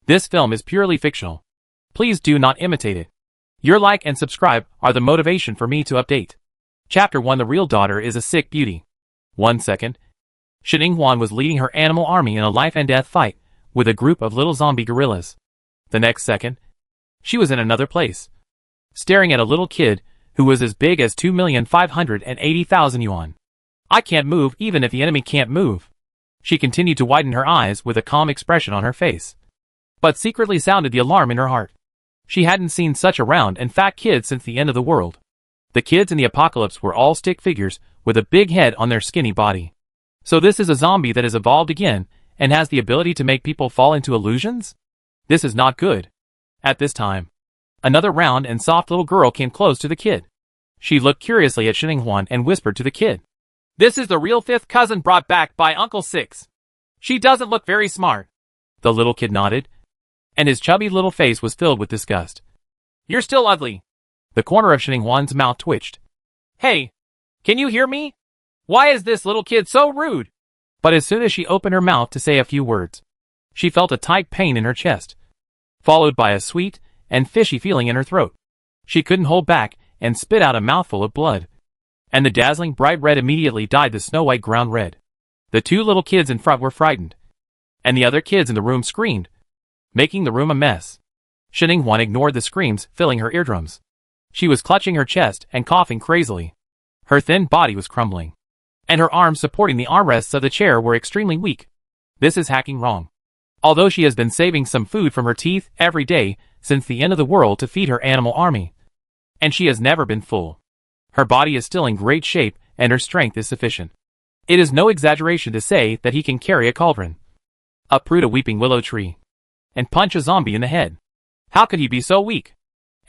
This film is purely fictional. Please do not imitate it. Your like and subscribe are the motivation for me to update. Chapter 1. The real daughter is a sick beauty. 1 second. Shin Huan was leading her animal army in a life and death fight with a group of little zombie gorillas. The next second, she was in another place, staring at a little kid who was as big as 2,580,000 yuan. I can't move even if the enemy can't move. She continued to widen her eyes with a calm expression on her face, but secretly sounded the alarm in her heart. She hadn't seen such a round and fat kid since the end of the world. The kids in the apocalypse were all stick figures with a big head on their skinny body. So this is a zombie that has evolved again and has the ability to make people fall into illusions? This is not good. At this time, another round and soft little girl came close to the kid. She looked curiously at Shin Huan and whispered to the kid, "This is the real fifth cousin brought back by Uncle Six. She doesn't look very smart." The little kid nodded, and his chubby little face was filled with disgust. "You're still ugly." The corner of Shin Huan's mouth twitched. "Hey, can you hear me? Why is this little kid so rude?" But as soon as she opened her mouth to say a few words, she felt a tight pain in her chest, followed by a sweet and fishy feeling in her throat. She couldn't hold back and spit out a mouthful of blood, and the dazzling bright red immediately dyed the snow-white ground red. The two little kids in front were frightened, and the other kids in the room screamed, making the room a mess. Shin Huan ignored the screams filling her eardrums. She was clutching her chest and coughing crazily. Her thin body was crumbling, and her arms supporting the armrests of the chair were extremely weak. This is hacking wrong. Although she has been saving some food from her teeth every day since the end of the world to feed her animal army, and she has never been full, her body is still in great shape and her strength is sufficient. It is no exaggeration to say that he can carry a cauldron, uproot a weeping willow tree, and punch a zombie in the head. How could he be so weak?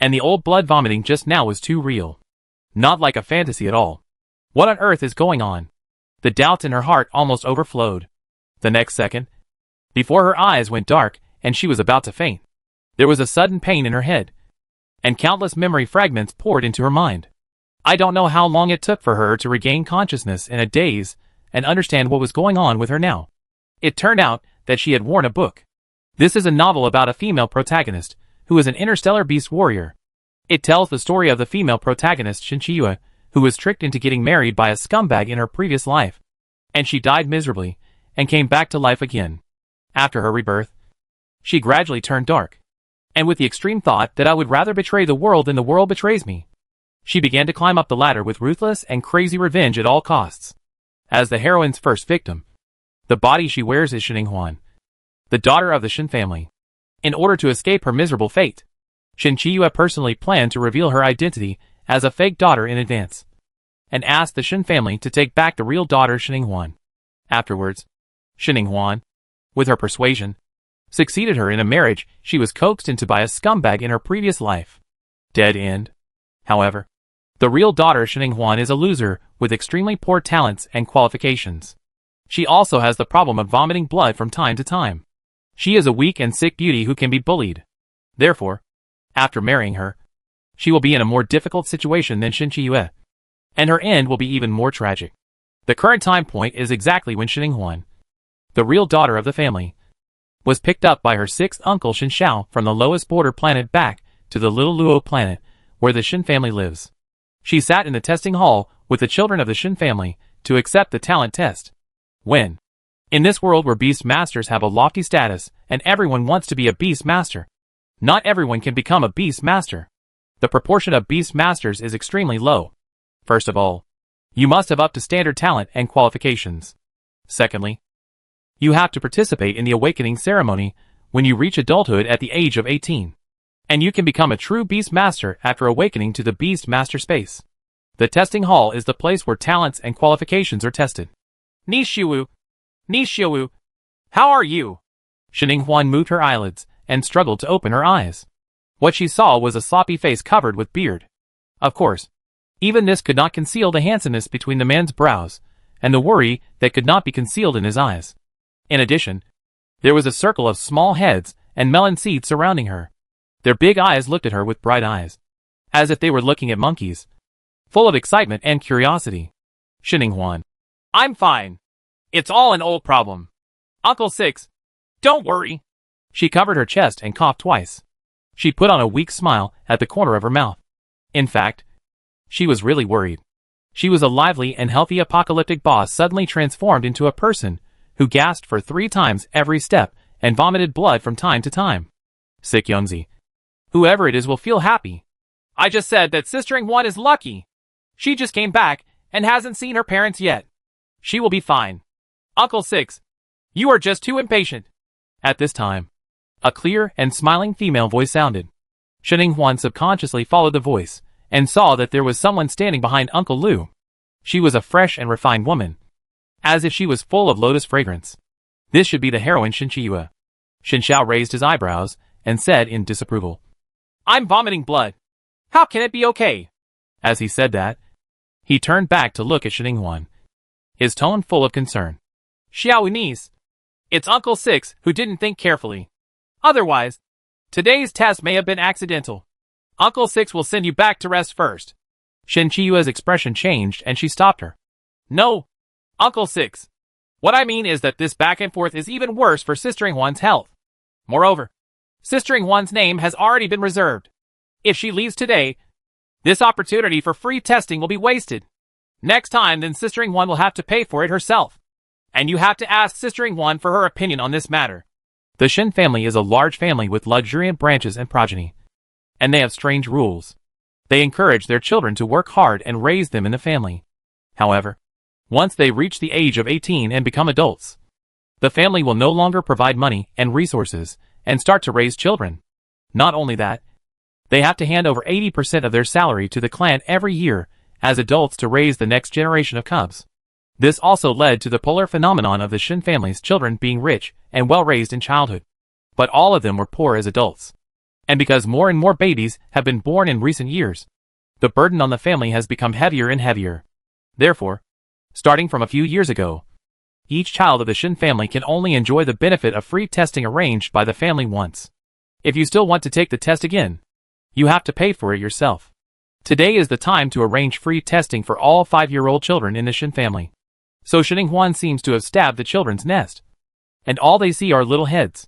And the old blood vomiting just now was too real. Not like a fantasy at all. What on earth is going on? The doubts in her heart almost overflowed. The next second, before her eyes went dark and she was about to faint, there was a sudden pain in her head, and countless memory fragments poured into her mind. I don't know how long it took for her to regain consciousness in a daze and understand what was going on with her now. It turned out that she had worn a book. This is a novel about a female protagonist who is an interstellar beast warrior. It tells the story of the female protagonist Shin Chiyue, who was tricked into getting married by a scumbag in her previous life, and she died miserably and came back to life again. After her rebirth, she gradually turned dark, and with the extreme thought that I would rather betray the world than the world betrays me, she began to climb up the ladder with ruthless and crazy revenge at all costs. As the heroine's first victim, the body she wears is Shin Huan, the daughter of the Shin family. In order to escape her miserable fate, Shin Chiyue personally planned to reveal her identity as a fake daughter in advance, and asked the Shin family to take back the real daughter Shin Huan. Afterwards, Shin Huan, with her persuasion, succeeded her in a marriage she was coaxed into by a scumbag in her previous life. Dead end. However, the real daughter Shin Huan is a loser with extremely poor talents and qualifications. She also has the problem of vomiting blood from time to time. She is a weak and sick beauty who can be bullied. Therefore, after marrying her, she will be in a more difficult situation than Shin Chiyue, and her end will be even more tragic. The current time point is exactly when Shin Huan, the real daughter of the family, was picked up by her sixth uncle Shin Shao from the lowest border planet back to the little Luo planet where the Shin family lives. She sat in the testing hall with the children of the Shin family to accept the talent test. When, in this world where beast masters have a lofty status and everyone wants to be a beast master, not everyone can become a beast master. The proportion of beast masters is extremely low. First of all, you must have up to standard talent and qualifications. Secondly, you have to participate in the awakening ceremony when you reach adulthood at the age of 18. And you can become a true beast master after awakening to the beast master space. The testing hall is the place where talents and qualifications are tested. Nishiwu, how are you? Shin Huan moved her eyelids and struggled to open her eyes. What she saw was a sloppy face covered with beard. Of course, even this could not conceal the handsomeness between the man's brows, and the worry that could not be concealed in his eyes. In addition, there was a circle of small heads and melon seeds surrounding her. Their big eyes looked at her with bright eyes, as if they were looking at monkeys, full of excitement and curiosity. Shin Huan, I'm fine. It's all an old problem. Uncle Six, don't worry. She covered her chest and coughed twice. She put on a weak smile at the corner of her mouth. In fact, she was really worried. She was a lively and healthy apocalyptic boss suddenly transformed into a person who gasped for 3 times every step and vomited blood from time to time. Sick Youngzi. Whoever it is will feel happy. I just said that Sister Ing-1 is lucky. She just came back and hasn't seen her parents yet. She will be fine. Uncle Six, you are just too impatient. At this time, a clear and smiling female voice sounded. Shen Ing-1 subconsciously followed the voice and saw that there was someone standing behind Uncle Lu. She was a fresh and refined woman, as if she was full of lotus fragrance. This should be the heroine Shen Qiyue. Shen Xiao raised his eyebrows and said in disapproval, I'm vomiting blood. How can it be okay? As he said that, he turned back to look at Shen Ing-1, his tone full of concern. Xiao Niece, it's Uncle Six who didn't think carefully. Otherwise, today's test may have been accidental. Uncle Six will send you back to rest first. Shen Qiyue's expression changed and she stopped her. No, Uncle Six. What I mean is that this back and forth is even worse for Sister Ing-1's health. Moreover, Sister Ing-1's name has already been reserved. If she leaves today, this opportunity for free testing will be wasted. Next time, then Sister Ing-1 will have to pay for it herself. And you have to ask Sister Ing-1 for her opinion on this matter. The Shen family is a large family with luxuriant branches and progeny. And they have strange rules. They encourage their children to work hard and raise them in the family. However, once they reach the age of 18 and become adults, the family will no longer provide money and resources and start to raise children. Not only that, they have to hand over 80% of their salary to the clan every year as adults to raise the next generation of cubs. This also led to the polar phenomenon of the Shen family's children being rich and well-raised in childhood. But all of them were poor as adults. And because more and more babies have been born in recent years, the burden on the family has become heavier and heavier. Therefore, starting from a few years ago, each child of the Shen family can only enjoy the benefit of free testing arranged by the family once. If you still want to take the test again, you have to pay for it yourself. Today is the time to arrange free testing for all 5-year-old children in the Shen family. So Shen Ing-1 seems to have stabbed the children's nest. And all they see are little heads.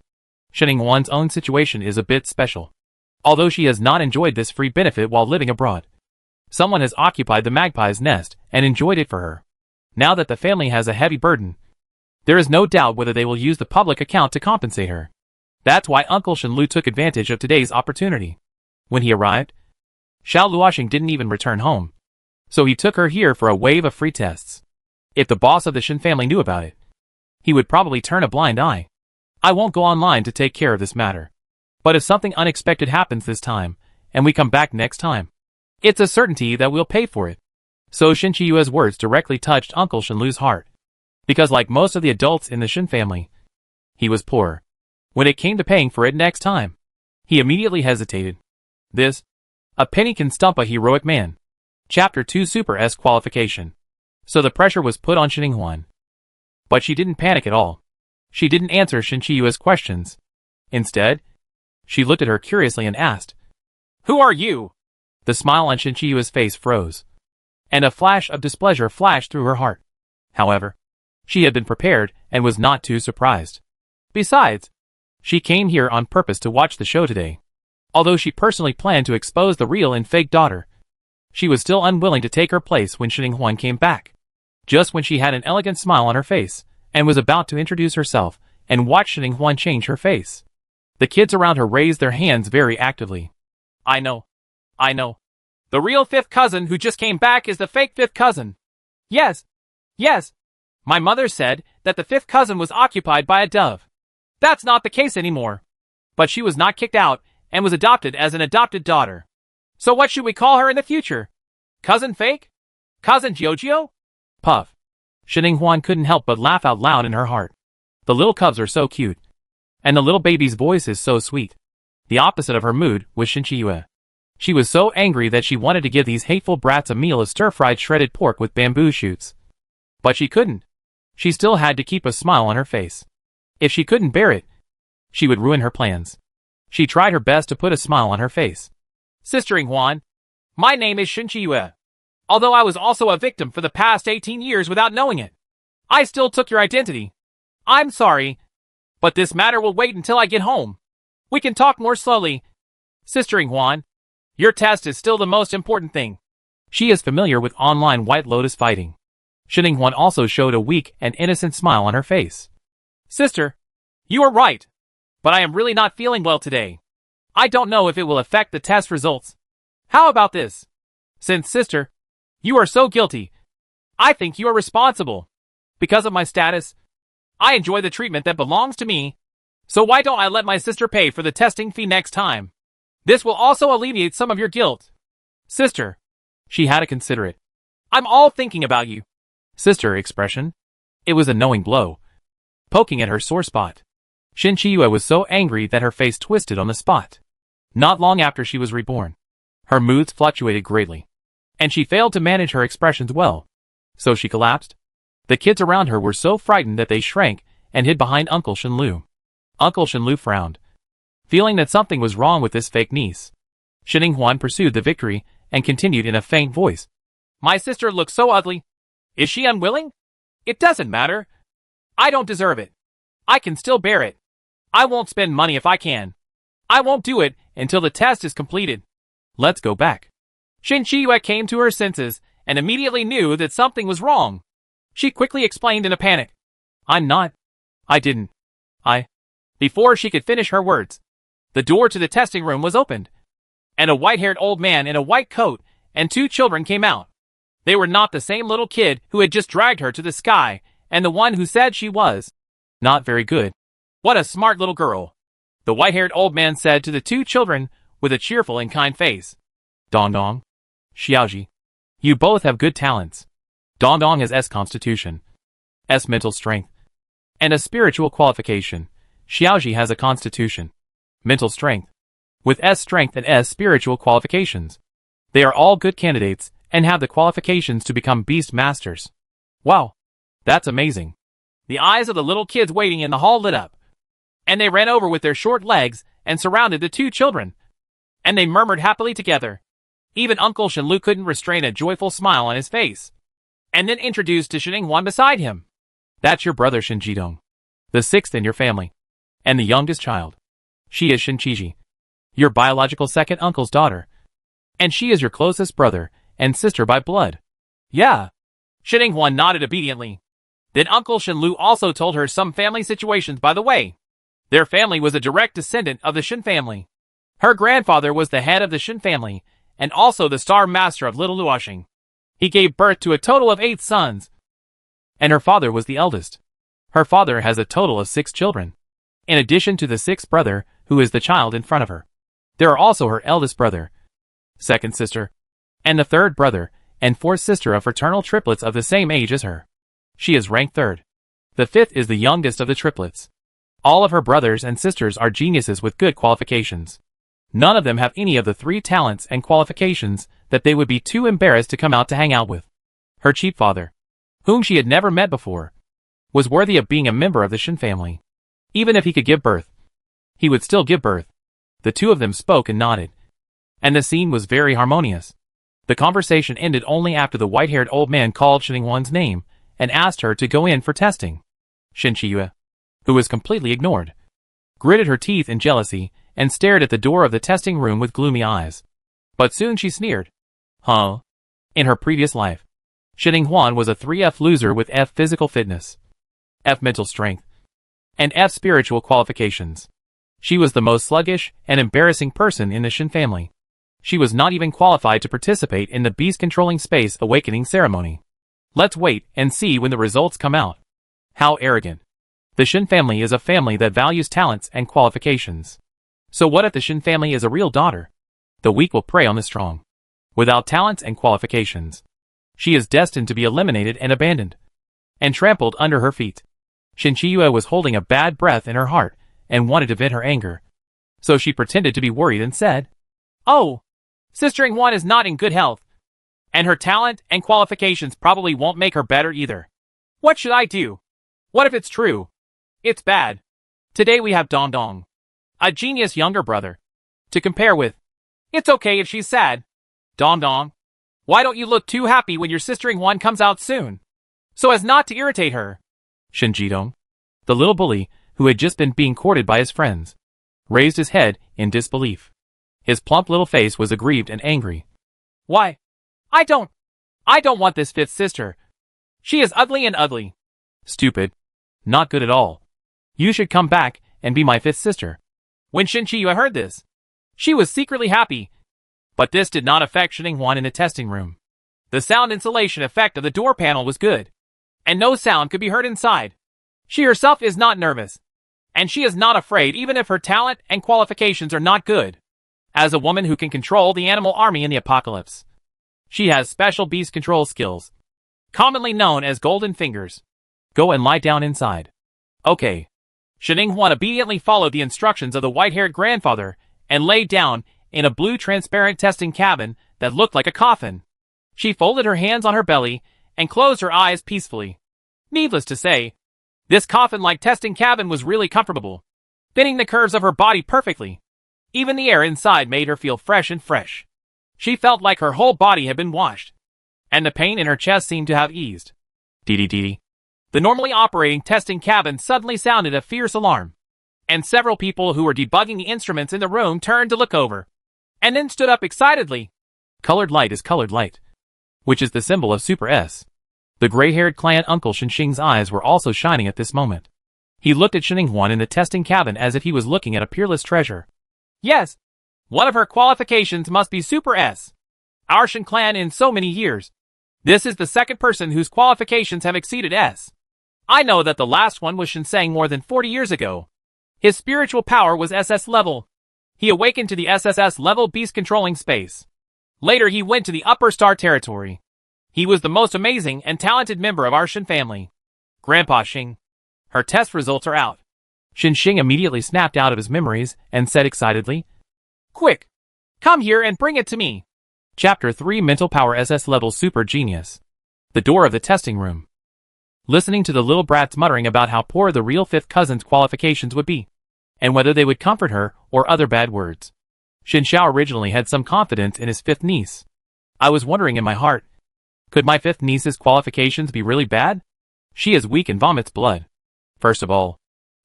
Shen Ing-1's own situation is a bit special. Although she has not enjoyed this free benefit while living abroad, someone has occupied the magpie's nest and enjoyed it for her. Now that the family has a heavy burden, there is no doubt whether they will use the public account to compensate her. That's why Uncle Shen Lu took advantage of today's opportunity. When he arrived, Xiao Luoxing didn't even return home. So he took her here for a wave of free tests. If the boss of the Shen family knew about it, he would probably turn a blind eye. I won't go online to take care of this matter. But if something unexpected happens this time, and we come back next time, it's a certainty that we'll pay for it. So Shen Qiyue's words directly touched Uncle Shen Lu's heart. Because like most of the adults in the Shen family, he was poor. When it came to paying for it next time, he immediately hesitated. This, a penny can stump a heroic man. Chapter 2 Super S Qualification. So the pressure was put on Shen Ing-1. But she didn't panic at all. She didn't answer Shen Qiyue's questions. Instead, she looked at her curiously and asked, Who are you? The smile on Shen Qiyue's face froze, and a flash of displeasure flashed through her heart. However, she had been prepared and was not too surprised. Besides, she came here on purpose to watch the show today. Although she personally planned to expose the real and fake daughter, she was still unwilling to take her place when Shen Ing-1 came back. Just when she had an elegant smile on her face and was about to introduce herself and watch Shen Ing-1 change her face, the kids around her raised their hands very actively. I know. The real fifth cousin who just came back is the fake fifth cousin. Yes. My mother said that the fifth cousin was occupied by a dove. That's not the case anymore. But she was not kicked out and was adopted as an adopted daughter. So what should we call her in the future? Cousin Fake? Cousin Giorgio? Puff. Shen Ing-1 couldn't help but laugh out loud in her heart. The little cubs are so cute. And the little baby's voice is so sweet. The opposite of her mood was Shen Qiyue. She was so angry that she wanted to give these hateful brats a meal of stir-fried shredded pork with bamboo shoots. But she couldn't. She still had to keep a smile on her face. If she couldn't bear it, she would ruin her plans. She tried her best to put a smile on her face. Sister Ing-1, my name is Shen Qiyue. Although I was also a victim for the past 18 years without knowing it, I still took your identity. I'm sorry, but this matter will wait until I get home. We can talk more slowly. Sister Inghuan, your test is still the most important thing. She is familiar with online White Lotus fighting. Shin Inghuan also showed a weak and innocent smile on her face. Sister, you are right. But I am really not feeling well today. I don't know if it will affect the test results. How about this? Since, sister, you are so guilty, I think you are responsible. Because of my status, I enjoy the treatment that belongs to me. So why don't I let my sister pay for the testing fee next time? This will also alleviate some of your guilt. Sister, she had to consider it. I'm all thinking about you. Sister expression. It was a knowing blow, poking at her sore spot. Shin Chiyue was so angry that her face twisted on the spot. Not long after she was reborn, her moods fluctuated greatly, and she failed to manage her expressions well. So she collapsed. The kids around her were so frightened that they shrank and hid behind Uncle Shenlu. Uncle Shenlu frowned, feeling that something was wrong with this fake niece. Shin Inghuan pursued the victory and continued in a faint voice. My sister looks so ugly. Is she unwilling? It doesn't matter. I don't deserve it. I can still bear it. I won't spend money if I can. I won't do it until the test is completed. Let's go back. Shin Chiyue came to her senses and immediately knew that something was wrong. She quickly explained in a panic. I didn't. Before she could finish her words, the door to the testing room was opened, and a white-haired old man in a white coat and 2 children came out. They were not the same little kid who had just dragged her to the sky and the one who said she was not very good. What a smart little girl, the white-haired old man said to the 2 children with a cheerful and kind face. Dong, Xiaoji, you both have good talents. Dong has S constitution, S mental strength, and a spiritual qualification. Xiaoji has a constitution, mental strength, with S strength and S spiritual qualifications. They are all good candidates and have the qualifications to become beast masters. Wow, that's amazing. The eyes of the little kids waiting in the hall lit up, and they ran over with their short legs and surrounded the 2 children, and they murmured happily together. Even Uncle Shenlu couldn't restrain a joyful smile on his face, and then introduced to Shin Inghuan beside him. That's your brother Shin Jidong, the 6th in your family, and the youngest child. She is Shin Qiji, your biological second uncle's daughter, and she is your closest brother and sister by blood. Yeah. Shin Inghuan nodded obediently. Then Uncle Shenlu also told her some family situations by the way. Their family was a direct descendant of the Shin family. Her grandfather was the head of the Shin family, and also the star master of Little Luoxing. He gave birth to a total of 8 sons, and her father was the eldest. Her father has a total of 6 children, in addition to the 6th brother, who is the child in front of her. There are also her eldest brother, 2nd sister, and the 3rd brother, and 4th sister of fraternal triplets of the same age as her. She is ranked 3rd. The 5th is the youngest of the triplets. All of her brothers and sisters are geniuses with good qualifications. None of them have any of the 3 talents and qualifications that they would be too embarrassed to come out to hang out with. Her chief father, whom she had never met before, was worthy of being a member of the Shin family. Even if he could give birth, he would still give birth. The 2 of them spoke and nodded, and the scene was very harmonious. The conversation ended only after the white-haired old man called Shin Inghuan's name and asked her to go in for testing. Shin Chiyue, who was completely ignored, gritted her teeth in jealousy and stared at the door of the testing room with gloomy eyes. But soon she sneered. Huh? In her previous life, Shin Inghuan was a 3F loser with F physical fitness, F mental strength, and F spiritual qualifications. She was the most sluggish and embarrassing person in the Shin family. She was not even qualified to participate in the beast-controlling space awakening ceremony. Let's wait and see when the results come out. How arrogant. The Shin family is a family that values talents and qualifications. So what if the Shin family is a real daughter? The weak will prey on the strong. Without talents and qualifications, she is destined to be eliminated and abandoned, and trampled under her feet. Shin Chiyue was holding a bad breath in her heart and wanted to vent her anger. So she pretended to be worried and said, Oh, Sister Inghuan is not in good health, and her talent and qualifications probably won't make her better either. What should I do? What if it's true? It's bad. Today we have Dong, a genius younger brother, to compare with. It's okay if she's sad. Dong, why don't you look too happy when your Sister Inghuan comes out soon, so as not to irritate her? Shin Jidong, the little bully who had just been being courted by his friends, raised his head in disbelief. His plump little face was aggrieved and angry. Why? I don't want this fifth sister. She is ugly and ugly. Stupid. Not good at all. You should come back and be my fifth sister. When Shin Chi-Yue heard this, she was secretly happy. But this did not affect Shin Ing-hwan in the testing room. The sound insulation effect of the door panel was good, and no sound could be heard inside. She herself is not nervous, and she is not afraid even if her talent and qualifications are not good. As a woman who can control the animal army in the apocalypse, she has special beast control skills, commonly known as golden fingers. Go and lie down inside. Okay. Shin Ing-hwan obediently followed the instructions of the white-haired grandfather and lay down in a blue transparent testing cabin that looked like a coffin. She folded her hands on her belly and closed her eyes peacefully. Needless to say, this coffin-like testing cabin was really comfortable, fitting the curves of her body perfectly. Even the air inside made her feel fresh and fresh. She felt like her whole body had been washed, and the pain in her chest seemed to have eased. Dee-dee-dee-dee. The normally operating testing cabin suddenly sounded a fierce alarm, and several people who were debugging the instruments in the room turned to look over, and then stood up excitedly. Colored light is colored light, which is the symbol of Super S. The gray-haired clan uncle Shin-shing's eyes were also shining at this moment. He looked at Shin Ing-hwan in the testing cabin as if he was looking at a peerless treasure. Yes, one of her qualifications must be Super S. Our Shin clan in so many years. This is the second person whose qualifications have exceeded S. I know that the last one was Shinseng more than 40 years ago. His spiritual power was SS level. He awakened to the SSS level beast controlling space. Later he went to the upper star territory. He was the most amazing and talented member of our Shin family. Grandpa Xing. Her test results are out. Shin Xing immediately snapped out of his memories and said excitedly, Quick! Come here and bring it to me. Chapter 3 Mental Power SS Level Super Genius. The door of the testing room. Listening to the little brats muttering about how poor the real fifth cousin's qualifications would be, and whether they would comfort her or other bad words. Shin Xiao originally had some confidence in his fifth niece. I was wondering in my heart, could my fifth niece's qualifications be really bad? She is weak and vomits blood. First of all,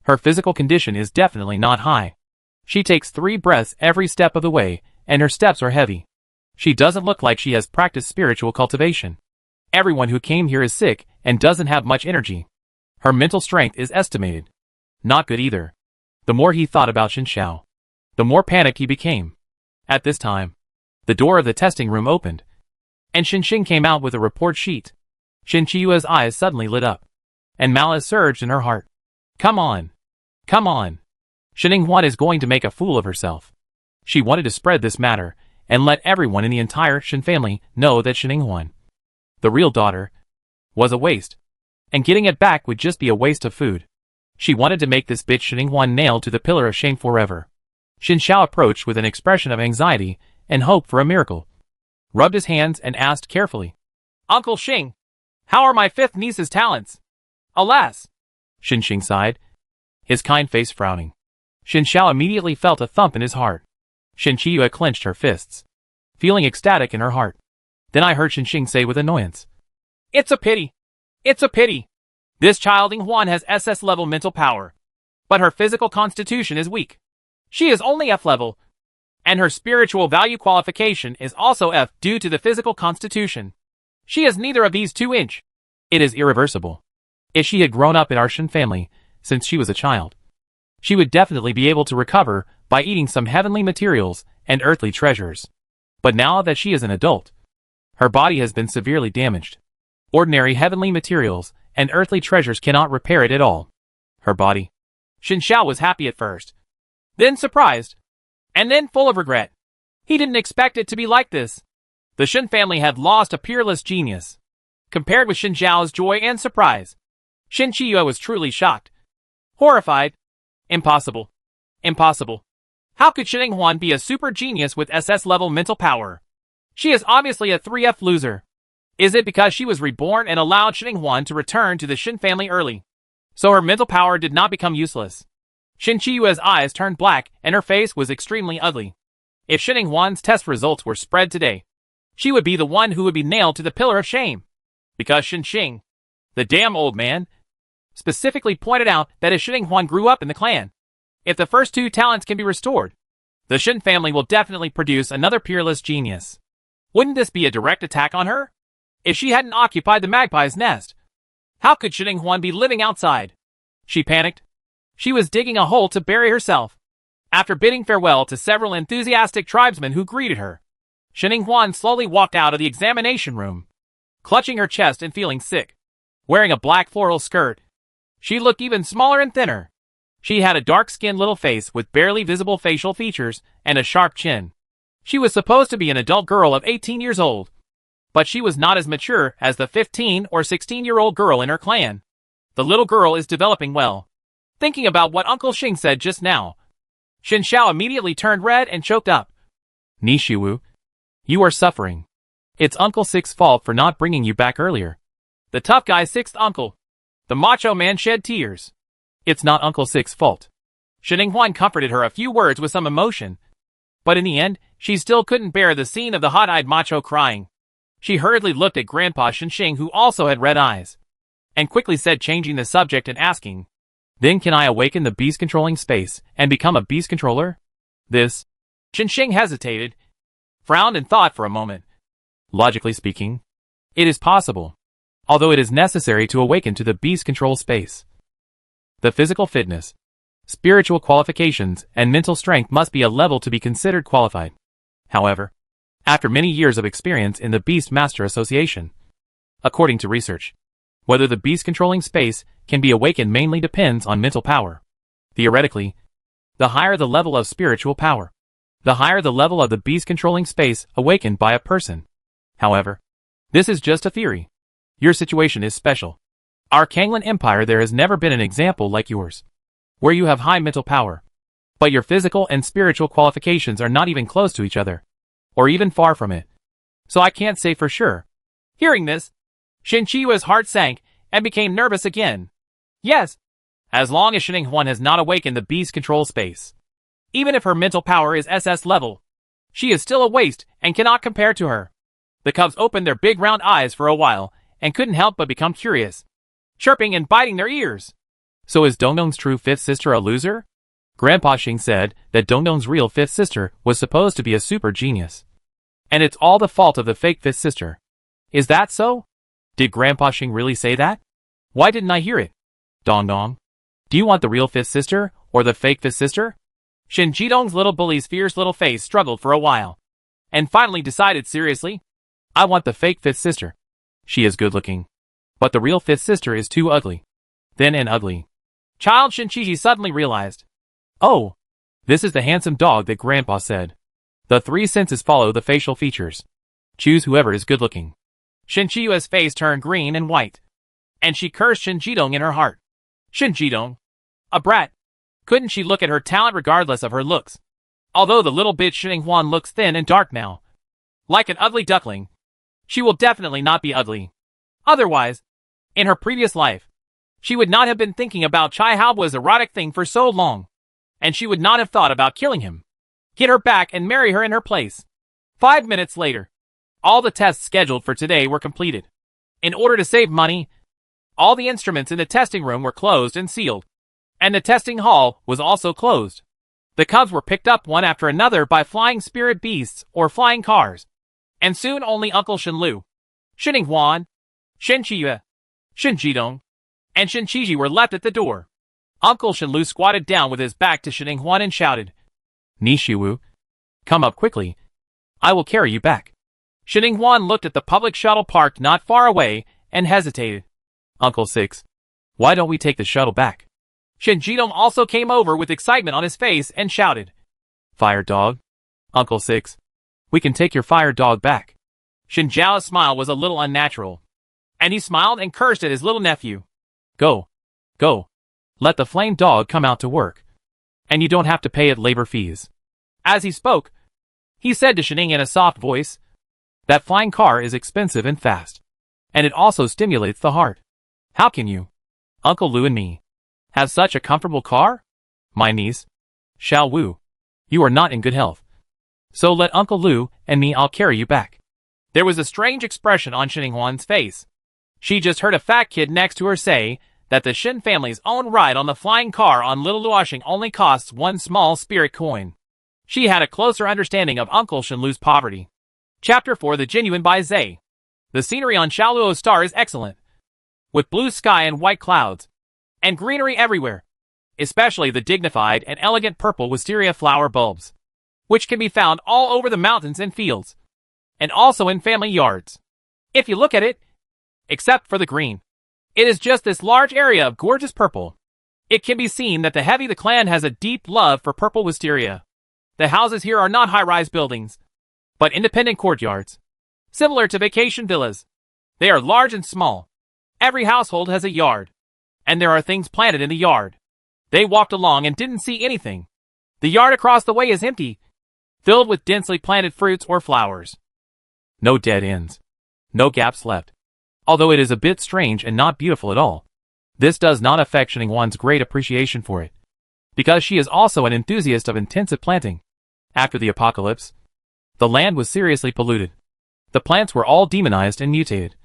her physical condition is definitely not high. She takes 3 breaths every step of the way, and her steps are heavy. She doesn't look like she has practiced spiritual cultivation. Everyone who came here is sick and doesn't have much energy. Her mental strength is estimated. Not good either. The more he thought about Shin Xiao, the more panicked he became. At this time, the door of the testing room opened, and Shin Xing came out with a report sheet. Shin Chi-Yue's eyes suddenly lit up, and malice surged in her heart. Come on. Come on. Shin Ing-hwan is going to make a fool of herself. She wanted to spread this matter and let everyone in the entire Shin family know that Shin Ing-hwan, the real daughter, was a waste, and getting it back would just be a waste of food. She wanted to make this bitch Shin Ing-hwan nailed to the pillar of shame forever. Shin Xiao approached with an expression of anxiety and hope for a miracle, rubbed his hands and asked carefully, Uncle Xing, how are my fifth niece's talents? Alas! Shin Xing sighed, his kind face frowning. Shin Xiao immediately felt a thump in his heart. Shin Chi-Yue clenched her fists, feeling ecstatic in her heart. Then I heard Shin Xing say with annoyance, It's a pity. It's a pity. This child Ing-hwan has SS level mental power, but her physical constitution is weak. She is only F level, and her spiritual value qualification is also F due to the physical constitution. She is neither of these 2-inch. It is irreversible. If she had grown up in our Shin family since she was a child, she would definitely be able to recover by eating some heavenly materials and earthly treasures. But now that she is an adult, her body has been severely damaged. Ordinary heavenly materials and earthly treasures cannot repair it at all. Her body. Shin Xiao was happy at first, then surprised, and then full of regret. He didn't expect it to be like this. The Shin family had lost a peerless genius. Compared with Shin Xiao's joy and surprise, Shin Chi-Yue was truly shocked. Horrified. Impossible. Impossible. How could Shin Ing-hwan be a super genius with SS level mental power? She is obviously a 3F loser. Is it because she was reborn and allowed Shin Ing-hwan to return to the Shin family early, so her mental power did not become useless? Shin Chi-Yue's eyes turned black and her face was extremely ugly. If Shin Ing-hwan's test results were spread today, she would be the one who would be nailed to the pillar of shame. Because Shin Xing, the damn old man, specifically pointed out that if Shin Ing-hwan grew up in the clan, If the first two talents can be restored, the Shen family will definitely produce another peerless genius. Wouldn't this be a direct attack on her? If she hadn't occupied the magpie's nest, how could Shen Huan be living outside? She panicked. She was digging a hole to bury herself. After bidding farewell to several enthusiastic tribesmen who greeted her, Shen Huan slowly walked out of the examination room, clutching her chest and feeling sick. Wearing a black floral skirt, she looked even smaller and thinner. She had a dark-skinned little face with barely visible facial features and a sharp chin. She was supposed to be an adult girl of 18 years old, but she was not as mature as the 15 or 16-year-old girl in her clan. The little girl is developing well. Thinking about what Uncle Xing said just now, Xin Xiao immediately turned red and choked up. Nishiwu, you are suffering. It's Uncle Six's fault for not bringing you back earlier. The tough guy's sixth uncle. The macho man shed tears. It's not Uncle Six's fault. Shen Huan comforted her a few words with some emotion, but in the end, she still couldn't bear the scene of the hot-eyed macho crying. She hurriedly looked at Grandpa Shenxing, who also had red eyes, and quickly said, changing the subject and asking, "Then can I awaken the beast-controlling space and become a beast controller?" This. Shenxing hesitated, frowned and thought for a moment. Logically speaking, it is possible, although it is necessary to awaken to the beast control space. The physical fitness, spiritual qualifications, and mental strength must be a level to be considered qualified. However, after many years of experience in the Beast Master Association, according to research, whether the beast controlling space can be awakened mainly depends on mental power. Theoretically, the higher the level of spiritual power, the higher the level of the beast controlling space awakened by a person. However, this is just a theory. Your situation is special. Our Kanglan Empire, there has never been an example like yours, where you have high mental power, but your physical and spiritual qualifications are not even close to each other, or even far from it. So I can't say for sure. Hearing this, Shen Qiu's heart sank and became nervous again. Yes, as long as Shen Huan has not awakened the beast control space, even if her mental power is SS level, she is still a waste and cannot compare to her. The cubs opened their big round eyes for a while and couldn't help but become curious, chirping and biting their ears. So is Dongdong's true fifth sister a loser? Grandpa Xing said that Dongdong's real fifth sister was supposed to be a super genius, and it's all the fault of the fake fifth sister. Is that so? Did Grandpa Xing really say that? Why didn't I hear it? Dongdong, do you want the real fifth sister or the fake fifth sister? Shen Jidong's little bully's fierce little face struggled for a while, and finally decided seriously, I want the fake fifth sister. She is good looking, but the real fifth sister is too ugly. Thin and ugly. Child Shen Qiji suddenly realized, oh, this is the handsome dog that Grandpa said. The three senses follow the facial features. Choose whoever is good looking. Shen Qiu's face turned green and white, and she cursed Shen Jidong in her heart. Shen Jidong, a brat. Couldn't she look at her talent regardless of her looks? Although the little bitch Shen Huan looks thin and dark now, like an ugly duckling, she will definitely not be ugly. Otherwise, in her previous life, she would not have been thinking about Chai Haobu's erotic thing for so long, and she would not have thought about killing him, get her back and marry her in her place. 5 minutes later, all the tests scheduled for today were completed. In order to save money, all the instruments in the testing room were closed and sealed, and the testing hall was also closed. The cubs were picked up one after another by flying spirit beasts or flying cars, and soon only Uncle Shenlu, Shen Huan, Shen Qiu, Shen Jidong, and Shen Qiji were left at the door. Uncle Shenlu squatted down with his back to Shen Huan and shouted, Nishiwu, come up quickly. I will carry you back. Shen Huan looked at the public shuttle parked not far away and hesitated. Uncle Six, why don't we take the shuttle back? Shen Jidong also came over with excitement on his face and shouted, Fire dog. Uncle Six, we can take your fire dog back. Shen Jiao's smile was a little unnatural, and he smiled and cursed at his little nephew. Go. Go. Let the flame dog come out to work, and you don't have to pay it labor fees. As he spoke, he said to Shening in a soft voice, that flying car is expensive and fast, and it also stimulates the heart. How can you, Uncle Lu and me, have such a comfortable car? My niece, Xiao Wu, you are not in good health. So let Uncle Lu and me, I'll carry you back. There was a strange expression on Shen Huan's face. She just heard a fat kid next to her say that the Shin family's own ride on the flying car on Little Luoxing only costs one small spirit coin. She had a closer understanding of Uncle Shenlu's poverty. Chapter 4: The Genuine by Zay. The scenery on Xiaoluo Star is excellent, with blue sky and white clouds, and greenery everywhere, especially the dignified and elegant purple wisteria flower bulbs, which can be found all over the mountains and fields, and also in family yards. If you look at it, except for the green, it is just this large area of gorgeous purple. It can be seen that the clan has a deep love for purple wisteria. The houses here are not high-rise buildings, but independent courtyards, similar to vacation villas. They are large and small. Every household has a yard, and there are things planted in the yard. They walked along and didn't see anything. The yard across the way is empty, filled with densely planted fruits or flowers. No dead ends. No gaps left. Although it is a bit strange and not beautiful at all, this does not affect Xininghuan's great appreciation for it, because she is also an enthusiast of intensive planting. After the apocalypse, the land was seriously polluted. The plants were all demonized and mutated,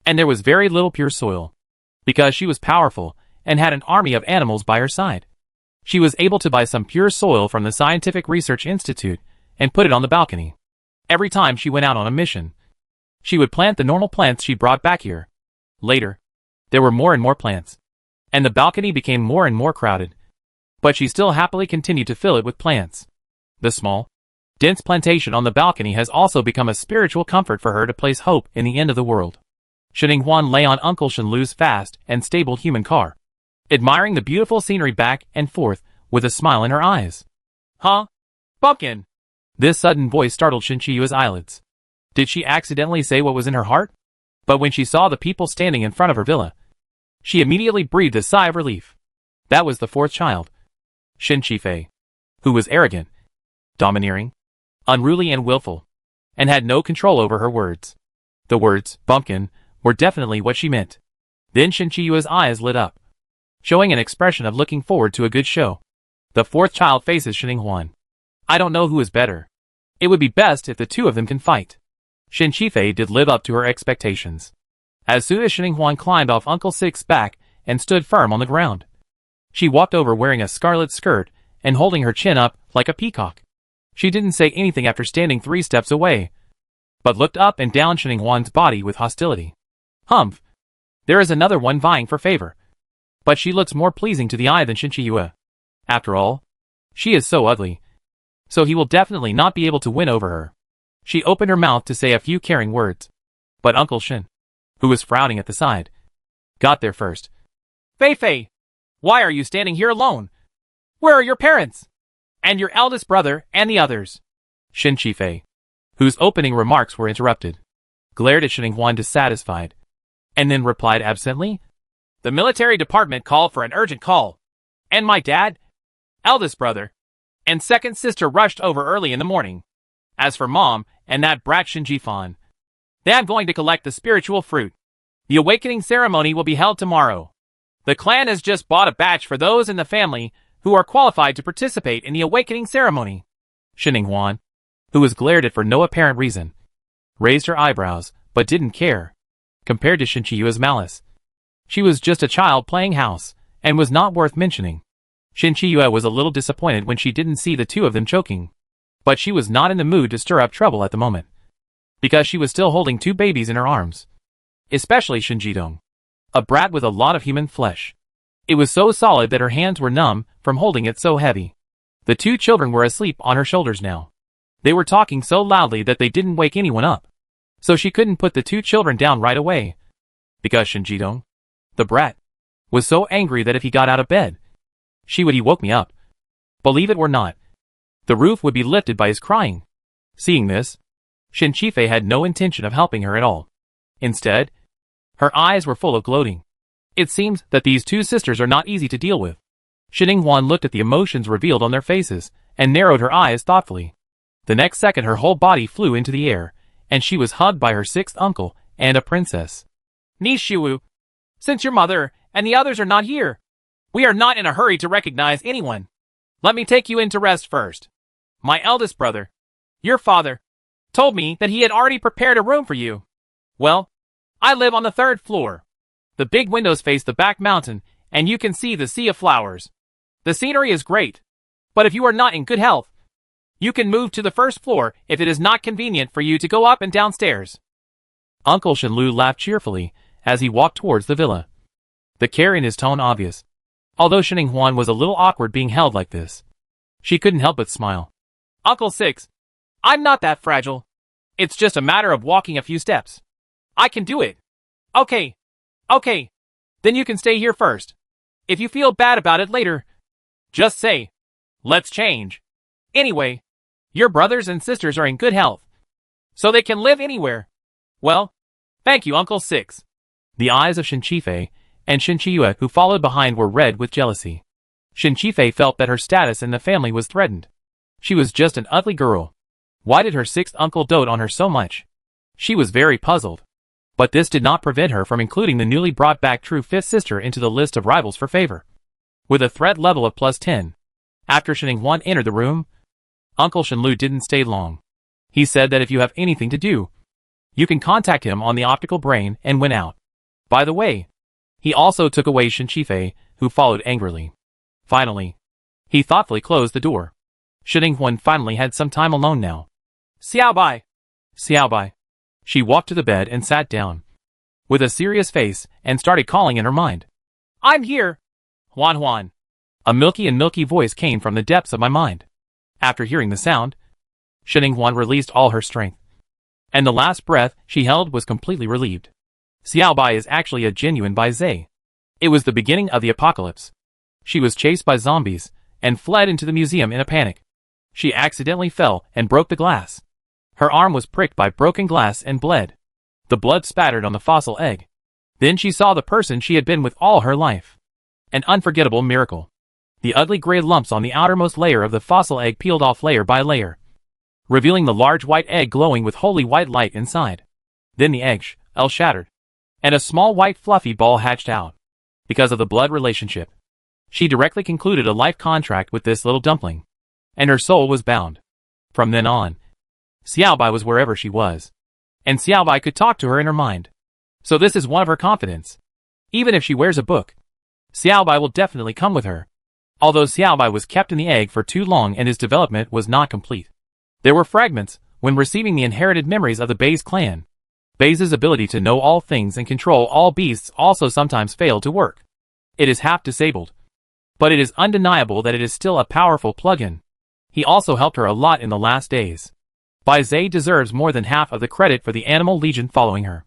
and there was very little pure soil. Because she was powerful and had an army of animals by her side, she was able to buy some pure soil from the Scientific Research Institute and put it on the balcony. Every time she went out on a mission, she would plant the normal plants she brought back here. Later, there were more and more plants, and the balcony became more and more crowded. But she still happily continued to fill it with plants. The small, dense plantation on the balcony has also become a spiritual comfort for her to place hope in the end of the world. Xininghuan lay on Uncle Shenlu's fast and stable human car, admiring the beautiful scenery back and forth with a smile in her eyes. Huh? Bumpkin! This sudden voice startled Shinchiyu's eyelids. Did she accidentally say what was in her heart? But when she saw the people standing in front of her villa, she immediately breathed a sigh of relief. That was the fourth child, Shin Qifei, who was arrogant, domineering, unruly and willful, and had no control over her words. The words, bumpkin, were definitely what she meant. Then Shinchiyu's eyes lit up, showing an expression of looking forward to a good show. The fourth child faces Xininghuan. I don't know who is better. It would be best if the two of them can fight. Shin Qifei did live up to her expectations. As soon as Xininghuan climbed off Uncle Six's back and stood firm on the ground, she walked over wearing a scarlet skirt and holding her chin up like a peacock. She didn't say anything after standing 3 steps away, but looked up and down Xininghuan's body with hostility. Humph! There is another one vying for favor, but she looks more pleasing to the eye than Shinchiyue. After all, she is so ugly, so he will definitely not be able to win over her. She opened her mouth to say a few caring words, but Uncle Shin, who was frowning at the side, got there first. Fei Fei, why are you standing here alone? Where are your parents? And your eldest brother and the others? Shin Qifei, whose opening remarks were interrupted, glared at Xininghuan dissatisfied, and then replied absently, The military department called for an urgent call, and my dad, eldest brother, and second sister rushed over early in the morning. As for Mom and that brat Shin Jifan, they are going to collect the spiritual fruit. The awakening ceremony will be held tomorrow. The clan has just bought a batch for those in the family who are qualified to participate in the awakening ceremony. Xininghuan, who was glared at for no apparent reason, raised her eyebrows, but didn't care. Compared to Shinchiyu's malice, she was just a child playing house, and was not worth mentioning. Shinchiyue was a little disappointed when she didn't see the two of them choking, but she was not in the mood to stir up trouble at the moment, because she was still holding 2 babies in her arms, especially Shinjidong, a brat with a lot of human flesh. It was so solid that her hands were numb from holding it so heavy. The 2 children were asleep on her shoulders now. They were talking so loudly that they didn't wake anyone up, so she couldn't put the 2 children down right away, because Shinjidong, the brat, was so angry that if he got out of bed, he woke me up. Believe it or not, the roof would be lifted by his crying. Seeing this, Shin Qifei had no intention of helping her at all. Instead, her eyes were full of gloating. It seems that these 2 sisters are not easy to deal with. Xininghuan looked at the emotions revealed on their faces and narrowed her eyes thoughtfully. The next second her whole body flew into the air, and she was hugged by her 6th uncle and a princess. Nishiwu, since your mother and the others are not here, we are not in a hurry to recognize anyone. Let me take you in to rest first. My eldest brother, your father, told me that he had already prepared a room for you. Well, I live on the 3rd floor. The big windows face the back mountain, and you can see the sea of flowers. The scenery is great. But if you are not in good health, you can move to the first floor if it is not convenient for you to go up and down stairs. Uncle Shenlu laughed cheerfully as he walked towards the villa. The care in his tone obvious. Although Xininghuan was a little awkward being held like this, she couldn't help but smile. Uncle Six, I'm not that fragile. It's just a matter of walking a few steps. I can do it. Okay. Then you can stay here first. If you feel bad about it later, just say, let's change. Anyway, your brothers and sisters are in good health, so they can live anywhere. Well, thank you, Uncle Six. The eyes of Shen Qifei and Shen Qiyue, who followed behind, were red with jealousy. Shen Qifei felt that her status in the family was threatened. She was just an ugly girl. Why did her sixth uncle dote on her so much? She was very puzzled. But this did not prevent her from including the newly brought back true fifth sister into the list of rivals for favor. With a threat level of +10. After Xininghuan entered the room, Uncle Shenlu didn't stay long. He said that if you have anything to do, you can contact him on the optical brain, and went out. By the way, he also took away Shen Qifei, who followed angrily. Finally, he thoughtfully closed the door. Xininghuan finally had some time alone now. Xiaobai! Xiaobai! She walked to the bed and sat down, with a serious face, and started calling in her mind. I'm here! Huan Huan! A milky voice came from the depths of my mind. After hearing the sound, Xininghuan released all her strength, and the last breath she held was completely relieved. Xiaobai is actually a genuine Bai Zai. It was the beginning of the apocalypse. She was chased by zombies, and fled into the museum in a panic. She accidentally fell and broke the glass. Her arm was pricked by broken glass and bled. The blood spattered on the fossil egg. Then she saw the person she had been with all her life. An unforgettable miracle. The ugly gray lumps on the outermost layer of the fossil egg peeled off layer by layer, revealing the large white egg glowing with holy white light inside. Then the egg shell shattered, and a small white fluffy ball hatched out. Because of the blood relationship, she directly concluded a life contract with this little dumpling, and her soul was bound. From then on, Xiaobai was wherever she was, and Xiaobai could talk to her in her mind. So this is one of her confidence. Even if she wears a book, Xiaobai will definitely come with her. Although Xiaobai was kept in the egg for too long and his development was not complete, there were fragments when receiving the inherited memories of the Bai's clan. Bai's ability to know all things and control all beasts also sometimes failed to work. It is half disabled, but it is undeniable that it is still a powerful plug-in. He also helped her a lot in the last days. Bai Zai deserves more than half of the credit for the animal legion following her.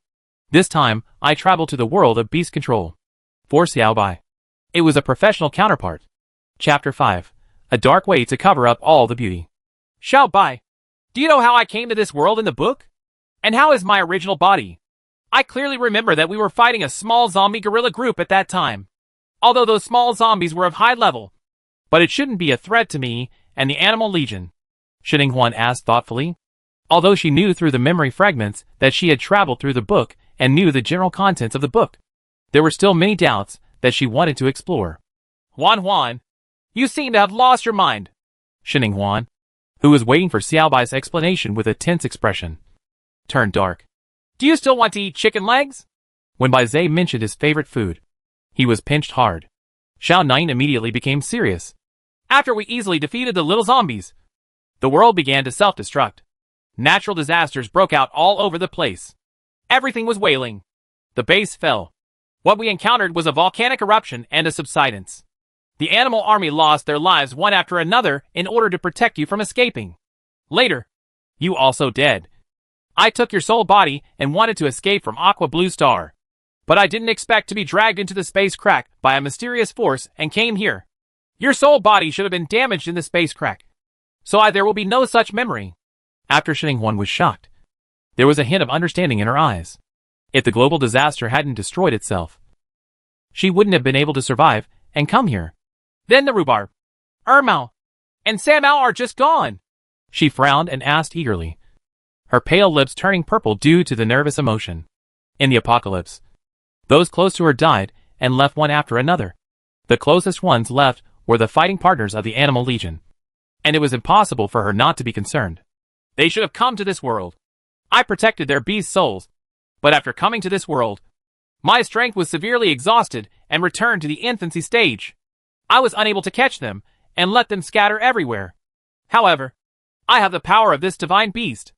This time, I traveled to the world of beast control. For Xiaobai, it was a professional counterpart. Chapter 5. A dark way to cover up all the beauty. Xiaobai, do you know how I came to this world in the book? And how is my original body? I clearly remember that we were fighting a small zombie guerrilla group at that time. Although those small zombies were of high level. But it shouldn't be a threat to me and the animal legion. Xininghuan asked thoughtfully. Although she knew through the memory fragments that she had traveled through the book and knew the general contents of the book, there were still many doubts that she wanted to explore. Huan Huan, you seem to have lost your mind. Xininghuan, who was waiting for Xiaobai's explanation with a tense expression, turned dark. Do you still want to eat chicken legs? When Bai Zai mentioned his favorite food, he was pinched hard. Xiao Nine immediately became serious. After we easily defeated the little zombies, the world began to self-destruct. Natural disasters broke out all over the place. Everything was wailing. The base fell. What we encountered was a volcanic eruption and a subsidence. The animal army lost their lives one after another in order to protect you from escaping. Later, you also dead. I took your soul body and wanted to escape from Aqua Blue Star. But I didn't expect to be dragged into the space crack by a mysterious force and came here. Your soul body should have been damaged in the space crack. So there will be no such memory. After Xininghuan was shocked, there was a hint of understanding in her eyes. If the global disaster hadn't destroyed itself, she wouldn't have been able to survive and come here. Then the rhubarb, Ermao, and Samao are just gone. She frowned and asked eagerly, her pale lips turning purple due to the nervous emotion. In the apocalypse, those close to her died and left one after another. The closest ones left were the fighting partners of the animal legion, and it was impossible for her not to be concerned. They should have come to this world. I protected their beast souls, but after coming to this world, My strength was severely exhausted and returned to the infancy stage. I was unable to catch them and let them scatter everywhere. However, I have the power of this divine beast.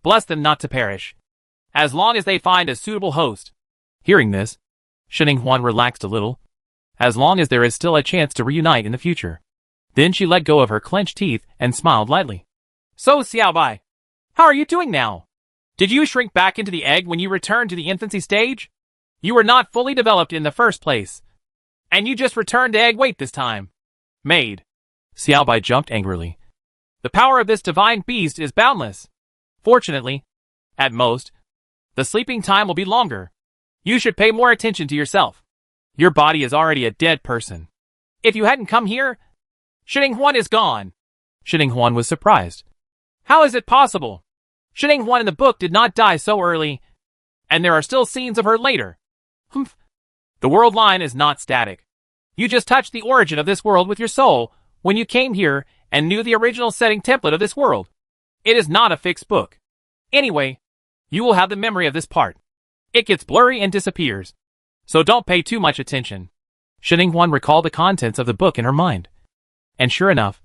Bless them not to perish, as long as they find a suitable host. Hearing this, Shining Huan relaxed a little, as long as there is still a chance to reunite in the future. Then she let go of her clenched teeth and smiled lightly. So Xiaobai, how are you doing now? Did you shrink back into the egg when you returned to the infancy stage? You were not fully developed in the first place, and you just returned to egg weight this time. Maid. Xiaobai jumped angrily. The power of this divine beast is boundless. Fortunately, at most, the sleeping time will be longer. You should pay more attention to yourself. Your body is already a dead person. If you hadn't come here, Shining Huan is gone. Shining Huan was surprised. How is it possible? Shining Huan in the book did not die so early, and there are still scenes of her later. Humph. The world line is not static. You just touched the origin of this world with your soul when you came here and knew the original setting template of this world. It is not a fixed book. Anyway, you will have the memory of this part. It gets blurry and disappears, so don't pay too much attention. Shining Huan recalled the contents of the book in her mind. And sure enough,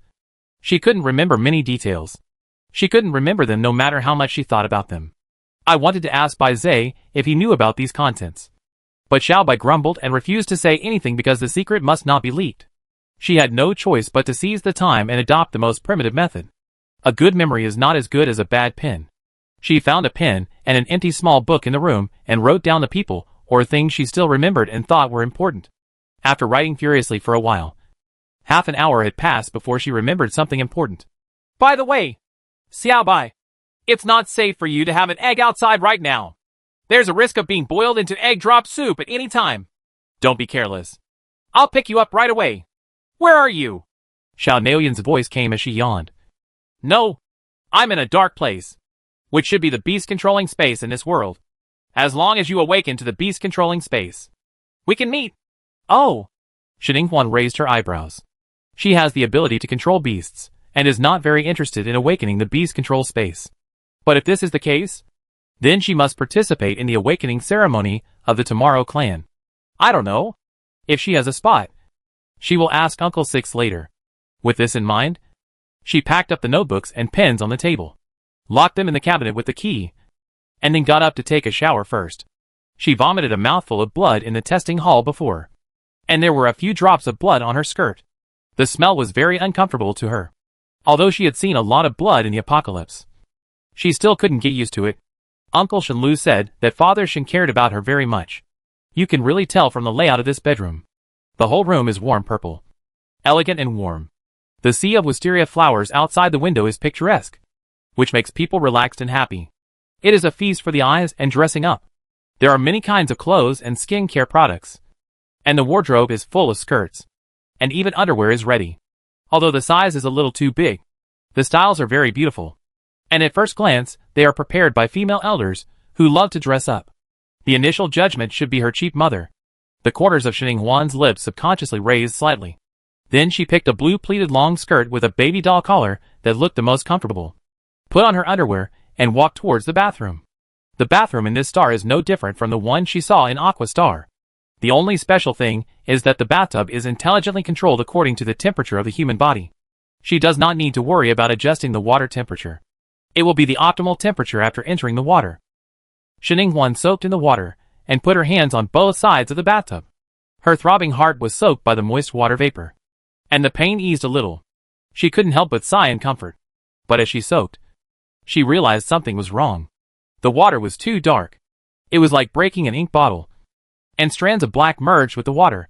she couldn't remember many details. She couldn't remember them no matter how much she thought about them. I wanted to ask Bai Zhe if he knew about these contents. But Xiaobai grumbled and refused to say anything because the secret must not be leaked. She had no choice but to seize the time and adopt the most primitive method. A good memory is not as good as a bad pen. She found a pen and an empty small book in the room and wrote down the people or things she still remembered and thought were important. After writing furiously for a while, half an hour had passed before she remembered something important. By the way, Xiaobai, it's not safe for you to have an egg outside right now. There's a risk of being boiled into egg drop soup at any time. Don't be careless. I'll pick you up right away. Where are you? Xiao Naoyan's voice came as she yawned. No, I'm in a dark place, which should be the beast-controlling space in this world. As long as you awaken to the beast-controlling space, we can meet. Oh. Shining Huan raised her eyebrows. She has the ability to control beasts, and is not very interested in awakening the beast control space. But if this is the case, then she must participate in the awakening ceremony of the Tomorrow clan. I don't know. If she has a spot, she will ask Uncle Six later. With this in mind, she packed up the notebooks and pens on the table, locked them in the cabinet with the key, and then got up to take a shower first. She vomited a mouthful of blood in the testing hall before, and there were a few drops of blood on her skirt. The smell was very uncomfortable to her. Although she had seen a lot of blood in the apocalypse, she still couldn't get used to it. Uncle Shenlu said that Father Shen cared about her very much. You can really tell from the layout of this bedroom. The whole room is warm purple, elegant and warm. The sea of wisteria flowers outside the window is picturesque, which makes people relaxed and happy. It is a feast for the eyes and dressing up. There are many kinds of clothes and skincare products, and the wardrobe is full of skirts, and even underwear is ready. Although the size is a little too big, the styles are very beautiful, and at first glance, they are prepared by female elders who love to dress up. The initial judgment should be her cheap mother. The corners of Shining Huan's lips subconsciously raised slightly. Then she picked a blue pleated long skirt with a baby doll collar that looked the most comfortable, put on her underwear, and walked towards the bathroom. The bathroom in this star is no different from the one she saw in Aqua Star. The only special thing is that the bathtub is intelligently controlled according to the temperature of the human body. She does not need to worry about adjusting the water temperature. It will be the optimal temperature after entering the water. Shining Huan soaked in the water and put her hands on both sides of the bathtub. Her throbbing heart was soaked by the moist water vapor, and the pain eased a little. She couldn't help but sigh in comfort. But as she soaked, she realized something was wrong. The water was too dark. It was like breaking an ink bottle, and strands of black merged with the water,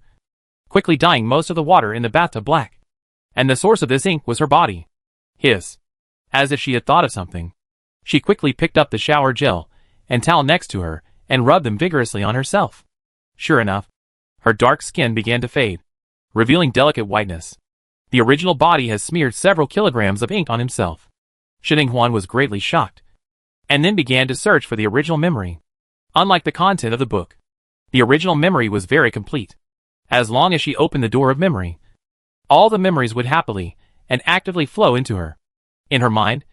quickly dyeing most of the water in the bathtub black. And the source of this ink was her body. Hiss. As if she had thought of something, she quickly picked up the shower gel and towel next to her and rubbed them vigorously on herself. Sure enough, her dark skin began to fade, revealing delicate whiteness. The original body has smeared several kilograms of ink on himself. Shining Huan was greatly shocked, and then began to search for the original memory. Unlike the content of the book, the original memory was very complete. As long as she opened the door of memory, all the memories would happily and actively flow into her. In her mind,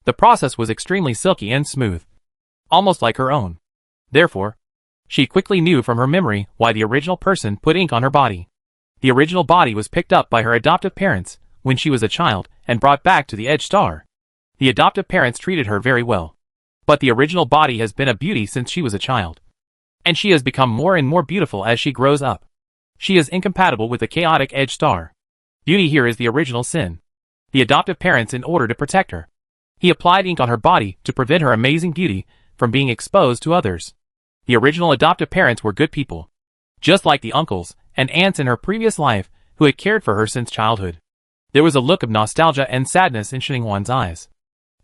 the process was extremely silky and smooth, almost like her own. Therefore, She quickly knew from her memory why the original person put ink on her body. The original body was picked up by her adoptive parents when she was a child and brought back to the Edge Star. The adoptive parents treated her very well. But the original body has been a beauty since she was a child. And she has become more and more beautiful as she grows up. She is incompatible with the chaotic Edge Star. Beauty here is the original sin. The adoptive parents, in order to protect her, he applied ink on her body to prevent her amazing beauty from being exposed to others. The original adoptive parents were good people, just like the uncles and aunts in her previous life who had cared for her since childhood. There was a look of nostalgia and sadness in Xininghuan's eyes.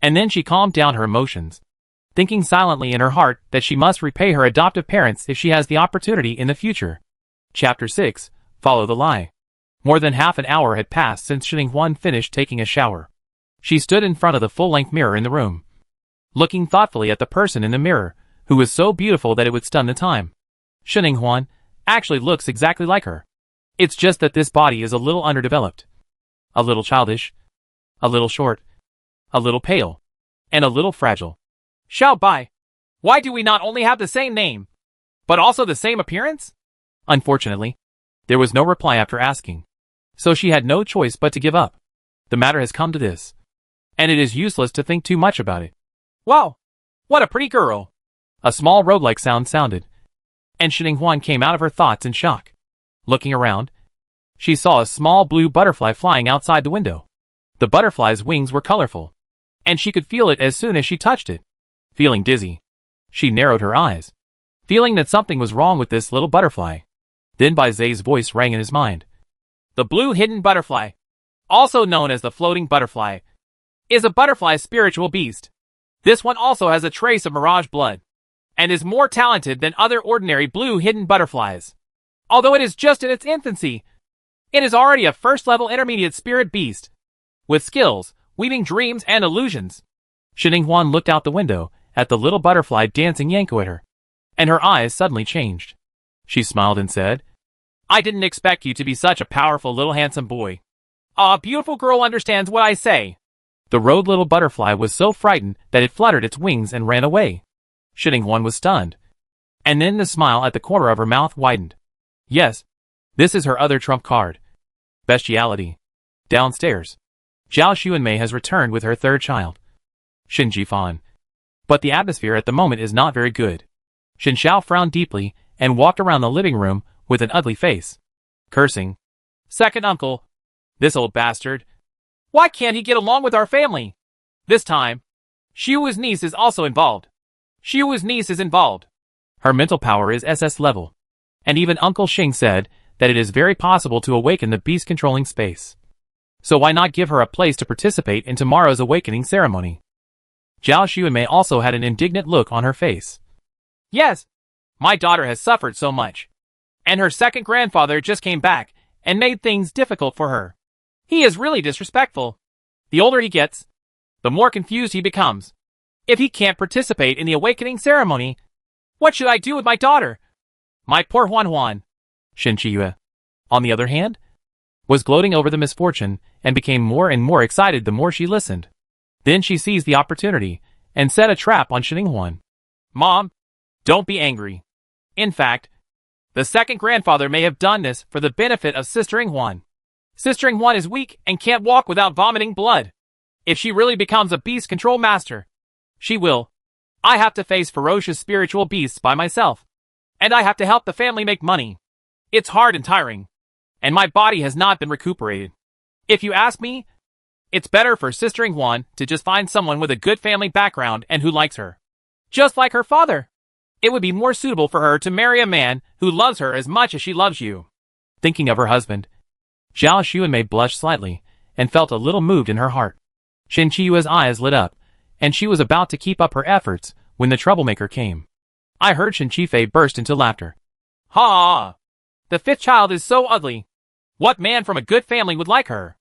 And then she calmed down her emotions, thinking silently in her heart that she must repay her adoptive parents if she has the opportunity in the future. Chapter 6. Follow the Lie. More than half an hour had passed since Xininghuan finished taking a shower. She stood in front of the full-length mirror in the room, looking thoughtfully at the person in the mirror, who was so beautiful that it would stun the time. Xininghuan actually looks exactly like her. It's just that this body is a little underdeveloped, a little childish, a little short, a little pale, and a little fragile. Xiao Bai, why do we not only have the same name, but also the same appearance? Unfortunately, there was no reply after asking, so she had no choice but to give up. The matter has come to this, and it is useless to think too much about it. Wow, what a pretty girl! A small road-like sound sounded, and Xininghuan came out of her thoughts in shock. Looking around, she saw a small blue butterfly flying outside the window. The butterfly's wings were colorful, and she could feel it as soon as she touched it. Feeling dizzy, she narrowed her eyes, feeling that something was wrong with this little butterfly. Then Bai Zai's voice rang in his mind. The blue hidden butterfly, also known as the floating butterfly, is a butterfly's spiritual beast. This one also has a trace of mirage blood, and is more talented than other ordinary blue hidden butterflies. Although it is just in its infancy, it is already a first-level intermediate spirit beast, with skills, weaving dreams and illusions. Xininghuan looked out the window at the little butterfly dancing yanko at her, and her eyes suddenly changed. She smiled and said, I didn't expect you to be such a powerful little handsome boy. A beautiful girl understands what I say. The road little butterfly was so frightened that it fluttered its wings and ran away. Xininghuan was stunned. And then the smile at the corner of her mouth widened. Yes, this is her other trump card. Bestiality. Downstairs, Zhao Xuanmei has returned with her third child, Xin Jifan. But the atmosphere at the moment is not very good. Xin Xiao frowned deeply and walked around the living room with an ugly face, cursing. Second uncle. This old bastard. Why can't he get along with our family? This time, Xiu's niece is also involved. Xiu's niece is involved. Her mental power is SS level. And even Uncle Xing said that it is very possible to awaken the beast-controlling space. So why not give her a place to participate in tomorrow's awakening ceremony? Zhao Xuanmei also had an indignant look on her face. Yes, my daughter has suffered so much. And her second grandfather just came back and made things difficult for her. He is really disrespectful. The older he gets, the more confused he becomes. If he can't participate in the awakening ceremony, what should I do with my daughter? My poor Huan Huan. Shen Qiyue, on the other hand, was gloating over the misfortune and became more and more excited the more she listened. Then she seized the opportunity and set a trap on Xininghuan. Mom, don't be angry. In fact, the second grandfather may have done this for the benefit of Sister Inghuan. Sister Inghuan is weak and can't walk without vomiting blood. If she really becomes a beast control master, she will. I have to face ferocious spiritual beasts by myself. And I have to help the family make money. It's hard and tiring. And my body has not been recuperated. If you ask me, it's better for Sister Inghuan to just find someone with a good family background and who likes her. Just like her father. It would be more suitable for her to marry a man who loves her as much as she loves you. Thinking of her husband, Zhao Xuanmei blushed slightly and felt a little moved in her heart. Shen Qiyue's eyes lit up, and she was about to keep up her efforts when the troublemaker came. I heard Shen Qifei burst into laughter. Ha! The fifth child is so ugly. What man from a good family would like her?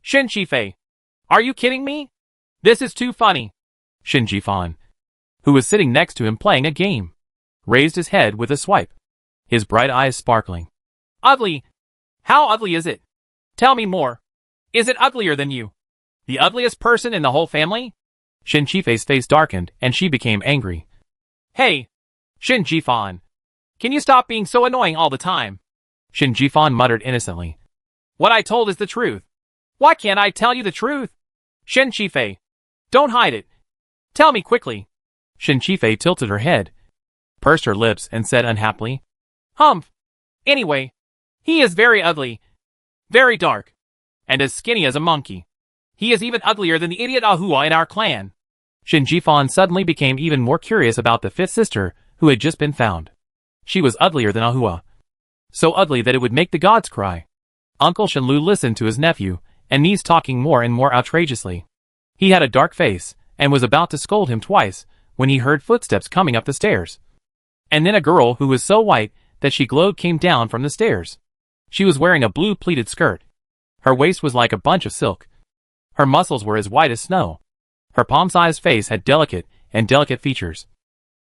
Shen Qifei, are you kidding me? This is too funny. Shen Jifan, who was sitting next to him playing a game, raised his head with a swipe, his bright eyes sparkling. Ugly? How ugly is it? Tell me more. Is it uglier than you? The ugliest person in the whole family? Shen Qifei's face darkened and she became angry. Hey, Shen Jifan, Can you stop being so annoying all the time? Shin Jifan muttered innocently. What I told is the truth. Why can't I tell you the truth? Shen Qifei. Don't hide it. Tell me quickly. Shin Qifei tilted her head, pursed her lips, and said unhappily, Humph. Anyway, he is very ugly, very dark, and as skinny as a monkey. He is even uglier than the idiot Ahua in our clan. Shin Jifan suddenly became even more curious about the fifth sister who had just been found. She was uglier than Ahua. So ugly that it would make the gods cry. Uncle Shenlu listened to his nephew and niece talking more and more outrageously. He had a dark face and was about to scold him twice when he heard footsteps coming up the stairs. And then a girl who was so white that she glowed came down from the stairs. She was wearing a blue pleated skirt. Her waist was like a bunch of silk. Her muscles were as white as snow. Her palm-sized face had delicate features.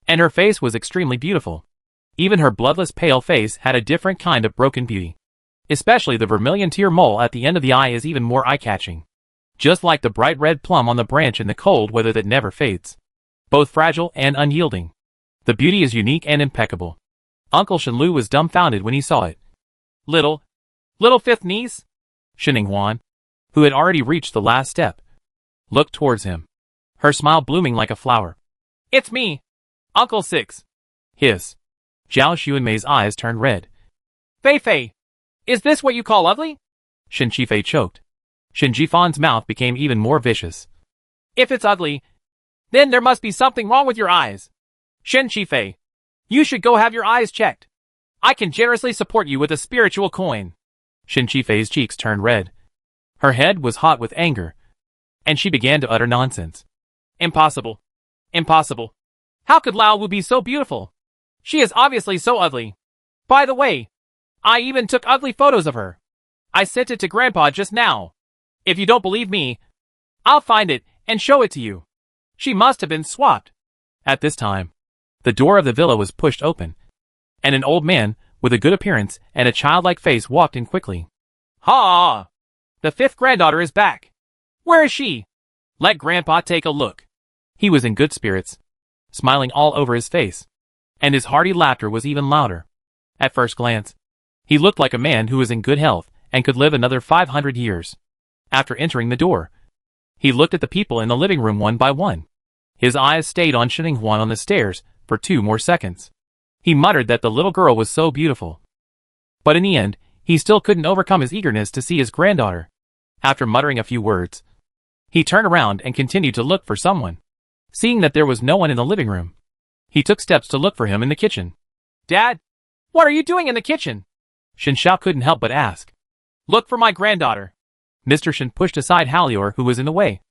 And her face was extremely beautiful. Even her bloodless pale face had a different kind of broken beauty. Especially the vermilion tear mole at the end of the eye is even more eye-catching. Just like the bright red plum on the branch in the cold weather that never fades. Both fragile and unyielding. The beauty is unique and impeccable. Uncle Shenlu was dumbfounded when he saw it. Little fifth niece? Shining Huan, who had already reached the last step, looked towards him, her smile blooming like a flower. It's me, Uncle Six. Hiss. Zhao Xuanmei's eyes turned red. Fei Fei, is this what you call ugly? Shin Qifei choked. Shin Jifan's mouth became even more vicious. If it's ugly, then there must be something wrong with your eyes. Shin Qifei, you should go have your eyes checked. I can generously support you with a spiritual coin. Shin Qifei's cheeks turned red. Her head was hot with anger, and she began to utter nonsense. Impossible. Impossible. How could Lao Wu be so beautiful? She is obviously so ugly. By the way, I even took ugly photos of her. I sent it to Grandpa just now. If you don't believe me, I'll find it and show it to you. She must have been swapped. At this time, the door of the villa was pushed open, and an old man with a good appearance and a childlike face walked in quickly. Ha! The fifth granddaughter is back. Where is she? Let Grandpa take a look. He was in good spirits, smiling all over his face, and his hearty laughter was even louder. At first glance, he looked like a man who was in good health and could live another 500 years. After entering the door, he looked at the people in the living room one by one. His eyes stayed on Shining Huan on the stairs for 2 more seconds. He muttered that the little girl was so beautiful. But in the end, he still couldn't overcome his eagerness to see his granddaughter. After muttering a few words, he turned around and continued to look for someone. Seeing that there was no one in the living room, he took steps to look for him in the kitchen. Dad, what are you doing in the kitchen? Shin Xiao couldn't help but ask. Look for my granddaughter. Mr. Shin pushed aside Halior, who was in the way,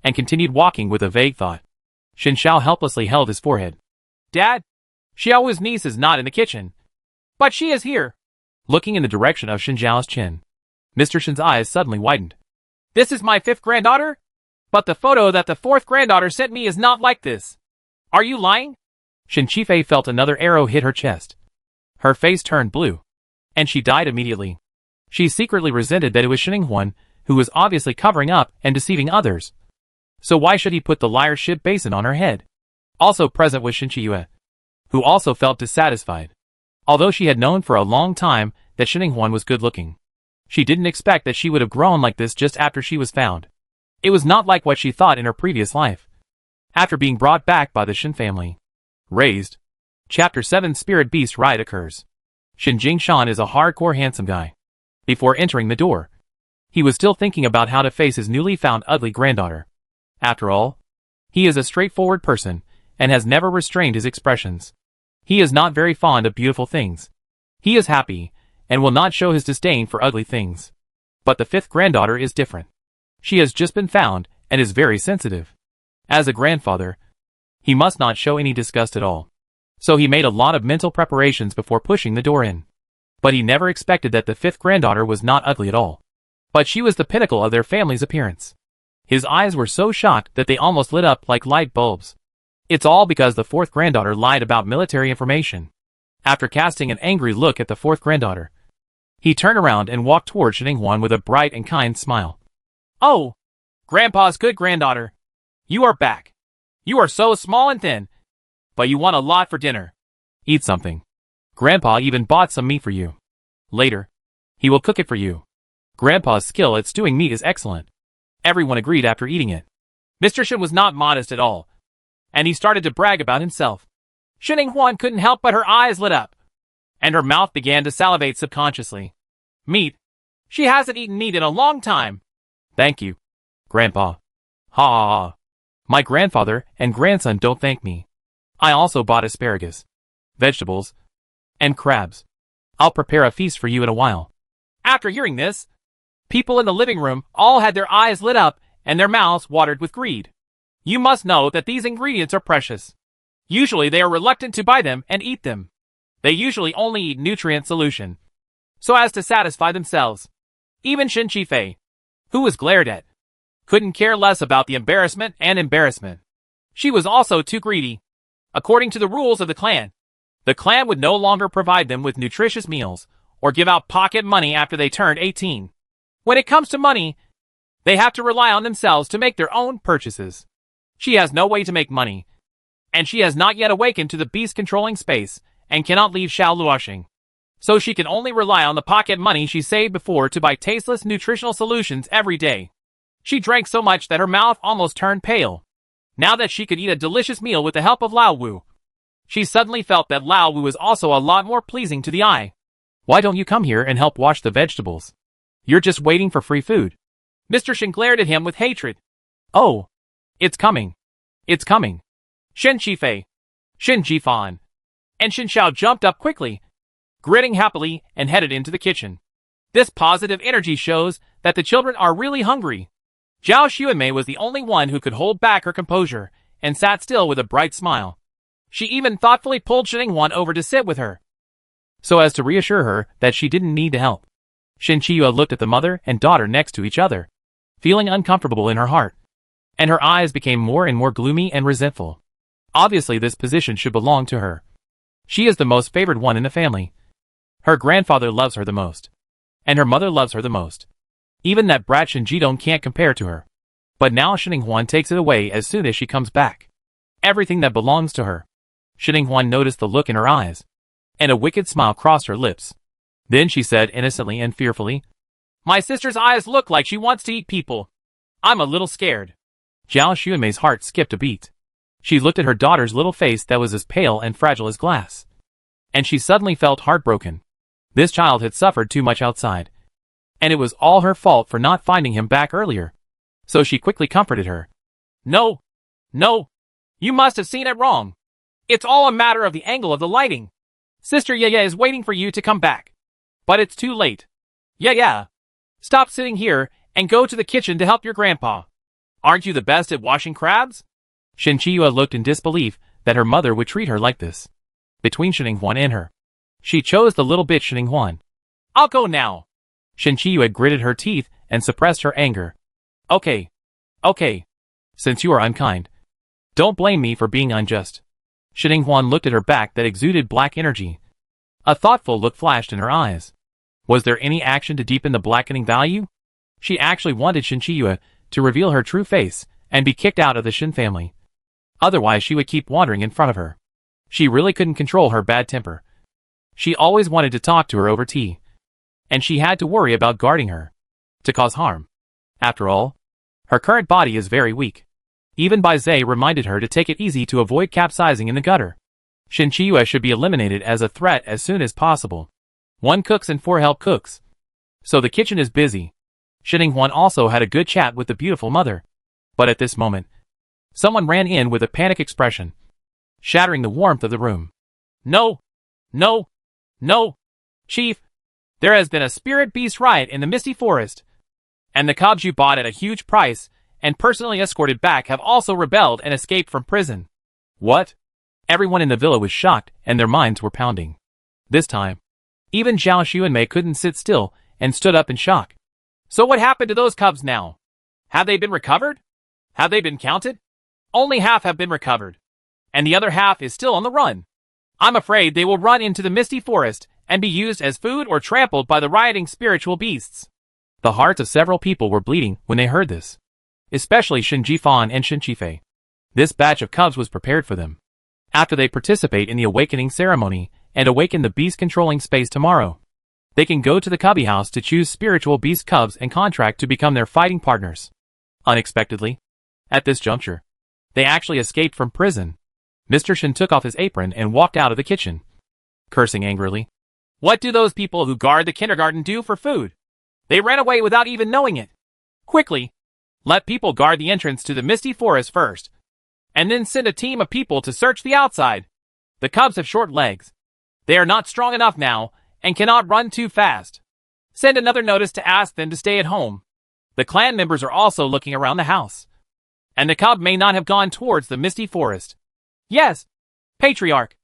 and continued walking with a vague thought. Shin Xiao helplessly held his forehead. Dad, Xiao's niece is not in the kitchen. But she is here. Looking in the direction of Shin Zhao's chin, Mr. Shin's eyes suddenly widened. This is my fifth granddaughter? But the photo that the fourth granddaughter sent me is not like this. Are you lying? Shin Qifei felt another arrow hit her chest. Her face turned blue, and she died immediately. She secretly resented that it was Shining Huan who was obviously covering up and deceiving others. So why should he put the liar ship basin on her head? Also present was Shin Qiyue, who also felt dissatisfied. Although she had known for a long time that Shining Huan was good-looking, she didn't expect that she would have grown like this just after she was found. It was not like what she thought in her previous life. After being brought back by the Shin family. Raised. Chapter 7 Spirit Beast Ride occurs. Shin Jingshan is a hardcore handsome guy. Before entering the door, he was still thinking about how to face his newly found ugly granddaughter. After all, he is a straightforward person and has never restrained his expressions. He is not very fond of beautiful things. He is happy and will not show his disdain for ugly things. But the fifth granddaughter is different. She has just been found and is very sensitive. As a grandfather, he must not show any disgust at all. So he made a lot of mental preparations before pushing the door in. But he never expected that the fifth granddaughter was not ugly at all. But she was the pinnacle of their family's appearance. His eyes were so shocked that they almost lit up like light bulbs. It's all because the fourth granddaughter lied about military information. After casting an angry look at the fourth granddaughter, he turned around and walked toward Shining Huan with a bright and kind smile. Oh, Grandpa's good granddaughter. You are back. You are so small and thin. But you want a lot for dinner. Eat something. Grandpa even bought some meat for you. Later, he will cook it for you. Grandpa's skill at stewing meat is excellent. Everyone agreed after eating it. Mr. Shen was not modest at all, and he started to brag about himself. Shining Huan couldn't help but her eyes lit up, and her mouth began to salivate subconsciously. Meat? She hasn't eaten meat in a long time. Thank you, Grandpa. Ha ha ha. My grandfather and grandson don't thank me. I also bought asparagus, vegetables, and crabs. I'll prepare a feast for you in a while. After hearing this, people in the living room all had their eyes lit up and their mouths watered with greed. You must know that these ingredients are precious. Usually they are reluctant to buy them and eat them. They usually only eat nutrient solution, so as to satisfy themselves. Even Shen Qifei, who was glared at, couldn't care less about the embarrassment and embarrassment. She was also too greedy. According to the rules of the clan would no longer provide them with nutritious meals or give out pocket money after they turned 18. When it comes to money, they have to rely on themselves to make their own purchases. She has no way to make money, and she has not yet awakened to the beast-controlling space and cannot leave Shao Luoxing. So she can only rely on the pocket money she saved before to buy tasteless nutritional solutions every day. She drank so much that her mouth almost turned pale. Now that she could eat a delicious meal with the help of Lao Wu, she suddenly felt that Lao Wu was also a lot more pleasing to the eye. Why don't you come here and help wash the vegetables? You're just waiting for free food. Mr. Shen glared at him with hatred. Oh, it's coming. It's coming. Shen Qifei, Shen Jifan, and Shen Xiao jumped up quickly, grinning happily, and headed into the kitchen. This positive energy shows that the children are really hungry. Zhao Xuanmei was the only one who could hold back her composure and sat still with a bright smile. She even thoughtfully pulled Shining Huan over to sit with her, so as to reassure her that she didn't need help. Shen Qiyue looked at the mother and daughter next to each other, feeling uncomfortable in her heart, and her eyes became more and more gloomy and resentful. Obviously this position should belong to her. She is the most favored one in the family. Her grandfather loves her the most, and her mother loves her the most. Even that brat Shen Jidong can't compare to her. But now Shining Huan takes it away as soon as she comes back. Everything that belongs to her. Shining Huan noticed the look in her eyes, and a wicked smile crossed her lips. Then she said innocently and fearfully, "My sister's eyes look like she wants to eat people. I'm a little scared." Zhao Xuanmei's heart skipped a beat. She looked at her daughter's little face that was as pale and fragile as glass, and she suddenly felt heartbroken. This child had suffered too much outside, and it was all her fault for not finding him back earlier. So she quickly comforted her. No, you must have seen it wrong. It's all a matter of the angle of the lighting. Sister Yaya is waiting for you to come back. But it's too late. Yeah. Stop sitting here and go to the kitchen to help your grandpa. Aren't you the best at washing crabs? Shen Qiyue looked in disbelief that her mother would treat her like this. Between Shining Huan and her, she chose the little bit Shining Huan. I'll go now. Shen Qiyue gritted her teeth and suppressed her anger. Okay. Since you are unkind, don't blame me for being unjust. Shining Huan looked at her back that exuded black energy. A thoughtful look flashed in her eyes. Was there any action to deepen the blackening value? She actually wanted Shen Qiyue to reveal her true face and be kicked out of the Shen family. Otherwise she would keep wandering in front of her. She really couldn't control her bad temper. She always wanted to talk to her over tea, and she had to worry about guarding her to cause harm. After all, her current body is very weak. Even Bai Zhe reminded her to take it easy to avoid capsizing in the gutter. Shen Qiyue should be eliminated as a threat as soon as possible. 1 cooks and 4 help cooks. So the kitchen is busy. Shining Huan also had a good chat with the beautiful mother. But at this moment, someone ran in with a panic expression, shattering the warmth of the room. No! Chief, there has been a spirit beast riot in the Misty Forest, and the cubs you bought at a huge price and personally escorted back have also rebelled and escaped from prison. What? Everyone in the villa was shocked and their minds were pounding. This time, even Zhao Xuanmei couldn't sit still and stood up in shock. So what happened to those cubs now? Have they been recovered? Have they been counted? Only half have been recovered, and the other half is still on the run. I'm afraid they will run into the Misty Forest and be used as food or trampled by the rioting spiritual beasts. The hearts of several people were bleeding when they heard this, especially Shen Jifan and Shen Qifei. This batch of cubs was prepared for them. After they participate in the awakening ceremony and awaken the beast-controlling space tomorrow. They can go to the cubby house to choose spiritual beast cubs and contract to become their fighting partners. Unexpectedly, at this juncture, they actually escaped from prison. Mr. Shin took off his apron and walked out of the kitchen, cursing angrily. What do those people who guard the kindergarten do for food? They ran away without even knowing it. Quickly, let people guard the entrance to the misty forest first, and then send a team of people to search the outside. The cubs have short legs. They are not strong enough now and cannot run too fast. Send another notice to ask them to stay at home. The clan members are also looking around the house, and the cub may not have gone towards the misty forest. Yes, Patriarch.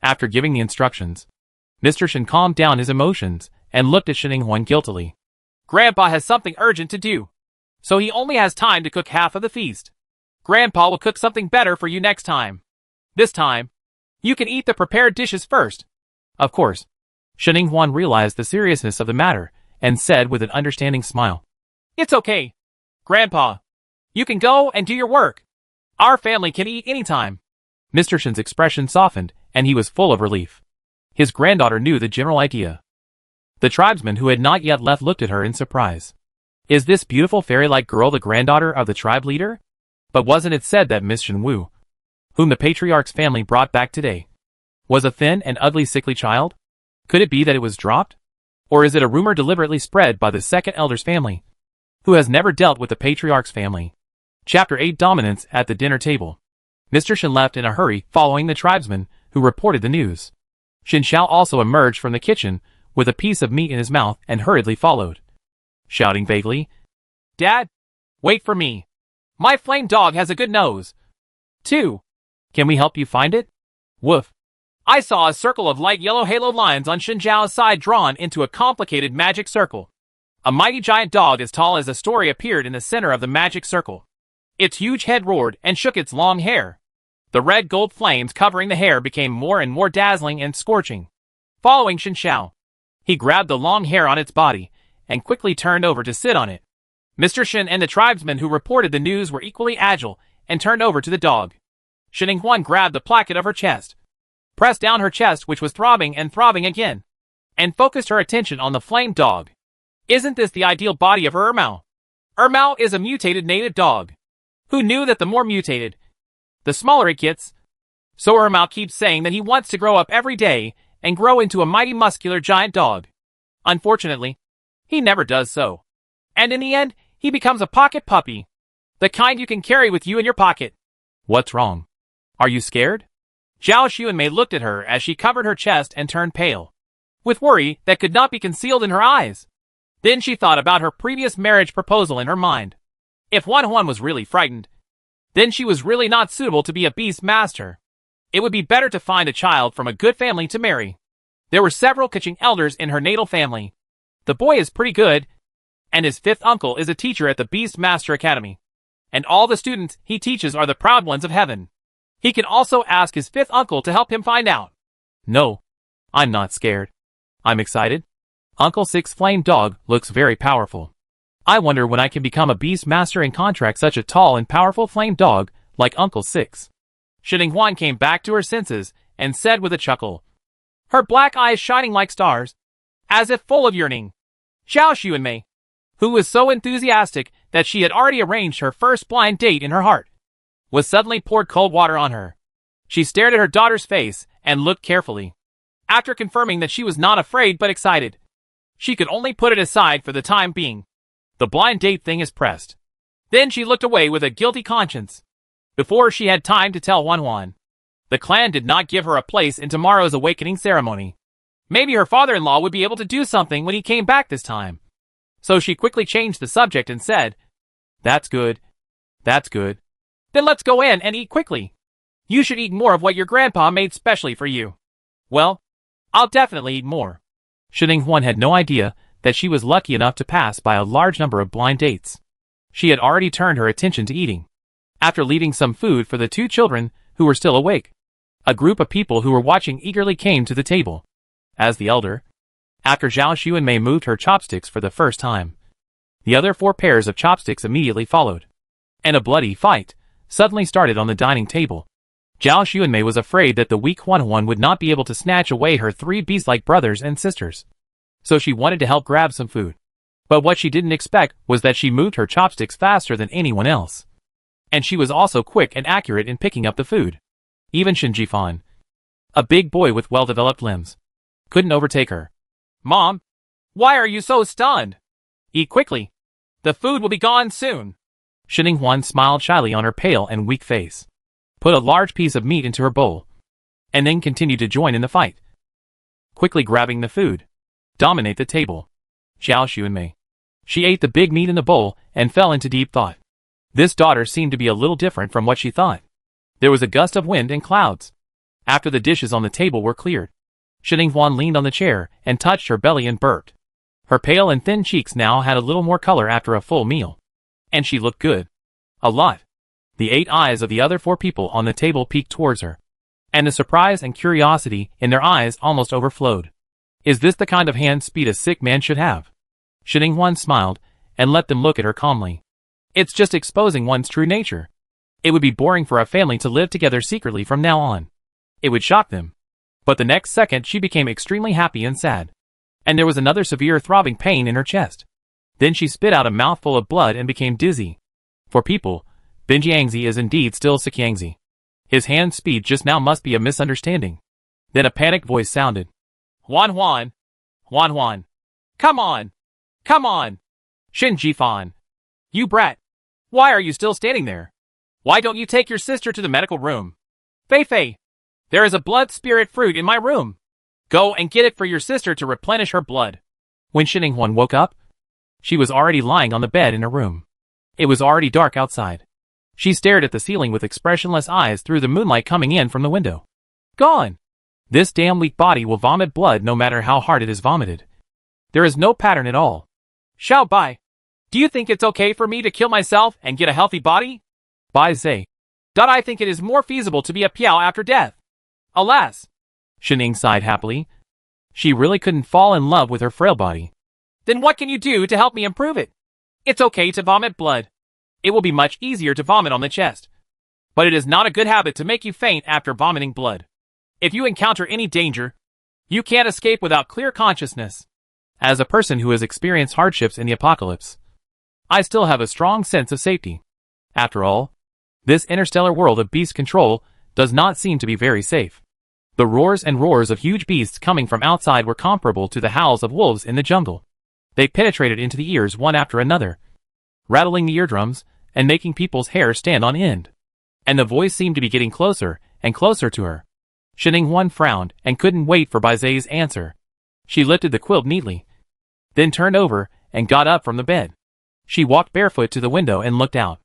After giving the instructions, Mr. Shin calmed down his emotions and looked at Shin Ing-hwan guiltily. Grandpa has something urgent to do, so he only has time to cook half of the feast. Grandpa will cook something better for you next time. This time, you can eat the prepared dishes first. Of course, Shin Ing-hwan realized the seriousness of the matter and said with an understanding smile, It's okay, Grandpa. You can go and do your work. Our family can eat anytime. Mr. Shin's expression softened, and he was full of relief. His granddaughter knew the general idea. The tribesman who had not yet left looked at her in surprise. Is this beautiful fairy-like girl the granddaughter of the tribe leader? But wasn't it said that Miss Shin Woo, whom the patriarch's family brought back today, was a thin and ugly sickly child? Could it be that it was dropped? Or is it a rumor deliberately spread by the second elder's family, who has never dealt with the patriarch's family? Chapter 8 Dominance at the dinner table. Mr. Shin left in a hurry following the tribesman who reported the news. Shin Xiao also emerged from the kitchen with a piece of meat in his mouth and hurriedly followed, shouting vaguely, Dad, wait for me. My flame dog has a good nose. 2. Can we help you find it? Woof. I saw a circle of light yellow halo lines on Shin Xiao's side drawn into a complicated magic circle. A mighty giant dog as tall as a story appeared in the center of the magic circle. Its huge head roared and shook its long hair. The red gold flames covering the hair became more and more dazzling and scorching. Following Shin Xiao, he grabbed the long hair on its body and quickly turned over to sit on it. Mr. Shin and the tribesmen who reported the news were equally agile and turned over to the dog. Shin Ing-hwan grabbed the placket of her chest, pressed down her chest which was throbbing and throbbing again, and focused her attention on the flame dog. Isn't this the ideal body of her Ermao? Ermao is a mutated native dog. Who knew that the more mutated, the smaller it gets? So Ermao keeps saying that he wants to grow up every day and grow into a mighty muscular giant dog. Unfortunately, he never does so. And in the end, he becomes a pocket puppy. The kind you can carry with you in your pocket. What's wrong? Are you scared? Zhao Xuanmei looked at her as she covered her chest and turned pale, with worry that could not be concealed in her eyes. Then she thought about her previous marriage proposal in her mind. If Wan Huan was really frightened, then she was really not suitable to be a beast master. It would be better to find a child from a good family to marry. There were several Kaching elders in her natal family. The boy is pretty good, and his fifth uncle is a teacher at the Beast Master Academy. And all the students he teaches are the proud ones of heaven. He can also ask his fifth uncle to help him find out. No, I'm not scared. I'm excited. Uncle Six Flame Dog looks very powerful. I wonder when I can become a beast master and contract such a tall and powerful flame dog like Uncle Six. Shin Ing-hwan came back to her senses and said with a chuckle, her black eyes shining like stars, as if full of yearning. Zhao Xuanmei, who was so enthusiastic that she had already arranged her first blind date in her heart, was suddenly poured cold water on her. She stared at her daughter's face and looked carefully. After confirming that she was not afraid but excited, she could only put it aside for the time being. The blind date thing is pressed. Then she looked away with a guilty conscience. Before she had time to tell Wan Huan, the clan did not give her a place in tomorrow's awakening ceremony. Maybe her father-in-law would be able to do something when he came back this time. So she quickly changed the subject and said, That's good. That's good. Then let's go in and eat quickly. You should eat more of what your grandpa made specially for you. Well, I'll definitely eat more. Shin Ing-hwan had no idea that she was lucky enough to pass by a large number of blind dates. She had already turned her attention to eating. After leaving some food for the two children who were still awake, a group of people who were watching eagerly came to the table. As the elder, after Zhao Xuanmei moved her chopsticks for the first time, the other 4 pairs of chopsticks immediately followed. And a bloody fight suddenly started on the dining table. Zhao Xuanmei was afraid that the weak Huan would not be able to snatch away her 3 beast-like brothers and sisters. So she wanted to help grab some food. But what she didn't expect was that she moved her chopsticks faster than anyone else. And she was also quick and accurate in picking up the food. Even Shen Jifan, a big boy with well-developed limbs, couldn't overtake her. Mom, why are you so stunned? Eat quickly. The food will be gone soon. Shen Huan smiled shyly on her pale and weak face, put a large piece of meat into her bowl, and then continued to join in the fight. Quickly grabbing the food, dominate the table. Zhao Xuanmei. She ate the big meat in the bowl and fell into deep thought. This daughter seemed to be a little different from what she thought. There was a gust of wind and clouds. After the dishes on the table were cleared, Shen Huan leaned on the chair and touched her belly and burped. Her pale and thin cheeks now had a little more color after a full meal. And she looked good. A lot. The 8 eyes of the other 4 people on the table peeked towards her. And the surprise and curiosity in their eyes almost overflowed. Is this the kind of hand speed a sick man should have? Shen Huan smiled and let them look at her calmly. It's just exposing one's true nature. It would be boring for a family to live together secretly from now on. It would shock them. But the next second she became extremely happy and sad. And there was another severe throbbing pain in her chest. Then she spit out a mouthful of blood and became dizzy. For people, Binjiangzi is indeed still Sikyangzi. His hand speed just now must be a misunderstanding. Then a panicked voice sounded. Huan Huan! Huan Huan! Come on! Come on! Shen Jifan! You brat! Why are you still standing there? Why don't you take your sister to the medical room? Fei Fei! There is a blood spirit fruit in my room. Go and get it for your sister to replenish her blood. When Shen Huan woke up, she was already lying on the bed in her room. It was already dark outside. She stared at the ceiling with expressionless eyes through the moonlight coming in from the window. Gone! This damn weak body will vomit blood no matter how hard it is vomited. There is no pattern at all. Xiao Bai, do you think it's okay for me to kill myself and get a healthy body? Bai Zhe. I think it is more feasible to be a Piao after death. Alas! Shen sighed happily. She really couldn't fall in love with her frail body. Then what can you do to help me improve it? It's okay to vomit blood. It will be much easier to vomit on the chest. But it is not a good habit to make you faint after vomiting blood. If you encounter any danger, you can't escape without clear consciousness. As a person who has experienced hardships in the apocalypse, I still have a strong sense of safety. After all, this interstellar world of beast control does not seem to be very safe. The roars and roars of huge beasts coming from outside were comparable to the howls of wolves in the jungle. They penetrated into the ears one after another, rattling the eardrums and making people's hair stand on end. And the voice seemed to be getting closer and closer to her. Shen Huan frowned and couldn't wait for Bai Zhe's answer. She lifted the quilt neatly, then turned over and got up from the bed. She walked barefoot to the window and looked out.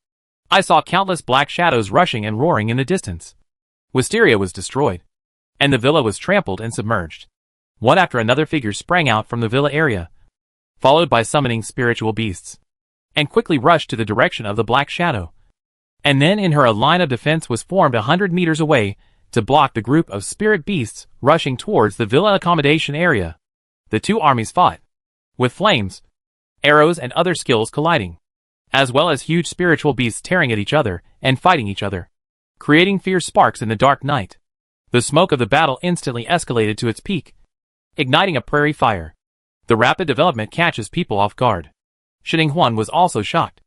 I saw countless black shadows rushing and roaring in the distance. Wisteria was destroyed, and the villa was trampled and submerged. One after another figures sprang out from the villa area, followed by summoning spiritual beasts, and quickly rushed to the direction of the black shadow. And then in her a line of defense was formed 100 meters away to block the group of spirit beasts rushing towards the villa accommodation area. The 2 armies fought, with flames, arrows and other skills colliding, as well as huge spiritual beasts tearing at each other and fighting each other, creating fierce sparks in the dark night. The smoke of the battle instantly escalated to its peak, igniting a prairie fire. The rapid development catches people off guard. Shen Huan was also shocked.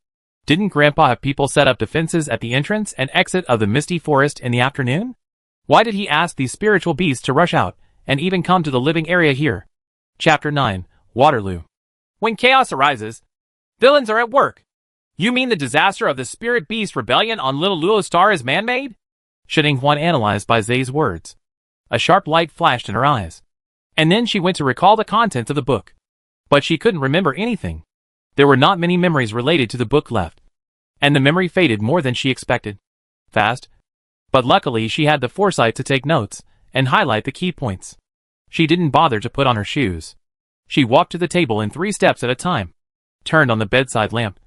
Didn't Grandpa have people set up defenses at the entrance and exit of the misty forest in the afternoon? Why did he ask these spiritual beasts to rush out and even come to the living area here? Chapter 9, Waterloo. When chaos arises, villains are at work. You mean the disaster of the Spirit Beast Rebellion on Little Luo Star is man-made? Shen Huan analyzed Bai Zhe's words. A sharp light flashed in her eyes. And then she went to recall the contents of the book. But she couldn't remember anything. There were not many memories related to the book left. And the memory faded more than she expected. Fast. But luckily she had the foresight to take notes and highlight the key points. She didn't bother to put on her shoes. She walked to the table in 3 steps at a time, turned on the bedside lamp,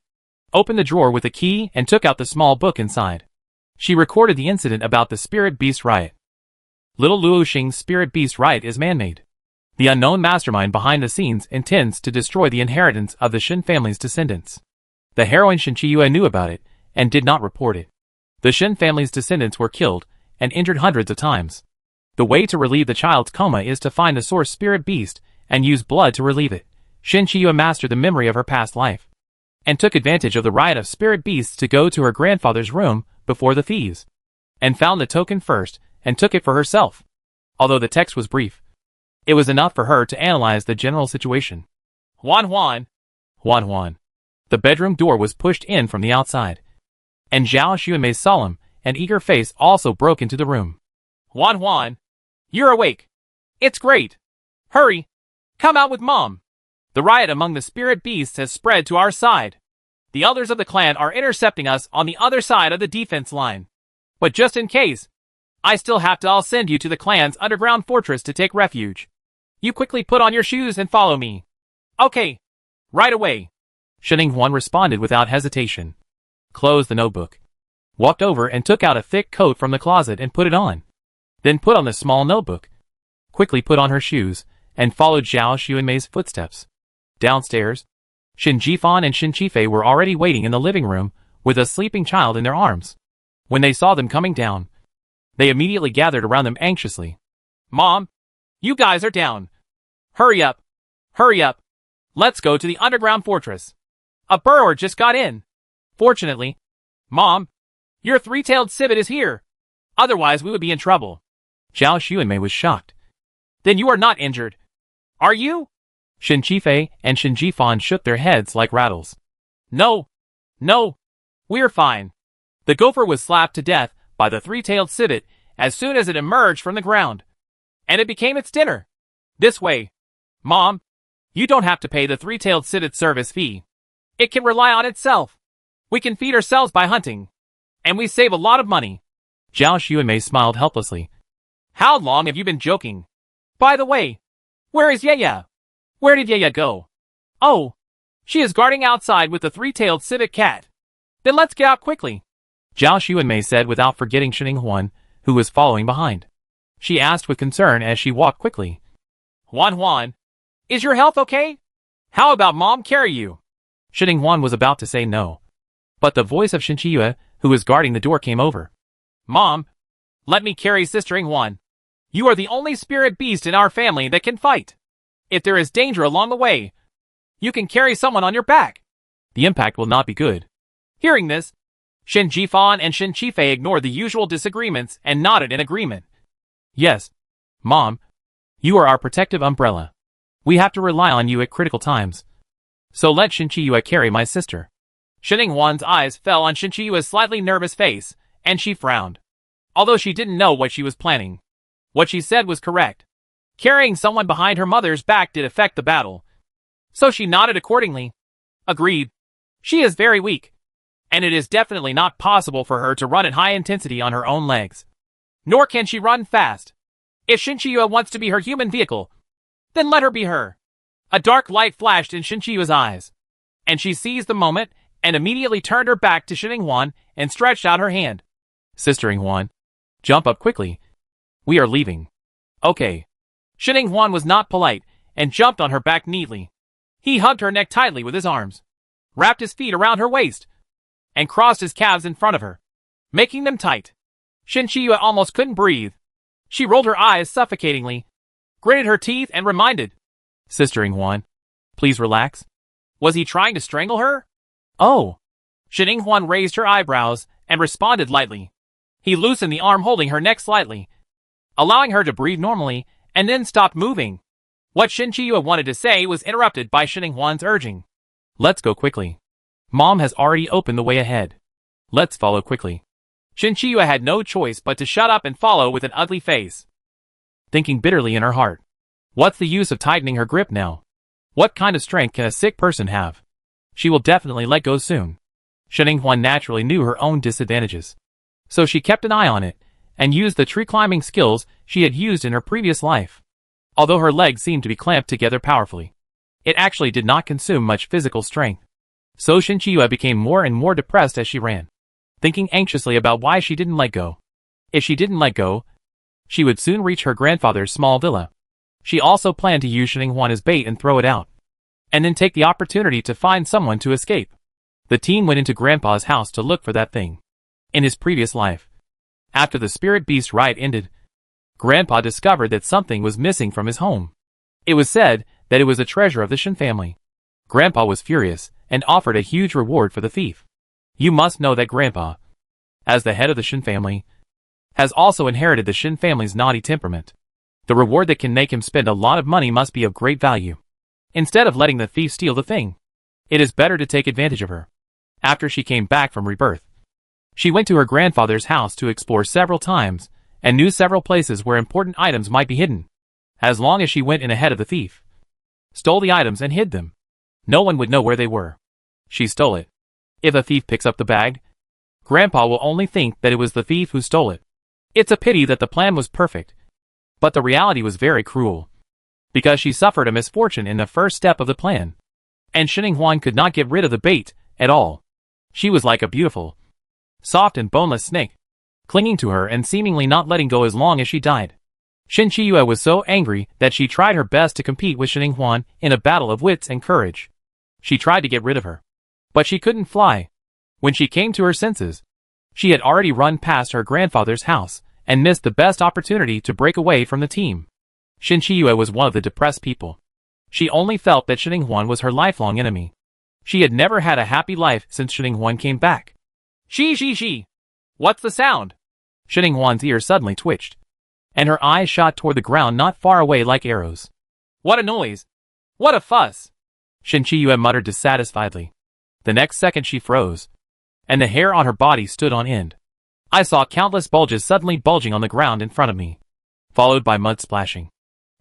opened the drawer with a key and took out the small book inside. She recorded the incident about the Spirit Beast Riot. Little Luoxing's Spirit Beast Riot is man-made. The unknown mastermind behind the scenes intends to destroy the inheritance of the Shen family's descendants. The heroine Shen Qiyue knew about it and did not report it. The Shen family's descendants were killed, and injured hundreds of times. The way to relieve the child's coma is to find the source spirit beast and use blood to relieve it. Shin Chi-yue mastered the memory of her past life and took advantage of the riot of spirit beasts to go to her grandfather's room before the thieves and found the token first and took it for herself. Although the text was brief, it was enough for her to analyze the general situation. Huan Huan. Huan Huan. The bedroom door was pushed in from the outside, and Zhao Xuanmei's solemn and eager face also broke into the room. Huan Huan. You're awake. It's great. Hurry. Come out with Mom. The riot among the spirit beasts has spread to our side. The elders of the clan are intercepting us on the other side of the defense line. But just in case, I still have to send you to the clan's underground fortress to take refuge. You quickly put on your shoes and follow me. Okay. Right away. Shin Huan responded without hesitation. Closed the notebook. Walked over and took out a thick coat from the closet and put it on. Then put on the small notebook. Quickly put on her shoes and followed Zhao Xuanmei's footsteps. Downstairs, Shin Jifan and Shin Qifei were already waiting in the living room with a sleeping child in their arms. When they saw them coming down, they immediately gathered around them anxiously. Mom, you guys are down. Hurry up. Hurry up. Let's go to the underground fortress. A burrower just got in. Fortunately, Mom, your three-tailed civet is here. Otherwise we would be in trouble. Zhao Xuanmei was shocked. Then you are not injured, are you? Shin Qifei and Shin Jifan shook their heads like rattles. No. No. We're fine. The gopher was slapped to death by the three-tailed civet as soon as it emerged from the ground, and it became its dinner. This way. Mom, you don't have to pay the three-tailed civet's service fee. It can rely on itself. We can feed ourselves by hunting, and we save a lot of money. Zhao Xuanmei smiled helplessly. How long have you been joking? By the way, where is Ye? Where did Ye go? Oh, she is guarding outside with the three-tailed civet cat. Then let's get out quickly. Zhao Xuanmei said without forgetting Shin Huan, who was following behind. She asked with concern as she walked quickly. Huan Huan, is your health okay? How about Mom carry you? Shin Huan was about to say no, but the voice of Shin Qiyue, who was guarding the door, came over. Mom, let me carry Sister Huan. You are the only spirit beast in our family that can fight. If there is danger along the way, you can carry someone on your back. The impact will not be good. Hearing this, Shin Jifan and Shin Qifei ignored the usual disagreements and nodded in agreement. Yes, Mom, you are our protective umbrella. We have to rely on you at critical times. So let Shin Qiyue carry my sister. Shin Huan's eyes fell on Shin Qiyue's slightly nervous face, and she frowned. Although she didn't know what she was planning, what she said was correct. Carrying someone behind her mother's back did affect the battle. So she nodded accordingly. Agreed. She is very weak, and it is definitely not possible for her to run at high intensity on her own legs. Nor can she run fast. If Shin Qiyue wants to be her human vehicle, then let her be her. A dark light flashed in Shin Qiyue's eyes, and she seized the moment and immediately turned her back to Shin Huan and stretched out her hand. Sister Huan, jump up quickly. We are leaving. Okay. Shin Huan was not polite and jumped on her back neatly. He hugged her neck tightly with his arms, wrapped his feet around her waist, and crossed his calves in front of her, making them tight. Shin Qiyue almost couldn't breathe. She rolled her eyes suffocatingly, gritted her teeth, and reminded, Sister Huan, please relax. Was he trying to strangle her? Oh. Shin Huan raised her eyebrows and responded lightly. He loosened the arm holding her neck slightly, allowing her to breathe normally, and then stopped moving. What Shin Qiyue wanted to say was interrupted by Shin Huan's urging. Let's go quickly. Mom has already opened the way ahead. Let's follow quickly. Shin Qiyue had no choice but to shut up and follow with an ugly face, thinking bitterly in her heart. What's the use of tightening her grip now? What kind of strength can a sick person have? She will definitely let go soon. Shin Huan naturally knew her own disadvantages, so she kept an eye on it and used the tree climbing skills she had used in her previous life. Although her legs seemed to be clamped together powerfully, it actually did not consume much physical strength. So Shin Qiyue became more and more depressed as she ran, thinking anxiously about why she didn't let go. If she didn't let go, she would soon reach her grandfather's small villa. She also planned to use Shin Huan as bait and throw it out, and then take the opportunity to find someone to escape. The team went into Grandpa's house to look for that thing in his previous life. After the spirit beast rite ended, Grandpa discovered that something was missing from his home. It was said that it was a treasure of the Shin family. Grandpa was furious and offered a huge reward for the thief. You must know that Grandpa, as the head of the Shin family, has also inherited the Shin family's naughty temperament. The reward that can make him spend a lot of money must be of great value. Instead of letting the thief steal the thing, it is better to take advantage of her. After she came back from rebirth, she went to her grandfather's house to explore several times and knew several places where important items might be hidden. As long as she went in ahead of the thief, stole the items and hid them, no one would know where they were. She stole it. If a thief picks up the bag, Grandpa will only think that it was the thief who stole it. It's a pity that the plan was perfect, but the reality was very cruel, because she suffered a misfortune in the first step of the plan, and Shining Huan could not get rid of the bait at all. She was like a beautiful, soft and boneless snake, clinging to her and seemingly not letting go as long as she died. Shin Chiyue was so angry that she tried her best to compete with Shining Huan in a battle of wits and courage. She tried to get rid of her, but she couldn't fly. When she came to her senses, she had already run past her grandfather's house and missed the best opportunity to break away from the team. Shin Chiyue was one of the depressed people. She only felt that Shining Huan was her lifelong enemy. She had never had a happy life since Shining Huan came back. She. What's the sound? Shining Huan's ear suddenly twitched, and her eyes shot toward the ground not far away like arrows. What a noise! What a fuss! Shin Chiyue muttered dissatisfiedly. The next second she froze, and the hair on her body stood on end. I saw countless bulges suddenly bulging on the ground in front of me, followed by mud splashing.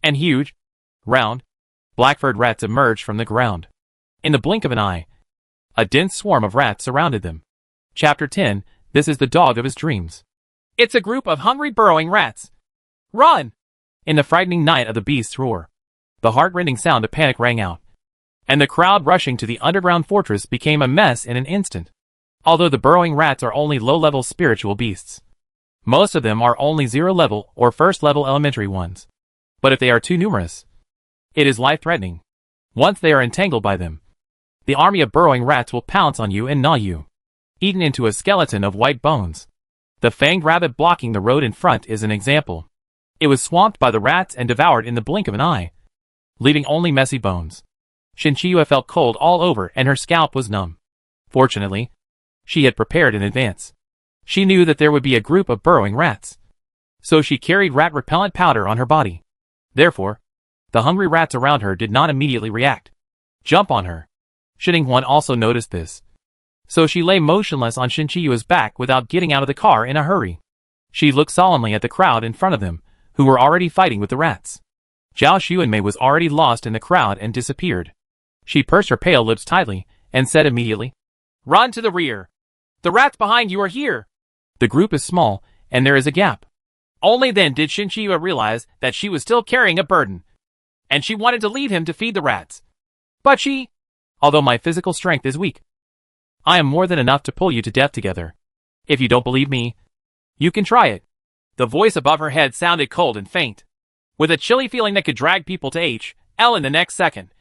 And huge, round, black-furred rats emerged from the ground. In the blink of an eye, a dense swarm of rats surrounded them. Chapter 10, This is the dog of his dreams. It's a group of hungry burrowing rats. Run! In the frightening night of the beast's roar, the heart-rending sound of panic rang out, and the crowd rushing to the underground fortress became a mess in an instant. Although the burrowing rats are only low-level spiritual beasts, most of them are only zero-level or first-level elementary ones. But if they are too numerous, it is life-threatening. Once they are entangled by them, the army of burrowing rats will pounce on you and gnaw you, eaten into a skeleton of white bones. The fanged rabbit blocking the road in front is an example. It was swamped by the rats and devoured in the blink of an eye, leaving only messy bones. Shin Chiyue felt cold all over and her scalp was numb. Fortunately, she had prepared in advance. She knew that there would be a group of burrowing rats, so she carried rat-repellent powder on her body. Therefore, the hungry rats around her did not immediately react. Jump on her. Shining Huan also noticed this, so she lay motionless on Shin Chiyue's back without getting out of the car in a hurry. She looked solemnly at the crowd in front of them, who were already fighting with the rats. Zhao Xuanmei was already lost in the crowd and disappeared. She pursed her pale lips tightly and said immediately, "Run to the rear. The rats behind you are here." The group is small, and there is a gap. Only then did Shin Chiyue realize that she was still carrying a burden, and she wanted to leave him to feed the rats. But although my physical strength is weak, I am more than enough to pull you to death together. If you don't believe me, you can try it. The voice above her head sounded cold and faint, with a chilly feeling that could drag people to hell in the next second,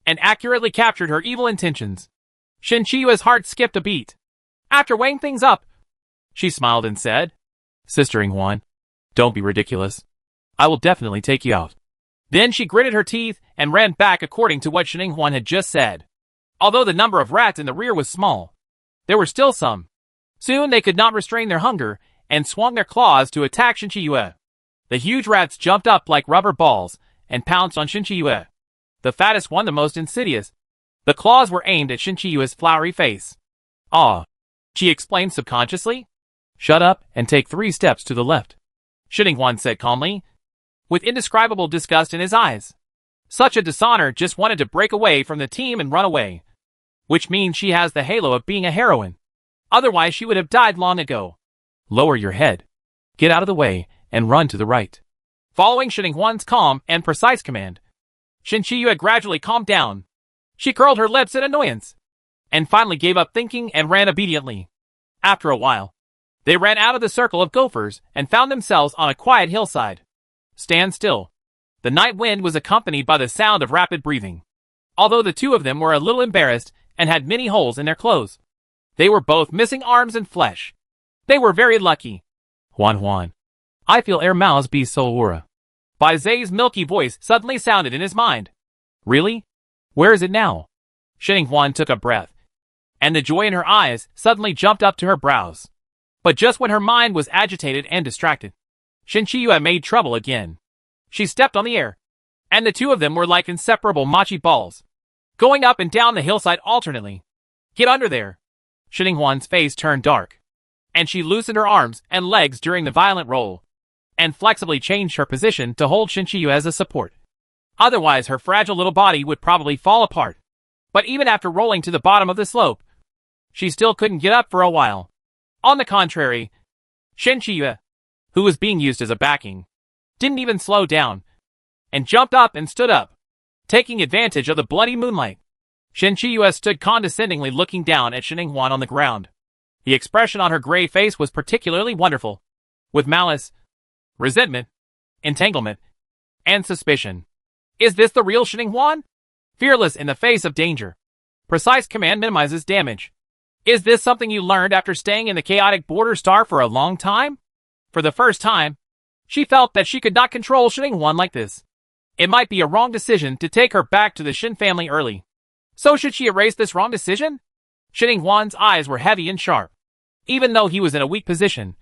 and accurately captured her evil intentions. Shin Chiyue's heart skipped a beat. After weighing things up, she smiled and said, "Sister Huan, don't be ridiculous. I will definitely take you out." Then she gritted her teeth and ran back according to what Shining Huan had just said. Although the number of rats in the rear was small, there were still some. Soon they could not restrain their hunger and swung their claws to attack Shin Chiyue. The huge rats jumped up like rubber balls and pounced on Shin Chiyue. The fattest one, the most insidious. The claws were aimed at Shin Chiyue's flowery face. "Ah," she explained subconsciously. "Shut up and take 3 steps to the left," Shining Huan said calmly, with indescribable disgust in his eyes. Such a dishonor just wanted to break away from the team and run away, which means she has the halo of being a heroine. Otherwise she would have died long ago. "Lower your head, get out of the way, and run to the right." Following Shining Huan's calm and precise command, Shin Chiyue gradually calmed down. She curled her lips in annoyance, and finally gave up thinking and ran obediently. After a while, they ran out of the circle of gophers and found themselves on a quiet hillside. Stand still. The night wind was accompanied by the sound of rapid breathing. Although the two of them were a little embarrassed and had many holes in their clothes, they were both missing arms and flesh. They were very lucky. Huan. I feel air mouse be soura. Bai Zai's milky voice suddenly sounded in his mind. Really? Where is it now? Shin Huan took a breath, and the joy in her eyes suddenly jumped up to her brows. But just when her mind was agitated and distracted, Shin Chiyue made trouble again. She stepped on the air, and the two of them were like inseparable mochi balls, going up and down the hillside alternately. Get under there. Shin Huan's face turned dark, and she loosened her arms and legs during the violent roll, and flexibly changed her position to hold Shin Chiyue as a support. Otherwise, her fragile little body would probably fall apart. But even after rolling to the bottom of the slope, she still couldn't get up for a while. On the contrary, Shin Chiyue, who was being used as a backing, didn't even slow down, and jumped up and stood up, taking advantage of the bloody moonlight. Shin Chiyue stood condescendingly looking down at Shin Huan on the ground. The expression on her gray face was particularly wonderful, with malice, resentment, entanglement, and suspicion. Is this the real Shin Huan? Fearless in the face of danger. Precise command minimizes damage. Is this something you learned after staying in the chaotic border star for a long time? For the first time, she felt that she could not control Shin Huan like this. It might be a wrong decision to take her back to the Shin family early. So should she erase this wrong decision? Shin Huan's eyes were heavy and sharp, even though he was in a weak position,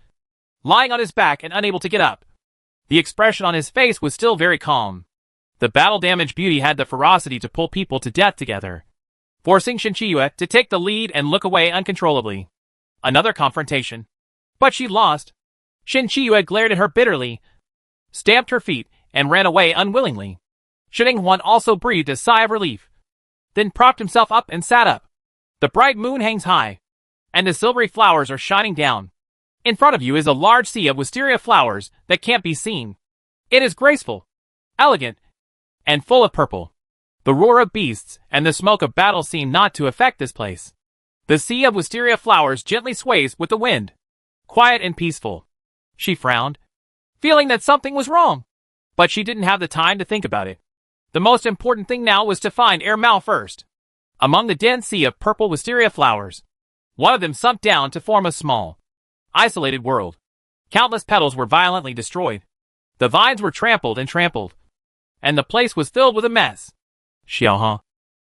lying on his back and unable to get up. The expression on his face was still very calm. The battle-damaged beauty had the ferocity to pull people to death together, forcing Shin Chiyue to take the lead and look away uncontrollably. Another confrontation. But she lost. Shin Chiyue glared at her bitterly, stamped her feet, and ran away unwillingly. Shin Huan also breathed a sigh of relief, then propped himself up and sat up. The bright moon hangs high, and the silvery flowers are shining down. In front of you is a large sea of wisteria flowers that can't be seen. It is graceful, elegant, and full of purple. The roar of beasts and the smoke of battle seem not to affect this place. The sea of wisteria flowers gently sways with the wind, quiet and peaceful. She frowned, feeling that something was wrong, but she didn't have the time to think about it. The most important thing now was to find Air Mao first. Among the dense sea of purple wisteria flowers, one of them sunk down to form a small, isolated world. Countless petals were violently destroyed. The vines were trampled, and the place was filled with a mess. Xiaohan,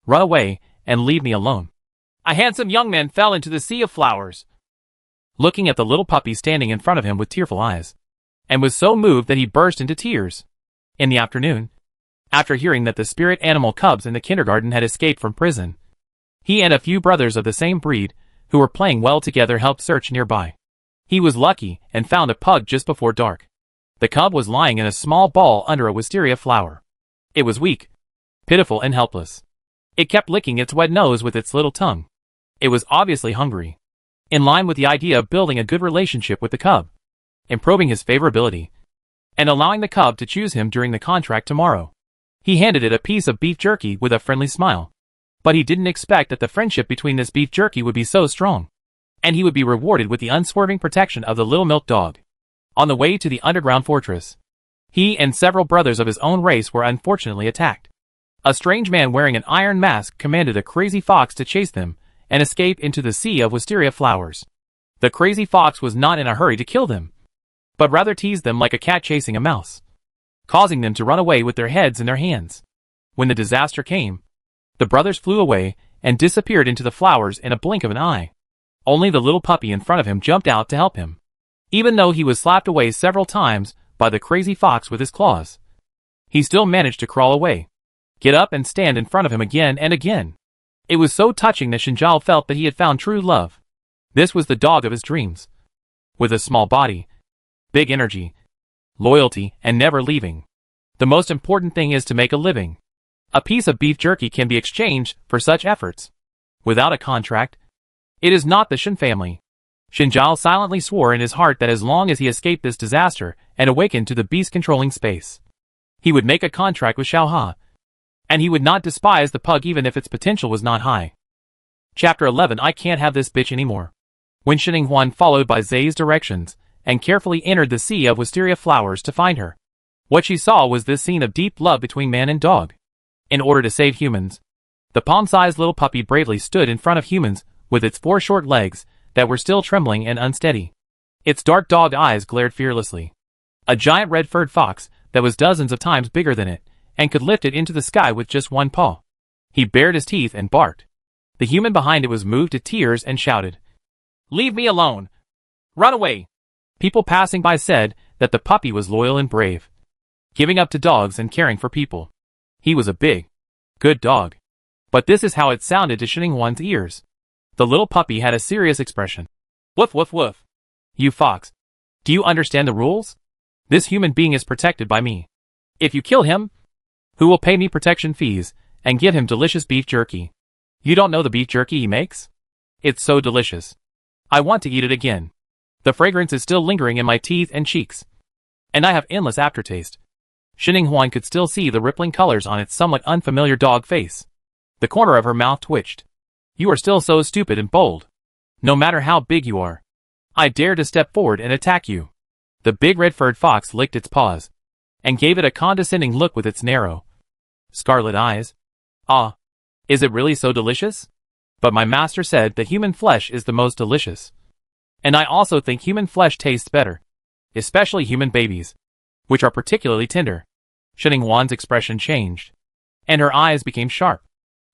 run away and leave me alone. A handsome young man fell into the sea of flowers, looking at the little puppy standing in front of him with tearful eyes, and was so moved that he burst into tears. In the afternoon, after hearing that the spirit animal cubs in the kindergarten had escaped from prison, he and a few brothers of the same breed, who were playing well together, helped search nearby. He was lucky and found a pug just before dark. The cub was lying in a small ball under a wisteria flower. It was weak, pitiful, and helpless. It kept licking its wet nose with its little tongue. It was obviously hungry. In line with the idea of building a good relationship with the cub, improving his favorability, and allowing the cub to choose him during the contract tomorrow, he handed it a piece of beef jerky with a friendly smile. But he didn't expect that the friendship between this beef jerky would be so strong, and he would be rewarded with the unswerving protection of the little milk dog. On the way to the underground fortress, he and several brothers of his own race were unfortunately attacked. A strange man wearing an iron mask commanded a crazy fox to chase them and escape into the sea of wisteria flowers. The crazy fox was not in a hurry to kill them, but rather teased them like a cat chasing a mouse, causing them to run away with their heads in their hands. When the disaster came, the brothers flew away and disappeared into the flowers in a blink of an eye. Only the little puppy in front of him jumped out to help him, even though he was slapped away several times by the crazy fox with his claws. He still managed to crawl away, get up and stand in front of him again and again. It was so touching that Shinjao felt that he had found true love. This was the dog of his dreams. With a small body, big energy, loyalty, and never leaving. The most important thing is to make a living. A piece of beef jerky can be exchanged for such efforts. Without a contract, it is not the Shin family. Shinjao silently swore in his heart that as long as he escaped this disaster and awakened to the beast-controlling space, he would make a contract with Xiaoha, and he would not despise the pug even if its potential was not high. Chapter 11. I can't have this bitch anymore. When Shin Huan followed by Zai's directions and carefully entered the sea of wisteria flowers to find her, what she saw was this scene of deep love between man and dog. In order to save humans, the palm-sized little puppy bravely stood in front of humans with its 4 short legs that were still trembling and unsteady. Its dark dog eyes glared fearlessly. A giant red-furred fox that was dozens of times bigger than it, and could lift it into the sky with just one paw. He bared his teeth and barked. The human behind it was moved to tears and shouted, "Leave me alone! Run away!" People passing by said that the puppy was loyal and brave, giving up to dogs and caring for people. He was a big, good dog. But this is how it sounded to Xininghuan's ears. The little puppy had a serious expression. "Woof woof woof. You fox. Do you understand the rules? This human being is protected by me. If you kill him, who will pay me protection fees and give him delicious beef jerky? You don't know the beef jerky he makes? It's so delicious. I want to eat it again. The fragrance is still lingering in my teeth and cheeks. And I have endless aftertaste." Xininghuan could still see the rippling colors on its somewhat unfamiliar dog face. The corner of her mouth twitched. "You are still so stupid and bold. No matter how big you are, I dare to step forward and attack you." The big red-furred fox licked its paws and gave it a condescending look with its narrow, scarlet eyes. "Ah, is it really so delicious? But my master said that human flesh is the most delicious. And I also think human flesh tastes better, especially human babies, which are particularly tender." Xininghuan's expression changed, and her eyes became sharp.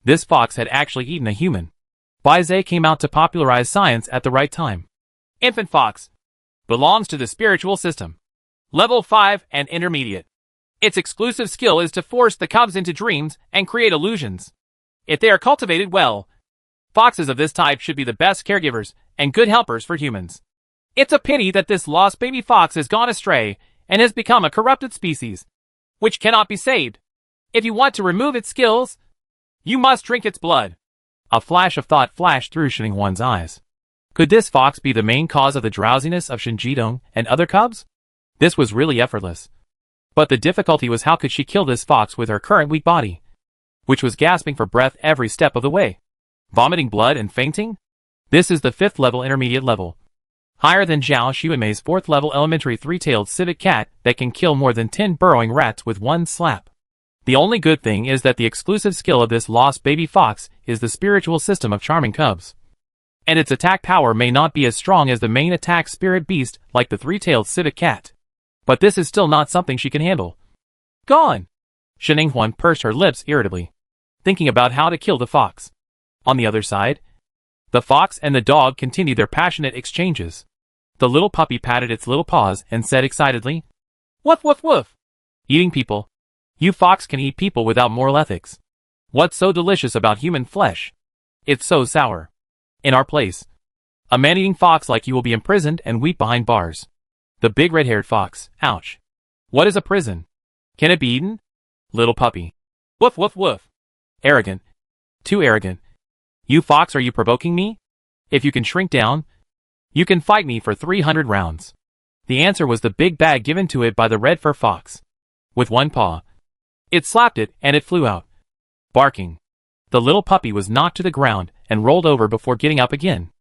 This fox had actually eaten a human. Bai Zhe came out to popularize science at the right time. "Infant fox. Belongs to the spiritual system. Level 5 and intermediate. Its exclusive skill is to force the cubs into dreams and create illusions. If they are cultivated well, foxes of this type should be the best caregivers and good helpers for humans. It's a pity that this lost baby fox has gone astray and has become a corrupted species, which cannot be saved. If you want to remove its skills, you must drink its blood." A flash of thought flashed through Xininghuan's eyes. Could this fox be the main cause of the drowsiness of Xinjidong and other cubs? This was really effortless. But the difficulty was, how could she kill this fox with her current weak body, which was gasping for breath every step of the way, vomiting blood and fainting? This is the 5th level intermediate level, higher than Zhao Xuanmei's 4th level elementary 3-tailed civet cat that can kill more than 10 burrowing rats with one slap. The only good thing is that the exclusive skill of this lost baby fox is the spiritual system of charming cubs. And its attack power may not be as strong as the main attack spirit beast like the 3-tailed civet cat. But this is still not something she can handle. "Gone!" Xininghuan pursed her lips irritably, thinking about how to kill the fox. On the other side, the fox and the dog continued their passionate exchanges. The little puppy patted its little paws and said excitedly, "Woof woof woof. Eating people. You fox can eat people without moral ethics. What's so delicious about human flesh? It's so sour. In our place, a man-eating fox like you will be imprisoned and weep behind bars." The big red-haired fox, ouch. "What is a prison? Can it be eaten?" Little puppy. "Woof woof woof. Arrogant. Too arrogant. You fox, are you provoking me? If you can shrink down, you can fight me for 300 rounds. The answer was the big bag given to it by the red fur fox. With one paw, it slapped it and it flew out, barking. The little puppy was knocked to the ground and rolled over before getting up again.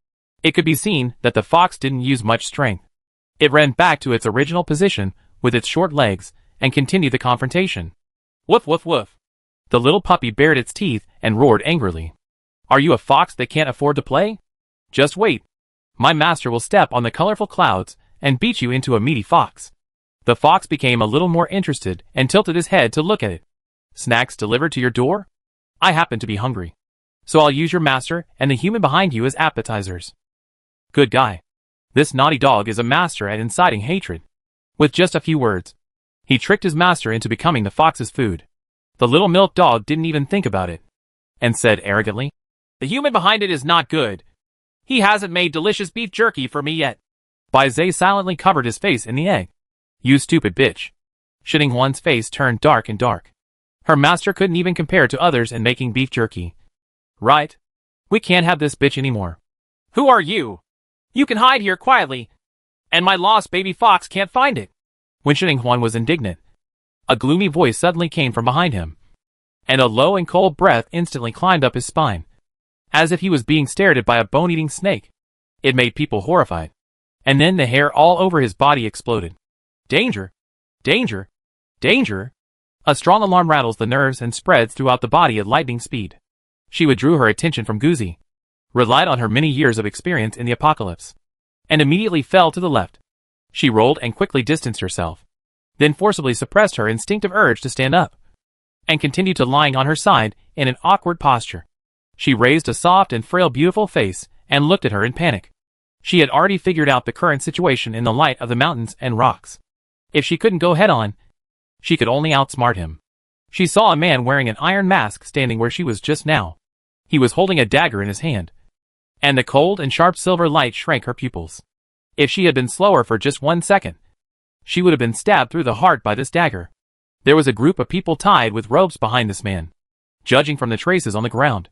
It could be seen that the fox didn't use much strength. It ran back to its original position with its short legs and continued the confrontation. "Woof woof woof." The little puppy bared its teeth and roared angrily. "Are you a fox that can't afford to play? Just wait. My master will step on the colorful clouds and beat you into a meaty fox." The fox became a little more interested and tilted his head to look at it. "Snacks delivered to your door? I happen to be hungry, so I'll use your master and the human behind you as appetizers." Good guy. This naughty dog is a master at inciting hatred. With just a few words, he tricked his master into becoming the fox's food. The little milk dog didn't even think about it, and said arrogantly, "The human behind it is not good. He hasn't made delicious beef jerky for me yet." Bai Zhe silently covered his face in the egg. "You stupid bitch." Xininghuan's face turned dark and dark. Her master couldn't even compare to others in making beef jerky. "Right. We can't have this bitch anymore." "Who are you? You can hide here quietly, and my lost baby fox can't find it." When Xininghuan was indignant, a gloomy voice suddenly came from behind him, and a low and cold breath instantly climbed up his spine, as if he was being stared at by a bone-eating snake. It made people horrified, and then the hair all over his body exploded. "Danger! Danger! Danger!" A strong alarm rattles the nerves and spreads throughout the body at lightning speed. She withdrew her attention from Guzi, relied on her many years of experience in the apocalypse, and immediately fell to the left. She rolled and quickly distanced herself, then forcibly suppressed her instinctive urge to stand up, and continued to lying on her side in an awkward posture. She raised a soft and frail beautiful face and looked at her in panic. She had already figured out the current situation in the light of the mountains and rocks. If she couldn't go head-on, she could only outsmart him. She saw a man wearing an iron mask standing where she was just now. He was holding a dagger in his hand, and the cold and sharp silver light shrank her pupils. If she had been slower for just 1 second, she would have been stabbed through the heart by this dagger. There was a group of people tied with ropes behind this man. Judging from the traces on the ground,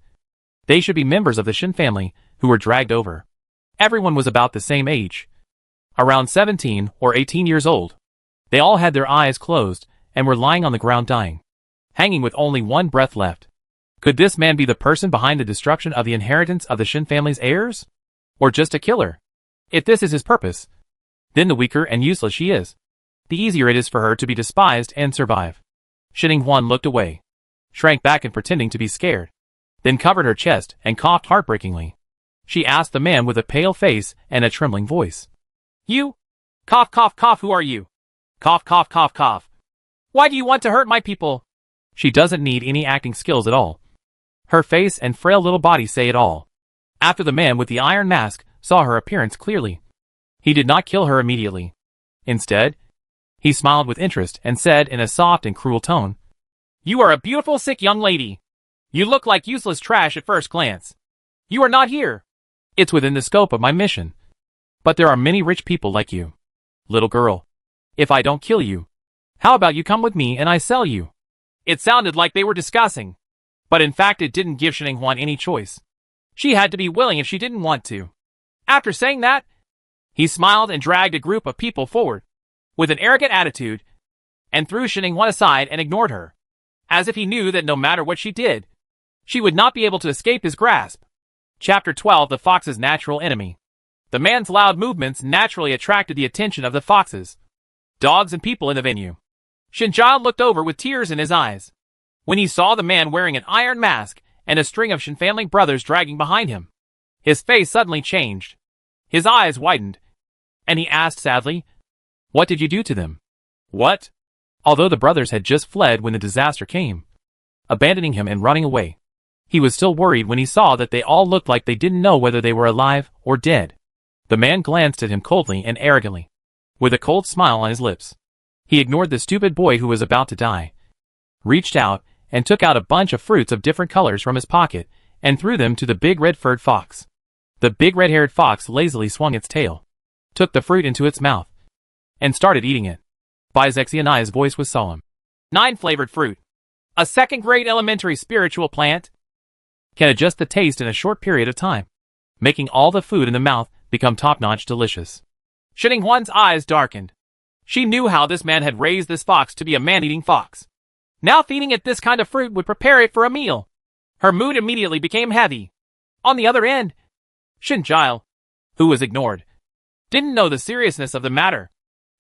they should be members of the Shin family who were dragged over. Everyone was about the same age, around 17 or 18 years old. They all had their eyes closed and were lying on the ground dying, hanging with only one breath left. Could this man be the person behind the destruction of the inheritance of the Shin family's heirs? Or just a killer? If this is his purpose, then the weaker and useless she is, the easier it is for her to be despised and survive. Shining Huan looked away, shrank back in pretending to be scared, then covered her chest and coughed heartbreakingly. She asked the man with a pale face and a trembling voice. You? Cough, cough, cough, who are you? Cough, cough, cough, cough. Why do you want to hurt my people? She doesn't need any acting skills at all. Her face and frail little body say it all. After the man with the iron mask saw her appearance clearly, he did not kill her immediately. Instead, he smiled with interest and said in a soft and cruel tone, You are a beautiful sick young lady. You look like useless trash at first glance. You are not here. It's within the scope of my mission. But there are many rich people like you. Little girl, if I don't kill you, how about you come with me and I sell you? It sounded like they were discussing, but in fact it didn't give Shining Huan any choice. She had to be willing if she didn't want to. After saying that, he smiled and dragged a group of people forward, with an arrogant attitude, and threw Shining Huan aside and ignored her, as if he knew that no matter what she did, she would not be able to escape his grasp. Chapter 12: The Fox's Natural Enemy. The man's loud movements naturally attracted the attention of the foxes, dogs, and people in the venue. Shinjiao looked over with tears in his eyes when he saw the man wearing an iron mask and a string of Shin family brothers dragging behind him. His face suddenly changed. His eyes widened, and he asked sadly, What did you do to them? What? Although the brothers had just fled when the disaster came, abandoning him and running away, he was still worried when he saw that they all looked like they didn't know whether they were alive or dead. The man glanced at him coldly and arrogantly, with a cold smile on his lips. He ignored the stupid boy who was about to die, reached out, and took out a bunch of fruits of different colors from his pocket and threw them to the big red-furred fox. The big red-haired fox lazily swung its tail, took the fruit into its mouth, and started eating it. Bai Zexianai's voice was solemn. 9-flavored fruit. A second-grade elementary spiritual plant can adjust the taste in a short period of time, making all the food in the mouth become top-notch delicious. Shining Huan's eyes darkened. She knew how this man had raised this fox to be a man-eating fox. Now feeding it this kind of fruit would prepare it for a meal. Her mood immediately became heavy. On the other end, Shinjiao, who was ignored, didn't know the seriousness of the matter.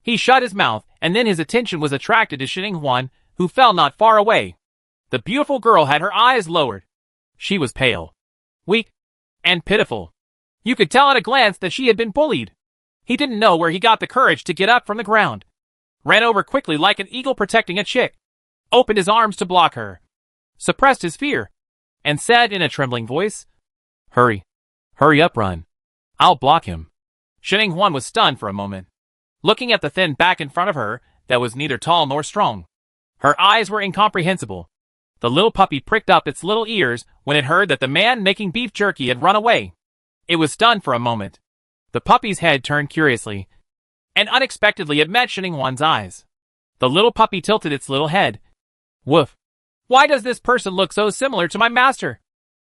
He shut his mouth, and then his attention was attracted to Shining Huan, who fell not far away. The beautiful girl had her eyes lowered. She was pale, weak, and pitiful. You could tell at a glance that she had been bullied. He didn't know where he got the courage to get up from the ground. Ran over quickly like an eagle protecting a chick. Opened his arms to block her. Suppressed his fear. And said in a trembling voice, Hurry. Hurry up, run. I'll block him. Shining Huan was stunned for a moment, looking at the thin back in front of her that was neither tall nor strong. Her eyes were incomprehensible. The little puppy pricked up its little ears when it heard that the man making beef jerky had run away. It was stunned for a moment. The puppy's head turned curiously, and unexpectedly it met Shining Huan's eyes. The little puppy tilted its little head. Woof. Why does this person look so similar to my master?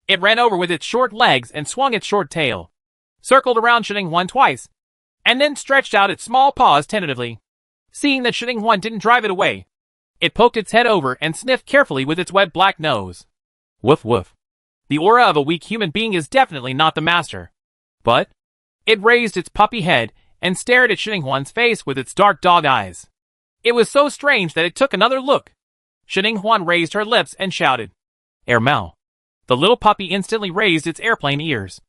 It ran over with its short legs and swung its short tail, circled around Shining Huan twice, and then stretched out its small paws tentatively. Seeing that Shining Huan didn't drive it away, it poked its head over and sniffed carefully with its wet black nose. Woof woof. The aura of a weak human being is definitely not the master. But it raised its puppy head and stared at Shining Huan's face with its dark dog eyes. It was so strange that it took another look. Shining Huan raised her lips and shouted, Air Mao. The little puppy instantly raised its airplane ears,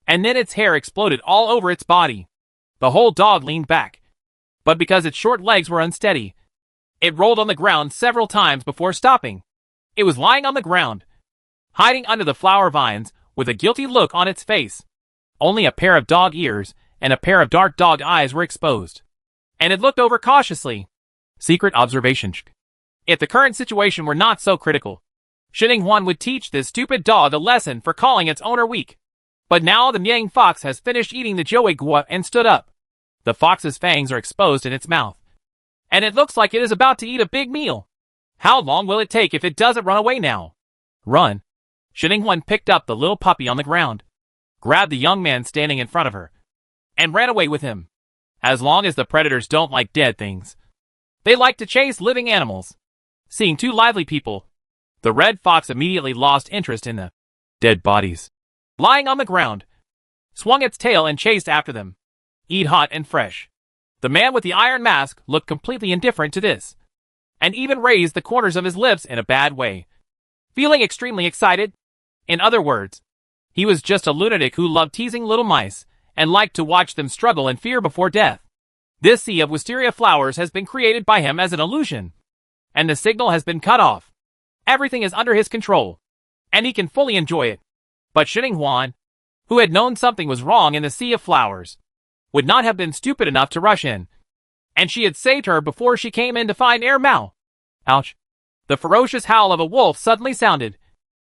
and then its hair exploded all over its body. The whole dog leaned back, but because its short legs were unsteady, it rolled on the ground several times before stopping. It was lying on the ground, hiding under the flower vines, with a guilty look on its face. Only a pair of dog ears and a pair of dark dog eyes were exposed, and it looked over cautiously. Secret observation. If the current situation were not so critical, Xininghuan would teach this stupid dog a lesson for calling its owner weak. But now the Miang fox has finished eating the Joey and stood up. The fox's fangs are exposed in its mouth, and it looks like it is about to eat a big meal. How long will it take if it doesn't run away now? Run. Xininghuan picked up the little puppy on the ground, grabbed the young man standing in front of her, and ran away with him. As long as the predators don't like dead things, they like to chase living animals. Seeing two lively people, the red fox immediately lost interest in the dead bodies lying on the ground, swung its tail and chased after them. Eat hot and fresh. The man with the iron mask looked completely indifferent to this, and even raised the corners of his lips in a bad way, feeling extremely excited. In other words, he was just a lunatic who loved teasing little mice, and liked to watch them struggle in fear before death. This sea of wisteria flowers has been created by him as an illusion, and the signal has been cut off. Everything is under his control, and he can fully enjoy it. But Xininghuan, who had known something was wrong in the sea of flowers, would not have been stupid enough to rush in, and she had saved her before she came in to find Mao. Ouch! The ferocious howl of a wolf suddenly sounded,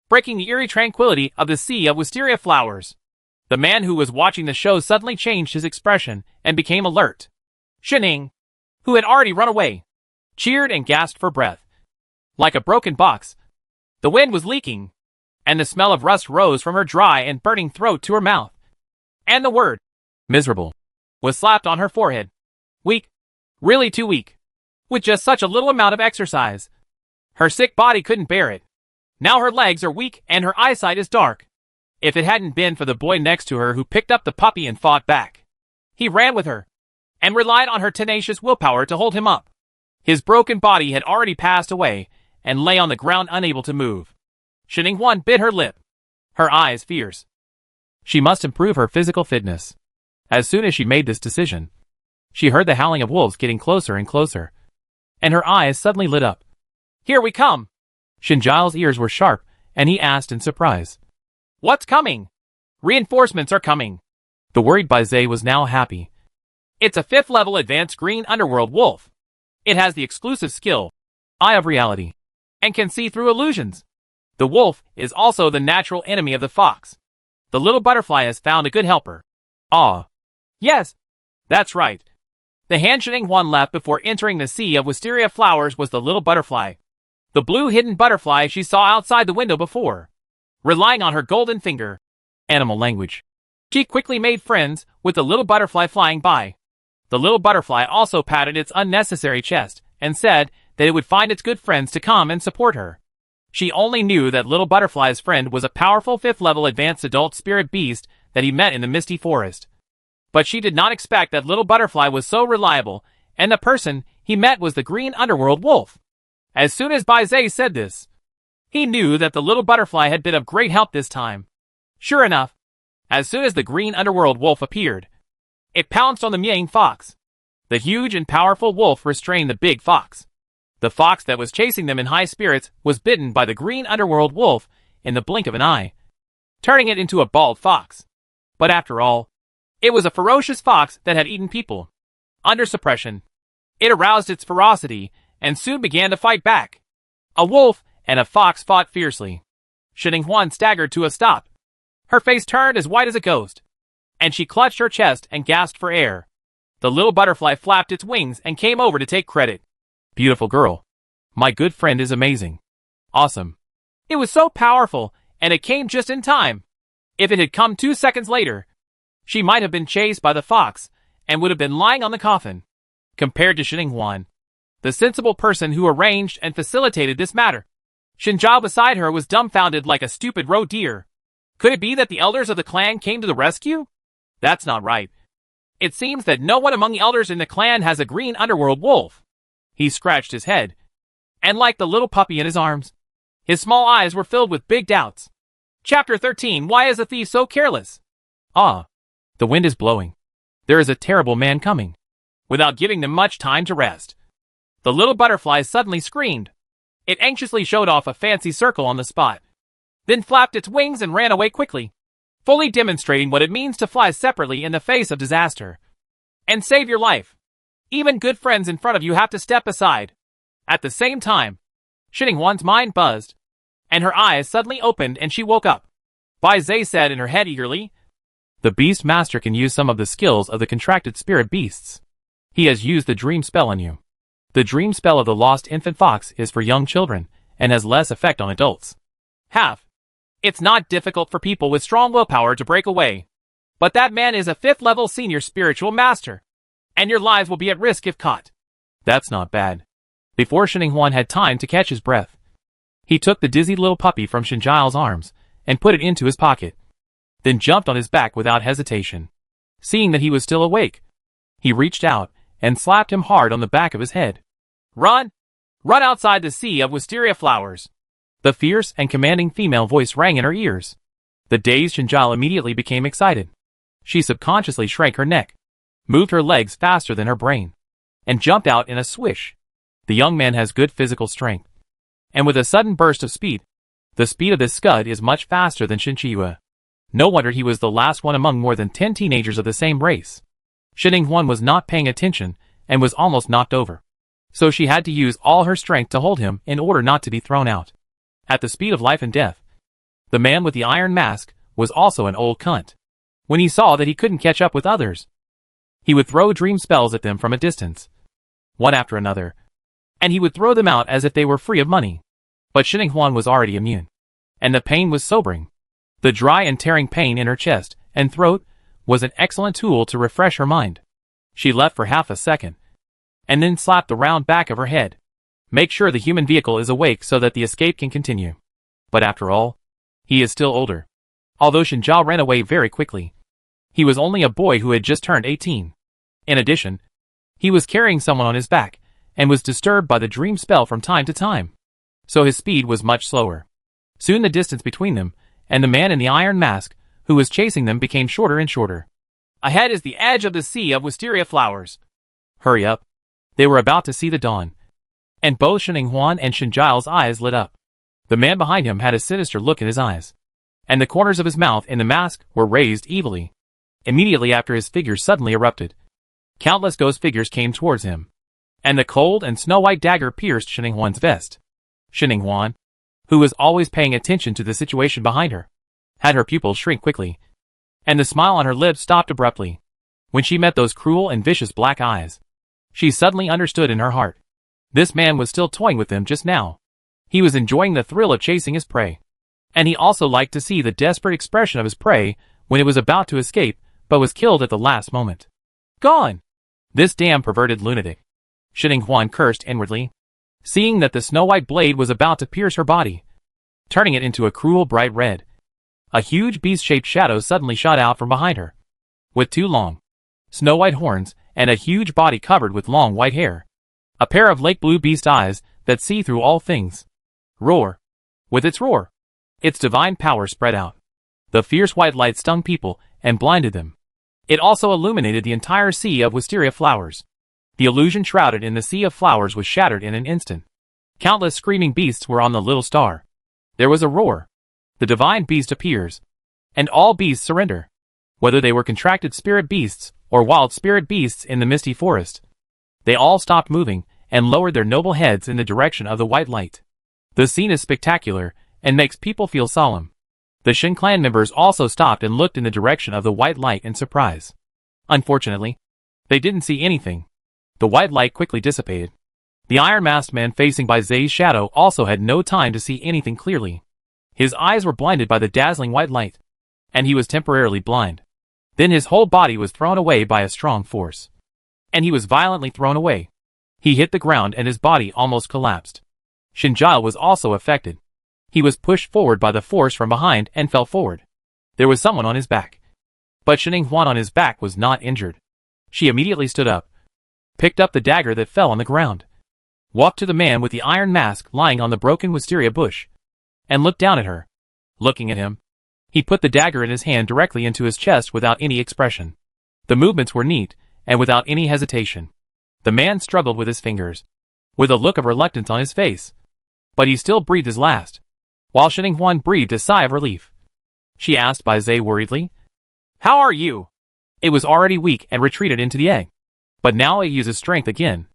breaking the eerie tranquility of the sea of wisteria flowers. The man who was watching the show suddenly changed his expression and became alert. Xining, who had already run away, cheered and gasped for breath. Like a broken box, the wind was leaking, and the smell of rust rose from her dry and burning throat to her mouth. And the word, miserable, was slapped on her forehead. Weak. Really too weak. With just such a little amount of exercise. Her sick body couldn't bear it. Now her legs are weak and her eyesight is dark. If it hadn't been for the boy next to her who picked up the puppy and fought back, he ran with her, and relied on her tenacious willpower to hold him up. His broken body had already passed away, and lay on the ground unable to move. Xininghuan bit her lip, her eyes fierce. She must improve her physical fitness. As soon as she made this decision, she heard the howling of wolves getting closer and closer, and her eyes suddenly lit up. Here we come! Xinjiao's ears were sharp, and he asked in surprise. What's coming? Reinforcements are coming. The worried Baizhe was now happy. It's a 5th level advanced green underworld wolf. It has the exclusive skill, Eye of Reality, and can see through illusions. The wolf is also the natural enemy of the fox. The little butterfly has found a good helper. Ah. Yes. That's right. The hand Xininghuan left before entering the sea of wisteria flowers was the little butterfly. The blue hidden butterfly she saw outside the window before. Relying on her golden finger, animal language, she quickly made friends with the little butterfly flying by. The little butterfly also patted its unnecessary chest and said that it would find its good friends to come and support her. She only knew that little butterfly's friend was a powerful 5th level advanced adult spirit beast that he met in the misty forest. But she did not expect that little butterfly was so reliable, and the person he met was the green underworld wolf. As soon as Baizhe said this, he knew that the little butterfly had been of great help this time. Sure enough, as soon as the green underworld wolf appeared, it pounced on the Miang fox. The huge and powerful wolf restrained the big fox. The fox that was chasing them in high spirits was bitten by the green underworld wolf in the blink of an eye, turning it into a bald fox. But after all, it was a ferocious fox that had eaten people. Under suppression, it aroused its ferocity and soon began to fight back. A wolf and a fox fought fiercely. Xininghuan staggered to a stop. Her face turned as white as a ghost, and she clutched her chest and gasped for air. The little butterfly flapped its wings and came over to take credit. Beautiful girl. My good friend is amazing. Awesome. It was so powerful, and it came just in time. If it had come 2 seconds later, she might have been chased by the fox and would have been lying on the coffin. Compared to Xininghuan, the sensible person who arranged and facilitated this matter, Xinjiao beside her was dumbfounded like a stupid roe deer. Could it be that the elders of the clan came to the rescue? That's not right. It seems that no one among the elders in the clan has a green underworld wolf. He scratched his head, and like the little puppy in his arms, his small eyes were filled with big doubts. Chapter 13. Why is a thief so careless? Ah, the wind is blowing. There is a terrible man coming. without giving them much time to rest. The little butterfly suddenly screamed. It anxiously showed off a fancy circle on the spot, then flapped its wings and ran away quickly, fully demonstrating what it means to fly separately in the face of disaster and save your life. Even good friends in front of you have to step aside. At the same time, Xininghuan's mind buzzed, and her eyes suddenly opened and she woke up. Bai Zai said in her head eagerly, "The Beast Master can use some of the skills of the contracted spirit beasts. He has used the dream spell on you. The dream spell of the lost infant fox is for young children, and has less effect on adults. It's not difficult for people with strong willpower to break away. But that man is a 5th level senior spiritual master, and your lives will be at risk if caught." That's not bad. Before Xininghuan had time to catch his breath, he took the dizzy little puppy from Xinjiao's arms and put it into his pocket, then jumped on his back without hesitation. Seeing that he was still awake, he reached out and slapped him hard on the back of his head. "Run! Run outside the sea of wisteria flowers!" The fierce and commanding female voice rang in her ears. The dazed Xinjiao immediately became excited. She subconsciously shrank her neck, moved her legs faster than her brain, and jumped out in a swish. The young man has good physical strength, and with a sudden burst of speed, the speed of this scud is much faster than Xinqiyu. No wonder he was the last one among more than 10 teenagers of the same race. Xininghuan was not paying attention and was almost knocked over, so she had to use all her strength to hold him in order not to be thrown out. At the speed of life and death, the man with the iron mask was also an old cunt. When he saw that he couldn't catch up with others, he would throw dream spells at them from a distance, one after another, and he would throw them out as if they were free of money. But Xininghuan was already immune, and the pain was sobering. The dry and tearing pain in her chest and throat was an excellent tool to refresh her mind. She left for half a second, and then slapped the round back of her head. Make sure the human vehicle is awake so that the escape can continue. But after all, he is still older. Although Xinjiao ran away very quickly, he was only a boy who had just turned 18. In addition, he was carrying someone on his back, and was disturbed by the dream spell from time to time, so his speed was much slower. Soon the distance between them and the man in the iron mask who was chasing them became shorter and shorter. Ahead is the edge of the sea of wisteria flowers. Hurry up. They were about to see the dawn, and both Xininghuan and Xinjiao's eyes lit up. The man behind him had a sinister look in his eyes, and the corners of his mouth in the mask were raised evilly. Immediately after, his figures suddenly erupted. Countless ghost figures came towards him, and the cold and snow-white dagger pierced Xininghuan's vest. Xininghuan, who was always paying attention to the situation behind her, had her pupils shrink quickly, and the smile on her lips stopped abruptly. When she met those cruel and vicious black eyes, she suddenly understood in her heart. This man was still toying with them just now. He was enjoying the thrill of chasing his prey, and he also liked to see the desperate expression of his prey when it was about to escape but was killed at the last moment. Gone! This damn perverted lunatic, Xininghuan cursed inwardly, seeing that the snow-white blade was about to pierce her body, turning it into a cruel bright red. A huge beast-shaped shadow suddenly shot out from behind her, with 2 long, snow-white horns and a huge body covered with long white hair. A pair of lake blue beast eyes that see through all things. Roar! With its roar, its divine power spread out. The fierce white light stung people and blinded them. It also illuminated the entire sea of wisteria flowers. The illusion shrouded in the sea of flowers was shattered in an instant. Countless screaming beasts were on the little star. There was a roar. The divine beast appears, and all beasts surrender, whether they were contracted spirit beasts or wild spirit beasts in the misty forest. They all stopped moving and lowered their noble heads in the direction of the white light. The scene is spectacular and makes people feel solemn. The Shin clan members also stopped and looked in the direction of the white light in surprise. Unfortunately, they didn't see anything. The white light quickly dissipated. The iron-masked man facing Bai Zai's shadow also had no time to see anything clearly. His eyes were blinded by the dazzling white light, and he was temporarily blind. Then his whole body was thrown away by a strong force, and he was violently thrown away. He hit the ground and his body almost collapsed. Xinjiao was also affected. He was pushed forward by the force from behind and fell forward. There was someone on his back, but Xininghuan on his back was not injured. She immediately stood up, picked up the dagger that fell on the ground, walked to the man with the iron mask lying on the broken wisteria bush, and looked down at her. Looking at him, he put the dagger in his hand directly into his chest without any expression. The movements were neat, and without any hesitation. The man struggled with his fingers, with a look of reluctance on his face. But he still breathed his last, while Shinning breathed a sigh of relief. She asked Bai Zhe worriedly, "How are you?" It was already weak and retreated into the egg. But now it uses strength again.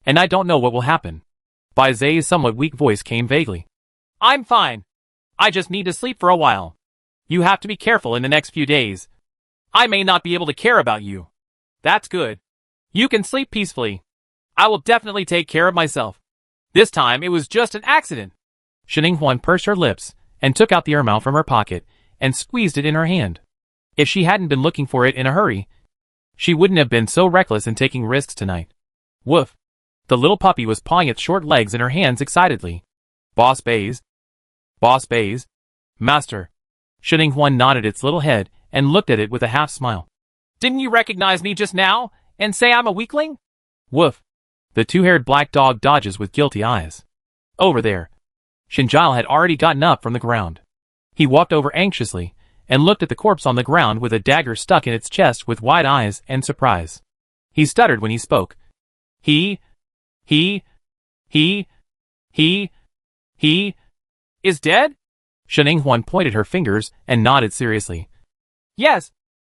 And I don't know what will happen. Bai Zhe's somewhat weak voice came vaguely. "I'm fine. I just need to sleep for a while. You have to be careful in the next few days. I may not be able to care about you." "That's good. You can sleep peacefully. I will definitely take care of myself. This time it was just an accident." Shinning pursed her lips and took out the earmao from her pocket and squeezed it in her hand. If she hadn't been looking for it in a hurry, she wouldn't have been so reckless in taking risks tonight. Woof. The little puppy was pawing its short legs in her hands excitedly. Boss Bays. Boss Bays. Master. Shinning nodded its little head and looked at it with a half smile. "Didn't you recognize me just now and say I'm a weakling?" Woof. The two-haired black dog dodges with guilty eyes. Over there. Shinjal had already gotten up from the ground. He walked over anxiously and looked at the corpse on the ground with a dagger stuck in its chest with wide eyes and surprise. He stuttered when he spoke. He is dead?" Shinning pointed her fingers and nodded seriously. "Yes.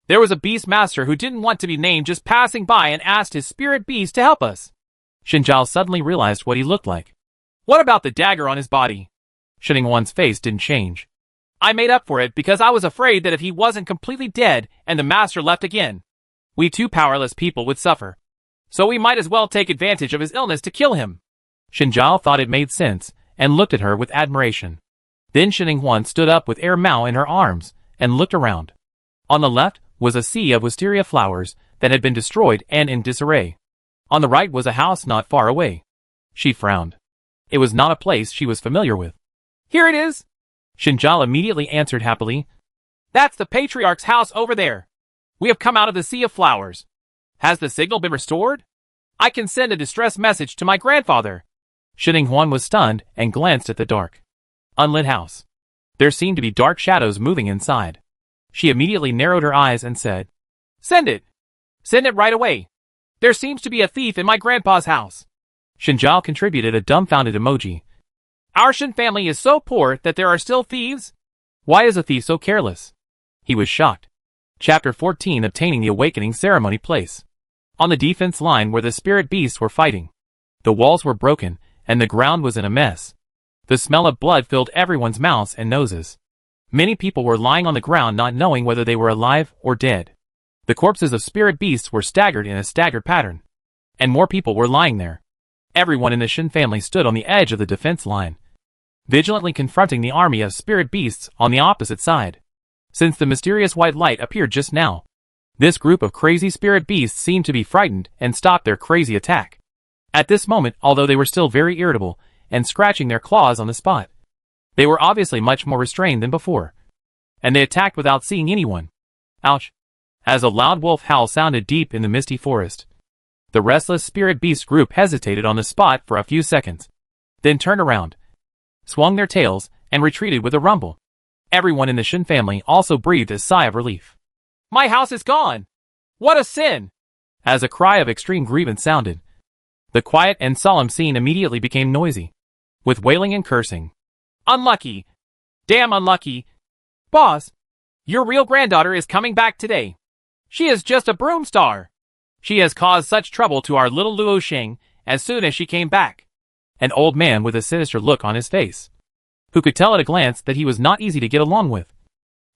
There was a beast master who didn't want to be named just passing by and asked his spirit beast to help us." Shinjal suddenly realized what he looked like. "What about the dagger on his body?" Shinning face didn't change. "I made up for it because I was afraid that if he wasn't completely dead and the master left again, we two powerless people would suffer. So we might as well take advantage of his illness to kill him." Shinjal thought it made sense and looked at her with admiration. Then Shinning stood up with Air Mao in her arms and looked around. On the left was a sea of wisteria flowers that had been destroyed and in disarray. On the right was a house not far away. She frowned. It was not a place she was familiar with. "Here it is!" Shinjal immediately answered happily. "That's the patriarch's house over there. We have come out of the sea of flowers. Has the signal been restored? I can send a distress message to my grandfather." Shinning was stunned and glanced at the dark, unlit house. There seemed to be dark shadows moving inside. She immediately narrowed her eyes and said, "Send it. Send it right away. There seems to be a thief in my grandpa's house." Shinjal contributed a dumbfounded emoji. "Our Shin family is so poor that there are still thieves? Why is a thief so careless?" He was shocked. Chapter 14, Obtaining the Awakening Ceremony Place. On the defense line where the spirit beasts were fighting. The walls were broken, and the ground was in a mess. The smell of blood filled everyone's mouths and noses. Many people were lying on the ground not knowing whether they were alive or dead. The corpses of spirit beasts were staggered in a staggered pattern. And more people were lying there. Everyone in the Shin family stood on the edge of the defense line, vigilantly confronting the army of spirit beasts on the opposite side. Since the mysterious white light appeared just now, this group of crazy spirit beasts seemed to be frightened and stopped their crazy attack. At this moment, although they were still very irritable and scratching their claws on the spot, they were obviously much more restrained than before. And they attacked without seeing anyone. Ouch! As a loud wolf howl sounded deep in the misty forest. The restless spirit beast group hesitated on the spot for a few seconds, then turned around, swung their tails, and retreated with a rumble. Everyone in the Shin family also breathed a sigh of relief. "My house is gone! What a sin!" As a cry of extreme grievance sounded, the quiet and solemn scene immediately became noisy, with wailing and cursing. "Unlucky! Damn unlucky! Boss, your real granddaughter is coming back today. She is just a broom star. She has caused such trouble to our little Luo Sheng as soon as she came back." An old man with a sinister look on his face, who could tell at a glance that he was not easy to get along with,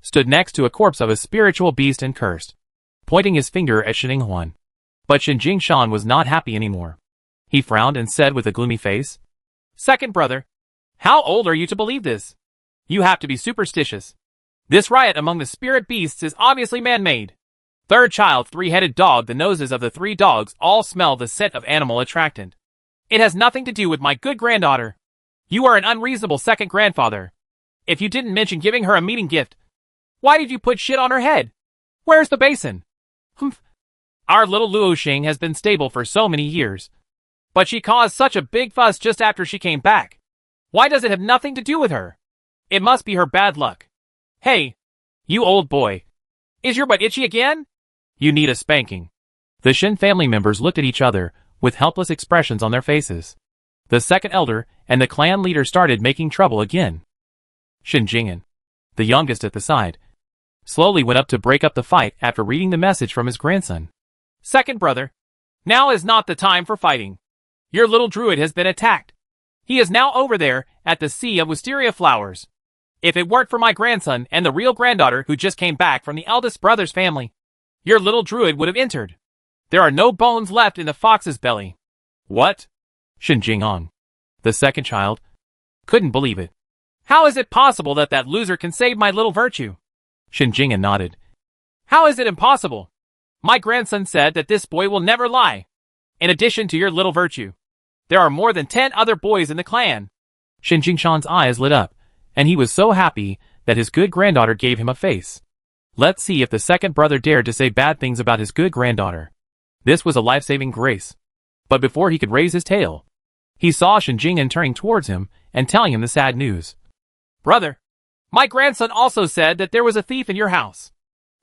stood next to a corpse of a spiritual beast and cursed, pointing his finger at Shinning. But Shin Jingshan was not happy anymore. He frowned and said with a gloomy face, "Second brother, how old are you to believe this? You have to be superstitious. This riot among the spirit beasts is obviously man-made. Third child, three-headed dog, the noses of the three dogs all smell the scent of animal attractant. It has nothing to do with my good granddaughter. You are an unreasonable second grandfather. If you didn't mention giving her a meeting gift, why did you put shit on her head? Where's the basin? Humph. Our little Luo Sheng has been stable for so many years, but she caused such a big fuss just after she came back. Why does it have nothing to do with her? It must be her bad luck. Hey, you old boy. Is your butt itchy again? You need a spanking." The Shin family members looked at each other, with helpless expressions on their faces. The second elder and the clan leader started making trouble again. Shinjingan, the youngest at the side, slowly went up to break up the fight after reading the message from his grandson. Second brother, now is not the time for fighting. Your little druid has been attacked. He is now over there at the Sea of Wisteria Flowers. If it weren't for my grandson and the real granddaughter who just came back from the eldest brother's family, your little druid would have entered. There are no bones left in the fox's belly. What? Shinjingan, the second child, couldn't believe it. How is it possible that that loser can save my little virtue? Shinjingan nodded. How is it impossible? My grandson said that this boy will never lie. In addition to your little virtue, there are more than 10 other boys in the clan. Shinjingshan's eyes lit up, and he was so happy that his good granddaughter gave him a face. Let's see if the second brother dared to say bad things about his good granddaughter. This was a life-saving grace. But before he could raise his tail, he saw Shinjingan turning towards him and telling him the sad news. Brother, my grandson also said that there was a thief in your house.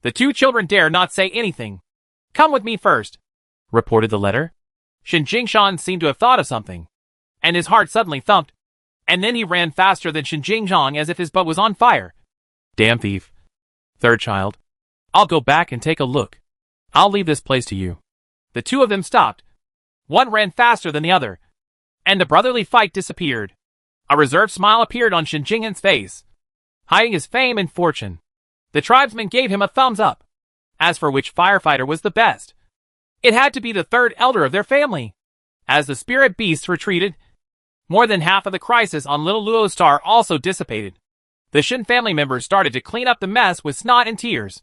The two children dare not say anything. Come with me first, reported the letter. Shinjingshan seemed to have thought of something, and his heart suddenly thumped, and then he ran faster than Shinjingshan as if his butt was on fire. Damn thief. Third child, I'll go back and take a look. I'll leave this place to you. The two of them stopped. One ran faster than the other, and the brotherly fight disappeared. A reserved smile appeared on Shinjingan's face, hiding his fame and fortune. The tribesmen gave him a thumbs up. As for which firefighter was the best, it had to be the third elder of their family. As the spirit beasts retreated, more than half of the crisis on Little Luo's star also dissipated. The Shin family members started to clean up the mess with snot and tears,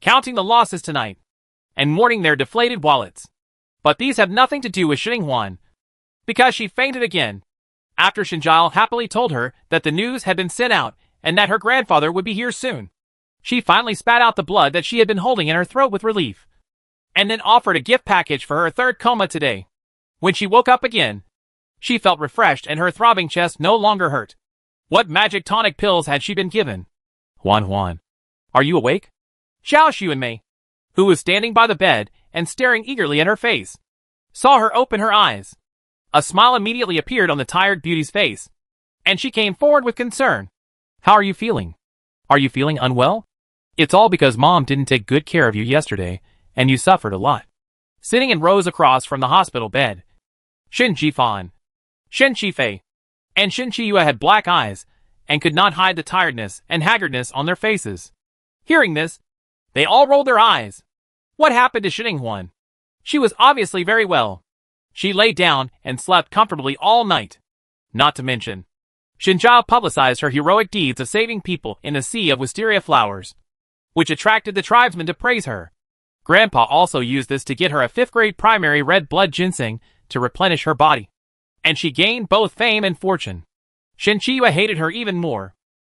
counting the losses tonight, and mourning their deflated wallets. But these have nothing to do with Xinghuan, because she fainted again, after Shinjile happily told her that the news had been sent out and that her grandfather would be here soon. She finally spat out the blood that she had been holding in her throat with relief, and then offered a gift package for her third coma today. When she woke up again, she felt refreshed and her throbbing chest no longer hurt. What magic tonic pills had she been given? Huan, are you awake? Xiao Xuanmei, who was standing by the bed and staring eagerly at her face, saw her open her eyes. A smile immediately appeared on the tired beauty's face, and she came forward with concern. How are you feeling? Are you feeling unwell? It's all because Mom didn't take good care of you yesterday, and you suffered a lot. Sitting in rows across from the hospital bed, Shin Jifan, Shin Shifei, and Shin Chiyue had black eyes, and could not hide the tiredness and haggardness on their faces. Hearing this, they all rolled their eyes. What happened to Xinghuan? She was obviously very well. She lay down and slept comfortably all night. Not to mention, Shinjao publicized her heroic deeds of saving people in the Sea of Wisteria Flowers, which attracted the tribesmen to praise her. Grandpa also used this to get her a 5th grade primary red blood ginseng to replenish her body, and she gained both fame and fortune. Shin Chiyue hated her even more.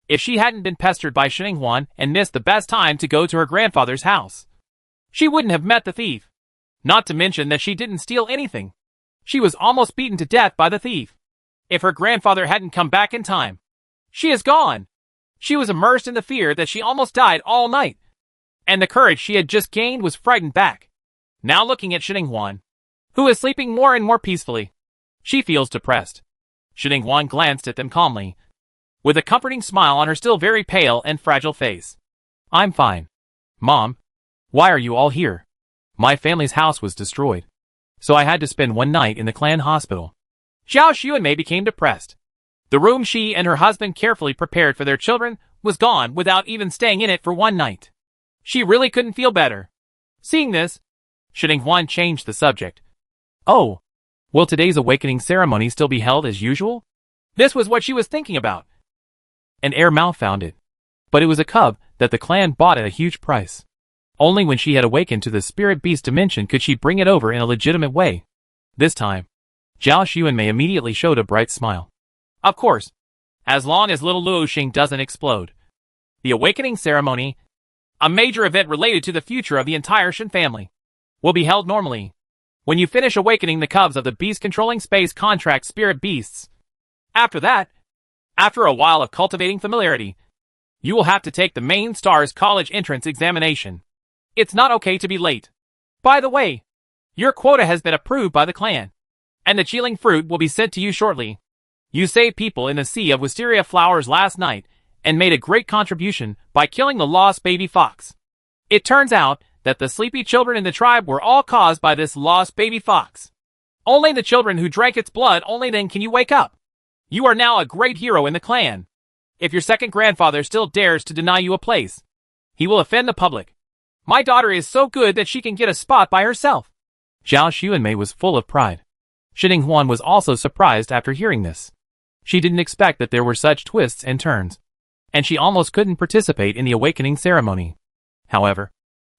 If she hadn't been pestered by Xinghuan and missed the best time to go to her grandfather's house, she wouldn't have met the thief. Not to mention that she didn't steal anything. She was almost beaten to death by the thief. If her grandfather hadn't come back in time, she is gone. She was immersed in the fear that she almost died all night, and the courage she had just gained was frightened back. Now looking at Xinghuan, who is sleeping more and more peacefully, she feels depressed. Xinghuan glanced at them calmly, with a comforting smile on her still very pale and fragile face. I'm fine. Mom, why are you all here? My family's house was destroyed, so I had to spend one night in the clan hospital. Xiao Xuanmei became depressed. The room she and her husband carefully prepared for their children was gone without even staying in it for one night. She really couldn't feel better. Seeing this, Xinghuan changed the subject. Oh, will today's awakening ceremony still be held as usual? This was what she was thinking about. An heir Mao found it, but it was a cub that the clan bought at a huge price. Only when she had awakened to the spirit beast dimension could she bring it over in a legitimate way. This time, Zhao Xuanmei immediately showed a bright smile. Of course, as long as little Luo Xing doesn't explode. The awakening ceremony, a major event related to the future of the entire Shin family, will be held normally. When you finish awakening the cubs of the beast-controlling space contract spirit beasts. After that, after a while of cultivating familiarity, you will have to take the main star's college entrance examination. It's not okay to be late. By the way, Your quota has been approved by the clan, and the Cheeling fruit will be sent to you shortly. You saved people in the sea of wisteria flowers last night and made a great contribution by killing the lost baby fox. It turns out that the sleepy children in the tribe were all caused by this lost baby fox. Only the children who drank its blood, only then can you wake up. You are now a great hero in the clan. If your second grandfather still dares to deny you a place, he will offend the public. My daughter is so good that she can get a spot by herself. Zhao Xuanmei was full of pride. Shining Huan was also surprised after hearing this. She didn't expect that there were such twists and turns, and she almost couldn't participate in the awakening ceremony. However,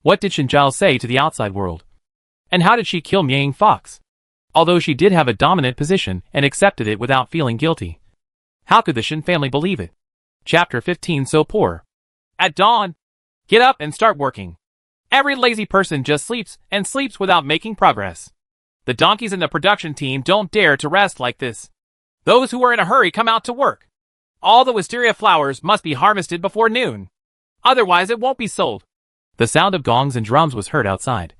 what did Shinjiao say to the outside world? And how did she kill Miang Fox? Although she did have a dominant position and accepted it without feeling guilty. How could the Shin family believe it? Chapter 15. So poor. At dawn, get up and start working. Every lazy person just sleeps and sleeps without making progress. The donkeys in the production team don't dare to rest like this. Those who are in a hurry come out to work. All the wisteria flowers must be harvested before noon. Otherwise it won't be sold. The sound of gongs and drums was heard outside,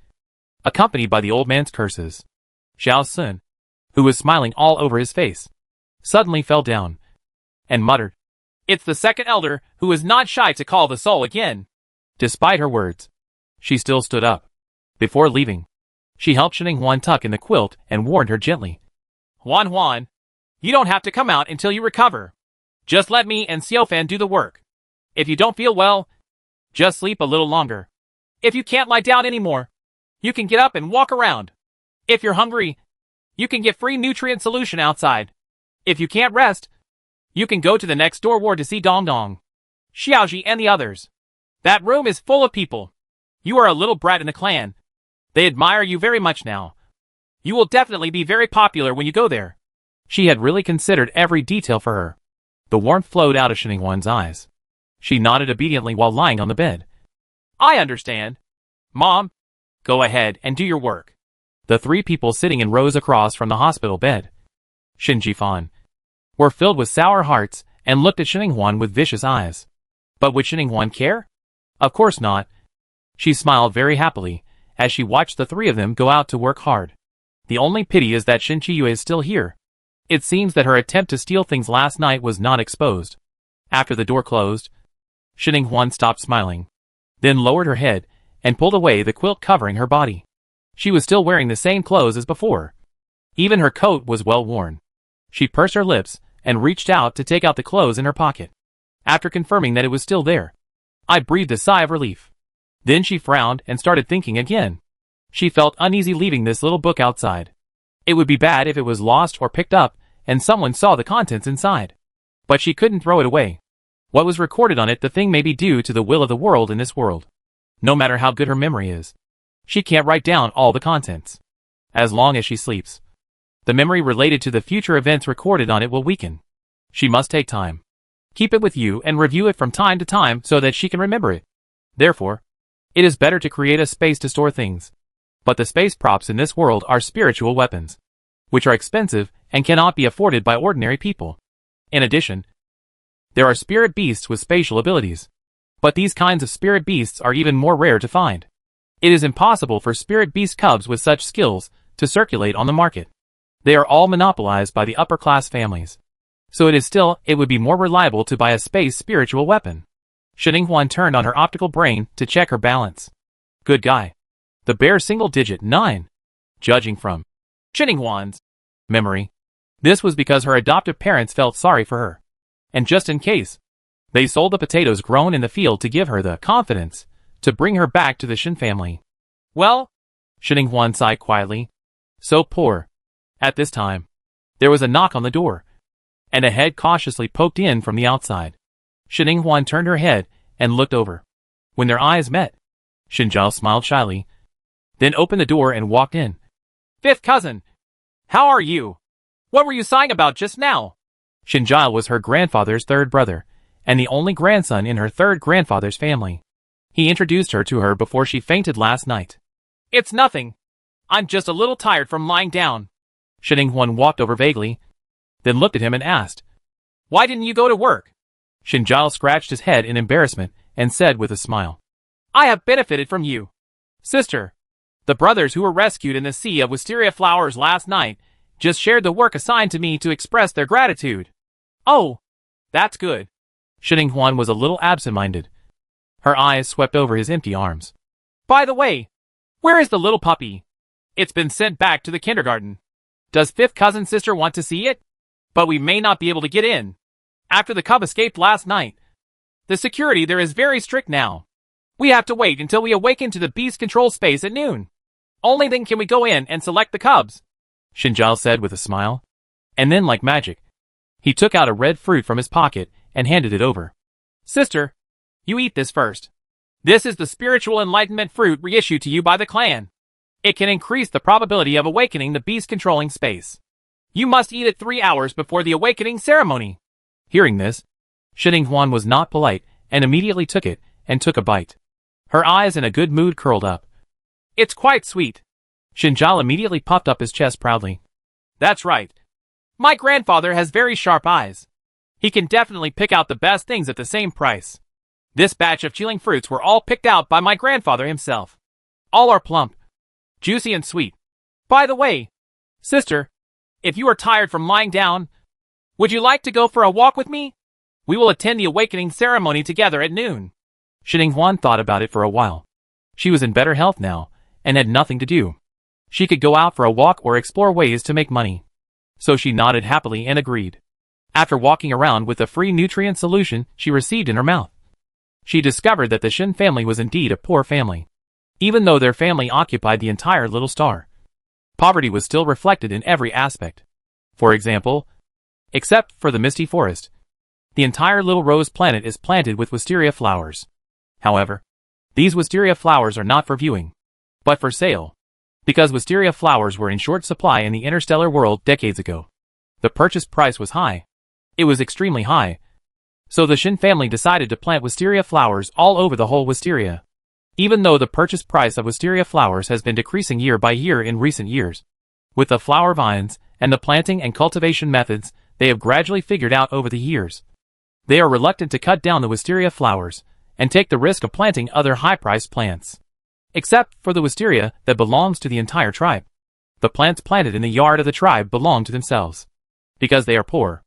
accompanied by the old man's curses. Xiao Sun, who was smiling all over his face, suddenly fell down and muttered, "It's the second elder who is not shy to call the soul again." Despite her words, she still stood up. Before leaving, she helped Shining Huan tuck in the quilt and warned her gently. Huan, you don't have to come out until you recover. Just let me and Xiaofan do the work. If you don't feel well, just sleep a little longer. If you can't lie down anymore, you can get up and walk around. If you're hungry, you can get free nutrient solution outside. If you can't rest, you can go to the next door ward to see Dong Dong, Xiaoji and the others. That room is full of people. You are a little brat in the clan. They admire you very much now. You will definitely be very popular when you go there. She had really considered every detail for her. The warmth flowed out of Shining Huan's eyes. She nodded obediently while lying on the bed. I understand. Mom, go ahead and do your work. The three people sitting in rows across from the hospital bed, Shin Jifan, were filled with sour hearts and looked at Shining Huan with vicious eyes. But would Shining Huan care? Of course not. She smiled very happily as she watched the three of them go out to work hard. The only pity is that Shin Chiyue is still here. It seems that her attempt to steal things last night was not exposed. After the door closed, Shining Huan stopped smiling, then lowered her head and pulled away the quilt covering her body. She was still wearing the same clothes as before. Even her coat was well worn. She pursed her lips and reached out to take out the clothes in her pocket. After confirming that it was still there, I breathed a sigh of relief. Then she frowned and started thinking again. She felt uneasy leaving this little book outside. It would be bad if it was lost or picked up and someone saw the contents inside. But she couldn't throw it away. What was recorded on it, the thing may be due to the will of the world in this world. No matter how good her memory is, she can't write down all the contents. As long as she sleeps, the memory related to the future events recorded on it will weaken. She must take time. Keep it with you and review it from time to time so that she can remember it. Therefore, it is better to create a space to store things. But the space props in this world are spiritual weapons, which are expensive and cannot be afforded by ordinary people. In addition, there are spirit beasts with spatial abilities. But these kinds of spirit beasts are even more rare to find. It is impossible for spirit beast cubs with such skills to circulate on the market. They are all monopolized by the upper class families. So it would be more reliable to buy a space spiritual weapon. Shining Huan turned on her optical brain to check her balance. Good guy. The bare single digit 9. Judging from Shining Huan's memory, this was because her adoptive parents felt sorry for her. And just in case, they sold the potatoes grown in the field to give her the confidence to bring her back to the Shin family. Well, Shining Huan sighed quietly. So poor. At this time, there was a knock on the door, and a head cautiously poked in from the outside. Shining Huan turned her head and looked over. When their eyes met, Shinjiao smiled shyly, then opened the door and walked in. Fifth cousin, how are you? What were you sighing about just now? Shinjiao was her grandfather's third brother, and the only grandson in her third grandfather's family. He introduced her to her before she fainted last night. It's nothing. I'm just a little tired from lying down. Shining Huan walked over vaguely, then looked at him and asked, Why didn't you go to work? Shinjiao scratched his head in embarrassment and said with a smile, I have benefited from you. Sister, The brothers who were rescued in the sea of wisteria flowers last night just shared the work assigned to me to express their gratitude. Oh, that's good. Shin Huan was a little absent-minded. Her eyes swept over his empty arms. By the way, where is the little puppy? It's been sent back to the kindergarten. Does fifth cousin sister want to see it? But we may not be able to get in. After the cub escaped last night. The security there is very strict now. We have to wait until we awaken to the beast control space at noon. Only then can we go in and select the cubs, Shinjao said with a smile. And then, like magic, he took out a red fruit from his pocket and handed it over. Sister, you eat this first. This is the spiritual enlightenment fruit reissued to you by the clan. It can increase the probability of awakening the beast controlling space. You must eat it 3 hours before the awakening ceremony. Hearing this, Shin Huan was not polite and immediately took it and took a bite. Her eyes in a good mood curled up. It's quite sweet. Shinjao immediately puffed up his chest proudly. That's right. My grandfather has very sharp eyes. He can definitely pick out the best things at the same price. This batch of chilling fruits were all picked out by my grandfather himself. All are plump, juicy and sweet. By the way, sister, if you are tired from lying down, would you like to go for a walk with me? We will attend the awakening ceremony together at noon. Shin Huan thought about it for a while. She was in better health now and had nothing to do. She could go out for a walk or explore ways to make money. So she nodded happily and agreed. After walking around with the free nutrient solution she received in her mouth, she discovered that the Shin family was indeed a poor family. Even though their family occupied the entire little star, poverty was still reflected in every aspect. For example, except for the misty forest, the entire little rose planet is planted with wisteria flowers. However, these wisteria flowers are not for viewing, but for sale. Because wisteria flowers were in short supply in the interstellar world decades ago, the purchase price was high. It was extremely high. So the Shin family decided to plant wisteria flowers all over the whole wisteria. Even though the purchase price of wisteria flowers has been decreasing year by year in recent years, with the flower vines and the planting and cultivation methods they have gradually figured out over the years, they are reluctant to cut down the wisteria flowers and take the risk of planting other high-priced plants. Except for the wisteria that belongs to the entire tribe. The plants planted in the yard of the tribe belong to themselves. Because they are poor,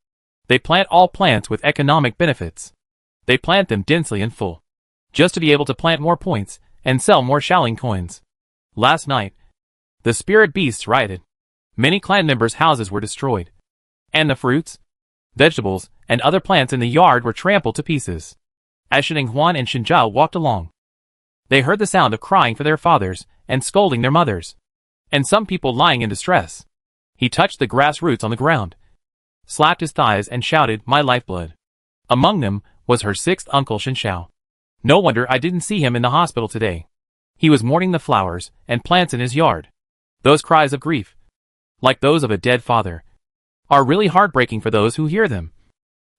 they plant all plants with economic benefits. They plant them densely and full, just to be able to plant more points and sell more Shaolin coins. Last night, the spirit beasts rioted. Many clan members' houses were destroyed. And the fruits, vegetables, and other plants in the yard were trampled to pieces. As Shin Huan and Shinjao walked along, they heard the sound of crying for their fathers and scolding their mothers, and some people lying in distress. He touched the grass roots on the ground, slapped his thighs and shouted, "My lifeblood." Among them was her sixth uncle Shinshao. No wonder I didn't see him in the hospital today. He was mourning the flowers and plants in his yard. Those cries of grief, like those of a dead father, are really heartbreaking for those who hear them.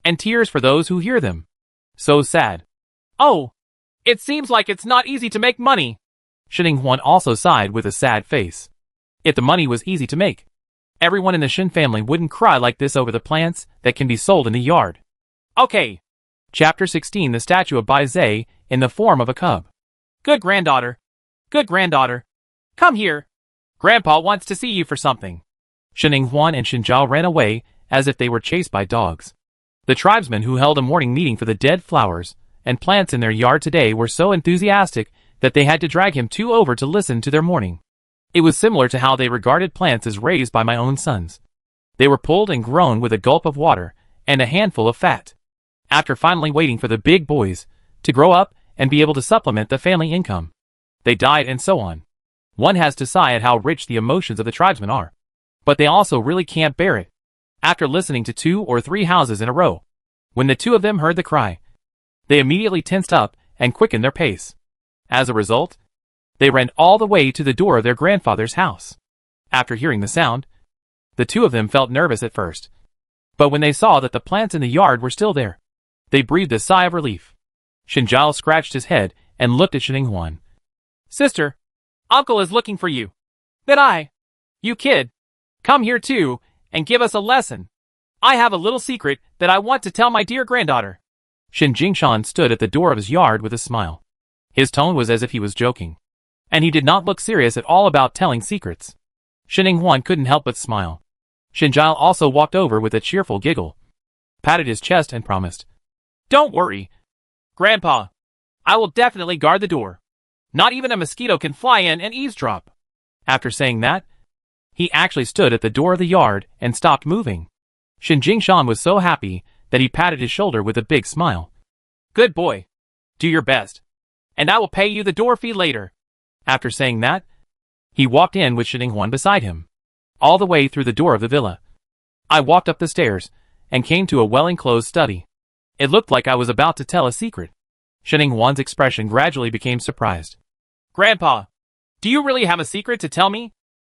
And tears for those who hear them. So sad. Oh, it seems like it's not easy to make money. Shin Huan also sighed with a sad face. If the money was easy to make, everyone in the Shin family wouldn't cry like this over the plants that can be sold in the yard. Okay. Chapter 16 The Statue of Bai Zhe in the form of a cub. Good granddaughter. Good granddaughter. Come here. Grandpa wants to see you for something. Shin Huan and Shinjao ran away as if they were chased by dogs. The tribesmen who held a morning meeting for the dead flowers and plants in their yard today were so enthusiastic that they had to drag him over to listen to their mourning. It was similar to how they regarded plants as raised by my own sons. They were pulled and grown with a gulp of water and a handful of fat. After finally waiting for the big boys to grow up and be able to supplement the family income, they died and so on. One has to sigh at how rich the emotions of the tribesmen are. But they also really can't bear it. After listening to 2 or 3 houses in a row, when the 2 of them heard the cry, they immediately tensed up and quickened their pace. As a result, they ran all the way to the door of their grandfather's house. After hearing the sound, the 2 of them felt nervous at first. But when they saw that the plants in the yard were still there, they breathed a sigh of relief. Shinjao scratched his head and looked at Shin Huan. Sister, Uncle is looking for you. Then you kid, come here too and give us a lesson. I have a little secret that I want to tell my dear granddaughter. Shin Jingshan stood at the door of his yard with a smile. His tone was as if he was joking. And he did not look serious at all about telling secrets. Shining Huan couldn't help but smile. Shinjile also walked over with a cheerful giggle, patted his chest and promised, "Don't worry, Grandpa. I will definitely guard the door. Not even a mosquito can fly in and eavesdrop." After saying that, he actually stood at the door of the yard and stopped moving. Shin Jingshan was so happy that he patted his shoulder with a big smile. "Good boy. Do your best. And I will pay you the door fee later." After saying that, he walked in with Shining Huan beside him, all the way through the door of the villa. I walked up the stairs and came to a well-enclosed study. It looked like I was about to tell a secret. Shining Huan's expression gradually became surprised. "Grandpa, do you really have a secret to tell me?"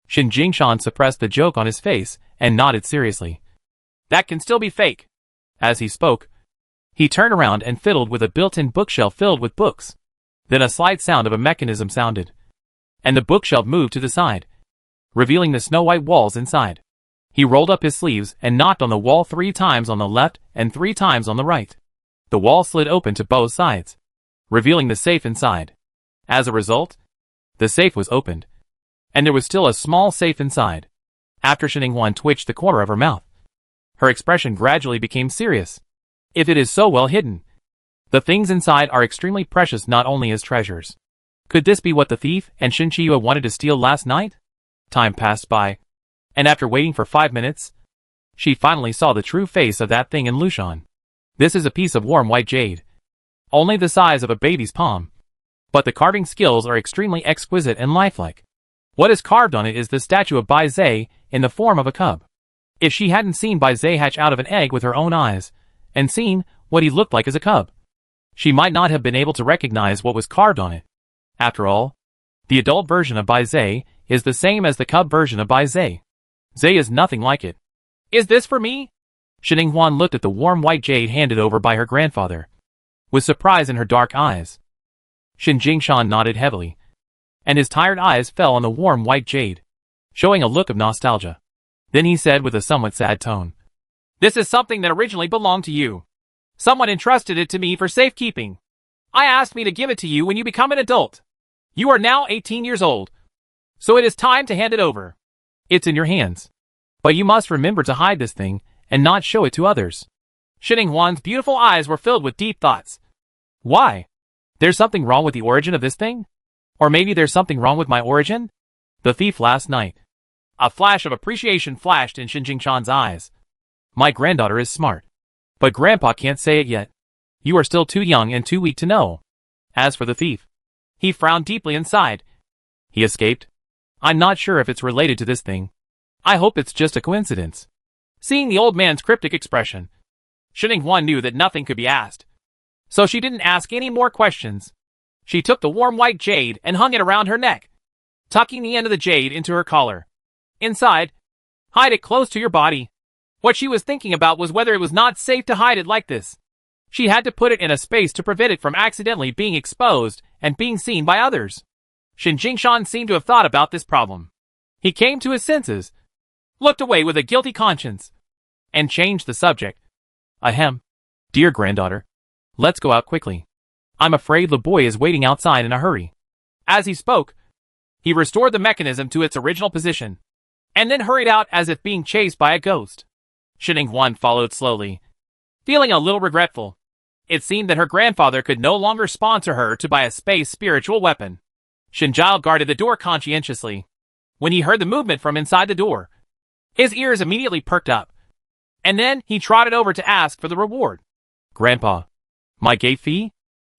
Shin Jingshan suppressed the joke on his face and nodded seriously. "That can still be fake." As he spoke, he turned around and fiddled with a built-in bookshelf filled with books. Then a slight sound of a mechanism sounded, and the bookshelf moved to the side, revealing the snow-white walls inside. He rolled up his sleeves and knocked on the wall 3 times on the left and 3 times on the right. The wall slid open to both sides, revealing the safe inside. As a result, the safe was opened, and there was still a small safe inside. After Shining Huan twitched the corner of her mouth, her expression gradually became serious. If it is so well hidden, the things inside are extremely precious, not only as treasures. Could this be what the thief and Shin Chiyue wanted to steal last night? Time passed by, and after waiting for 5 minutes, she finally saw the true face of that thing in Lushan. This is a piece of warm white jade, only the size of a baby's palm. But the carving skills are extremely exquisite and lifelike. What is carved on it is the statue of Bai Zhe in the form of a cub. If she hadn't seen Bai Zhe hatch out of an egg with her own eyes, and seen what he looked like as a cub, she might not have been able to recognize what was carved on it. After all, the adult version of Bai Zhe is the same as the cub version of Bai Zhe. Zhe is nothing like it. "Is this for me?" Shining Huan looked at the warm white jade handed over by her grandfather, with surprise in her dark eyes. Shin Jingshan nodded heavily, and his tired eyes fell on the warm white jade, showing a look of nostalgia. Then he said with a somewhat sad tone, "This is something that originally belonged to you. Someone entrusted it to me for safekeeping. I asked me to give it to you when you become an adult. You are now 18 years old, so it is time to hand it over. It's in your hands. But you must remember to hide this thing and not show it to others." Shining Huan's beautiful eyes were filled with deep thoughts. "Why? There's something wrong with the origin of this thing? Or maybe there's something wrong with my origin? The thief last night." A flash of appreciation flashed in Shin Jingshan's eyes. "My granddaughter is smart. But Grandpa can't say it yet. You are still too young and too weak to know. As for the thief," he frowned deeply inside. "He escaped. I'm not sure if it's related to this thing. I hope it's just a coincidence." Seeing the old man's cryptic expression, Shining Huan knew that nothing could be asked. So she didn't ask any more questions. She took the warm white jade and hung it around her neck, tucking the end of the jade into her collar. Inside, hide it close to your body. What she was thinking about was whether it was not safe to hide it like this. She had to put it in a space to prevent it from accidentally being exposed and being seen by others. Shin Jingshan seemed to have thought about this problem. He came to his senses, looked away with a guilty conscience, and changed the subject. "Ahem. Dear granddaughter, let's go out quickly. I'm afraid the boy is waiting outside in a hurry." As he spoke, he restored the mechanism to its original position, and then hurried out as if being chased by a ghost. Shining Huan followed slowly, feeling a little regretful. It seemed that her grandfather could no longer sponsor her to buy a space spiritual weapon. Shinjile guarded the door conscientiously. When he heard the movement from inside the door, his ears immediately perked up, and then he trotted over to ask for the reward. "Grandpa, my gate fee?"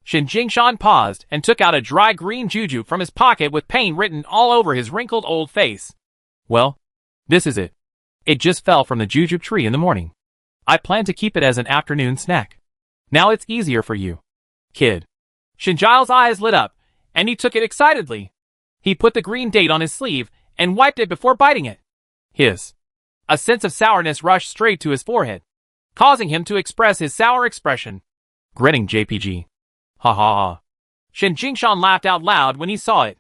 Shin Jingshan paused and took out a dry green juju from his pocket with pain written all over his wrinkled old face. "Well, this is it. It just fell from the jujube tree in the morning. I plan to keep it as an afternoon snack. Now it's easier for you, kid." Shinjile's eyes lit up, and he took it excitedly. He put the green date on his sleeve and wiped it before biting it. Hiss. A sense of sourness rushed straight to his forehead, causing him to express his sour expression. "Grinning JPG. Ha ha ha." Shin Jingshan laughed out loud when he saw it.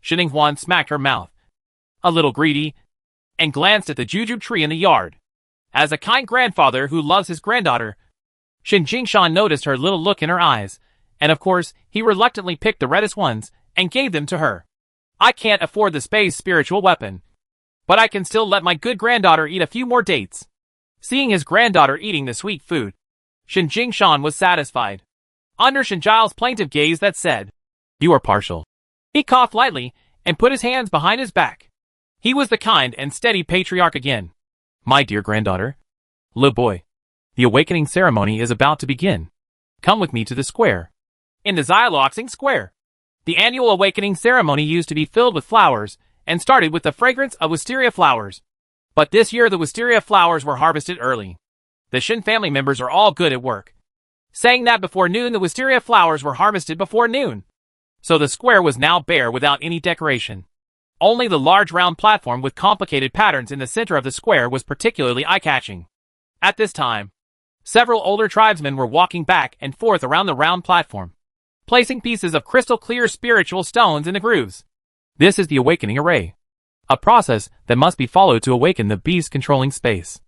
Shining Huan smacked her mouth, a little greedy, and glanced at the jujube tree in the yard. As a kind grandfather who loves his granddaughter, Shin Jingshan noticed her little look in her eyes, and of course, he reluctantly picked the reddest ones and gave them to her. I can't afford the space spiritual weapon. But I can still let my good granddaughter eat a few more dates. Seeing his granddaughter eating the sweet food, Shin Jingshan was satisfied. Under Shin Jile's plaintive gaze that said, "You are partial." He coughed lightly and put his hands behind his back. He was the kind and steady patriarch again. "My dear granddaughter. Little boy. The awakening ceremony is about to begin. Come with me to the square." In the Xyloxing Square, the annual awakening ceremony used to be filled with flowers and started with the fragrance of wisteria flowers. But this year the wisteria flowers were harvested early. The Shin family members are all good at work. Saying that before noon the wisteria flowers were harvested before noon. So the square was now bare without any decoration. Only the large round platform with complicated patterns in the center of the square was particularly eye-catching. At this time, several older tribesmen were walking back and forth around the round platform, placing pieces of crystal-clear spiritual stones in the grooves. This is the awakening array, a process that must be followed to awaken the beast controlling space.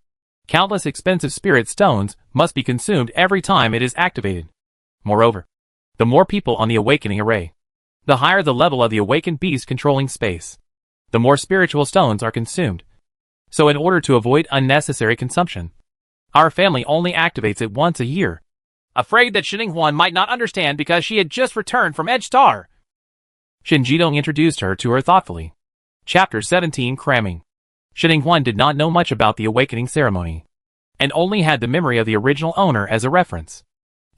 Countless expensive spirit stones must be consumed every time it is activated. Moreover, the more people on the awakening array, the higher the level of the awakened beast controlling space, the more spiritual stones are consumed. So in order to avoid unnecessary consumption, our family only activates it once a year. Afraid that Shininghuan might not understand because she had just returned from Edge Star, Shin Jidong introduced her to her thoughtfully. Chapter 17 Cramming. Shininghuan did not know much about the awakening ceremony, and only had the memory of the original owner as a reference.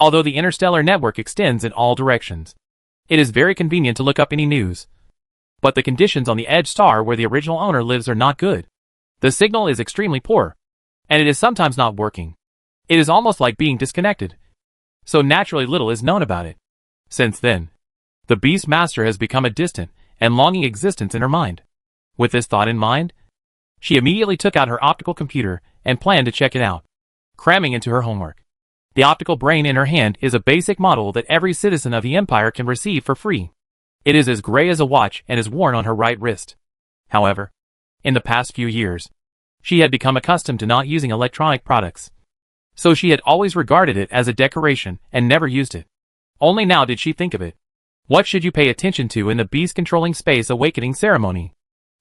Although the Interstellar network extends in all directions, it is very convenient to look up any news. But the conditions on the Edge Star where the original owner lives are not good. The signal is extremely poor, and it is sometimes not working. It is almost like being disconnected. So naturally little is known about it. Since then, the Beast Master has become a distant and longing existence in her mind. With this thought in mind, she immediately took out her optical computer and planned to check it out, cramming into her homework. The optical brain in her hand is a basic model that every citizen of the Empire can receive for free. It is as gray as a watch and is worn on her right wrist. However, in the past few years, she had become accustomed to not using electronic products. So she had always regarded it as a decoration and never used it. Only now did she think of it. What should you pay attention to in the beast-controlling space awakening ceremony?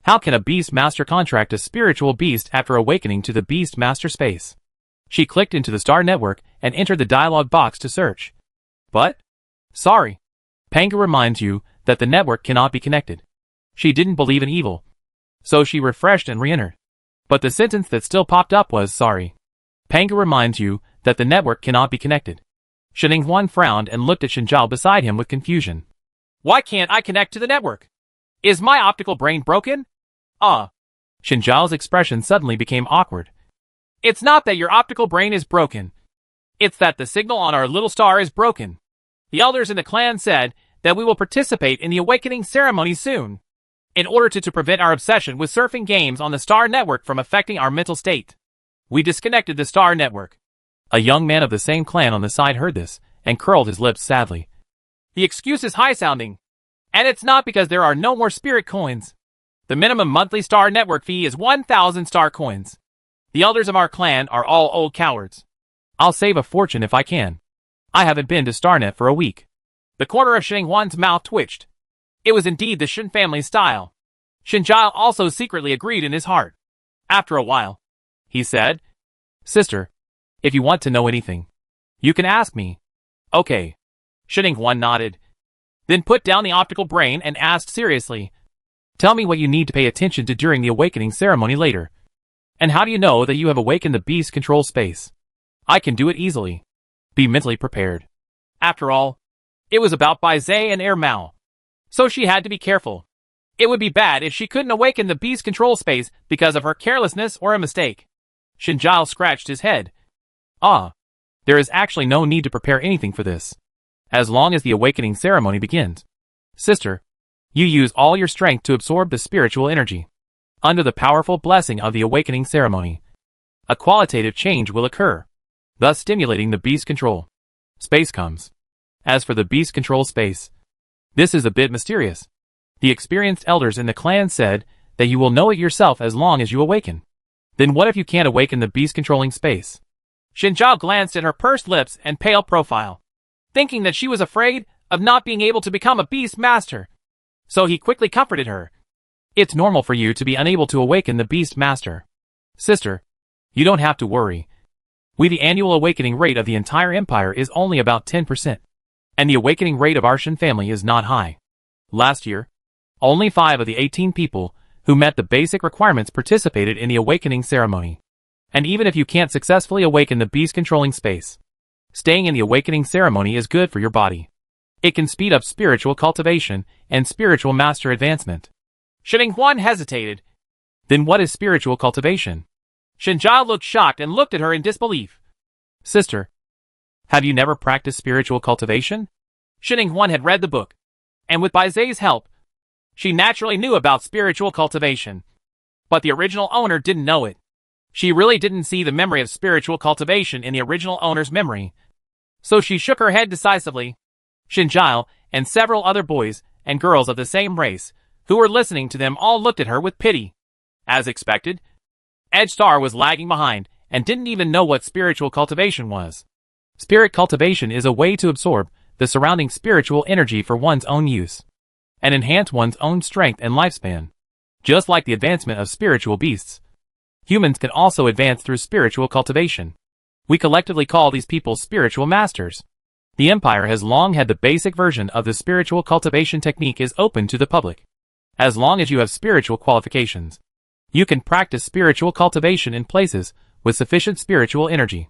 How can a beast master contract a spiritual beast after awakening to the beast master space? She clicked into the star network and entered the dialog box to search. But, sorry, Panga reminds you that the network cannot be connected. She didn't believe in evil, so she refreshed and re-entered. But the sentence that still popped up was, sorry, Panga reminds you that the network cannot be connected. Shininghuan frowned and looked at Shinjiao beside him with confusion. Why can't I connect to the network? Is my optical brain broken? Shinjiao's expression suddenly became awkward. It's not that your optical brain is broken. It's that the signal on our little star is broken. The elders in the clan said that we will participate in the awakening ceremony soon, in order to prevent our obsession with surfing games on the star network from affecting our mental state. We disconnected the star network. A young man of the same clan on the side heard this and curled his lips sadly. The excuse is high-sounding, and it's not because there are no more spirit coins. The minimum monthly star network fee is 1,000 star coins. The elders of our clan are all old cowards. I'll save a fortune if I can. I haven't been to Starnet for a week. The corner of Shininghuan's mouth twitched. It was indeed the Shin family's style. Shinjiao also secretly agreed in his heart. After a while, he said, Sister, if you want to know anything, you can ask me. Okay. Shininghuan nodded, then put down the optical brain and asked seriously, Tell me what you need to pay attention to during the awakening ceremony later. And how do you know that you have awakened the beast control space? I can do it easily. Be mentally prepared. After all, it was about Bai Zhe and Air Mao. So she had to be careful. It would be bad if she couldn't awaken the beast control space because of her carelessness or a mistake. Shinjiao scratched his head. There is actually no need to prepare anything for this. As long as the awakening ceremony begins. Sister, you use all your strength to absorb the spiritual energy. Under the powerful blessing of the awakening ceremony, a qualitative change will occur, thus stimulating the beast control space comes. As for the beast control space, this is a bit mysterious. The experienced elders in the clan said that you will know it yourself as long as you awaken. Then what if you can't awaken the beast controlling space? Shinjiao glanced at her pursed lips and pale profile, thinking that she was afraid of not being able to become a beast master. So he quickly comforted her. It's normal for you to be unable to awaken the Beast Master. Sister, you don't have to worry. The annual awakening rate of the entire empire is only about 10%. And the awakening rate of our Shin family is not high. Last year, only 5 of the 18 people who met the basic requirements participated in the awakening ceremony. And even if you can't successfully awaken the beast controlling space, staying in the awakening ceremony is good for your body. It can speed up spiritual cultivation and spiritual master advancement. Shininghuan hesitated. Then what is spiritual cultivation? Shinjiao looked shocked and looked at her in disbelief. Sister, have you never practiced spiritual cultivation? Shininghuan had read the book, and with Bai Zai's help, she naturally knew about spiritual cultivation. But the original owner didn't know it. She really didn't see the memory of spiritual cultivation in the original owner's memory. So she shook her head decisively. Shinjiao and several other boys and girls of the same race who were listening to them all looked at her with pity. As expected, Edge Star was lagging behind and didn't even know what spiritual cultivation was. Spirit cultivation is a way to absorb the surrounding spiritual energy for one's own use and enhance one's own strength and lifespan. Just like the advancement of spiritual beasts, humans can also advance through spiritual cultivation. We collectively call these people spiritual masters. The Empire has long had the basic version of the spiritual cultivation technique is open to the public. As long as you have spiritual qualifications, you can practice spiritual cultivation in places with sufficient spiritual energy.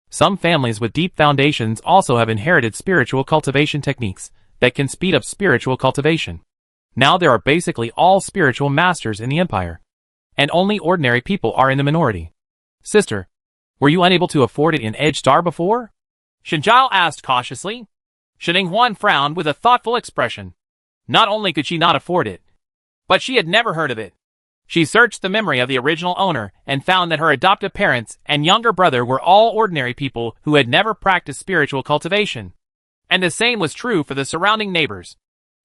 Some families with deep foundations also have inherited spiritual cultivation techniques that can speed up spiritual cultivation. Now there are basically all spiritual masters in the Empire, and only ordinary people are in the minority. Sister, were you unable to afford it in Edge Star before? Shinjiao asked cautiously. Shininghuan frowned with a thoughtful expression. Not only could she not afford it, but she had never heard of it. She searched the memory of the original owner and found that her adoptive parents and younger brother were all ordinary people who had never practiced spiritual cultivation. And the same was true for the surrounding neighbors.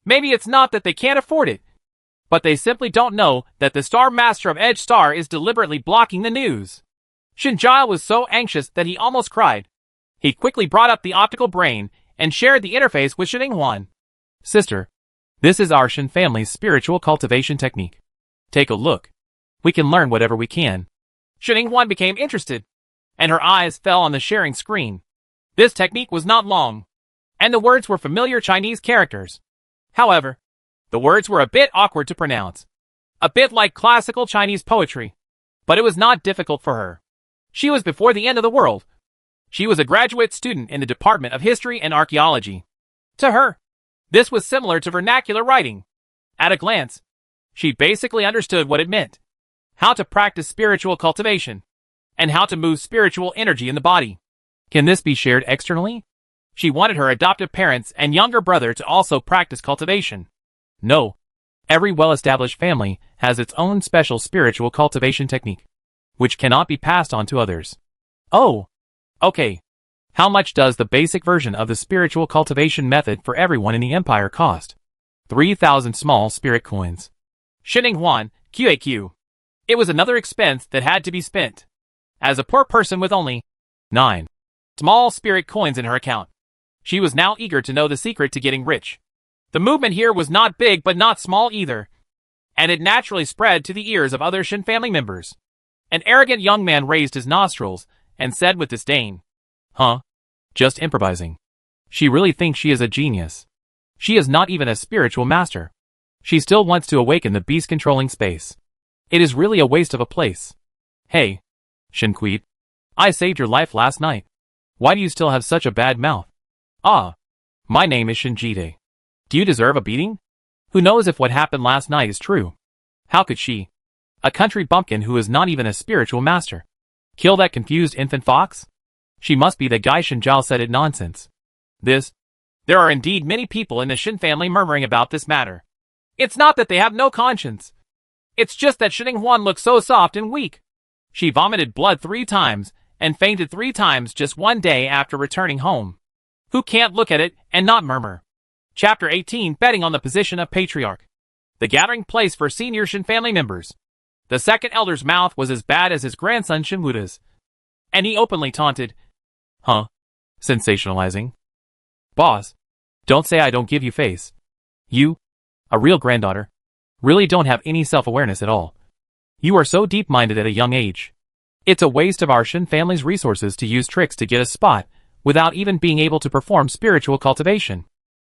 Maybe it's not that they can't afford it, but they simply don't know that the Star Master of Edge Star is deliberately blocking the news. Shinjiao was so anxious that he almost cried. He quickly brought up the optical brain and shared the interface with Shininghuan. Sister, this is our Shin family's spiritual cultivation technique. Take a look. We can learn whatever we can. Shininghuan became interested, and her eyes fell on the sharing screen. This technique was not long, and the words were familiar Chinese characters. However, the words were a bit awkward to pronounce. A bit like classical Chinese poetry. But it was not difficult for her. She was before the end of the world. She was a graduate student in the Department of History and Archaeology. To her, this was similar to vernacular writing. At a glance, she basically understood what it meant. How to practice spiritual cultivation, and how to move spiritual energy in the body. Can this be shared externally? She wanted her adoptive parents and younger brother to also practice cultivation. No. Every well-established family has its own special spiritual cultivation technique, which cannot be passed on to others. Oh. Okay. How much does the basic version of the spiritual cultivation method for everyone in the Empire cost? 3,000 small spirit coins. Shininghuan, QAQ. It was another expense that had to be spent. As a poor person with only 9 small spirit coins in her account, she was now eager to know the secret to getting rich. The movement here was not big but not small either, and it naturally spread to the ears of other Shin family members. An arrogant young man raised his nostrils and said with disdain, Huh? Just improvising. She really thinks she is a genius. She is not even a spiritual master. She still wants to awaken the beast controlling space. It is really a waste of a place. Hey, Shinquid. I saved your life last night. Why do you still have such a bad mouth? Ah. My name is Shinjide. Do you deserve a beating? Who knows if what happened last night is true? How could she, a country bumpkin who is not even a spiritual master, kill that confused infant fox? She must be the guy Shinjiao said it nonsense. There are indeed many people in the Shin family murmuring about this matter. It's not that they have no conscience. It's just that Shininghuan looks so soft and weak. She vomited blood 3 times and fainted 3 times just one day after returning home. Who can't look at it and not murmur? Chapter 18, Betting on the Position of Patriarch. The gathering place for senior Shin family members. The second elder's mouth was as bad as his grandson Shinwuda's, and he openly taunted. Huh? Sensationalizing? Boss, don't say I don't give you face. You A real granddaughter? Really don't have any self-awareness at all. You are so deep-minded at a young age. It's a waste of our Shin family's resources to use tricks to get a spot, without even being able to perform spiritual cultivation.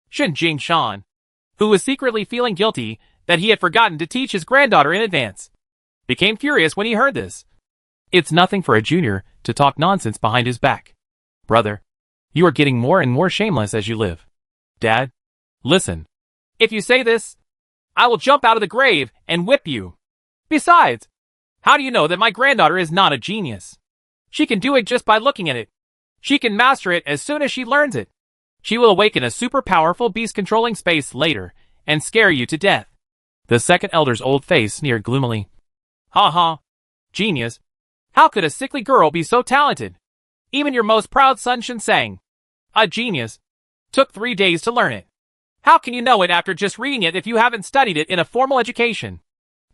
Shin Jingshan, who was secretly feeling guilty that he had forgotten to teach his granddaughter in advance, became furious when he heard this. It's nothing for a junior to talk nonsense behind his back. Brother, you are getting more and more shameless as you live. Dad, listen. If you say this, I will jump out of the grave and whip you. Besides, how do you know that my granddaughter is not a genius? She can do it just by looking at it. She can master it as soon as she learns it. She will awaken a super powerful beast controlling space later and scare you to death. The second elder's old face sneered gloomily. Ha ha. Genius. How could a sickly girl be so talented? Even your most proud son Shinsang, a genius, took 3 days to learn it. How can you know it after just reading it if you haven't studied it in a formal education?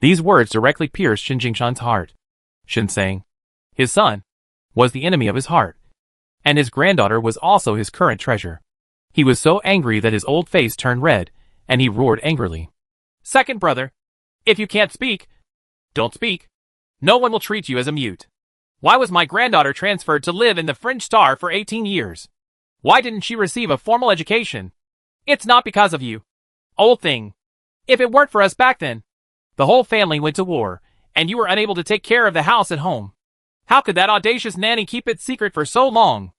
These words directly pierced Shin Jingshan's heart. Shinsang, his son, was the enemy of his heart, and his granddaughter was also his current treasure. He was so angry that his old face turned red, and he roared angrily. Second brother, if you can't speak, don't speak. No one will treat you as a mute. Why was my granddaughter transferred to live in the Fringe Star for 18 years? Why didn't she receive a formal education? It's not because of you. Old thing. If it weren't for us back then, the whole family went to war, and you were unable to take care of the house at home. How could that audacious nanny keep it secret for so long?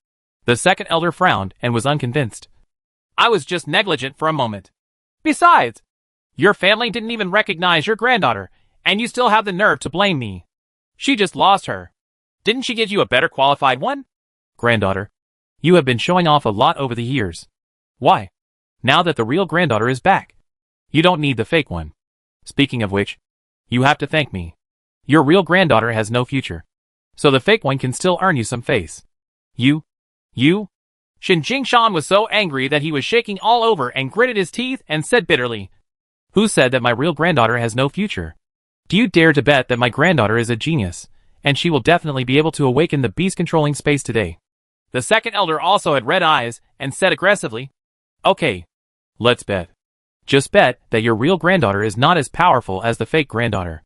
The second elder frowned and was unconvinced. I was just negligent for a moment. Besides, your family didn't even recognize your granddaughter, and you still have the nerve to blame me. She just lost her. Didn't she give you a better qualified one? Granddaughter, you have been showing off a lot over the years. Why? Now that the real granddaughter is back, you don't need the fake one. Speaking of which, you have to thank me. Your real granddaughter has no future, so the fake one can still earn you some face. You? Shin Jingshan was so angry that he was shaking all over and gritted his teeth and said bitterly, Who said that my real granddaughter has no future? Do you dare to bet that my granddaughter is a genius, and she will definitely be able to awaken the beast-controlling space today? The second elder also had red eyes and said aggressively, Okay, let's bet. Just bet that your real granddaughter is not as powerful as the fake granddaughter.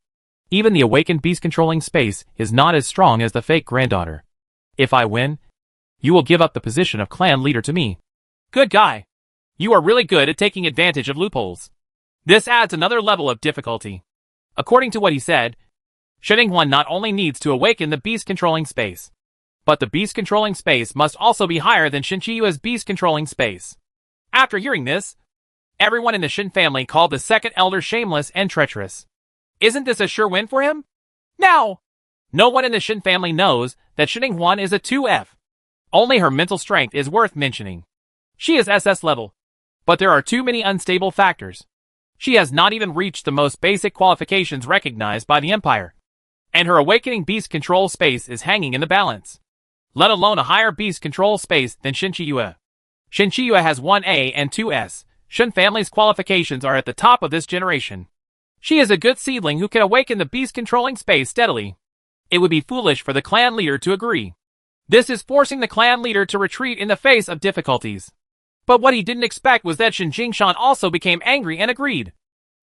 Even the awakened beast-controlling space is not as strong as the fake granddaughter. If I win, you will give up the position of clan leader to me. Good guy. You are really good at taking advantage of loopholes. This adds another level of difficulty. According to what he said, Sheninghuan not only needs to awaken the beast-controlling space, but the beast-controlling space must also be higher than Shinchiyua's beast-controlling space. After hearing this, everyone in the Shin family called the second elder shameless and treacherous. Isn't this a sure win for him? Now, no one in the Shin family knows that Sheninghuan is a 2F. Only her mental strength is worth mentioning. She is SS level, but there are too many unstable factors. She has not even reached the most basic qualifications recognized by the Empire, and her awakening beast control space is hanging in the balance, let alone a higher beast control space than Shinchiyua. Shinchiyua has 1A and 2S. Shin family's qualifications are at the top of this generation. She is a good seedling who can awaken the beast controlling space steadily. It would be foolish for the clan leader to agree. This is forcing the clan leader to retreat in the face of difficulties. But what he didn't expect was that Shin Jingshan also became angry and agreed.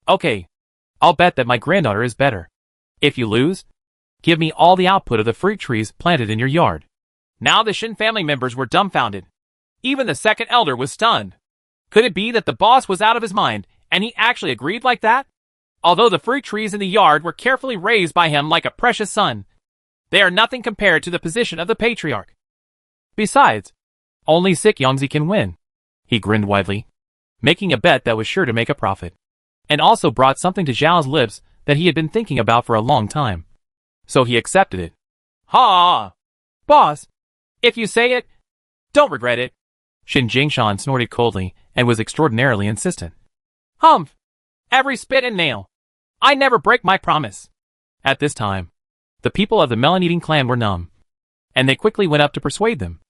Okay, I'll bet that my granddaughter is better. If you lose, give me all the output of the fruit trees planted in your yard. Now the Shin family members were dumbfounded. Even the second elder was stunned. Could it be that the boss was out of his mind, and he actually agreed like that? Although the fruit trees in the yard were carefully raised by him like a precious son, they are nothing compared to the position of the patriarch. Besides, only Sick Yongzi can win. He grinned widely, making a bet that was sure to make a profit, and also brought something to Zhao's lips that he had been thinking about for a long time. So he accepted it. Ha! Boss, if you say it, don't regret it. Shin Jingshan snorted coldly and was extraordinarily insistent. Humph! Every spit and nail. I never break my promise. At this time, the people of the melon-eating clan were numb, and they quickly went up to persuade them.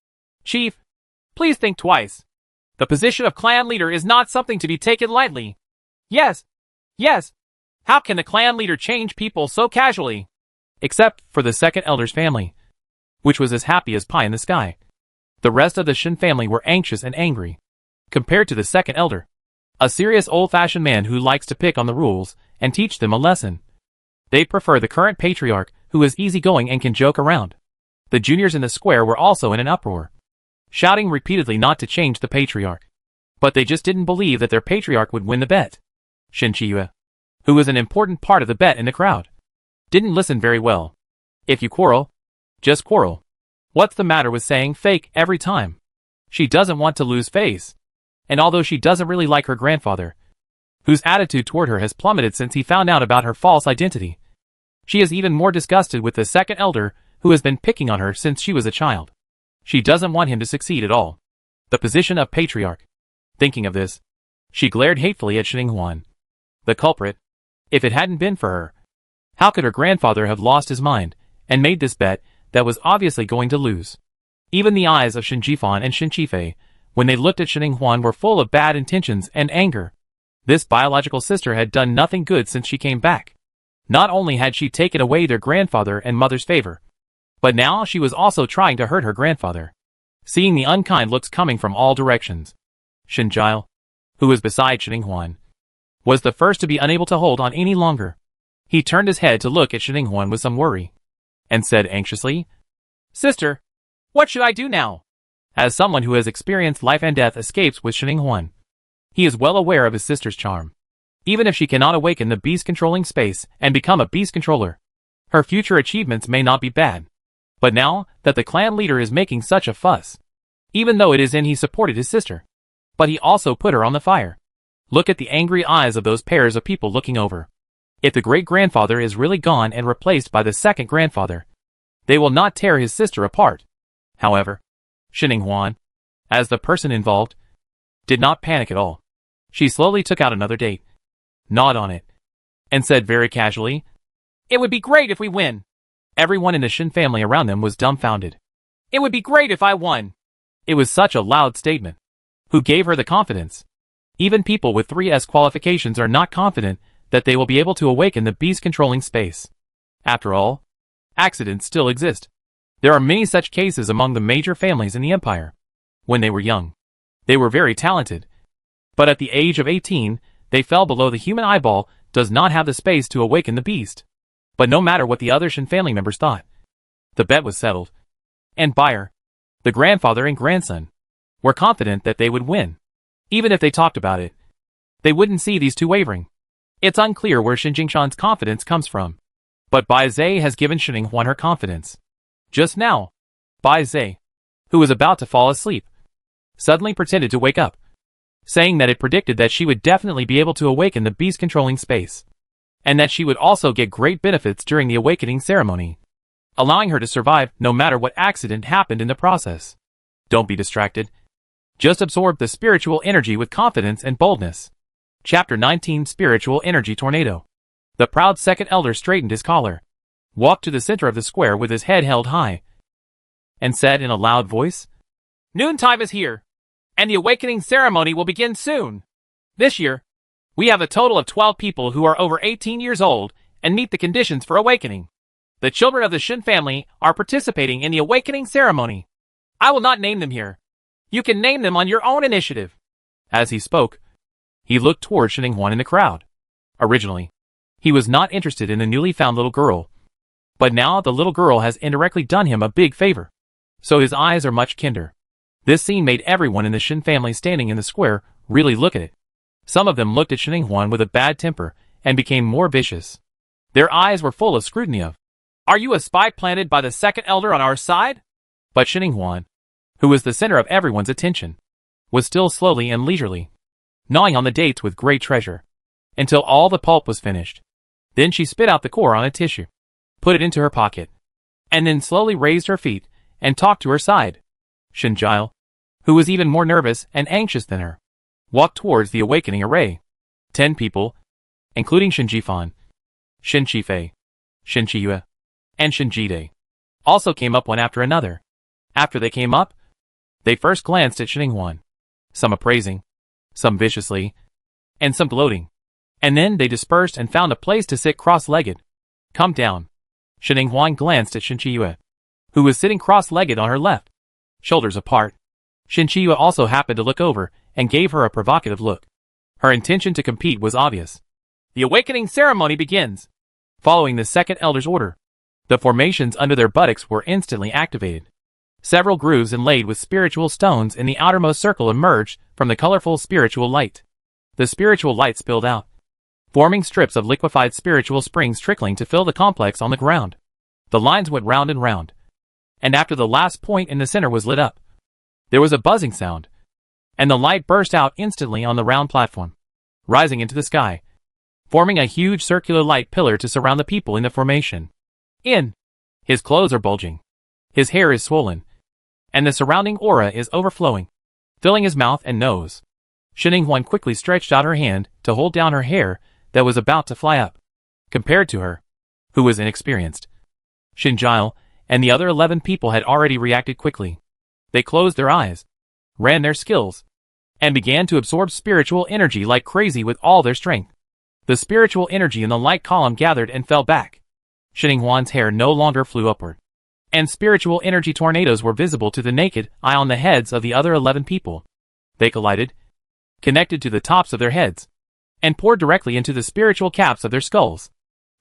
Chief, please think twice. The position of clan leader is not something to be taken lightly. Yes. How can the clan leader change people so casually? Except for the second elder's family, which was as happy as pie in the sky. The rest of the Shin family were anxious and angry. Compared to the second elder, A serious old-fashioned man who likes to pick on the rules and teach them a lesson. They prefer the current patriarch, who is easygoing and can joke around. The juniors in the square were also in an uproar, shouting repeatedly not to change the patriarch. But they just didn't believe that their patriarch would win the bet. Shin Chi-yue, who was an important part of the bet in the crowd, didn't listen very well. If you quarrel, just quarrel. What's the matter with saying fake every time? She doesn't want to lose face. And although she doesn't really like her grandfather, whose attitude toward her has plummeted since he found out about her false identity, she is even more disgusted with the second elder, who has been picking on her since she was a child. She doesn't want him to succeed at all. The position of patriarch. Thinking of this, she glared hatefully at Xinhuan. The culprit. If it hadn't been for her, how could her grandfather have lost his mind and made this bet that was obviously going to lose? Even the eyes of Shin Jifan and Shin Qifei, when they looked at Xinhuan, were full of bad intentions and anger. This biological sister had done nothing good since she came back. Not only had she taken away their grandfather and mother's favor, but now she was also trying to hurt her grandfather. Seeing the unkind looks coming from all directions, Shin Jile, who was beside Xinhuan, was the first to be unable to hold on any longer. He turned his head to look at Xinhuan with some worry, and said anxiously, "Sister, what should I do now?" As someone who has experienced life and death escapes with Xinhuan, he is well aware of his sister's charm. Even if she cannot awaken the beast-controlling space and become a beast controller, her future achievements may not be bad. But now that the clan leader is making such a fuss, even though it is in he supported his sister, but he also put her on the fire. Look at the angry eyes of those pairs of people looking over. If the great-grandfather is really gone and replaced by the second grandfather, they will not tear his sister apart. However, Xinhuan, as the person involved, did not panic at all. She slowly took out another date, gnawed on it, and said very casually, "It would be great if we win." Everyone in the Shin family around them was dumbfounded. "It would be great if I won." It was such a loud statement. Who gave her the confidence? Even people with 3S qualifications are not confident that they will be able to awaken the beast-controlling space. After all, accidents still exist. There are many such cases among the major families in the empire. When they were young, they were very talented. But at the age of 18, they fell below the human eyeball does not have the space to awaken the beast. But no matter what the other Shin family members thought, the bet was settled. And Bayer, the grandfather and grandson, were confident that they would win. Even if they talked about it, they wouldn't see these two wavering. It's unclear where Shin Jingshan's confidence comes from. But Bai Zhe has given Xinhuan her confidence. Just now, Bai Zhe, who was about to fall asleep, suddenly pretended to wake up, saying that it predicted that she would definitely be able to awaken the beast-controlling space, and that she would also get great benefits during the awakening ceremony, allowing her to survive no matter what accident happened in the process. Don't be distracted. Just absorb the spiritual energy with confidence and boldness. Chapter 19 Spiritual Energy Tornado. The proud second elder straightened his collar, walked to the center of the square with his head held high, and said in a loud voice, "Noontime is here, and the awakening ceremony will begin soon. This year, we have a total of 12 people who are over 18 years old and meet the conditions for awakening. The children of the Shin family are participating in the awakening ceremony. I will not name them here. You can name them on your own initiative." As he spoke, he looked toward Xinhuan in the crowd. Originally, he was not interested in the newly found little girl, but now the little girl has indirectly done him a big favor, so his eyes are much kinder. This scene made everyone in the Shin family standing in the square really look at it. Some of them looked at Xinhuan with a bad temper and became more vicious. Their eyes were full of scrutiny of, "Are you a spy planted by the second elder on our side?" But Xinhuan, who was the center of everyone's attention, was still slowly and leisurely gnawing on the dates with great treasure, until all the pulp was finished. Then she spit out the core on a tissue, put it into her pocket, and then slowly raised her feet and talked to her side. Shin Jile, who was even more nervous and anxious than her, walked towards the awakening array. 10 people, including Shin Jifan, Shin Qifei, Shin Qiyue, and Shin Jide, also came up one after another. After they came up, they first glanced at Xinhuan, some appraising, some viciously, and some gloating. And then they dispersed and found a place to sit cross-legged. "Come down." Xinhuan glanced at Shin Qiyue, who was sitting cross-legged on her left, shoulders apart. Shin Qiyue also happened to look over and gave her a provocative look. Her intention to compete was obvious. The awakening ceremony begins. Following the second elder's order, the formations under their buttocks were instantly activated. Several grooves inlaid with spiritual stones in the outermost circle emerged from the colorful spiritual light. The spiritual light spilled out, forming strips of liquefied spiritual springs trickling to fill the complex on the ground. The lines went round and round, and after the last point in the center was lit up, there was a buzzing sound, and the light burst out instantly on the round platform, rising into the sky, forming a huge circular light pillar to surround the people in the formation. His clothes are bulging, his hair is swollen, and the surrounding aura is overflowing, filling his mouth and nose. Shining-Huan quickly stretched out her hand to hold down her hair that was about to fly up. Compared to her, who was inexperienced, Shinjile and the other 11 people had already reacted quickly. They closed their eyes, ran their skills, and began to absorb spiritual energy like crazy with all their strength. The spiritual energy in the light column gathered and fell back. Shining-Huan's hair no longer flew upward, and spiritual energy tornadoes were visible to the naked eye on the heads of the other 11 people. They collided, connected to the tops of their heads, and poured directly into the spiritual caps of their skulls.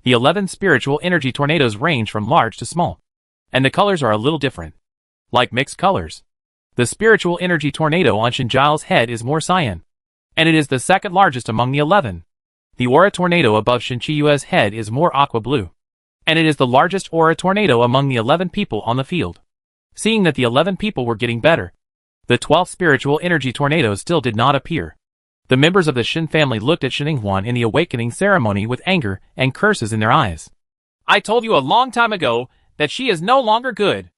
The 11 spiritual energy tornadoes range from large to small, and the colors are a little different, like mixed colors. The spiritual energy tornado on Shinjile's head is more cyan, and it is the second largest among the 11. The aura tornado above Shinchiyue's head is more aqua blue, and it is the largest aura tornado among the 11 people on the field. Seeing that the 11 people were getting better, the 12 spiritual energy tornadoes still did not appear. The members of the Shin family looked at Shining-Huan in the awakening ceremony with anger and curses in their eyes. I told you a long time ago that she is no longer good.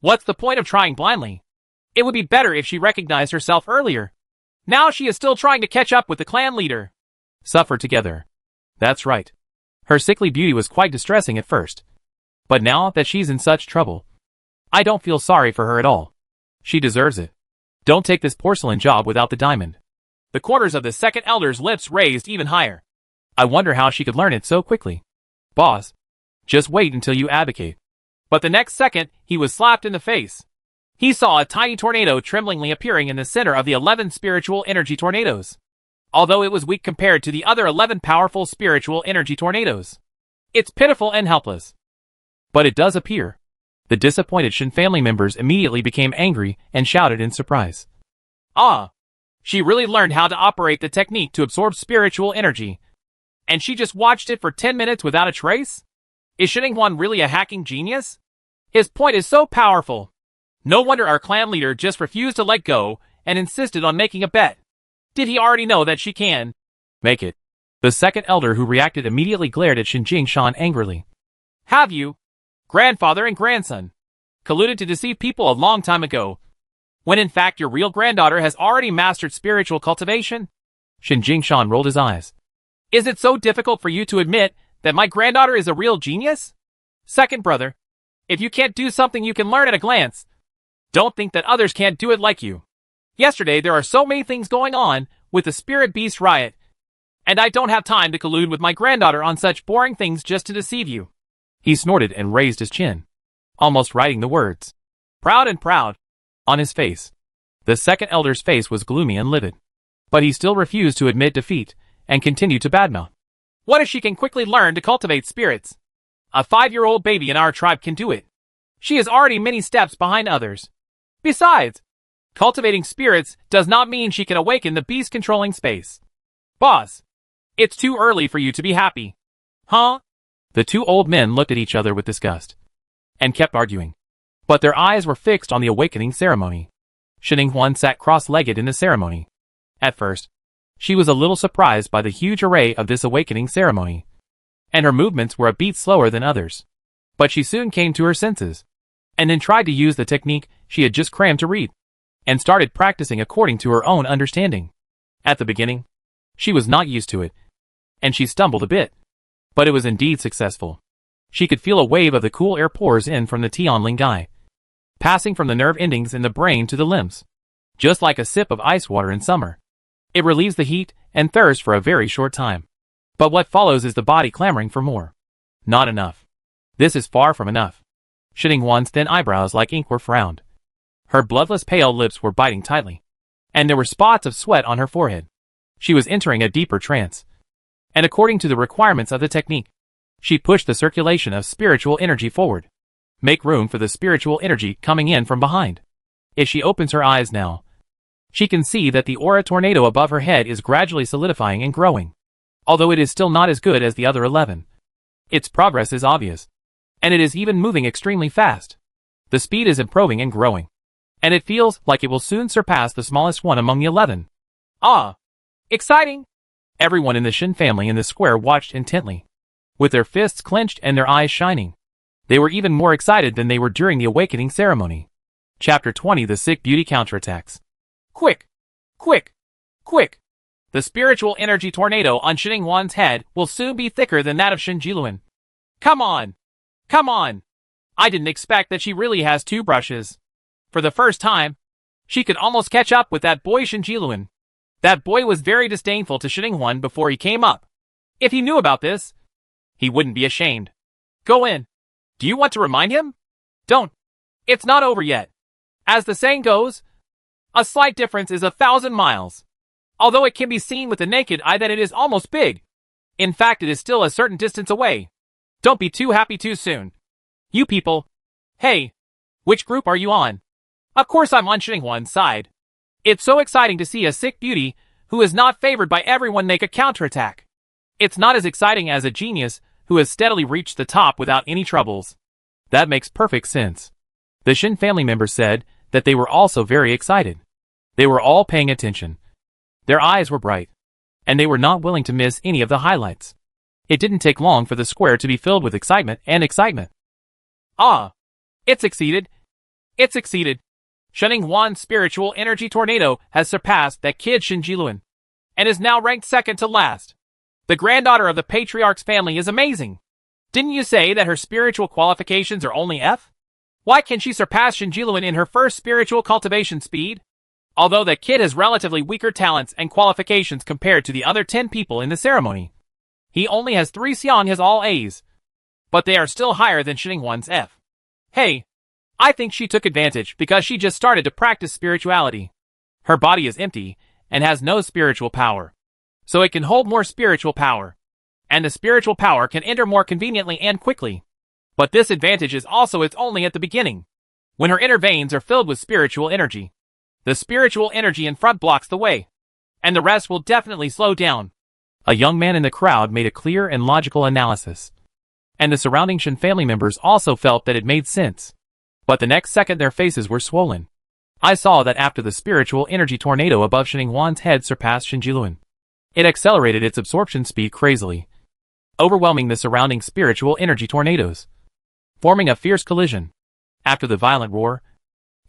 What's the point of trying blindly? It would be better if she recognized herself earlier. Now she is still trying to catch up with the clan leader. Suffer together. That's right. Her sickly beauty was quite distressing at first. But now that she's in such trouble, I don't feel sorry for her at all. She deserves it. Don't take this porcelain job without the diamond. The corners of the second elder's lips raised even higher. I wonder how she could learn it so quickly. Boss, just wait until you abdicate. But the next second, he was slapped in the face. He saw a tiny tornado tremblingly appearing in the center of the 11 spiritual energy tornadoes. Although it was weak compared to the other 11 powerful spiritual energy tornadoes. It's pitiful and helpless. But it does appear. The disappointed Shin family members immediately became angry and shouted in surprise. Ah! She really learned how to operate the technique to absorb spiritual energy. And she just watched it for 10 minutes without a trace? Is Shining-Huan really a hacking genius? His point is so powerful. No wonder our clan leader just refused to let go and insisted on making a bet. Did he already know that she can make it? The second elder who reacted immediately glared at Shin Jingshan angrily. Have you, grandfather and grandson, colluded to deceive people a long time ago, when in fact your real granddaughter has already mastered spiritual cultivation? Shin Jingshan rolled his eyes. Is it so difficult for you to admit that my granddaughter is a real genius? Second brother, if you can't do something you can learn at a glance, don't think that others can't do it like you. Yesterday there are so many things going on with the Spirit Beast riot, and I don't have time to collude with my granddaughter on such boring things just to deceive you. He snorted and raised his chin, almost writing the words, proud and proud, on his face. The second elder's face was gloomy and livid, but he still refused to admit defeat and continued to badmouth. What if she can quickly learn to cultivate spirits? A 5-year-old baby in our tribe can do it. She is already many steps behind others. Besides, cultivating spirits does not mean she can awaken the beast controlling space. Boss, it's too early for you to be happy. Huh? The two old men looked at each other with disgust and kept arguing, but their eyes were fixed on the awakening ceremony. Shining-Huan sat cross-legged in the ceremony. At first, she was a little surprised by the huge array of this awakening ceremony, and her movements were a beat slower than others. But she soon came to her senses, and then tried to use the technique she had just crammed to read, and started practicing according to her own understanding. At the beginning, she was not used to it, and she stumbled a bit. But it was indeed successful. She could feel a wave of the cool air pours in from the Tianling Gai, passing from the nerve endings in the brain to the limbs. Just like a sip of ice water in summer. It relieves the heat and thirst for a very short time. But what follows is the body clamoring for more. Not enough. This is far from enough. Shining-Huan's thin eyebrows like ink were frowned. Her bloodless pale lips were biting tightly, and there were spots of sweat on her forehead. She was entering a deeper trance. And according to the requirements of the technique, she pushed the circulation of spiritual energy forward. Make room for the spiritual energy coming in from behind. If she opens her eyes now, she can see that the aura tornado above her head is gradually solidifying and growing. Although it is still not as good as the other 11. Its progress is obvious. And it is even moving extremely fast. The speed is improving and growing. And it feels like it will soon surpass the smallest one among the 11. Ah! Exciting! Everyone in the Shin family in the square watched intently, with their fists clenched and their eyes shining. They were even more excited than they were during the awakening ceremony. Chapter 20 The Sick Beauty Counterattacks. Quick! Quick! Quick! The spiritual energy tornado on Shin Ingwan's head will soon be thicker than that of Shin Jiluan. Come on! Come on! I didn't expect that she really has 2 brushes. For the first time, she could almost catch up with that boy Shin Jiluan. That boy was very disdainful to Shin Ingwan before he came up. If he knew about this, he wouldn't be ashamed. Go in. Do you want to remind him? Don't. It's not over yet. As the saying goes, a slight difference is 1,000 miles. Although it can be seen with the naked eye that it is almost big. In fact, it is still a certain distance away. Don't be too happy too soon. You people. Hey. Which group are you on? Of course I'm on Shin Ingwan's side. It's so exciting to see a sick beauty who is not favored by everyone make a counterattack. It's not as exciting as a genius who has steadily reached the top without any troubles. That makes perfect sense. The Shin family members said that they were also very excited. They were all paying attention. Their eyes were bright, and they were not willing to miss any of the highlights. It didn't take long for the square to be filled with excitement and excitement. Ah! It succeeded! It succeeded! Shin Ingwan's spiritual energy tornado has surpassed that kid Shin Jiluan, and is now ranked second to last. The granddaughter of the patriarch's family is amazing. Didn't you say that her spiritual qualifications are only F? Why can she surpass Shin Jiluan in her first spiritual cultivation speed? Although the kid has relatively weaker talents and qualifications compared to the other 10 people in the ceremony. He only has 3 Xian has all A's. But they are still higher than Shin Ingwan's F. Hey, I think she took advantage because she just started to practice spirituality. Her body is empty and has no spiritual power. So it can hold more spiritual power. And the spiritual power can enter more conveniently and quickly. But this advantage is also it's only at the beginning. When her inner veins are filled with spiritual energy. The spiritual energy in front blocks the way. And the rest will definitely slow down. A young man in the crowd made a clear and logical analysis. And the surrounding Shin family members also felt that it made sense. But the next second their faces were swollen. I saw that after the spiritual energy tornado above Shin Ingwan's head surpassed Shin Jiluan. It accelerated its absorption speed crazily, overwhelming the surrounding spiritual energy tornadoes, forming a fierce collision. After the violent roar,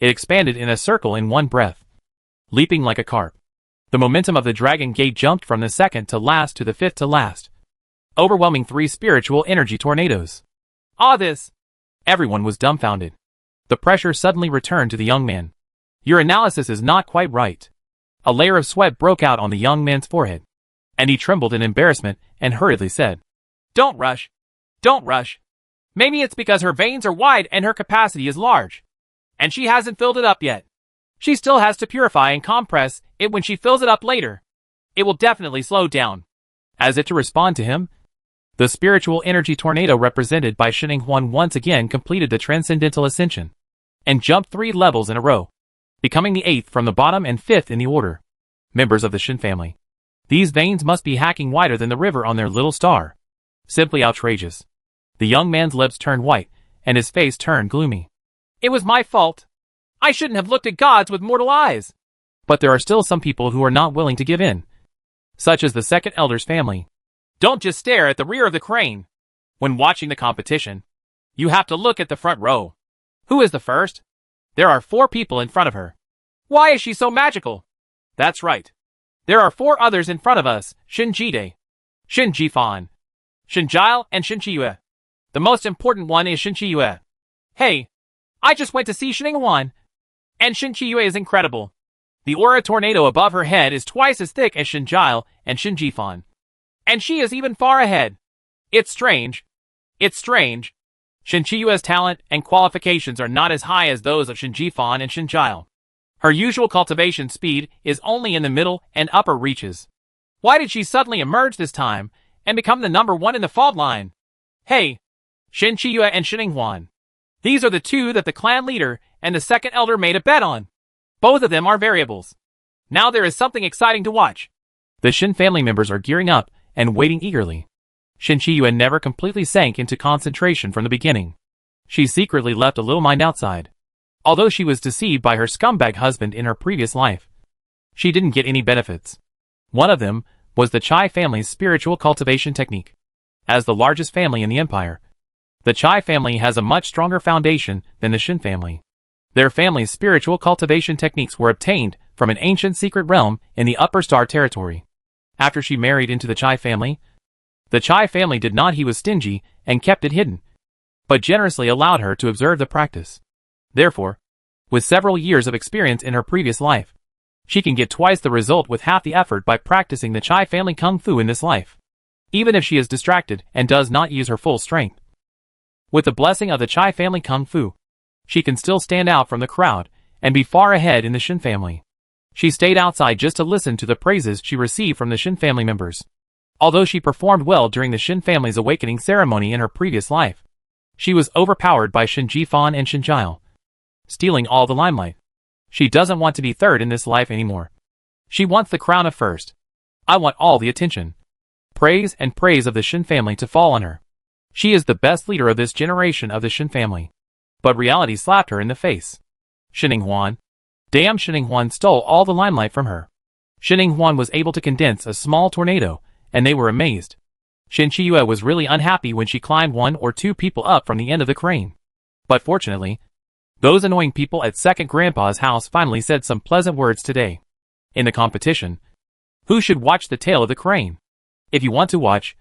it expanded in a circle in one breath, leaping like a carp. The momentum of the dragon gate jumped from the second to last to the fifth to last, overwhelming 3 spiritual energy tornadoes. Ah, this! Everyone was dumbfounded. The pressure suddenly returned to the young man. Your analysis is not quite right. A layer of sweat broke out on the young man's forehead, and he trembled in embarrassment and hurriedly said, Don't rush. Don't rush. Maybe it's because her veins are wide and her capacity is large. And she hasn't filled it up yet. She still has to purify and compress it when she fills it up later. It will definitely slow down. As if to respond to him, the spiritual energy tornado represented by Shin Ingwan once again completed the transcendental ascension, and jumped 3 levels in a row, becoming the 8th from the bottom and 5th in the order. Members of the Shin family. These veins must be hacking wider than the river on their little star. Simply outrageous. The young man's lips turned white, and his face turned gloomy. It was my fault. I shouldn't have looked at gods with mortal eyes. But there are still some people who are not willing to give in, such as the second elder's family. Don't just stare at the rear of the crane. When watching the competition, you have to look at the front row. Who is the first? There are 4 people in front of her. Why is she so magical? That's right. There are 4 others in front of us, Shin Jide, Shin Jifan, Shin Jile, and Shin Chiyue. The most important one is Shin Chiyue. Hey, I just went to see Shin Ingwan, and Shin Chiyue is incredible. The aura tornado above her head is twice as thick as Shin Jile and Shin Jifan. And she is even far ahead. It's strange. It's strange. Shin Chiyue's talent and qualifications are not as high as those of Shin Jifan and Shin Jile. Her usual cultivation speed is only in the middle and upper reaches. Why did she suddenly emerge this time and become the number one in the fault line? Hey, Shin Chiyue and Shin Huan. These are the two that the clan leader and the second elder made a bet on. Both of them are variables. Now there is something exciting to watch. The Shin family members are gearing up and waiting eagerly. Shin Chiyue never completely sank into concentration from the beginning. She secretly left a little mind outside. Although she was deceived by her scumbag husband in her previous life, she didn't get any benefits. One of them was the Chai family's spiritual cultivation technique. As the largest family in the empire, the Chai family has a much stronger foundation than the Shin family. Their family's spiritual cultivation techniques were obtained from an ancient secret realm in the Upper Star territory. After she married into the Chai family did not. He was stingy and kept it hidden, but generously allowed her to observe the practice. Therefore, with several years of experience in her previous life, she can get twice the result with half the effort by practicing the Chai family kung fu in this life, even if she is distracted and does not use her full strength. With the blessing of the Chai family kung fu, she can still stand out from the crowd and be far ahead in the Shin family. She stayed outside just to listen to the praises she received from the Shin family members. Although she performed well during the Shin family's awakening ceremony in her previous life, she was overpowered by Shin Jifan and Shin Jiao, stealing all the limelight. She doesn't want to be third in this life anymore. She wants the crown of first. I want all the attention, praise and praise of the Shin family to fall on her. She is the best leader of this generation of the Shin family. But reality slapped her in the face. Shin Huan. Damn, Shin Huan stole all the limelight from her. Shin Huan was able to condense a small tornado, and they were amazed. Shin Chiyue was really unhappy when she climbed one or two people up from the end of the crane. But fortunately, those annoying people at Second Grandpa's house finally said some pleasant words today. In the competition, who should watch the tail of the crane? If you want to watch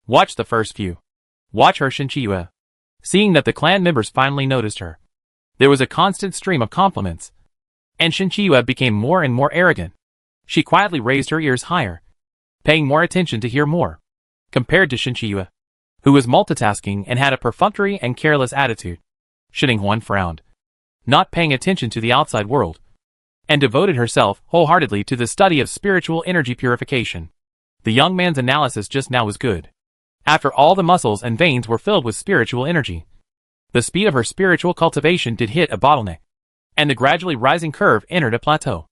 the first few. Watch her, Shin Chiyue. Seeing that the clan members finally noticed her, there was a constant stream of compliments, and Shin Chiyue became more and more arrogant. She quietly raised her ears higher, paying more attention to hear more. Compared to Shin Chiyue, who was multitasking and had a perfunctory and careless attitude, Shin Huan frowned, not paying attention to the outside world, and devoted herself wholeheartedly to the study of spiritual energy purification. The young man's analysis just now was good. After all, the muscles and veins were filled with spiritual energy. The speed of her spiritual cultivation did hit a bottleneck, and the gradually rising curve entered a plateau.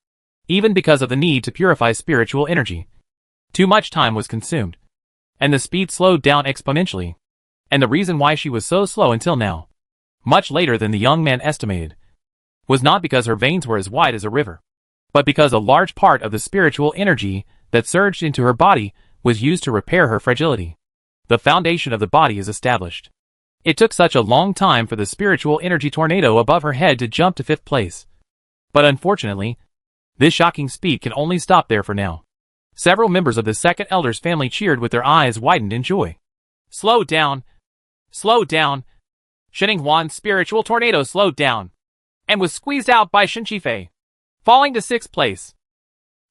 Even because of the need to purify spiritual energy, too much time was consumed, and the speed slowed down exponentially. And the reason why she was so slow until now, much later than the young man estimated, was not because her veins were as wide as a river, but because a large part of the spiritual energy that surged into her body was used to repair her fragility. The foundation of the body is established. It took such a long time for the spiritual energy tornado above her head to jump to 5th place. But unfortunately, this shocking speed can only stop there for now. Several members of the second elder's family cheered with their eyes widened in joy. Slow down. Slow down. Shin Huan's spiritual tornado slowed down, and was squeezed out by Shin Chifei, falling to 6th place.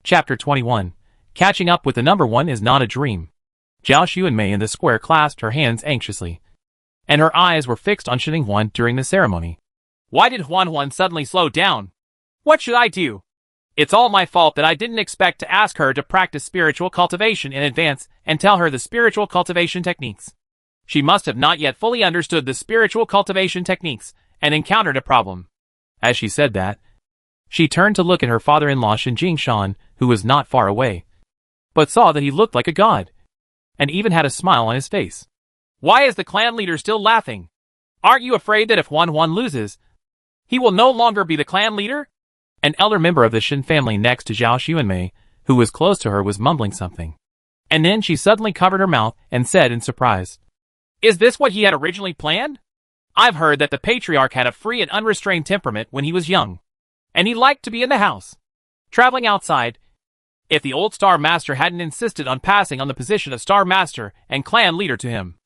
Chapter 21. Catching up with the number one is not a dream. Zhao Xuanmei in the square clasped her hands anxiously, and her eyes were fixed on Shin Huan during the ceremony. Why did Huan suddenly slow down? What should I do? It's all my fault that I didn't expect to ask her to practice spiritual cultivation in advance and tell her the spiritual cultivation techniques. She must have not yet fully understood the spiritual cultivation techniques and encountered a problem. As she said that, she turned to look at her father-in-law Shin Jingshan, who was not far away, but saw that he looked like a god, and even had a smile on his face. Why is the clan leader still laughing? Aren't you afraid that if Huan loses, he will no longer be the clan leader? An elder member of the Shin family next to Zhao Xuanmei, who was close to her, was mumbling something. And then she suddenly covered her mouth and said in surprise, Is this what he had originally planned? I've heard that the patriarch had a free and unrestrained temperament when he was young, and he liked to be in the house, traveling outside. If the old Star Master hadn't insisted on passing on the position of Star Master and clan leader to him,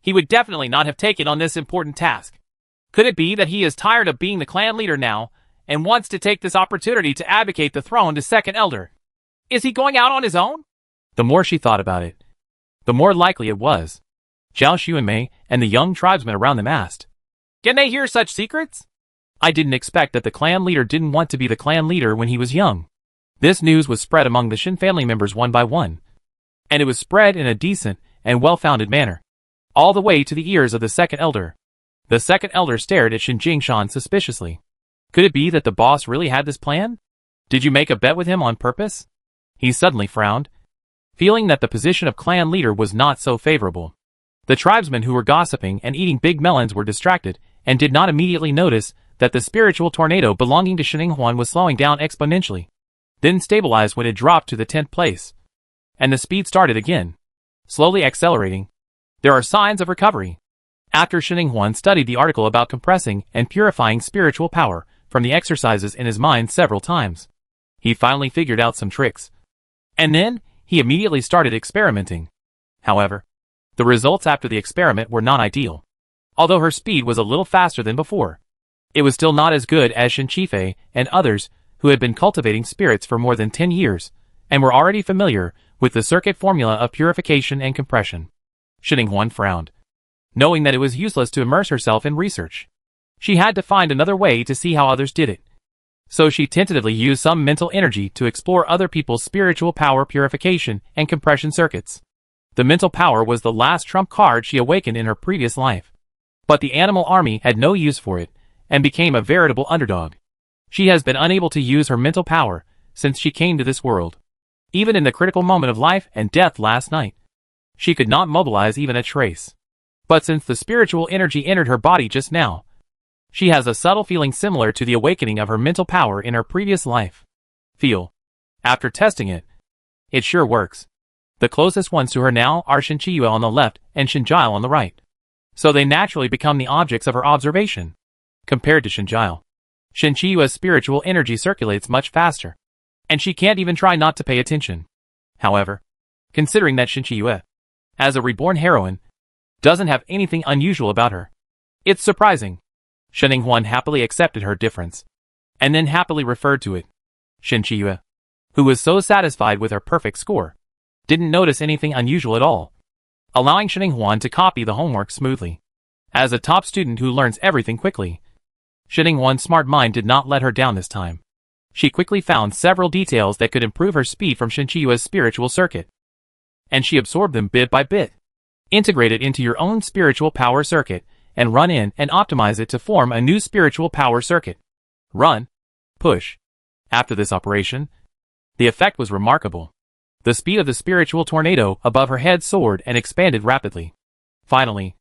he would definitely not have taken on this important task. Could it be that he is tired of being the clan leader now, and wants to take this opportunity to abdicate the throne to second elder? Is he going out on his own? The more she thought about it, the more likely it was. Zhao Xuanmei and the young tribesmen around them asked, Can they hear such secrets? I didn't expect that the clan leader didn't want to be the clan leader when he was young. This news was spread among the Shin family members one by one. and it was spread in a decent and well-founded manner, all the way to the ears of the second elder. The second elder stared at Shin Jingshan suspiciously. Could it be that the boss really had this plan? Did you make a bet with him on purpose? He suddenly frowned, feeling that the position of clan leader was not so favorable. The tribesmen who were gossiping and eating big melons were distracted and did not immediately notice that the spiritual tornado belonging to Shininghuan was slowing down exponentially, then stabilized when it dropped to the 10th place. And the speed started again, slowly accelerating. There are signs of recovery. After Shininghuan studied the article about compressing and purifying spiritual power from the exercises in his mind several times, he finally figured out some tricks. And then, he immediately started experimenting. However, the results after the experiment were not ideal. Although her speed was a little faster than before, it was still not as good as Shin Qifei and others who had been cultivating spirits for more than 10 years and were already familiar with the circuit formula of purification and compression. Shininghuan frowned, knowing that it was useless to immerse herself in research. She had to find another way to see how others did it. So she tentatively used some mental energy to explore other people's spiritual power purification and compression circuits. The mental power was the last trump card she awakened in her previous life. But the animal army had no use for it, and became a veritable underdog. She has been unable to use her mental power since she came to this world. Even in the critical moment of life and death last night, she could not mobilize even a trace. But since the spiritual energy entered her body just now, she has a subtle feeling similar to the awakening of her mental power in her previous life. Feel. After testing it, it sure works. The closest ones to her now are Shin Qiyue on the left and Shin Jile on the right. So they naturally become the objects of her observation. Compared to Shin Jile, Shin Qiyue's spiritual energy circulates much faster, and she can't even try not to pay attention. However, considering that Shin Qiyue, as a reborn heroine, doesn't have anything unusual about her, it's surprising. Shininghuan happily accepted her difference, and then happily referred to it. Shin Qiyue, who was so satisfied with her perfect score, didn't notice anything unusual at all, allowing Shininghuan to copy the homework smoothly. As a top student who learns everything quickly, Shininghuan's smart mind did not let her down this time. She quickly found several details that could improve her speed from Shin Qiyue's spiritual circuit, and she absorbed them bit by bit. Integrate it into your own spiritual power circuit, and run in and optimize it to form a new spiritual power circuit. Run. Push. After this operation, the effect was remarkable. The speed of the spiritual tornado above her head soared and expanded rapidly. Finally,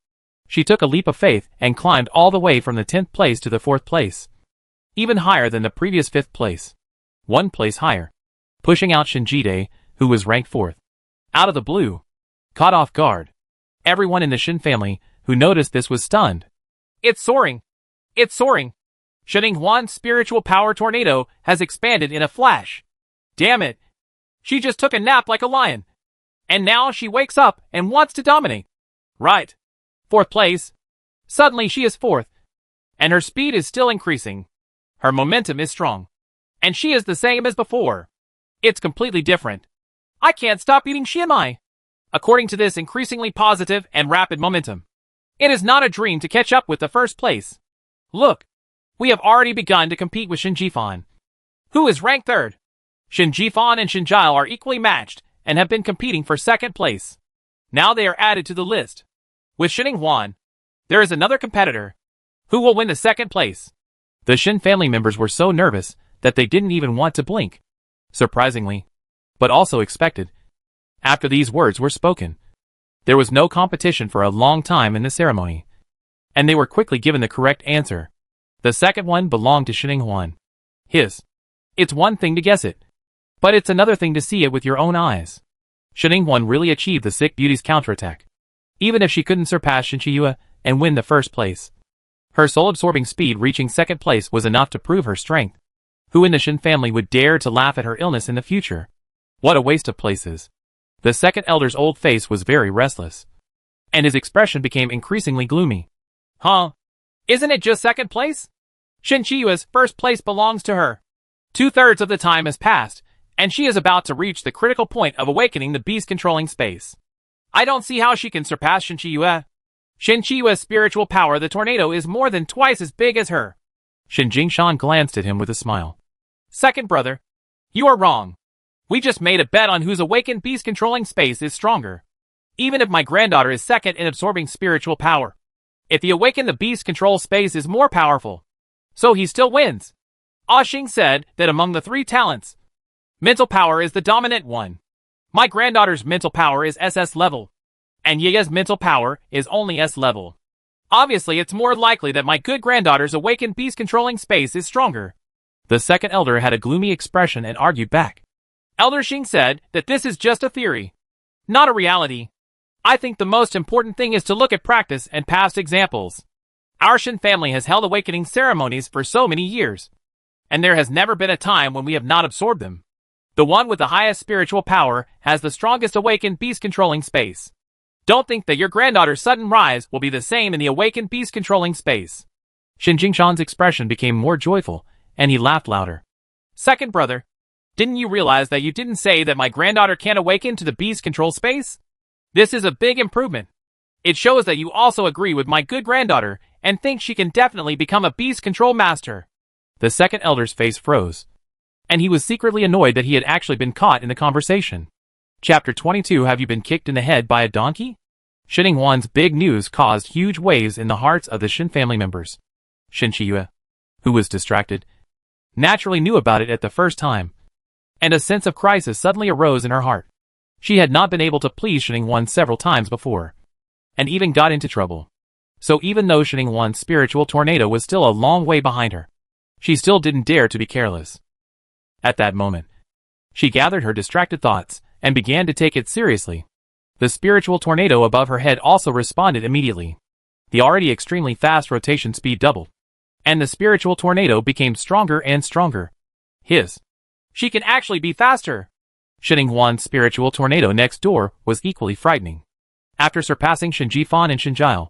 she took a leap of faith and climbed all the way from the 10th place to the 4th place. Even higher than the previous 5th place. 1 place higher. Pushing out Shin Jide, who was ranked 4th. Out of the blue. Caught off guard. Everyone in the Shin family who noticed this was stunned. It's soaring! It's soaring! Shininghuan's spiritual power tornado has expanded in a flash. Damn it! She just took a nap like a lion. And now she wakes up and wants to dominate. Right. 4th place. Suddenly she is 4th. And her speed is still increasing. Her momentum is strong. And she is the same as before. It's completely different. I can't stop eating Shiamai. According to this increasingly positive and rapid momentum, it is not a dream to catch up with the 1st place. Look, we have already begun to compete with Shin Jifan, who is ranked 3rd. Shin Jifan and Shin Jile are equally matched and have been competing for 2nd place. Now they are added to the list. With Shininghuan, there is another competitor who will win the 2nd place. The Shin family members were so nervous that they didn't even want to blink. Surprisingly, but also expected, after these words were spoken, there was no competition for a long time in the ceremony, and they were quickly given the correct answer. The second one belonged to Shininghuan. It's one thing to guess it, but it's another thing to see it with your own eyes. Shininghuan really achieved the sick beauty's counterattack, even if she couldn't surpass Shin Qiyue and win the 1st place. Her soul-absorbing speed reaching 2nd place was enough to prove her strength. Who in the Shin family would dare to laugh at her illness in the future? What a waste of places. The second elder's old face was very restless, and his expression became increasingly gloomy. Huh? Isn't it just 2nd place? Shin Qiyue's 1st place belongs to her. 2/3 of the time has passed, and she is about to reach the critical point of awakening the beast controlling space. I don't see how she can surpass Shin Qiyue. Shin Qiyue's spiritual power, the tornado, is more than twice as big as her. Shin Jingshan glanced at him with a smile. Second brother, you are wrong. We just made a bet on whose awakened beast controlling space is stronger. Even if my granddaughter is second in absorbing spiritual power. If the awakened the beast control space is more powerful. So he still wins. Xing said that among the 3 talents, mental power is the dominant one. My granddaughter's mental power is SS level. And Yaya's mental power is only S level. Obviously, it's more likely that my good granddaughter's awakened beast controlling space is stronger. The second elder had a gloomy expression and argued back. Elder Xing said that this is just a theory, not a reality. I think the most important thing is to look at practice and past examples. Our Shin family has held awakening ceremonies for so many years, and there has never been a time when we have not absorbed them. The one with the highest spiritual power has the strongest awakened beast controlling space. Don't think that your granddaughter's sudden rise will be the same in the awakened beast controlling space. Shin Jingshan's expression became more joyful, and he laughed louder. Second brother, didn't you realize that you didn't say that my granddaughter can't awaken to the beast control space? This is a big improvement. It shows that you also agree with my good granddaughter and think she can definitely become a beast control master. The second elder's face froze, and he was secretly annoyed that he had actually been caught in the conversation. Chapter 22. Have you been kicked in the head by a donkey? Shin Huan's big news caused huge waves in the hearts of the Shin family members. Shin Chiyue, who was distracted, naturally knew about it at the first time, and a sense of crisis suddenly arose in her heart. She had not been able to please Shin Huan several times before, and even got into trouble. So even though Shin Huan's spiritual tornado was still a long way behind her, she still didn't dare to be careless. At that moment, she gathered her distracted thoughts and began to take it seriously. The spiritual tornado above her head also responded immediately. The already extremely fast rotation speed doubled, and the spiritual tornado became stronger and stronger. She can actually be faster! Shin Huan's spiritual tornado next door was equally frightening. After surpassing Shin Jifan and Shin Jiao,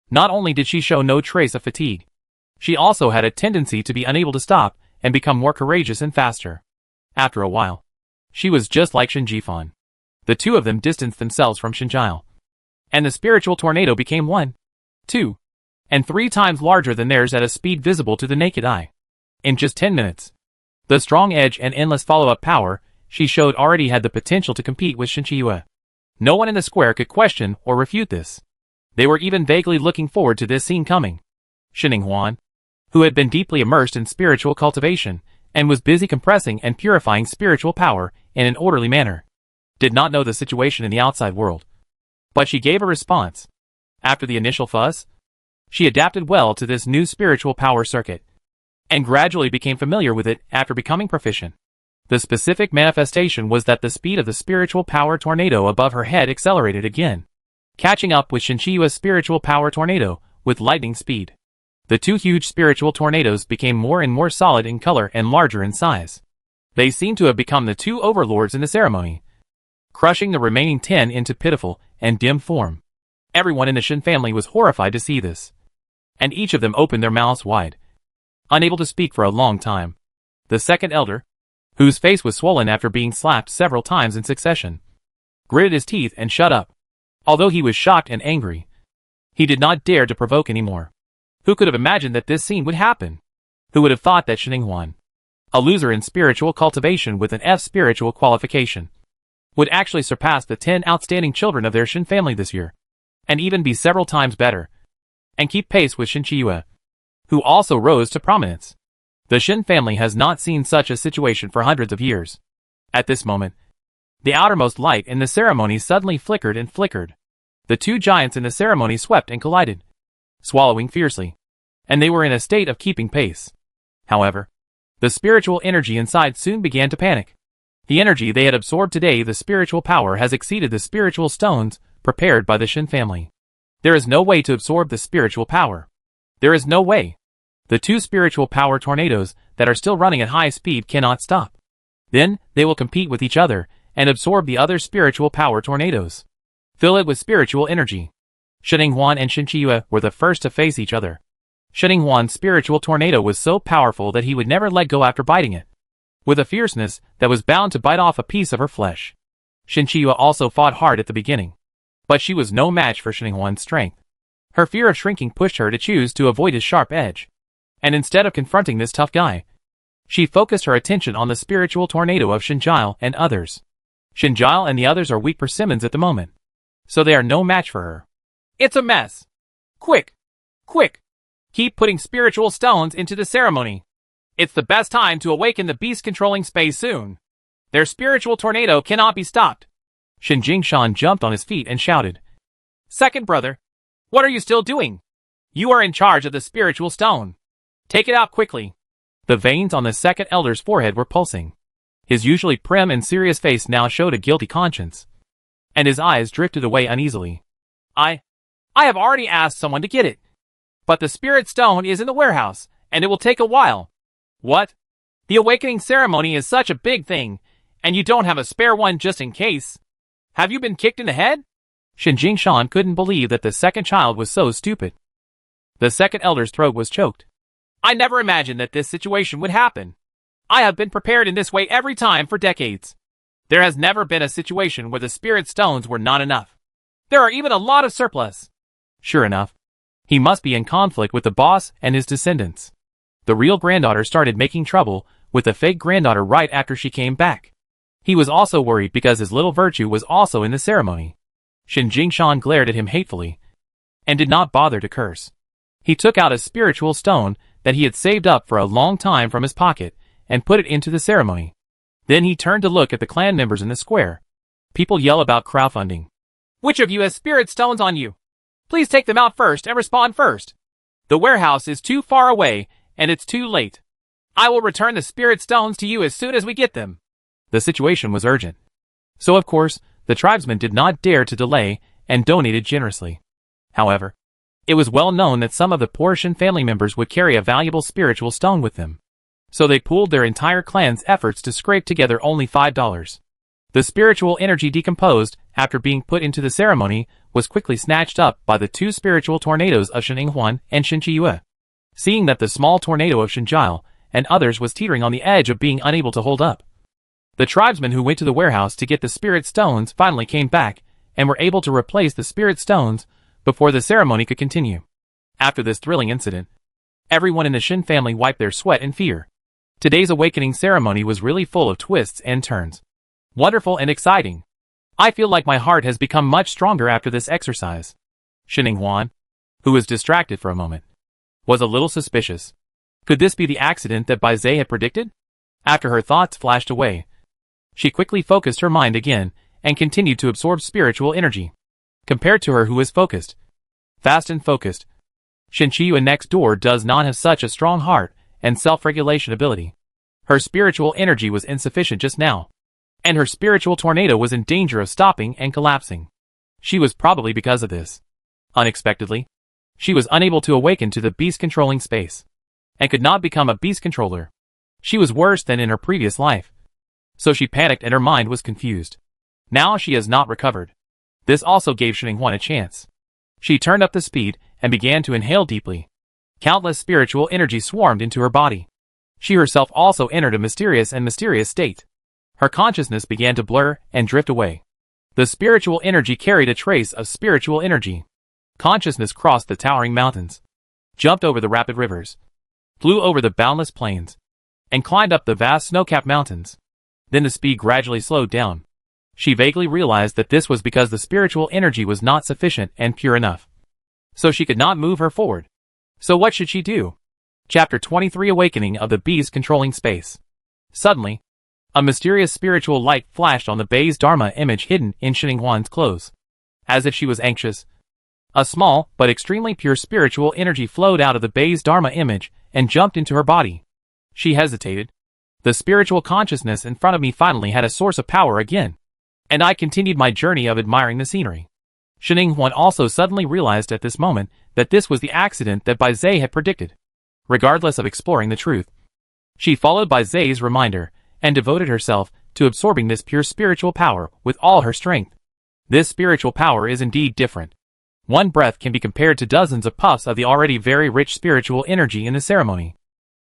not only did she show no trace of fatigue, she also had a tendency to be unable to stop and become more courageous and faster. After a while, she was just like Shin Jifan. The two of them distanced themselves from Shin Jiao, and the spiritual tornado became 1, 2, and 3 times larger than theirs at a speed visible to the naked eye. In just 10 minutes, the strong edge and endless follow-up power she showed already had the potential to compete with Shin Chiyue. No one in the square could question or refute this. They were even vaguely looking forward to this scene coming. Shin Huan, who had been deeply immersed in spiritual cultivation and was busy compressing and purifying spiritual power in an orderly manner, did not know the situation in the outside world. But she gave a response. After the initial fuss, she adapted well to this new spiritual power circuit, and gradually became familiar with it after becoming proficient. The specific manifestation was that the speed of the spiritual power tornado above her head accelerated again, catching up with Shin Chiyue's spiritual power tornado with lightning speed. The two huge spiritual tornadoes became more and more solid in color and larger in size. They seemed to have become the two overlords in the ceremony, crushing the remaining 10 into pitiful and dim form. Everyone in the Shin family was horrified to see this, and each of them opened their mouths wide, unable to speak for a long time. The second elder, whose face was swollen after being slapped several times in succession, gritted his teeth and shut up. Although he was shocked and angry, he did not dare to provoke anymore. Who could have imagined that this scene would happen? Who would have thought that Shin Huan, a loser in spiritual cultivation with an F spiritual qualification, would actually surpass the 10 outstanding children of their Shin family this year, and even be several times better, and keep pace with Shin Chiyue, who also rose to prominence. The Shin family has not seen such a situation for hundreds of years. At this moment, the outermost light in the ceremony suddenly flickered and flickered. The two giants in the ceremony swept and collided, swallowing fiercely, and they were in a state of keeping pace. However, the spiritual energy inside soon began to panic. The energy they had absorbed today, the spiritual power, has exceeded the spiritual stones prepared by the Shin family. There is no way to absorb the spiritual power. There is no way. The two spiritual power tornadoes that are still running at high speed cannot stop. Then, they will compete with each other and absorb the other spiritual power tornadoes. Fill it with spiritual energy. Shin Huan and Shin Chiyue were the first to face each other. Shin Huan's spiritual tornado was so powerful that he would never let go after biting it, with a fierceness that was bound to bite off a piece of her flesh. Shin Chiyue also fought hard at the beginning, but she was no match for Shin Huan's strength. Her fear of shrinking pushed her to choose to avoid his sharp edge, and instead of confronting this tough guy, She focused her attention on the spiritual tornado of Shinjile and others. Shinjile and the others are weak persimmons at the moment, so they are no match for her. It's a mess. Quick! Quick! Keep putting spiritual stones into the ceremony. It's the best time to awaken the beast controlling space soon. Their spiritual tornado cannot be stopped. Shin Jingshan jumped on his feet and shouted. Second brother, what are you still doing? You are in charge of the spiritual stone. Take it out quickly. The veins on the second elder's forehead were pulsing. His usually prim and serious face now showed a guilty conscience, and his eyes drifted away uneasily. I have already asked someone to get it. But the spirit stone is in the warehouse, and it will take a while. What? The awakening ceremony is such a big thing, and you don't have a spare one just in case. Have you been kicked in the head? Shin Jingshan couldn't believe that the second child was so stupid. The second elder's throat was choked. I never imagined that this situation would happen. I have been prepared in this way every time for decades. There has never been a situation where the spirit stones were not enough. There are even a lot of surplus. Sure enough, he must be in conflict with the boss and his descendants. The real granddaughter started making trouble with the fake granddaughter right after she came back. He was also worried because his little virtue was also in the ceremony. Shin Jingshan glared at him hatefully and did not bother to curse. He took out a spiritual stone that he had saved up for a long time from his pocket and put it into the ceremony. Then he turned to look at the clan members in the square. People yell about crowdfunding. Which of you has spirit stones on you? Please take them out first and respond first. The warehouse is too far away and it's too late. I will return the spirit stones to you as soon as we get them. The situation was urgent. So of course, the tribesmen did not dare to delay and donated generously. However, it was well known that some of the poor Shin family members would carry a valuable spiritual stone with them. So they pooled their entire clan's efforts to scrape together only $5. The spiritual energy decomposed after being put into the ceremony was quickly snatched up by the two spiritual tornadoes of Shin Inghuan and Shin Chiyue. Seeing that the small tornado of Shinjile and others was teetering on the edge of being unable to hold up, the tribesmen who went to the warehouse to get the spirit stones finally came back and were able to replace the spirit stones before the ceremony could continue. After this thrilling incident, everyone in the Shin family wiped their sweat in fear. Today's awakening ceremony was really full of twists and turns. Wonderful and exciting. I feel like my heart has become much stronger after this exercise. Shin Inghuan, who was distracted for a moment, was a little suspicious. Could this be the accident that Bai Zhe had predicted? After her thoughts flashed away, she quickly focused her mind again and continued to absorb spiritual energy. Compared to her who is focused, fast and focused, Shin Chiyue next door does not have such a strong heart and self-regulation ability. Her spiritual energy was insufficient just now, and her spiritual tornado was in danger of stopping and collapsing. She was probably because of this. Unexpectedly, she was unable to awaken to the beast-controlling space, and could not become a beast controller. She was worse than in her previous life. So she panicked and her mind was confused. Now she has not recovered. This also gave Shin Inghuan a chance. She turned up the speed and began to inhale deeply. Countless spiritual energy swarmed into her body. She herself also entered a mysterious state. Her consciousness began to blur and drift away. The spiritual energy carried a trace of spiritual energy. Consciousness crossed the towering mountains, jumped over the rapid rivers, flew over the boundless plains, and climbed up the vast snow-capped mountains. Then the speed gradually slowed down. She vaguely realized that this was because the spiritual energy was not sufficient and pure enough. So she could not move her forward. So what should she do? Chapter 23 Awakening of the Beast Controlling Space. Suddenly, a mysterious spiritual light flashed on the Bai's Dharma image hidden in Shin Inghuan's clothes. As if she was anxious, a small but extremely pure spiritual energy flowed out of the Bai's Dharma image and jumped into her body. She hesitated. The spiritual consciousness in front of me finally had a source of power again, and I continued my journey of admiring the scenery. Shin Inghuan also suddenly realized at this moment that this was the accident that Bai Zhe had predicted. Regardless of exploring the truth, she followed Bai Zhe's reminder and devoted herself to absorbing this pure spiritual power with all her strength. This spiritual power is indeed different. One breath can be compared to dozens of puffs of the already very rich spiritual energy in the ceremony.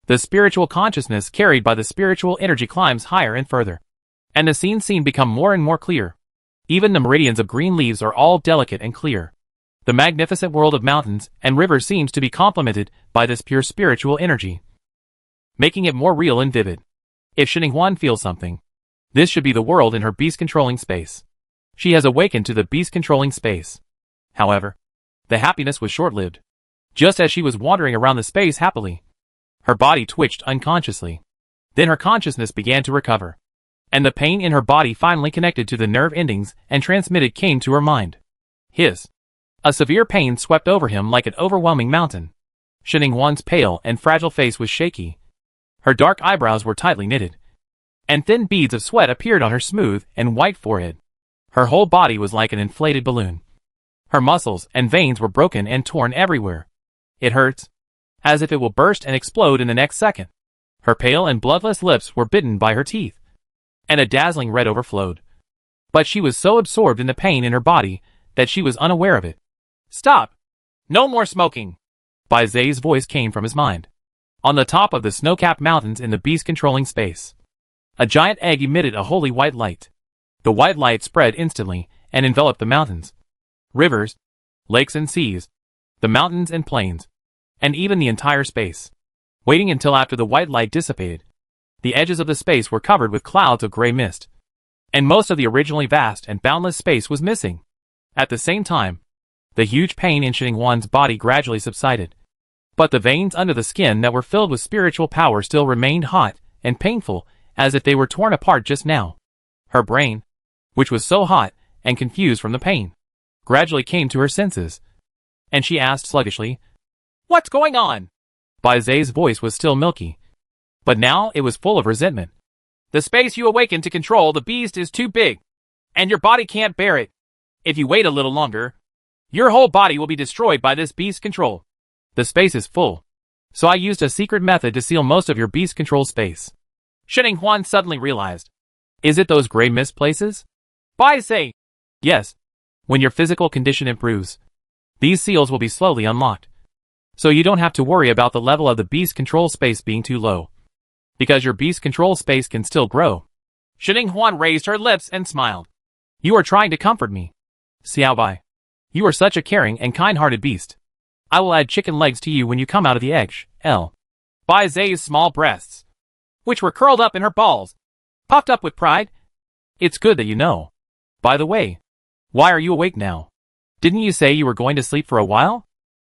The spiritual consciousness carried by the spiritual energy climbs higher and further, and the scene become more and more clear. Even the meridians of green leaves are all delicate and clear. The magnificent world of mountains and rivers seems to be complemented by this pure spiritual energy. making it more real and vivid. If Shinning feels something, this should be the world in her beast-controlling space. She has awakened to the beast-controlling space. However, the happiness was short-lived. Just as she was wandering around the space happily, her body twitched unconsciously. Then her consciousness began to recover, and the pain in her body finally connected to the nerve endings and transmitted came to her mind. A severe pain swept over him like an overwhelming mountain. Shinning pale and fragile face was shaky. Her dark eyebrows were tightly knitted, and thin beads of sweat appeared on her smooth and white forehead. Her whole body was like an inflated balloon. Her muscles and veins were broken and torn everywhere. It hurts, as if it will burst and explode in the next second. Her pale and bloodless lips were bitten by her teeth, and a dazzling red overflowed. But she was so absorbed in the pain in her body that she was unaware of it. Stop! No more smoking! Bai Zai's voice came from his mind. On the top of the snow-capped mountains in the beast-controlling space, a giant egg emitted a holy white light. The white light spread instantly and enveloped the mountains, rivers, lakes and seas, the mountains and plains, and even the entire space. Waiting until after the white light dissipated, the edges of the space were covered with clouds of gray mist, and most of the originally vast and boundless space was missing. At the same time, the huge pain in Shinning body gradually subsided, but the veins under the skin that were filled with spiritual power still remained hot and painful, as if they were torn apart just now. Her brain, which was so hot and confused from the pain, gradually came to her senses, and she asked sluggishly, "What's going on?" Bai Zai's voice was still milky, but now it was full of resentment. "The space you awakened to control the beast is too big, and your body can't bear it. If you wait a little longer, your whole body will be destroyed by this beast control." "The space is full, so I used a secret method to seal most of your beast control space." Shinning suddenly realized. "Is it those gray mist places?" Bai Zai. "Yes. When your physical condition improves, these seals will be slowly unlocked. So you don't have to worry about the level of the beast control space being too low, because your beast control space can still grow." Shinning raised her lips and smiled. "You are trying to comfort me. Xiao Bai, you are such a caring and kind-hearted beast. I will add chicken legs to you when you come out of the egg shell." Bai Zai's small breasts, which were curled up in her balls, puffed up with pride. "It's good that you know. By the way, why are you awake now? Didn't you say you were going to sleep for a while?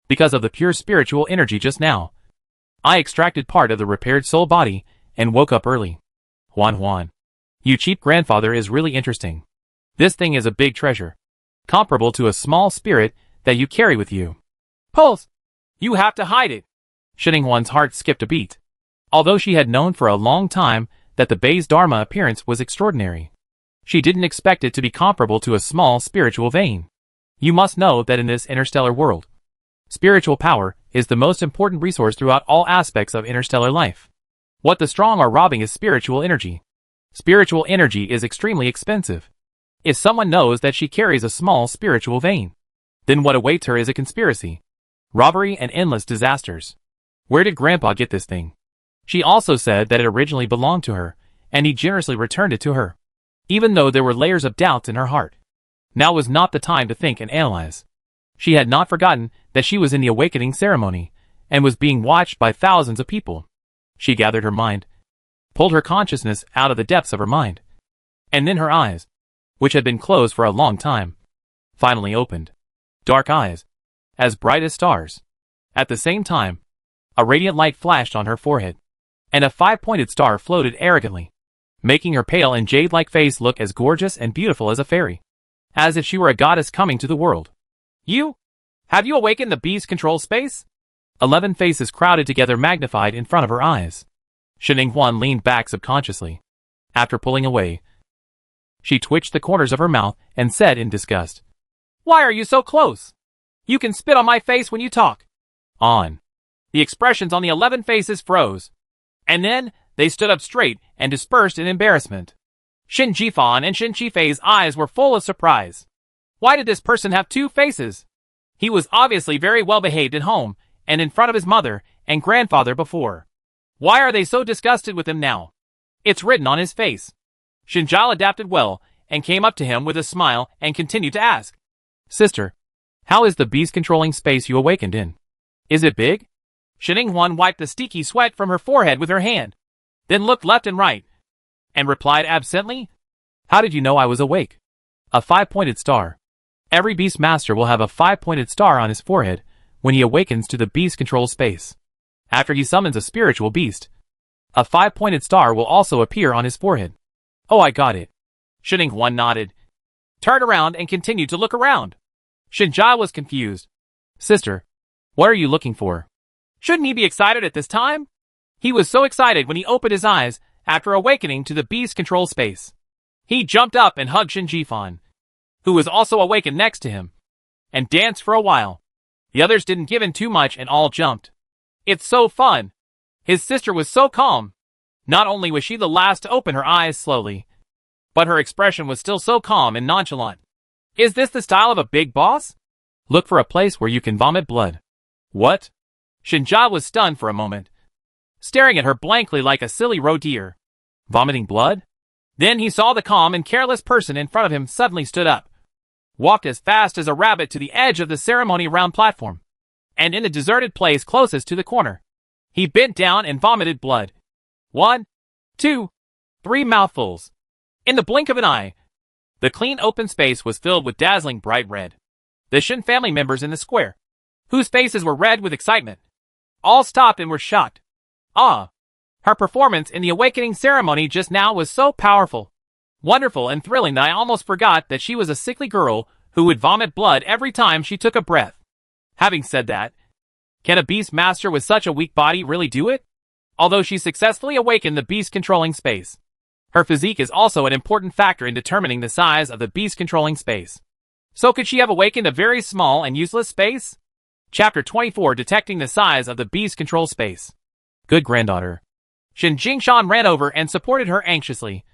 Because of the pure spiritual energy just now, I extracted part of the repaired soul body and woke up early." Huan, you cheap grandfather is really interesting. This thing is a big treasure, comparable to a small spirit that you carry with you. Pulse! You have to hide it. Shinning heart skipped a beat. Although she had known for a long time that the Bai's Dharma appearance was extraordinary, she didn't expect it to be comparable to a small spiritual vein. You must know that in this interstellar world, spiritual power is the most important resource throughout all aspects of interstellar life. What the strong are robbing is spiritual energy. Spiritual energy is extremely expensive. If someone knows that she carries a small spiritual vein, then what awaits her is a conspiracy, robbery and endless disasters. Where did Grandpa get this thing? She also said that it originally belonged to her, and he generously returned it to her, even though there were layers of doubts in her heart. Now was not the time to think and analyze. She had not forgotten that she was in the awakening ceremony, and was being watched by thousands of people. She gathered her mind, pulled her consciousness out of the depths of her mind, and then her eyes, which had been closed for a long time, finally opened. Dark eyes, as bright as stars. At the same time, a radiant light flashed on her forehead, and a 5-pointed star floated arrogantly, making her pale and jade-like face look as gorgeous and beautiful as a fairy, as if she were a goddess coming to the world. Have you awakened the beast control space? 11 faces crowded together, magnified in front of her eyes. Shinning leaned back subconsciously. After pulling away, she twitched the corners of her mouth and said in disgust, "Why are you so close? You can spit on my face when you talk." On. The expressions on the 11 faces froze, and then they stood up straight and dispersed in embarrassment. Shin Jifan and Shin Qifei's eyes were full of surprise. Why did this person have 2 faces? He was obviously very well behaved at home and in front of his mother and grandfather before. Why are they so disgusted with him now? It's written on his face. Shinjal adapted well and came up to him with a smile and continued to ask, "Sister, how is the beast controlling space you awakened in? Is it big?" Shininghuan wiped the sticky sweat from her forehead with her hand, then looked left and right, and replied absently, How did you know I was awake? A 5-pointed star. Every beast master will have a 5-pointed star on his forehead when he awakens to the beast control space. After he summons a spiritual beast, a 5-pointed star will also appear on his forehead. Oh, I got it. Shininghuan nodded, turned around and continued to look around. Shinjia was confused. Sister, what are you looking for? Shouldn't he be excited at this time? He was so excited when he opened his eyes after awakening to the beast control space. He jumped up and hugged Shinjifan, who was also awakened next to him, and danced for a while. The others didn't give in too much and all jumped. It's so fun. His sister was so calm. Not only was she the last to open her eyes slowly, but her expression was still so calm and nonchalant. Is this the style of a big boss? Look for a place where you can vomit blood. What? Shinjia was stunned for a moment, staring at her blankly like a silly roe deer. Vomiting blood? Then he saw the calm and careless person in front of him suddenly stood up, walked as fast as a rabbit to the edge of the ceremony round platform, and in the deserted place closest to the corner, he bent down and vomited blood. 1, 2, 3 mouthfuls. In the blink of an eye, the clean open space was filled with dazzling bright red. The Shin family members in the square, whose faces were red with excitement, all stopped and were shocked. Ah! Her performance in the awakening ceremony just now was so powerful, wonderful and thrilling that I almost forgot that she was a sickly girl who would vomit blood every time she took a breath. Having said that, can a beast master with such a weak body really do it? Although she successfully awakened the beast controlling space, her physique is also an important factor in determining the size of the beast controlling space. So could she have awakened a very small and useless space? Chapter 24, Detecting the Size of the Beast Control Space. Good granddaughter. Shin Jingshan ran over and supported her anxiously.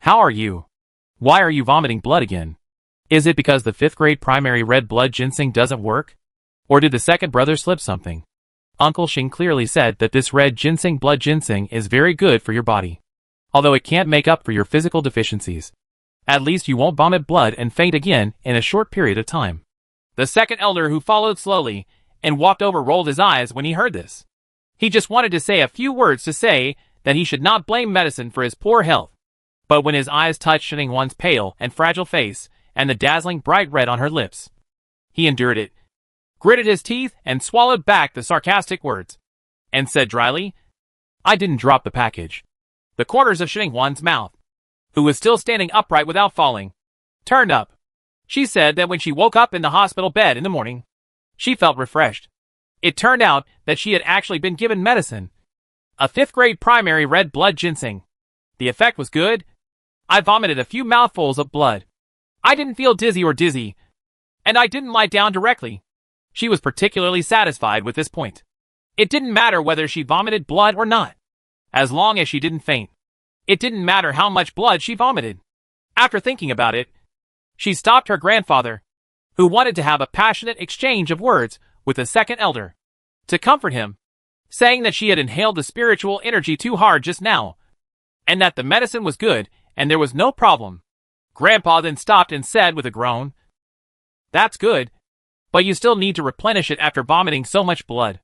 How are you? Why are you vomiting blood again? Is it because the 5th grade primary red blood ginseng doesn't work? Or did the second brother slip something? Uncle Shin clearly said that this red blood ginseng is very good for your body, although it can't make up for your physical deficiencies. At least you won't vomit blood and faint again in a short period of time. The second elder, who followed slowly and walked over, rolled his eyes when he heard this. He just wanted to say a few words to say that he should not blame medicine for his poor health. But when his eyes touched Shininghuan's pale and fragile face and the dazzling bright red on her lips, he endured it, gritted his teeth and swallowed back the sarcastic words, and said dryly, I didn't drop the package. The corners of Shininghuan's mouth, who was still standing upright without falling, turned up. She said that when she woke up in the hospital bed in the morning, she felt refreshed. It turned out that she had actually been given medicine, a 5th grade primary red blood ginseng. The effect was good. I vomited a few mouthfuls of blood. I didn't feel dizzy, and I didn't lie down directly. She was particularly satisfied with this point. It didn't matter whether she vomited blood or not, as long as she didn't faint. It didn't matter how much blood she vomited. After thinking about it, she stopped her grandfather, who wanted to have a passionate exchange of words with the second elder, to comfort him, saying that she had inhaled the spiritual energy too hard just now, and that the medicine was good and there was no problem. Grandpa then stopped and said with a groan, That's good, but you still need to replenish it after vomiting so much blood.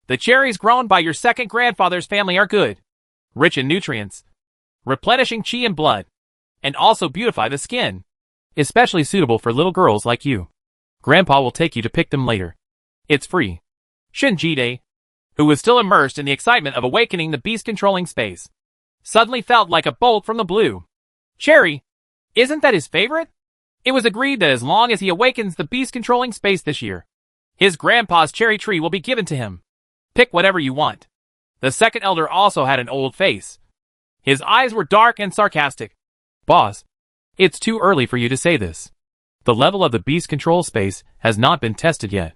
The cherries grown by your second grandfather's family are good, rich in nutrients, replenishing chi and blood, and also beautify the skin. Especially suitable for little girls like you. Grandpa will take you to pick them later. It's free. Shinjide, who was still immersed in the excitement of awakening the beast-controlling space, suddenly felt like a bolt from the blue. Cherry, isn't that his favorite? It was agreed that as long as he awakens the beast-controlling space this year, his grandpa's cherry tree will be given to him. Pick whatever you want. The second elder also had an old face. His eyes were dark and sarcastic. Boss, it's too early for you to say this. The level of the beast control space has not been tested yet.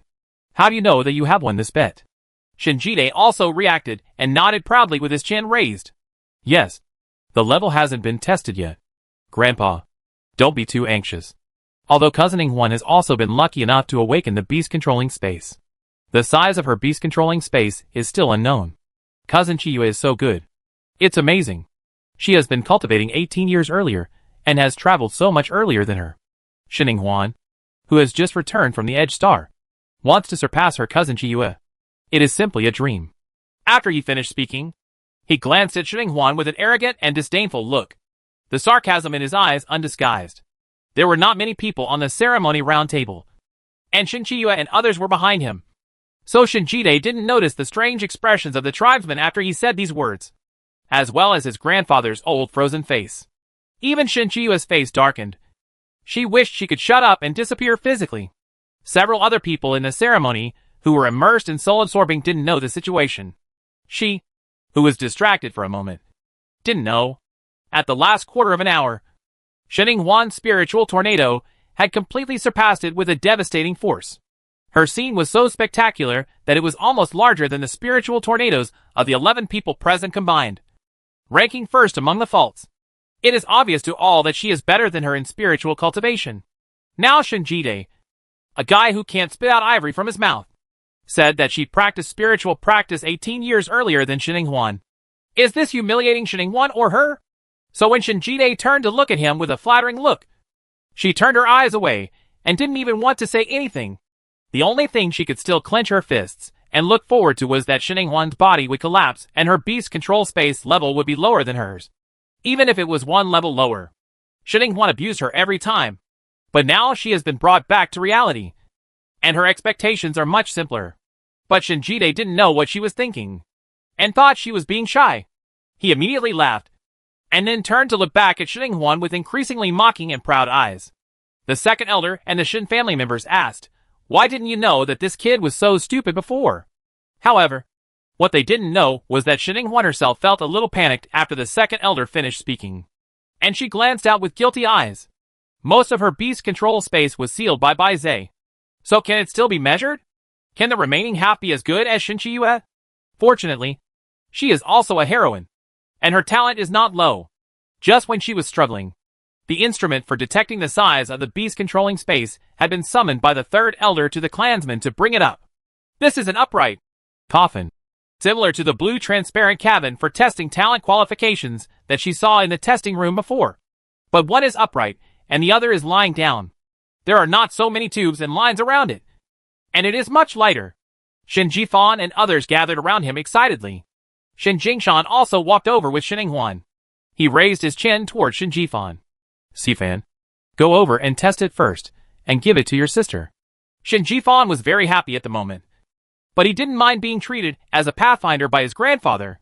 How do you know that you have won this bet? Shinjide also reacted and nodded proudly with his chin raised. Yes, the level hasn't been tested yet. Grandpa, don't be too anxious. Although Cousin Inghuan has also been lucky enough to awaken the beast controlling space, the size of her beast controlling space is still unknown. Cousin Chiyue is so good. It's amazing. She has been cultivating 18 years earlier and has traveled so much earlier than her. Shininghuan, who has just returned from the Edge Star, wants to surpass her cousin Chiyue. It is simply a dream. After he finished speaking, he glanced at Shin Huan with an arrogant and disdainful look, the sarcasm in his eyes undisguised. There were not many people on the ceremony round table, and Shin Chiyue and others were behind him. So Shin Jide didn't notice the strange expressions of the tribesmen after he said these words, as well as his grandfather's old frozen face. Even Shin Chiyue's face darkened. She wished she could shut up and disappear physically. Several other people in the ceremony, who were immersed in soul-absorbing, didn't know the situation. She, who was distracted for a moment, didn't know. At the last quarter of an hour, Shin Huan's spiritual tornado had completely surpassed it with a devastating force. Her scene was so spectacular that it was almost larger than the spiritual tornadoes of the 11 people present combined. Ranking first among the faults, it is obvious to all that she is better than her in spiritual cultivation. Now Shin Jide, a guy who can't spit out ivory from his mouth, said that she practiced spiritual practice 18 years earlier than Shin Huan. Is this humiliating Shin Huan or her? So when Shin Jide turned to look at him with a flattering look, she turned her eyes away and didn't even want to say anything. The only thing she could still clench her fists and look forward to was that Shin Huan's body would collapse and her beast control space level would be lower than hers. Even if it was one level lower. Shin Huan abused her every time. But now she has been brought back to reality, and her expectations are much simpler. But Shin Jide didn't know what she was thinking, and thought she was being shy. He immediately laughed, and then turned to look back at Shin Huan with increasingly mocking and proud eyes. The second elder and the Shin family members asked, "Why didn't you know that this kid was so stupid before?" However, what they didn't know was that Shin Huan herself felt a little panicked after the second elder finished speaking, and she glanced out with guilty eyes. Most of her beast control space was sealed by Bai Zhe. So can it still be measured? Can the remaining half be as good as Shin Chiyue? Fortunately, she is also a heroine, and her talent is not low. Just when she was struggling, the instrument for detecting the size of the beast controlling space had been summoned by the third elder to the clansmen to bring it up. This is an upright coffin, similar to the blue transparent cabin for testing talent qualifications that she saw in the testing room before. But one is upright, and the other is lying down. There are not so many tubes and lines around it, and it is much lighter. Shin Jifan and others gathered around him excitedly. Shin Jingshan also walked over with Shin Huan. He raised his chin toward Shin Jifan. "Sifan, go over and test it first, and give it to your sister." Shin Jifan was very happy at the moment, but he didn't mind being treated as a pathfinder by his grandfather.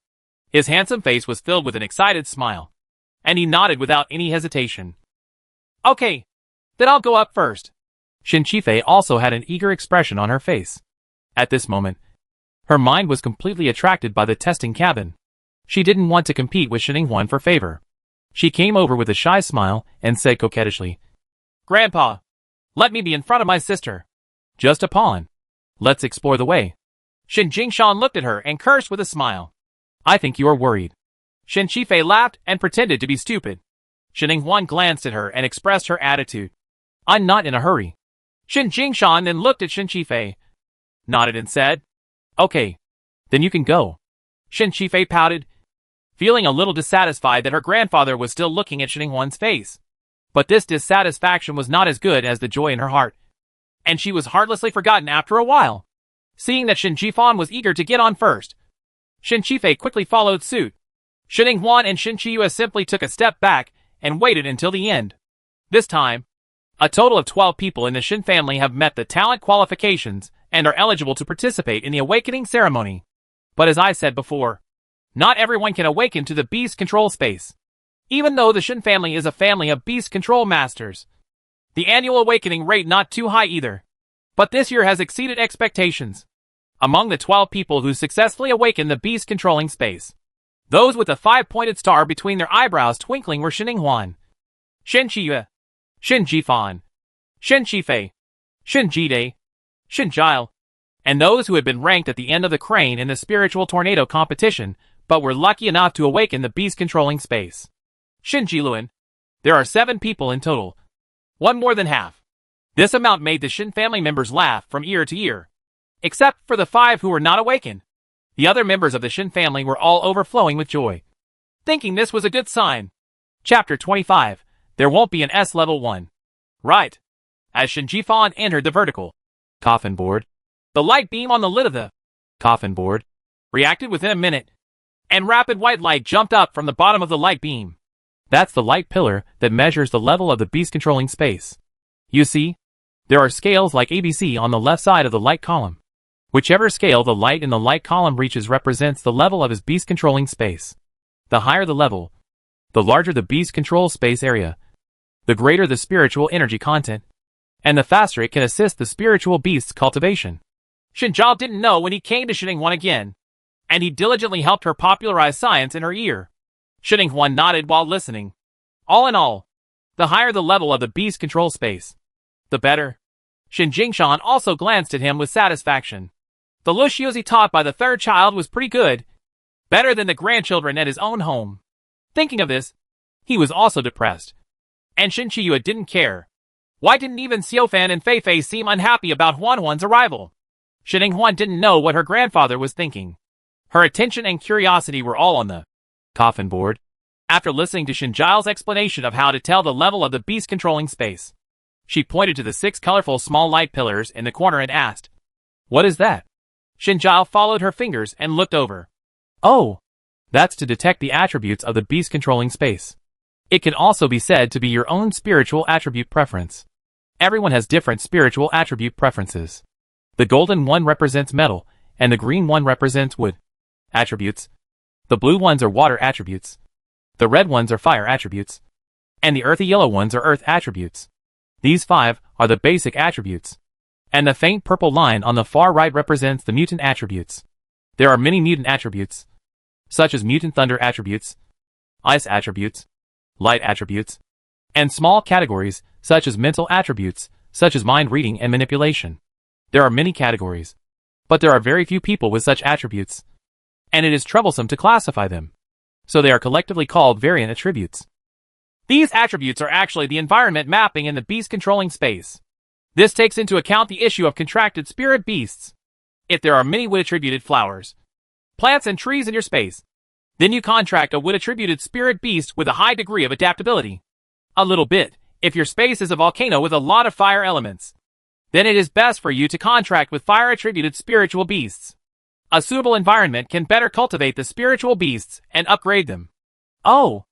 His handsome face was filled with an excited smile, and he nodded without any hesitation. "Okay, then I'll go up first." Shin Chifei also had an eager expression on her face. At this moment, her mind was completely attracted by the testing cabin. She didn't want to compete with Shin Huan for favor. She came over with a shy smile and said coquettishly, "Grandpa, let me be in front of my sister. Just a pawn. Let's explore the way." Shin Jingshan looked at her and cursed with a smile. "I think you are worried." Shin Chifei laughed and pretended to be stupid. Shin Huan glanced at her and expressed her attitude. "I'm not in a hurry." Shin Jingshan then looked at Shin Chifei, nodded and said, "Okay, then you can go." Shin Chifei pouted, feeling a little dissatisfied that her grandfather was still looking at Shin Huan's face. But this dissatisfaction was not as good as the joy in her heart, and she was heartlessly forgotten after a while. Seeing that Shin Jifan was eager to get on first, Shin Chifei quickly followed suit. Shin Huan and Shin Chiyue simply took a step back and waited until the end. This time, a total of 12 people in the Shin family have met the talent qualifications and are eligible to participate in the awakening ceremony. But as I said before, not everyone can awaken to the beast control space. Even though the Shin family is a family of beast control masters, the annual awakening rate not too high either. But this year has exceeded expectations. Among the 12 people who successfully awakened the beast controlling space, those with a 5-pointed star between their eyebrows twinkling were Shin Huan, Shin Chiyue, Shin Jifan, Shin Chifei, Shin Jide, Shin Jile, and those who had been ranked at the end of the crane in the spiritual tornado competition, but were lucky enough to awaken the beast controlling space. Shin Jiluan. There are 7 people in total, one more than half. This amount made the Shin family members laugh from ear to ear, except for the 5 who were not awakened. The other members of the Shin family were all overflowing with joy, thinking this was a good sign. Chapter 25. There won't be an S level 1. Right. As Shin Jifan entered the vertical coffin board, the light beam on the lid of the coffin board, reacted within a minute, and rapid white light jumped up from the bottom of the light beam. That's the light pillar that measures the level of the beast controlling space. You see, there are scales like ABC on the left side of the light column. Whichever scale the light in the light column reaches represents the level of his beast controlling space. The higher the level, the larger the beast control space area, the greater the spiritual energy content, and the faster it can assist the spiritual beast's cultivation. Shinjiao didn't know when he came to Shining-Huan again, and he diligently helped her popularize science in her ear. Shining-Huan nodded while listening. All in all, the higher the level of the beast control space, the better. Shin Jingshan also glanced at him with satisfaction. The Luxiuzi taught by the third child was pretty good, better than the grandchildren at his own home. Thinking of this, he was also depressed. And Shin Chiyue didn't care. Why didn't even Xiaofan and Feifei seem unhappy about Huan's arrival? Shining-Huan didn't know what her grandfather was thinking. Her attention and curiosity were all on the coffin board. After listening to Shinjiao's explanation of how to tell the level of the beast controlling space, she pointed to the 6 colorful small light pillars in the corner and asked, "What is that?" Shinjiao followed her fingers and looked over. "Oh, that's to detect the attributes of the beast controlling space. It can also be said to be your own spiritual attribute preference. Everyone has different spiritual attribute preferences. The golden one represents metal, and the green one represents wood attributes. The blue ones are water attributes. The red ones are fire attributes. And the earthy yellow ones are earth attributes. These 5 are the basic attributes. And the faint purple line on the far right represents the mutant attributes. There are many mutant attributes, such as mutant thunder attributes, ice attributes, light attributes, and small categories, such as mental attributes, such as mind reading and manipulation. There are many categories, but there are very few people with such attributes, and it is troublesome to classify them. So they are collectively called variant attributes. These attributes are actually the environment mapping in the beast controlling space. This takes into account the issue of contracted spirit beasts. If there are many wood-attributed flowers, plants and trees in your space, then you contract a wood-attributed spirit beast with a high degree of adaptability. A little bit, if your space is a volcano with a lot of fire elements, then it is best for you to contract with fire-attributed spiritual beasts. A suitable environment can better cultivate the spiritual beasts and upgrade them. Oh!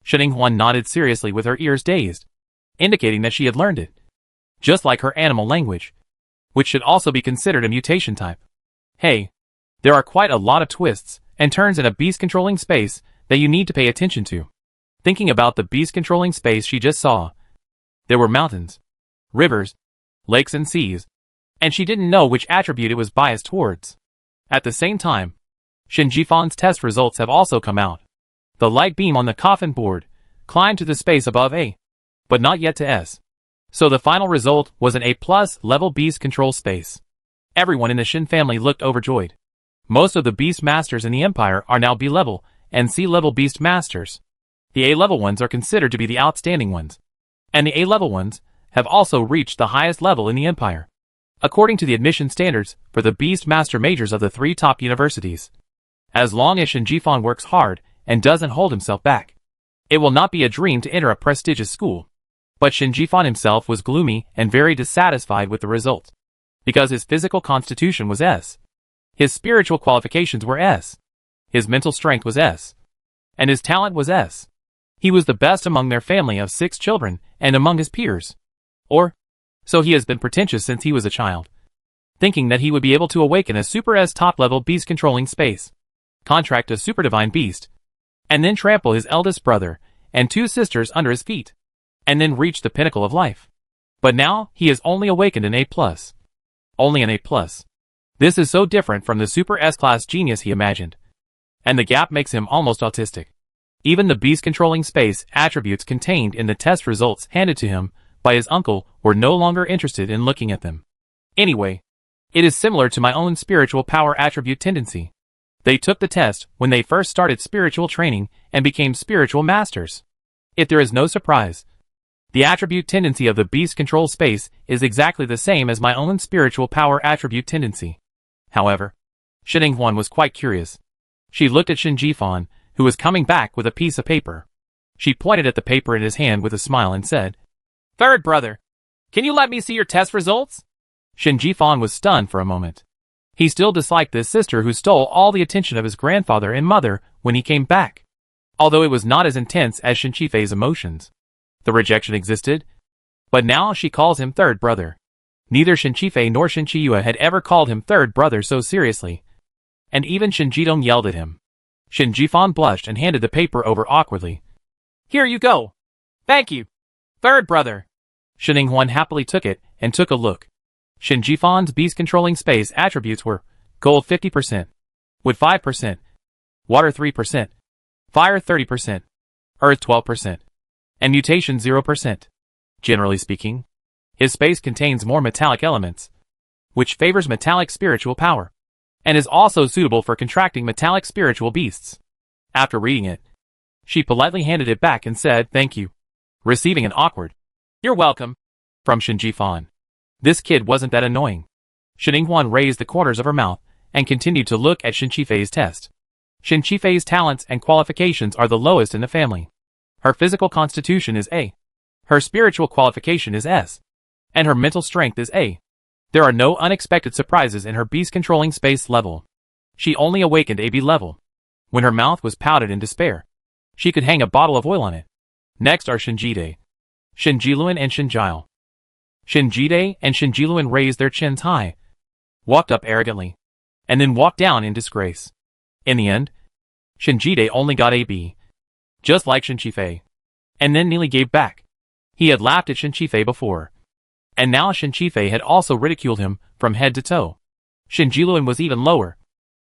Shining-Huan nodded seriously with her ears dazed, indicating that she had learned it. Just like her animal language, which should also be considered a mutation type. Hey, there are quite a lot of twists and turns in a beast-controlling space that you need to pay attention to. Thinking about the beast-controlling space she just saw, there were mountains, rivers, lakes and seas, and she didn't know which attribute it was biased towards. At the same time, Shin Jifan's test results have also come out. The light beam on the coffin board climbed to the space above A, but not yet to S. So the final result was an A+ level beast control space. Everyone in the Shin family looked overjoyed. Most of the beast masters in the empire are now B level and C level beast masters. The A level ones are considered to be the outstanding ones, and the A level ones have also reached the highest level in the empire, according to the admission standards for the beast master majors of the 3 top universities. As long as Shin Jifan works hard and doesn't hold himself back, it will not be a dream to enter a prestigious school. But Shin Jifan himself was gloomy and very dissatisfied with the result, because his physical constitution was S, his spiritual qualifications were S, his mental strength was S, and his talent was S. He was the best among their family of 6 children and among his peers. Or, so he has been pretentious since he was a child, thinking that he would be able to awaken a Super S top-level beast-controlling space, contract a Super Divine Beast, and then trample his eldest brother and 2 sisters under his feet, and then reach the pinnacle of life. But now, he has only awakened an A+. Only an A+. This is so different from the Super S-class genius he imagined, and the gap makes him almost autistic. Even the beast-controlling space attributes contained in the test results handed to him by his uncle were no longer interested in looking at them. Anyway, it is similar to my own spiritual power attribute tendency. They took the test when they first started spiritual training and became spiritual masters. If there is no surprise, the attribute tendency of the beast control space is exactly the same as my own spiritual power attribute tendency. However, Shining-Huan was quite curious. She looked at Shin Jifan, who was coming back with a piece of paper. She pointed at the paper in his hand with a smile and said, "Third brother, can you let me see your test results?" Shin Jifan was stunned for a moment. He still disliked this sister who stole all the attention of his grandfather and mother when he came back. Although it was not as intense as Shinchifei's emotions. The rejection existed, but now she calls him third brother. Neither Shinchifei nor Shinchiyue had ever called him third brother so seriously. And even Shinjidong yelled at him. Shin Jifan blushed and handed the paper over awkwardly. Here you go. Thank you. Third brother. Shin Huan happily took it and took a look. Shin Jifan's beast-controlling space attributes were gold 50%, wood 5%, water 3%, fire 30%, earth 12%, and mutation 0%. Generally speaking, his space contains more metallic elements, which favors metallic spiritual power, and is also suitable for contracting metallic spiritual beasts. After reading it, she politely handed it back and said thank you, receiving an awkward, "You're welcome," from Shin Jifan. This kid wasn't that annoying. Shin Huan raised the corners of her mouth and continued to look at Shinchifei's test. Shinchifei's talents and qualifications are the lowest in the family. Her physical constitution is A. Her spiritual qualification is S. And her mental strength is A. There are no unexpected surprises in her beast-controlling space level. She only awakened AB level. When her mouth was pouted in despair, she could hang a bottle of oil on it. Next are Shinjide, Shinjiluan and Shinjile. Shinjide and Shinjiluan raised their chins high, walked up arrogantly, and then walked down in disgrace. In the end, Shinjide only got AB, just like Shinchifei, and then nearly gave back. He had laughed at Shinchifei before, and now Shinchifei had also ridiculed him from head to toe. Shinjiluan was even lower,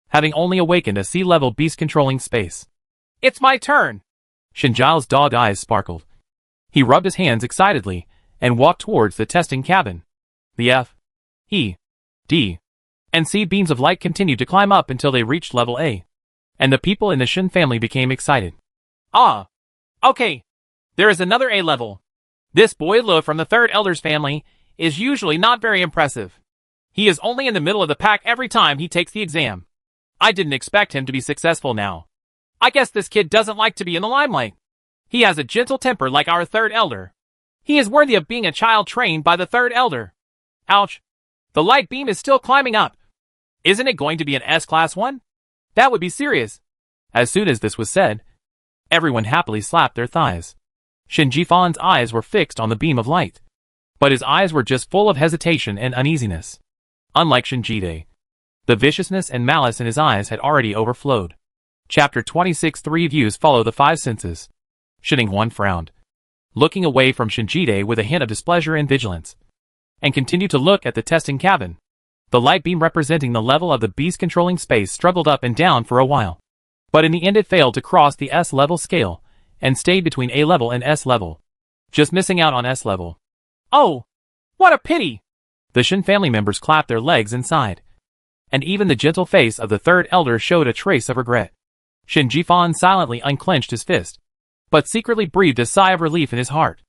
having only awakened a sea-level beast-controlling space. "It's my turn!" Shinjile's dog eyes sparkled. He rubbed his hands excitedly and walked towards the testing cabin. The F, E, D, and C beams of light continued to climb up until they reached level A, and the people in the Shin family became excited. Ah, okay. There is another A level. This boy Lu from the third elder's family is usually not very impressive. He is only in the middle of the pack every time he takes the exam. I didn't expect him to be successful now. I guess this kid doesn't like to be in the limelight. He has a gentle temper like our third elder. He is worthy of being a child trained by the third elder. Ouch. The light beam is still climbing up. Isn't it going to be an S-Class one? That would be serious. As soon as this was said, everyone happily slapped their thighs. Shin Jifan's eyes were fixed on the beam of light, but his eyes were just full of hesitation and uneasiness. Unlike Shinjide, the viciousness and malice in his eyes had already overflowed. Chapter 26. 3 views follow the five senses. Shin Huan frowned, looking away from Shinjide with a hint of displeasure and vigilance, and continued to look at the testing cabin. The light beam representing the level of the beast-controlling space struggled up and down for a while, but in the end it failed to cross the S-level scale and stayed between A level and S level, just missing out on S level. Oh, what a pity! The Shin family members clapped their legs and sighed, and even the gentle face of the third elder showed a trace of regret. Shin Jifan silently unclenched his fist, but secretly breathed a sigh of relief in his heart.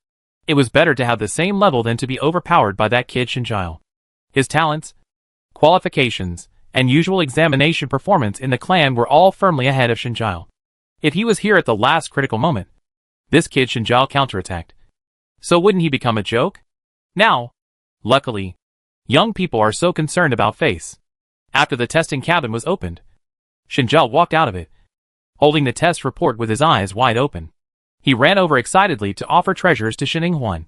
It was better to have the same level than to be overpowered by that kid Shinjile. His talents, qualifications, and usual examination performance in the clan were all firmly ahead of Shinjile. If he was here at the last critical moment, this kid Shinjile counterattacked. So wouldn't he become a joke? Now, luckily, young people are so concerned about face. After the testing cabin was opened, Shinjile walked out of it, holding the test report with his eyes wide open. He ran over excitedly to offer treasures to Shin Huan.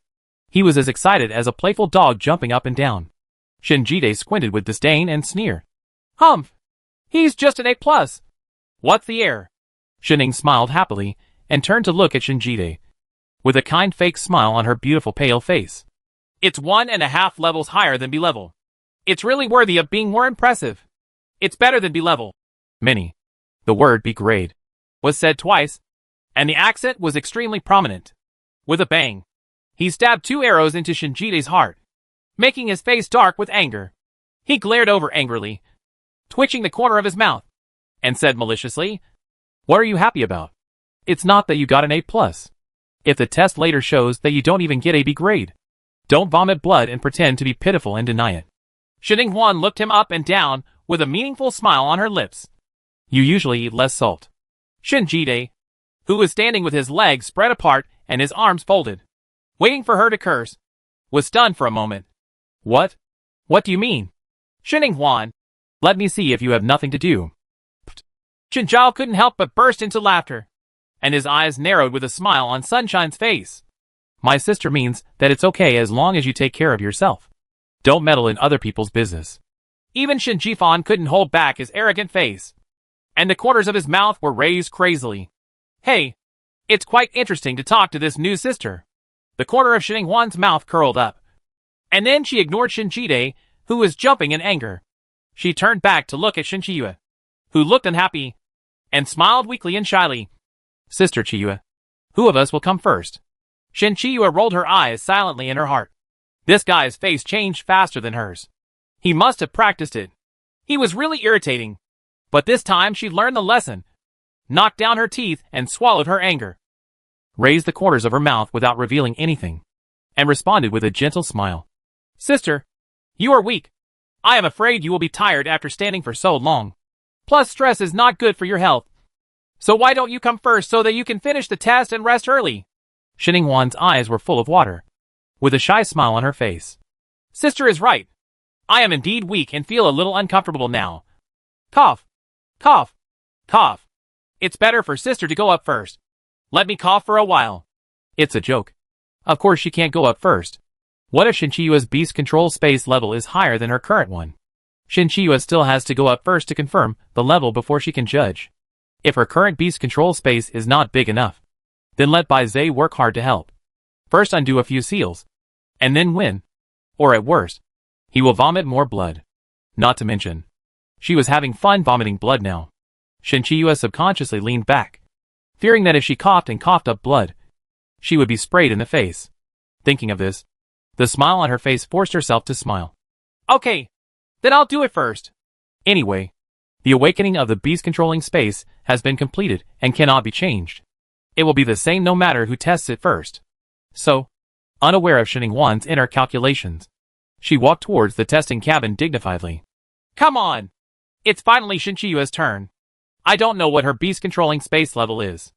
He was as excited as a playful dog jumping up and down. Shinjide squinted with disdain and sneer. Humph! He's just an A+. What's the air? Shin smiled happily and turned to look at Shinjide, with a kind fake smile on her beautiful pale face. It's 1.5 levels higher than B level. It's really worthy of being more impressive. It's better than B level. Many. The word B grade was said twice, and the accent was extremely prominent. With a bang, he stabbed 2 arrows into Shinjide's heart, making his face dark with anger. He glared over angrily, twitching the corner of his mouth, and said maliciously, "What are you happy about? It's not that you got an A+. If the test later shows that you don't even get a B grade, don't vomit blood and pretend to be pitiful and deny it." Shin Huan looked him up and down with a meaningful smile on her lips. You usually eat less salt. Shinjide, who was standing with his legs spread apart and his arms folded, waiting for her to curse, was stunned for a moment. What? What do you mean? Shin Huan, Let me see if you have nothing to do. Shin Zhao couldn't help but burst into laughter, and his eyes narrowed with a smile on Sunshine's face. My sister means that it's okay as long as you take care of yourself. Don't meddle in other people's business. Even Shin Jifan couldn't hold back his arrogant face, and the corners of his mouth were raised crazily. Hey, it's quite interesting to talk to this new sister. The corner of Shin Ingwan's mouth curled up, and then she ignored Shin Jide, who was jumping in anger. She turned back to look at Shin Chiyue, who looked unhappy, and smiled weakly and shyly. Sister Chiyue, who of us will come first? Shin Chiyue rolled her eyes silently in her heart. This guy's face changed faster than hers. He must have practiced it. He was really irritating. But this time she learned the lesson, knocked down her teeth, and swallowed her anger. Raised the corners of her mouth without revealing anything, and responded with a gentle smile. Sister, you are weak. I am afraid you will be tired after standing for so long. Plus, stress is not good for your health. So why don't you come first so that you can finish the test and rest early? Shin Ingwan's eyes were full of water, with a shy smile on her face. Sister is right. I am indeed weak and feel a little uncomfortable now. Cough. Cough. Cough. It's better for sister to go up first. Let me cough for a while. It's a joke. Of course she can't go up first. What if Shin Chiyue's beast control space level is higher than her current one? Shin Chiyue still has to go up first to confirm the level before she can judge. If her current beast control space is not big enough, then let Bai Zhe work hard to help. First undo a few seals, and then win. Or at worst, he will vomit more blood. Not to mention, she was having fun vomiting blood now. Shin Chiyue subconsciously leaned back, fearing that if she coughed and coughed up blood, she would be sprayed in the face. Thinking of this, the smile on her face forced herself to smile. Okay, then I'll do it first. Anyway, the awakening of the beast-controlling space has been completed and cannot be changed. It will be the same no matter who tests it first. So, unaware of Shin Ingwan's inner calculations, she walked towards the testing cabin dignifiedly. Come on! It's finally Shin Chiyue's turn. I don't know what her beast-controlling space level is.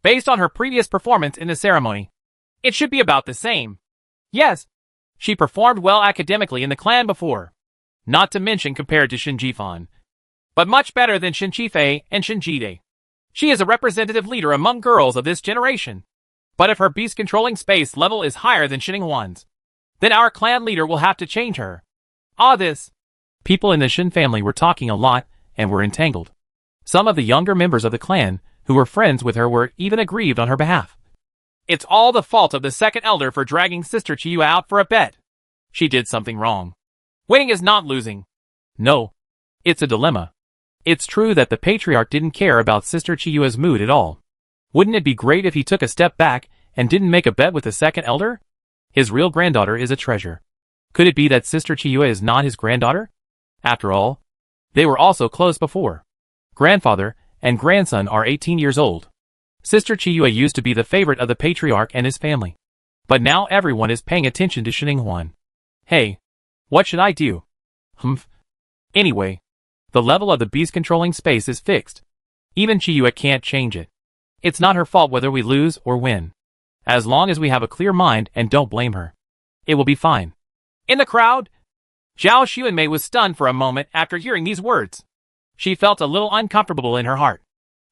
Based on her previous performance in the ceremony, it should be about the same. Yes, she performed well academically in the clan before, not to mention compared to Shin Jifan, but much better than Shin Chifei and Shin Jide. She is a representative leader among girls of this generation. But if her beast-controlling space level is higher than Shin Ingwan's, then our clan leader will have to change her. This. People in the Shin family were talking a lot and were entangled. Some of the younger members of the clan, who were friends with her, were even aggrieved on her behalf. It's all the fault of the second elder for dragging Sister Chiyue out for a bet. She did something wrong. Winning is not losing. No. It's a dilemma. It's true that the patriarch didn't care about Sister Chiyue's mood at all. Wouldn't it be great if he took a step back and didn't make a bet with the second elder? His real granddaughter is a treasure. Could it be that Sister Chiyue is not his granddaughter? After all, they were also close before. Grandfather and grandson are 18 years old. Sister Chiyue used to be the favorite of the patriarch and his family. But now everyone is paying attention to Shin Ingwan. Hey, what should I do? Anyway, the level of the beast-controlling space is fixed. Even Chiyue can't change it. It's not her fault whether we lose or win. As long as we have a clear mind and don't blame her, it will be fine. In the crowd, Zhao Xuanmei was stunned for a moment after hearing these words. She felt a little uncomfortable in her heart.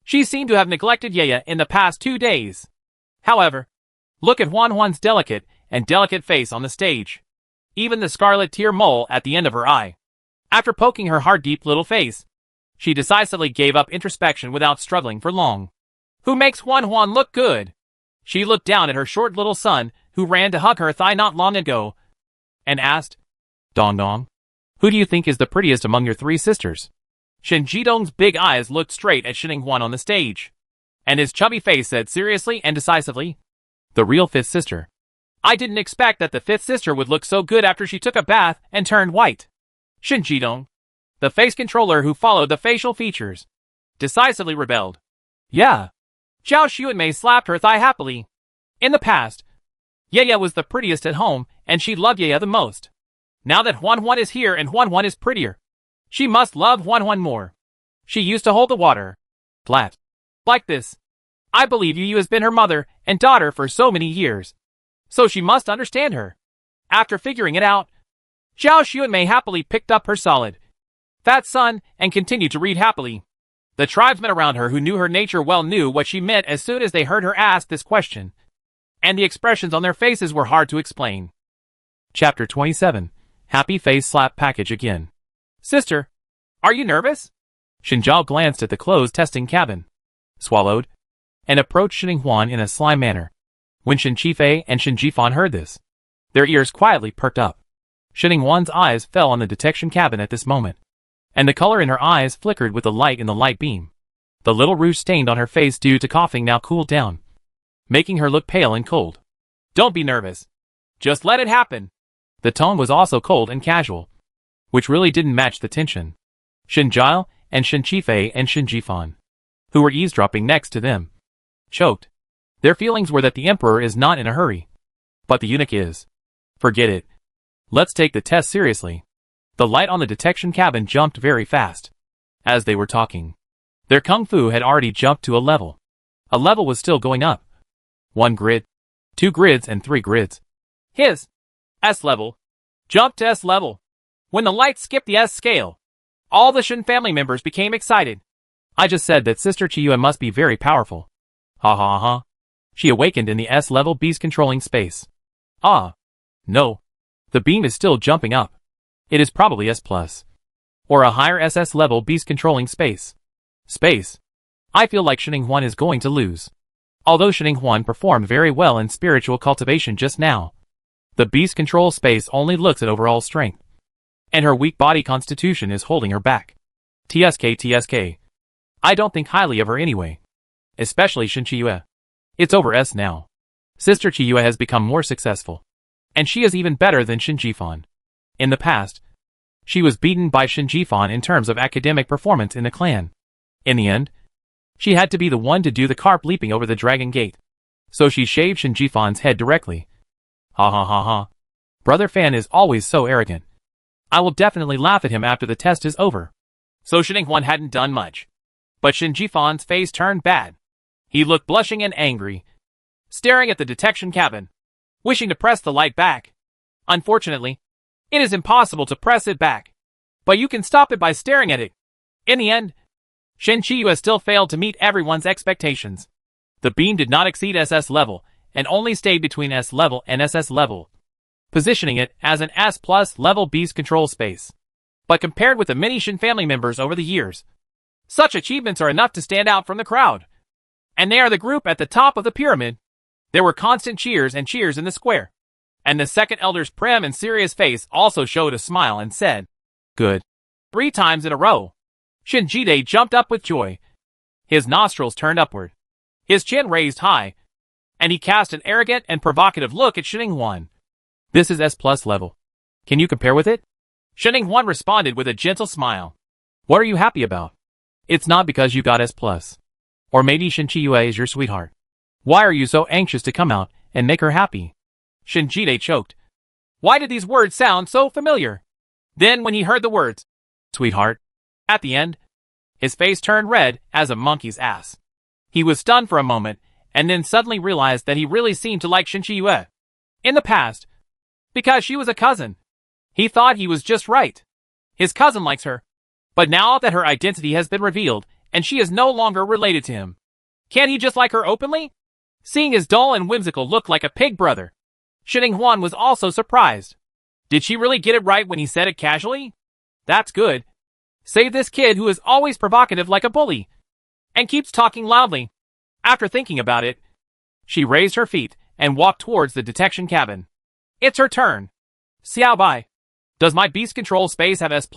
She seemed to have neglected Yeye in the past 2 days. However, look at Huan's delicate face on the stage. Even the scarlet tear mole at the end of her eye. After poking her heart-deep little face, she decisively gave up introspection without struggling for long. Who makes Huan look good? She looked down at her short little son, who ran to hug her thigh not long ago, and asked, Dong Dong, who do you think is the prettiest among your 3 sisters? Shin Jidong's big eyes looked straight at Shin Ingwan on the stage, and his chubby face said seriously and decisively, the real 5th sister. I didn't expect that the 5th sister would look so good after she took a bath and turned white. Shin Jidong, the face controller who followed the facial features, decisively rebelled. Yeah. Zhao Xuanmei slapped her thigh happily. In the past, Yeye was the prettiest at home, and she loved Yeye the most. Now that Huan is here and Huan is prettier, she must love Huan more. She used to hold the water flat like this. I believe Yu has been her mother and daughter for so many years, so she must understand her. After figuring it out, Zhao Xuanmei happily picked up her solid, fat sun and continued to read happily. The tribesmen around her who knew her nature well knew what she meant as soon as they heard her ask this question, and the expressions on their faces were hard to explain. Chapter 27. Happy Face Slap Package Again. Sister, are you nervous? Shinjiao glanced at the closed testing cabin, swallowed, and approached Shin Huan in a sly manner. When Shin Qifei and Shin Jifan heard this, their ears quietly perked up. Shin Huan's eyes fell on the detection cabin at this moment, and the color in her eyes flickered with the light in the light beam. The little rouge stained on her face due to coughing now cooled down, making her look pale and cold. Don't be nervous. Just let it happen. The tone was also cold and casual, which really didn't match the tension. Shin Jiao and Shin Qifei and Shin Jifan, who were eavesdropping next to them, choked. Their feelings were that the emperor is not in a hurry, but the eunuch is. Forget it. Let's take the test seriously. The light on the detection cabin jumped very fast. As they were talking, their kung fu had already jumped to a level. A level was still going up. 1 grid, 2 grids and 3 grids. His S level jumped to S level. When the light skipped the S scale, all the Shin family members became excited. I just said that Sister Chiyue must be very powerful. Ha ha ha. She awakened in the S level beast controlling space. Ah. No. The beam is still jumping up. It is probably S+, or a higher SS level beast controlling space. I feel like Shin Huan is going to lose. Although Shin Huan performed very well in spiritual cultivation just now, the beast control space only looks at overall strength, and her weak body constitution is holding her back. TSK. I don't think highly of her anyway. Especially Shin Chiyue. It's over S now. Sister Chiyue has become more successful, and she is even better than Shin Jifan. In the past, she was beaten by Shin Jifan in terms of academic performance in the clan. In the end, she had to be the one to do the carp leaping over the dragon gate. So she shaved Shin Jifan's head directly. Ha ha ha ha. Brother Fan is always so arrogant. I will definitely laugh at him after the test is over. So Shin Huan hadn't done much, but Shin Jifan's face turned bad. He looked blushing and angry, staring at the detection cabin, wishing to press the light back. Unfortunately, it is impossible to press it back, but you can stop it by staring at it. In the end, Shin Chiyue still failed to meet everyone's expectations. The beam did not exceed SS level, and only stayed between S level and SS level, positioning it as an S+ level beast control space. But compared with the many Shin family members over the years, such achievements are enough to stand out from the crowd. And they are the group at the top of the pyramid. There were constant cheers and cheers in the square. And the second elder's prim and serious face also showed a smile and said, "Good." 3 times in a row. Shin Jide jumped up with joy. His nostrils turned upward, his chin raised high, and he cast an arrogant and provocative look at Shin Huan. This is S+ level. Can you compare with it? Shin Huan responded with a gentle smile. What are you happy about? It's not because you got S+. Or maybe Shin Chiyue is your sweetheart. Why are you so anxious to come out and make her happy? Shin Jide choked. Why did these words sound so familiar? Then when he heard the words, sweetheart, at the end, his face turned red as a monkey's ass. He was stunned for a moment, and then suddenly realized that he really seemed to like Shin Chiyue. In the past, because she was a cousin, he thought he was just right. His cousin likes her. But now that her identity has been revealed, and she is no longer related to him, can't he just like her openly? Seeing his dull and whimsical look like a pig brother, Shin Huan was also surprised. Did she really get it right when he said it casually? That's good. Save this kid who is always provocative like a bully, and keeps talking loudly. After thinking about it, she raised her feet and walked towards the detection cabin. It's her turn. Xiao Bai. Does my beast control space have S+?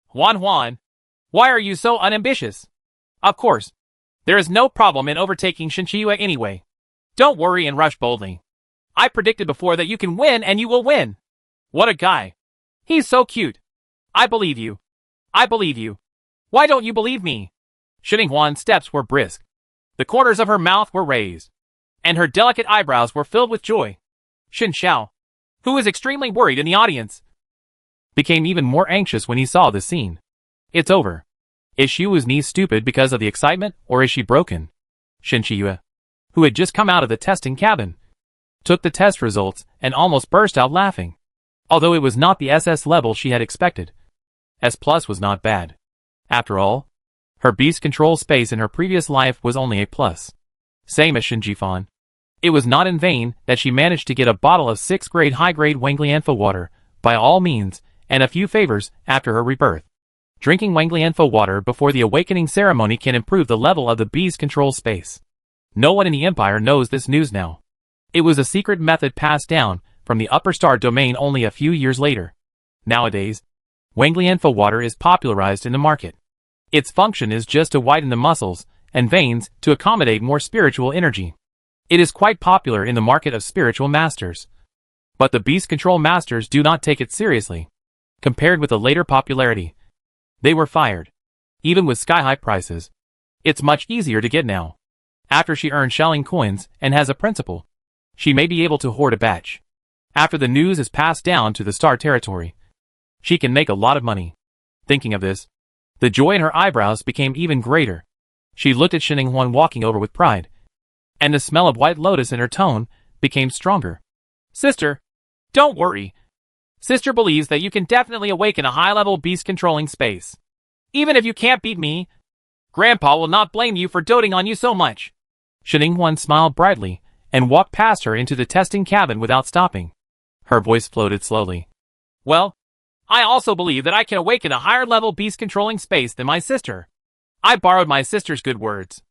Huan, why are you so unambitious? Of course, there is no problem in overtaking Shin Chiyue anyway. Don't worry and rush boldly. I predicted before that you can win and you will win. What a guy. He's so cute. I believe you. Why don't you believe me? Shin Huan's steps were brisk. The corners of her mouth were raised, and her delicate eyebrows were filled with joy. Shin Xiao, who was extremely worried in the audience, became even more anxious when he saw the scene. It's over. Is Xiu's knee stupid because of the excitement, or is she broken? Shin Chiyue, who had just come out of the testing cabin, took the test results and almost burst out laughing. Although it was not the SS level she had expected. S plus was not bad. After all, her beast control space in her previous life was only A plus. Same as Shinji-fan. It was not in vain that she managed to get a bottle of 6th grade high-grade Wanglianfa water, by all means, and a few favors after her rebirth. Drinking Wanglianfa water before the awakening ceremony can improve the level of the beast control space. No one in the Empire knows this news now. It was a secret method passed down from the upper star domain only a few years later. Nowadays, Wanglianfa water is popularized in the market. Its function is just to widen the muscles and veins to accommodate more spiritual energy. It is quite popular in the market of spiritual masters. But the beast control masters do not take it seriously. Compared with the later popularity, they were fired. Even with sky-high prices, it's much easier to get now. After she earns shelling coins and has a principal, she may be able to hoard a batch. After the news is passed down to the star territory, she can make a lot of money. Thinking of this, the joy in her eyebrows became even greater. She looked at Shinning-hwan walking over with pride, and the smell of white lotus in her tone became stronger. Sister, don't worry. Sister believes that you can definitely awaken a high-level beast-controlling space. Even if you can't beat me, Grandpa will not blame you for doting on you so much. Shinning-hwan smiled brightly and walked past her into the testing cabin without stopping. Her voice floated slowly. Well, I also believe that I can awaken a higher-level beast-controlling space than my sister. I borrowed my sister's good words.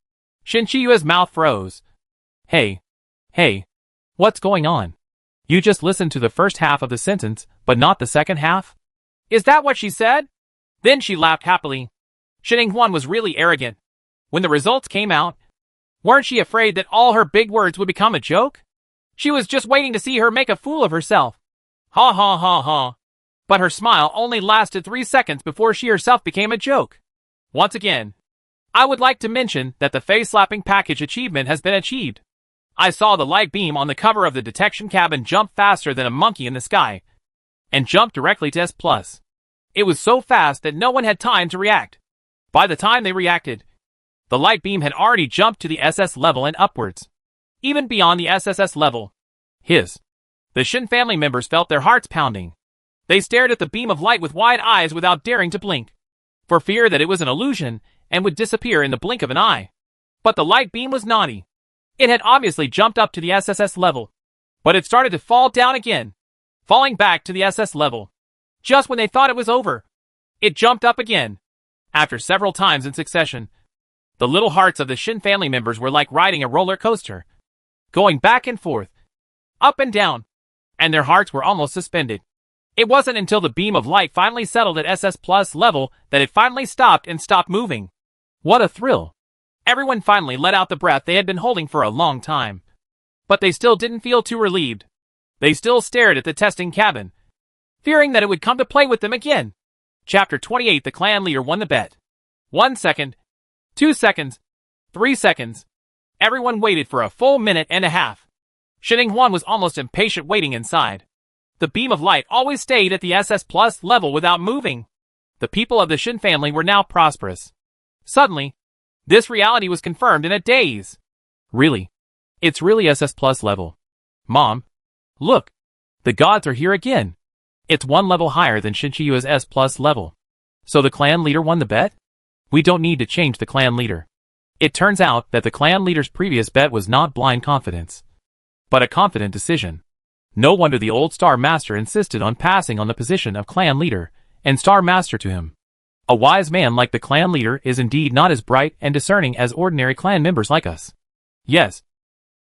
Shinchi-yua's mouth froze. Hey, what's going on? You just listened to the first half of the sentence, but not the second half? Is that what she said? Then she laughed happily. Shinning-hwan was really arrogant. When the results came out, weren't she afraid that all her big words would become a joke? She was just waiting to see her make a fool of herself. Ha ha ha ha. But her smile only lasted 3 seconds before she herself became a joke. Once again, I would like to mention that the face-slapping package achievement has been achieved. I saw the light beam on the cover of the detection cabin jump faster than a monkey in the sky, and jumped directly to S+. It was so fast that no one had time to react. By the time they reacted, the light beam had already jumped to the SS level and upwards. Even beyond the SSS level. The Shin family members felt their hearts pounding. They stared at the beam of light with wide eyes without daring to blink, for fear that it was an illusion and would disappear in the blink of an eye. But the light beam was naughty. It had obviously jumped up to the SSS level, but it started to fall down again, falling back to the SS level. Just when they thought it was over, it jumped up again. After several times in succession, the little hearts of the Shin family members were like riding a roller coaster, going back and forth, up and down, and their hearts were almost suspended. It wasn't until the beam of light finally settled at SS plus level that it finally stopped and stopped moving. What a thrill! Everyone finally let out the breath they had been holding for a long time. But they still didn't feel too relieved. They still stared at the testing cabin, fearing that it would come to play with them again. Chapter 28. The clan leader won the bet. 1 second, 2 seconds, 3 seconds. Everyone waited for a full minute and a half. Shinning-hwan was almost impatient waiting inside. The beam of light always stayed at the SS plus level without moving. The people of the Shin family were now prosperous. Suddenly, this reality was confirmed in a daze. Really? It's really SS plus level. Mom, look, the gods are here again. It's 1 level higher than Shinchi-yua's S plus level. So the clan leader won the bet? We don't need to change the clan leader. It turns out that the clan leader's previous bet was not blind confidence, but a confident decision. No wonder the old Star Master insisted on passing on the position of clan leader and Star Master to him. A wise man like the clan leader is indeed not as bright and discerning as ordinary clan members like us. Yes.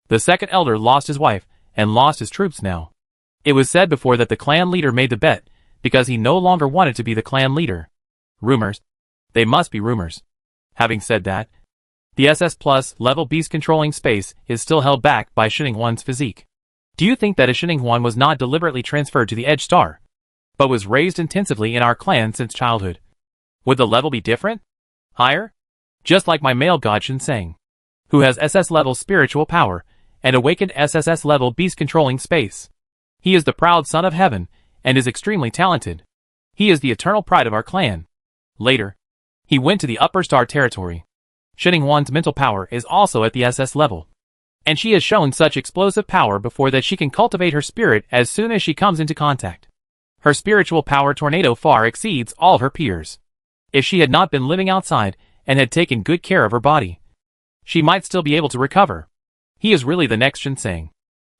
The second elder lost his wife and lost his troops now. It was said before that the clan leader made the bet because he no longer wanted to be the clan leader. Rumors. They must be rumors. Having said that, the SS plus level beast controlling space is still held back by Shinning-hwan's physique. Do you think that a Shinning-hwan was not deliberately transferred to the Edge Star, but was raised intensively in our clan since childhood? Would the level be different? Higher? Just like my male god Shinseng, who has SS level spiritual power and awakened SSS level beast controlling space. He is the proud son of heaven and is extremely talented. He is the eternal pride of our clan. Later, he went to the upper star territory. Shinning-hwan's mental power is also at the SS level, and she has shown such explosive power before that she can cultivate her spirit as soon as she comes into contact. Her spiritual power tornado far exceeds all of her peers. If she had not been living outside and had taken good care of her body, she might still be able to recover. He is really the next Shinseng.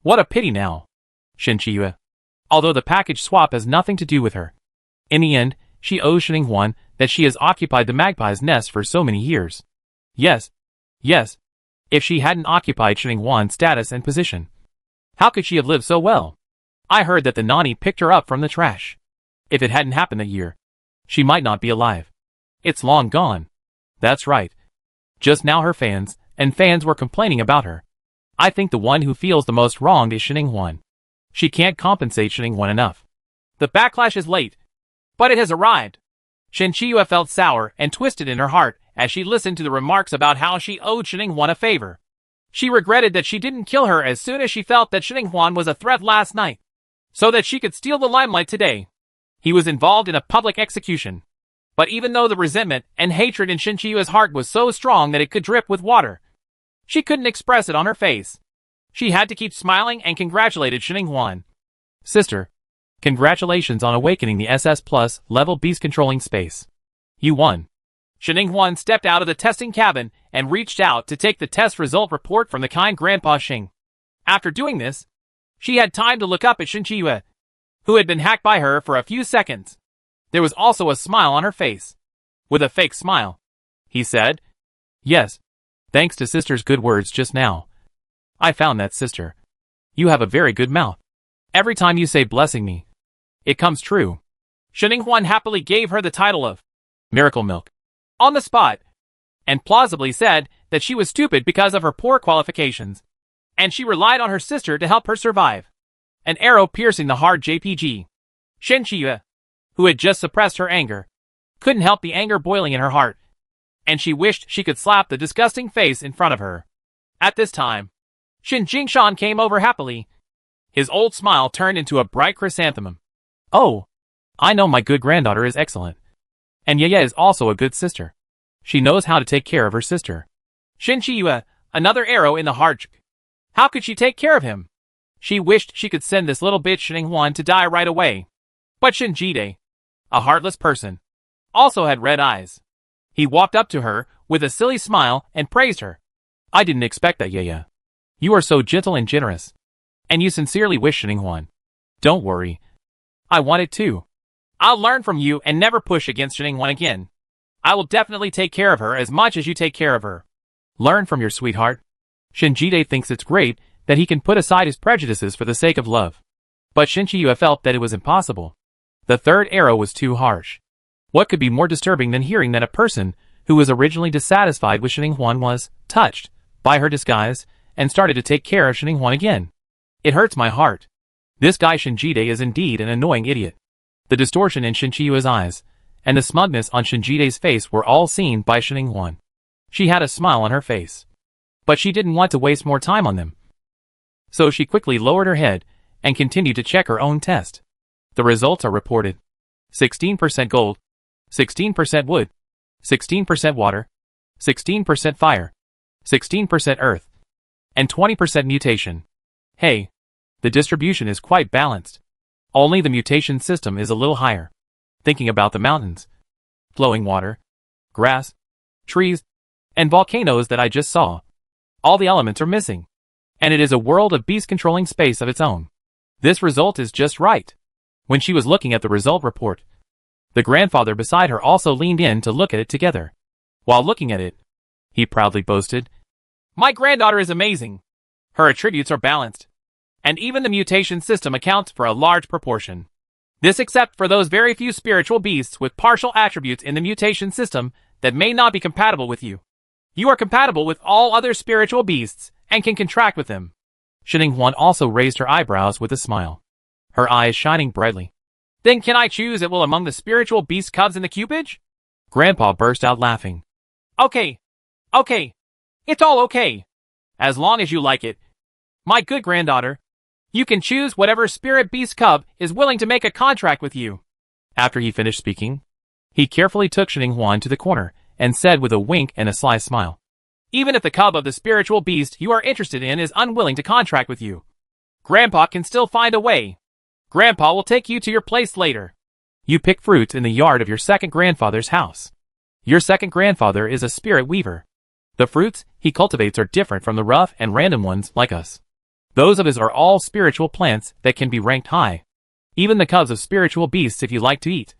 What a pity now. Shinchiyue. Although the package swap has nothing to do with her. In the end, she owes Shining that she has occupied the magpie's nest for so many years. Yes. Yes. If she hadn't occupied Shining status and position, how could she have lived so well? I heard that the Nani picked her up from the trash. If it hadn't happened that year, she might not be alive. It's long gone. That's right. Just now her fans were complaining about her. I think the one who feels the most wronged is Shining. She can't compensate Shining enough. The backlash is late, but it has arrived. Shinchiyue felt sour and twisted in her heart as she listened to the remarks about how she owed Shining a favor. She regretted that she didn't kill her as soon as she felt that Shining was a threat last night, so that she could steal the limelight today. He was involved in a public execution. But even though the resentment and hatred in Shinchiyue's heart was so strong that it could drip with water, she couldn't express it on her face. She had to keep smiling and congratulated Shining. Sister, congratulations on awakening the SS Plus level beast controlling space. You won. Shining stepped out of the testing cabin and reached out to take the test result report from the kind Grandpa Xing. After doing this, she had time to look up at Shinchiyue, who had been hacked by her for a few seconds. There was also a smile on her face. With a fake smile, he said, "Yes, thanks to sister's good words just now. I found that, sister. You have a very good mouth. Every time you say blessing me, it comes true." Shining happily gave her the title of Miracle Milk on the spot, and plausibly said that she was stupid because of her poor qualifications, and she relied on her sister to help her survive. An arrow piercing the hard JPG. Shinchiyue, who had just suppressed her anger, couldn't help the anger boiling in her heart, and she wished she could slap the disgusting face in front of her. At this time, Shin Jingshan came over happily. His old smile turned into a bright chrysanthemum. "Oh, I know my good granddaughter is excellent. And Yeye is also a good sister. She knows how to take care of her sister." Shinchiyue, another arrow in the heart. How could she take care of him? She wished she could send this little bitch Shining to die right away. But Shinjide, a heartless person, also had red eyes. He walked up to her with a silly smile and praised her. "I didn't expect that, Yeye. You are so gentle and generous. And you sincerely wish Shining. Don't worry. I want it too. I'll learn from you and never push against Shining again. I will definitely take care of her as much as you take care of her." Learn from your sweetheart. Shinjide thinks it's great that he can put aside his prejudices for the sake of love. But Shinchiyue felt that it was impossible. The third arrow was too harsh. What could be more disturbing than hearing that a person who was originally dissatisfied with Shining was touched by her disguise and started to take care of Shining again? It hurts my heart. This guy Shinjide is indeed an annoying idiot. The distortion in Shinchiyue's eyes and the smugness on Shinjide's face were all seen by Shining. She had a smile on her face, but she didn't want to waste more time on them. So she quickly lowered her head and continued to check her own test. The results are reported. 16% gold, 16% wood, 16% water, 16% fire, 16% earth, and 20% mutation. Hey, the distribution is quite balanced. Only the mutation system is a little higher. Thinking about the mountains, flowing water, grass, trees, and volcanoes that I just saw. All the elements are missing. And it is a world of beast-controlling space of its own. This result is just right. When she was looking at the result report, the grandfather beside her also leaned in to look at it together. While looking at it, he proudly boasted, "My granddaughter is amazing. Her attributes are balanced. And even the mutation system accounts for a large proportion. This except for those very few spiritual beasts with partial attributes in the mutation system that may not be compatible with you. You are compatible with all other spiritual beasts and can contract with them." Shining also raised her eyebrows with a smile, her eyes shining brightly. "Then can I choose at will among the spiritual beast cubs in the cubage?" Grandpa burst out laughing. Okay. It's all okay. As long as you like it. My good granddaughter. You can choose whatever spirit beast cub is willing to make a contract with you." After he finished speaking, he carefully took Shining to the corner and said with a wink and a sly smile, "Even if the cub of the spiritual beast you are interested in is unwilling to contract with you, Grandpa can still find a way. Grandpa will take you to your place later. You pick fruits in the yard of your second grandfather's house. Your second grandfather is a spirit weaver. The fruits he cultivates are different from the rough and random ones like us. Those of us are all spiritual plants that can be ranked high. Even the cubs of spiritual beasts if you like to eat.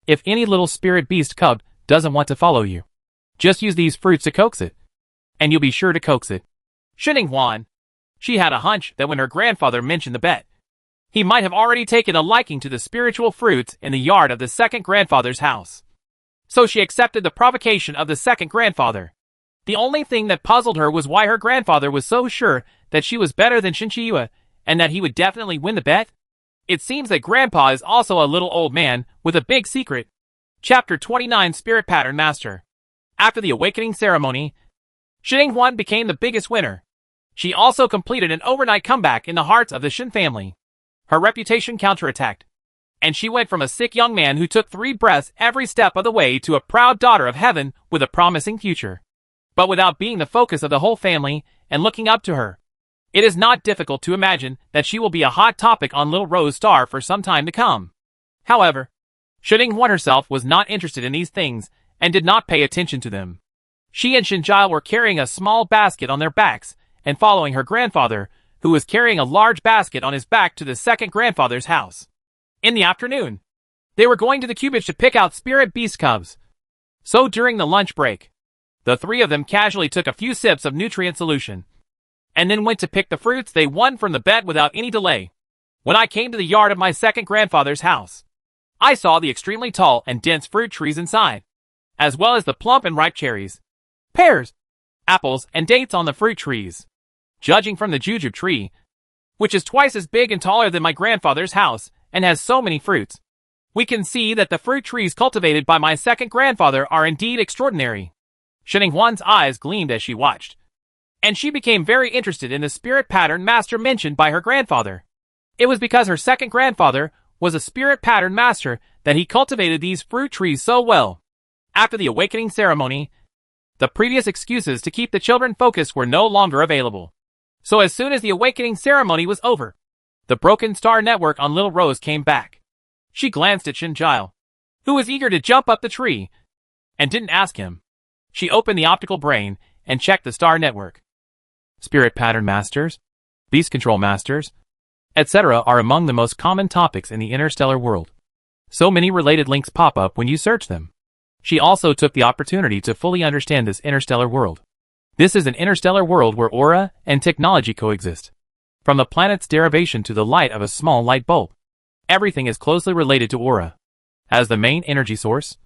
If any little spirit beast cub doesn't want to follow you, just use these fruits to coax it. And you'll be sure to coax it. Shining Huan. She had a hunch that when her grandfather mentioned the bet, he might have already taken a liking to the spiritual fruits in the yard of the second grandfather's house. So she accepted the provocation of the second grandfather. The only thing that puzzled her was why her grandfather was so sure that she was better than Shinchi and that he would definitely win the bet. It seems that Grandpa is also a little old man with a big secret. Chapter 29 Spirit Pattern Master. After the awakening ceremony, Shining Huan became the biggest winner. She also completed an overnight comeback in the hearts of the Shin family. Her reputation counterattacked, and she went from a sick young man who took 3 breaths every step of the way to a proud daughter of heaven with a promising future. But without being the focus of the whole family and looking up to her, it is not difficult to imagine that she will be a hot topic on Little Rose Star for some time to come. However, Shining Huan herself was not interested in these things and did not pay attention to them. She and Shinjile were carrying a small basket on their backs and following her grandfather, who was carrying a large basket on his back to the second grandfather's house. In the afternoon, they were going to the cubage to pick out spirit beast cubs. So during the lunch break, the 3 of them casually took a few sips of nutrient solution, and then went to pick the fruits they won from the bet without any delay. When I came to the yard of my second grandfather's house, I saw the extremely tall and dense fruit trees inside, as well as the plump and ripe cherries, pears, apples, and dates on the fruit trees. Judging from the jujube tree, which is twice as big and taller than my grandfather's house and has so many fruits, we can see that the fruit trees cultivated by my second grandfather are indeed extraordinary. Shining Huan's eyes gleamed as she watched, and she became very interested in the spirit pattern master mentioned by her grandfather. It was because her second grandfather was a spirit pattern master that he cultivated these fruit trees so well. After the awakening ceremony, the previous excuses to keep the children focused were no longer available. So as soon as the awakening ceremony was over, the broken star network on Little Rose came back. She glanced at Shinjile, who was eager to jump up the tree, and didn't ask him. She opened the optical brain and checked the star network. Spirit pattern masters, beast control masters, etc. are among the most common topics in the interstellar world. So many related links pop up when you search them. She also took the opportunity to fully understand this interstellar world. This is an interstellar world where aura and technology coexist. From the planet's derivation to the light of a small light bulb, everything is closely related to aura. As the main energy source,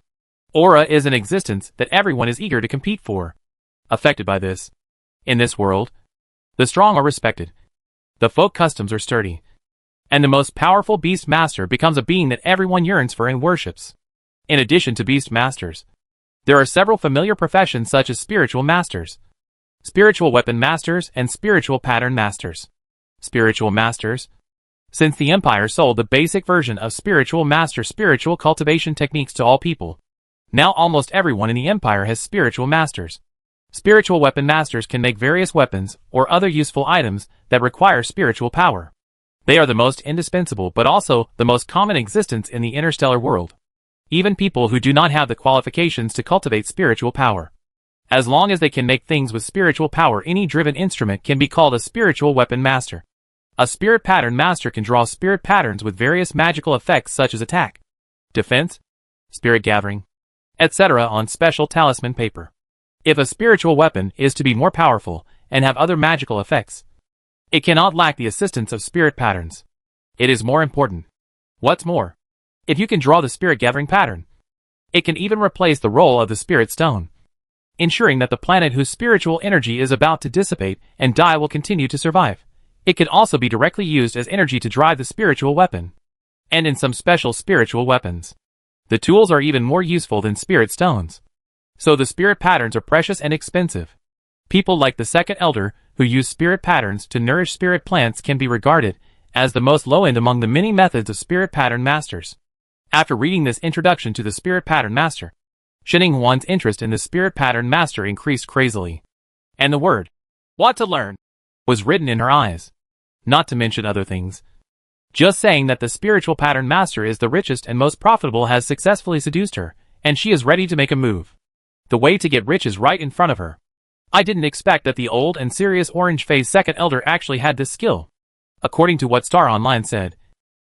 aura is an existence that everyone is eager to compete for. Affected by this, in this world, the strong are respected, the folk customs are sturdy, and the most powerful beast master becomes a being that everyone yearns for and worships. In addition to beast masters, there are several familiar professions such as spiritual masters, spiritual weapon masters, and spiritual pattern masters. Spiritual masters. Since the Empire sold the basic version of spiritual master spiritual cultivation techniques to all people, now almost everyone in the Empire has spiritual masters. Spiritual weapon masters can make various weapons or other useful items that require spiritual power. They are the most indispensable but also the most common existence in the interstellar world. Even people who do not have the qualifications to cultivate spiritual power, as long as they can make things with spiritual power, any driven instrument can be called a spiritual weapon master. A spirit pattern master can draw spirit patterns with various magical effects such as attack, defense, spirit gathering, etc. on special talisman paper. If a spiritual weapon is to be more powerful and have other magical effects, it cannot lack the assistance of spirit patterns. It is more important. What's more, if you can draw the spirit gathering pattern, it can even replace the role of the spirit stone, ensuring that the planet whose spiritual energy is about to dissipate and die will continue to survive. It can also be directly used as energy to drive the spiritual weapon, and in some special spiritual weapons, the tools are even more useful than spirit stones. So the spirit patterns are precious and expensive. People like the second elder, who use spirit patterns to nourish spirit plants, can be regarded as the most low-end among the many methods of spirit pattern masters. After reading this introduction to the spirit pattern master, Shining Huan's interest in the spirit pattern master increased crazily, and the word, "want to learn," was written in her eyes. Not to mention other things, Just saying that the spiritual pattern master is the richest and most profitable has successfully seduced her, and she is ready to make a move. The way to get rich is right in front of her. I didn't expect that the old and serious orange-faced second elder actually had this skill. According to what Star Online said,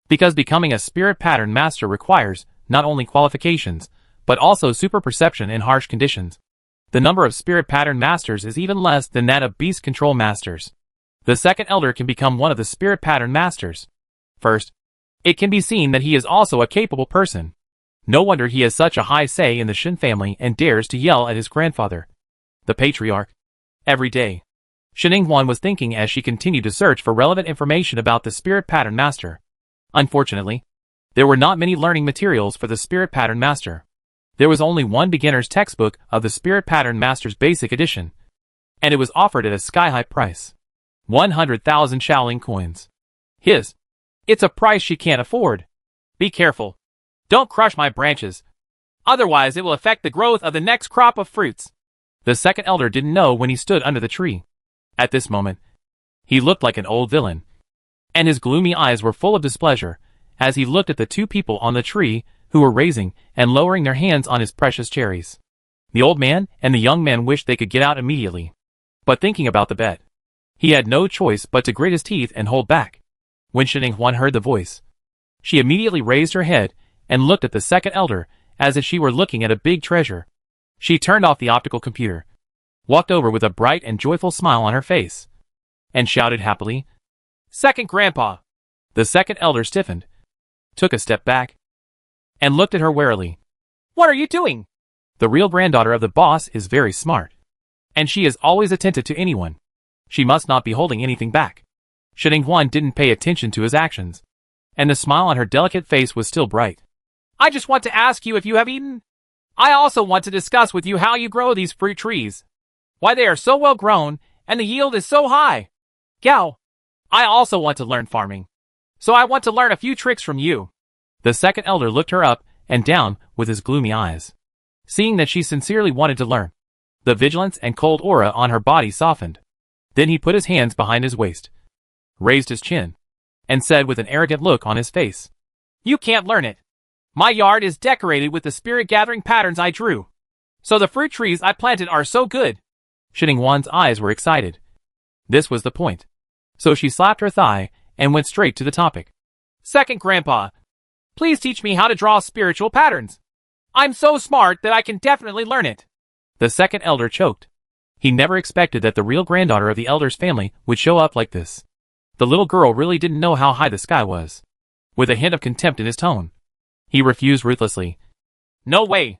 because becoming a spirit pattern master requires not only qualifications, but also super perception in harsh conditions. The number of spirit pattern masters is even less than that of beast control masters. The second elder can become one of the spirit pattern masters. First, it can be seen that he is also a capable person. No wonder he has such a high say in the Shin family and dares to yell at his grandfather, the patriarch, every day. Shin Inghuan was thinking as she continued to search for relevant information about the spirit pattern master. Unfortunately, there were not many learning materials for the spirit pattern master. There was only one beginner's textbook of the spirit pattern master's basic edition, and it was offered at a sky-high price. 100,000 Shaolin coins. It's a price she can't afford. Be careful. Don't crush my branches. Otherwise it will affect the growth of the next crop of fruits. The second elder didn't know when he stood under the tree. At this moment, he looked like an old villain, and his gloomy eyes were full of displeasure as he looked at the two people on the tree who were raising and lowering their hands on his precious cherries. The old man and the young man wished they could get out immediately. But thinking about the bet, he had no choice but to grit his teeth and hold back. When Shin Inghuan heard the voice, she immediately raised her head and looked at the second elder as if she were looking at a big treasure. She turned off the optical computer, walked over with a bright and joyful smile on her face, and shouted happily, "Second Grandpa!" The second elder stiffened, took a step back, and looked at her warily. "What are you doing?" The real granddaughter of the boss is very smart, and she is always attentive to anyone. She must not be holding anything back. Shin Inghuan didn't pay attention to his actions, and the smile on her delicate face was still bright. "I just want to ask you if you have eaten. I also want to discuss with you how you grow these fruit trees. Why they are so well grown, and the yield is so high. Gao, I also want to learn farming. So I want to learn a few tricks from you." The second elder looked her up and down with his gloomy eyes. Seeing that she sincerely wanted to learn, the vigilance and cold aura on her body softened. Then he put his hands behind his waist, raised his chin, and said with an arrogant look on his face, "You can't learn it. My yard is decorated with the spirit gathering patterns I drew. So the fruit trees I planted are so good." Shin Inghuan's eyes were excited. This was the point. So she slapped her thigh and went straight to the topic. "Second Grandpa, please teach me how to draw spiritual patterns. I'm so smart that I can definitely learn it." The second elder choked. He never expected that the real granddaughter of the elder's family would show up like this. The little girl really didn't know how high the sky was. With a hint of contempt in his tone, he refused ruthlessly. "No way.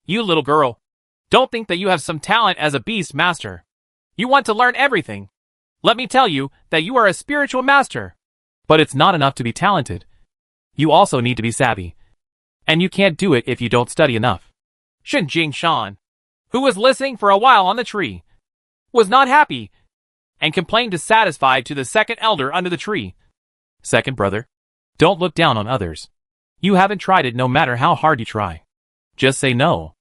You little girl. Don't think that you have some talent as a beast master. You want to learn everything. Let me tell you that you are a spiritual master. But it's not enough to be talented. You also need to be savvy. And you can't do it if you don't study enough." Shin Jingshan, who was listening for a while on the tree, was not happy, and complained dissatisfied to the second elder under the tree. "Second brother, don't look down on others. You haven't tried it no matter how hard you try. Just say no.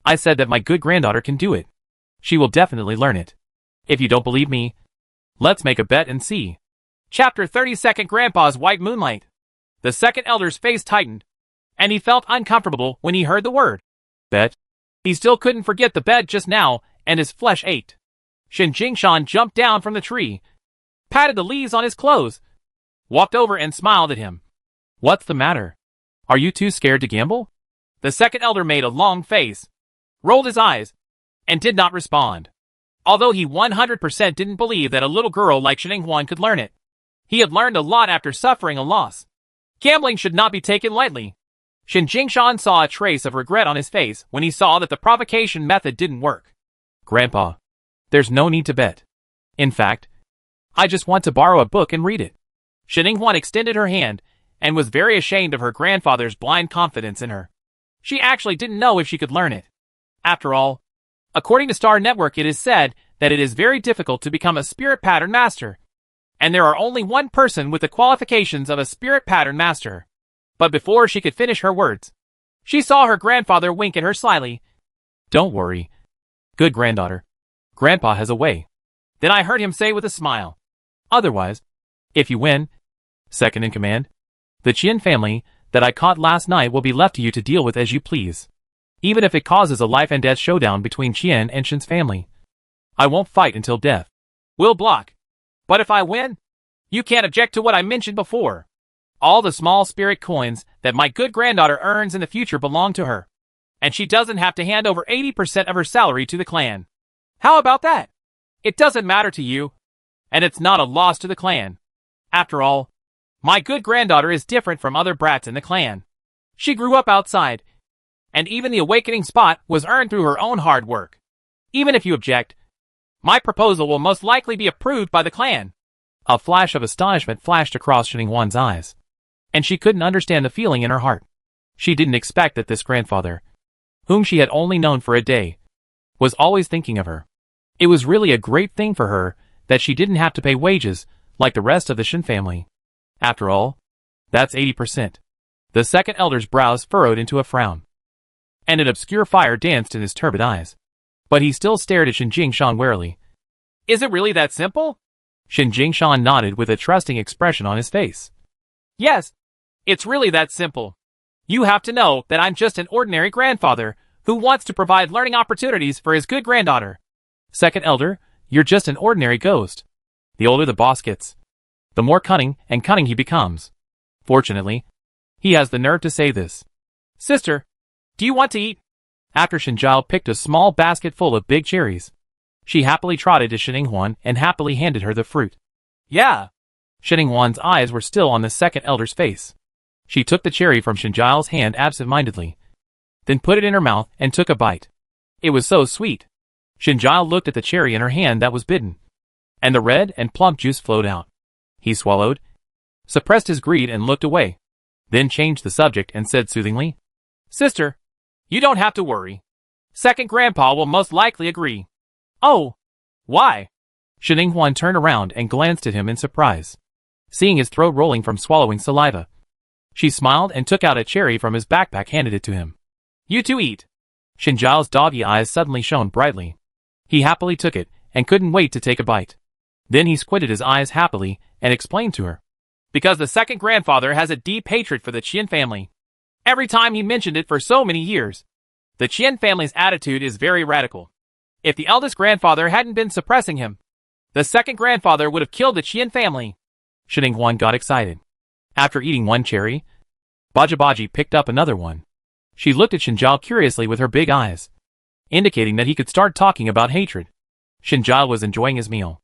I said that my good granddaughter can do it. She will definitely learn it. If you don't believe me, let's make a bet and see." Chapter 30 Second Grandpa's White Moonlight. The second elder's face tightened, and he felt uncomfortable when he heard the word bet. He still couldn't forget the bet just now, and his flesh ached. Shin Jingshan jumped down from the tree, patted the leaves on his clothes, walked over and smiled at him. "What's the matter? Are you too scared to gamble?" The second elder made a long face, rolled his eyes, and did not respond. Although he 100% didn't believe that a little girl like Shin Inghuan could learn it. He had learned a lot after suffering a loss. Gambling should not be taken lightly. Shin Jingshan saw a trace of regret on his face when he saw that the provocation method didn't work. "Grandpa, there's no need to bet. In fact, I just want to borrow a book and read it." Shin Inghuan extended her hand and was very ashamed of her grandfather's blind confidence in her. She actually didn't know if she could learn it. After all, according to Star Network, it is said that it is very difficult to become a spirit pattern master, and there are only one person with the qualifications of a spirit pattern master. But before she could finish her words, she saw her grandfather wink at her slyly. "Don't worry, good granddaughter. Grandpa has a way." Then I heard him say with a smile, "Otherwise, if you win, second in command, The Qian family that I caught last night will be left to you to deal with as you please. Even if it causes a life and death showdown between Qian and Shen's family. I won't fight until death. We'll block. But if I win, you can't object to what I mentioned before. All the small spirit coins that my good granddaughter earns in the future belong to her. And she doesn't have to hand over 80% of her salary to the clan. How about that? It doesn't matter to you. And it's not a loss to the clan. After all, my good granddaughter is different from other brats in the clan. She grew up outside. And even the awakening spot was earned through her own hard work. Even if you object, my proposal will most likely be approved by the clan. A flash of astonishment flashed across Xininghuan's eyes. And she couldn't understand the feeling in her heart. She didn't expect that this grandfather, whom she had only known for a day, was always thinking of her. It was really a great thing for her that she didn't have to pay wages like the rest of the Shen family. After all, that's 80%. The second elder's brows furrowed into a frown. And an obscure fire danced in his turbid eyes. But he still stared at Shen Jingshan warily. Is it really that simple? Shen Jingshan nodded with a trusting expression on his face. Yes, it's really that simple. You have to know that I'm just an ordinary grandfather who wants to provide learning opportunities for his good granddaughter. Second elder, you're just an ordinary ghost. The older the boss gets, the more cunning and cunning he becomes. Fortunately, he has the nerve to say this. Sister, do you want to eat? After Shinjiao picked a small basket full of big cherries, she happily trotted to Xininghuan and happily handed her the fruit. Yeah. Xininghuan's eyes were still on the second elder's face. She took the cherry from Shinjiao's hand absent-mindedly, then put it in her mouth and took a bite. It was so sweet. Shinjiao looked at the cherry in her hand that was bitten, and the red and plump juice flowed out. He swallowed, suppressed his greed and looked away, then changed the subject and said soothingly, Sister, you don't have to worry. Second grandpa will most likely agree. Oh, why? Xininghuan turned around and glanced at him in surprise, seeing his throat rolling from swallowing saliva. She smiled and took out a cherry from his backpack, handed it to him. You two eat. Shinjiao's doggy eyes suddenly shone brightly. He happily took it and couldn't wait to take a bite. Then he squinted his eyes happily and explained to her. Because the second grandfather has a deep hatred for the Qian family. Every time he mentioned it for so many years. The Qian family's attitude is very radical. If the eldest grandfather hadn't been suppressing him, the second grandfather would have killed the Qian family. Xininghuan got excited. After eating one cherry, Baji picked up another one. She looked at Shinjiao curiously with her big eyes, indicating that he could start talking about hatred. Shinjiao was enjoying his meal,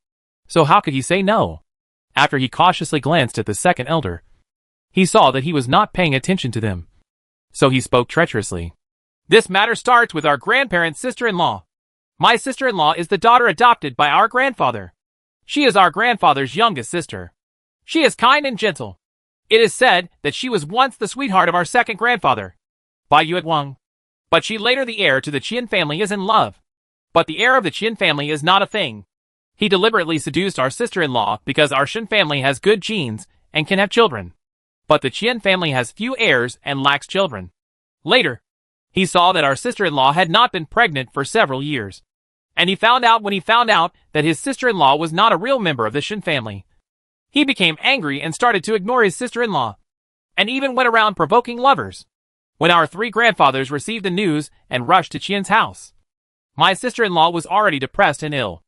so how could he say no? After he cautiously glanced at the second elder, he saw that he was not paying attention to them. So he spoke treacherously. This matter starts with our grandparent's sister-in-law. My sister-in-law is the daughter adopted by our grandfather. She is our grandfather's youngest sister. She is kind and gentle. It is said that she was once the sweetheart of our second grandfather, Bai Yuetwang. But she later the heir to the Qian family is in love. But the heir of the Qian family is not a thing. He deliberately seduced our sister-in-law because our Shen family has good genes and can have children. But the Qian family has few heirs and lacks children. Later, he saw that our sister-in-law had not been pregnant for several years. And he found out that his sister-in-law was not a real member of the Shen family. He became angry and started to ignore his sister-in-law, and even went around provoking lovers. When our three grandfathers received the news and rushed to Qian's house, my sister-in-law was already depressed and ill,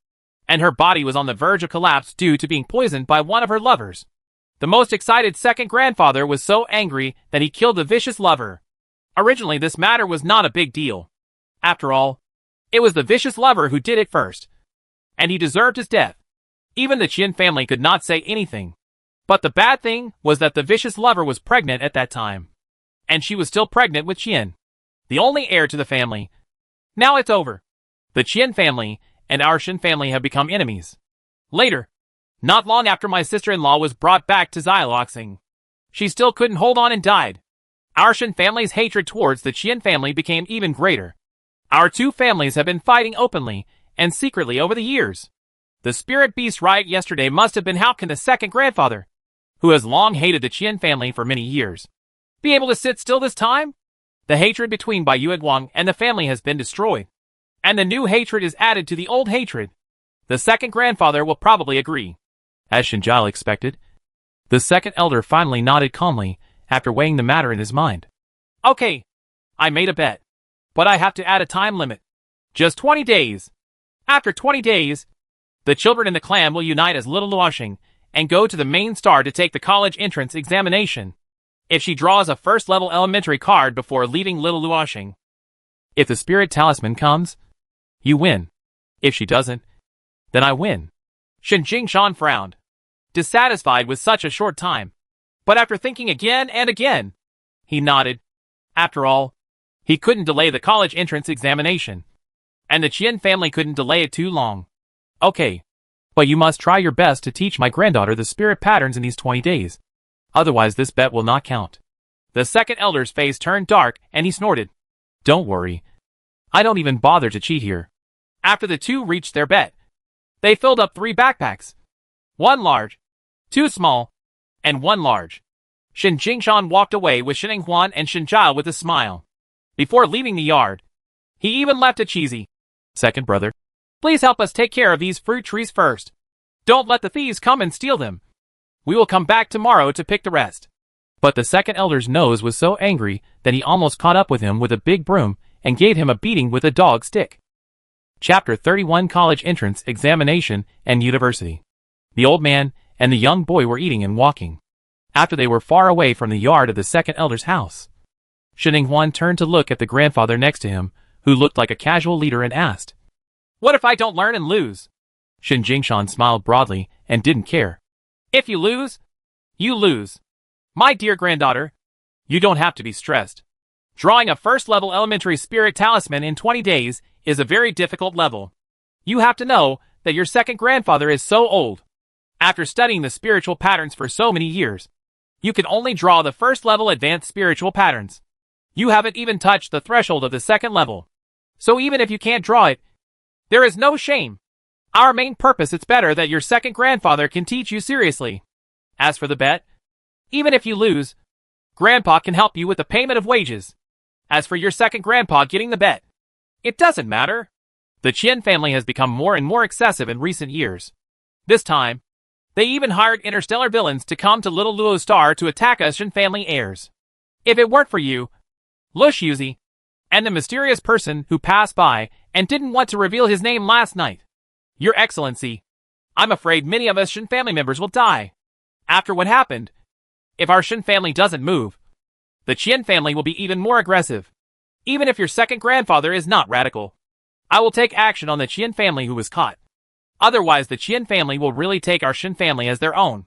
and her body was on the verge of collapse due to being poisoned by one of her lovers. The most excited second grandfather was so angry that he killed the vicious lover. Originally, this matter was not a big deal. After all, it was the vicious lover who did it first, and he deserved his death. Even the Qian family could not say anything. But the bad thing was that the vicious lover was pregnant at that time. And she was still pregnant with Qian, the only heir to the family. Now it's over. The Qian family and our Shen family have become enemies. Later, not long after my sister-in-law was brought back to Xyloxing, she still couldn't hold on and died. Our Shen family's hatred towards the Qian family became even greater. Our two families have been fighting openly and secretly over the years. The spirit beast riot yesterday must have been how can the second grandfather, who has long hated the Qian family for many years, be able to sit still this time? The hatred between Bai Yuetwang and the family has been destroyed, and the new hatred is added to the old hatred. The second grandfather will probably agree. As Shinjiao expected, the second elder finally nodded calmly after weighing the matter in his mind. Okay, I made a bet. But I have to add a time limit. Just 20 days. After 20 days, the children in the clan will unite as Little Luoshing and go to the main star to take the college entrance examination. If she draws a first-level elementary card before leaving Little Luoshing. If the spirit talisman comes, you win. If she doesn't, then I win. Shen Jingshan frowned, dissatisfied with such a short time. But after thinking again and again, he nodded. After all, he couldn't delay the college entrance examination. And the Qian family couldn't delay it too long. Okay, but you must try your best to teach my granddaughter the spirit patterns in these 20 days. Otherwise this bet will not count. The second elder's face turned dark and he snorted. Don't worry. I don't even bother to cheat here. After the two reached their bet, they filled up 3 backpacks. 1 large, 2 small, and 1 large. Shen Jingshan walked away with Shen Huan and Shen Zhao with a smile. Before leaving the yard, he even left a cheesy, "Second brother, please help us take care of these fruit trees first. Don't let the thieves come and steal them. We will come back tomorrow to pick the rest." But the second elder's nose was so angry that he almost caught up with him with a big broom and gave him a beating with a dog stick. Chapter 31 College Entrance Examination and University. The old man and the young boy were eating and walking. After they were far away from the yard of the second elder's house, Shen Huan turned to look at the grandfather next to him, who looked like a casual leader, and asked, "What if I don't learn and lose?" Shen Jingshan smiled broadly and didn't care. "If you lose, you lose. My dear granddaughter, you don't have to be stressed. Drawing a first-level elementary spirit talisman in 20 days is a very difficult level. You have to know that your second grandfather is so old. After studying the spiritual patterns for so many years, you can only draw the first-level advanced spiritual patterns. You haven't even touched the threshold of the second level. So even if you can't draw it, there is no shame. Our main purpose is better that your second grandfather can teach you seriously. As for the bet, even if you lose, Grandpa can help you with the payment of wages. As for your second grandpa getting the bet, it doesn't matter. The Qian family has become more and more excessive in recent years. This time, they even hired interstellar villains to come to Little Luo Star to attack us Shen family heirs. If it weren't for you, Lush Yuzi, and the mysterious person who passed by and didn't want to reveal his name last night, Your Excellency, I'm afraid many of us Shen family members will die. After what happened, if our Shen family doesn't move, the Qian family will be even more aggressive. Even if your second grandfather is not radical, I will take action on the Qian family who was caught. Otherwise the Qian family will really take our Shen family as their own.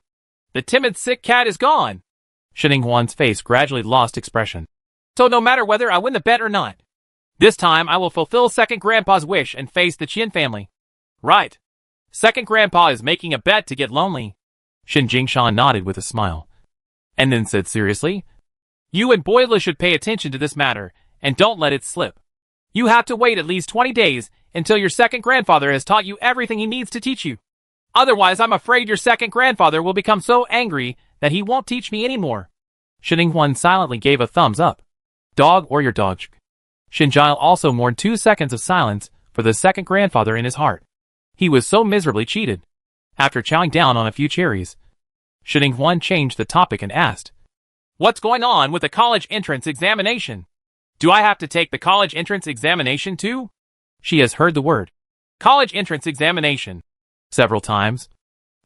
The timid sick cat is gone." Shen Huan's face gradually lost expression. "So no matter whether I win the bet or not, this time I will fulfill second grandpa's wish and face the Qian family." "Right. Second grandpa is making a bet to get lonely." Shen Jingshan nodded with a smile, and then said seriously, "You and Boyle should pay attention to this matter, and don't let it slip. You have to wait at least 20 days until your second grandfather has taught you everything he needs to teach you. Otherwise I'm afraid your second grandfather will become so angry that he won't teach me anymore." Shen Huan silently gave a thumbs up. Dog or your dog. Shen Zhao also mourned 2 seconds of silence for the second grandfather in his heart. He was so miserably cheated. After chowing down on a few cherries, Shen Huan changed the topic and asked, "What's going on with the college entrance examination? Do I have to take the college entrance examination too?" She has heard the word college entrance examination several times,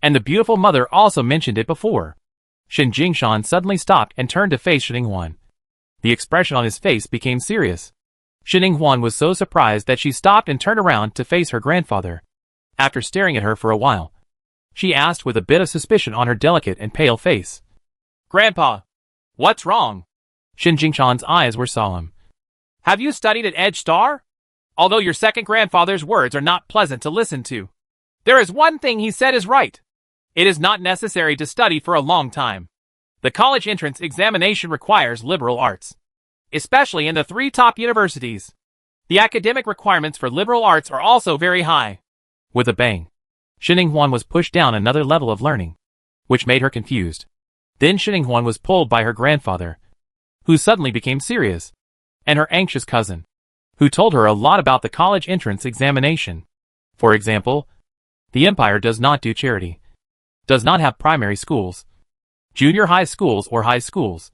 and the beautiful mother also mentioned it before. Shen Jingshan suddenly stopped and turned to face Shen Huan. The expression on his face became serious. Shen Huan was so surprised that she stopped and turned around to face her grandfather. After staring at her for a while, she asked with a bit of suspicion on her delicate and pale face, "Grandpa, what's wrong?" Shen Jingshan's eyes were solemn. "Have you studied at Edge Star? Although your second grandfather's words are not pleasant to listen to, there is one thing he said is right. It is not necessary to study for a long time. The college entrance examination requires liberal arts, especially in the 3 top universities. The academic requirements for liberal arts are also very high." With a bang, Shen Huan was pushed down another level of learning, which made her confused. Then Shen Huan was pulled by her grandfather, who suddenly became serious, and her anxious cousin, who told her a lot about the college entrance examination. For example, the empire does not do charity, does not have primary schools, junior high schools or high schools,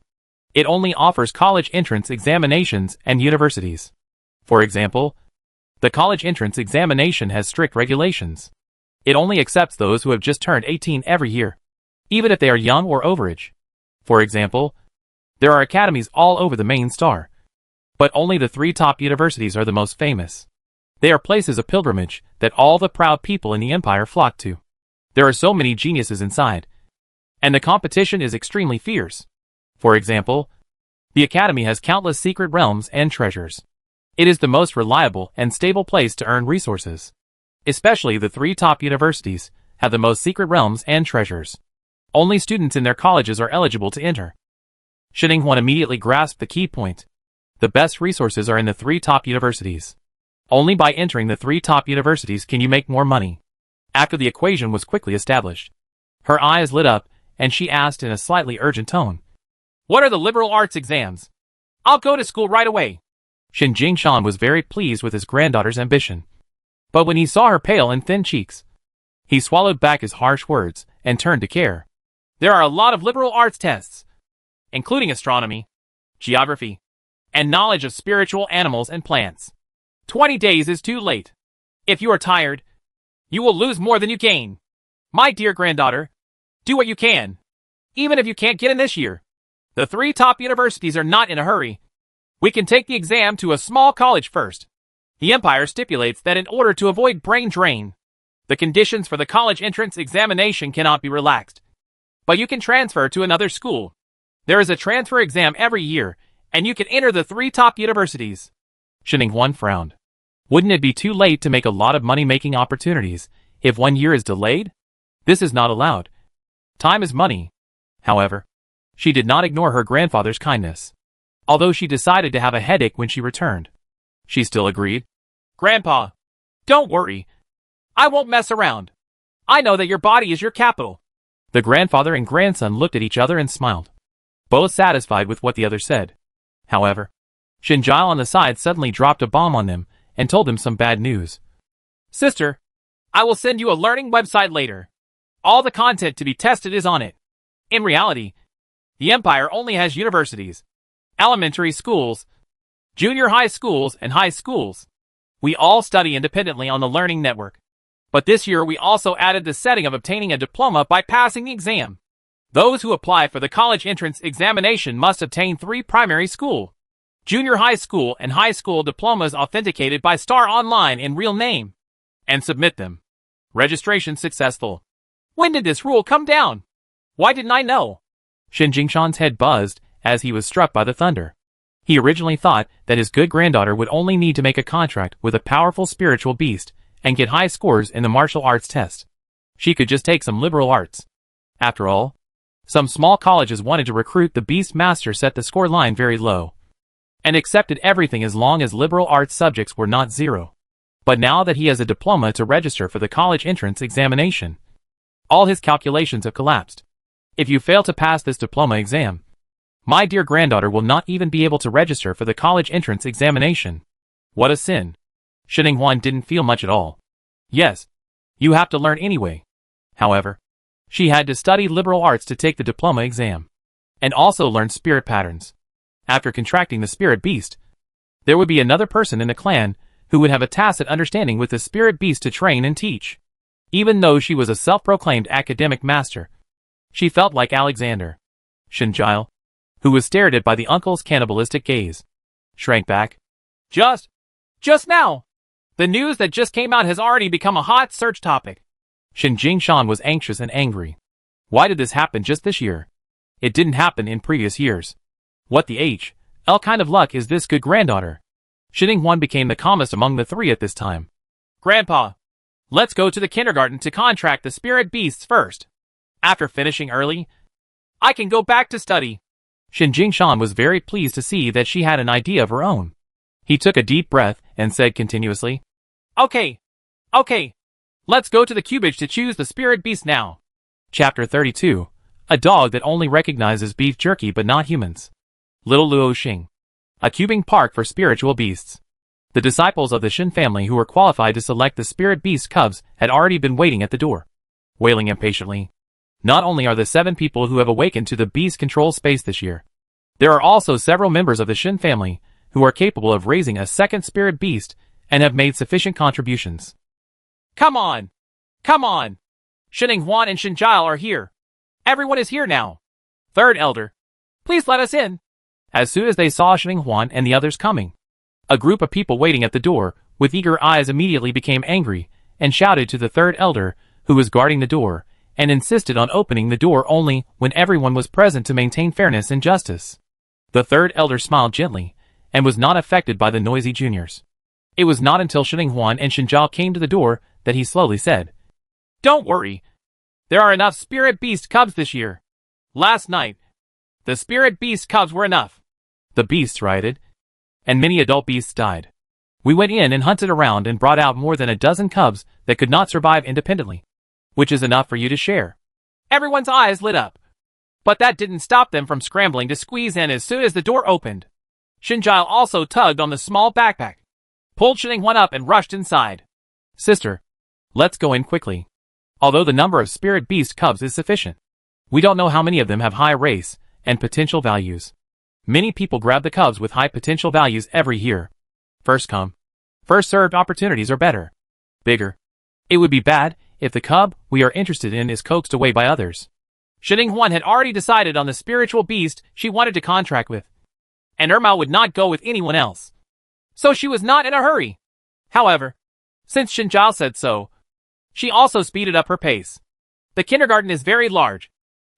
It only offers college entrance examinations and universities. For example, the college entrance examination has strict regulations. It only accepts those who have just turned 18 every year, even if they are young or overage. For example, there are academies all over the main star, but only the 3 top universities are the most famous. They are places of pilgrimage that all the proud people in the empire flock to. There are so many geniuses inside, and the competition is extremely fierce. For example, the academy has countless secret realms and treasures. It is the most reliable and stable place to earn resources. Especially the 3 top universities have the most secret realms and treasures. Only students in their colleges are eligible to enter. Shen Yinghuan immediately grasped the key point. The best resources are in the 3 top universities. Only by entering the 3 top universities can you make more money. After the equation was quickly established, her eyes lit up, and she asked in a slightly urgent tone, "What are the liberal arts exams? I'll go to school right away." Shen Jingshan was very pleased with his granddaughter's ambition. But when he saw her pale and thin cheeks, he swallowed back his harsh words and turned to Care. "There are a lot of liberal arts tests, including astronomy, geography, and knowledge of spiritual animals and plants. 20 days is too late. If you are tired, you will lose more than you gain. My dear granddaughter, do what you can, even if you can't get in this year. The 3 top universities are not in a hurry. We can take the exam to a small college first. The Empire stipulates that in order to avoid brain drain, the conditions for the college entrance examination cannot be relaxed. But you can transfer to another school. There is a transfer exam every year, and you can enter the 3 top universities." Shen Yinghuan frowned. Wouldn't it be too late to make a lot of money-making opportunities if 1 year is delayed? This is not allowed. Time is money. However, she did not ignore her grandfather's kindness. Although she decided to have a headache when she returned, she still agreed. "Grandpa, don't worry. I won't mess around. I know that your body is your capital." The grandfather and grandson looked at each other and smiled, both satisfied with what the other said. However, Shen Jiao on the side suddenly dropped a bomb on them and told them some bad news. "Sister, I will send you a learning website later. All the content to be tested is on it. In reality, the Empire only has universities, elementary schools, junior high schools, and high schools. We all study independently on the learning network. But this year we also added the setting of obtaining a diploma by passing the exam. Those who apply for the college entrance examination must obtain 3 primary school, junior high school, and high school diplomas authenticated by Star Online in real name, and submit them. Registration successful." When did this rule come down? Why didn't I know? Shen Jingshan's head buzzed as he was struck by the thunder. He originally thought that his good granddaughter would only need to make a contract with a powerful spiritual beast and get high scores in the martial arts test. She could just take some liberal arts. After all, some small colleges wanted to recruit the beast master, set the score line very low, and accepted everything as long as liberal arts subjects were not 0. But now that he has a diploma to register for the college entrance examination, all his calculations have collapsed. If you fail to pass this diploma exam, my dear granddaughter will not even be able to register for the college entrance examination. What a sin. Shen Yinghuan didn't feel much at all. Yes, you have to learn anyway. However, she had to study liberal arts to take the diploma exam, and also learn spirit patterns. After contracting the spirit beast, there would be another person in the clan who would have a tacit understanding with the spirit beast to train and teach. Even though she was a self-proclaimed academic master, she felt like Alexander. Shen Jiao, who was stared at by the uncle's cannibalistic gaze, shrank back. Just now! The news that just came out has already become a hot search topic. Shen Jingshan was anxious and angry. Why did this happen just this year? It didn't happen in previous years. What the L kind of luck is this good granddaughter? Shen Yinghuan became the calmest among the 3 at this time. Grandpa, let's go to the kindergarten to contract the spirit beasts first. After finishing early, I can go back to study. Shen Jingshan was very pleased to see that she had an idea of her own. He took a deep breath and said continuously, Okay. Let's go to the cubage to choose the spirit beast now. Chapter 32. A dog that only recognizes beef jerky but not humans. Little Luo Xing. A cubing park for spiritual beasts. The disciples of the Shen family who were qualified to select the spirit beast cubs had already been waiting at the door, wailing impatiently. Not only are the 7 people who have awakened to the beast control space this year, There are also several members of the Shin family who are capable of raising a second spirit beast and have made sufficient contributions. Come on! Come on! Shin Huan and Shin Jiao are here. Everyone is here now. Third elder, please let us in. As soon as they saw Shin Huan and the others coming, a group of people waiting at the door with eager eyes immediately became angry and shouted to the third elder, who was guarding the door, and insisted on opening the door only when everyone was present to maintain fairness and justice. The third elder smiled gently and was not affected by the noisy juniors. It was not until Shin Huan and Shin Jiao came to the door that he slowly said, Don't worry. There are enough spirit beast cubs this year. Last night, the spirit beast cubs were enough. The beasts rioted, and many adult beasts died. We went in and hunted around and brought out more than a dozen cubs that could not survive independently, which is enough for you to share. Everyone's eyes lit up. But that didn't stop them from scrambling to squeeze in as soon as the door opened. Shin Jiao also tugged on the small backpack, pulled Shin Huan up and rushed inside. Sister, let's go in quickly. Although the number of spirit beast cubs is sufficient, we don't know how many of them have high race and potential values. Many people grab the cubs with high potential values every year. First come, first served opportunities are better. Bigger. It would be bad if the cub we are interested in is coaxed away by others. Shin Huan had already decided on the spiritual beast she wanted to contract with, and Ermao would not go with anyone else. So she was not in a hurry. However, since Shin Jiao said so, she also speeded up her pace. The kindergarten is very large,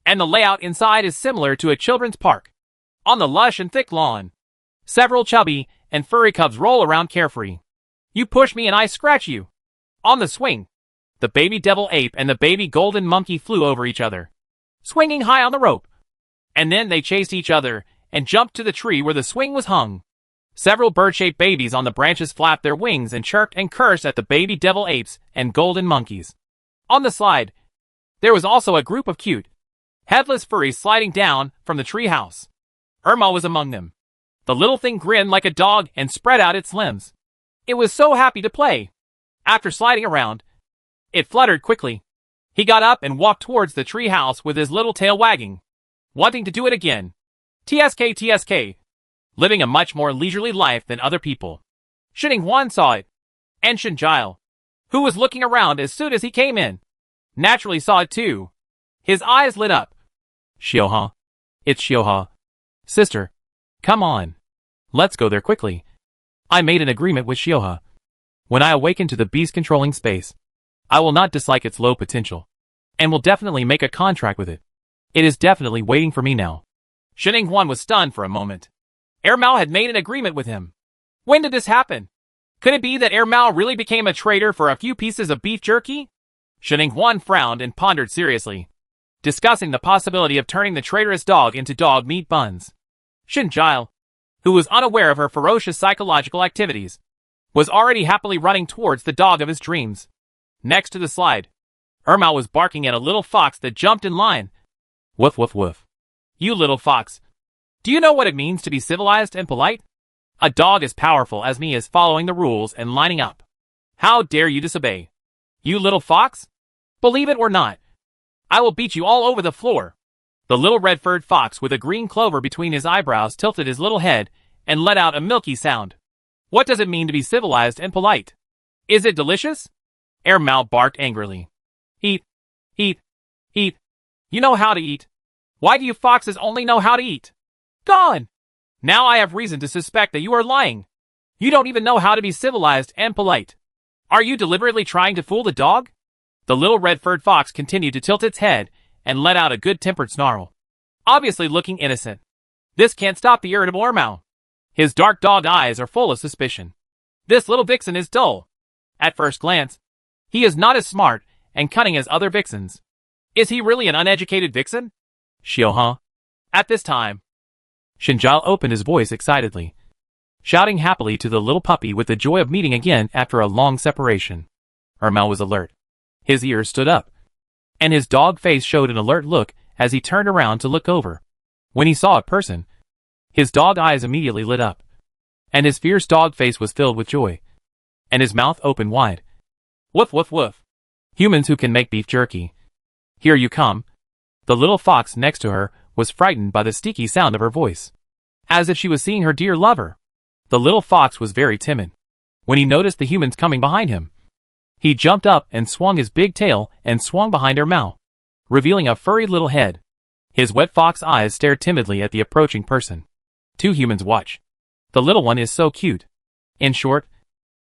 and the layout inside is similar to a children's park. On the lush and thick lawn, several chubby and furry cubs roll around carefree. You push me and I scratch you. On the swing, the baby devil ape and the baby golden monkey flew over each other, swinging high on the rope. And then they chased each other and jumped to the tree where the swing was hung. Several bird-shaped babies on the branches flapped their wings and chirped and cursed at the baby devil apes and golden monkeys. On the slide, there was also a group of cute, headless furries sliding down from the treehouse. Irma was among them. The little thing grinned like a dog and spread out its limbs. It was so happy to play. After sliding around, it fluttered quickly. He got up and walked towards the treehouse with his little tail wagging, wanting to do it again. TSK. Living a much more leisurely life than other people. Shin Huan saw it, and Shin Jiao, who was looking around as soon as he came in, naturally saw it too. His eyes lit up. Xiuha. It's Xiuha. Sister, come on. Let's go there quickly. I made an agreement with Xiuha. When I awaken to the beast controlling space, I will not dislike its low potential, and will definitely make a contract with it. It is definitely waiting for me now. Shin Huan was stunned for a moment. Mao had made an agreement with him. When did this happen? Could it be that Mao really became a traitor for a few pieces of beef jerky? Shin Huan frowned and pondered seriously, discussing the possibility of turning the traitorous dog into dog meat buns. Shin Jiao, who was unaware of her ferocious psychological activities, was already happily running towards the dog of his dreams. Next to the slide, Mao was barking at a little fox that jumped in line. Woof woof woof. You little fox. Do you know what it means to be civilized and polite? A dog as powerful as me is following the rules and lining up. How dare you disobey? You little fox? Believe it or not, I will beat you all over the floor. The little red-furred fox with a green clover between his eyebrows tilted his little head and let out a milky sound. What does it mean to be civilized and polite? Is it delicious? Mao barked angrily. Eat. You know how to eat. Why do you foxes only know how to eat? Gone! Now I have reason to suspect that you are lying. You don't even know how to be civilized and polite. Are you deliberately trying to fool the dog? The little red-furred fox continued to tilt its head and let out a good-tempered snarl, obviously looking innocent. This can't stop the irritable Mao. His dark dog eyes are full of suspicion. This little vixen is dull. At first glance, he is not as smart and cunning as other vixens. Is he really an uneducated vixen? Xiuha. At this time, Shin Jiao opened his voice excitedly, shouting happily to the little puppy with the joy of meeting again after a long separation. Mao was alert. His ears stood up, and his dog face showed an alert look as he turned around to look over. When he saw a person, his dog eyes immediately lit up, and his fierce dog face was filled with joy, and his mouth opened wide. Woof woof woof. Humans who can make beef jerky. Here you come. The little fox next to her was frightened by the steaky sound of her voice. as if she was seeing her dear lover. The little fox was very timid. When he noticed the humans coming behind him, he jumped up and swung his big tail and swung behind her mouth, revealing a furry little head. His wet fox eyes stared timidly at the approaching person. Two humans watch. The little one is so cute. In short,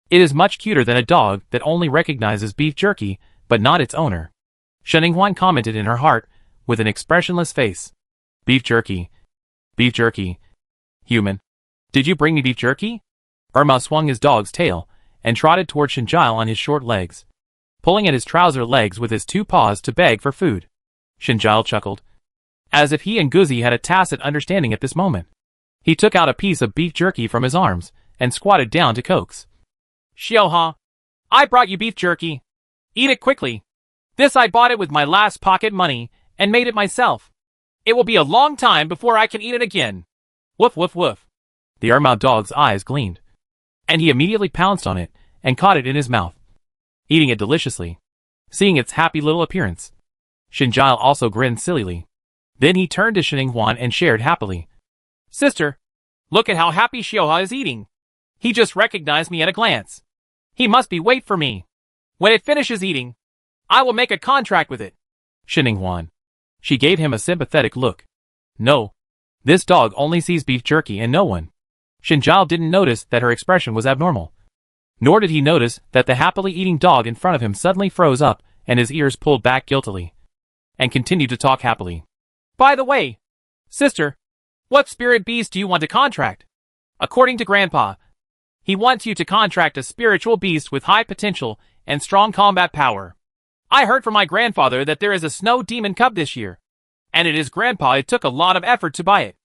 it is much cuter than a dog that only recognizes beef jerky, but not its owner. Sheninghuan commented in her heart, with an expressionless face. Beef jerky. Beef jerky. Human. Did you bring me beef jerky? Erma swung his dog's tail, and trotted toward Shinjile on his short legs, pulling at his trouser legs with his two paws to beg for food. Shinjile chuckled, as if he and Guzi had a tacit understanding at this moment. He took out a piece of beef jerky from his arms, and squatted down to coax. Xiaoha, I brought you beef jerky. Eat it quickly. This I bought it with my last pocket money, and made it myself. It will be a long time before I can eat it again. Woof woof woof. The Erma dog's eyes gleamed, and he immediately pounced on it, and caught it in his mouth, eating it deliciously, seeing its happy little appearance. Shinjile also grinned sillily. Then he turned to Sheninghuan and shared happily. Sister, look at how happy Xiaoha is eating. He just recognized me at a glance. He must be wait for me. When it finishes eating, I will make a contract with it. Sheninghuan. She gave him a sympathetic look. No. This dog only sees beef jerky and no one. Shinjile didn't notice that her expression was abnormal. Nor did he notice that the happily eating dog in front of him suddenly froze up and his ears pulled back guiltily, and continued to talk happily. By the way, sister, what spirit beast do you want to contract? According to Grandpa, he wants you to contract a spiritual beast with high potential and strong combat power. I heard from my grandfather that there is a snow demon cub this year, and it is Grandpa it took a lot of effort to buy it.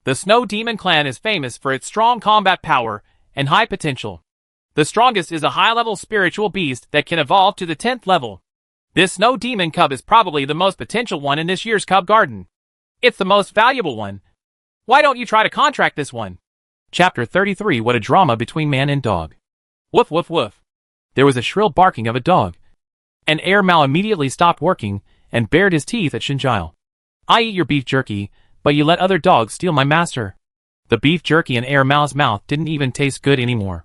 The Snow Demon clan is famous for its strong combat power and high potential. The strongest is a high-level spiritual beast that can evolve to the 10th level. This Snow Demon cub is probably the most potential one in this year's cub garden. It's the most valuable one. Why don't you try to contract this one? Chapter 33. What a drama between man and dog. Woof woof woof. There was a shrill barking of a dog, and Air Mao immediately stopped working and bared his teeth at Shinjile. I eat your beef jerky, but you let other dogs steal my master. The beef jerky in Air Mao's mouth didn't even taste good anymore.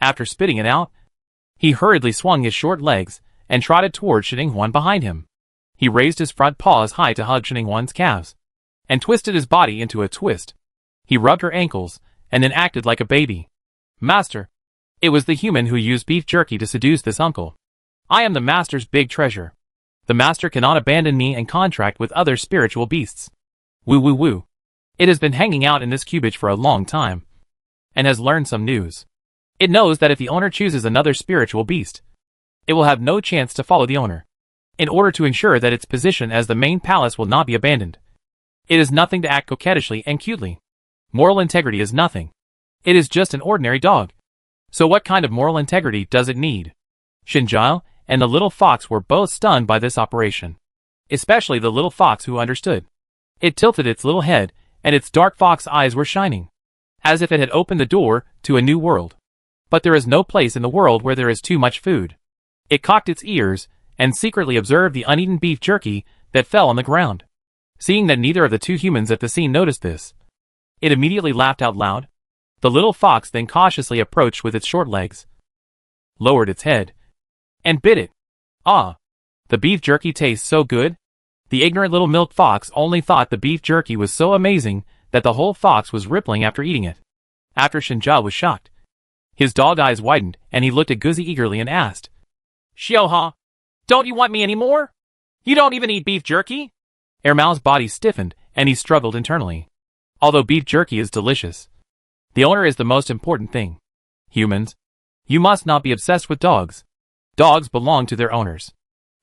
After spitting it out, he hurriedly swung his short legs and trotted toward Sheninghuan behind him. He raised his front paws high to hug Sheninghuan's calves, and twisted his body into a twist. He rubbed her ankles, and then acted like a baby. Master. It was the human who used beef jerky to seduce this uncle. I am the master's big treasure. The master cannot abandon me and contract with other spiritual beasts. Woo woo woo. It has been hanging out in this cubage for a long time, and has learned some news. It knows that if the owner chooses another spiritual beast, it will have no chance to follow the owner. In order to ensure that its position as the main palace will not be abandoned, it is nothing to act coquettishly and cutely. Moral integrity is nothing. It is just an ordinary dog. So what kind of moral integrity does it need? Shinjile and the little fox were both stunned by this operation, especially the little fox who understood. It tilted its little head, and its dark fox eyes were shining, as if it had opened the door to a new world. But there is no place in the world where there is too much food. It cocked its ears, and secretly observed the uneaten beef jerky that fell on the ground. Seeing that neither of the two humans at the scene noticed this, it immediately laughed out loud. The little fox then cautiously approached with its short legs, lowered its head, and bit it. Ah! The beef jerky tastes so good. The ignorant little milk fox only thought the beef jerky was so amazing that the whole fox was rippling after eating it. After Shinjile was shocked, his dog eyes widened and he looked at Guzi eagerly and asked, Xiaoha, don't you want me anymore? You don't even eat beef jerky? Air Mao's body stiffened and he struggled internally. Although beef jerky is delicious, the owner is the most important thing. Humans, you must not be obsessed with dogs. Dogs belong to their owners.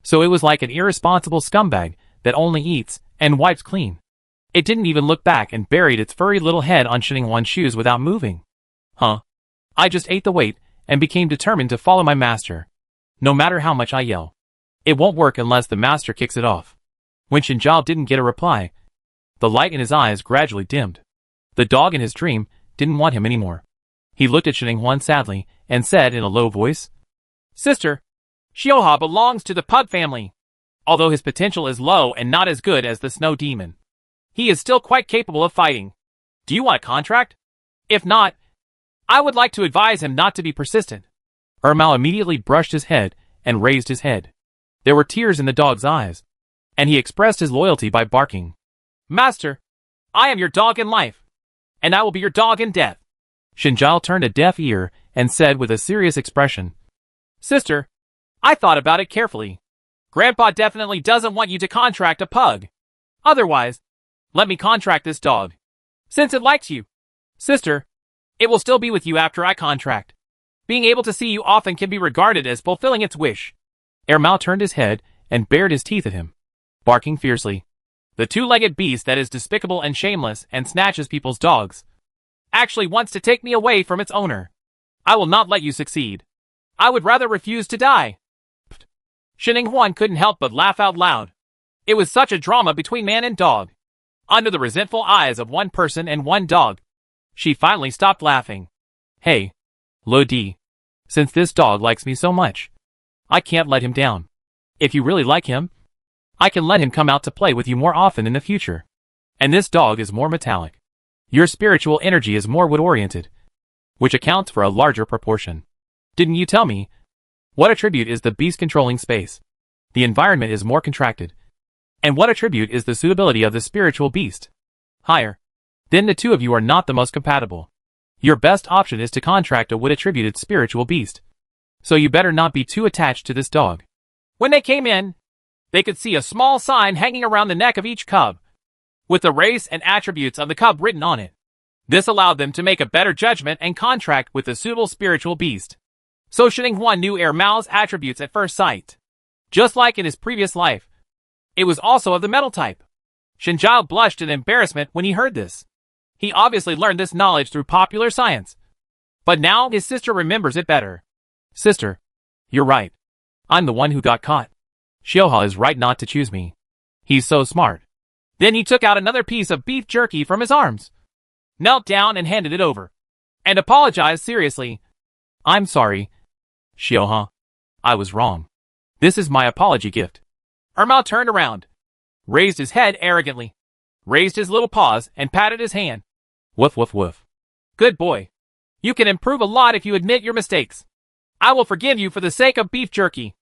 So it was like an irresponsible scumbag that only eats and wipes clean. It didn't even look back and buried its furry little head on Sheninghuan's shoes without moving. Huh? I just ate the weight and became determined to follow my master. No matter how much I yell, it won't work unless the master kicks it off. When Shinjile didn't get a reply, the light in his eyes gradually dimmed. The dog in his dream didn't want him anymore. He looked at Sheninghuan sadly and said in a low voice, Sister, Xiaoha belongs to the pug family. Although his potential is low and not as good as the snow demon, he is still quite capable of fighting. Do you want a contract? If not, I would like to advise him not to be persistent. Ermau immediately brushed his head and raised his head. There were tears in the dog's eyes, and he expressed his loyalty by barking. Master, I am your dog in life, and I will be your dog in death. Shinjao turned a deaf ear and said with a serious expression, Sister, I thought about it carefully. Grandpa definitely doesn't want you to contract a pug. Otherwise, let me contract this dog. Since it likes you. Sister, it will still be with you after I contract. Being able to see you often can be regarded as fulfilling its wish. Ermau turned his head and bared his teeth at him, barking fiercely. The two-legged beast that is despicable and shameless and snatches people's dogs actually wants to take me away from its owner. I will not let you succeed. I would rather refuse to die. Shining Huan couldn't help but laugh out loud. It was such a drama between man and dog. Under the resentful eyes of one person and one dog, she finally stopped laughing. Hey, Lodi, since this dog likes me so much, I can't let him down. If you really like him, I can let him come out to play with you more often in the future. And this dog is more metallic. Your spiritual energy is more wood-oriented, which accounts for a larger proportion. Didn't you tell me? What attribute is the beast controlling space? The environment is more contracted. And what attribute is the suitability of the spiritual beast? Higher. Then the two of you are not the most compatible. Your best option is to contract a wood-attributed spiritual beast. So you better not be too attached to this dog. When they came in, they could see a small sign hanging around the neck of each cub, with the race and attributes of the cub written on it. This allowed them to make a better judgment and contract with the suitable spiritual beast. So Shining Huan knew Ermau's attributes at first sight. Just like in his previous life, it was also of the metal type. Shinjao blushed in embarrassment when he heard this. He obviously learned this knowledge through popular science. But now his sister remembers it better. Sister, you're right. I'm the one who got caught. Xiaohua is right not to choose me. He's so smart. Then he took out another piece of beef jerky from his arms, knelt down and handed it over, and apologized seriously. I'm sorry, Xiaohua. I was wrong. This is my apology gift. Ermau turned around, raised his head arrogantly, raised his little paws and patted his hand. Woof woof woof. Good boy. You can improve a lot if you admit your mistakes. I will forgive you for the sake of beef jerky.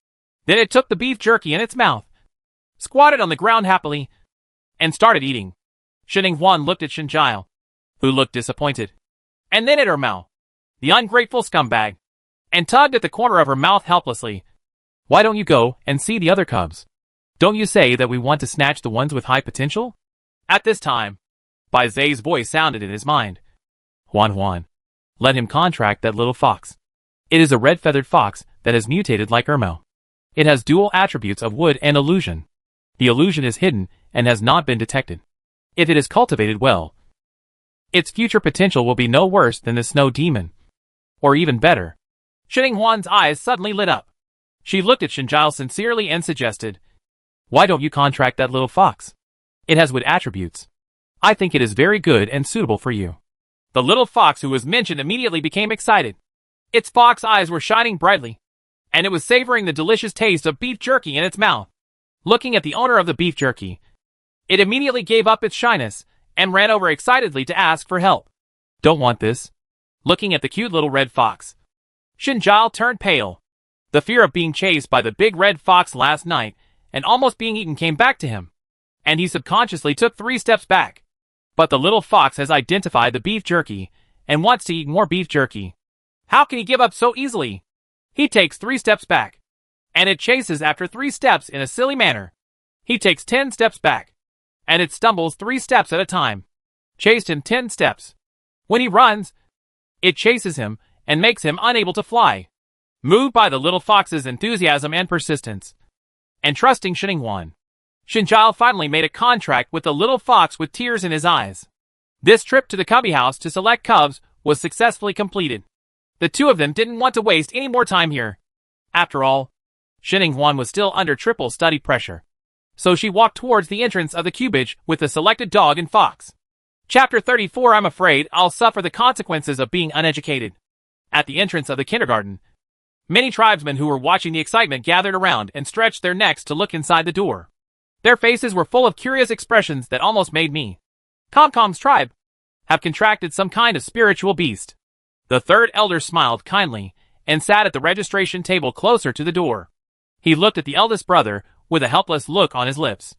Then it took the beef jerky in its mouth, squatted on the ground happily, and started eating. Shining Huan looked at Shinjao, who looked disappointed, and then at Ermau, the ungrateful scumbag, and tugged at the corner of her mouth helplessly. Why don't you go and see the other cubs? Don't you say that we want to snatch the ones with high potential? At this time, Bai Zai's voice sounded in his mind. Huan, let him contract that little fox. It is a red-feathered fox that has mutated like Ermau. It has dual attributes of wood and illusion. The illusion is hidden and has not been detected. If it is cultivated well, its future potential will be no worse than the snow demon. Or even better. Shining Huan's eyes suddenly lit up. She looked at Shinjao sincerely and suggested, Why don't you contract that little fox? It has wood attributes. I think it is very good and suitable for you. The little fox who was mentioned immediately became excited. Its fox eyes were shining brightly, and it was savoring the delicious taste of beef jerky in its mouth. Looking at the owner of the beef jerky, it immediately gave up its shyness and ran over excitedly to ask for help. Don't want this. Looking at the cute little red fox, Shinjao turned pale. The fear of being chased by the big red fox last night and almost being eaten came back to him, and he subconsciously took 3 steps back. But the little fox has identified the beef jerky and wants to eat more beef jerky. How can he give up so easily? He takes 3 steps back, and it chases after 3 steps in a silly manner. He takes 10 steps back, and it stumbles 3 steps at a time. Chased him 10 steps. When he runs, it chases him and makes him unable to fly. Moved by the little fox's enthusiasm and persistence, and trusting Shining Huan, Shinjao finally made a contract with the little fox with tears in his eyes. This trip to the cubby house to select cubs was successfully completed. The two of them didn't want to waste any more time here. After all, Shining Huan was still under triple study pressure. So she walked towards the entrance of the cubage with the selected dog and fox. Chapter 34 I'm afraid I'll suffer the consequences of being uneducated. At the entrance of the kindergarten, many tribesmen who were watching the excitement gathered around and stretched their necks to look inside the door. Their faces were full of curious expressions that almost made me. Comcom's tribe. have contracted some kind of spiritual beast. The third elder smiled kindly and sat at the registration table closer to the door. He looked at the eldest brother with a helpless look on his lips,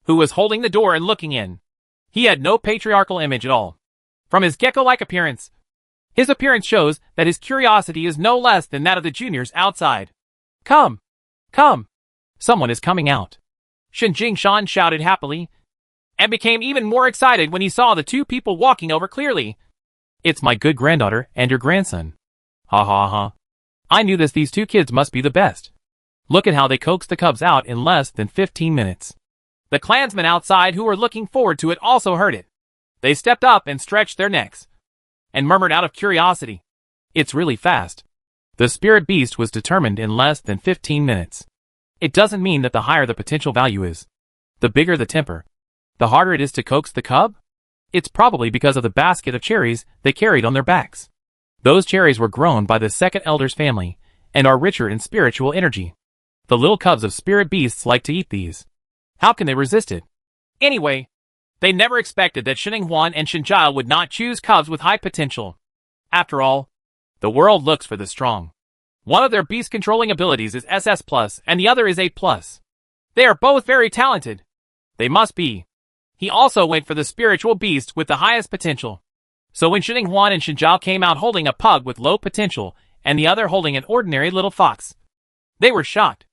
who was holding the door and looking in. He had no patriarchal image at all. From his gecko-like appearance, his appearance shows that his curiosity is no less than that of the juniors outside. Come! Come! Someone is coming out. Shin Jingshan shouted happily, and became even more excited when he saw the two people walking over clearly. It's my good granddaughter and your grandson. Ha ha ha. I knew these two kids must be the best. Look at how they coaxed the cubs out in less than 15 minutes. The clansmen outside who were looking forward to it also heard it. They stepped up and stretched their necks, and murmured out of curiosity, "It's really fast." The spirit beast was determined in less than 15 minutes. It doesn't mean that the higher the potential value is, the bigger the temper, the harder it is to coax the cub. It's probably because of the basket of cherries they carried on their backs. Those cherries were grown by the second elder's family, and are richer in spiritual energy. The little cubs of spirit beasts like to eat these. How can they resist it? Anyway, they never expected that Xininghuan and Xinjiao would not choose cubs with high potential. After all, the world looks for the strong. One of their beast-controlling abilities is SS+, and the other is A+. They are both very talented. They must be. He also went for the spiritual beast with the highest potential. So when Xininghuan and Xinjiao came out holding a pug with low potential, and the other holding an ordinary little fox, they were shocked.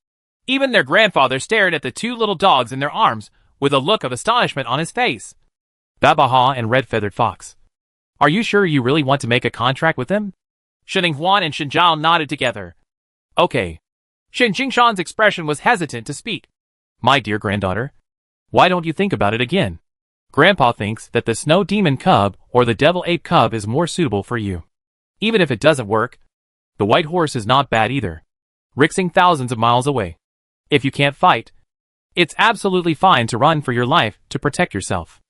Even their grandfather stared at the two little dogs in their arms with a look of astonishment on his face. Babaha and Red-Feathered Fox. Are you sure you really want to make a contract with them? Xininghuan and Xinjiao nodded together. Okay. Shin Jingshan's expression was hesitant to speak. My dear granddaughter, why don't you think about it again? Grandpa thinks that the Snow Demon Cub or the Devil Ape Cub is more suitable for you. Even if it doesn't work, the White Horse is not bad either. Rixing thousands of miles away. If you can't fight, it's absolutely fine to run for your life to protect yourself.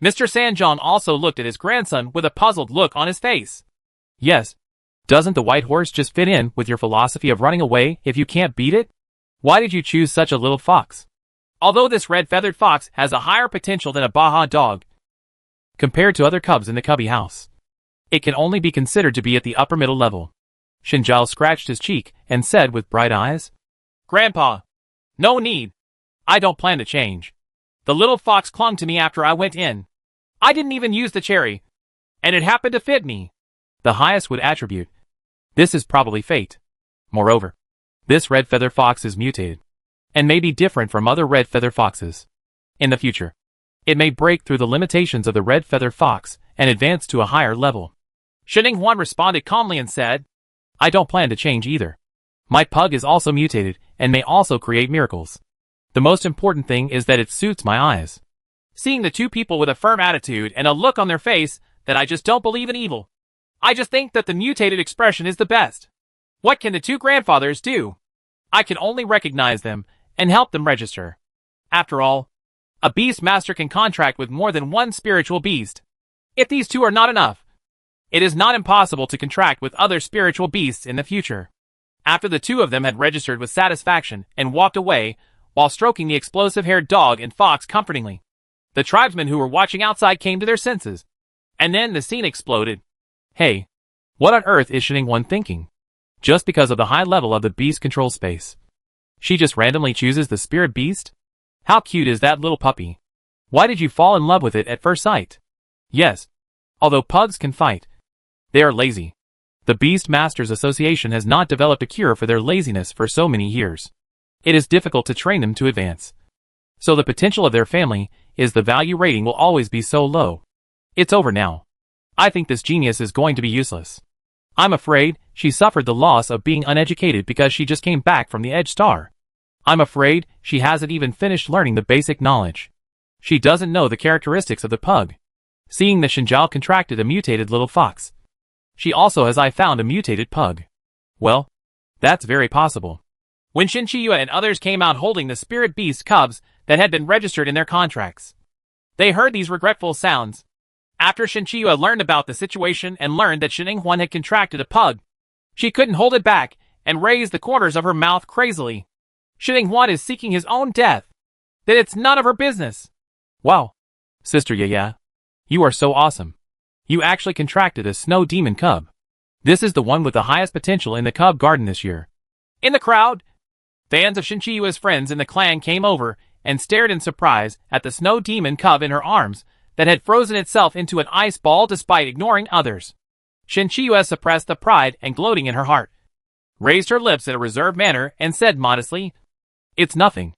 Mr. Sanjong also looked at his grandson with a puzzled look on his face. Yes. Doesn't the White Horse just fit in with your philosophy of running away if you can't beat it? Why did you choose such a little fox? Although this red-feathered fox has a higher potential than a Baja dog, compared to other cubs in the cubby house, it can only be considered to be at the upper middle level. Xinjiao scratched his cheek and said with bright eyes, Grandpa, no need. I don't plan to change. The little fox clung to me after I went in. I didn't even use the cherry, and it happened to fit me. The highest would attribute, this is probably fate. Moreover, this red feather fox is mutated, and may be different from other red feather foxes. In the future, it may break through the limitations of the red feather fox and advance to a higher level. Xininghuan responded calmly and said, I don't plan to change either. My pug is also mutated and may also create miracles. The most important thing is that it suits my eyes. Seeing the two people with a firm attitude and a look on their face that I just don't believe in evil. I just think that the mutated expression is the best. What can the two grandfathers do? I can only recognize them and help them register. After all, a beast master can contract with more than one spiritual beast. If these two are not enough, it is not impossible to contract with other spiritual beasts in the future. After the two of them had registered with satisfaction and walked away, while stroking the explosive-haired dog and fox comfortingly, the tribesmen who were watching outside came to their senses. And then the scene exploded. Hey, what on earth is Xininghuan thinking? Just because of the high level of the beast control space, she just randomly chooses the spirit beast? How cute is that little puppy? Why did you fall in love with it at first sight? Yes, although pugs can fight, they are lazy. The Beast Masters Association has not developed a cure for their laziness for so many years. It is difficult to train them to advance. So the potential of their family is the value rating will always be so low. It's over now. I think this genius is going to be useless. I'm afraid she suffered the loss of being uneducated because she just came back from the Edge Star. I'm afraid she hasn't even finished learning the basic knowledge. She doesn't know the characteristics of the pug. Seeing that Xinjiao contracted a mutated little fox, she also has found a mutated pug. Well, that's very possible. When Shin Chiyue and others came out holding the spirit beast cubs that had been registered in their contracts, they heard these regretful sounds. After Shin Chiyue learned about the situation and learned that Xininghuan had contracted a pug, she couldn't hold it back and raised the corners of her mouth crazily. Xininghuan is seeking his own death. That it's none of her business. Wow. Sister Yaya, you are so awesome. You actually contracted a snow demon cub. This is the one with the highest potential in the cub garden this year. In the crowd, fans of Shinchi-Yua's friends in the clan came over and stared in surprise at the snow demon cub in her arms that had frozen itself into an ice ball despite ignoring others. Shinchi-Yua suppressed the pride and gloating in her heart, raised her lips in a reserved manner, and said modestly, "It's nothing.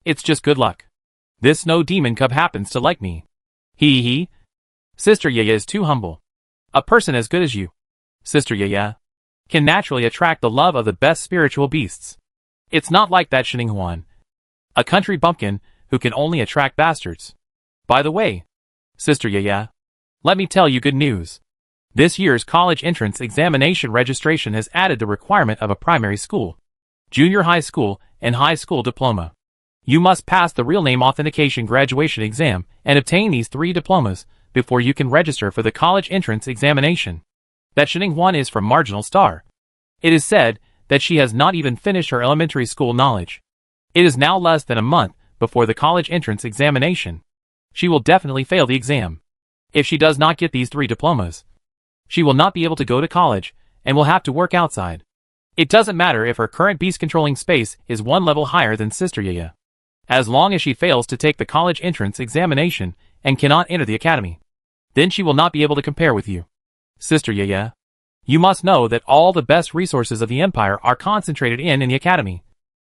It's just good luck. This snow demon cub happens to like me. He. Sister Yaya is too humble. A person as good as you, Sister Yaya, can naturally attract the love of the best spiritual beasts. It's not like that Xininghuan, a country bumpkin who can only attract bastards. By the way, Sister Yaya, let me tell you good news. This year's college entrance examination registration has added the requirement of a primary school, junior high school, and high school diploma. You must pass the real name authentication graduation exam and obtain these 3 diplomas before you can register for the college entrance examination. That Xininghuan is from Marginal Star. It is said that she has not even finished her elementary school knowledge. It is now less than a month before the college entrance examination. She will definitely fail the exam. If she does not get these 3 diplomas, she will not be able to go to college and will have to work outside. It doesn't matter if her current beast controlling space is 1 level higher than Sister Yaya. As long as she fails to take the college entrance examination and cannot enter the academy, then she will not be able to compare with you. Sister Yaya, you must know that all the best resources of the Empire are concentrated in the academy.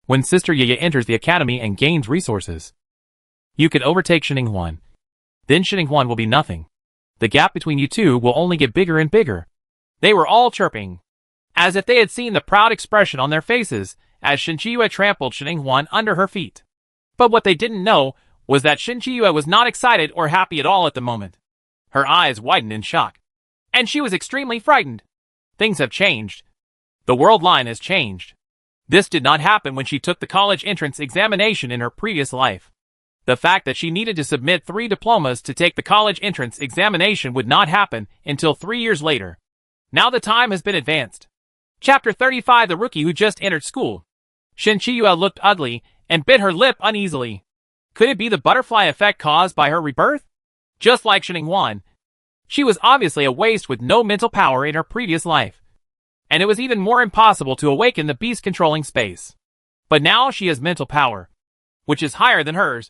When Sister Yaya enters the academy and gains resources, you can overtake Xininghuan. Then Xininghuan will be nothing. The gap between you two will only get bigger and bigger." They were all chirping, as if they had seen the proud expression on their faces as Shinchi-Yua trampled Xininghuan under her feet. But what they didn't know was that Shinchi-Yua was not excited or happy at all at the moment. Her eyes widened in shock, and she was extremely frightened. Things have changed. The world line has changed. This did not happen when she took the college entrance examination in her previous life. The fact that she needed to submit 3 diplomas to take the college entrance examination would not happen until 3 years later. Now the time has been advanced. Chapter 35: The Rookie Who Just Entered School. Shinchi-Yua looked ugly and bit her lip uneasily. Could it be the butterfly effect caused by her rebirth? Just like Xininghuan, she was obviously a waste with no mental power in her previous life, and it was even more impossible to awaken the beast controlling space. But now she has mental power, which is higher than hers,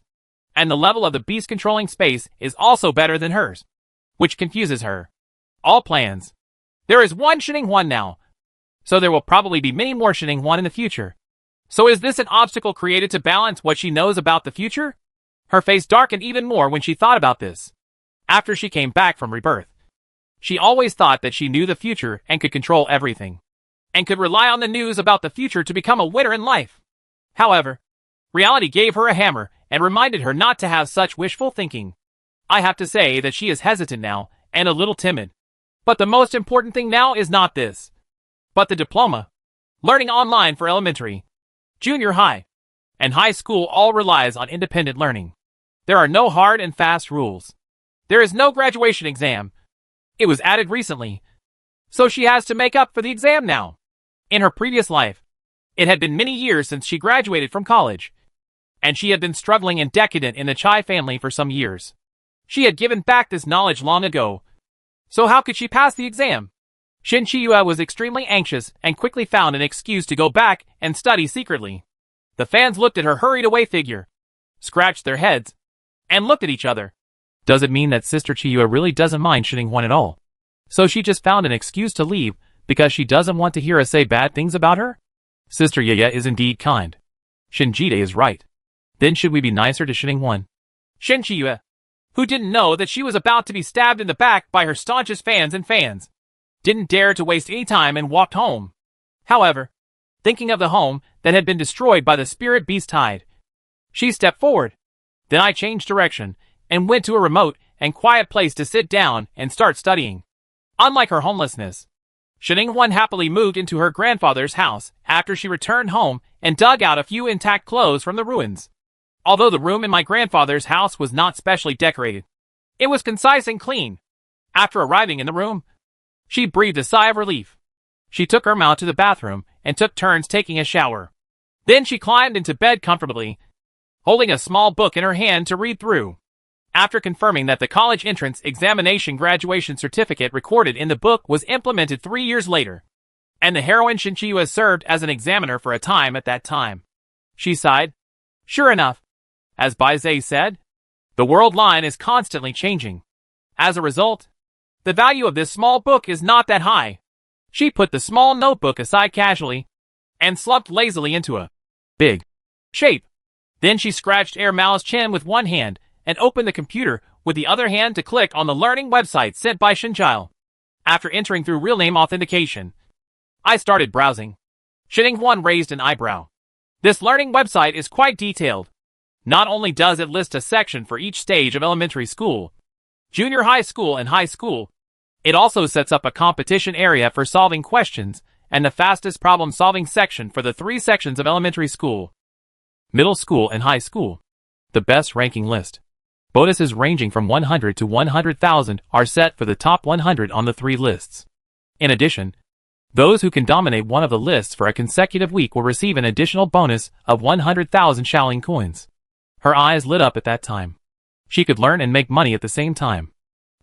and the level of the beast controlling space is also better than hers, which confuses her. All plans. There is 1 Xininghuan now, so there will probably be many more Xininghuan in the future. So is this an obstacle created to balance what she knows about the future? Her face darkened even more when she thought about this. After she came back from rebirth, she always thought that she knew the future and could control everything, and could rely on the news about the future to become a winner in life. However, reality gave her a hammer and reminded her not to have such wishful thinking. I have to say that she is hesitant now and a little timid. But the most important thing now is not this, but the diploma. Learning online for elementary, junior high, and high school all relies on independent learning. There are no hard and fast rules. There is no graduation exam. It was added recently, so she has to make up for the exam now. In her previous life, it had been many years since she graduated from college, and she had been struggling and decadent in the Chai family for some years. She had given back this knowledge long ago, so how could she pass the exam? Shinchi-Yua was extremely anxious and quickly found an excuse to go back and study secretly. The fans looked at her hurried away figure, scratched their heads, and looked at each other. Does it mean that Sister Chiyua really doesn't mind Xininghuan at all? So she just found an excuse to leave because she doesn't want to hear us say bad things about her? Sister Yaya is indeed kind. Shinjide is right. Then should we be nicer to Xininghuan? Shinchi-Yua, who didn't know that she was about to be stabbed in the back by her staunchest fans, didn't dare to waste any time and walked home. However, thinking of the home that had been destroyed by the spirit beast tide, she stepped forward. Then I changed direction and went to a remote and quiet place to sit down and start studying. Unlike her homelessness, Xininghuan happily moved into her grandfather's house after she returned home and dug out a few intact clothes from the ruins. Although the room in my grandfather's house was not specially decorated, it was concise and clean. After arriving in the room, she breathed a sigh of relief. She took her mount to the bathroom and took turns taking a shower. Then she climbed into bed comfortably, holding a small book in her hand to read through. After confirming that the college entrance examination graduation certificate recorded in the book was implemented 3 years later, and the heroine Shinchi has served as an examiner for a time at that time. She sighed. Sure enough, as Bai Zhe said, the world line is constantly changing. As a result, the value of this small book is not that high. She put the small notebook aside casually and slumped lazily into a big shape. Then she scratched Mao's chin with one hand and opened the computer with the other hand to click on the learning website sent by Shinjile. After entering through real name authentication, I started browsing. Shininghuan raised an eyebrow. This learning website is quite detailed. Not only does it list a section for each stage of elementary school, junior high school and high school, it also sets up a competition area for solving questions and the fastest problem-solving section for the 3 sections of elementary school, middle school and high school. The best ranking list. Bonuses ranging from 100 to 100,000 are set for the top 100 on the 3 lists. In addition, those who can dominate one of the lists for a consecutive week will receive an additional bonus of 100,000 Shaolin coins. Her eyes lit up at that time. She could learn and make money at the same time.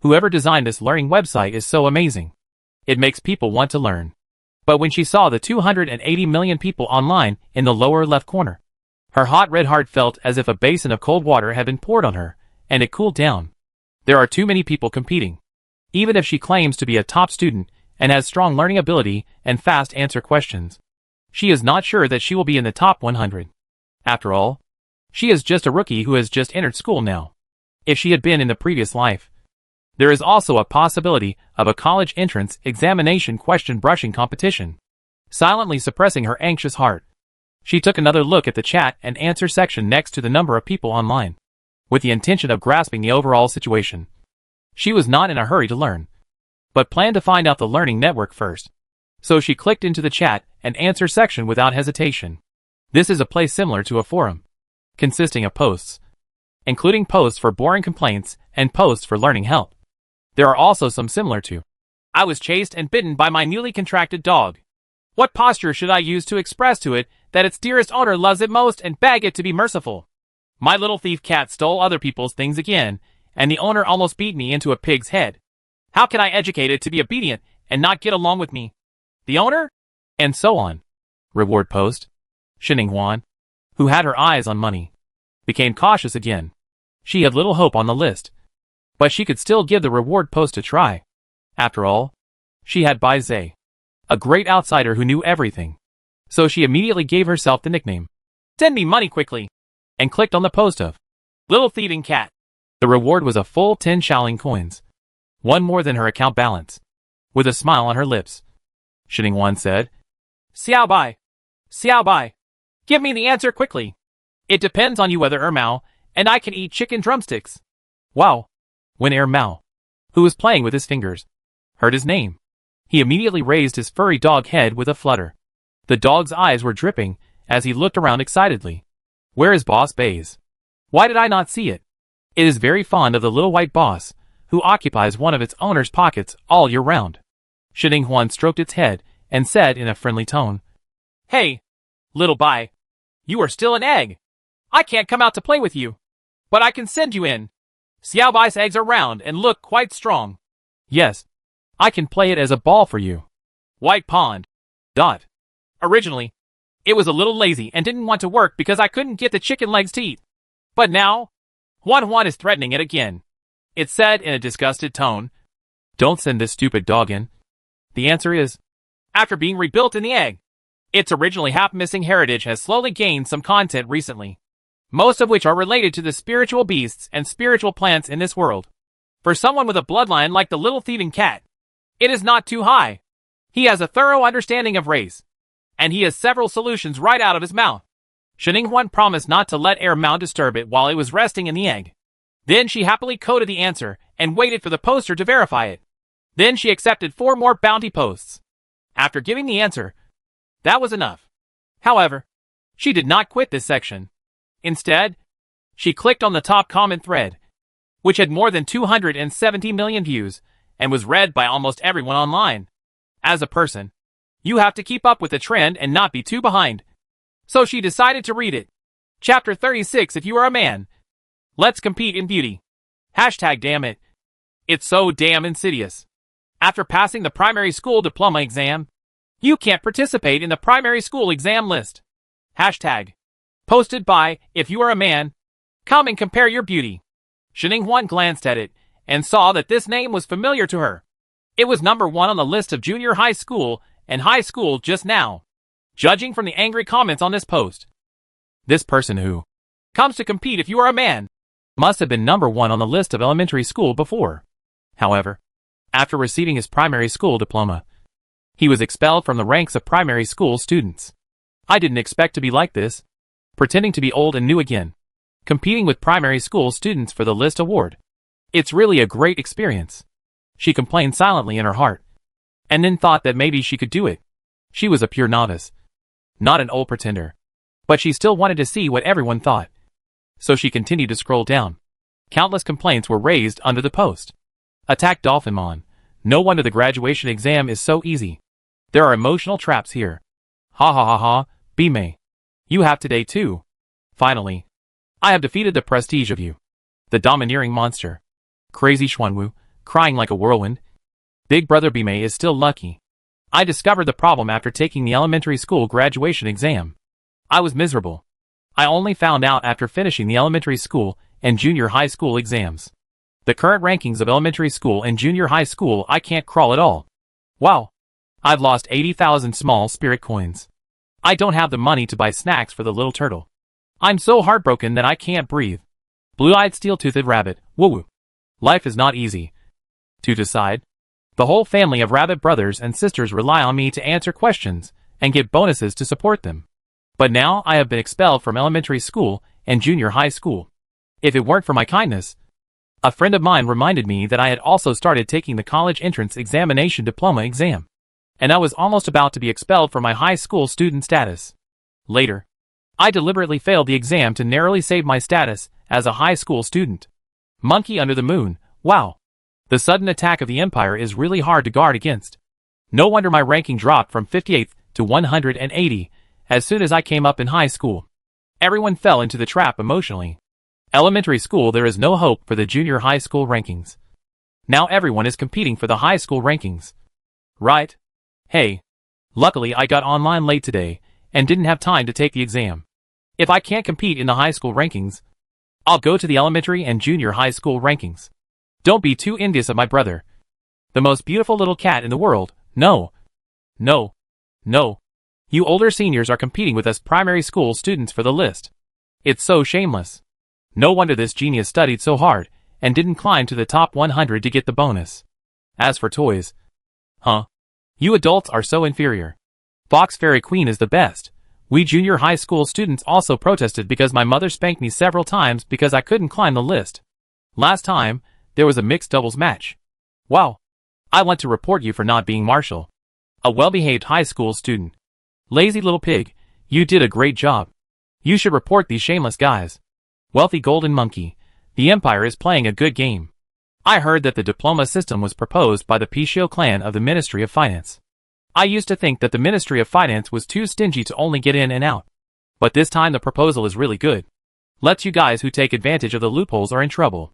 Whoever designed this learning website is so amazing. It makes people want to learn. But when she saw the 280 million people online in the lower left corner, her hot red heart felt as if a basin of cold water had been poured on her, and it cooled down. There are too many people competing. Even if she claims to be a top student and has strong learning ability and fast answer questions, she is not sure that she will be in the top 100. After all, she is just a rookie who has just entered school now. If she had been in the previous life, there is also a possibility of a college entrance examination question brushing competition. Silently suppressing her anxious heart, she took another look at the chat and answer section next to the number of people online, with the intention of grasping the overall situation. She was not in a hurry to learn, but planned to find out the learning network first. So she clicked into the chat and answer section without hesitation. This is a place similar to a forum, consisting of posts, including posts for boring complaints and posts for learning help. There are also some similar to, I was chased and bitten by my newly contracted dog. What posture should I use to express to it that its dearest owner loves it most and beg it to be merciful? My little thief cat stole other people's things again, and the owner almost beat me into a pig's head. How can I educate it to be obedient and not get along with me? The owner? And so on. Reward post. Shininghuan, who had her eyes on money, became cautious again. She had little hope on the list, but she could still give the reward post a try. After all, she had Bai Zhe, a great outsider who knew everything. So she immediately gave herself the nickname. Send me money quickly, and clicked on the post of Little Thieving Cat. The reward was a full 10 Shaolin coins, one more than her account balance. With a smile on her lips, Shininghuan said, Xiao Bai, give me the answer quickly. It depends on you whether Mao and I can eat chicken drumsticks. Wow. When Mao, who was playing with his fingers, heard his name, he immediately raised his furry dog head with a flutter. The dog's eyes were dripping as he looked around excitedly. Where is Boss Baze? Why did I not see it? It is very fond of the little white boss, who occupies one of its owner's pockets all year round. Shininghuan stroked its head and said in a friendly tone, Hey, little Bai, you are still an egg. I can't come out to play with you, but I can send you in. Xiao Bai's eggs are round and look quite strong. Yes, I can play it as a ball for you. White pond. Dot. Originally, it was a little lazy and didn't want to work because I couldn't get the chicken legs to eat. But now, Huan is threatening it again. It said in a disgusted tone, Don't send this stupid dog in. The answer is, after being rebuilt in the egg, its originally half-missing heritage has slowly gained some content recently, most of which are related to the spiritual beasts and spiritual plants in this world. For someone with a bloodline like the little thieving cat, it is not too high. He has a thorough understanding of race, and he has several solutions right out of his mouth. Shininghuan promised not to let Mao disturb it while it was resting in the egg. Then she happily coded the answer and waited for the poster to verify it. Then she accepted 4 more bounty posts. After giving the answer, that was enough. However, she did not quit this section. Instead, she clicked on the top comment thread, which had more than 270 million views and was read by almost everyone online. As a person, you have to keep up with the trend and not be too behind. So she decided to read it. Chapter 36. If you are a man, let's compete in beauty. Hashtag damn it. It's so damn insidious. After passing the primary school diploma exam, you can't participate in the primary school exam list. Hashtag. Posted by, if you are a man, come and compare your beauty. Sheninghuan glanced at it and saw that this name was familiar to her. It was number 1 on the list of junior high school and high school just now. Judging from the angry comments on this post, this person who comes to compete if you are a man must have been number 1 on the list of elementary school before. However, after receiving his primary school diploma, he was expelled from the ranks of primary school students. I didn't expect to be like this, pretending to be old and new again, competing with primary school students for the list award. It's really a great experience. She complained silently in her heart, and then thought that maybe she could do it. She was a pure novice, not an old pretender, but she still wanted to see what everyone thought. So she continued to scroll down. Countless complaints were raised under the post. Attack Dolphinmon. No wonder the graduation exam is so easy. There are emotional traps here. Ha ha ha ha, Bime. You have today too. Finally, I have defeated the prestige of you. The domineering monster. Crazy Xuanwu, crying like a whirlwind. Big brother Bime is still lucky. I discovered the problem after taking the elementary school graduation exam. I was miserable. I only found out after finishing the elementary school and junior high school exams. The current rankings of elementary school and junior high school, I can't crawl at all. Wow. I've lost 80,000 small spirit coins. I don't have the money to buy snacks for the little turtle. I'm so heartbroken that I can't breathe. Blue-eyed steel-toothed rabbit, woo-woo. Life is not easy. To decide. The whole family of rabbit brothers and sisters rely on me to answer questions and get bonuses to support them. But now I have been expelled from elementary school and junior high school. If it weren't for my kindness, a friend of mine reminded me that I had also started taking the college entrance examination diploma exam, and I was almost about to be expelled from my high school student status. Later, I deliberately failed the exam to narrowly save my status as a high school student. Monkey under the moon, wow. The sudden attack of the empire is really hard to guard against. No wonder my ranking dropped from 58th to 180 as soon as I came up in high school. Everyone fell into the trap emotionally. Elementary school, there is no hope for the junior high school rankings. Now everyone is competing for the high school rankings. Right? Hey. Luckily I got online late today and didn't have time to take the exam. If I can't compete in the high school rankings, I'll go to the elementary and junior high school rankings. Don't be too envious of my brother. The most beautiful little cat in the world. No. No. No. You older seniors are competing with us primary school students for the list. It's so shameless. No wonder this genius studied so hard and didn't climb to the top 100 to get the bonus. As for toys, you adults are so inferior. Fox Fairy Queen is the best. We junior high school students also protested because my mother spanked me several times because I couldn't climb the list. Last time, there was a mixed doubles match. Wow. I want to report you for not being Marshall, a well-behaved high school student. Lazy little pig, you did a great job. You should report these shameless guys. Wealthy golden monkey, the empire is playing a good game. I heard that the diploma system was proposed by the Pichio clan of the Ministry of Finance. I used to think that the Ministry of Finance was too stingy to only get in and out. But this time the proposal is really good. Lets you guys who take advantage of the loopholes are in trouble.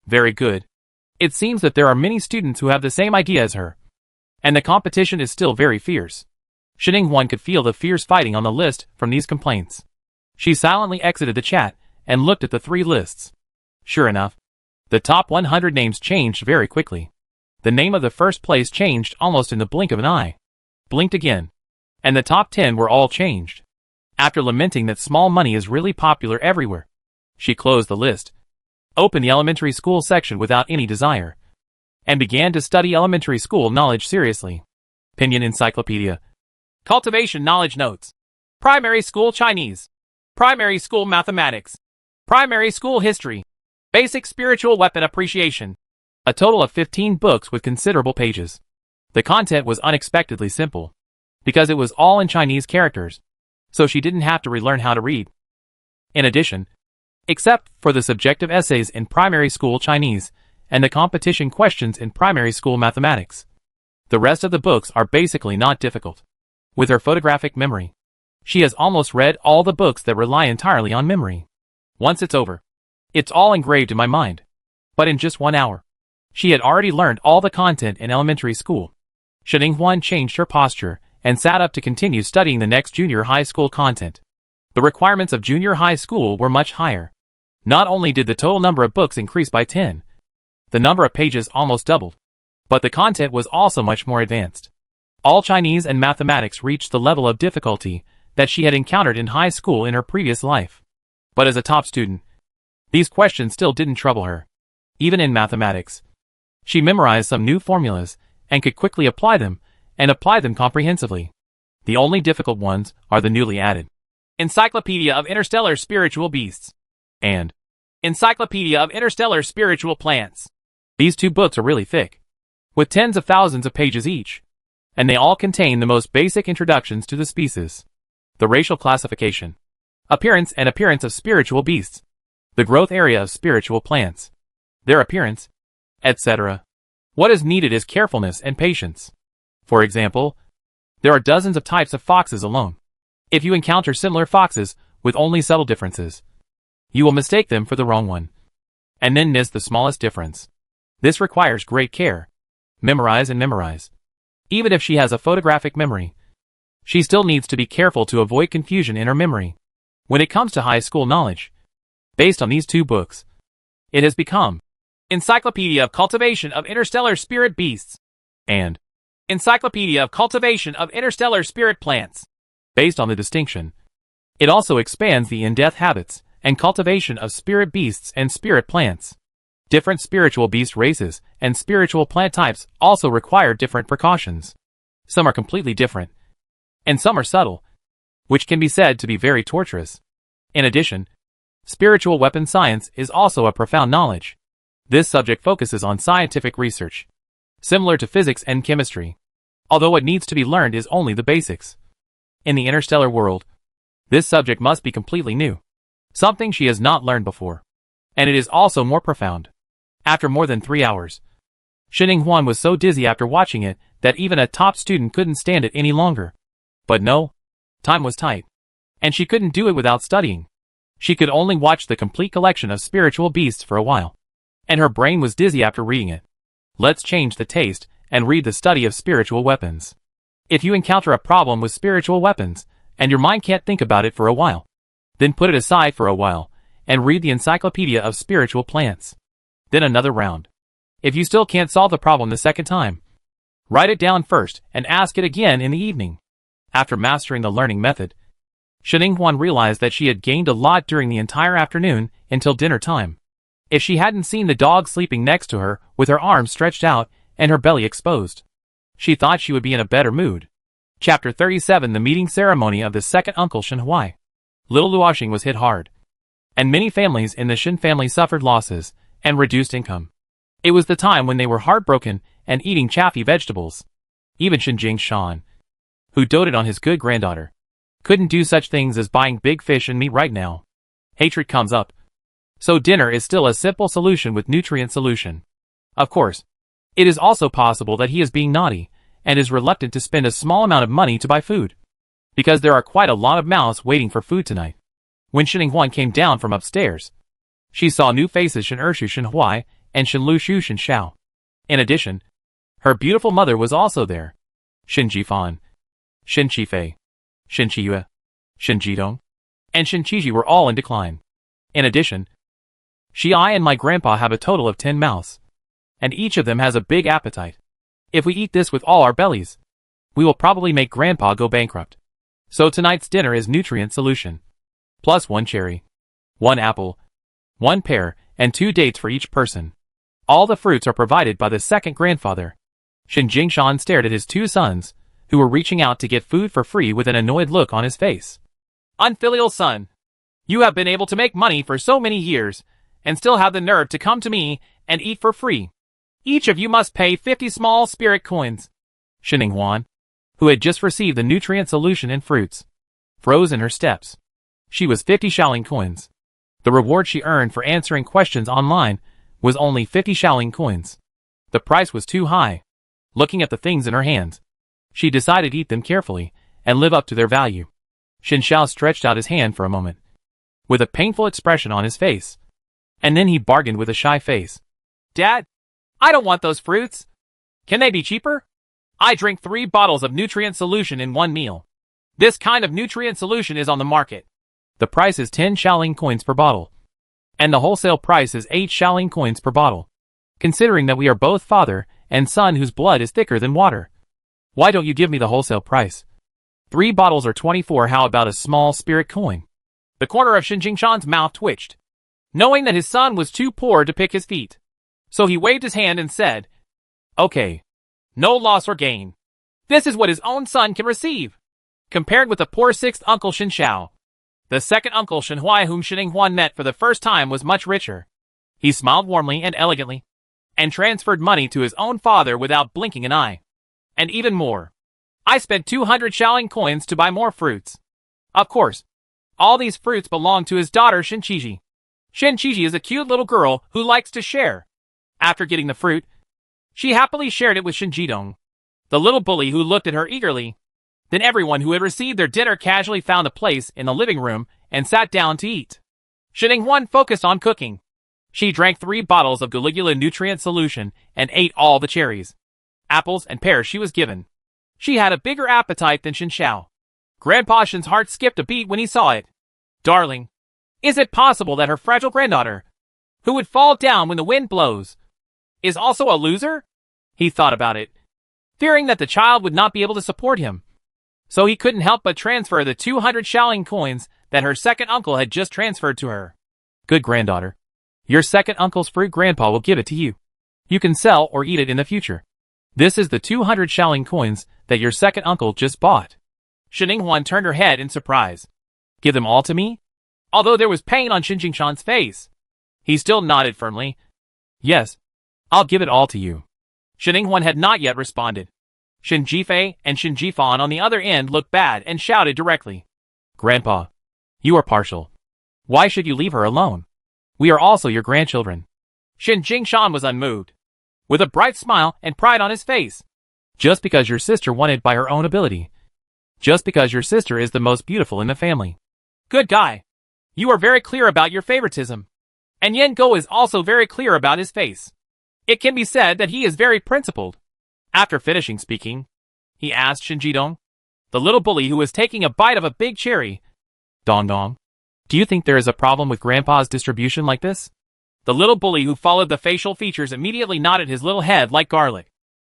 Very good. It seems that there are many students who have the same idea as her. And the competition is still very fierce. Sheninghuan could feel the fierce fighting on the list from these complaints. She silently exited the chat and looked at the 3 lists. Sure enough, the top 100 names changed very quickly. The name of the first place changed almost in the blink of an eye. Blinked again. And the top 10 were all changed. After lamenting that small money is really popular everywhere, she closed the list, opened the elementary school section without any desire, and began to study elementary school knowledge seriously. Pinyin Encyclopedia. Cultivation Knowledge Notes. Primary School Chinese. Primary School Mathematics. Primary School History. Basic Spiritual Weapon Appreciation. A total of 15 books with considerable pages. The content was unexpectedly simple, because it was all in Chinese characters, so she didn't have to relearn how to read. In addition, except for the subjective essays in primary school Chinese and the competition questions in primary school mathematics, the rest of the books are basically not difficult. With her photographic memory, she has almost read all the books that rely entirely on memory. Once it's over, it's all engraved in my mind. But in just 1 hour, she had already learned all the content in elementary school. Shen Yinghuan changed her posture and sat up to continue studying the next junior high school content. The requirements of junior high school were much higher. Not only did the total number of books increase by 10, the number of pages almost doubled, but the content was also much more advanced. All Chinese and mathematics reached the level of difficulty that she had encountered in high school in her previous life. But as a top student, these questions still didn't trouble her. Even in mathematics, she memorized some new formulas and could quickly apply them, and apply them comprehensively. The only difficult ones are the newly added Encyclopedia of Interstellar Spiritual Beasts and Encyclopedia of Interstellar Spiritual Plants. These two books are really thick, with tens of thousands of pages each, and they all contain the most basic introductions to the species, the racial classification, appearance and appearance of spiritual beasts, the growth area of spiritual plants, their appearance, etc. What is needed is carefulness and patience. For example, there are dozens of types of foxes alone. If you encounter similar foxes with only subtle differences, you will mistake them for the wrong one, and then miss the smallest difference. This requires great care. Memorize and memorize. Even if she has a photographic memory, she still needs to be careful to avoid confusion in her memory. When it comes to high school knowledge, based on these two books, it has become Encyclopedia of Cultivation of Interstellar Spirit Beasts and Encyclopedia of Cultivation of Interstellar Spirit Plants. Based on the distinction, it also expands the in-depth habits and cultivation of spirit beasts and spirit plants. Different spiritual beast races and spiritual plant types also require different precautions. Some are completely different, and some are subtle, which can be said to be very torturous. In addition, spiritual weapon science is also a profound knowledge. This subject focuses on scientific research, similar to physics and chemistry, although what needs to be learned is only the basics. In the interstellar world, this subject must be completely new, something she has not learned before, and it is also more profound. After more than 3 hours, Shen Yinghuan was so dizzy after watching it that even a top student couldn't stand it any longer. But no, time was tight, and she couldn't do it without studying. She could only watch the complete collection of spiritual beasts for a while, and her brain was dizzy after reading it. Let's change the taste and read the study of spiritual weapons. If you encounter a problem with spiritual weapons, and your mind can't think about it for a while, then put it aside for a while, and read the Encyclopedia of Spiritual Plants. Then another round. If you still can't solve the problem the second time, write it down first and ask it again in the evening. After mastering the learning method, Shen Yinghuan realized that she had gained a lot during the entire afternoon until dinner time. If she hadn't seen the dog sleeping next to her with her arms stretched out and her belly exposed, she thought she would be in a better mood. Chapter 37 The Meeting Ceremony of the Second Uncle Shen Huai. Little Luoxing was hit hard, and many families in the Shen family suffered losses and reduced income. It was the time when they were heartbroken and eating chaffy vegetables. Even Shen Jingshan, who doted on his good granddaughter, couldn't do such things as buying big fish and meat right now. Hatred comes up. So dinner is still a simple solution with nutrient solution. Of course, it is also possible that he is being naughty and is reluctant to spend a small amount of money to buy food, because there are quite a lot of mouths waiting for food tonight. When Shen Yinghuan came down from upstairs, she saw new faces: Shen Ershu Shen Huai and Shen Lushu Shen Xiao. In addition, her beautiful mother was also there. Shen Jifan, Shen Qifei, Shen Qiyue, Shen Jidong, and Shen Qiji were all in decline. In addition, I and my grandpa have a total of 10 mouths, and each of them has a big appetite. If we eat this with all our bellies, we will probably make grandpa go bankrupt. So tonight's dinner is nutrient solution, plus 1 cherry, 1 apple, 1 pear, and 2 dates for each person. All the fruits are provided by the second grandfather. Shen Jingshan stared at his 2 sons, who were reaching out to get food for free with an annoyed look on his face. Unfilial son, you have been able to make money for so many years, and still have the nerve to come to me and eat for free. Each of you must pay 50 small spirit coins. Shen Yinghuan, who had just received the nutrient solution in fruits, froze in her steps. She was 50 Shaoling coins. The reward she earned for answering questions online was only 50 Shaoling coins. The price was too high. Looking at the things in her hands, she decided to eat them carefully and live up to their value. Shen Xiao stretched out his hand for a moment, with a painful expression on his face, and then he bargained with a shy face. Dad, I don't want those fruits. Can they be cheaper? I drink 3 bottles of nutrient solution in one meal. This kind of nutrient solution is on the market. The price is 10 Shaolin coins per bottle. And the wholesale price is 8 Shaolin coins per bottle. Considering that we are both father and son whose blood is thicker than water. Why don't you give me the wholesale price? 3 bottles are 24. How about a small spirit coin? The corner of Shin Jingshan's mouth twitched, knowing that his son was too poor to pick his feet. So he waved his hand and said, "Okay. No loss or gain. This is what his own son can receive." Compared with the poor 6th uncle Shin Xiao, the 2nd uncle Shin Huai whom Shin Huan met for the first time was much richer. He smiled warmly and elegantly, and transferred money to his own father without blinking an eye. And even more. I spent 200 Shaolin coins to buy more fruits. Of course, all these fruits belong to his daughter Shin Qiji. Shin Qiji is a cute little girl who likes to share. After getting the fruit, she happily shared it with Shin Jidong, the little bully who looked at her eagerly. Then everyone who had received their dinner casually found a place in the living room and sat down to eat. Shin Huan focused on cooking. She drank 3 bottles of Caligula nutrient solution and ate all the cherries, apples, and pears she was given. She had a bigger appetite than Shin Xiao. Grandpa Shin's heart skipped a beat when he saw it. Darling, is it possible that her fragile granddaughter, who would fall down when the wind blows, is also a loser? He thought about it, fearing that the child would not be able to support him. So he couldn't help but transfer the 200 Shaolin coins that her 2nd uncle had just transferred to her. Good granddaughter. Your 2nd uncle's fruit grandpa will give it to you. You can sell or eat it in the future. This is the 200 Shaolin coins that your 2nd uncle just bought. Shin Huan turned her head in surprise. Give them all to me? Although there was pain on Shin Jingshan's face, he still nodded firmly. Yes, I'll give it all to you. Shin Huan had not yet responded. Shin Jifei and Shin Jifan on the other end looked bad and shouted directly. Grandpa, you are partial. Why should you leave her alone? We are also your grandchildren. Shin Jingshan was unmoved, with a bright smile and pride on his face. Just because your sister won it by her own ability. Just because your sister is the most beautiful in the family. Good guy. You are very clear about your favoritism. And Yen Go is also very clear about his face. It can be said that he is very principled. After finishing speaking, he asked Shin Jidong, the little bully who was taking a bite of a big cherry. Dong Dong, do you think there is a problem with Grandpa's distribution like this? The little bully who followed the facial features immediately nodded his little head like garlic,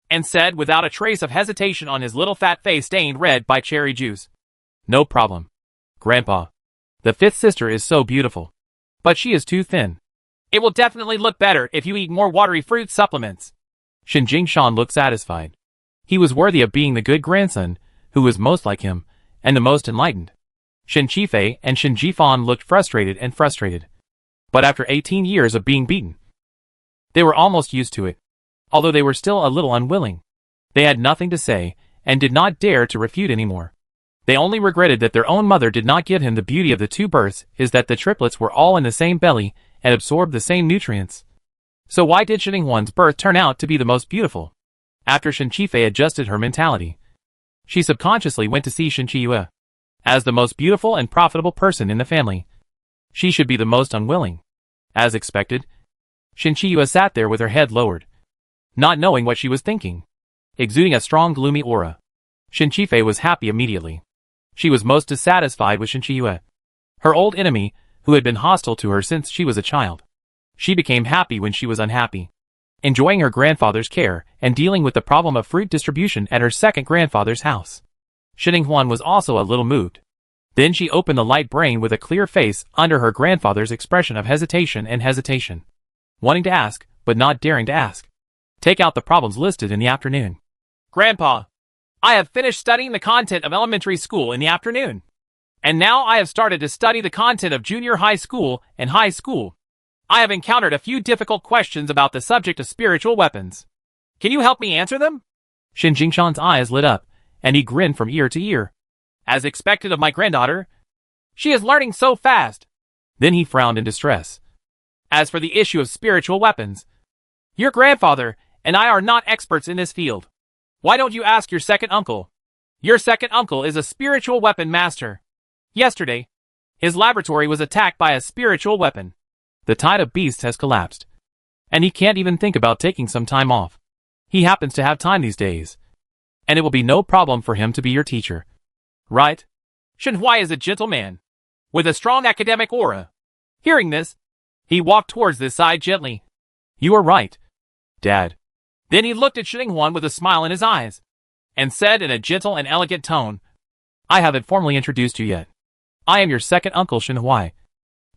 and said without a trace of hesitation on his little fat face stained red by cherry juice. No problem. Grandpa, the 5th sister is so beautiful. But she is too thin. It will definitely look better if you eat more watery fruit supplements. Shin Jingshan looked satisfied. He was worthy of being the good grandson, who was most like him, and the most enlightened. Shin Qifei and Shin Jifan looked frustrated. But after 18 years of being beaten, they were almost used to it, although they were still a little unwilling. They had nothing to say, and did not dare to refute anymore. They only regretted that their own mother did not give him the beauty of the 2 births, is that the triplets were all in the same belly, and absorbed the same nutrients. So why did Shin Huan's birth turn out to be the most beautiful? After Shin Qifei adjusted her mentality, she subconsciously went to see Shin Qiyue. As the most beautiful and profitable person in the family, she should be the most unwilling. As expected, Shin Qiyue sat there with her head lowered, not knowing what she was thinking, exuding a strong gloomy aura. Shin Qifei was happy immediately. She was most dissatisfied with Shin Qiyue, her old enemy, who had been hostile to her since she was a child. She became happy when she was unhappy, enjoying her grandfather's care and dealing with the problem of fruit distribution at her 2nd grandfather's house. Shin Huan was also a little moved. Then she opened the light brain with a clear face under her grandfather's expression of hesitation, wanting to ask, but not daring to ask. Take out the problems listed in the afternoon. Grandpa, I have finished studying the content of elementary school in the afternoon. And now I have started to study the content of junior high school and high school. I have encountered a few difficult questions about the subject of spiritual weapons. Can you help me answer them? Shin Jingshan's eyes lit up, and he grinned from ear to ear. As expected of my granddaughter, she is learning so fast. Then he frowned in distress. As for the issue of spiritual weapons, your grandfather and I are not experts in this field. Why don't you ask your 2nd uncle? Your 2nd uncle is a spiritual weapon master. Yesterday, his laboratory was attacked by a spiritual weapon. The tide of beasts has collapsed. And he can't even think about taking some time off. He happens to have time these days. And it will be no problem for him to be your teacher. Right? Shenhui is a gentleman, with a strong academic aura. Hearing this, he walked towards this side gently. You are right, Dad. Then he looked at Shenhuan with a smile in his eyes, and said in a gentle and elegant tone, I haven't formally introduced you yet. I am your second uncle Shenhui,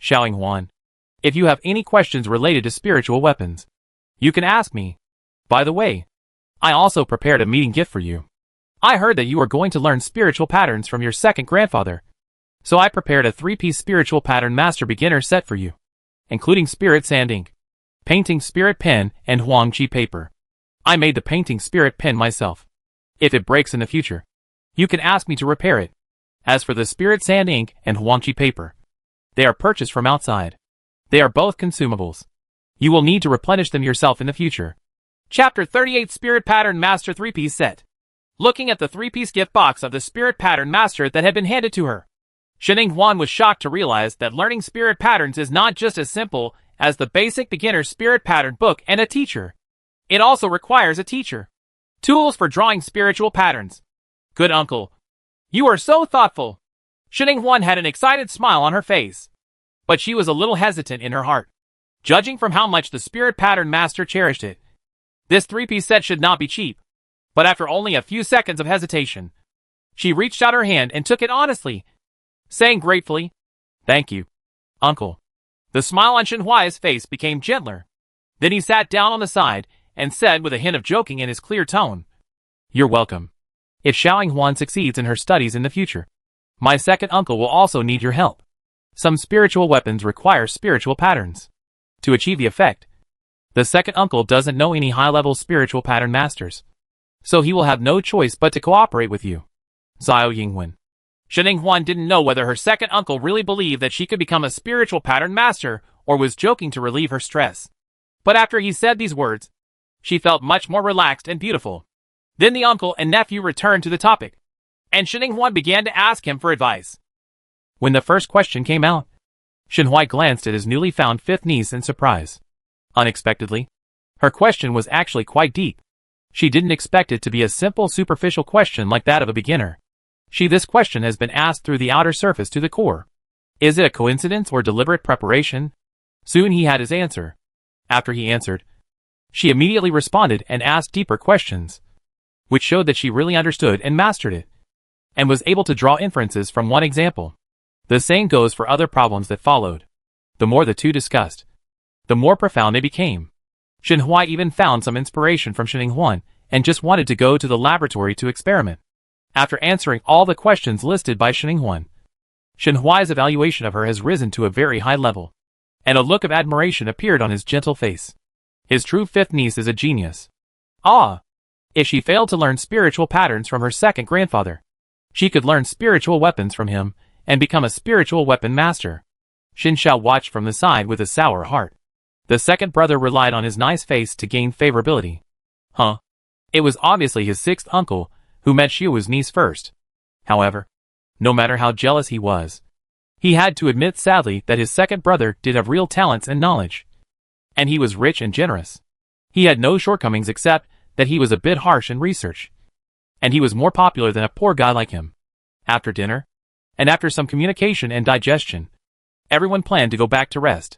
Xiaoyinghuan. If you have any questions related to spiritual weapons, you can ask me. By the way, I also prepared a meeting gift for you. I heard that you are going to learn spiritual patterns from your second grandfather, so I prepared a 3-piece spiritual pattern master beginner set for you, including spirit sand ink, painting spirit pen, and Huangqi paper. I made the painting spirit pen myself. If it breaks in the future, you can ask me to repair it. As for the spirit sand ink and Huangqi paper, they are purchased from outside. They are both consumables. You will need to replenish them yourself in the future. Chapter 38 Spirit Pattern Master 3-piece set. Looking at the 3-piece gift box of the Spirit Pattern Master that had been handed to her, Shenhuan was shocked to realize that learning spirit patterns is not just as simple as the basic beginner spirit pattern book and a teacher. It also requires a teacher. Tools for drawing spiritual patterns. Good uncle. You are so thoughtful. Shenhuan had an excited smile on her face, but she was a little hesitant in her heart, judging from how much the Spirit Pattern Master cherished it. This 3-piece set should not be cheap. But after only a few seconds of hesitation, she reached out her hand and took it honestly, saying gratefully, Thank you, uncle. The smile on Shenhuai's face became gentler. Then he sat down on the side and said with a hint of joking in his clear tone, You're welcome. If Xiaoyinghuan succeeds in her studies in the future, my second uncle will also need your help. Some spiritual weapons require spiritual patterns. To achieve the effect, the second uncle doesn't know any high-level spiritual pattern masters, so he will have no choice but to cooperate with you. Xiao Yingwen. Shenhuan didn't know whether her second uncle really believed that she could become a spiritual pattern master or was joking to relieve her stress. But after he said these words, she felt much more relaxed and beautiful. Then the uncle and nephew returned to the topic, and Shenhuan began to ask him for advice. When the first question came out, Shenhui glanced at his newly found fifth niece in surprise. Unexpectedly, her question was actually quite deep. She didn't expect it to be a simple superficial question like that of a beginner. This question has been asked through the outer surface to the core. Is it a coincidence or deliberate preparation? Soon he had his answer. After he answered, she immediately responded and asked deeper questions, which showed that she really understood and mastered it, and was able to draw inferences from one example. The same goes for other problems that followed. The more the two discussed, the more profound they became. Shenhui even found some inspiration from Shenhuan and just wanted to go to the laboratory to experiment. After answering all the questions listed by Shenhuan, Shenhui's evaluation of her has risen to a very high level, and a look of admiration appeared on his gentle face. His true fifth niece is a genius. Ah! If she failed to learn spiritual patterns from her second grandfather, she could learn spiritual weapons from him and become a spiritual weapon master. Xin Shao watched from the side with a sour heart. The second brother relied on his nice face to gain favorability. It was obviously his sixth uncle who met Xiu's niece first. However, no matter how jealous he was, he had to admit sadly that his second brother did have real talents and knowledge. And he was rich and generous. He had no shortcomings except that he was a bit harsh in research. And he was more popular than a poor guy like him. After dinner, and after some communication and digestion, everyone planned to go back to rest.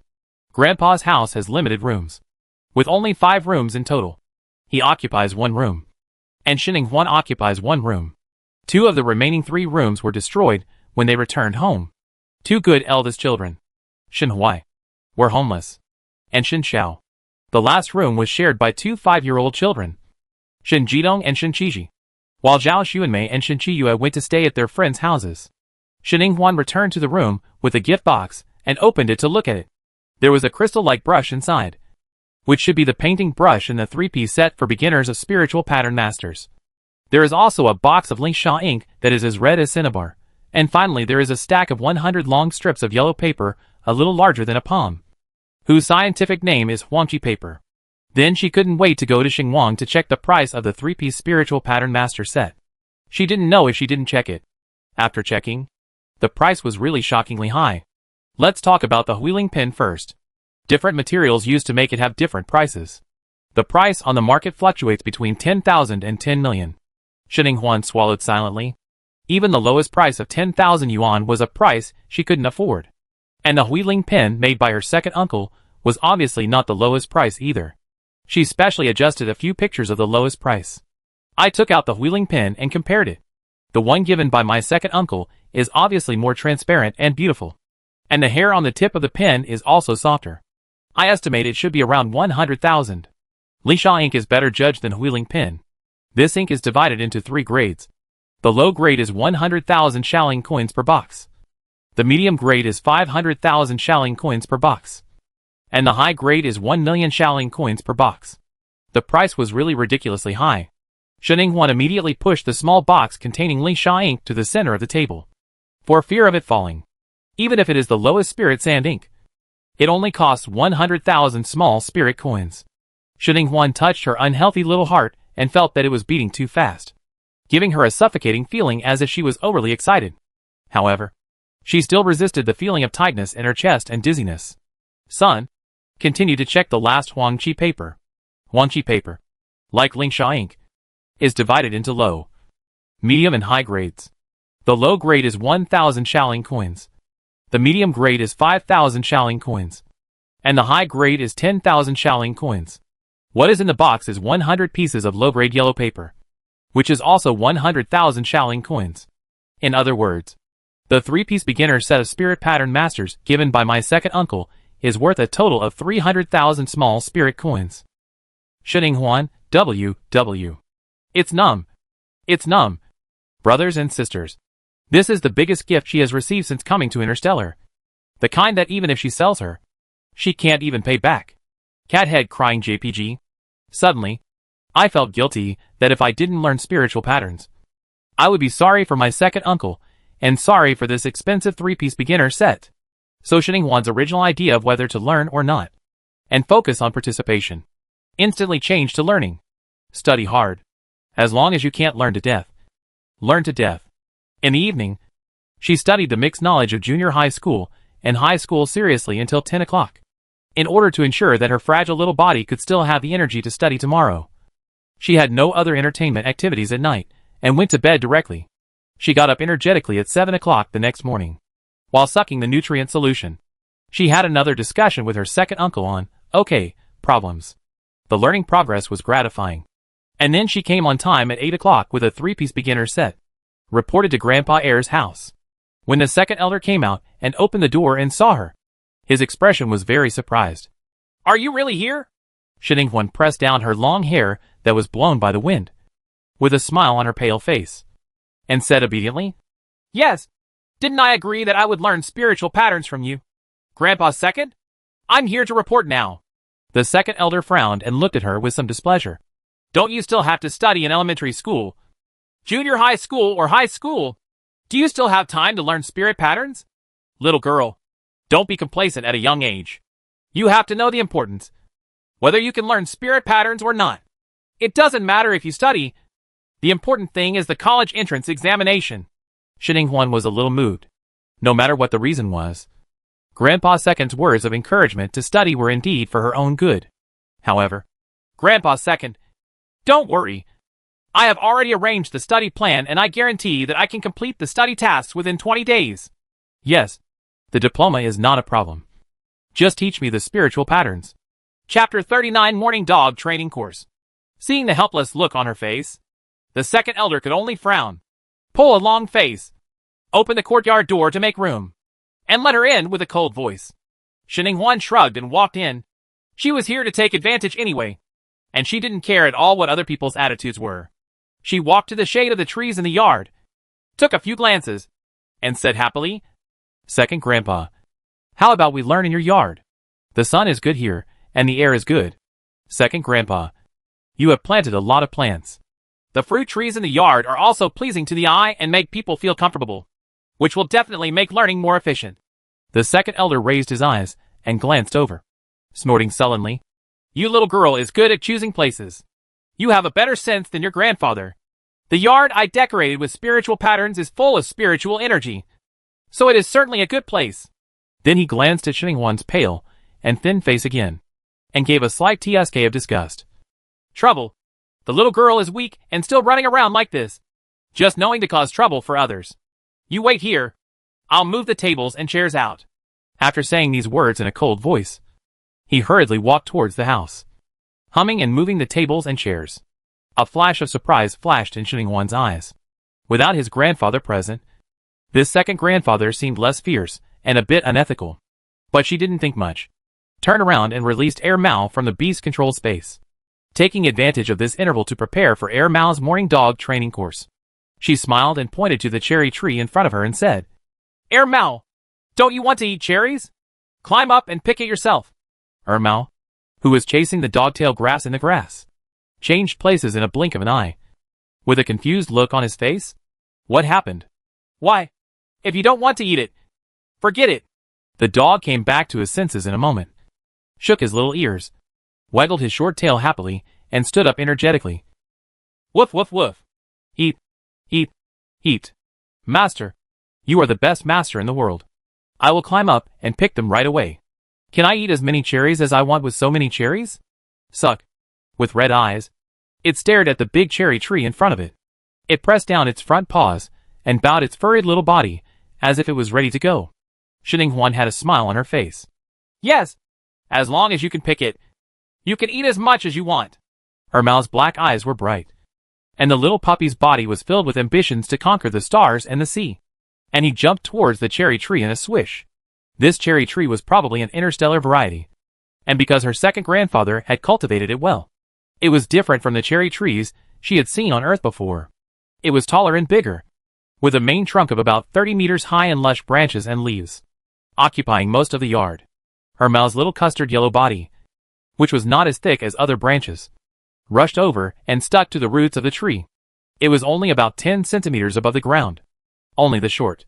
Grandpa's house has limited rooms, with only 5 rooms in total. He occupies 1 room, and Shenhuan occupies 1 room. 2 of the remaining 3 rooms were destroyed when they returned home. 2 good eldest children, Shenhui, were homeless, and Xin Shao. The last room was shared by 2 5-year-old children, Shen Jidong and Shen Qiji, while Zhao Xuanmei and Shen Qiyue went to stay at their friends' houses. Shenhuan returned to the room with a gift box and opened it to look at it. There was a crystal-like brush inside, which should be the painting brush in the 3-piece set for beginners of spiritual pattern masters. There is also a box of Lingsha ink that is as red as cinnabar, and finally there is a stack of 100 long strips of yellow paper a little larger than a palm, whose scientific name is Huangqi paper. Then she couldn't wait to go to Xingwang to check the price of the 3-piece spiritual pattern master set. She didn't know if she didn't check it. After checking, the price was really shockingly high. Let's talk about the Huiling pin first. Different materials used to make it have different prices. The price on the market fluctuates between 10,000 and 10 million. Xininghuan swallowed silently. Even the lowest price of 10,000 yuan was a price she couldn't afford. And the Huiling pen made by her second uncle was obviously not the lowest price either. She specially adjusted a few pictures of the lowest price. I took out the Huiling pen and compared it. The one given by my second uncle is obviously more transparent and beautiful. And the hair on the tip of the pen is also softer. I estimate it should be around 100,000. Lisha ink is better judged than Huiling pen. This ink is divided into 3 grades. The low grade is 100,000 Shaoling coins per box. The medium grade is 500,000 Shaoling coins per box. And the high grade is 1 million Shaoling coins per box. The price was really ridiculously high. Xininghuan immediately pushed the small box containing Lisha ink to the center of the table, for fear of it falling. Even if it is the lowest spirit sand ink, it only costs 100,000 small spirit coins. Xininghuan touched her unhealthy little heart and felt that it was beating too fast, giving her a suffocating feeling as if she was overly excited. However, she still resisted the feeling of tightness in her chest and dizziness. Son, continue to check the last Huangqi paper. Huangqi paper, like Lingsha ink, is divided into low, medium and high grades. The low grade is 1,000 Shaoling coins. The medium grade is 5,000 Shaoling coins. And the high grade is 10,000 Shaoling coins. What is in the box is 100 pieces of low-grade yellow paper, which is also 100,000 Shaoling coins. In other words, the 3-piece beginner set of spirit pattern masters given by my second uncle is worth a total of 300,000 small spirit coins. Xininghuan, W. It's numb. It's numb. Brothers and sisters, this is the biggest gift she has received since coming to Interstellar. The kind that even if she sells her, she can't even pay back. Cathead crying JPG. Suddenly, I felt guilty that if I didn't learn spiritual patterns, I would be sorry for my second uncle and sorry for this expensive 3-piece beginner set. So Xininghuan's original idea of whether to learn or not, and focus on participation, instantly changed to learning. Study hard. As long as you can't learn to death, learn to death. In the evening, she studied the mixed knowledge of junior high school and high school seriously until 10 o'clock, in order to ensure that her fragile little body could still have the energy to study tomorrow. She had no other entertainment activities at night, and went to bed directly. She got up energetically at 7 o'clock the next morning. While sucking the nutrient solution, she had another discussion with her second uncle on, problems. The learning progress was gratifying. And then she came on time at 8 o'clock with a 3-piece beginner set, reported to Grandpa Ayer's house. When the second elder came out and opened the door and saw her, his expression was very surprised. Are you really here? Xininghuan pressed down her long hair that was blown by the wind, with a smile on her pale face, and said obediently, Yes. Didn't I agree that I would learn spiritual patterns from you? Grandpa second? I'm here to report now. The second elder frowned and looked at her with some displeasure. Don't you still have to study in elementary school, junior high school, or high school? Do you still have time to learn spirit patterns? Little girl, don't be complacent at a young age. You have to know the importance, whether you can learn spirit patterns or not. It doesn't matter if you study. The important thing is the college entrance examination. Xininghuan was a little moved. No matter what the reason was, Grandpa Second's words of encouragement to study were indeed for her own good. However, Grandpa Second, don't worry. I have already arranged the study plan and I guarantee that I can complete the study tasks within 20 days. Yes, the diploma is not a problem. Just teach me the spiritual patterns. Chapter 39 Morning Dog Training Course. Seeing the helpless look on her face, the second elder could only frown, pull a long face, open the courtyard door to make room, and let her in with a cold voice. Xininghuan shrugged and walked in. She was here to take advantage anyway, and she didn't care at all what other people's attitudes were. She walked to the shade of the trees in the yard, took a few glances, and said happily, Second Grandpa, how about we learn in your yard? The sun is good here, and the air is good. Second Grandpa, you have planted a lot of plants. The fruit trees in the yard are also pleasing to the eye and make people feel comfortable, which will definitely make learning more efficient. The second elder raised his eyes and glanced over, snorting sullenly. You little girl is good at choosing places. You have a better sense than your grandfather. The yard I decorated with spiritual patterns is full of spiritual energy, so it is certainly a good place. Then he glanced at Xininghuan's pale and thin face again, and gave a slight tsk of disgust. Trouble. The little girl is weak and still running around like this, just knowing to cause trouble for others. You wait here. I'll move the tables and chairs out. After saying these words in a cold voice, he hurriedly walked towards the house, humming and moving the tables and chairs. A flash of surprise flashed in Xininghuan's eyes. Without his grandfather present, this second grandfather seemed less fierce and a bit unethical. But she didn't think much. Turned around and released Air Mao from the beast control space, taking advantage of this interval to prepare for Air Mao's morning dog training course. She smiled and pointed to the cherry tree in front of her and said, Air Mao, don't you want to eat cherries? Climb up and pick it yourself. Air Mao, who was chasing the dogtail grass in the grass, changed places in a blink of an eye. With a confused look on his face, what happened? Why, if you don't want to eat it, forget it. The dog came back to his senses in a moment, shook his little ears, waggled his short tail happily, and stood up energetically. Woof woof woof. Eat, eat, eat. Master, you are the best master in the world. I will climb up and pick them right away. Can I eat as many cherries as I want with so many cherries? Suck. With red eyes, it stared at the big cherry tree in front of it. It pressed down its front paws and bowed its furry little body as if it was ready to go. Xininghuan had a smile on her face. Yes, as long as you can pick it, you can eat as much as you want. Her Mao's black eyes were bright, and the little puppy's body was filled with ambitions to conquer the stars and the sea. And he jumped towards the cherry tree in a swish. This cherry tree was probably an interstellar variety, and because her second grandfather had cultivated it well, it was different from the cherry trees she had seen on Earth before. It was taller and bigger, with a main trunk of about 30 meters high and lush branches and leaves, occupying most of the yard. Her Mao's little custard yellow body, which was not as thick as other branches, rushed over and stuck to the roots of the tree. It was only about 10 centimeters above the ground. Only the short,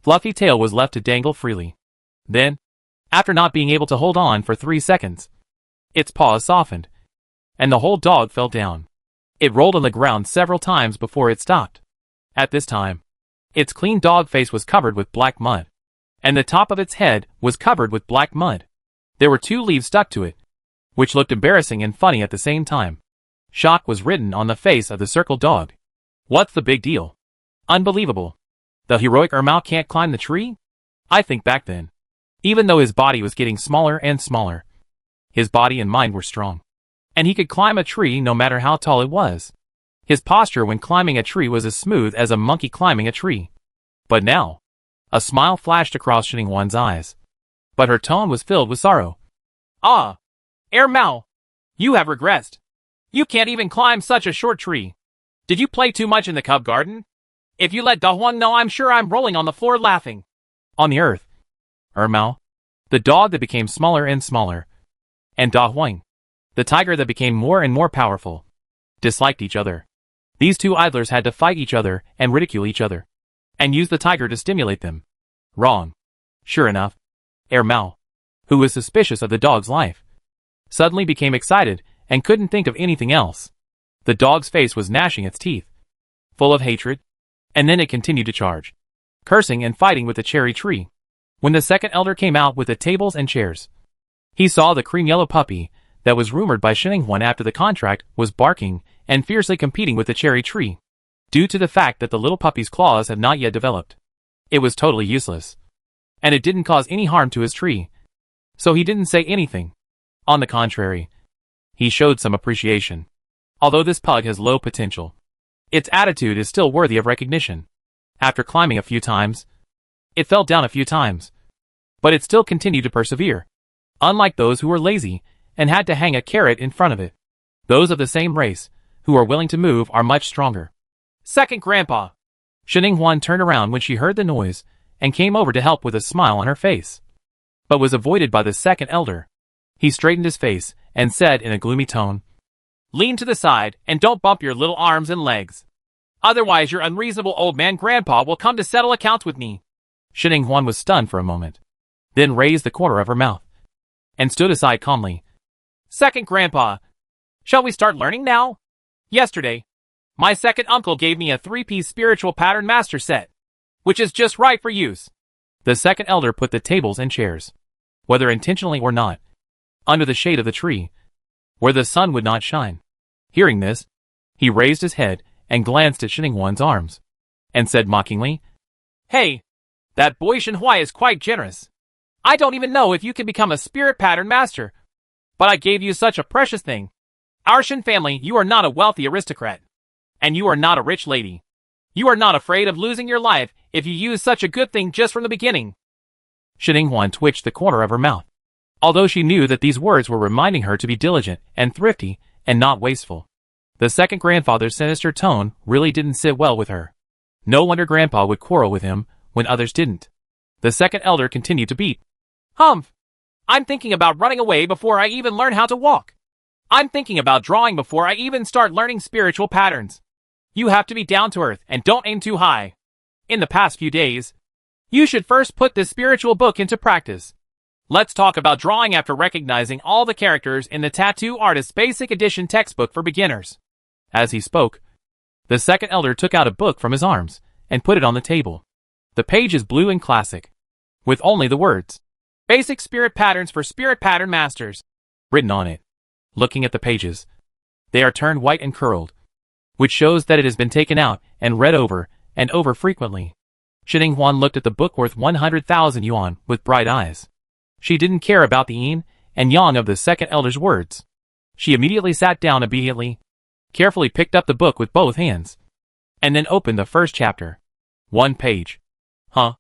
fluffy tail was left to dangle freely. Then, after not being able to hold on for 3 seconds, its paws softened, and the whole dog fell down. It rolled on the ground several times before it stopped. At this time, its clean dog face was covered with black mud, and the top of its head was covered with black mud. There were 2 leaves stuck to it, which looked embarrassing and funny at the same time. Shock was written on the face of the circled dog. What's the big deal? Unbelievable. The heroic Mao can't climb the tree? I think back then, even though his body was getting smaller and smaller, his body and mind were strong, and he could climb a tree no matter how tall it was. His posture when climbing a tree was as smooth as a monkey climbing a tree. But now, a smile flashed across Xininghuan's eyes, but her tone was filled with sorrow. Ah, Air Mao, you have regressed. You can't even climb such a short tree. Did you play too much in the cub garden? If you let Da Huang know, I'm sure I'm rolling on the floor laughing. On the earth, Mao, the dog that became smaller and smaller, and Da Huang, the tiger that became more and more powerful, disliked each other. These 2 idlers had to fight each other and ridicule each other, and use the tiger to stimulate them. Wrong. Sure enough, Air Mao, who was suspicious of the dog's life, suddenly became excited and couldn't think of anything else. The dog's face was gnashing its teeth, full of hatred, and then it continued to charge, cursing and fighting with the cherry tree. When the second elder came out with the tables and chairs, he saw the cream-yellow puppy that was rumored by Xininghuan after the contract was barking and fiercely competing with the cherry tree. Due to the fact that the little puppy's claws had not yet developed, it was totally useless, and it didn't cause any harm to his tree, so he didn't say anything. On the contrary, he showed some appreciation. Although this pug has low potential, its attitude is still worthy of recognition. After climbing a few times, it fell down a few times, but it still continued to persevere. Unlike those who were lazy and had to hang a carrot in front of it, those of the same race, who are willing to move, are much stronger. Second Grandpa. Xininghuan turned around when she heard the noise and came over to help with a smile on her face, but was avoided by the second elder. He straightened his face and said in a gloomy tone, Lean to the side and don't bump your little arms and legs. Otherwise your unreasonable old man Grandpa will come to settle accounts with me. Xininghuan was stunned for a moment, then raised the corner of her mouth, and stood aside calmly. Second Grandpa, shall we start learning now? Yesterday, my second uncle gave me a 3-piece spiritual pattern master set, which is just right for use. The second elder put the tables and chairs, whether intentionally or not, under the shade of the tree, where the sun would not shine. Hearing this, he raised his head and glanced at Shiningwan's arms, and said mockingly, "Hey, that boy Shenhui is quite generous. I don't even know if you can become a spirit pattern master, but I gave you such a precious thing. Our Shin family, you are not a wealthy aristocrat, and you are not a rich lady. You are not afraid of losing your life if you use such a good thing just from the beginning." Shiningwan twitched the corner of her mouth, although she knew that these words were reminding her to be diligent and thrifty and not wasteful. The second grandfather's sinister tone really didn't sit well with her. No wonder Grandpa would quarrel with him when others didn't. The second elder continued to beat. "Humph! I'm thinking about running away before I even learn how to walk. I'm thinking about drawing before I even start learning spiritual patterns. You have to be down to earth and don't aim too high. In the past few days, you should first put this spiritual book into practice. Let's talk about drawing after recognizing all the characters in the Tattoo Artist's Basic Edition textbook for beginners." As he spoke, the second elder took out a book from his arms and put it on the table. The page is blue and classic, with only the words, "Basic Spirit Patterns for Spirit Pattern Masters," written on it. Looking at the pages, they are turned white and curled, which shows that it has been taken out and read over and over frequently. Shiningwan looked at the book worth 100,000 yuan with bright eyes. She didn't care about the yin and yang of the second elder's words. She immediately sat down obediently, carefully picked up the book with both hands, and then opened the first chapter. One page. Huh?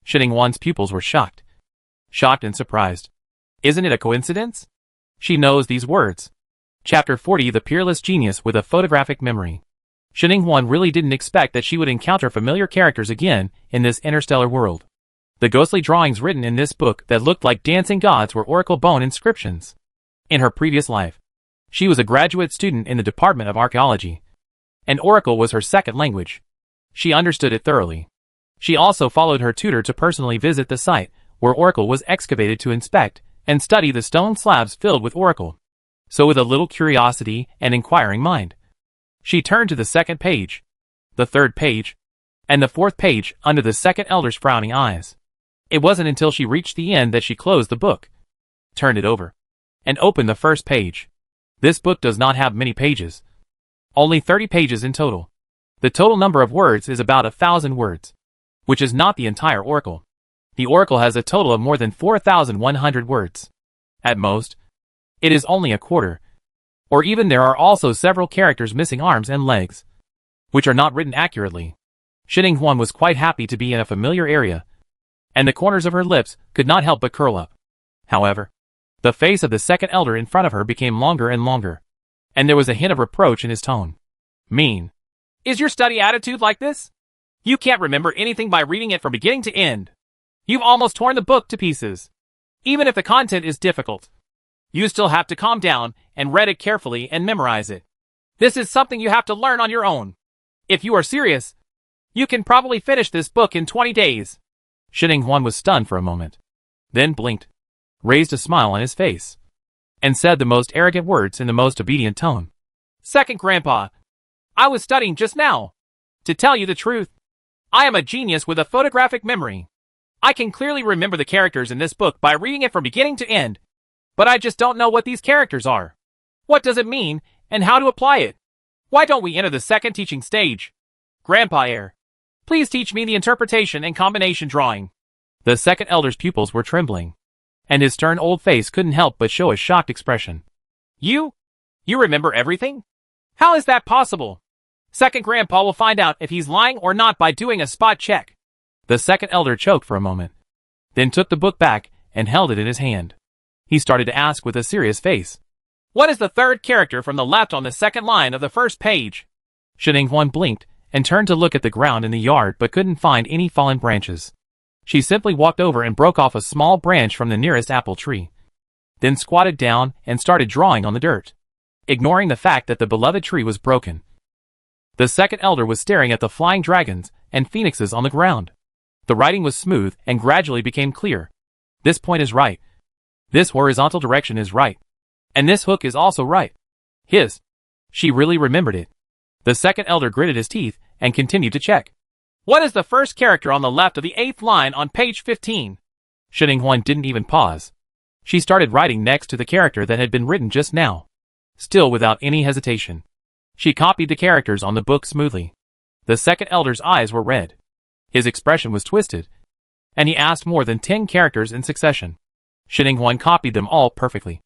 Shiningwan's pupils were shocked. Shocked and surprised. Isn't it a coincidence? She knows these words. Chapter 40, The Peerless Genius with a Photographic Memory. Shiningwan really didn't expect that she would encounter familiar characters again in this interstellar world. The ghostly drawings written in this book that looked like dancing gods were oracle bone inscriptions. In her previous life, she was a graduate student in the Department of Archaeology, and oracle was her second language. She understood it thoroughly. She also followed her tutor to personally visit the site where oracle was excavated to inspect and study the stone slabs filled with oracle. So with a little curiosity and inquiring mind, she turned to the second page, the third page, and the fourth page under the second elder's frowning eyes. It wasn't until she reached the end that she closed the book, turned it over, and opened the first page. This book does not have many pages. Only 30 pages in total. The total number of words is about 1,000 words, which is not the entire oracle. The oracle has a total of more than 4,100 words. At most, it is only a quarter. Or even there are also several characters missing arms and legs, which are not written accurately. Shiningwan was quite happy to be in a familiar area, and the corners of her lips could not help but curl up. However, the face of the second elder in front of her became longer and longer, and there was a hint of reproach in his tone. "Mean. Is your study attitude like this? You can't remember anything by reading it from beginning to end. You've almost torn the book to pieces. Even if the content is difficult, you still have to calm down and read it carefully and memorize it. This is something you have to learn on your own. If you are serious, you can probably finish this book in 20 days. Shiningwan was stunned for a moment, then blinked, raised a smile on his face, and said the most arrogant words in the most obedient tone. "Second Grandpa, I was studying just now. To tell you the truth, I am a genius with a photographic memory. I can clearly remember the characters in this book by reading it from beginning to end, but I just don't know what these characters are. What does it mean, and how to apply it? Why don't we enter the second teaching stage? Grandpa Air, please teach me the interpretation and combination drawing." The second elder's pupils were trembling, and his stern old face couldn't help but show a shocked expression. You remember everything? How is that possible? Second Grandpa will find out if he's lying or not by doing a spot check. The second elder choked for a moment, then took the book back and held it in his hand. He started to ask with a serious face. "What is the third character from the left on the second line of the first page?" Shiningwan blinked and turned to look at the ground in the yard but couldn't find any fallen branches. She simply walked over and broke off a small branch from the nearest apple tree, then squatted down and started drawing on the dirt, ignoring the fact that the beloved tree was broken. The second elder was staring at the flying dragons and phoenixes on the ground. The writing was smooth and gradually became clear. This point is right. This horizontal direction is right. And this hook is also right. She really remembered it. The second elder gritted his teeth and continued to check. "What is the first character on the left of the 8th line on page 15? Shiningwan didn't even pause. She started writing next to the character that had been written just now. Still without any hesitation. She copied the characters on the book smoothly. The second elder's eyes were red. His expression was twisted, and he asked more than 10 characters in succession. Shin copied them all perfectly.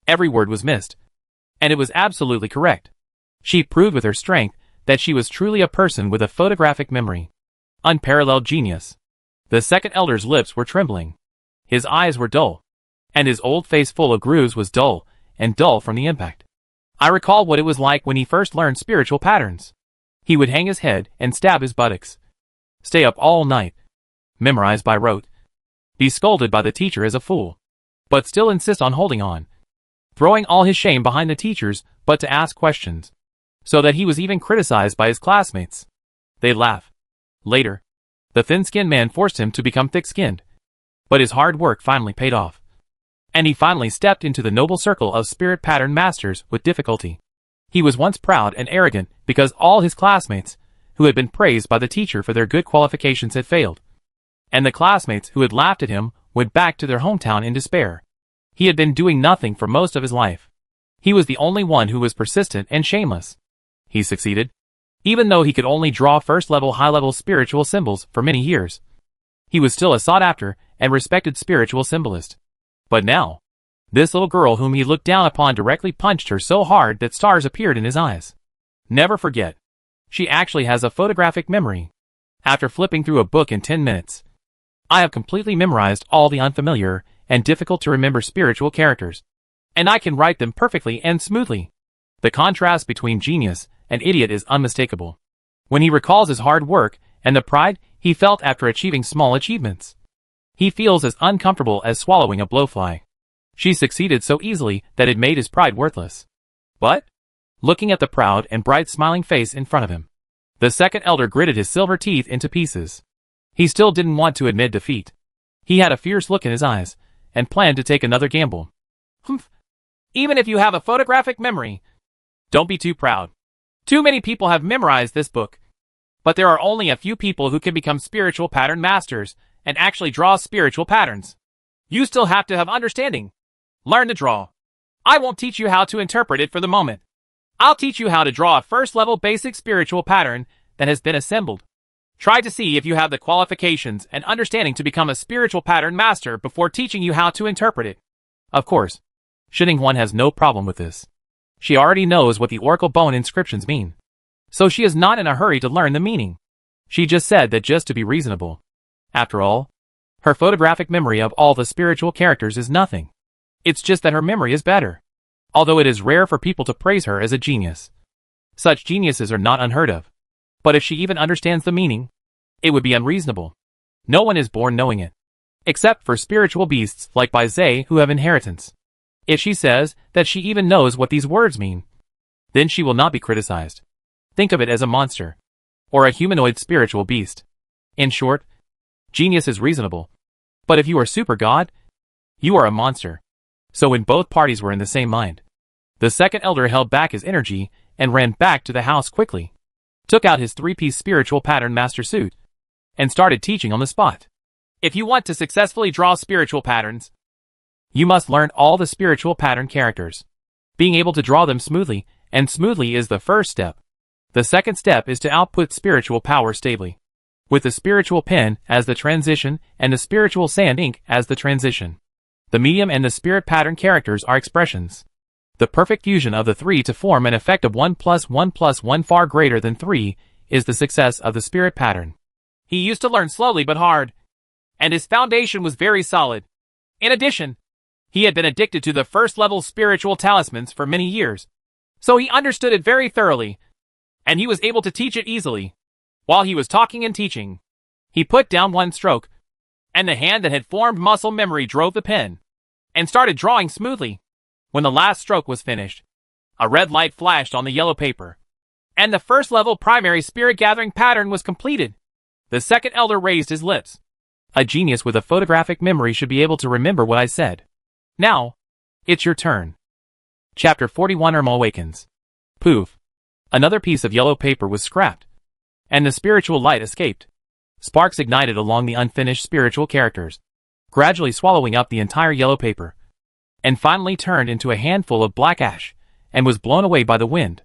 Every word was missed, and it was absolutely correct. She proved with her strength that she was truly a person with a photographic memory. Unparalleled genius. The second elder's lips were trembling. His eyes were dull, and his old face full of grooves was dull, and dull from the impact. I recall what it was like when he first learned spiritual patterns. He would hang his head and stab his buttocks. Stay up all night. Memorize by rote. Be scolded by the teacher as a fool. But still insist on holding on. Throwing all his shame behind the teachers, but to ask questions. So that he was even criticized by his classmates. They'd laugh. Later, the thin-skinned man forced him to become thick-skinned. But his hard work finally paid off. And he finally stepped into the noble circle of spirit pattern masters with difficulty. He was once proud and arrogant because all his classmates, who had been praised by the teacher for their good qualifications, had failed. And the classmates who had laughed at him went back to their hometown in despair. He had been doing nothing for most of his life. He was the only one who was persistent and shameless. He succeeded. Even though he could only draw first-level high-level spiritual symbols for many years. He was still a sought-after and respected spiritual symbolist. But now, this little girl whom he looked down upon directly punched her so hard that stars appeared in his eyes. Never forget. She actually has a photographic memory. After flipping through a book in 10 minutes, I have completely memorized all the unfamiliar and difficult to remember spiritual characters. And I can write them perfectly and smoothly. The contrast between genius and idiot is unmistakable. When he recalls his hard work and the pride he felt after achieving small achievements, he feels as uncomfortable as swallowing a blowfly. She succeeded so easily that it made his pride worthless. But, looking at the proud and bright smiling face in front of him, the second elder gritted his silver teeth into pieces. He still didn't want to admit defeat. He had a fierce look in his eyes, and planned to take another gamble. Humph. Even if you have a photographic memory, don't be too proud. Too many people have memorized this book. But there are only a few people who can become spiritual pattern masters and actually draw spiritual patterns. You still have to have understanding. Learn to draw. I won't teach you how to interpret it for the moment. I'll teach you how to draw a first-level basic spiritual pattern that has been assembled. Try to see if you have the qualifications and understanding to become a spiritual pattern master before teaching you how to interpret it. Of course, Shin has no problem with this. She already knows what the oracle bone inscriptions mean. So she is not in a hurry to learn the meaning. She just said that just to be reasonable. After all, her photographic memory of all the spiritual characters is nothing. It's just that her memory is better. Although it is rare for people to praise her as a genius. Such geniuses are not unheard of. But if she even understands the meaning, it would be unreasonable. No one is born knowing it. Except for spiritual beasts like Zay who have inheritance. If she says that she even knows what these words mean, then she will not be criticized. Think of it as a monster. Or a humanoid spiritual beast. In short, genius is reasonable. But if you are super god, you are a monster. So when both parties were in the same mind, the second elder held back his energy and ran back to the house quickly. Took out his 3-piece spiritual pattern master suit and started teaching on the spot. If you want to successfully draw spiritual patterns, you must learn all the spiritual pattern characters. Being able to draw them smoothly, and smoothly is the first step. The second step is to output spiritual power stably. With the spiritual pen as the transition and the spiritual sand ink as the transition. The medium and the spirit pattern characters are expressions. The perfect fusion of the three to form an effect of 1 + 1 + 1 far greater than 3 is the success of the spirit pattern. He used to learn slowly but hard, and his foundation was very solid. In addition, he had been addicted to the first-level spiritual talismans for many years, so he understood it very thoroughly, and he was able to teach it easily. While he was talking and teaching, he put down one stroke, and the hand that had formed muscle memory drove the pen, and started drawing smoothly. When the last stroke was finished, a red light flashed on the yellow paper, and the first-level primary spirit-gathering pattern was completed. The second elder raised his lips. A genius with a photographic memory should be able to remember what I said. Now, it's your turn. Chapter 41 Irma Awakens. Poof. Another piece of yellow paper was scrapped, and the spiritual light escaped. Sparks ignited along the unfinished spiritual characters, gradually swallowing up the entire yellow paper. and finally turned into a handful of black ash, and was blown away by the wind.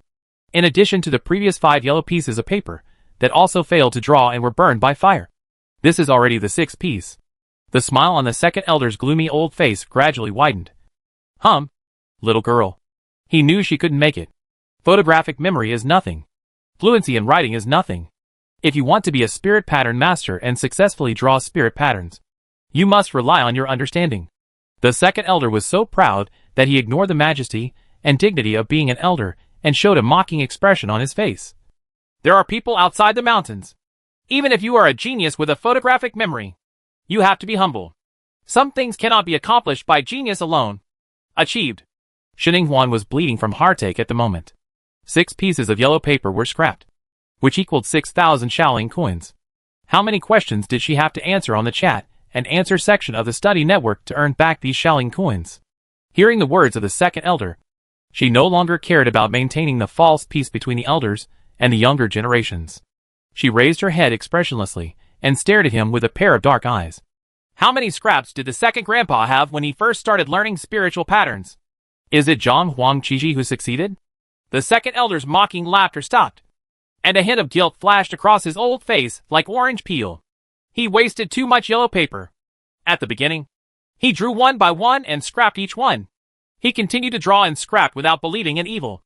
In addition to the previous 5 yellow pieces of paper, that also failed to draw and were burned by fire. This is already the 6th piece. The smile on the second elder's gloomy old face gradually widened. Little girl. He knew she couldn't make it. Photographic memory is nothing. Fluency in writing is nothing. If you want to be a spirit pattern master and successfully draw spirit patterns, you must rely on your understanding. The second elder was so proud that he ignored the majesty and dignity of being an elder and showed a mocking expression on his face. There are people outside the mountains. Even if you are a genius with a photographic memory, you have to be humble. Some things cannot be accomplished by genius alone. Achieved. Xininghuan was bleeding from heartache at the moment. 6 pieces of yellow paper were scrapped, which equaled 6,000 Shaolin coins. How many questions did she have to answer on the chat and answer section of the study network to earn back these Shaolin coins? Hearing the words of the second elder, she no longer cared about maintaining the false peace between the elders and the younger generations. She raised her head expressionlessly and stared at him with a pair of dark eyes. How many scraps did the second grandpa have when he first started learning spiritual patterns? Is it Zhang Huangqiji who succeeded? The second elder's mocking laughter stopped, and a hint of guilt flashed across his old face like orange peel. He wasted too much yellow paper. At the beginning, he drew one by one and scrapped each one. He continued to draw and scrap without believing in evil.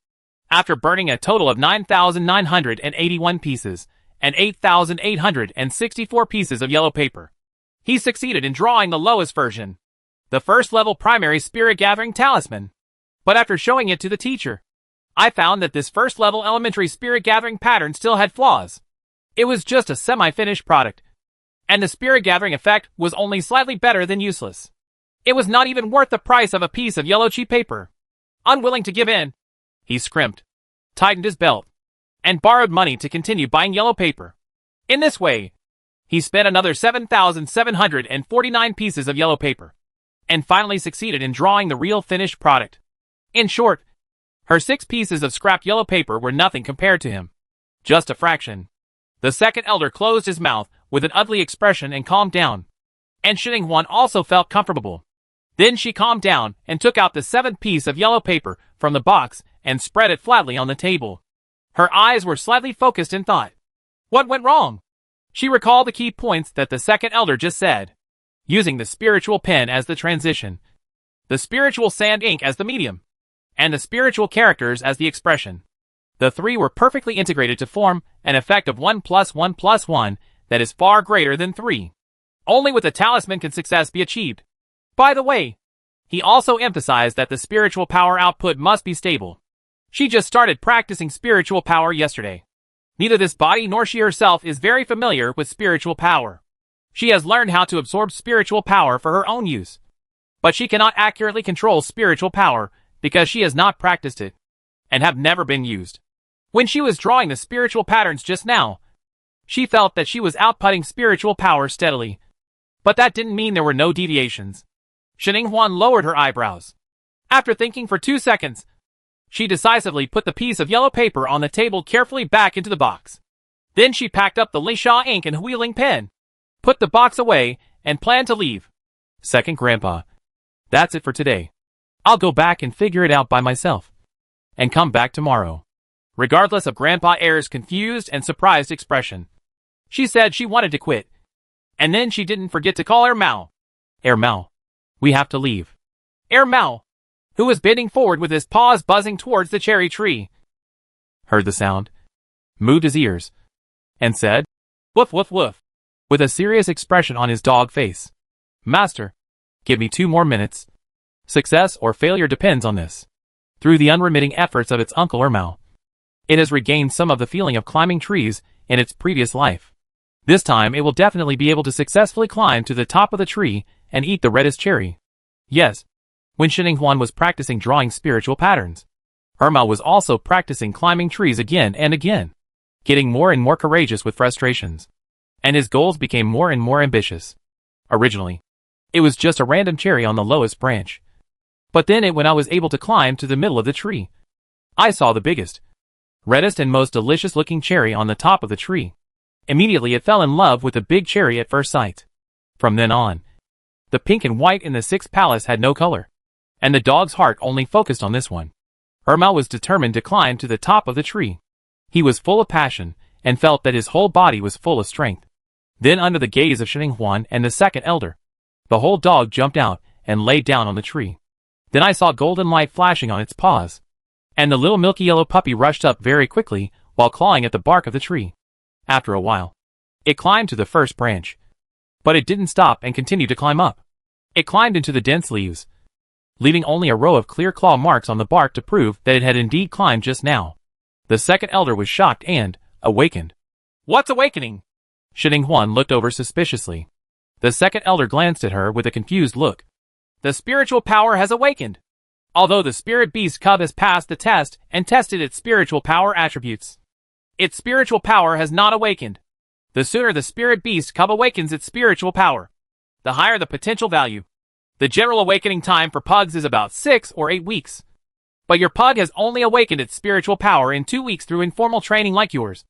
After burning a total of 9,981 pieces and 8,864 pieces of yellow paper, he succeeded in drawing the lowest version, the first-level primary spirit gathering talisman. But after showing it to the teacher, I found that this first-level elementary spirit gathering pattern still had flaws. It was just a semi-finished product, and the spirit gathering effect was only slightly better than useless. It was not even worth the price of a piece of yellow cheap paper. Unwilling to give in, he scrimped, tightened his belt, and borrowed money to continue buying yellow paper. In this way, he spent another 7,749 pieces of yellow paper, and finally succeeded in drawing the real finished product. In short, her 6 pieces of scrapped yellow paper were nothing compared to him. Just a fraction. The second elder closed his mouth with an ugly expression and calmed down. And Xininghuan also felt comfortable. Then she calmed down and took out the 7th piece of yellow paper from the box and spread it flatly on the table. Her eyes were slightly focused in thought. What went wrong? She recalled the key points that the second elder just said. Using the spiritual pen as the transition, the spiritual sand ink as the medium, and the spiritual characters as the expression. The 3 were perfectly integrated to form an effect of 1 + 1 + 1 that is far greater than 3. Only with a talisman can success be achieved. By the way, he also emphasized that the spiritual power output must be stable. She just started practicing spiritual power yesterday. Neither this body nor she herself is very familiar with spiritual power. She has learned how to absorb spiritual power for her own use, but she cannot accurately control spiritual power because she has not practiced it, and have never been used. When she was drawing the spiritual patterns just now, she felt that she was outputting spiritual power steadily. But that didn't mean there were no deviations. Xininghuan lowered her eyebrows. After thinking for 2 seconds, she decisively put the piece of yellow paper on the table carefully back into the box. Then she packed up the Lisha ink and wheeling pen, put the box away, and planned to leave. Second grandpa. That's it for today. I'll go back and figure it out by myself, and come back tomorrow. Regardless of Grandpa Air's confused and surprised expression, she said she wanted to quit. And then she didn't forget to call Mao. Mao. We have to leave. Mao, who was bending forward with his paws buzzing towards the cherry tree, heard the sound, moved his ears, and said, "Woof woof woof," with a serious expression on his dog face. "Master, give me 2 more minutes. Success or failure depends on this." Through the unremitting efforts of its uncle Mao, it has regained some of the feeling of climbing trees in its previous life. This time it will definitely be able to successfully climb to the top of the tree and eat the reddest cherry. Yes, when Xininghuan was practicing drawing spiritual patterns, Mao was also practicing climbing trees again and again, getting more and more courageous with frustrations, and his goals became more and more ambitious. Originally, it was just a random cherry on the lowest branch. But then when I was able to climb to the middle of the tree, I saw the biggest, reddest and most delicious looking cherry on the top of the tree. Immediately it fell in love with the big cherry at first sight. From then on, the pink and white in the 6th palace had no color, and the dog's heart only focused on this one. Mao was determined to climb to the top of the tree. He was full of passion, and felt that his whole body was full of strength. Then under the gaze of Xinhuan and the second elder, the whole dog jumped out and lay down on the tree. Then I saw golden light flashing on its paws, and the little milky yellow puppy rushed up very quickly while clawing at the bark of the tree. After a while, it climbed to the first branch. But it didn't stop and continued to climb up. It climbed into the dense leaves, leaving only a row of clear claw marks on the bark to prove that it had indeed climbed just now. The second elder was shocked and awakened. What's awakening? Xinhuan looked over suspiciously. The second elder glanced at her with a confused look. The spiritual power has awakened. Although the spirit beast cub has passed the test and tested its spiritual power attributes, its spiritual power has not awakened. The sooner the spirit beast cub awakens its spiritual power, the higher the potential value. The general awakening time for pugs is about 6 or 8 weeks. But your pug has only awakened its spiritual power in 2 weeks through informal training like yours,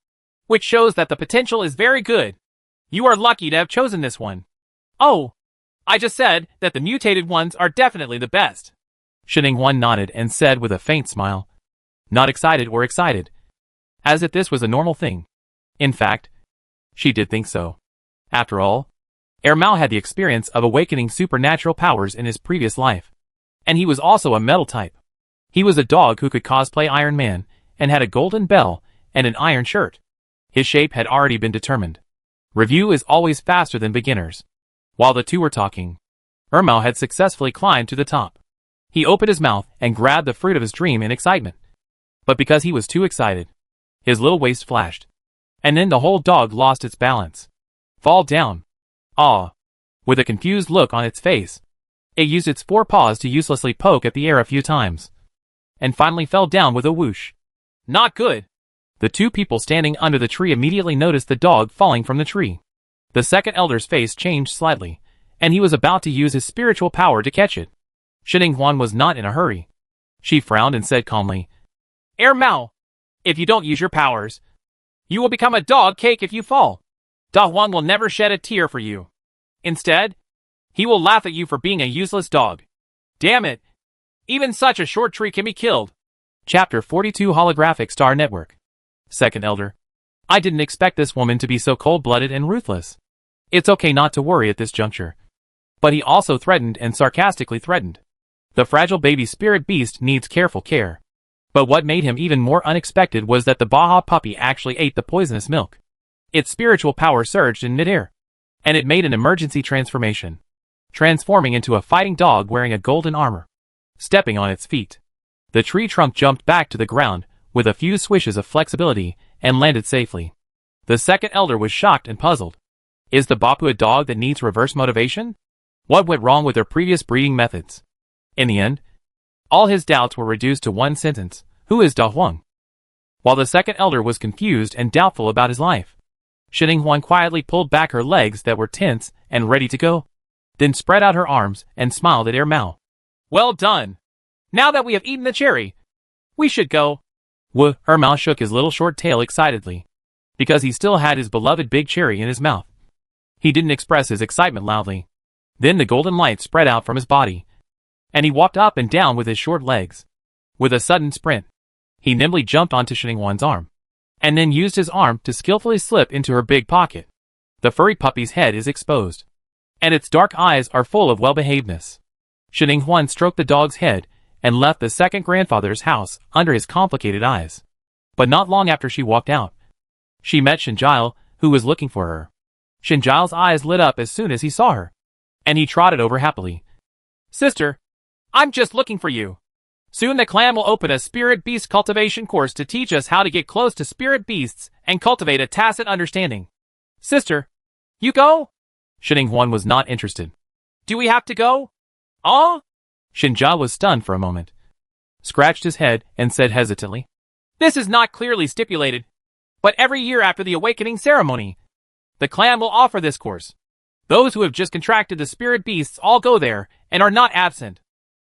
which shows that the potential is very good. You are lucky to have chosen this one. Oh, I just said that the mutated ones are definitely the best. Xinhuan nodded and said with a faint smile, not excited or excited, as if this was a normal thing. In fact, she did think so. After all, Mao had the experience of awakening supernatural powers in his previous life, and he was also a metal type. He was a dog who could cosplay Iron Man and had a golden bell and an iron shirt. His shape had already been determined. Review is always faster than beginners. While the two were talking, Mao had successfully climbed to the top. He opened his mouth and grabbed the fruit of his dream in excitement. But because he was too excited, his little waist flashed, and then the whole dog lost its balance. Fall down. Ah! With a confused look on its face, it used its 4 paws to uselessly poke at the air a few times, and finally fell down with a whoosh. Not good. The 2 people standing under the tree immediately noticed the dog falling from the tree. The second elder's face changed slightly, and he was about to use his spiritual power to catch it. Xinhuan was not in a hurry. She frowned and said calmly, Mao, if you don't use your powers, you will become a dog cake if you fall. Da Huang will never shed a tear for you. Instead, he will laugh at you for being a useless dog. Damn it! Even such a short tree can be killed. Chapter 42 Holographic Star Network. Second elder. I didn't expect this woman to be so cold-blooded and ruthless. It's okay not to worry at this juncture. But he also threatened and sarcastically threatened. The fragile baby spirit beast needs careful care. But what made him even more unexpected was that the Baja puppy actually ate the poisonous milk. Its spiritual power surged in midair, and it made an emergency transformation, transforming into a fighting dog wearing a golden armor. Stepping on its feet, the tree trunk jumped back to the ground with a few swishes of flexibility and landed safely. The second elder was shocked and puzzled. Is the Bapu a dog that needs reverse motivation? What went wrong with their previous breeding methods? In the end, all his doubts were reduced to one sentence: who is Da Huang? While the second elder was confused and doubtful about his life, Xinhuan quietly pulled back her legs that were tense and ready to go, then spread out her arms and smiled at Mao. Well done! Now that we have eaten the cherry, we should go. Mao shook his little short tail excitedly, because he still had his beloved big cherry in his mouth. He didn't express his excitement loudly. Then the golden light spread out from his body, and he walked up and down with his short legs. With a sudden sprint, he nimbly jumped onto Xinhuan's arm, and then used his arm to skillfully slip into her big pocket. The furry puppy's head is exposed, and its dark eyes are full of well-behavedness. Xinhuan stroked the dog's head and left the second grandfather's house under his complicated eyes. But not long after she walked out, she met Shinjile, who was looking for her. Shinjile's eyes lit up as soon as he saw her, and he trotted over happily. Sister, I'm just looking for you. Soon the clan will open a spirit beast cultivation course to teach us how to get close to spirit beasts and cultivate a tacit understanding. Sister, you go? Xinhuan was not interested. Do we have to go? Shinjile was stunned for a moment, scratched his head, and said hesitantly, This is not clearly stipulated, but every year after the awakening ceremony, the clan will offer this course. Those who have just contracted the spirit beasts all go there and are not absent.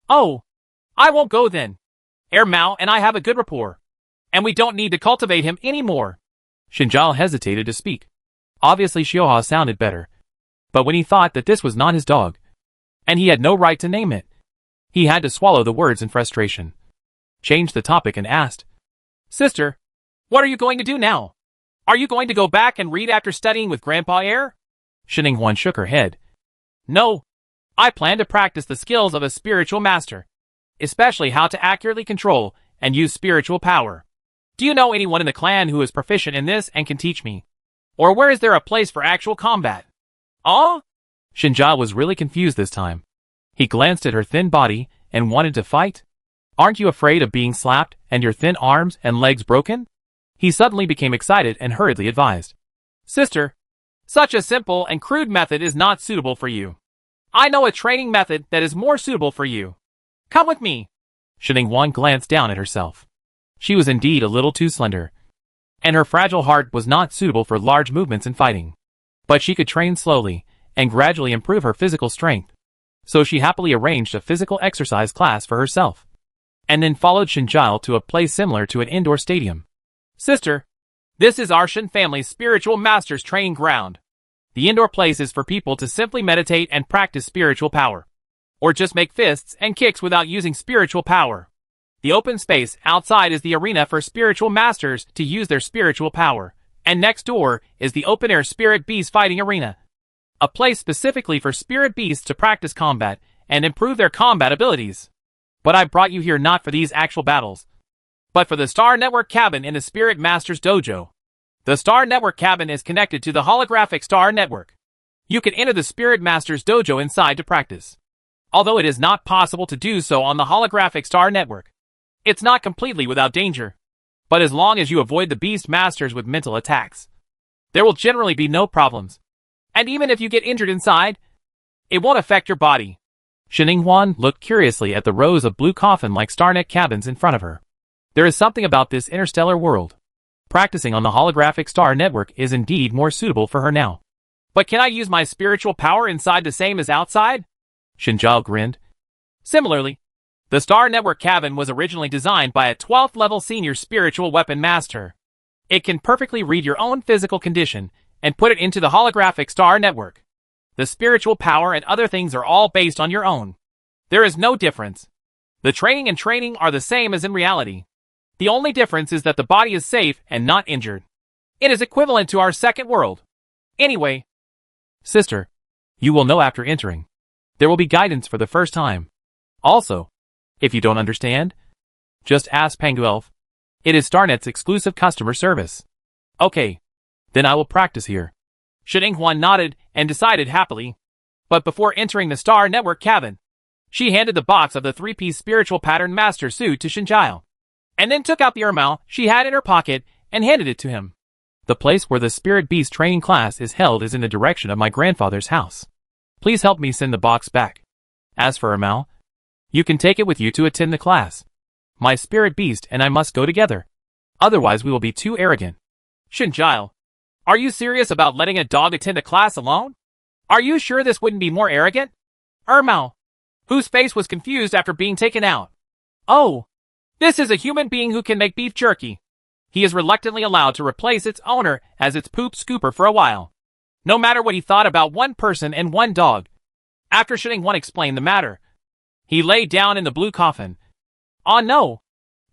Oh, I won't go then. Mao and I have a good rapport, and we don't need to cultivate him anymore. Shinjile hesitated to speak. Obviously Xiaohua sounded better, but when he thought that this was not his dog, and he had no right to name it, He had to swallow the words in frustration. Changed the topic and asked, Sister, what are you going to do now? Are you going to go back and read after studying with Grandpa Air? Shin Ing-hwan shook her head. No. I plan to practice the skills of a spiritual master, especially how to accurately control and use spiritual power. Do you know anyone in the clan who is proficient in this and can teach me? Or where is there a place for actual combat? Oh? Shinja was really confused this time. He glanced at her thin body and wanted to fight. Aren't you afraid of being slapped and your thin arms and legs broken? He suddenly became excited and hurriedly advised. Sister, such a simple and crude method is not suitable for you. I know a training method that is more suitable for you. Come with me. Shin Ing-hwan glanced down at herself. She was indeed a little too slender, and her fragile heart was not suitable for large movements in fighting. But she could train slowly and gradually improve her physical strength. So she happily arranged a physical exercise class for herself, and then followed Shinjil to a place similar to an indoor stadium. Sister, this is our Shin family's spiritual master's training ground. The indoor place is for people to simply meditate and practice spiritual power, or just make fists and kicks without using spiritual power. The open space outside is the arena for spiritual masters to use their spiritual power, and next door is the open-air spirit beast fighting arena, a place specifically for spirit beasts to practice combat and improve their combat abilities. But I brought you here not for these actual battles, but for the Star Network cabin in the Spirit Master's dojo. The Star Network cabin is connected to the holographic Star Network. You can enter the Spirit Master's dojo inside to practice, although it is not possible to do so on the holographic Star Network. It's not completely without danger, but as long as you avoid the Beast Masters with mental attacks, there will generally be no problems. And even if you get injured inside, it won't affect your body. Shin Ing-hwan looked curiously at the rows of blue coffin-like Starnet cabins in front of her. There is something about this interstellar world. Practicing on the holographic Star Network is indeed more suitable for her now. But can I use my spiritual power inside the same as outside? Shinjil grinned. Similarly, the Star Network cabin was originally designed by a 12th level senior spiritual weapon master. It can perfectly read your own physical condition and put it into the holographic Star Network. The spiritual power and other things are all based on your own. There is no difference. The training are the same as in reality. The only difference is that the body is safe and not injured. It is equivalent to our second world. Anyway, sister, you will know after entering. There will be guidance for the first time. Also, if you don't understand, just ask Panguelf. It is Starnet's exclusive customer service. Okay, then I will practice here. Shin Ing-hwan nodded and decided happily. But before entering the Star Network cabin, she handed the box of the 3-piece spiritual pattern master suit to Shinjil, and then took out the ermao she had in her pocket and handed it to him. The place where the Spirit Beast training class is held is in the direction of my grandfather's house. Please help me send the box back. As for ermao, you can take it with you to attend the class. My Spirit Beast and I must go together. Otherwise we will be too arrogant. Shinjil, are you serious about letting a dog attend a class alone? Are you sure this wouldn't be more arrogant? Ermao, whose face was confused after being taken out. Oh, this is a human being who can make beef jerky. He is reluctantly allowed to replace its owner as its poop scooper for a while, no matter what he thought about one person and one dog. After Shin Ing-hwan explained the matter, he lay down in the blue coffin. Oh no!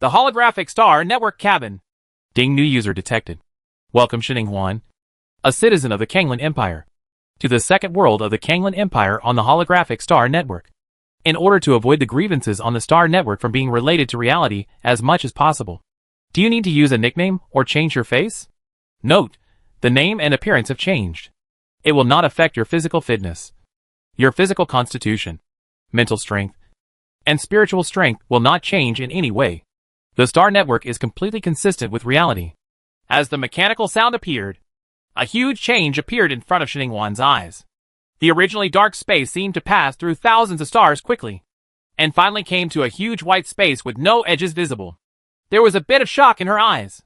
The holographic Star Network cabin. Ding, new user detected. Welcome Shin Ing-hwan, a citizen of the Kanglin Empire, to the second world of the Kanglin Empire on the holographic Star Network. In order to avoid the grievances on the Star Network from being related to reality as much as possible, do you need to use a nickname or change your face? Note, the name and appearance have changed. It will not affect your physical fitness. Your physical constitution, mental strength, and spiritual strength will not change in any way. The Star Network is completely consistent with reality. As the mechanical sound appeared, a huge change appeared in front of Shin Ing-hwan's eyes. The originally dark space seemed to pass through thousands of stars quickly, and finally came to a huge white space with no edges visible. There was a bit of shock in her eyes.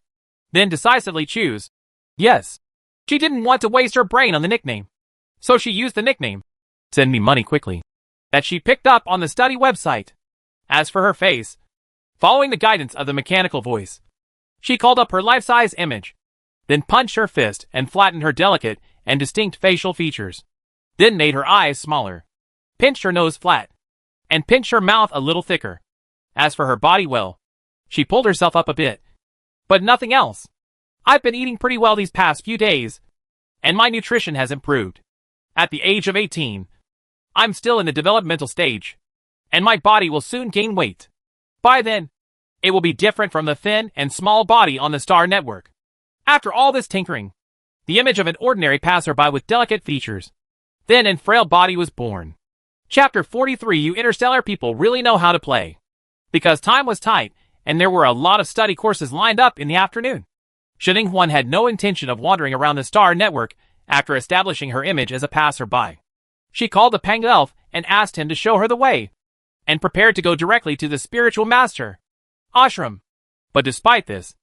Then decisively choose. Yes, she didn't want to waste her brain on the nickname, so she used the nickname, send me money quickly, that she picked up on the study website. As for her face, following the guidance of the mechanical voice, she called up her life-size image, then punched her fist and flattened her delicate and distinct facial features, then made her eyes smaller, pinched her nose flat, and pinched her mouth a little thicker. As for her body, well, she pulled herself up a bit. But nothing else. I've been eating pretty well these past few days, and my nutrition has improved. At the age of 18, I'm still in the developmental stage, and my body will soon gain weight. By then, it will be different from the thin and small body on the Star Network. After all this tinkering, the image of an ordinary passerby with delicate features, thin and frail body was born. Chapter 43. You Interstellar people really know how to play. Because time was tight, and there were a lot of study courses lined up in the afternoon. Shin-1 had no intention of wandering around the Star Network after establishing her image as a passerby. She called the Pang Elf and asked him to show her the way, and prepared to go directly to the spiritual master ashram. But despite this,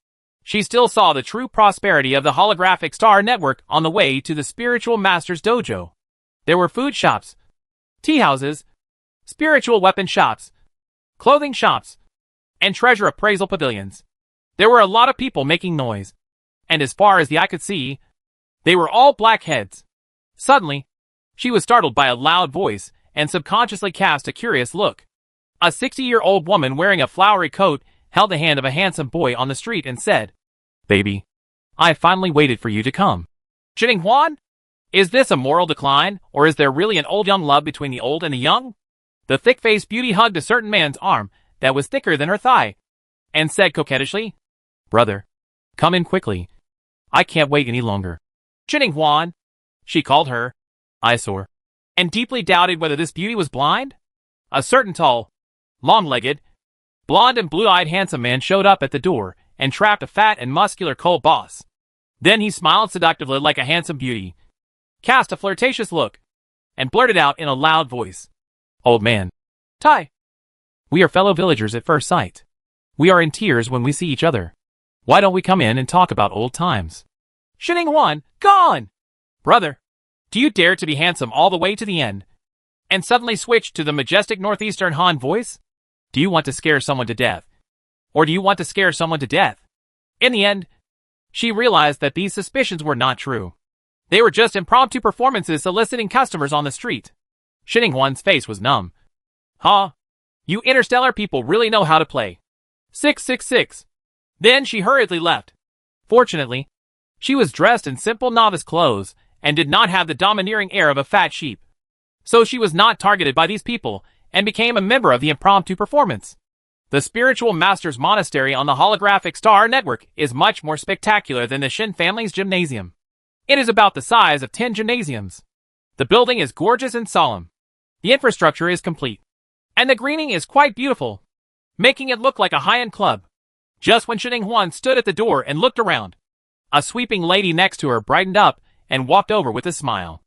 she still saw the true prosperity of the holographic Star Network on the way to the spiritual master's dojo. There were food shops, tea houses, spiritual weapon shops, clothing shops, and treasure appraisal pavilions. There were a lot of people making noise, and as far as the eye could see, they were all blackheads. Suddenly, she was startled by a loud voice and subconsciously cast a curious look. A 60-year-old woman wearing a flowery coat held the hand of a handsome boy on the street and said, "Baby, I finally waited for you to come." Shin-1? Is this a moral decline, or is there really an old-young love between the old and the young? The thick-faced beauty hugged a certain man's arm that was thicker than her thigh, and said coquettishly, "Brother, come in quickly. I can't wait any longer." Shin-1, she called her, eyesore, and deeply doubted whether this beauty was blind. A certain tall, long-legged, blonde and blue-eyed handsome man showed up at the door and trapped a fat and muscular coal boss. Then he smiled seductively like a handsome beauty, cast a flirtatious look, and blurted out in a loud voice, "Old man, Tai, we are fellow villagers at first sight. We are in tears when we see each other. Why don't we come in and talk about old times?" Shin-1, gone! "Brother, do you dare to be handsome all the way to the end?" And suddenly switched to the majestic northeastern Han voice. "Do you want to scare someone to death? Or do you want to scare someone to death?" In the end, she realized that these suspicions were not true. They were just impromptu performances soliciting customers on the street. Shin-1's face was numb. "Huh? You Interstellar people really know how to play. 666. Then she hurriedly left. Fortunately, she was dressed in simple novice clothes and did not have the domineering air of a fat sheep. So she was not targeted by these people and became a member of the impromptu performance. The spiritual master's monastery on the holographic Star Network is much more spectacular than the Shin family's gymnasium. It is about the size of 10 gymnasiums. The building is gorgeous and solemn. The infrastructure is complete. And the greening is quite beautiful, making it look like a high-end club. Just when Shin-1 stood at the door and looked around, a sweeping lady next to her brightened up and walked over with a smile.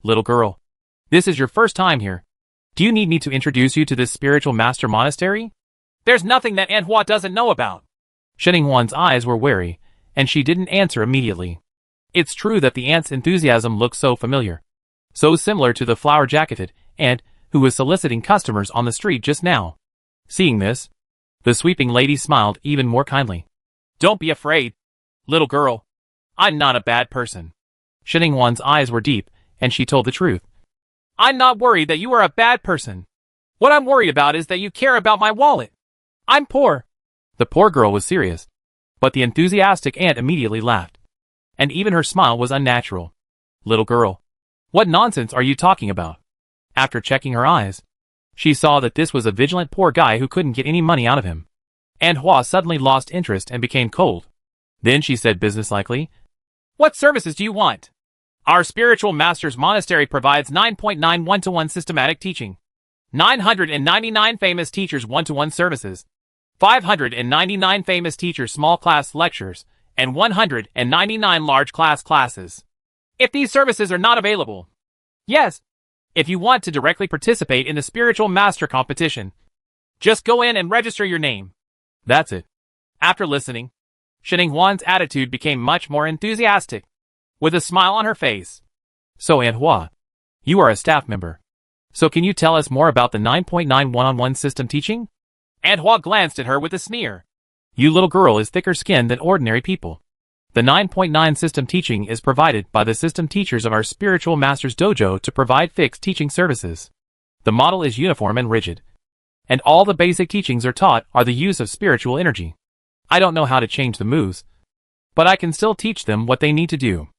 "Little girl, this is your first time here. Do you need me to introduce you to this spiritual master monastery?" "There's nothing that Aunt Hua doesn't know about." Shin-1's eyes were wary, and she didn't answer immediately. It's true that the aunt's enthusiasm looked so familiar, so similar to the flower-jacketed aunt who was soliciting customers on the street just now. Seeing this, the sweeping lady smiled even more kindly. "Don't be afraid, little girl. I'm not a bad person." Shin-1's eyes were deep, and she told the truth. "I'm not worried that you are a bad person. What I'm worried about is that you care about my wallet. I'm poor." The poor girl was serious, but the enthusiastic aunt immediately laughed, and even her smile was unnatural. "Little girl, what nonsense are you talking about?" After checking her eyes, she saw that this was a vigilant poor guy who couldn't get any money out of him. Aunt Hua suddenly lost interest and became cold. Then she said businesslike, "What services do you want?" "Our spiritual master's monastery provides 9.9 one-to-one systematic teaching, 999 famous teachers one-to-one services, 599 famous teachers small class lectures, and 199 large class classes. If these services are not available, yes, if you want to directly participate in the spiritual master competition, just go in and register your name. That's it." After listening, Shin-1's attitude became much more enthusiastic, with a smile on her face. "So Aunt Hua, you are a staff member. So can you tell us more about the 9.9 one-on-one system teaching?" Aunt Hua glanced at her with a sneer. "You little girl is thicker-skinned than ordinary people. The 9.9 system teaching is provided by the system teachers of our spiritual master's dojo to provide fixed teaching services. The model is uniform and rigid. and all the basic teachings are taught are the use of spiritual energy. I don't know how to change the moves, but I can still teach them what they need to do.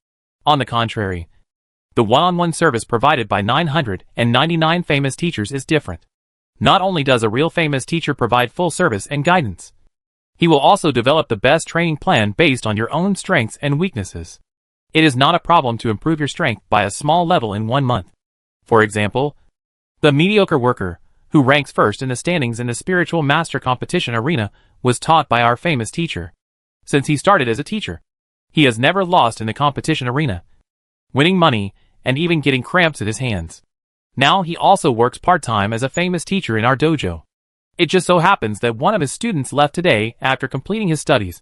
On the contrary, the one-on-one service provided by 999 famous teachers is different. Not only does a real famous teacher provide full service and guidance, he will also develop the best training plan based on your own strengths and weaknesses. It is not a problem to improve your strength by a small level in 1 month. For example, the mediocre worker, who ranks first in the standings in the spiritual master competition arena, was taught by our famous teacher. Since he started as a teacher, he has never lost in the competition arena, winning money and even getting cramps at his hands. Now he also works part-time as a famous teacher in our dojo. It just so happens that one of his students left today after completing his studies,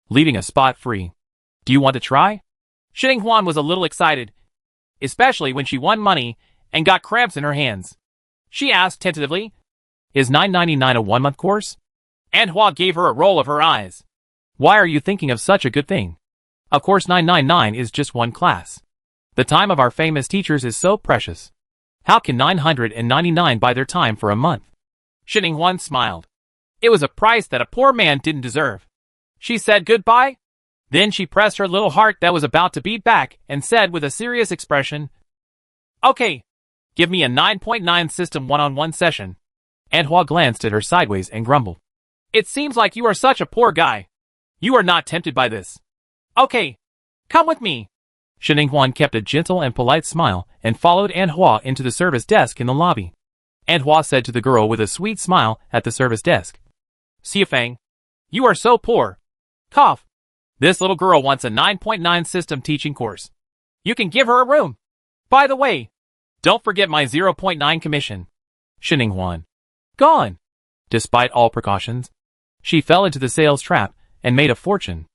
leaving a spot free. Do you want to try? Shin Huan was a little excited, especially when she won money and got cramps in her hands. She asked tentatively, "Is $9.99 a 1-month course?" and Hua gave her a roll of her eyes. "Why are you thinking of such a good thing? Of course $9.99 is just one class. The time of our famous teachers is so precious. How can 999 buy their time for a month?" Shin Huan smiled. It was a price that a poor man didn't deserve. She said goodbye. Then she pressed her little heart that was about to beat back and said with a serious expression, "Okay, give me a 9.9 system one-on-one session." And Hua glanced at her sideways and grumbled, "It seems like you are such a poor guy. You are not tempted by this. Okay, come with me." Shin Huan kept a gentle and polite smile and followed An Hua into the service desk in the lobby. An Hua said to the girl with a sweet smile at the service desk, "Xiafang, you are so poor. Cough. This little girl wants a 9.9 system teaching course. You can give her a room. By the way, don't forget my 0.9 commission." Shin Huan, gone. Despite all precautions, she fell into the sales trap and made a fortune.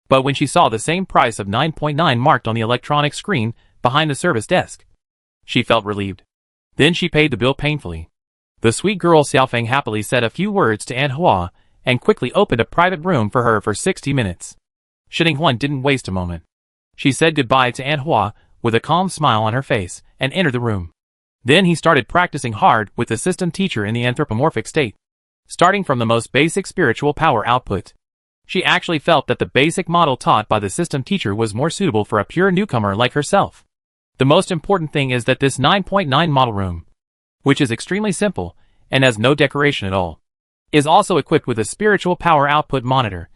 But when she saw the same price of 9.9 marked on the electronic screen behind the service desk, she felt relieved. Then she paid the bill painfully. The sweet girl Xiaofeng happily said a few words to An Hua and quickly opened a private room for her for 60 minutes. Shin Huan didn't waste a moment. She said goodbye to An Hua with a calm smile on her face and entered the room. Then he started practicing hard with the system teacher in the anthropomorphic state, starting from the most basic spiritual power output. She actually felt that the basic model taught by the system teacher was more suitable for a pure newcomer like herself. The most important thing is that this 9.9 model room, which is extremely simple and has no decoration at all, is also equipped with a spiritual power output monitor,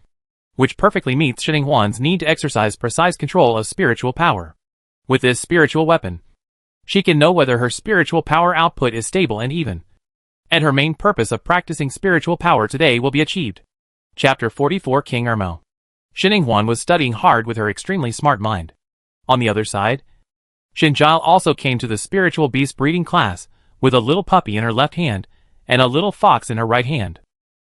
which perfectly meets Shin Huan's need to exercise precise control of spiritual power. With this spiritual weapon, she can know whether her spiritual power output is stable and even, and her main purpose of practicing spiritual power today will be achieved. Chapter 44 King Ermo. Shin Huan was studying hard with her extremely smart mind. On the other side, Xinjiao also came to the spiritual beast breeding class with a little puppy in her left hand and a little fox in her right hand.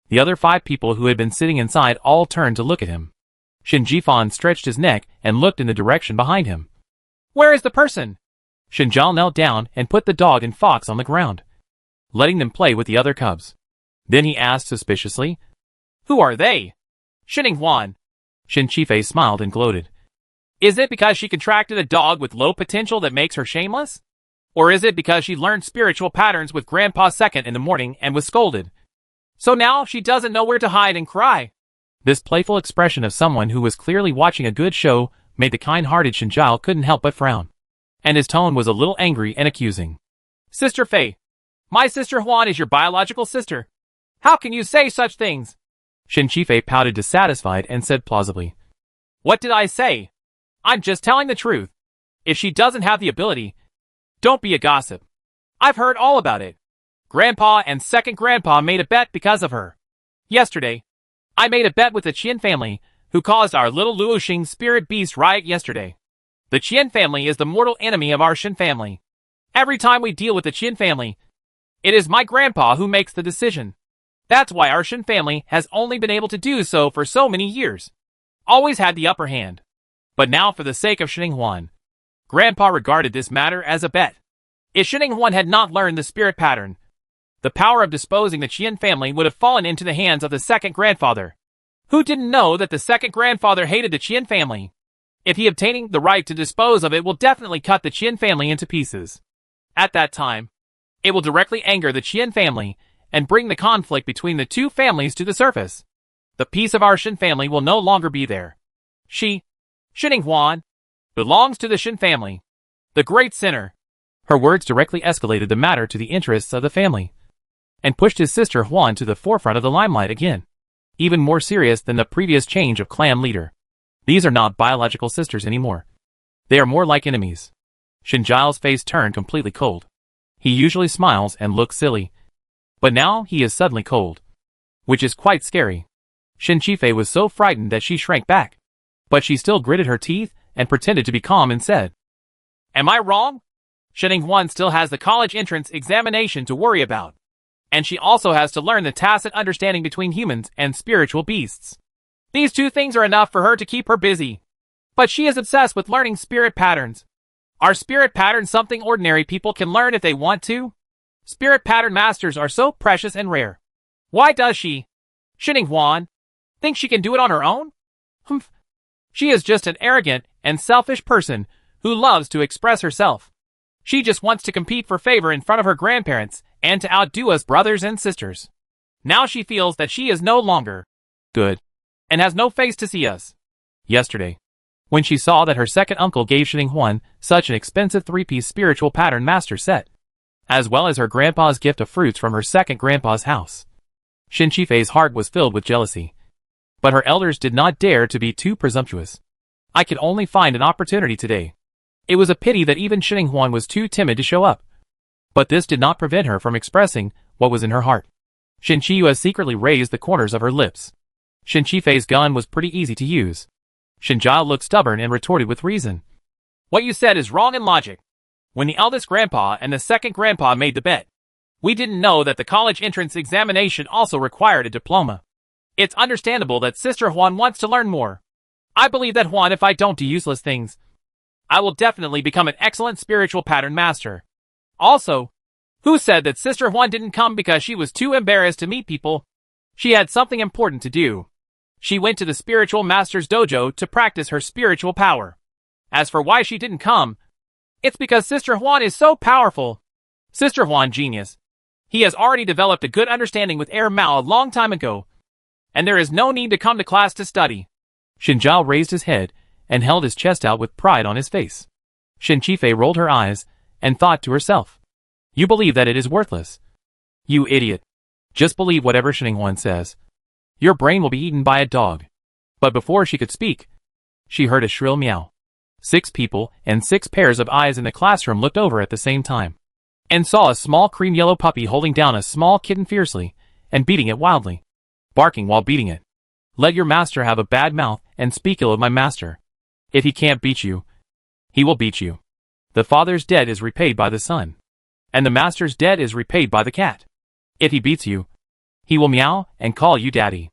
The other 5 people who had been sitting inside all turned to look at him. Shin Jifan stretched his neck and looked in the direction behind him. "Where is the person?" Xinjiao knelt down and put the dog and fox on the ground, letting them play with the other cubs. Then he asked suspiciously, "Who are they?" "Shin Huan." Shin Qifei smiled and gloated. "Is it because she contracted a dog with low potential that makes her shameless? Or is it because she learned spiritual patterns with Grandpa Second in the morning and was scolded? So now she doesn't know where to hide and cry?" This playful expression of someone who was clearly watching a good show made the kind-hearted Xinjiao couldn't help but frown, and his tone was a little angry and accusing. "Sister Fei, my sister Huan is your biological sister. How can you say such things?" Shin Qifei pouted dissatisfied and said plausibly, "What did I say? I'm just telling the truth. If she doesn't have the ability, don't be a gossip. I've heard all about it. Grandpa and second grandpa made a bet because of her. Yesterday, I made a bet with the Qian family, who caused our little Luoxing spirit beast riot yesterday. The Qian family is the mortal enemy of our Shin family. Every time we deal with the Qian family, it is my grandpa who makes the decision. That's why our Shin family has only been able to do so for so many years. Always had the upper hand. But now for the sake of Shin Huan, Grandpa regarded this matter as a bet. If Shin Huan had not learned the spirit pattern, the power of disposing the Qian family would have fallen into the hands of the second grandfather. Who didn't know that the second grandfather hated the Qian family? If he obtaining the right to dispose of it will definitely cut the Qian family into pieces. At that time, it will directly anger the Qian family, and bring the conflict between the two families to the surface. The peace of our Shin family will no longer be there. She, Shining Huan, belongs to the Shin family. The great sinner. Her words directly escalated the matter to the interests of the family, and pushed his sister Huan to the forefront of the limelight again. Even more serious than the previous change of clan leader. These are not biological sisters anymore. They are more like enemies. Shinjiao's face turned completely cold. He usually smiles and looks silly, but now he is suddenly cold, which is quite scary. Shin Qifei was so frightened that she shrank back, but she still gritted her teeth and pretended to be calm and said, "Am I wrong? Shining Huan still has the college entrance examination to worry about, and she also has to learn the tacit understanding between humans and spiritual beasts. These two things are enough for her to keep her busy. But she is obsessed with learning spirit patterns. Are spirit patterns something ordinary people can learn if they want to? Spirit pattern masters are so precious and rare. Why does she, Shining Huan, think she can do it on her own? Humph. She is just an arrogant and selfish person who loves to express herself. She just wants to compete for favor in front of her grandparents and to outdo us brothers and sisters. Now she feels that she is no longer good and has no face to see us." Yesterday, when she saw that her second uncle gave Shining Huan such an expensive 3-piece spiritual pattern master set, as well as her grandpa's gift of fruits from her second grandpa's house, Shin Qifei's heart was filled with jealousy. But her elders did not dare to be too presumptuous. I could only find an opportunity today. It was a pity that even Shining Huan was too timid to show up. But this did not prevent her from expressing what was in her heart. Shin Qiyue secretly raised the corners of her lips. Shin Qifei's gun was pretty easy to use. Shinjiao looked stubborn and retorted with reason. "What you said is wrong in logic. When the eldest grandpa and the second grandpa made the bet, we didn't know that the college entrance examination also required a diploma. It's understandable that Sister Huan wants to learn more. I believe that Huan, if I don't do useless things, I will definitely become an excellent spiritual pattern master. Also, who said that Sister Huan didn't come because she was too embarrassed to meet people? She had something important to do. She went to the spiritual master's dojo to practice her spiritual power. As for why she didn't come, it's because Sister Huan is so powerful. Sister Huan genius. He has already developed a good understanding with Air Mao a long time ago, and there is no need to come to class to study." Shinjiao raised his head and held his chest out with pride on his face. Shin Qifei rolled her eyes and thought to herself, "You believe that it is worthless? You idiot. Just believe whatever Shining Huan says. Your brain will be eaten by a dog." But before she could speak, she heard a shrill meow. 6 people and 6 pairs of eyes in the classroom looked over at the same time, and saw a small cream-yellow puppy holding down a small kitten fiercely and beating it wildly, barking while beating it. "Let your master have a bad mouth and speak ill of my master. If he can't beat you, he will beat you. The father's debt is repaid by the son, and the master's debt is repaid by the cat. If he beats you, he will meow and call you daddy."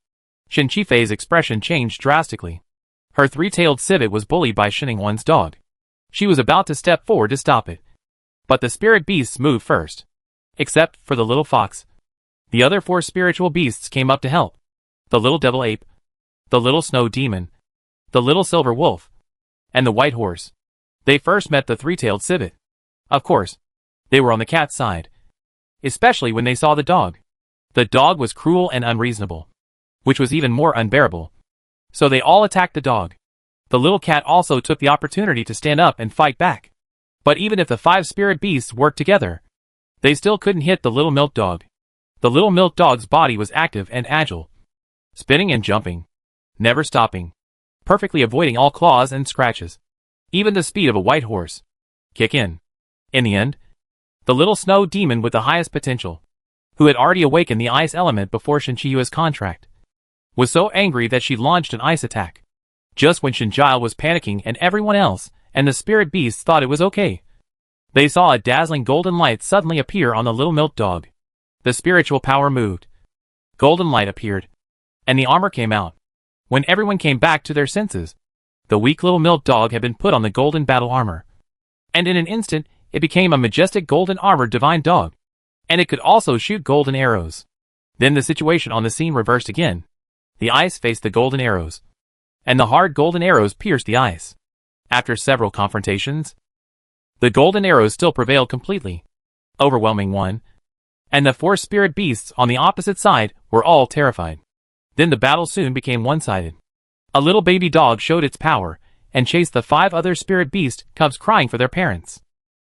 Shin Qifei's expression changed drastically. Her 3-tailed civet was bullied by Shining Huan's dog. She was about to step forward to stop it, but the spirit beasts moved first. Except for the little fox, the other 4 spiritual beasts came up to help. The little devil ape, the little snow demon, the little silver wolf, and the white horse. They first met the 3-tailed civet. Of course, they were on the cat's side, especially when they saw the dog. The dog was cruel and unreasonable, which was even more unbearable. So they all attacked the dog. The little cat also took the opportunity to stand up and fight back. But even if the 5 spirit beasts worked together, they still couldn't hit the little milk dog. The little milk dog's body was active and agile, spinning and jumping, never stopping, perfectly avoiding all claws and scratches. Even the speed of a white horse. Kick in. In the end, the little snow demon with the highest potential, who had already awakened the ice element before Shin Qiyue's contract, was so angry that she launched an ice attack. Just when Shinjiao was panicking and everyone else and the spirit beasts thought it was okay, they saw a dazzling golden light suddenly appear on the little milk dog. The spiritual power moved. Golden light appeared, and the armor came out. When everyone came back to their senses, the weak little milk dog had been put on the golden battle armor, and in an instant it became a majestic golden armored divine dog, and it could also shoot golden arrows. Then the situation on the scene reversed again. The ice faced the golden arrows, and the hard golden arrows pierced the ice. After several confrontations, the golden arrows still prevailed completely, overwhelming 1, and the 4 spirit beasts on the opposite side were all terrified. Then the battle soon became one-sided. A little baby dog showed its power, and chased the 5 other spirit beast cubs crying for their parents.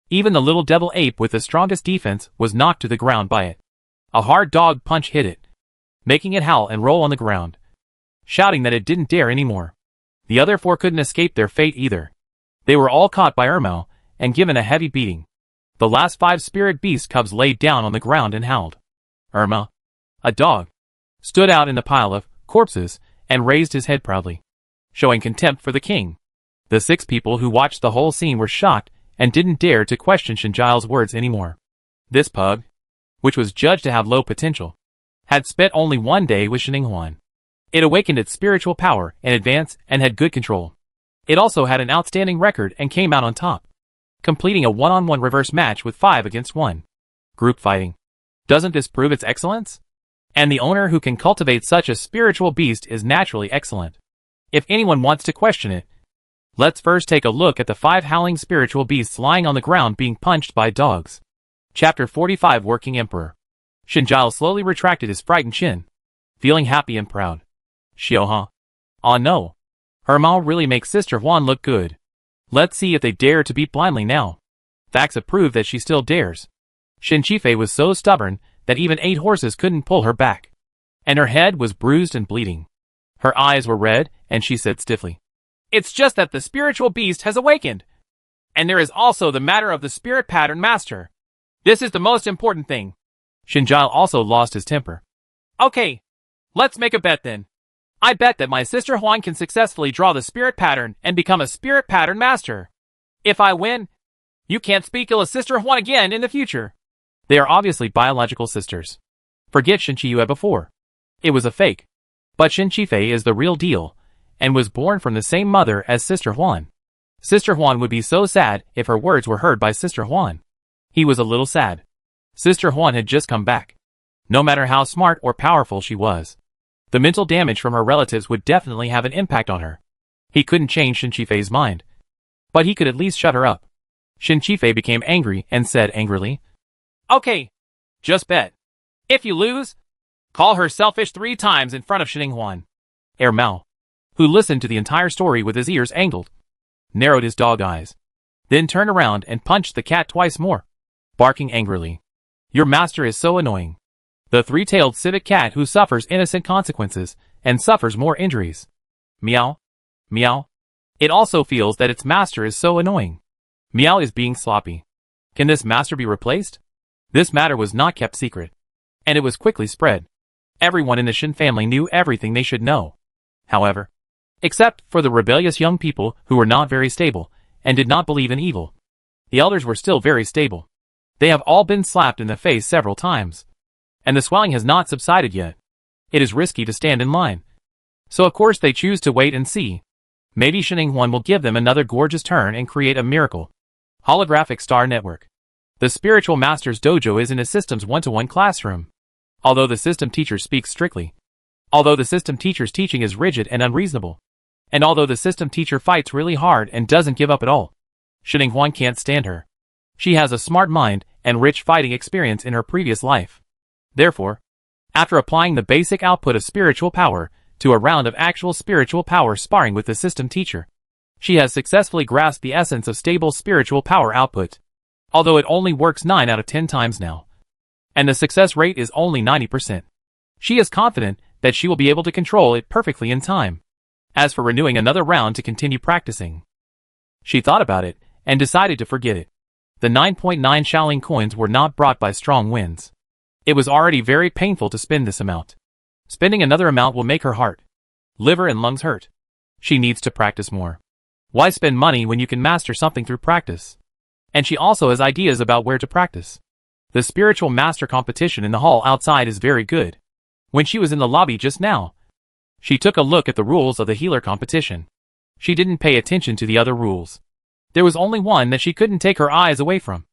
Even the little devil ape with the strongest defense was knocked to the ground by it. A hard dog punch hit it, making it howl and roll on the ground, shouting that it didn't dare anymore. The other 4 couldn't escape their fate either. They were all caught by Irma and given a heavy beating. The last 5 spirit beast cubs laid down on the ground and howled. Irma, a dog, stood out in the pile of corpses and raised his head proudly, showing contempt for the king. The 6 people who watched the whole scene were shocked and didn't dare to question Shinjia's words anymore. This pug, which was judged to have low potential, had spent only 1 day with Shininghuan. It awakened its spiritual power in advance and had good control. It also had an outstanding record and came out on top, completing a one-on-one reverse match with 5 against 1. Group fighting. Doesn't this prove its excellence? And the owner who can cultivate such a spiritual beast is naturally excellent. If anyone wants to question it, let's first take a look at the 5 howling spiritual beasts lying on the ground being punched by dogs. Chapter 45 Working Emperor. Shinjile slowly retracted his frightened chin, feeling happy and proud. Xiaoha. Aw no. Hermao really makes Sister Huan look good. Let's see if they dare to beat blindly now. Facts have proved that she still dares. Shin Qifei was so stubborn that even 8 horses couldn't pull her back. And her head was bruised and bleeding. Her eyes were red, and she said stiffly, "It's just that the spiritual beast has awakened. And there is also the matter of the spirit pattern master. This is the most important thing." Shinjile also lost his temper. "Okay, let's make a bet then. I bet that my sister Huan can successfully draw the spirit pattern and become a spirit pattern master. If I win, you can't speak ill of Sister Huan again in the future." They are obviously biological sisters. Forget Shin Qiyue before. It was a fake. But Shin Qifei is the real deal, and was born from the same mother as Sister Huan. Sister Huan would be so sad if her words were heard by Sister Huan. He was a little sad. Sister Huan had just come back. No matter how smart or powerful she was, the mental damage from her relatives would definitely have an impact on her. He couldn't change Shin Qifei's mind, but he could at least shut her up. Shin Qifei became angry and said angrily, "Okay, just bet. If you lose, call her selfish 3 times in front of Shininghuan." Mao, who listened to the entire story with his ears angled, narrowed his dog eyes, then turned around and punched the cat twice more, barking angrily. "Your master is so annoying. The 3-tailed civet cat who suffers innocent consequences and suffers more injuries. Meow. Meow. It also feels that its master is so annoying. Meow is being sloppy. Can this master be replaced?" This matter was not kept secret, and it was quickly spread. Everyone in the Shin family knew everything they should know. However, except for the rebellious young people who were not very stable and did not believe in evil, the elders were still very stable. They have all been slapped in the face several times, and the swelling has not subsided yet. It is risky to stand in line, so of course they choose to wait and see. Maybe Shininghuan will give them another gorgeous turn and create a miracle. Holographic Star Network. The Spiritual Master's Dojo is in a system's one-to-one classroom. Although the system teacher speaks strictly. Although the system teacher's teaching is rigid and unreasonable. And although the system teacher fights really hard and doesn't give up at all, Shininghuan can't stand her. She has a smart mind and rich fighting experience in her previous life. Therefore, after applying the basic output of spiritual power to a round of actual spiritual power sparring with the system teacher, she has successfully grasped the essence of stable spiritual power output. Although it only works 9 out of 10 times now, and the success rate is only 90%. She is confident that she will be able to control it perfectly in time. As for renewing another round to continue practicing, she thought about it and decided to forget it. The 9.9 Shaolin coins were not brought by strong winds. It was already very painful to spend this amount. Spending another amount will make her heart, liver and lungs hurt. She needs to practice more. Why spend money when you can master something through practice? And she also has ideas about where to practice. The spiritual master competition in the hall outside is very good. When she was in the lobby just now, she took a look at the rules of the healer competition. She didn't pay attention to the other rules. There was only one that she couldn't take her eyes away from,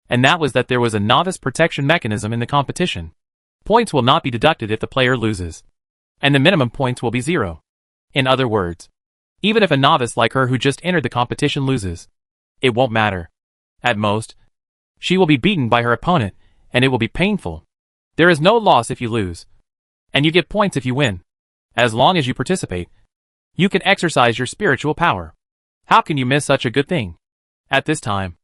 and that was that there was a novice protection mechanism in the competition. Points will not be deducted if the player loses, and the minimum points will be 0. In other words, even if a novice like her who just entered the competition loses, it won't matter. At most, she will be beaten by her opponent, and it will be painful. There is no loss if you lose. And you get points if you win. As long as you participate, you can exercise your spiritual power. How can you miss such a good thing? At this time,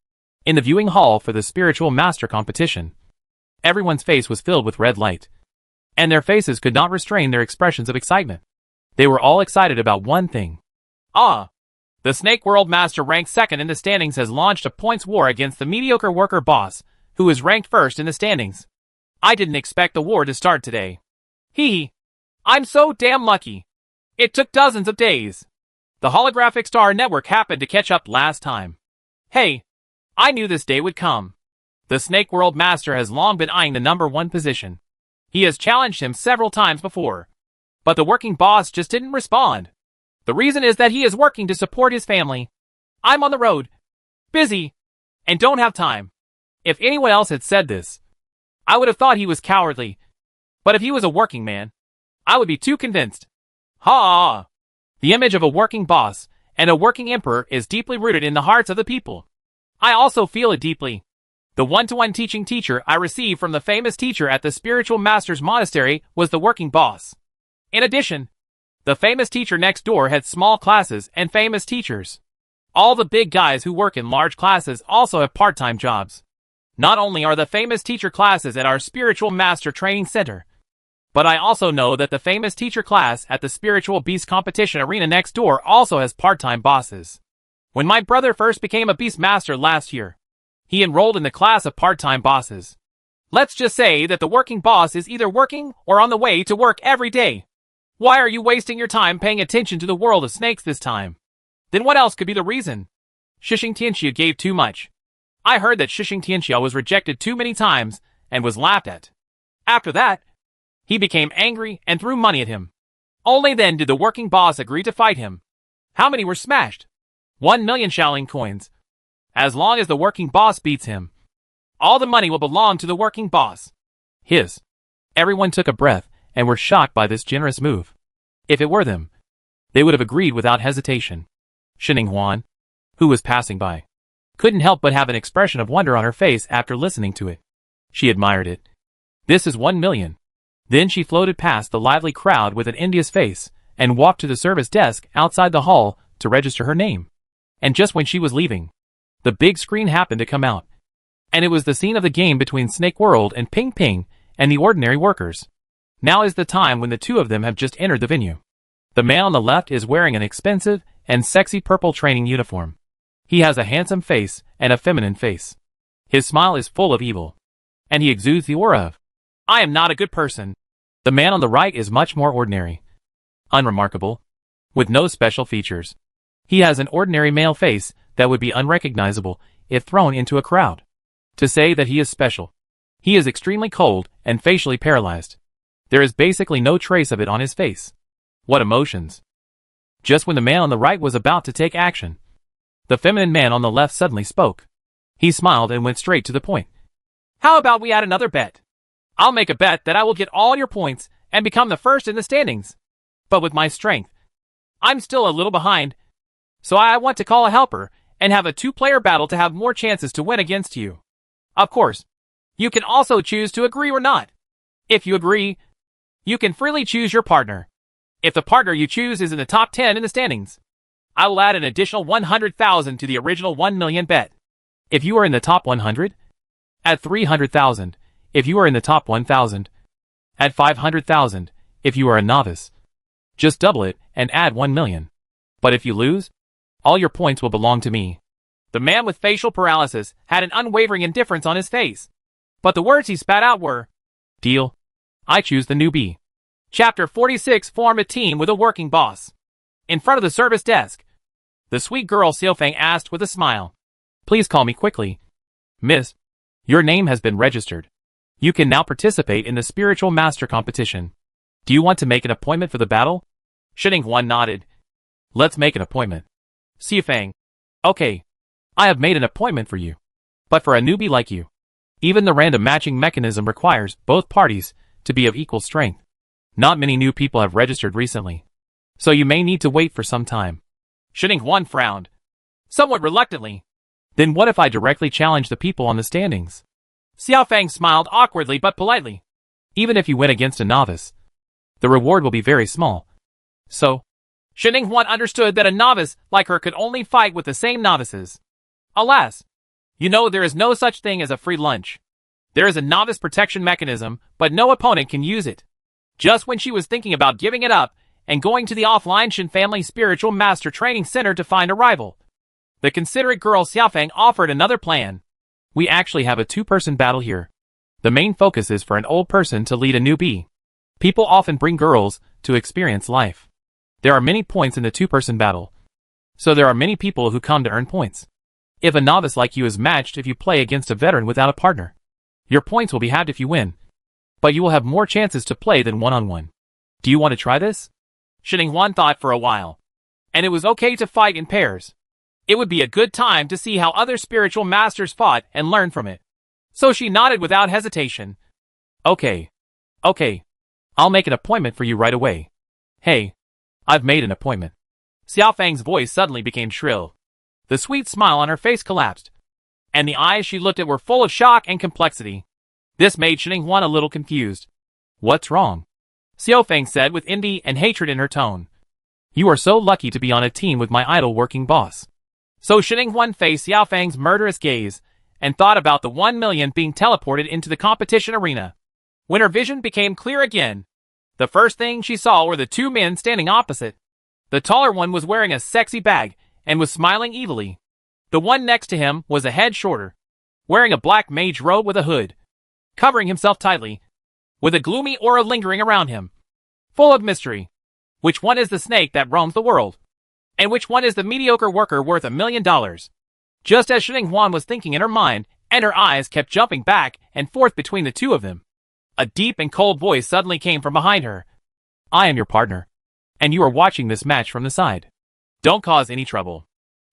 in the viewing hall for the spiritual master competition, everyone's face was filled with red light, and their faces could not restrain their expressions of excitement. They were all excited about one thing. The Snake World Master ranked second in the standings has launched a points war against the mediocre worker boss, who is ranked first in the standings. I didn't expect the war to start today. I'm so damn lucky. It took dozens of days. The holographic star network happened to catch up last time. Hey, I knew this day would come. The Snake World Master has long been eyeing the #1 position. He has challenged him several times before, but the working boss just didn't respond. The reason is that he is working to support his family. I'm on the road, busy, and don't have time. If anyone else had said this, I would have thought he was cowardly. But if he was a working man, I would be too convinced. The image of a working boss and a working emperor is deeply rooted in the hearts of the people. I also feel it deeply. The one-to-one teaching teacher I received from the famous teacher at the Spiritual Master's Monastery was the working boss. In addition, the famous teacher next door had small classes and famous teachers. All the big guys who work in large classes also have part-time jobs. Not only are the famous teacher classes at our Spiritual Master Training Center, but I also know that the famous teacher class at the Spiritual Beast Competition Arena next door also has part-time bosses. When my brother first became a Beast Master last year, he enrolled in the class of part-time bosses. Let's just say that the working boss is either working or on the way to work every day. Why are you wasting your time paying attention to the world of snakes this time? Then what else could be the reason? Shishing Tianxia gave too much. I heard that Shishing Tianxia was rejected too many times and was laughed at. After that, he became angry and threw money at him. Only then did the working boss agree to fight him. How many were smashed? 1 million Shaolin coins. As long as the working boss beats him, all the money will belong to the working boss. Everyone took a breath and were shocked by this generous move. If it were them, they would have agreed without hesitation. Shining Huan, who was passing by, couldn't help but have an expression of wonder on her face after listening to it. She admired it. This is 1 million. Then she floated past the lively crowd with an envious face and walked to the service desk outside the hall to register her name. And just when she was leaving, the big screen happened to come out. And it was the scene of the game between Snake World and Ping Ping and the ordinary workers. Now is the time when the two of them have just entered the venue. The man on the left is wearing an expensive and sexy purple training uniform. He has a handsome face and a feminine face. His smile is full of evil, and he exudes the aura of, I am not a good person. The man on the right is much more ordinary, unremarkable, with no special features. He has an ordinary male face that would be unrecognizable if thrown into a crowd. To say that he is special, he is extremely cold and facially paralyzed. There is basically no trace of it on his face. What emotions! Just when the man on the right was about to take action, the feminine man on the left suddenly spoke. He smiled and went straight to the point. How about we add another bet? I'll make a bet that I will get all your points and become the first in the standings. But with my strength, I'm still a little behind. So I want to call a helper and have a 2-player battle to have more chances to win against you. Of course, you can also choose to agree or not. If you agree, you can freely choose your partner. If the partner you choose is in the top 10 in the standings, I will add an additional 100,000 to the original 1 million bet. If you are in the top 100, add 300,000. If you are in the top 1,000, add 500,000. If you are a novice, just double it and add 1 million. But if you lose, all your points will belong to me. The man with facial paralysis had an unwavering indifference on his face, but the words he spat out were, Deal. I choose the newbie. Chapter 46 Form a team with a working boss. In front of the service desk, the sweet girl Xiaofang asked with a smile, Please call me quickly. Miss, your name has been registered. You can now participate in the Spiritual Master Competition. Do you want to make an appointment for the battle? Shining Huan nodded. Let's make an appointment. Xiaofang. Okay. I have made an appointment for you. But for a newbie like you, even the random matching mechanism requires both parties to be of equal strength. Not many new people have registered recently, so you may need to wait for some time. Shining Huan frowned, somewhat reluctantly. Then what if I directly challenge the people on the standings? Xiaofang smiled awkwardly but politely. Even if you win against a novice, the reward will be very small. So, Shin Ing-hwan understood that a novice like her could only fight with the same novices. Alas, there is no such thing as a free lunch. There is a novice protection mechanism, but no opponent can use it. Just when she was thinking about giving it up and going to the offline Shin Family Spiritual Master Training Center to find a rival, the considerate girl Xiaofeng offered another plan. We actually have a two-person battle here. The main focus is for an old person to lead a newbie. People often bring girls to experience life. There are many points in the two-person battle, so there are many people who come to earn points. If a novice like you is matched if you play against a veteran without a partner, your points will be halved if you win, but you will have more chances to play than one-on-one. Do you want to try this? Shin Ing-hwan thought for a while, and it was okay to fight in pairs. It would be a good time to see how other spiritual masters fought and learn from it. So she nodded without hesitation. Okay. I'll make an appointment for you right away. Hey, I've made an appointment. Xiaofeng's voice suddenly became shrill. The sweet smile on her face collapsed, and the eyes she looked at were full of shock and complexity. This made Shin Ing-hwan a little confused. What's wrong? Xiaofeng said with envy and hatred in her tone. You are so lucky to be on a team with my idol working boss. So Shin Ing-hwan faced Xiaofeng's murderous gaze and thought about the 1 million being teleported into the competition arena. When her vision became clear again, the first thing she saw were the two men standing opposite. The taller one was wearing a sexy bag and was smiling evilly. The one next to him was a head shorter, wearing a black mage robe with a hood, covering himself tightly, with a gloomy aura lingering around him, full of mystery. Which one is the snake that roams the world? And which one is the mediocre worker worth $1 million? Just as Shin Ing-hwan was thinking in her mind, and her eyes kept jumping back and forth between the two of them, a deep and cold voice suddenly came from behind her. I am your partner, and you are watching this match from the side. Don't cause any trouble.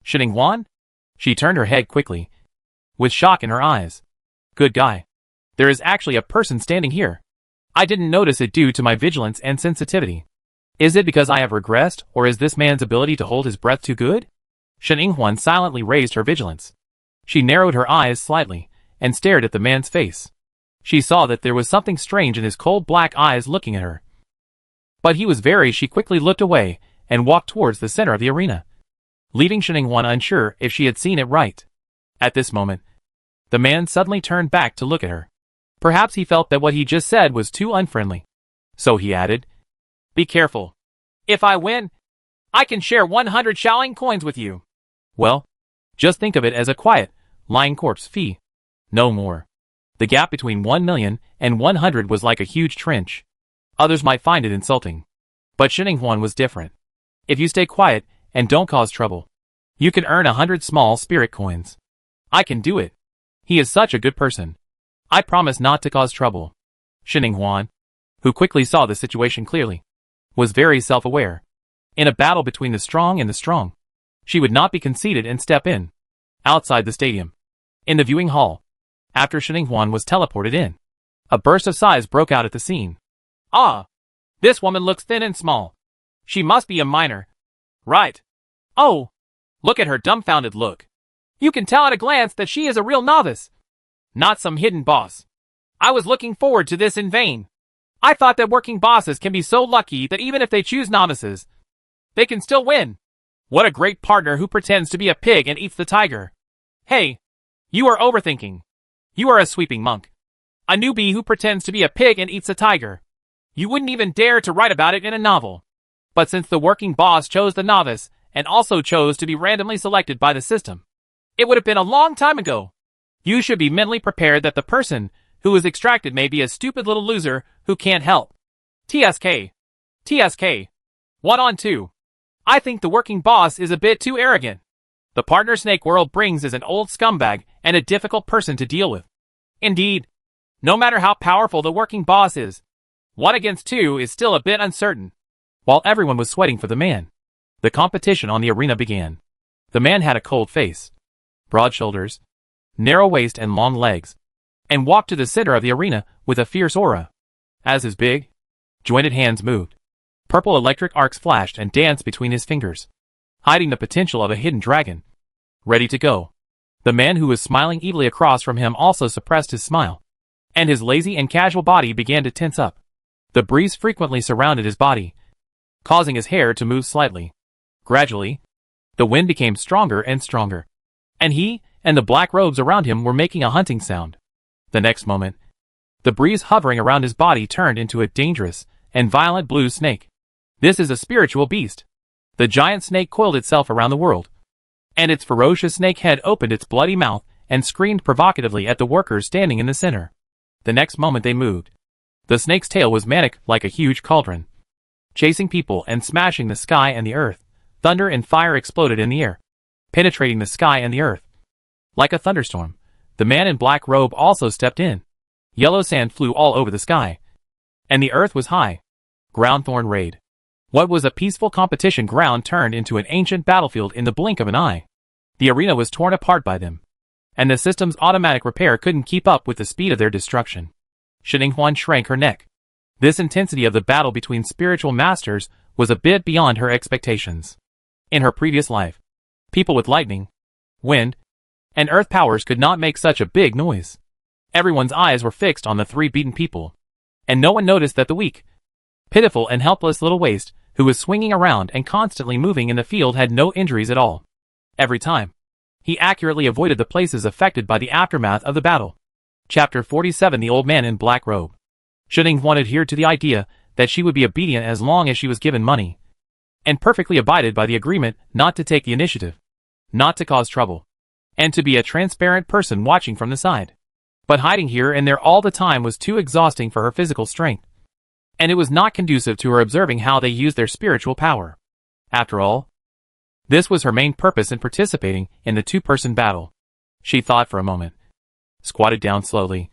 Shin Ing-hwan? She turned her head quickly, with shock in her eyes. Good guy. There is actually a person standing here. I didn't notice it due to my vigilance and sensitivity. Is it because I have regressed, or is this man's ability to hold his breath too good? Shin Ing-hwan silently raised her vigilance. She narrowed her eyes slightly, and stared at the man's face. She saw that there was something strange in his cold black eyes looking at her. But she quickly looked away, and walked towards the center of the arena, leaving Shin Ing-hwan unsure if she had seen it right. At this moment, the man suddenly turned back to look at her. Perhaps he felt that what he just said was too unfriendly. So he added, Be careful. If I win, I can share 100 Shaoling coins with you. Well, just think of it as a quiet, lying corpse fee. No more. The gap between 1 million and 100 was like a huge trench. Others might find it insulting. But Shin Ing-hwan was different. If you stay quiet and don't cause trouble, you can earn 100 small spirit coins. I can do it. He is such a good person. I promise not to cause trouble. Shin Ing-hwan, who quickly saw the situation clearly, was very self-aware. In a battle between the strong and the strong, she would not be conceited and step in. Outside the stadium, in the viewing hall, after Shin Ing-hwan was teleported in, a burst of sighs broke out at the scene. Ah! This woman looks thin and small. She must be a minor. Right. Oh! Look at her dumbfounded look. You can tell at a glance that she is a real novice. Not some hidden boss. I was looking forward to this in vain. I thought that working bosses can be so lucky that even if they choose novices, they can still win. What a great partner who pretends to be a pig and eats the tiger. Hey, you are overthinking. You are a sweeping monk. A newbie who pretends to be a pig and eats a tiger. You wouldn't even dare to write about it in a novel. But since the working boss chose the novice, and also chose to be randomly selected by the system, it would have been a long time ago. You should be mentally prepared that the person who is extracted may be a stupid little loser who can't help. TSK. 1 on 2. I think the working boss is a bit too arrogant. The partner Snake World brings is an old scumbag and a difficult person to deal with. Indeed, no matter how powerful the working boss is, 1 against 2 is still a bit uncertain. While everyone was sweating for the man, the competition on the arena began. The man had a cold face, broad shoulders, narrow waist and long legs, and walked to the center of the arena with a fierce aura. As his big, jointed hands moved, purple electric arcs flashed and danced between his fingers, hiding the potential of a hidden dragon. Ready to go. The man who was smiling evilly across from him also suppressed his smile. and his lazy and casual body began to tense up. The breeze frequently surrounded his body, causing his hair to move slightly. Gradually, the wind became stronger and stronger, and he and the black robes around him were making a hunting sound. The next moment, the breeze hovering around his body turned into a dangerous and violent blue snake. This is a spiritual beast. The giant snake coiled itself around the world, and its ferocious snake head opened its bloody mouth and screamed provocatively at the workers standing in the center. The next moment they moved. The snake's tail was manic like a huge cauldron, chasing people and smashing the sky and the earth. Thunder and fire exploded in the air, penetrating the sky and the earth. Like a thunderstorm, the man in black robe also stepped in. Yellow sand flew all over the sky, and the earth was high. Ground thorn raid. What was a peaceful competition ground turned into an ancient battlefield in the blink of an eye. The arena was torn apart by them, and the system's automatic repair couldn't keep up with the speed of their destruction. Shininghuan shrank her neck. This intensity of the battle between spiritual masters was a bit beyond her expectations. In her previous life, people with lightning, wind, and earth powers could not make such a big noise. Everyone's eyes were fixed on the three beaten people, and no one noticed that the weak, pitiful and helpless little waste who was swinging around and constantly moving in the field had no injuries at all. Every time, he accurately avoided the places affected by the aftermath of the battle. Chapter 47. The Old Man in Black Robe. Shininghuan adhered to the idea that she would be obedient as long as she was given money, and perfectly abided by the agreement not to take the initiative, not to cause trouble, and to be a transparent person watching from the side. But hiding here and there all the time was too exhausting for her physical strength, and it was not conducive to her observing how they used their spiritual power. After all, this was her main purpose in participating in the two-person battle. She thought for a moment, squatted down slowly,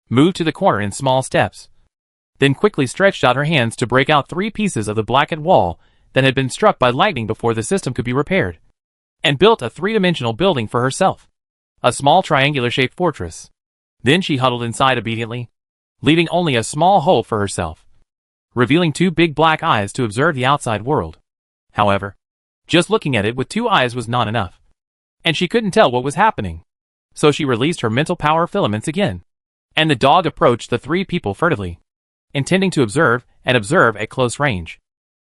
moved to the corner in small steps, then quickly stretched out her hands to break out 3 pieces of the blackened wall that had been struck by lightning before the system could be repaired, and built a 3-dimensional building for herself, a small triangular-shaped fortress. Then she huddled inside obediently, leaving only a small hole for herself, revealing 2 big black eyes to observe the outside world. However, just looking at it with 2 eyes was not enough, and she couldn't tell what was happening. So she released her mental power filaments again, and the dog approached the 3 people furtively, intending to observe at close range.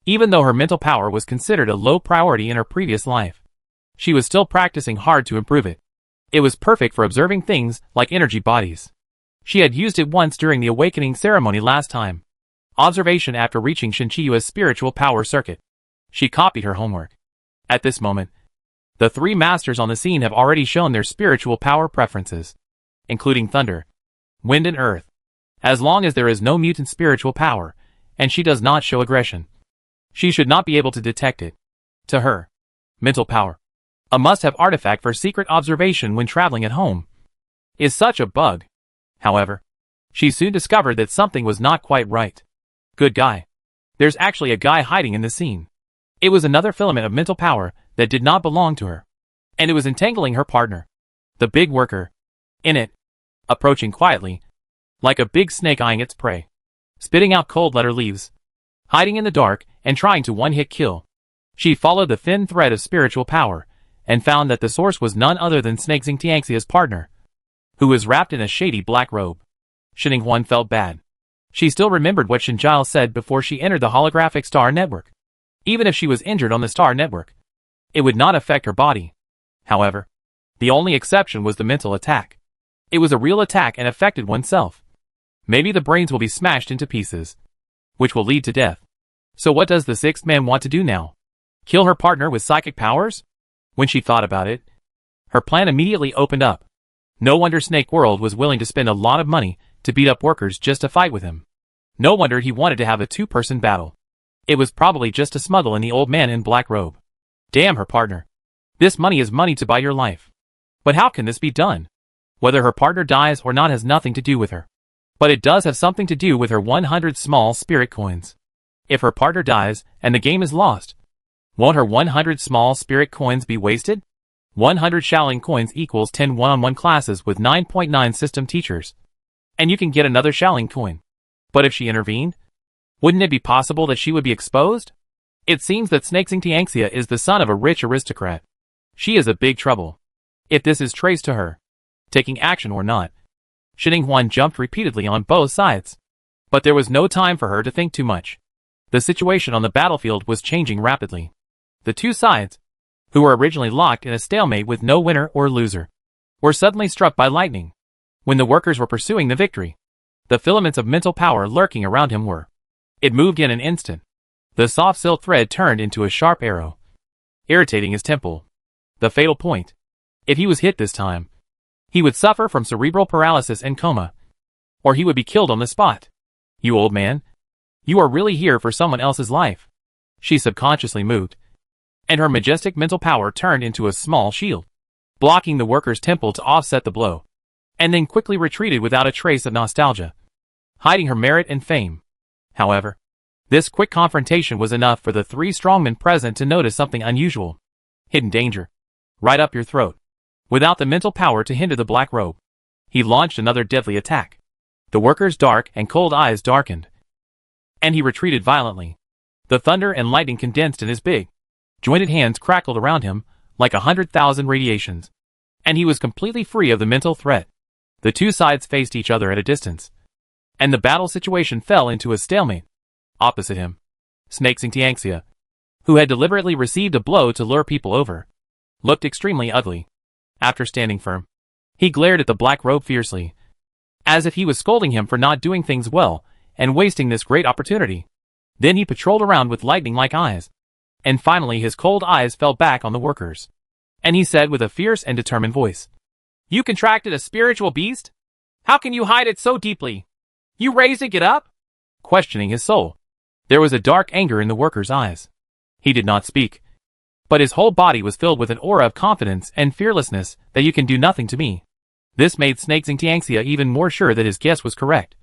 Even though her mental power was considered a low priority in her previous life, she was still practicing hard to improve it. It was perfect for observing things like energy bodies. She had used it once during the awakening ceremony last time. Observation after reaching Shinchiyua's spiritual power circuit. She copied her homework. At this moment, the 3 masters on the scene have already shown their spiritual power preferences, including thunder, wind and earth. As long as there is no mutant spiritual power, and she does not show aggression, she should not be able to detect it. To her, mental power, a must-have artifact for secret observation when traveling at home, is such a bug. However, she soon discovered that something was not quite right. Good guy. There's actually a guy hiding in the scene. It was another filament of mental power that did not belong to her, and it was entangling her partner, the big worker, in it, approaching quietly, like a big snake eyeing its prey, spitting out cold letter leaves, hiding in the dark and trying to one-hit kill. She followed the thin thread of spiritual power and found that the source was none other than Snake Xingtiaxia's partner, who was wrapped in a shady black robe. Shininghuan felt bad. She still remembered what Shinjile said before she entered the holographic star network. Even if she was injured on the star network, it would not affect her body. However, the only exception was the mental attack. It was a real attack and affected oneself. Maybe the brains will be smashed into pieces, which will lead to death. So what does the 6th man want to do now? Kill her partner with psychic powers? When she thought about it, her plan immediately opened up. No wonder Snake World was willing to spend a lot of money to beat up workers just to fight with him. No wonder he wanted to have a 2-person battle. It was probably just to smuggle in the old man in black robe. Damn her partner. This money is money to buy your life. But how can this be done? Whether her partner dies or not has nothing to do with her. But it does have something to do with her 100 small spirit coins. If her partner dies and the game is lost, won't her 100 small spirit coins be wasted? 100 Shaolin coins equals 10 one-on-one classes with 9.9 system teachers. And you can get another Shaolin coin. But if she intervened, wouldn't it be possible that she would be exposed? It seems that Snake Xingtiangxia is the son of a rich aristocrat. She is a big trouble. If this is traced to her, taking action or not, Huan jumped repeatedly on both sides. But there was no time for her to think too much. The situation on the battlefield was changing rapidly. The two sides, who were originally locked in a stalemate with no winner or loser, were suddenly struck by lightning. When the workers were pursuing the victory, the filaments of mental power lurking around him were. It moved in an instant. The soft silk thread turned into a sharp arrow, irritating his temple. The fatal point. If he was hit this time, he would suffer from cerebral paralysis and coma, or he would be killed on the spot. You old man, you are really here for someone else's life. She subconsciously moved, and her majestic mental power turned into a small shield, blocking the worker's temple to offset the blow, and then quickly retreated without a trace of nostalgia, hiding her merit and fame. However, this quick confrontation was enough for the three strongmen present to notice something unusual. Hidden danger. Right up your throat. Without the mental power to hinder the black robe, he launched another deadly attack. The worker's dark and cold eyes darkened, and he retreated violently. The thunder and lightning condensed in his big, jointed hands crackled around him like 100,000 radiations, and he was completely free of the mental threat. The two sides faced each other at a distance, and the battle situation fell into a stalemate. Opposite him, Snakes who had deliberately received a blow to lure people over, looked extremely ugly. After standing firm, he glared at the black robe fiercely, as if he was scolding him for not doing things well and wasting this great opportunity. Then he patrolled around with lightning-like eyes, and finally his cold eyes fell back on the workers, and he said with a fierce and determined voice, "You contracted a spiritual beast? How can you hide it so deeply? You raised it up?" Questioning his soul, there was a dark anger in the worker's eyes. He did not speak, but his whole body was filled with an aura of confidence and fearlessness that you can do nothing to me. This made Snakes even more sure that his guess was correct,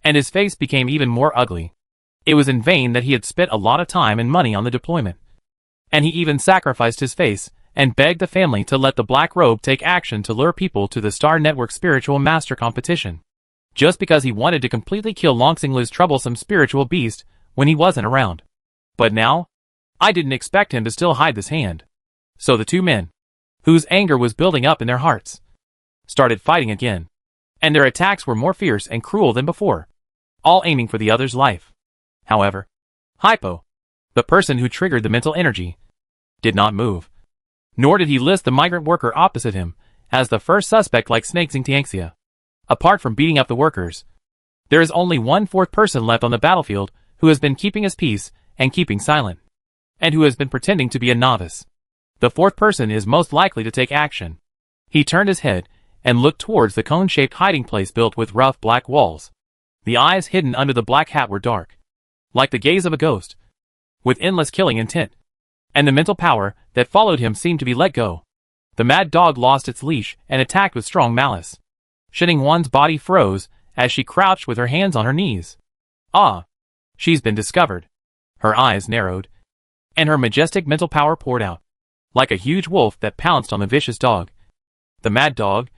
and his face became even more ugly. It was in vain that he had spent a lot of time and money on the deployment, and he even sacrificed his face and begged the family to let the black robe take action to lure people to the Star Network Spiritual Master Competition, just because he wanted to completely kill Longsinglu's troublesome spiritual beast when he wasn't around. But now, I didn't expect him to still hide this hand. So the two men, whose anger was building up in their hearts, started fighting again, and their attacks were more fierce and cruel than before, all aiming for the other's life. However, Hypo, the person who triggered the mental energy, did not move, nor did he list the migrant worker opposite him as the first suspect like Snakes. Apart from beating up the workers, there is only one fourth person left on the battlefield who has been keeping his peace and keeping silent, and who has been pretending to be a novice. The fourth person is most likely to take action. He turned his head and looked towards the cone-shaped hiding place built with rough black walls. The eyes hidden under the black hat were dark, like the gaze of a ghost, with endless killing intent, and the mental power that followed him seemed to be let go. The mad dog lost its leash and attacked with strong malice. Huan's body froze as she crouched with her hands on her knees. Ah! She's been discovered. Her eyes narrowed, and her majestic mental power poured out, like a huge wolf that pounced on the vicious dog. The mad dog,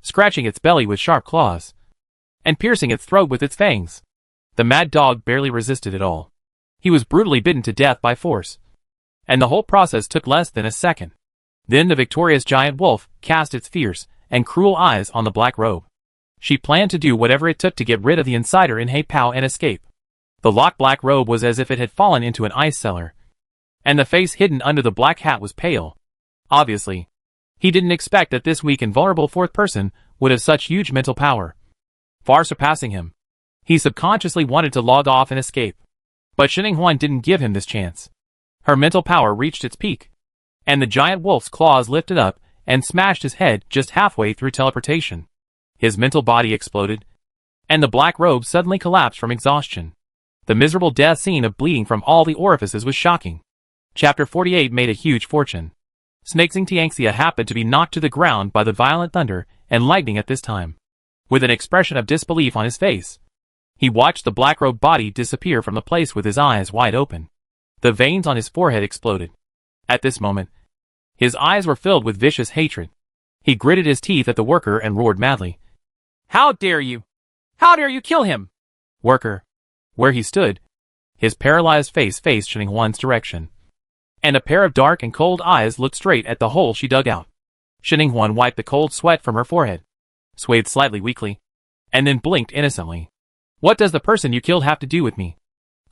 scratching its belly with sharp claws, and piercing its throat with its fangs. The mad dog barely resisted at all. He was brutally bitten to death by force, and the whole process took less than a second. Then the victorious giant wolf cast its fierce and cruel eyes on the black robe. She planned to do whatever it took to get rid of the insider in Hei-Pao and escape. The locked black robe was as if it had fallen into an ice cellar, and the face hidden under the black hat was pale. Obviously, he didn't expect that this weak and vulnerable fourth person would have such huge mental power, far surpassing him. He subconsciously wanted to log off and escape, but Huan didn't give him this chance. Her mental power reached its peak, and the giant wolf's claws lifted up and smashed his head just halfway through teleportation. His mental body exploded, and the black robe suddenly collapsed from exhaustion. The miserable death scene of bleeding from all the orifices was shocking. Chapter 48 made a huge fortune. Snakes happened to be knocked to the ground by the violent thunder and lightning at this time. With an expression of disbelief on his face, he watched the black-robed body disappear from the place with his eyes wide open. The veins on his forehead exploded. At this moment, his eyes were filled with vicious hatred. He gritted his teeth at the worker and roared madly. "How dare you! How dare you kill him!" Worker. Where he stood, his paralyzed face faced Huan's direction, and a pair of dark and cold eyes looked straight at the hole she dug out. Huan wiped the cold sweat from her forehead, swayed slightly weakly, and then blinked innocently. What does the person you killed have to do with me?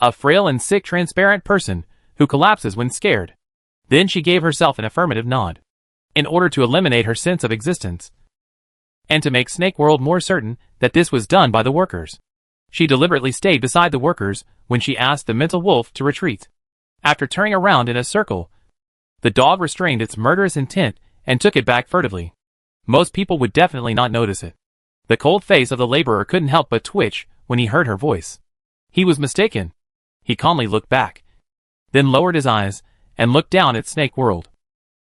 A frail and sick transparent person who collapses when scared. Then she gave herself an affirmative nod. In order to eliminate her sense of existence, and to make Snake World more certain that this was done by the workers, she deliberately stayed beside the workers when she asked the mental wolf to retreat. After turning around in a circle, the dog restrained its murderous intent and took it back furtively. Most people would definitely not notice it. The cold face of the laborer couldn't help but twitch when he heard her voice. He was mistaken. He calmly looked back, then lowered his eyes and looked down at Snake World,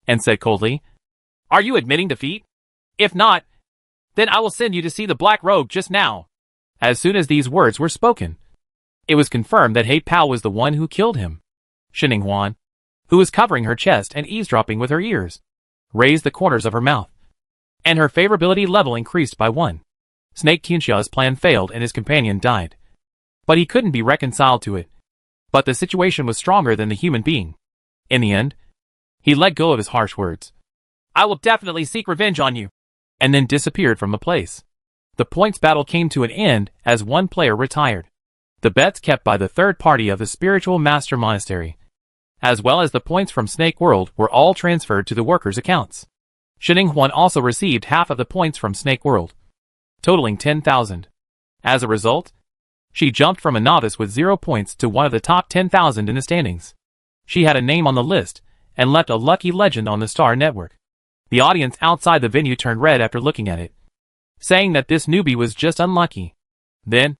and said coldly, "Are you admitting defeat? If not, then I will send you to see the Black Rogue just now." As soon as these words were spoken, it was confirmed that He Pao was the one who killed him. Shining Huan, who was covering her chest and eavesdropping with her ears, raised the corners of her mouth, and her favorability level increased by 1. Snake Qianxia's plan failed and his companion died. But he couldn't be reconciled to it. But the situation was stronger than the human being. In the end, he let go of his harsh words. "I will definitely seek revenge on you," and then disappeared from the place. The points battle came to an end as one player retired. The bets kept by the third party of the spiritual master monastery, as well as the points from Snake World, were all transferred to the workers' accounts. Shining Huan also received half of the points from Snake World, totaling 10,000. As a result, she jumped from a novice with 0 points to one of the top 10,000 in the standings. She had a name on the list and left a lucky legend on the Star Network. The audience outside the venue turned red after looking at it, saying that this newbie was just unlucky. Then,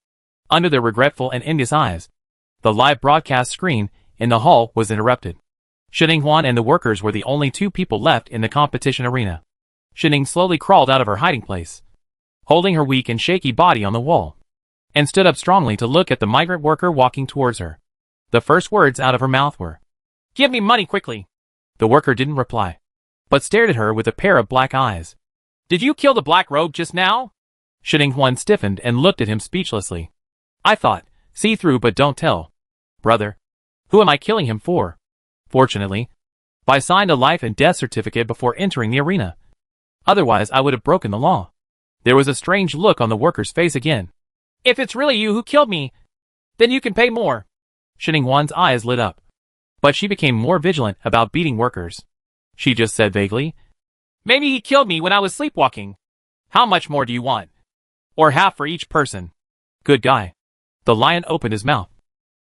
under their regretful and envious eyes, the live broadcast screen in the hall was interrupted. Shining Huan and the workers were the only 2 people left in the competition arena. Shining slowly crawled out of her hiding place, holding her weak and shaky body on the wall, and stood up strongly to look at the migrant worker walking towards her. The first words out of her mouth were, "Give me money quickly." The worker didn't reply, but stared at her with a pair of black eyes. "Did you kill the Black Rogue just now?" Shining Huan stiffened and looked at him speechlessly. "I thought, see through but don't tell. Brother, who am I killing him for?" Fortunately, I signed a life and death certificate before entering the arena. Otherwise I would have broken the law. There was a strange look on the worker's face again. "If it's really you who killed me, then you can pay more." Shining Huan's eyes lit up, but she became more vigilant about beating workers. She just said vaguely, "Maybe he killed me when I was sleepwalking. How much more do you want? Or half for each person?" "Good guy." The lion opened his mouth.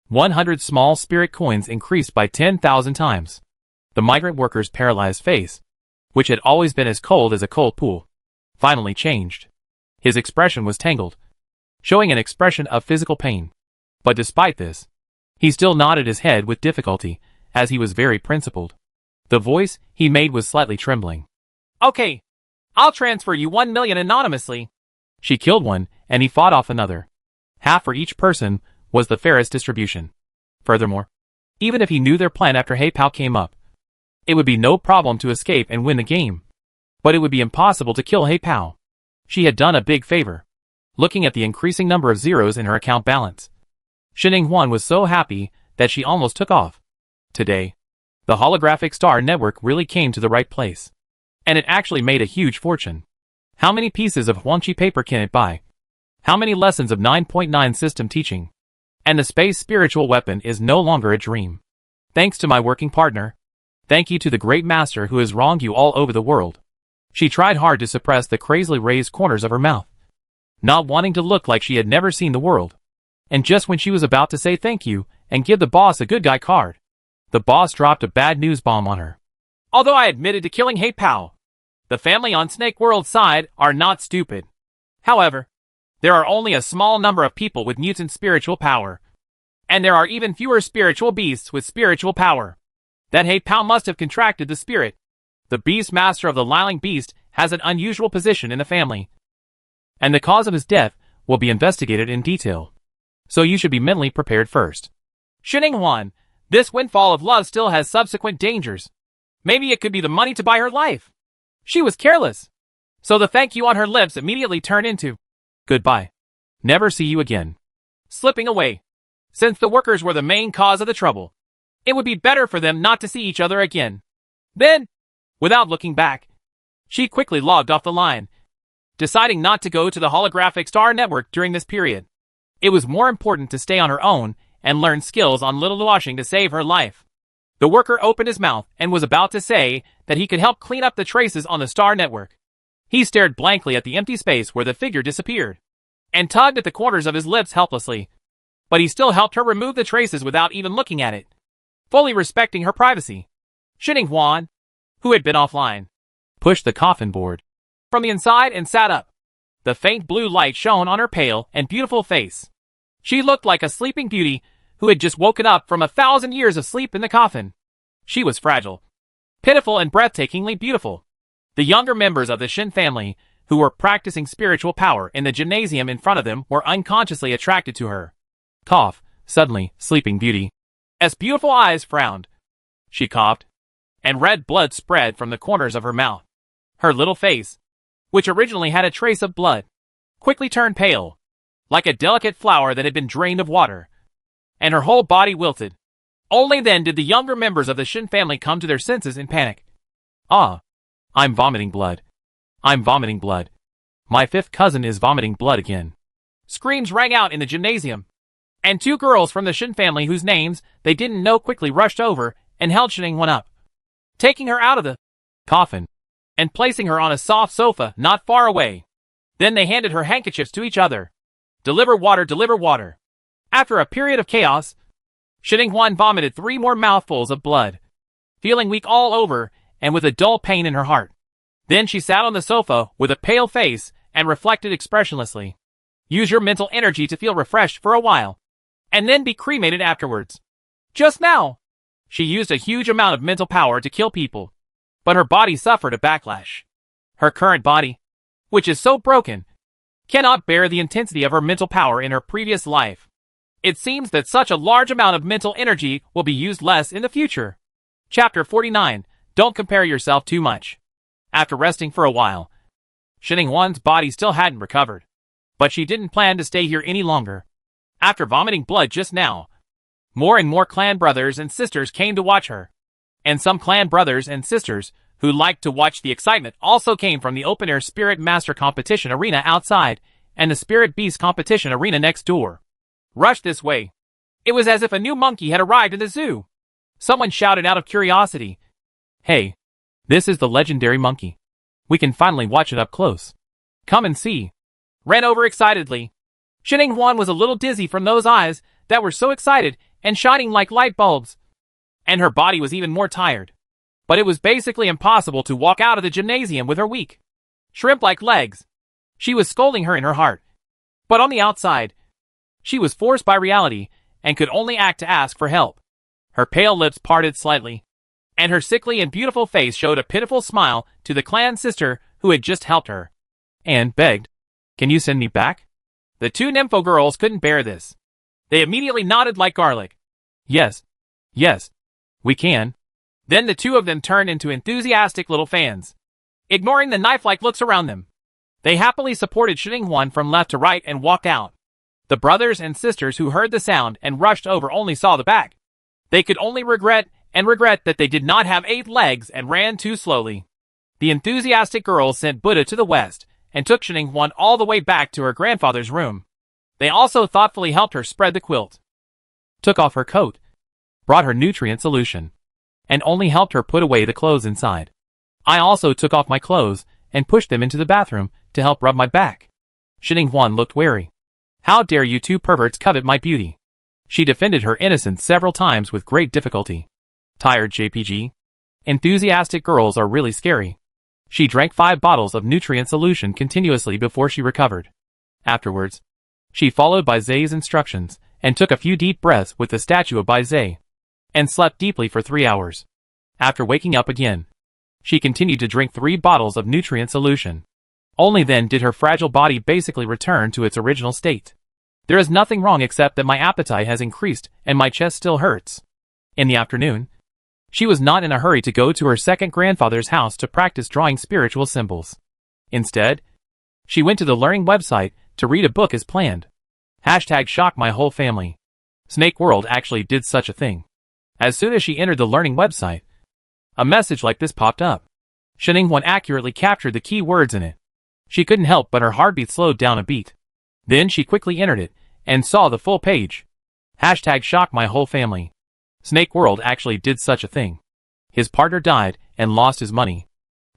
100 small spirit coins increased by 10,000 times. The migrant worker's paralyzed face, which had always been as cold as a cold pool, finally changed. His expression was tangled, showing an expression of physical pain. But despite this, he still nodded his head with difficulty, as he was very principled. The voice he made was slightly trembling. "Okay, I'll transfer you 1 million anonymously." She killed one, and he fought off another. Half for each person was the fairest distribution. Furthermore, even if he knew their plan after He Pao came up, it would be no problem to escape and win the game. But it would be impossible to kill He Pao. She had done a big favor. Looking at the increasing number of zeros in her account balance, Shining Huan was so happy that she almost took off. Today, the holographic Star Network really came to the right place. And it actually made a huge fortune. How many pieces of Huangqi paper can it buy? How many lessons of 9.9 system teaching? And the space spiritual weapon is no longer a dream. Thanks to my working partner. Thank you to the great master who has wronged you all over the world. She tried hard to suppress the crazily raised corners of her mouth, not wanting to look like she had never seen the world. And just when she was about to say thank you and give the boss a good guy card, the boss dropped a bad news bomb on her. "Although I admitted to killing He Pao, the family on Snake World's side are not stupid. However, there are only a small number of people with mutant spiritual power. And there are even fewer spiritual beasts with spiritual power. That He Pao must have contracted the spirit. The beast master of the Liling Beast has an unusual position in the family. And the cause of his death will be investigated in detail. So you should be mentally prepared first." "Shining Huan, this windfall of love still has subsequent dangers. Maybe it could be the money to buy her life. She was careless." So the thank you on her lips immediately turned into, "Goodbye. Never see you again." Slipping away. Since the workers were the main cause of the trouble, it would be better for them not to see each other again. Then, without looking back, she quickly logged off the line. deciding not to go to the holographic star network during this period. It was more important to stay on her own and learn skills on little washing to save her life. The worker opened his mouth and was about to say that he could help clean up the traces on the star network. He stared blankly at the empty space where the figure disappeared, and tugged at the corners of his lips helplessly. But he still helped her remove the traces without even looking at it, fully respecting her privacy. Shining Huan, who had been offline, pushed the coffin board from the inside and sat up. The faint blue light shone on her pale and beautiful face. She looked like a sleeping beauty who had just woken up from 1,000 years of sleep in the coffin. She was fragile, pitiful, and breathtakingly beautiful. The younger members of the Shin family, who were practicing spiritual power in the gymnasium in front of them, were unconsciously attracted to her. Cough. Suddenly, Sleeping Beauty, as beautiful eyes frowned. She coughed, and red blood spread from the corners of her mouth. Her little face, which originally had a trace of blood, quickly turned pale, like a delicate flower that had been drained of water, and her whole body wilted. Only then did the younger members of the Shin family come to their senses in panic. Ah! I'm vomiting blood. I'm vomiting blood. My fifth cousin is vomiting blood again. Screams rang out in the gymnasium, and two girls from the Shin family whose names they didn't know quickly rushed over and held Shining One up, taking her out of the coffin and placing her on a soft sofa not far away. Then they handed her handkerchiefs to each other. Deliver water, deliver water. After a period of chaos, Shining Huan vomited 3 more mouthfuls of blood, feeling weak all over and with a dull pain in her heart. Then she sat on the sofa with a pale face and reflected expressionlessly. Use your mental energy to feel refreshed for a while, and then be cremated afterwards. Just now, she used a huge amount of mental power to kill people, but her body suffered a backlash. Her current body, which is so broken, cannot bear the intensity of her mental power in her previous life. It seems that such a large amount of mental energy will be used less in the future. Chapter 49. Don't compare yourself too much. After resting for a while, Shining Huan's body still hadn't recovered, but she didn't plan to stay here any longer. After vomiting blood just now, more and more clan brothers and sisters came to watch her. And some clan brothers and sisters who liked to watch the excitement also came from the open-air Spirit Master competition arena outside and the Spirit Beast competition arena next door. Rushed this way. It was as if a new monkey had arrived in the zoo. Someone shouted out of curiosity, "Hey, this is the legendary monkey. We can finally watch it up close. Come and see." Ran over excitedly. Shining Huan was a little dizzy from those eyes that were so excited and shining like light bulbs. And her body was even more tired. But it was basically impossible to walk out of the gymnasium with her weak, shrimp-like legs. She was scolding her in her heart. But on the outside, she was forced by reality and could only act to ask for help. Her pale lips parted slightly, and her sickly and beautiful face showed a pitiful smile to the clan sister who had just helped her, and begged, "Can you send me back?" The 2 nympho girls couldn't bear this. They immediately nodded like garlic. Yes, we can." Then the 2 of them turned into enthusiastic little fans, ignoring the knife-like looks around them. They happily supported Shining Huan from left to right and walked out. The brothers and sisters who heard the sound and rushed over only saw the back. They could only regret that they did not have 8 legs and ran too slowly. The enthusiastic girls sent Buddha to the west and took Shining Huan all the way back to her grandfather's room. They also thoughtfully helped her spread the quilt, took off her coat, brought her nutrient solution, and only helped her put away the clothes inside. I also took off my clothes and pushed them into the bathroom to help rub my back. Shining Huan looked wary. How dare you 2 perverts covet my beauty? She defended her innocence several times with great difficulty. Tired JPG. Enthusiastic girls are really scary. She drank 5 bottles of nutrient solution continuously before she recovered. Afterwards, she followed Bai Zai's instructions and took a few deep breaths with the statue of Bai Zai, and slept deeply for 3 hours. After waking up again, she continued to drink 3 bottles of nutrient solution. Only then did her fragile body basically return to its original state. There is nothing wrong except that my appetite has increased and my chest still hurts. In the afternoon, she was not in a hurry to go to her second grandfather's house to practice drawing spiritual symbols. Instead, she went to the learning website to read a book as planned. #shock my whole family. Snake World actually did such a thing. As soon as she entered the learning website, a message like this popped up. Shining Huan accurately captured the key words in it. She couldn't help but her heartbeat slowed down a beat. Then she quickly entered it, and saw the full page. Hashtag shock my whole family. Snake World actually did such a thing. His partner died and lost his money.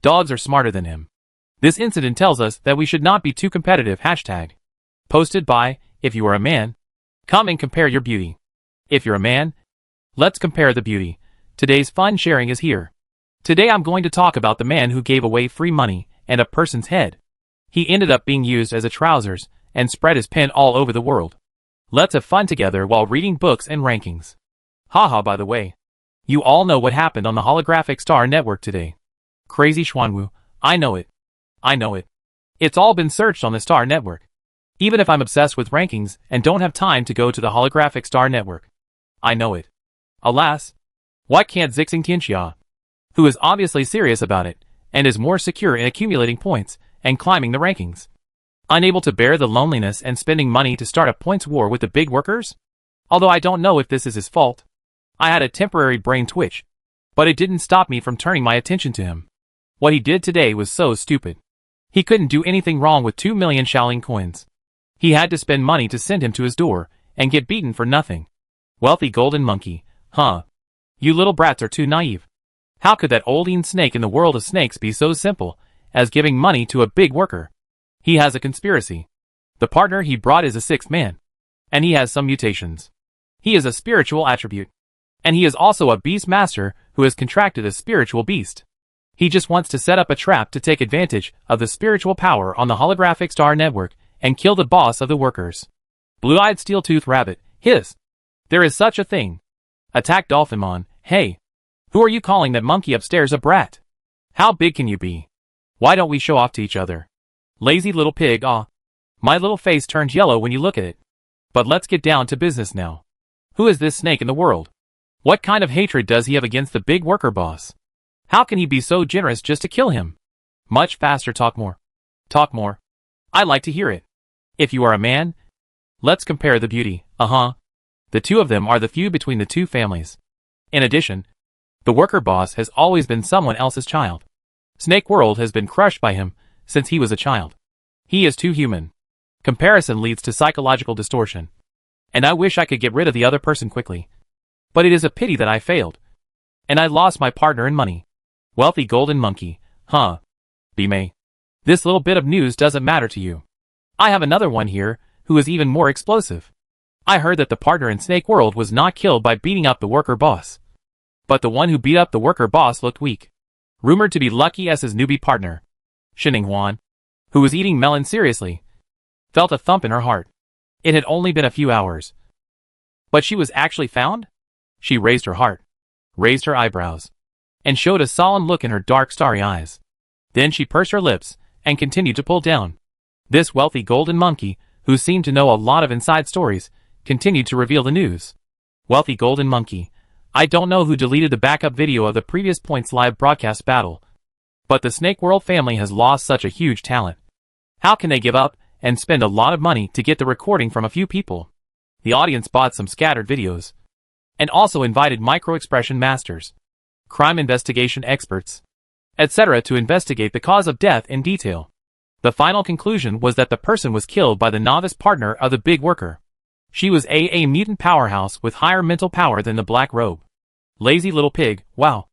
Dogs are smarter than him. This incident tells us that we should not be too competitive. Hashtag. Posted by, if you are a man, come and compare your beauty. If you're a man, let's compare the beauty. Today's fun sharing is here. Today I'm going to talk about the man who gave away free money and a person's head. He ended up being used as a trousers and spread his pen all over the world. Let's have fun together while reading books and rankings. Haha, by the way. You all know what happened on the holographic star network today. Crazy Schwanwu, I know it. I know it. It's all been searched on the star network. Even if I'm obsessed with rankings and don't have time to go to the holographic star network. I know it. Alas. Why can't Zixing Tianxia, who is obviously serious about it, and is more secure in accumulating points and climbing the rankings, unable to bear the loneliness and spending money to start a points war with the big workers? Although I don't know if this is his fault. I had a temporary brain twitch, but it didn't stop me from turning my attention to him. What he did today was so stupid. He couldn't do anything wrong with 2 million Shaolin coins. He had to spend money to send him to his door, and get beaten for nothing. Wealthy golden monkey, huh? You little brats are too naive. How could that old snake in the world of snakes be so simple as giving money to a big worker? He has a conspiracy. The partner he brought is a sixth man. And he has some mutations. He is a spiritual attribute. And he is also a beast master who has contracted a spiritual beast. He just wants to set up a trap to take advantage of the spiritual power on the holographic star network and kill the boss of the workers. Blue-eyed steel-tooth rabbit, hiss. There is such a thing. Attack Dolphinmon, hey. Who are you calling that monkey upstairs a brat? How big can you be? Why don't we show off to each other? Lazy little pig, ah. My little face turns yellow when you look at it. But let's get down to business now. Who is this snake in the world? What kind of hatred does he have against the big worker boss? How can he be so generous just to kill him? Much faster, talk more. Talk more. I like to hear it. If you are a man, let's compare the beauty, The two of them are the feud between the two families. In addition, the worker boss has always been someone else's child. Snake World has been crushed by him since he was a child. He is too human. Comparison leads to psychological distortion. And I wish I could get rid of the other person quickly. But it is a pity that I failed. And I lost my partner and money. Wealthy golden monkey, huh? Bime. This little bit of news doesn't matter to you. I have another one here, who is even more explosive. I heard that the partner in Snake World was not killed by beating up the worker boss. But the one who beat up the worker boss looked weak. Rumored to be Lucky S's newbie partner, Shining Huan, who was eating melon seriously, felt a thump in her heart. It had only been a few hours. But she was actually found? She raised her heart, raised her eyebrows, and showed a solemn look in her dark starry eyes. Then she pursed her lips, and continued to pull down. This wealthy golden monkey, who seemed to know a lot of inside stories, continued to reveal the news. Wealthy golden monkey, I don't know who deleted the backup video of the previous points live broadcast battle, but the Snake World family has lost such a huge talent. How can they give up and spend a lot of money to get the recording from a few people? The audience bought some scattered videos, and also invited micro-expression masters, crime investigation experts, etc. to investigate the cause of death in detail. The final conclusion was that the person was killed by the novice partner of the big worker. She was a mutant powerhouse with higher mental power than the black robe. Lazy little pig, wow.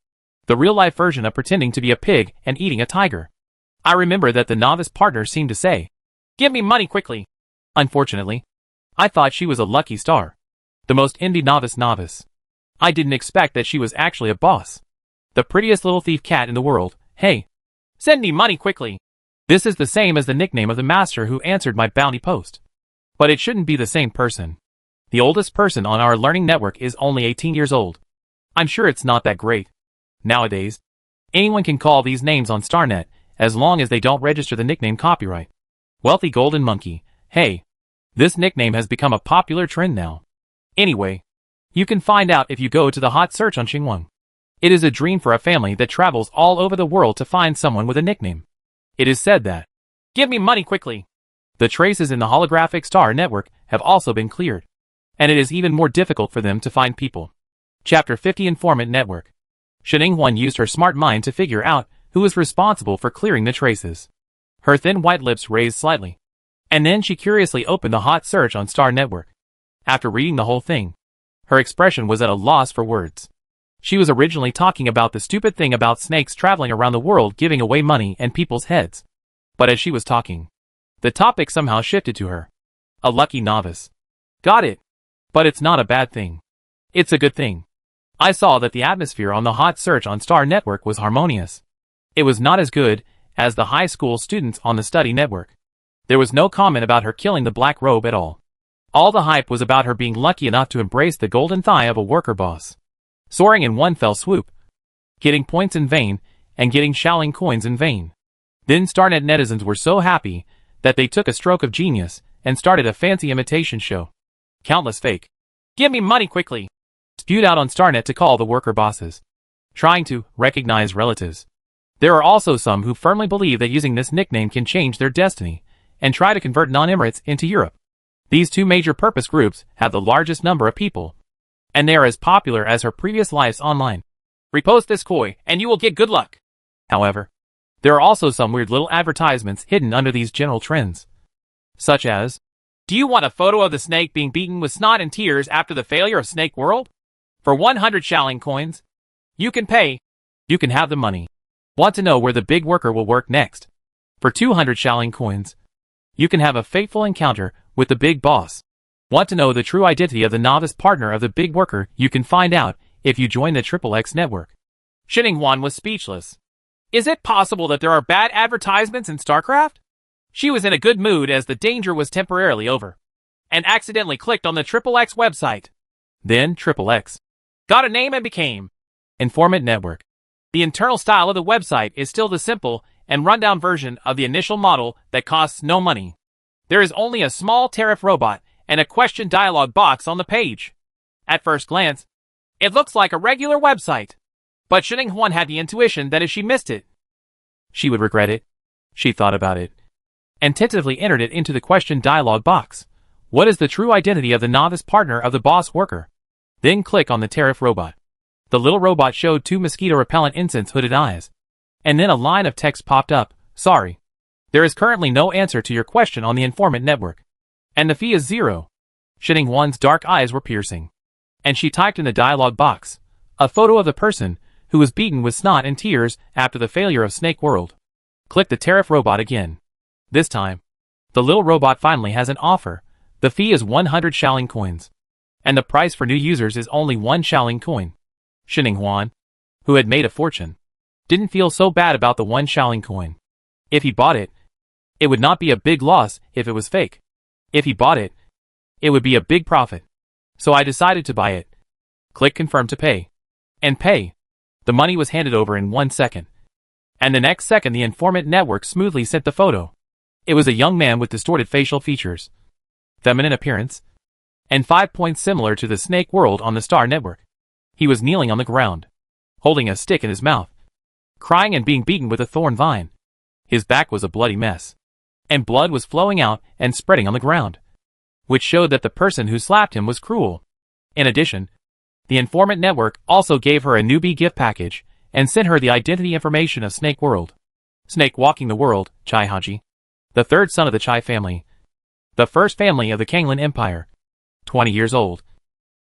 The real-life version of pretending to be a pig and eating a tiger. I remember that the novice partner seemed to say, "Give me money quickly." Unfortunately, I thought she was a lucky star. The most indie novice. I didn't expect that she was actually a boss. The prettiest little thief cat in the world, hey. Send me money quickly. This is the same as the nickname of the master who answered my bounty post. But it shouldn't be the same person. The oldest person on our learning network is only 18 years old. I'm sure it's not that great. Nowadays, anyone can call these names on StarNet, as long as they don't register the nickname copyright. Wealthy golden monkey, hey. This nickname has become a popular trend now. Anyway, you can find out if you go to the hot search on Xinguang. It is a dream for a family that travels all over the world to find someone with a nickname. It is said that, "Give me money quickly." The traces in the holographic star network have also been cleared, and it is even more difficult for them to find people. Chapter 50 Informant Network. Shining Huan used her smart mind to figure out who was responsible for clearing the traces. Her thin white lips raised slightly. And then she curiously opened the hot search on Star Network. After reading the whole thing, her expression was at a loss for words. She was originally talking about the stupid thing about snakes traveling around the world giving away money and people's heads. But as she was talking, the topic somehow shifted to her. A lucky novice. Got it. But it's not a bad thing. It's a good thing. I saw that the atmosphere on the hot search on Star Network was harmonious. It was not as good as the high school students on the study network. There was no comment about her killing the black robe at all. All the hype was about her being lucky enough to embrace the golden thigh of a worker boss. Soaring in one fell swoop. Getting points in vain, and getting Shaolin coins in vain. Then Starnet netizens were so happy that they took a stroke of genius and started a fancy imitation show. Countless fake "Give me money quickly!" spewed out on Starnet to call the worker bosses, trying to recognize relatives. There are also some who firmly believe that using this nickname can change their destiny, and try to convert non-Emirates into Europe. These two major purpose groups have the largest number of people, and they are as popular as her previous lives online. Repost this koi, and you will get good luck. However, there are also some weird little advertisements hidden under these general trends. Such as, do you want a photo of the snake being beaten with snot and tears after the failure of Snake World? For 100 Shaolin coins, you can pay. You can have the money. Want to know where the big worker will work next? For 200 Shaolin coins, you can have a fateful encounter with the big boss. Want to know the true identity of the novice partner of the big worker? You can find out if you join the XXX network. Xinhuan was speechless. Is it possible that there are bad advertisements in StarCraft? She was in a good mood as the danger was temporarily over, and accidentally clicked on the XXX website. Then XXX got a name and became Informant Network. The internal style of the website is still the simple and rundown version of the initial model that costs no money. There is only a small tariff robot and a question dialog box on the page. At first glance, it looks like a regular website. But Xinhuan had the intuition that if she missed it, she would regret it. She thought about it, and tentatively entered it into the question dialog box. What is the true identity of the novice partner of the boss worker? Then click on the tariff robot. The little robot showed 2 mosquito-repellent incense hooded eyes. And then a line of text popped up. Sorry. There is currently no answer to your question on the Informant Network. And the fee is 0. Xinhuan's dark eyes were piercing. And she typed in the dialog box a photo of the person who was beaten with snot and tears after the failure of Snake World. Click the tariff robot again. This time, the little robot finally has an offer. The fee is 100 Shaolin coins. And the price for new users is only 1 Shaolin coin. Xinhuan, who had made a fortune, didn't feel so bad about the 1 Shaolin coin. If he bought it, it would not be a big loss if it was fake. If he bought it, it would be a big profit. So I decided to buy it. Click confirm to pay. And pay. The money was handed over in 1 second. And the next second the Informant Network smoothly sent the photo. It was a young man with distorted facial features, feminine appearance, and 5 points similar to the Snake World on the Star Network. He was kneeling on the ground, holding a stick in his mouth, crying and being beaten with a thorn vine. His back was a bloody mess, and blood was flowing out and spreading on the ground, which showed that the person who slapped him was cruel. In addition, the Informant Network also gave her a newbie gift package and sent her the identity information of Snake World. Snake walking the world, Chai Haji, the third son of the Chai family, the first family of the Kanglan Empire, 20 years old,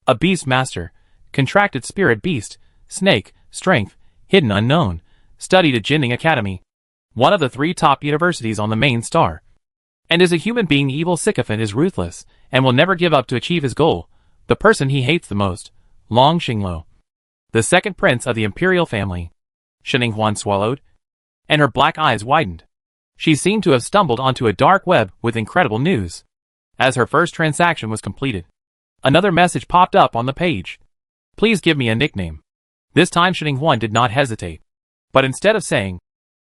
a beast master, contracted spirit beast, snake, strength, hidden unknown, studied at Jinning Academy, one of the 3 top universities on the main star. And as a human being, the evil sycophant is ruthless and will never give up to achieve his goal, the person he hates the most, Long Xinglo, the second prince of the imperial family. Xinhuan swallowed, and her black eyes widened. She seemed to have stumbled onto a dark web with incredible news. As her first transaction was completed, another message popped up on the page. Please give me a nickname. This time Xinhuan did not hesitate, but instead of saying,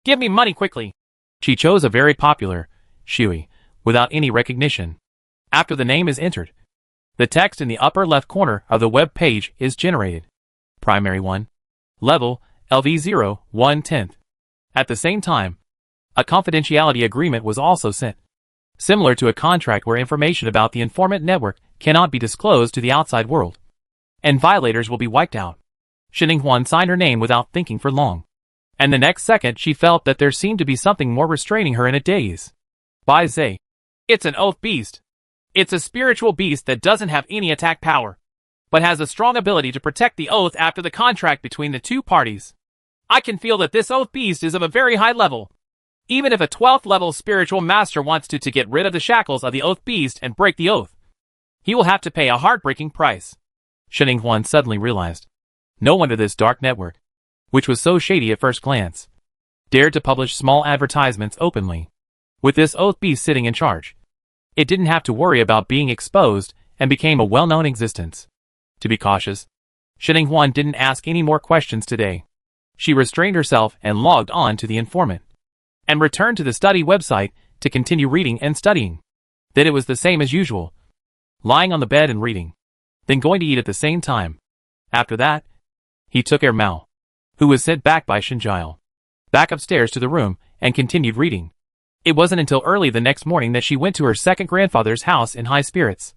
give me money quickly, she chose a very popular, Shui, without any recognition. After the name is entered, the text in the upper left corner of the web page is generated. Primary 1. Level, LV0, 1/10. At the same time, a confidentiality agreement was also sent, similar to a contract where information about the Informant Network cannot be disclosed to the outside world, and violators will be wiped out. Xinhuan signed her name without thinking for long. And the next second she felt that there seemed to be something more restraining her in a daze. By Zay. It's an oath beast. It's a spiritual beast that doesn't have any attack power, but has a strong ability to protect the oath after the contract between the two parties. I can feel that this oath beast is of a very high level. Even if a 12th level spiritual master wants to get rid of the shackles of the oath beast and break the oath, he will have to pay a heartbreaking price. Shen Huan suddenly realized. No wonder this dark network, which was so shady at first glance, dared to publish small advertisements openly. With this oath beast sitting in charge, it didn't have to worry about being exposed and became a well-known existence. To be cautious, Shen Huan didn't ask any more questions today. She restrained herself and logged on to the informant, and returned to the study website to continue reading and studying. Then it was the same as usual, lying on the bed and reading, then going to eat at the same time. After that, he took Mao, who was sent back by Shinjiao, back upstairs to the room and continued reading. It wasn't until early the next morning that she went to her second grandfather's house in high spirits,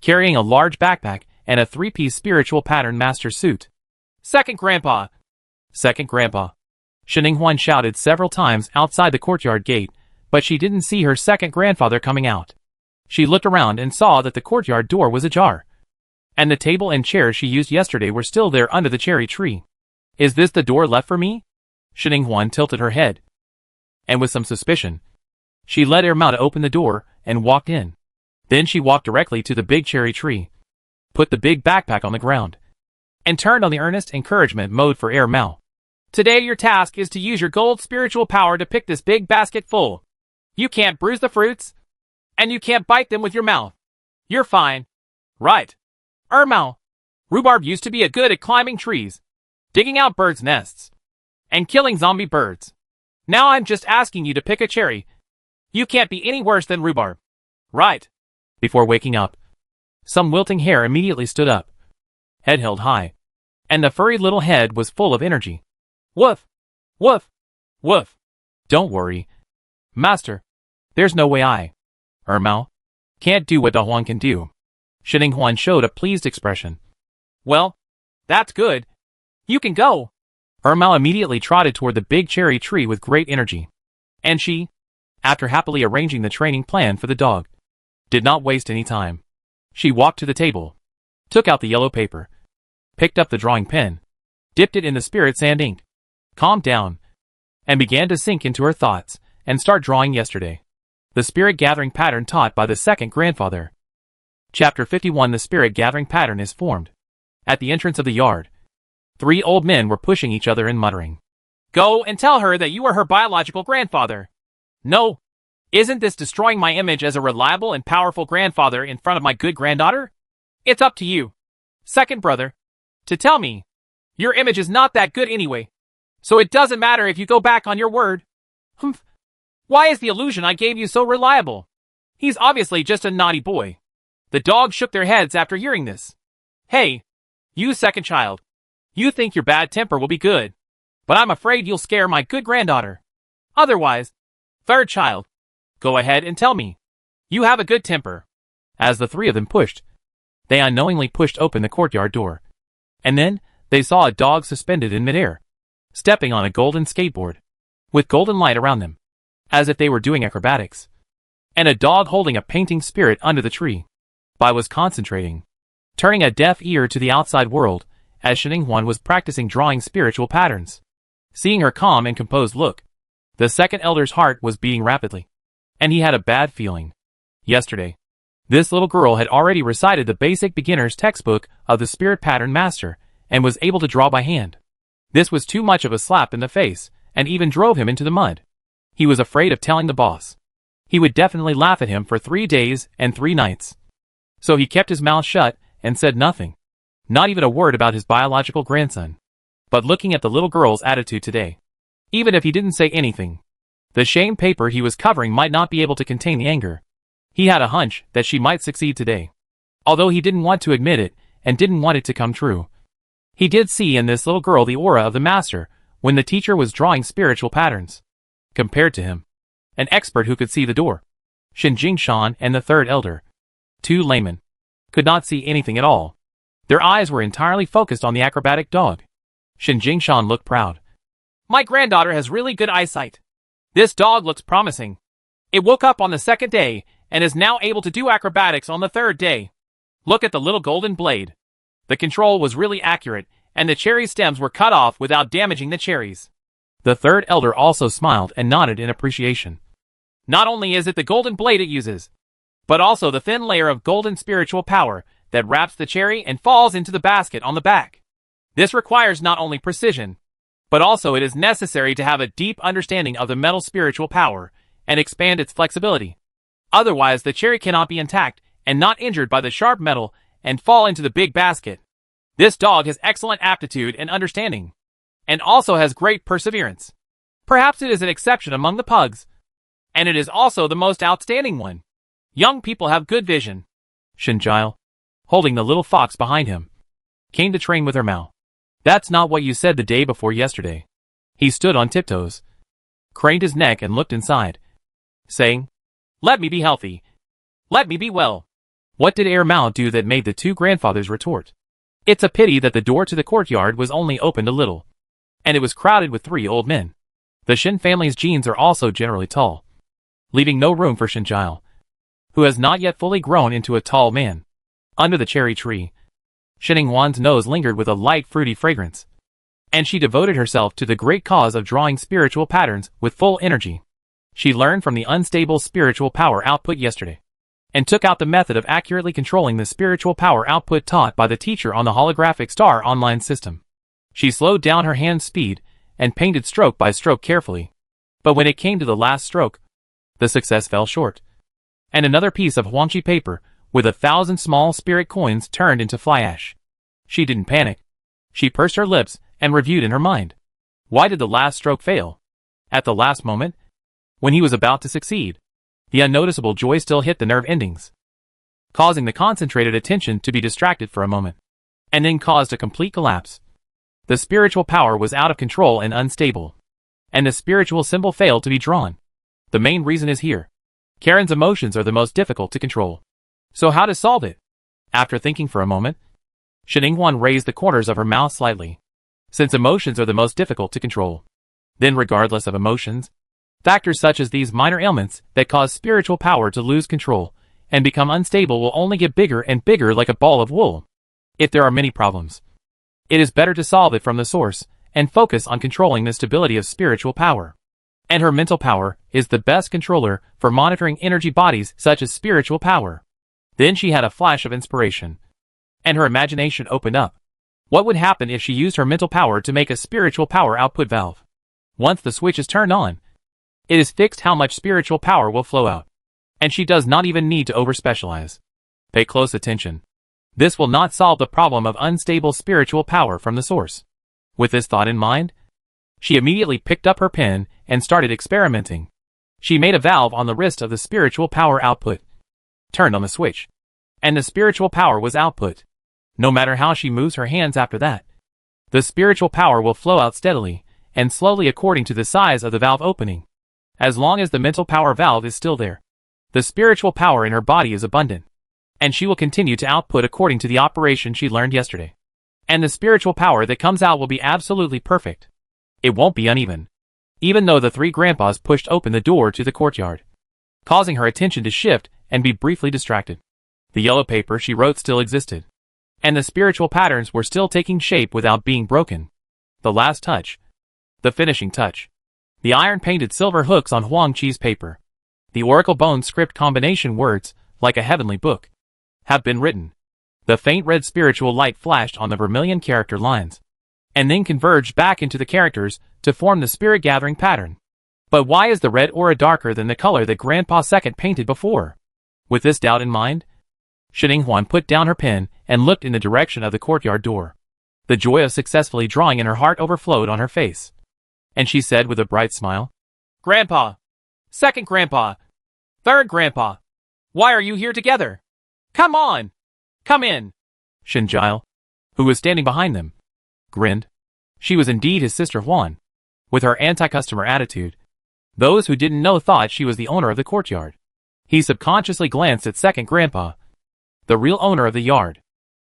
carrying a large backpack and a three-piece spiritual pattern master suit. Second grandpa! Second grandpa! Shen Huan shouted several times outside the courtyard gate, but she didn't see her second grandfather coming out. She looked around and saw that the courtyard door was ajar, and the table and chairs she used yesterday were still there under the cherry tree. Is this the door left for me? Shen Huan tilted her head, and with some suspicion, she led Mao to open the door and walked in. Then she walked directly to the big cherry tree, put the big backpack on the ground, and turned on the earnest encouragement mode for Mao. Today your task is to use your gold spiritual power to pick this big basket full. You can't bruise the fruits, and you can't bite them with your mouth. You're fine. Right. Mao. Rhubarb used to be good at climbing trees, digging out birds' nests, and killing zombie birds. Now I'm just asking you to pick a cherry. You can't be any worse than Rhubarb. Right. Before waking up, some wilting hair immediately stood up, head held high, and the furry little head was full of energy. Woof! Woof! Woof! Don't worry, Master. There's no way Mao, can't do what Da Huan can do. Shen Huan showed a pleased expression. Well, that's good. You can go. Mao immediately trotted toward the big cherry tree with great energy. And she, after happily arranging the training plan for the dog, did not waste any time. She walked to the table, took out the yellow paper, picked up the drawing pen, dipped it in the spirit sand ink, calmed down, and began to sink into her thoughts and start drawing yesterday, the spirit gathering pattern taught by the second grandfather. Chapter 51. The spirit gathering pattern is formed. At the entrance of the yard, 3 old men were pushing each other and muttering. Go and tell her that you are her biological grandfather. No. Isn't this destroying my image as a reliable and powerful grandfather in front of my good granddaughter? It's up to you, second brother, to tell me. Your image is not that good anyway, so it doesn't matter if you go back on your word. Humph. Why is the illusion I gave you so reliable? He's obviously just a naughty boy. The dogs shook their heads after hearing this. Hey, you second child. You think your bad temper will be good, but I'm afraid you'll scare my good granddaughter. Otherwise, third child, go ahead and tell me. You have a good temper. As the 3 of them pushed, they unknowingly pushed open the courtyard door. And then, they saw a dog suspended in midair, stepping on a golden skateboard, with golden light around them, as if they were doing acrobatics. And a dog holding a painting spirit under the tree. Bai was concentrating, turning a deaf ear to the outside world, as Shen Huan was practicing drawing spiritual patterns. Seeing her calm and composed look, the second elder's heart was beating rapidly, and he had a bad feeling. Yesterday, this little girl had already recited the basic beginner's textbook of the spirit pattern master, and was able to draw by hand. This was too much of a slap in the face, and even drove him into the mud. He was afraid of telling the boss. He would definitely laugh at him for 3 days and 3 nights. So he kept his mouth shut and said nothing, not even a word about his biological grandson. But looking at the little girl's attitude today, even if he didn't say anything, the shame paper he was covering might not be able to contain the anger. He had a hunch that she might succeed today, although he didn't want to admit it and didn't want it to come true. He did see in this little girl the aura of the master when the teacher was drawing spiritual patterns. Compared to him, an expert who could see the door, Shin Jingshan and the third elder, 2 laymen, could not see anything at all. Their eyes were entirely focused on the acrobatic dog. Shin Jingshan looked proud, My granddaughter has really good eyesight. This dog looks promising. It woke up on the second day and is now able to do acrobatics on the third day. Look at the little golden blade. The control was really accurate, and the cherry stems were cut off without damaging the cherries. The third elder also smiled and nodded in appreciation. Not only is it the golden blade it uses, but also the thin layer of golden spiritual power that wraps the cherry and falls into the basket on the back. This requires not only precision, but also it is necessary to have a deep understanding of the metal spiritual power and expand its flexibility. Otherwise, the cherry cannot be intact and not injured by the sharp metal and fall into the big basket. This dog has excellent aptitude and understanding, and also has great perseverance. Perhaps it is an exception among the pugs, and it is also the most outstanding one. Young people have good vision. Shinjile, holding the little fox behind him, came to train with her Mao. That's not what you said the day before yesterday. He stood on tiptoes, craned his neck and looked inside, saying, Let me be healthy. Let me be well. What did Mao do that made the two grandfathers retort? It's a pity that the door to the courtyard was only opened a little, and it was crowded with 3 old men. The Shin family's genes are also generally tall, leaving no room for Shinjile, who has not yet fully grown into a tall man. Under the cherry tree, Shiningwan's nose lingered with a light fruity fragrance, and she devoted herself to the great cause of drawing spiritual patterns with full energy. She learned from the unstable spiritual power output yesterday, and took out the method of accurately controlling the spiritual power output taught by the teacher on the holographic star online system. She slowed down her hand speed and painted stroke by stroke carefully, but when it came to the last stroke, the success fell short, and another piece of Huangqi paper with 1,000 small spirit coins turned into fly ash. She didn't panic. She pursed her lips and reviewed in her mind. Why did the last stroke fail? At the last moment, when he was about to succeed, the unnoticeable joy still hit the nerve endings, causing the concentrated attention to be distracted for a moment, and then caused a complete collapse. The spiritual power was out of control and unstable, and the spiritual symbol failed to be drawn. The main reason is here. Karen's emotions are the most difficult to control. So how to solve it? After thinking for a moment, Shiningwan raised the corners of her mouth slightly. Since emotions are the most difficult to control, then regardless of emotions, factors such as these minor ailments that cause spiritual power to lose control and become unstable will only get bigger and bigger like a ball of wool. If there are many problems, it is better to solve it from the source and focus on controlling the stability of spiritual power. And her mental power is the best controller for monitoring energy bodies such as spiritual power. Then she had a flash of inspiration, and her imagination opened up. What would happen if she used her mental power to make a spiritual power output valve? Once the switch is turned on, it is fixed how much spiritual power will flow out, and she does not even need to over-specialize. Pay close attention. This will not solve the problem of unstable spiritual power from the source. With this thought in mind, she immediately picked up her pen and started experimenting. She made a valve on the wrist of the spiritual power output, turned on the switch, and the spiritual power was output. No matter how she moves her hands after that, the spiritual power will flow out steadily and slowly according to the size of the valve opening. As long as the mental power valve is still there, the spiritual power in her body is abundant, and she will continue to output according to the operation she learned yesterday. And the spiritual power that comes out will be absolutely perfect. It won't be uneven. Even though the 3 grandpas pushed open the door to the courtyard, causing her attention to shift and be briefly distracted. The yellow paper she wrote still existed, and the spiritual patterns were still taking shape without being broken. The last touch. The finishing touch. The iron-painted silver hooks on Huangqi's paper. The oracle bone script combination words, like a heavenly book, have been written. The faint red spiritual light flashed on the vermilion character lines, and then converged back into the characters to form the spirit gathering pattern. But why is the red aura darker than the color that Grandpa Second painted before? With this doubt in mind, Shininghuan put down her pen and looked in the direction of the courtyard door. The joy of successfully drawing in her heart overflowed on her face, and she said with a bright smile, Grandpa! Second Grandpa! Third Grandpa! Why are you here together? Come on! Come in! Shinjile, who was standing behind them, grinned. She was indeed his sister Huan, with her anti-customer attitude. Those who didn't know thought she was the owner of the courtyard. He subconsciously glanced at Second Grandpa, the real owner of the yard.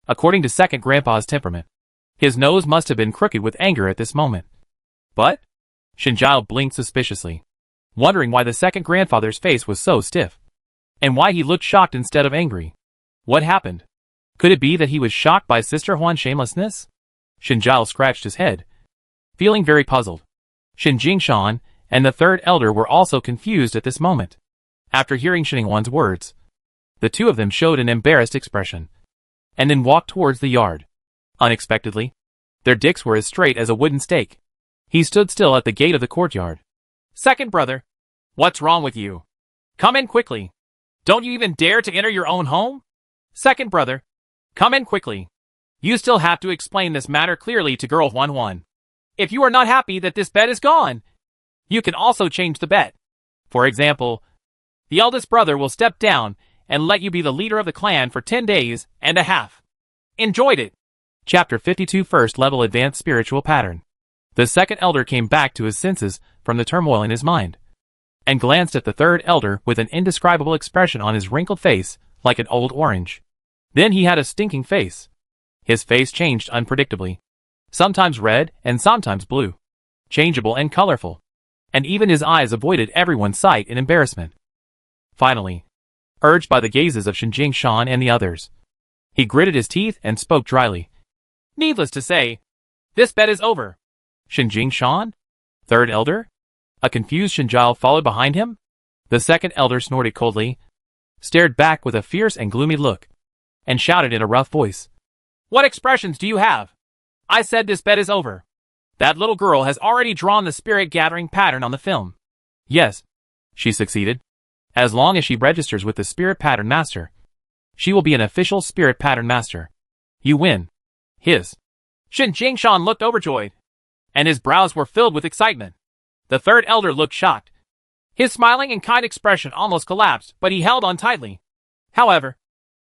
According to Second Grandpa's temperament, his nose must have been crooked with anger at this moment. But Shinjiao blinked suspiciously, wondering why the second grandfather's face was so stiff, and why he looked shocked instead of angry. What happened? Could it be that he was shocked by Sister Huan's shamelessness? Shinjiao scratched his head, feeling very puzzled. Shin Jingshan and the third elder were also confused at this moment. After hearing Shin Huan's words, the two of them showed an embarrassed expression, and then walked towards the yard. Unexpectedly, their dicks were as straight as a wooden stake. He stood still at the gate of the courtyard. Second brother, what's wrong with you? Come in quickly. Don't you even dare to enter your own home? Second brother, come in quickly. You still have to explain this matter clearly to girl Huan. If you are not happy that this bed is gone, you can also change the bet. For example, the eldest brother will step down and let you be the leader of the clan for 10 days and a half. Enjoyed it. Chapter 52 First Level Advanced Spiritual Pattern. The second elder came back to his senses from the turmoil in his mind, and glanced at the third elder with an indescribable expression on his wrinkled face like an old orange. Then he had a stinking face. His face changed unpredictably, sometimes red and sometimes blue, changeable and colorful, and even his eyes avoided everyone's sight in embarrassment. Finally, urged by the gazes of Shin Jingshan and the others, he gritted his teeth and spoke dryly. Needless to say, this bet is over. Shin Jingshan? Third elder? A confused Shinjiao followed behind him? The second elder snorted coldly, stared back with a fierce and gloomy look, and shouted in a rough voice. What expressions do you have? I said this bet is over. That little girl has already drawn the spirit gathering pattern on the film. Yes, she succeeded. As long as she registers with the spirit pattern master, she will be an official spirit pattern master. You win. His. Shin Jingshan looked overjoyed, and his brows were filled with excitement. The third elder looked shocked. His smiling and kind expression almost collapsed, but he held on tightly. However,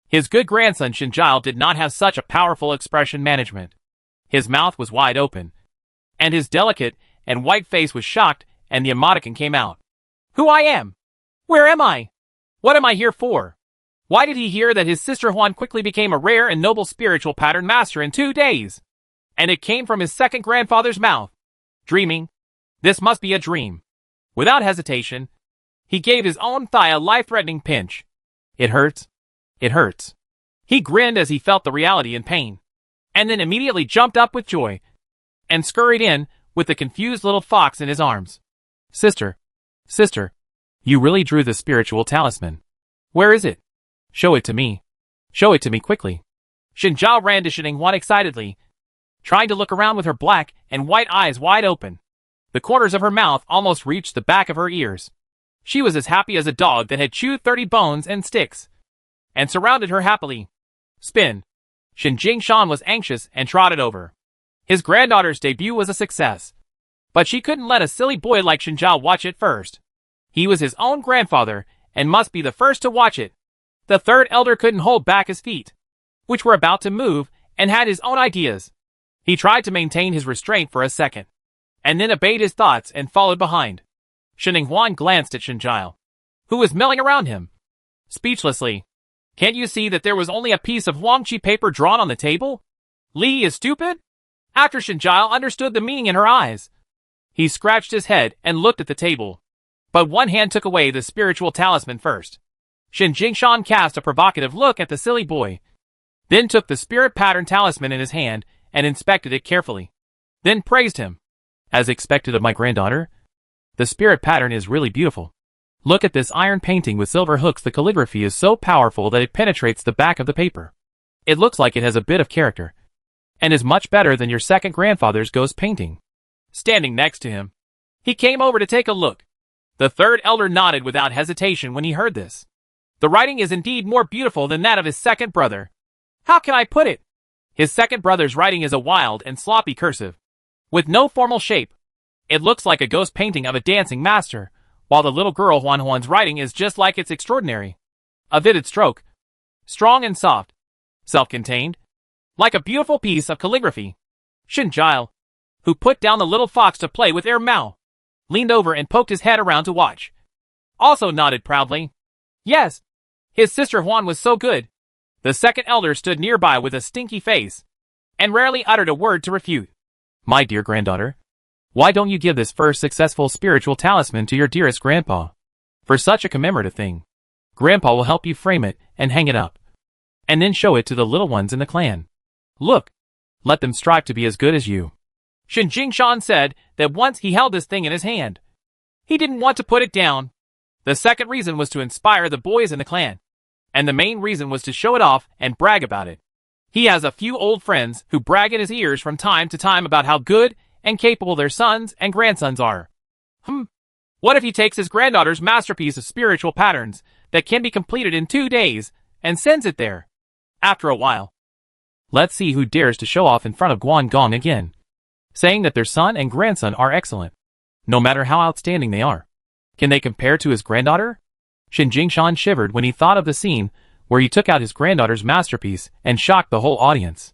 his good grandson Shinjiao did not have such a powerful expression management. His mouth was wide open, and his delicate and white face was shocked, and the emoticon came out. Who I am? Where am I? What am I here for? Why did he hear that his sister Huan quickly became a rare and noble spiritual pattern master in 2 days? And it came from his second grandfather's mouth. Dreaming? This must be a dream. Without hesitation, he gave his own thigh a life-threatening pinch. It hurts. It hurts. He grinned as he felt the reality and pain, and then immediately jumped up with joy, and scurried in with the confused little fox in his arms. Sister, you really drew the spiritual talisman. Where is it? Show it to me. Show it to me quickly. Shinjiao ran to Shin Huan excitedly, trying to look around with her black and white eyes wide open. The corners of her mouth almost reached the back of her ears. She was as happy as a dog that had chewed 30 bones and sticks, and surrounded her happily. Spin. Shin Jingshan was anxious and trotted over. His granddaughter's debut was a success, but she couldn't let a silly boy like Shinjiao watch it first. He was his own grandfather and must be the first to watch it. The third elder couldn't hold back his feet, which were about to move, and had his own ideas. He tried to maintain his restraint for a second, and then obeyed his thoughts and followed behind. Shin Huan glanced at Shinjiao, who was milling around him, speechlessly. Can't you see that there was only a piece of Huangqi paper drawn on the table? Li is stupid? After Shinjiao understood the meaning in her eyes, he scratched his head and looked at the table. But one hand took away the spiritual talisman first. Shin Jingshan cast a provocative look at the silly boy, then took the spirit pattern talisman in his hand and inspected it carefully, then praised him. As expected of my granddaughter, the spirit pattern is really beautiful. Look at this iron painting with silver hooks. The calligraphy is so powerful that it penetrates the back of the paper. It looks like it has a bit of character, and is much better than your second grandfather's ghost painting. Standing next to him, he came over to take a look. The third elder nodded without hesitation when he heard this. The writing is indeed more beautiful than that of his second brother. How can I put it? His second brother's writing is a wild and sloppy cursive, with no formal shape. It looks like a ghost painting of a dancing master, while the little girl Huan's writing is just like its extraordinary. A vivid stroke, strong and soft, self-contained, like a beautiful piece of calligraphy. Shinjiao, who put down the little fox to play with Mao, leaned over and poked his head around to watch. Also nodded proudly. Yes, his sister Huan was so good. The second elder stood nearby with a stinky face, and rarely uttered a word to refute. My dear granddaughter, Why don't you give this first successful spiritual talisman to your dearest grandpa? For such a commemorative thing. Grandpa will help you frame it and hang it up. And then show it to the little ones in the clan. Look, let them strive to be as good as you. Shin Jingshan said that once he held this thing in his hand, he didn't want to put it down. The second reason was to inspire the boys in the clan. And the main reason was to show it off and brag about it. He has a few old friends who brag in his ears from time to time about how good and capable their sons and grandsons are. What if he takes his granddaughter's masterpiece of spiritual patterns that can be completed in 2 days and sends it there? After a while, let's see who dares to show off in front of Guan Gong again, saying that their son and grandson are excellent, no matter how outstanding they are. Can they compare to his granddaughter? Shin Jingshan shivered when he thought of the scene where he took out his granddaughter's masterpiece and shocked the whole audience.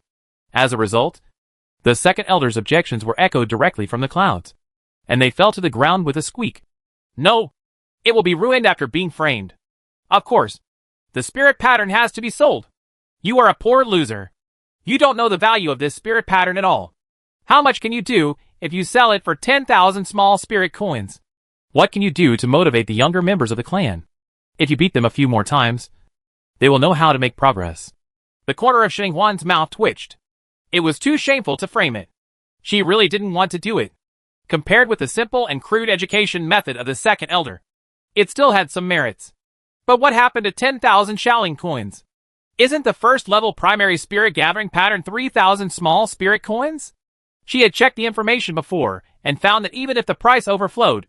As a result, the second elder's objections were echoed directly from the clouds, and they fell to the ground with a squeak. No, it will be ruined after being framed. Of course, the spirit pattern has to be sold. You are a poor loser. You don't know the value of this spirit pattern at all. How much can you do if you sell it for 10,000 small spirit coins? What can you do to motivate the younger members of the clan? If you beat them a few more times, they will know how to make progress. The corner of Xinghuan's mouth twitched. It was too shameful to frame it. She really didn't want to do it. Compared with the simple and crude education method of the second elder, it still had some merits. But what happened to 10,000 Shaolin coins? Isn't the first level primary spirit gathering pattern 3,000 small spirit coins? She had checked the information before and found that even if the price overflowed,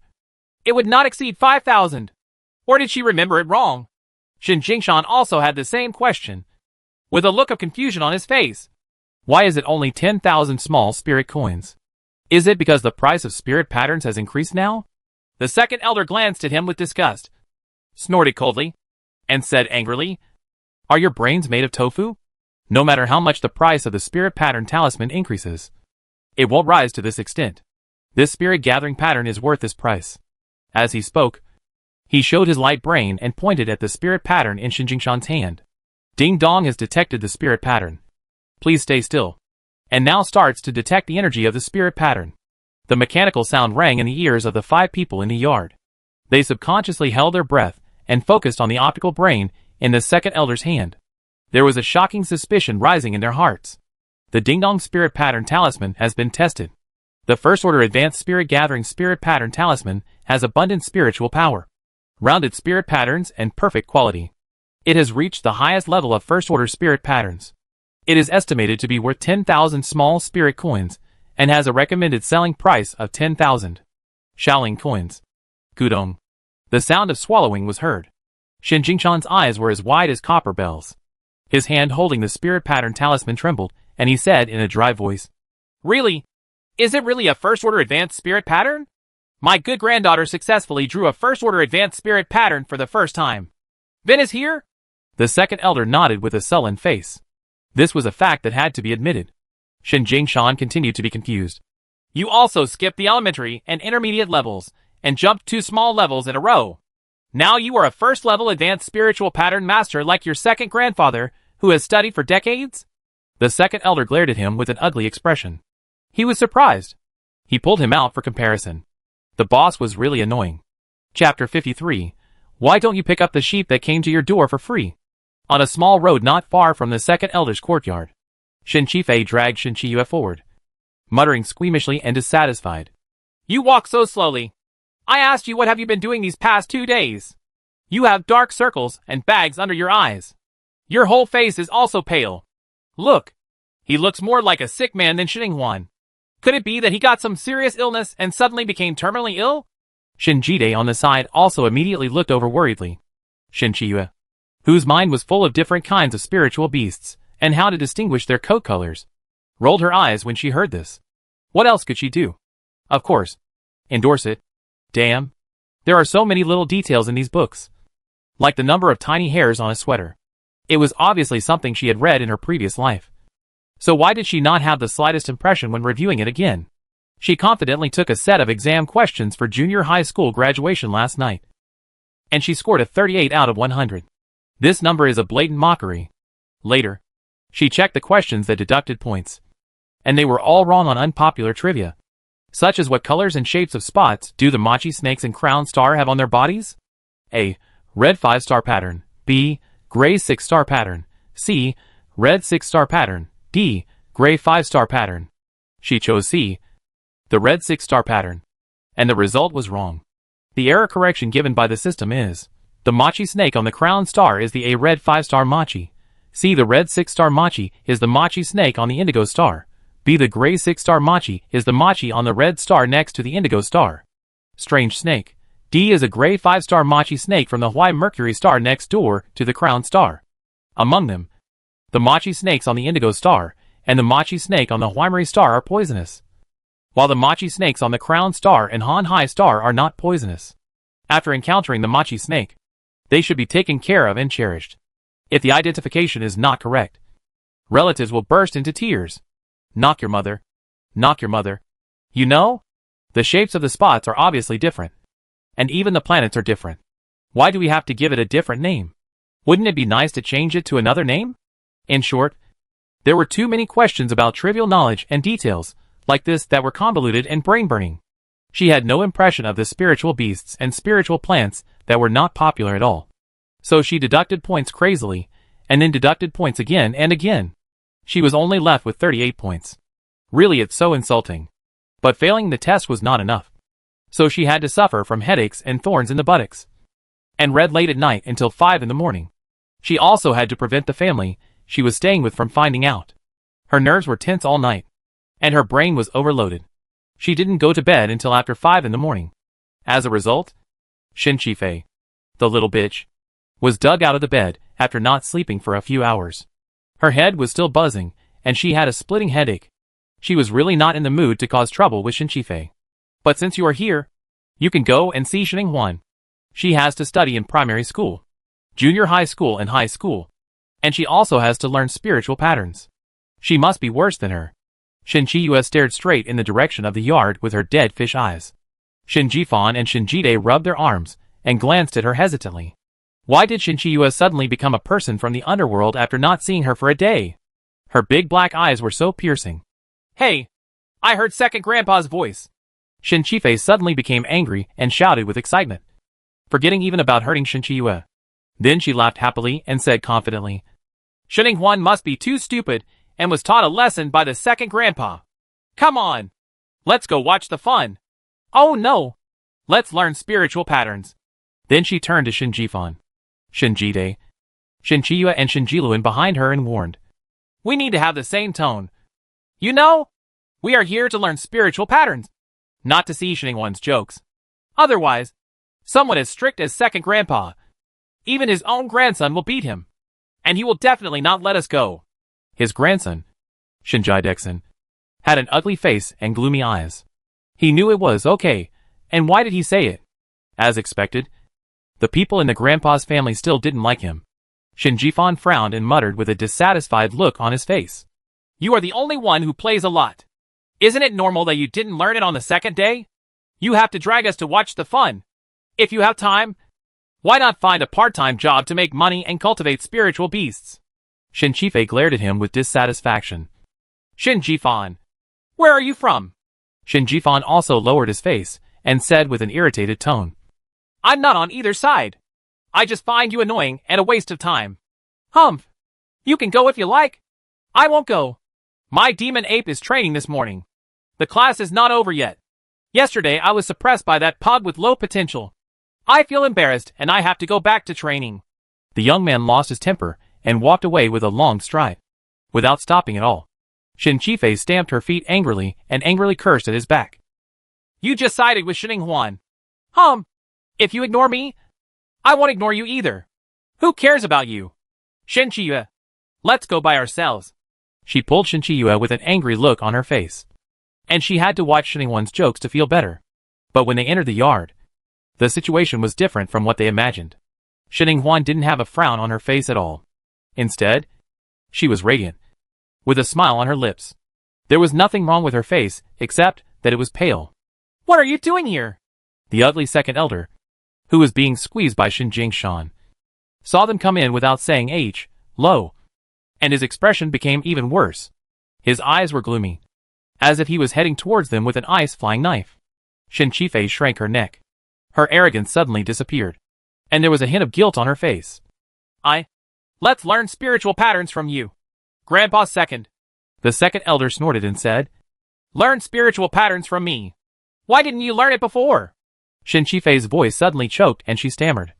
it would not exceed 5,000. Or did she remember it wrong? Shin Jingshan also had the same question, with a look of confusion on his face. Why is it only 10,000 small spirit coins? Is it because the price of spirit patterns has increased now? The second elder glanced at him with disgust, snorted coldly, and said angrily, Are your brains made of tofu? No matter how much the price of the spirit pattern talisman increases, it won't rise to this extent. This spirit gathering pattern is worth this price. As he spoke, he showed his light brain and pointed at the spirit pattern in Shin Jingshan's hand. Ding Dong has detected the spirit pattern. Please stay still. And now starts to detect the energy of the spirit pattern. The mechanical sound rang in the ears of the 5 people in the yard. They subconsciously held their breath and focused on the optical brain in the second elder's hand. There was a shocking suspicion rising in their hearts. The Ding Dong spirit pattern talisman has been tested. The first order advanced spirit gathering spirit pattern talisman has abundant spiritual power, rounded spirit patterns, and perfect quality. It has reached the highest level of first order spirit patterns. It is estimated to be worth 10,000 small spirit coins and has a recommended selling price of 10,000 Shaolin coins. Gudong. The sound of swallowing was heard. Shin Jingshan's eyes were as wide as copper bells. His hand holding the spirit pattern talisman trembled, and he said in a dry voice, Really? Is it really a first order advanced spirit pattern? My good granddaughter successfully drew a first order advanced spirit pattern for the first time. Vin is here? The second elder nodded with a sullen face. This was a fact that had to be admitted. Shin Jingshan continued to be confused. You also skipped the elementary and intermediate levels and jumped 2 small levels in a row. Now you are a first level advanced spiritual pattern master like your second grandfather who has studied for decades? The second elder glared at him with an ugly expression. He was surprised. He pulled him out for comparison. The boss was really annoying. Chapter 53. Why don't you pick up the sheep that came to your door for free? On a small road not far from the second elder's courtyard, Shin Qifei dragged Shin Qiyue forward, muttering squeamishly and dissatisfied. You walk so slowly. I asked you what have you been doing these past 2 days. You have dark circles and bags under your eyes. Your whole face is also pale. Look, he looks more like a sick man than Xinghuan. Could it be that he got some serious illness and suddenly became terminally ill? Shin Jide on the side also immediately looked over worriedly. Shin Qiyue, whose mind was full of different kinds of spiritual beasts and how to distinguish their coat colors, rolled her eyes when she heard this. What else could she do? Of course, endorse it. Damn. There are so many little details in these books. Like the number of tiny hairs on a sweater. It was obviously something she had read in her previous life. So why did she not have the slightest impression when reviewing it again? She confidently took a set of exam questions for junior high school graduation last night. And she scored a 38 out of 100. This number is a blatant mockery. Later, she checked the questions that deducted points. And they were all wrong on unpopular trivia. such as what colors and shapes of spots do the Machi snakes and crown star have on their bodies? A. Red 5-star pattern. B. Gray 6-star pattern. C. Red 6-star pattern. D. Gray 5-star pattern. She chose C. The red 6-star pattern. And the result was wrong. The error correction given by the system is: the Machi snake on the crown star is the A red 5-star Machi. C. The red 6-star Machi is the Machi snake on the indigo star. B. The gray 6-star Machi is the Machi on the red star next to the indigo star. Strange snake. D is a gray 5-star Machi snake from the Hawaii Mercury star next door to the crown star. Among them, the Machi snakes on the indigo star and the Machi snake on the Hawaii star are poisonous, while the Machi snakes on the crown star and Han Hai star are not poisonous. After encountering the Machi snake, they should be taken care of and cherished. If the identification is not correct, relatives will burst into tears. Knock your mother. Knock your mother. You know? The shapes of the spots are obviously different. And even the planets are different. Why do we have to give it a different name? Wouldn't it be nice to change it to another name? In short, there were too many questions about trivial knowledge and details like this that were convoluted and brain-burning. She had no impression of the spiritual beasts and spiritual plants that were not popular at all. So she deducted points crazily, and then deducted points again and again. She was only left with 38 points. Really, it's so insulting. But failing the test was not enough. So she had to suffer from headaches and thorns in the buttocks, and read late at night until 5 in the morning. She also had to prevent the family she was staying with from finding out. Her nerves were tense all night, and her brain was overloaded. She didn't go to bed until after 5 in the morning. As a result, Shin Chi-fei, the little bitch, was dug out of the bed after not sleeping for a few hours. Her head was still buzzing, and she had a splitting headache. She was really not in the mood to cause trouble with Shin Chi-fei. But since you are here, you can go and see Shin Huan. She has to study in primary school, junior high school and high school. And she also has to learn spiritual patterns. She must be worse than her. Shin Chi-yue stared straight in the direction of the yard with her dead fish eyes. Shin Ji-fan and Shin Ji-dae rubbed their arms and glanced at her hesitantly. Why did Shin Chi-yue suddenly become a person from the underworld after not seeing her for a day? Her big black eyes were so piercing. Hey! I heard second grandpa's voice! Shin Chi-fei suddenly became angry and shouted with excitement, forgetting even about hurting Shin Chi-yue. Then she laughed happily and said confidently, Shin Huan must be too stupid and was taught a lesson by the second grandpa. Come on! Let's go watch the fun! Oh no! Let's learn spiritual patterns. Then she turned to Shin Ji-fan, Shin Ji-dae, Shin Chi-yue and Shin Ji-luen behind her and warned, we need to have the same tone. You know, we are here to learn spiritual patterns, not to see Shin Huan's jokes. Otherwise, someone as strict as second grandpa, even his own grandson will beat him. And he will definitely not let us go. His grandson, Shin Ji-dae, had an ugly face and gloomy eyes. He knew it was okay, and why did he say it? As expected, the people in the grandpa's family still didn't like him. Shin Ji-fan frowned and muttered with a dissatisfied look on his face. You are the only one who plays a lot. Isn't it normal that you didn't learn it on the second day? You have to drag us to watch the fun. If you have time, why not find a part-time job to make money and cultivate spiritual beasts? Shin Chi-fei glared at him with dissatisfaction. Shin Ji-fan, where are you from? Shin Ji-fan also lowered his face and said with an irritated tone, I'm not on either side. I just find you annoying and a waste of time. Humph. You can go if you like. I won't go. My demon ape is training this morning. The class is not over yet. Yesterday I was suppressed by that pug with low potential. I feel embarrassed and I have to go back to training. The young man lost his temper and walked away with a long stride, without stopping at all. Shin Chi-fei stamped her feet angrily and angrily cursed at his back. You just sided with Shin Huan. If you ignore me, I won't ignore you either. Who cares about you? Shin Chi-yue, let's go by ourselves. She pulled Shin Chi-yue with an angry look on her face. And she had to watch Shin Huan's jokes to feel better. But when they entered the yard, the situation was different from what they imagined. Shin Huan didn't have a frown on her face at all. Instead, she was radiant, with a smile on her lips. There was nothing wrong with her face, except that it was pale. What are you doing here? The ugly second elder, who was being squeezed by Shin Jingshan, saw them come in without saying hello, and his expression became even worse. His eyes were gloomy, as if he was heading towards them with an ice-flying knife. Shin Qifei shrank her neck. Her arrogance suddenly disappeared, and there was a hint of guilt on her face. Let's learn spiritual patterns from you. Grandpa second. The second elder snorted and said, Learn spiritual patterns from me. Why didn't you learn it before? Shin Qifei's voice suddenly choked and she stammered.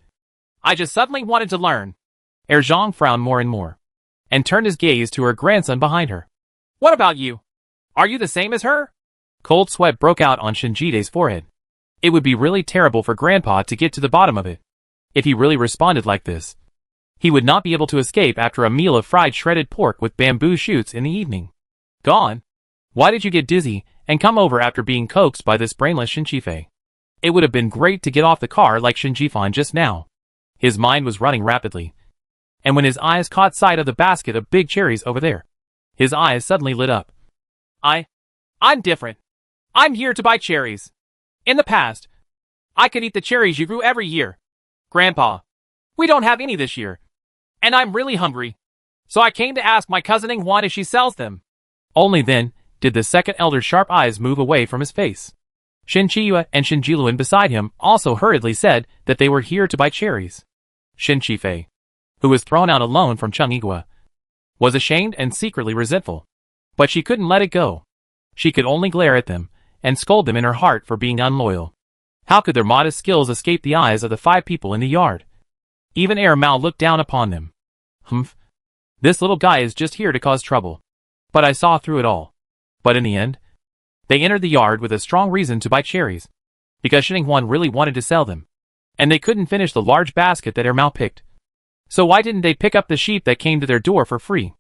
I just suddenly wanted to learn. Zhang frowned more and more, and turned his gaze to her grandson behind her. What about you? Are you the same as her? Cold sweat broke out on Shin Jidai's forehead. It would be really terrible for Grandpa to get to the bottom of it. If he really responded like this, he would not be able to escape after a meal of fried shredded pork with bamboo shoots in the evening. Gone? Why did you get dizzy and come over after being coaxed by this brainless Shin Qifei? It would have been great to get off the car like Shin Jifan just now. His mind was running rapidly, and when his eyes caught sight of the basket of big cherries over there, his eyes suddenly lit up. I'm different. I'm here to buy cherries. In the past, I could eat the cherries you grew every year. Grandpa, we don't have any this year, and I'm really hungry. So I came to ask my cousin Ingwan if she sells them. Only then did the second elder's sharp eyes move away from his face. Shin Qiyue and Shin Jiluan beside him also hurriedly said that they were here to buy cherries. Shin Qifei, who was thrown out alone from Chang'igua, was ashamed and secretly resentful. But she couldn't let it go. She could only glare at them and scold them in her heart for being unloyal. How could their modest skills escape the eyes of the 5 people in the yard? Even Mao looked down upon them. Humph. This little guy is just here to cause trouble. But I saw through it all. But in the end, they entered the yard with a strong reason to buy cherries, because Xininghuan really wanted to sell them, and they couldn't finish the large basket that Mao picked. So why didn't they pick up the sheep that came to their door for free?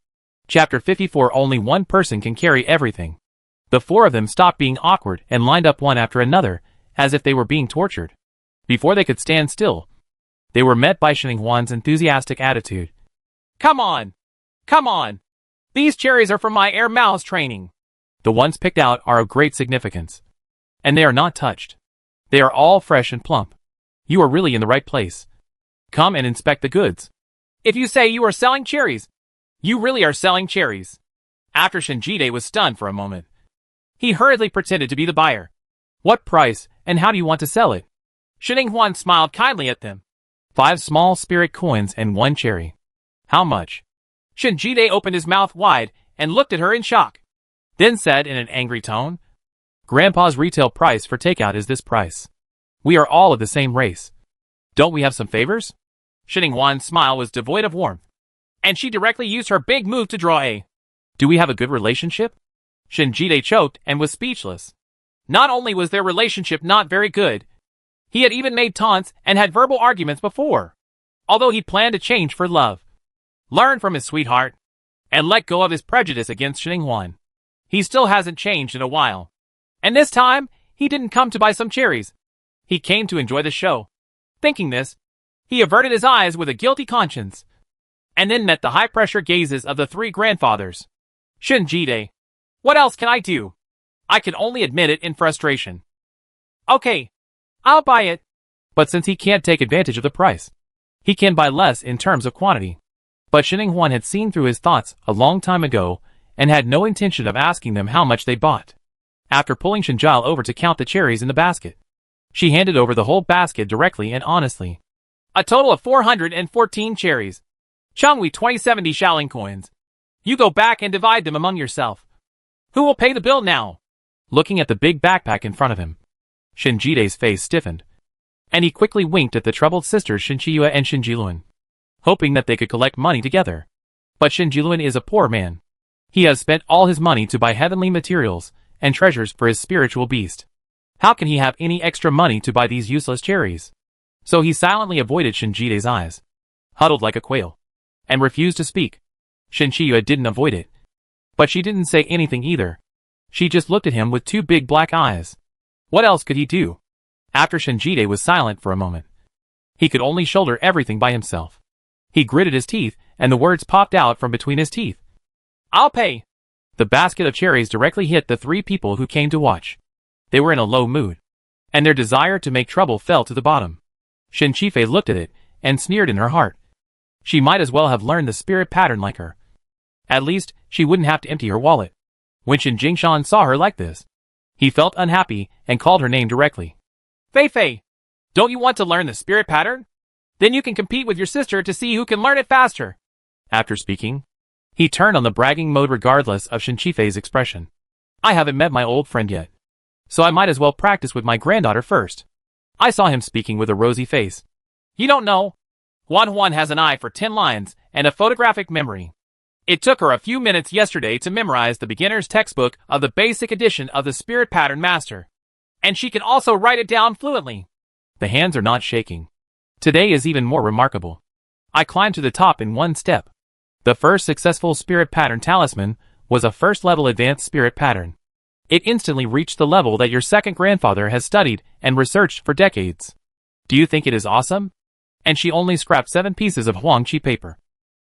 Chapter 54. Only one person can carry everything. The 4 of them stopped being awkward and lined up one after another, as if they were being tortured. Before they could stand still, they were met by Xininghuan's enthusiastic attitude. Come on! Come on! These cherries are from my Mao's training. The ones picked out are of great significance, and they are not touched. They are all fresh and plump. You are really in the right place. Come and inspect the goods. If you say you are selling cherries, you really are selling cherries. After Shin Jidai was stunned for a moment, he hurriedly pretended to be the buyer. What price, and how do you want to sell it? Xininghuan smiled kindly at them. 5 small spirit coins and 1 cherry. How much? Shin Jidai opened his mouth wide and looked at her in shock, then said in an angry tone, Grandpa's retail price for takeout is this price. We are all of the same race. Don't we have some favors? Xininghuan's smile was devoid of warmth, and she directly used her big move to draw a. Do we have a good relationship? Shin Jidai choked and was speechless. Not only was their relationship not very good, he had even made taunts and had verbal arguments before. Although he planned to change for love, learn from his sweetheart, and let go of his prejudice against Xininghuan, he still hasn't changed in a while. And this time, he didn't come to buy some cherries. He came to enjoy the show. Thinking this, he averted his eyes with a guilty conscience, and then met the high-pressure gazes of the 3 grandfathers. Shin Jidai, what else can I do? I can only admit it in frustration. Okay, I'll buy it. But since he can't take advantage of the price, he can buy less in terms of quantity. But Xininghuan had seen through his thoughts a long time ago and had no intention of asking them how much they bought. After pulling Shinjiao over to count the cherries in the basket, she handed over the whole basket directly and honestly. A total of 414 cherries. Changwi 2070 Shaolin coins. You go back and divide them among yourself. Who will pay the bill now? Looking at the big backpack in front of him, Shin Jidai's face stiffened, and he quickly winked at the troubled sisters Shin Qiyue and Shin Jiluan, hoping that they could collect money together. But Shin Jiluan is a poor man. He has spent all his money to buy heavenly materials and treasures for his spiritual beast. How can he have any extra money to buy these useless cherries? So he silently avoided Shin Jidai's eyes, huddled like a quail, and refused to speak. Shin Qiyue didn't avoid it, but she didn't say anything either. She just looked at him with 2 big black eyes. What else could he do? After Shin Jidai was silent for a moment, he could only shoulder everything by himself. He gritted his teeth, and the words popped out from between his teeth. I'll pay. The basket of cherries directly hit the 3 people who came to watch. They were in a low mood, and their desire to make trouble fell to the bottom. Shin Qifei looked at it and sneered in her heart. She might as well have learned the spirit pattern like her. At least, she wouldn't have to empty her wallet. When Shin Jingshan saw her like this, he felt unhappy and called her name directly. Fei Fei, don't you want to learn the spirit pattern? Then you can compete with your sister to see who can learn it faster. After speaking, he turned on the bragging mode regardless of Shin Qifei's expression. I haven't met my old friend yet, so I might as well practice with my granddaughter first. I saw him speaking with a rosy face. You don't know. Huan has an eye for 10 lines and a photographic memory. It took her a few minutes yesterday to memorize the beginner's textbook of the basic edition of the Spirit Pattern Master. And she can also write it down fluently. The hands are not shaking. Today is even more remarkable. I climbed to the top in one step. The first successful Spirit Pattern Talisman was a first-level advanced Spirit Pattern. It instantly reached the level that your second grandfather has studied and researched for decades. Do you think it is awesome? And she only scrapped 7 pieces of Huangqi paper.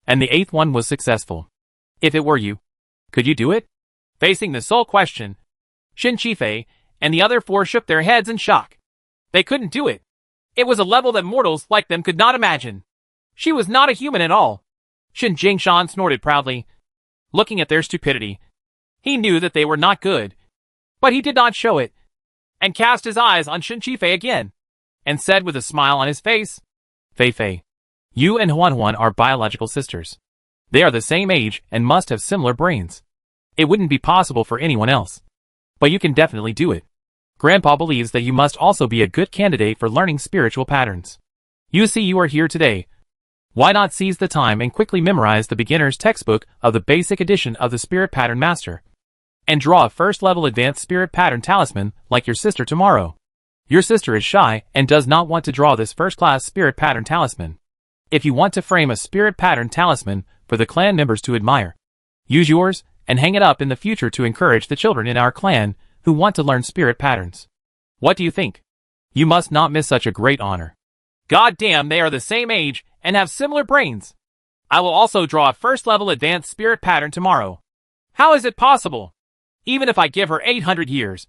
And the 8th one was successful. If it were you, could you do it? Facing the sole question, Shin Qifei and the other 4 shook their heads in shock. They couldn't do it. It was a level that mortals like them could not imagine. She was not a human at all. Shin Jingshan snorted proudly, looking at their stupidity. He knew that they were not good, but he did not show it, and cast his eyes on Shin Qifei again, and said with a smile on his face, Fei Fei, you and Huan are biological sisters. They are the same age and must have similar brains. It wouldn't be possible for anyone else. But you can definitely do it. Grandpa believes that you must also be a good candidate for learning spiritual patterns. You see you are here today. Why not seize the time and quickly memorize the beginner's textbook of the basic edition of the Spirit Pattern Master? And draw a first-level advanced Spirit Pattern Talisman like your sister tomorrow. Your sister is shy and does not want to draw this first-class Spirit Pattern Talisman. If you want to frame a Spirit Pattern Talisman for the clan members to admire, use yours and hang it up in the future to encourage the children in our clan who want to learn spirit patterns. What do you think? You must not miss such a great honor. God damn, they are the same age and have similar brains. I will also draw a first-level advanced spirit pattern tomorrow. How is it possible? Even if I give her 800 years,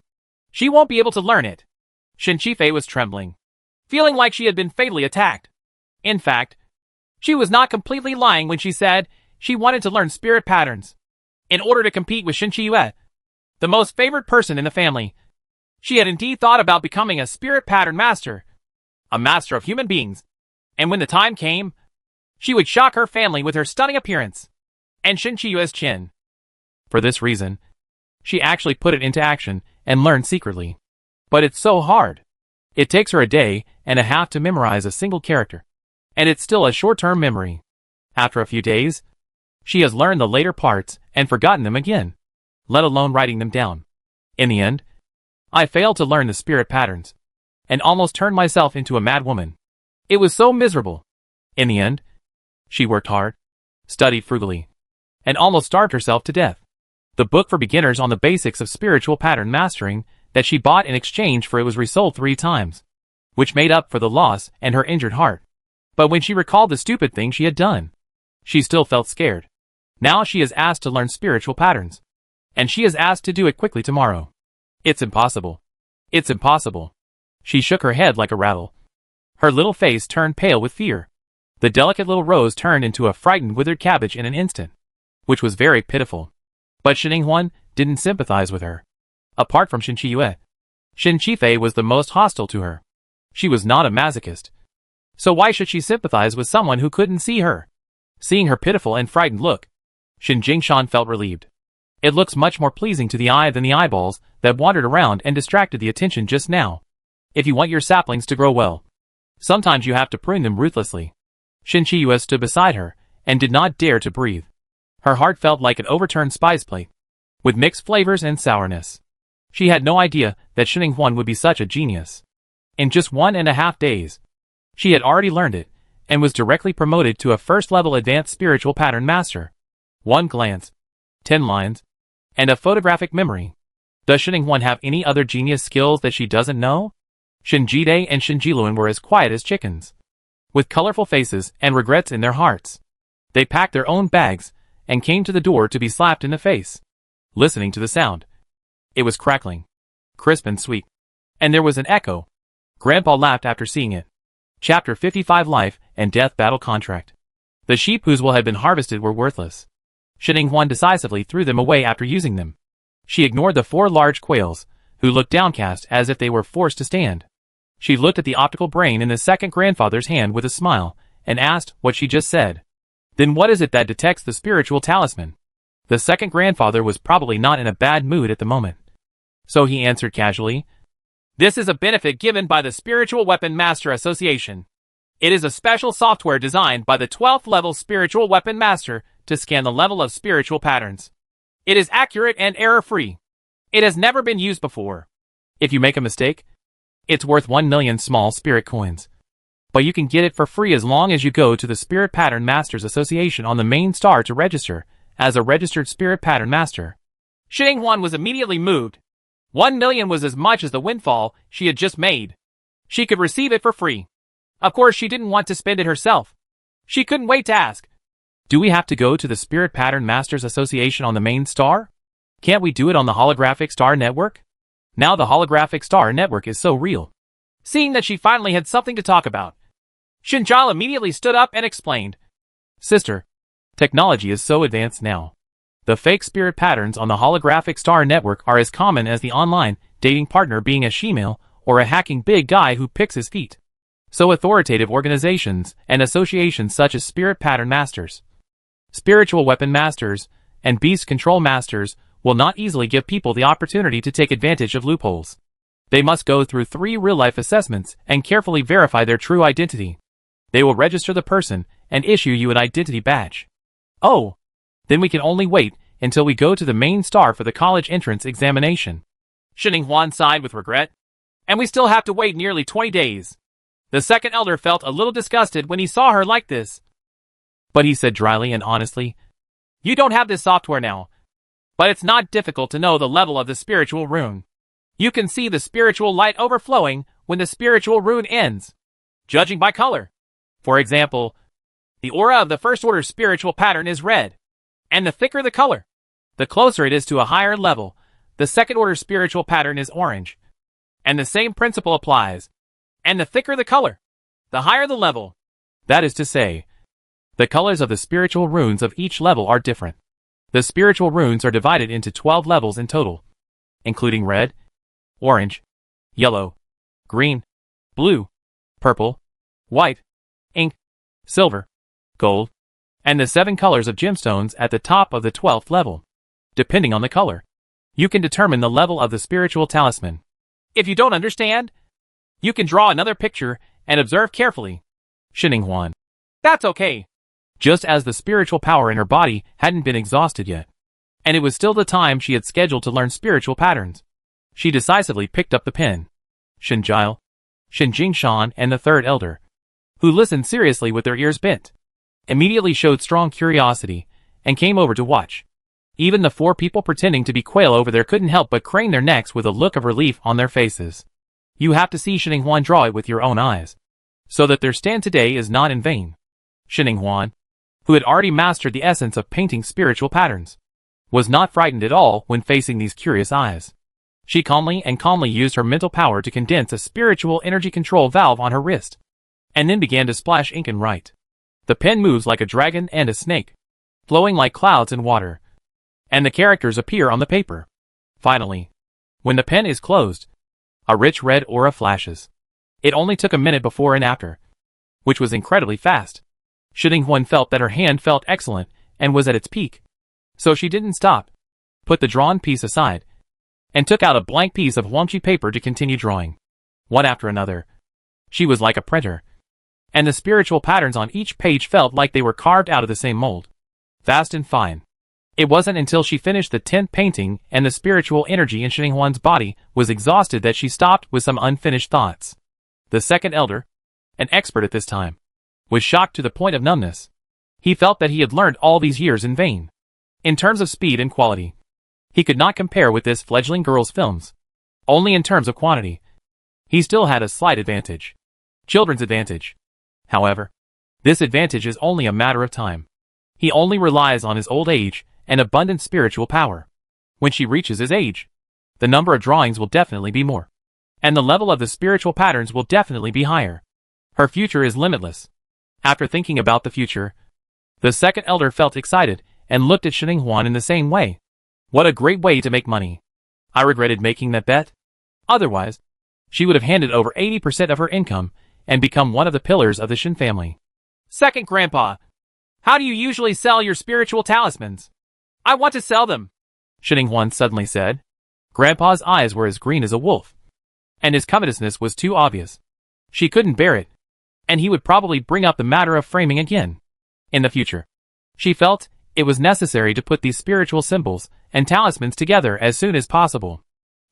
she won't be able to learn it. Shin Qifei was trembling, feeling like she had been fatally attacked. In fact, she was not completely lying when she said she wanted to learn spirit patterns in order to compete with Shin Qiyue, the most favored person in the family. She had indeed thought about becoming a spirit pattern master, a master of human beings, and when the time came, she would shock her family with her stunning appearance and Shin Qiyue's chin. For this reason, she actually put it into action and learned secretly. But it's so hard. It takes her a day and a half to memorize a single character, and it's still a short-term memory. After a few days, she has learned the later parts and forgotten them again, let alone writing them down. In the end, I failed to learn the spirit patterns, and almost turned myself into a mad woman. It was so miserable. In the end, she worked hard, studied frugally, and almost starved herself to death. The book for beginners on the basics of spiritual pattern mastering that she bought in exchange for it was resold 3 times, which made up for the loss and her injured heart. But when she recalled the stupid thing she had done, she still felt scared. Now she is asked to learn spiritual patterns, and she is asked to do it quickly tomorrow. It's impossible. It's impossible. She shook her head like a rattle. Her little face turned pale with fear. The delicate little rose turned into a frightened withered cabbage in an instant, which was very pitiful. But Shin Huan didn't sympathize with her. Apart from Shin Qiyue, Shin Qifei was the most hostile to her. She was not a masochist. So why should she sympathize with someone who couldn't see her? Seeing her pitiful and frightened look, Shin Jingshan felt relieved. It looks much more pleasing to the eye than the eyeballs that wandered around and distracted the attention just now. If you want your saplings to grow well, sometimes you have to prune them ruthlessly. Shin Qiyue stood beside her and did not dare to breathe. Her heart felt like an overturned spice plate, with mixed flavors and sourness. She had no idea that Shin Huan would be such a genius. In just 1.5 days, she had already learned it, and was directly promoted to a first-level advanced spiritual pattern master. 1 glance, 10 lines, and a photographic memory. Does Shin Huan have any other genius skills that she doesn't know? Shin Jide and Shin Jiluan were as quiet as chickens, with colorful faces and regrets in their hearts. They packed their own bags and came to the door to be slapped in the face. Listening to the sound, it was crackling, crisp and sweet, and there was an echo. Grandpa laughed after seeing it. Chapter 55 Life and Death Battle Contract. The sheep whose wool had been harvested were worthless. Shin Huan decisively threw them away after using them. She ignored the 4 large quails, who looked downcast as if they were forced to stand. She looked at the optical brain in the second grandfather's hand with a smile, and asked what she just said. Then what is it that detects the spiritual talisman? The second grandfather was probably not in a bad mood at the moment. So he answered casually, This is a benefit given by the Spiritual Weapon Master Association. It is a special software designed by the 12th level Spiritual Weapon Master to scan the level of spiritual patterns. It is accurate and error-free. It has never been used before. If you make a mistake, it's worth 1 million small spirit coins. But you can get it for free as long as you go to the Spirit Pattern Masters Association on the main star to register as a registered Spirit Pattern Master. Xinhuan was immediately moved. 1 million was as much as the windfall she had just made. She could receive it for free. Of course, she didn't want to spend it herself. She couldn't wait to ask. Do we have to go to the Spirit Pattern Masters Association on the main star? Can't we do it on the Holographic Star Network? Now the Holographic Star Network is so real. Seeing that she finally had something to talk about, Xinjiao immediately stood up and explained. Sister, technology is so advanced now. The fake spirit patterns on the Holographic Star Network are as common as the online dating partner being a she-male or a hacking big guy who picks his feet. So authoritative organizations and associations such as Spirit Pattern Masters, Spiritual Weapon Masters, and Beast Control Masters will not easily give people the opportunity to take advantage of loopholes. They must go through 3 real-life assessments and carefully verify their true identity. They will register the person and issue you an identity badge. Oh, then we can only wait until we go to the main star for the college entrance examination. Xinhuan sighed with regret. And we still have to wait nearly 20 days. The second elder felt a little disgusted when he saw her like this. But he said dryly and honestly, You don't have this software now. But it's not difficult to know the level of the spiritual rune. You can see the spiritual light overflowing when the spiritual rune ends, judging by color. For example, the aura of the first order spiritual pattern is red. And the thicker the color, the closer it is to a higher level. The second order spiritual pattern is orange. And the same principle applies. And the thicker the color, the higher the level. That is to say, the colors of the spiritual runes of each level are different. The spiritual runes are divided into 12 levels in total, including red, orange, yellow, green, blue, purple, white, ink, silver, gold, and the 7 colors of gemstones at the top of the 12th level. Depending on the color, you can determine the level of the spiritual talisman. If you don't understand, you can draw another picture and observe carefully. Xinhuan. That's okay. Just as the spiritual power in her body hadn't been exhausted yet, and it was still the time she had scheduled to learn spiritual patterns, she decisively picked up the pen. Xinjiao, Xinjingshan, and the third elder, who listened seriously with their ears bent, immediately showed strong curiosity and came over to watch. Even the 4 people pretending to be quail over there couldn't help but crane their necks with a look of relief on their faces. You have to see Xinhuan draw it with your own eyes, so that their stand today is not in vain. Xinhuan, who had already mastered the essence of painting spiritual patterns, was not frightened at all when facing these curious eyes. She calmly used her mental power to condense a spiritual energy control valve on her wrist, and then began to splash ink and write. The pen moves like a dragon and a snake, flowing like clouds in water, and the characters appear on the paper. Finally, when the pen is closed, a rich red aura flashes. It only took a minute before and after, which was incredibly fast. Xinhuan felt that her hand felt excellent and was at its peak. So she didn't stop, put the drawn piece aside, and took out a blank piece of Huangqi paper to continue drawing. One after another. She was like a printer, and the spiritual patterns on each page felt like they were carved out of the same mold. Fast and fine. It wasn't until she finished the 10th painting and the spiritual energy in Xinhuan's body was exhausted that she stopped with some unfinished thoughts. The second elder, an expert at this time, was shocked to the point of numbness. He felt that he had learned all these years in vain. In terms of speed and quality, he could not compare with this fledgling girl's films. Only in terms of quantity, he still had a slight advantage. Children's advantage. However, this advantage is only a matter of time. He only relies on his old age and abundant spiritual power. When she reaches his age, the number of drawings will definitely be more, and the level of the spiritual patterns will definitely be higher. Her future is limitless. After thinking about the future, the second elder felt excited and looked at Xinhuan in the same way. What a great way to make money. I regretted making that bet. Otherwise, she would have handed over 80% of her income and become one of the pillars of the Shin family. Second Grandpa, how do you usually sell your spiritual talismans? I want to sell them, Shin suddenly said. Grandpa's eyes were as green as a wolf, and his covetousness was too obvious. She couldn't bear it, and he would probably bring up the matter of framing again in the future. She felt it was necessary to put these spiritual symbols and talismans together as soon as possible.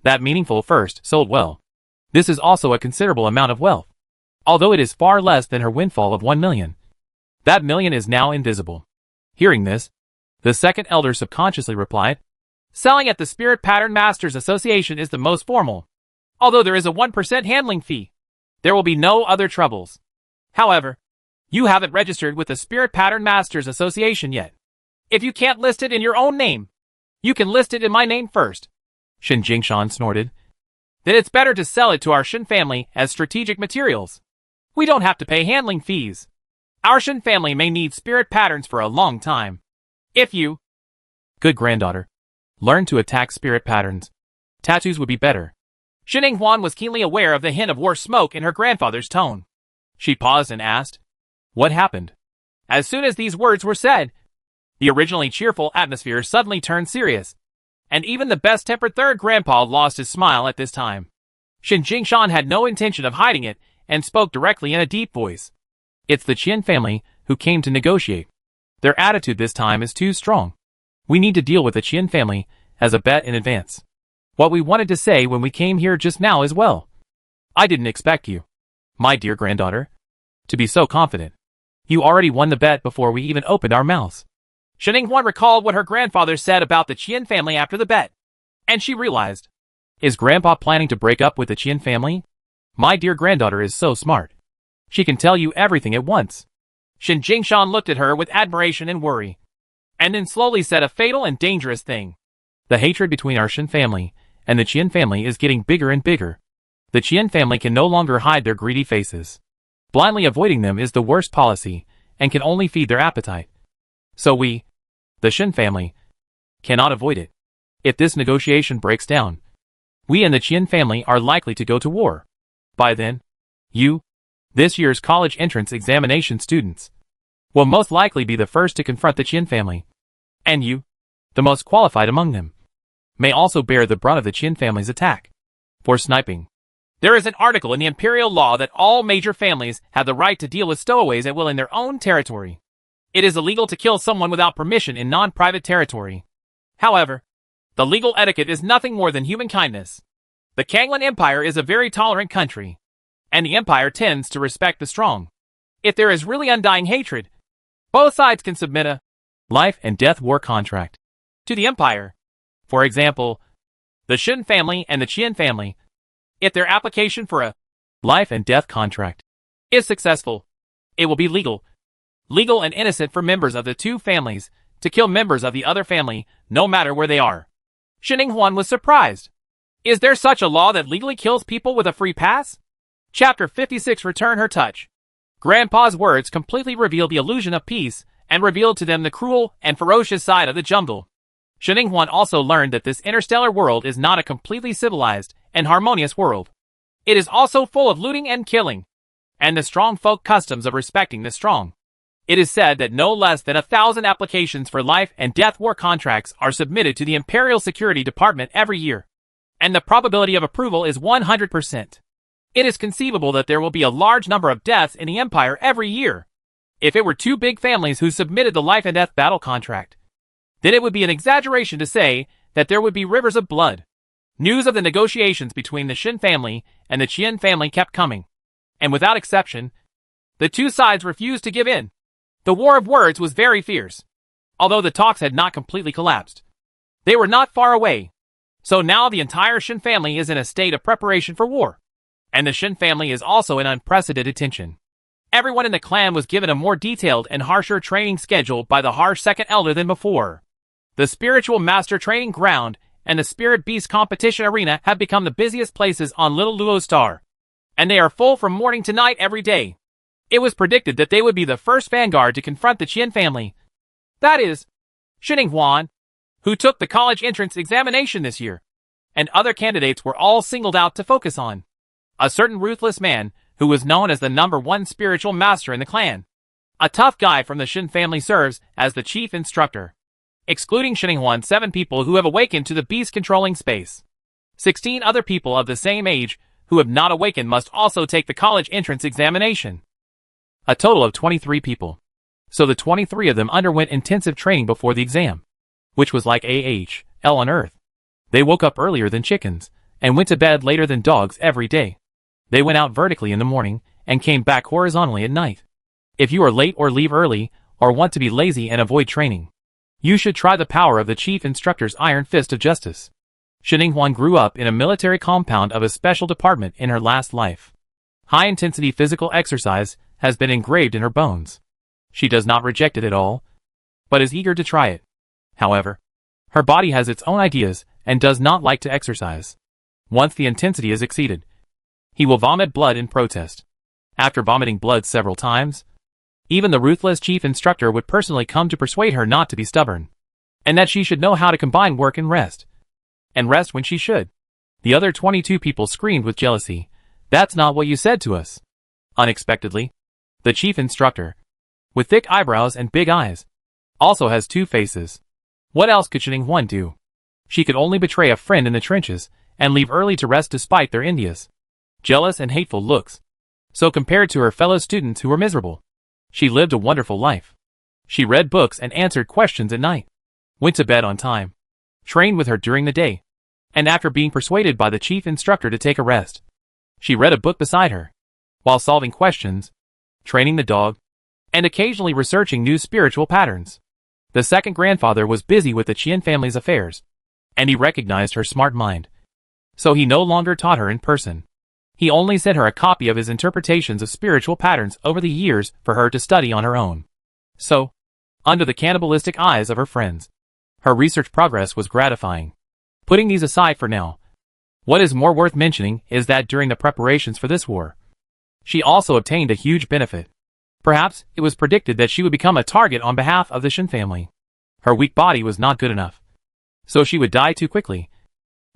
That meaningful first sold well. This is also a considerable amount of wealth, although it is far less than her windfall of 1 million. That million is now invisible. Hearing this, the second elder subconsciously replied, selling at the Spirit Pattern Masters Association is the most formal. Although there is a 1% handling fee, there will be no other troubles. However, you haven't registered with the Spirit Pattern Masters Association yet. If you can't list it in your own name, you can list it in my name first. Shin Jingshan snorted. Then it's better to sell it to our Shin family as strategic materials. We don't have to pay handling fees. Our Shin family may need spirit patterns for a long time. If you, good granddaughter, learn to attack spirit patterns, tattoos would be better. Shin Huan was keenly aware of the hint of war smoke in her grandfather's tone. She paused and asked, what happened? As soon as these words were said, the originally cheerful atmosphere suddenly turned serious, and even the best-tempered third grandpa lost his smile at this time. Shin Jingshan had no intention of hiding it and spoke directly in a deep voice. It's the Qian family who came to negotiate. Their attitude this time is too strong. We need to deal with the Qian family as a bet in advance. What we wanted to say when we came here just now as well. I didn't expect you, my dear granddaughter, to be so confident. You already won the bet before we even opened our mouths. Shin Huan recalled what her grandfather said about the Qian family after the bet, and she realized. Is Grandpa planning to break up with the Qian family? My dear granddaughter is so smart. She can tell you everything at once. Shin Jingshan looked at her with admiration and worry, and then slowly said a fatal and dangerous thing. The hatred between our Shin family and the Qian family is getting bigger and bigger. The Qian family can no longer hide their greedy faces. Blindly avoiding them is the worst policy and can only feed their appetite. So we, the Shin family, cannot avoid it. If this negotiation breaks down, we and the Qian family are likely to go to war. By then, you, this year's college entrance examination students, will most likely be the first to confront the Qian family. And you, the most qualified among them, may also bear the brunt of the Qian family's attack. For sniping. There is an article in the imperial law that all major families have the right to deal with stowaways at will in their own territory. It is illegal to kill someone without permission in non-private territory. However, the legal etiquette is nothing more than human kindness. The Kanglan Empire is a very tolerant country, and the empire tends to respect the strong. If there is really undying hatred, both sides can submit a life and death war contract to the empire. For example, the Shin family and the Qian family, if their application for a life and death contract is successful, it will be legal and innocent for members of the two families to kill members of the other family, no matter where they are. Shin Huan was surprised. Is there such a law that legally kills people with a free pass? Chapter 56 Return Her Touch. Grandpa's words completely revealed the illusion of peace and revealed to them the cruel and ferocious side of the jungle. Shin Huan also learned that this interstellar world is not a completely civilized and harmonious world. It is also full of looting and killing, and the strong folk customs of respecting the strong. It is said that no less than 1,000 applications for life and death war contracts are submitted to the Imperial Security Department every year, and the probability of approval is 100%. It is conceivable that there will be a large number of deaths in the Empire every year. If it were two big families who submitted the life and death battle contract, then it would be an exaggeration to say that there would be rivers of blood. News of the negotiations between the Shin family and the Qian family kept coming, and without exception, the two sides refused to give in. The war of words was very fierce. Although the talks had not completely collapsed, they were not far away. So now the entire Shin family is in a state of preparation for war, and the Shin family is also in unprecedented tension. Everyone in the clan was given a more detailed and harsher training schedule by the harsh second elder than before. The spiritual master training ground and the spirit beast competition arena have become the busiest places on Little Luo Star, and they are full from morning to night every day. It was predicted that they would be the first vanguard to confront the Qian family. That is, Shin Huan, who took the college entrance examination this year, and other candidates were all singled out to focus on. A certain ruthless man, who was known as the #1 spiritual master in the clan. A tough guy from the Shin family serves as the chief instructor. Excluding Shininghuan, 7 people who have awakened to the beast-controlling space. 16 other people of the same age who have not awakened must also take the college entrance examination. A total of 23 people. So the 23 of them underwent intensive training before the exam, which was like AHL on Earth. They woke up earlier than chickens, and went to bed later than dogs every day. They went out vertically in the morning, and came back horizontally at night. If you are late or leave early, or want to be lazy and avoid training, you should try the power of the chief instructor's iron fist of justice. Shininghuan grew up in a military compound of a special department in her last life. High-intensity physical exercise has been engraved in her bones. She does not reject it at all, but is eager to try it. However, her body has its own ideas and does not like to exercise. Once the intensity is exceeded, he will vomit blood in protest. After vomiting blood several times, even the ruthless chief instructor would personally come to persuade her not to be stubborn, and that she should know how to combine work and rest when she should. The other 22 people screamed with jealousy. "That's not what you said to us." Unexpectedly, the chief instructor, with thick eyebrows and big eyes, also has 2 faces. What else could Shininghuan do? She could only betray a friend in the trenches and leave early to rest despite their envious, jealous and hateful looks. So compared to her fellow students who were miserable, she lived a wonderful life. She read books and answered questions at night, went to bed on time, trained with her during the day, and after being persuaded by the chief instructor to take a rest, she read a book beside her, while solving questions, training the dog, and occasionally researching new spiritual patterns. The second grandfather was busy with the Qian family's affairs, and he recognized her smart mind. So he no longer taught her in person. He only sent her a copy of his interpretations of spiritual patterns over the years for her to study on her own. So, under the cannibalistic eyes of her friends, her research progress was gratifying. Putting these aside for now, what is more worth mentioning is that during the preparations for this war, she also obtained a huge benefit. Perhaps it was predicted that she would become a target on behalf of the Shin family. Her weak body was not good enough, so she would die too quickly.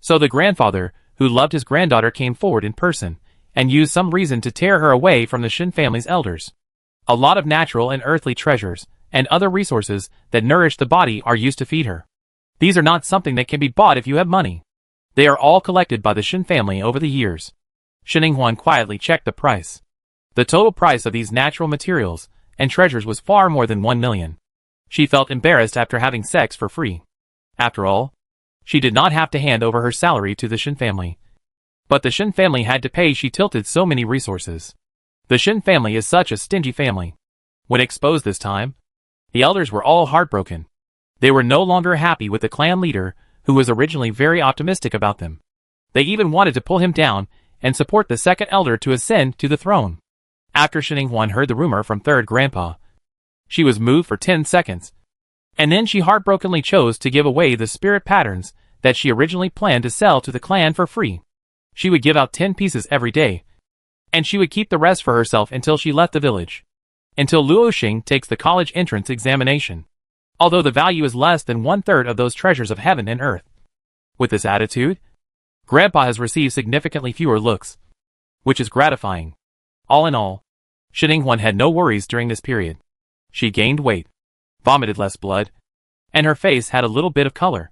So the grandfather, who loved his granddaughter, came forward in person and used some reason to tear her away from the Shin family's elders. A lot of natural and earthly treasures and other resources that nourish the body are used to feed her. These are not something that can be bought if you have money. They are all collected by the Shin family over the years. Shininghuan quietly checked the price. The total price of these natural materials and treasures was far more than 1 million. She felt embarrassed after having sex for free. After all, she did not have to hand over her salary to the Shin family. But the Shin family had to pay. She tilted so many resources. The Shin family is such a stingy family. When exposed this time, the elders were all heartbroken. They were no longer happy with the clan leader, who was originally very optimistic about them. They even wanted to pull him down and support the second elder to ascend to the throne. After Shininghuan heard the rumor from third grandpa, she was moved for 10 seconds. And then she heartbrokenly chose to give away the spirit patterns that she originally planned to sell to the clan for free. She would give out 10 pieces every day, and she would keep the rest for herself until she left the village. Until Luo Xing takes the college entrance examination. Although the value is less than 1/3 of those treasures of heaven and earth. With this attitude, Grandpa has received significantly fewer looks, which is gratifying. All in all, Shininghuan had no worries during this period. She gained weight, vomited less blood, and her face had a little bit of color.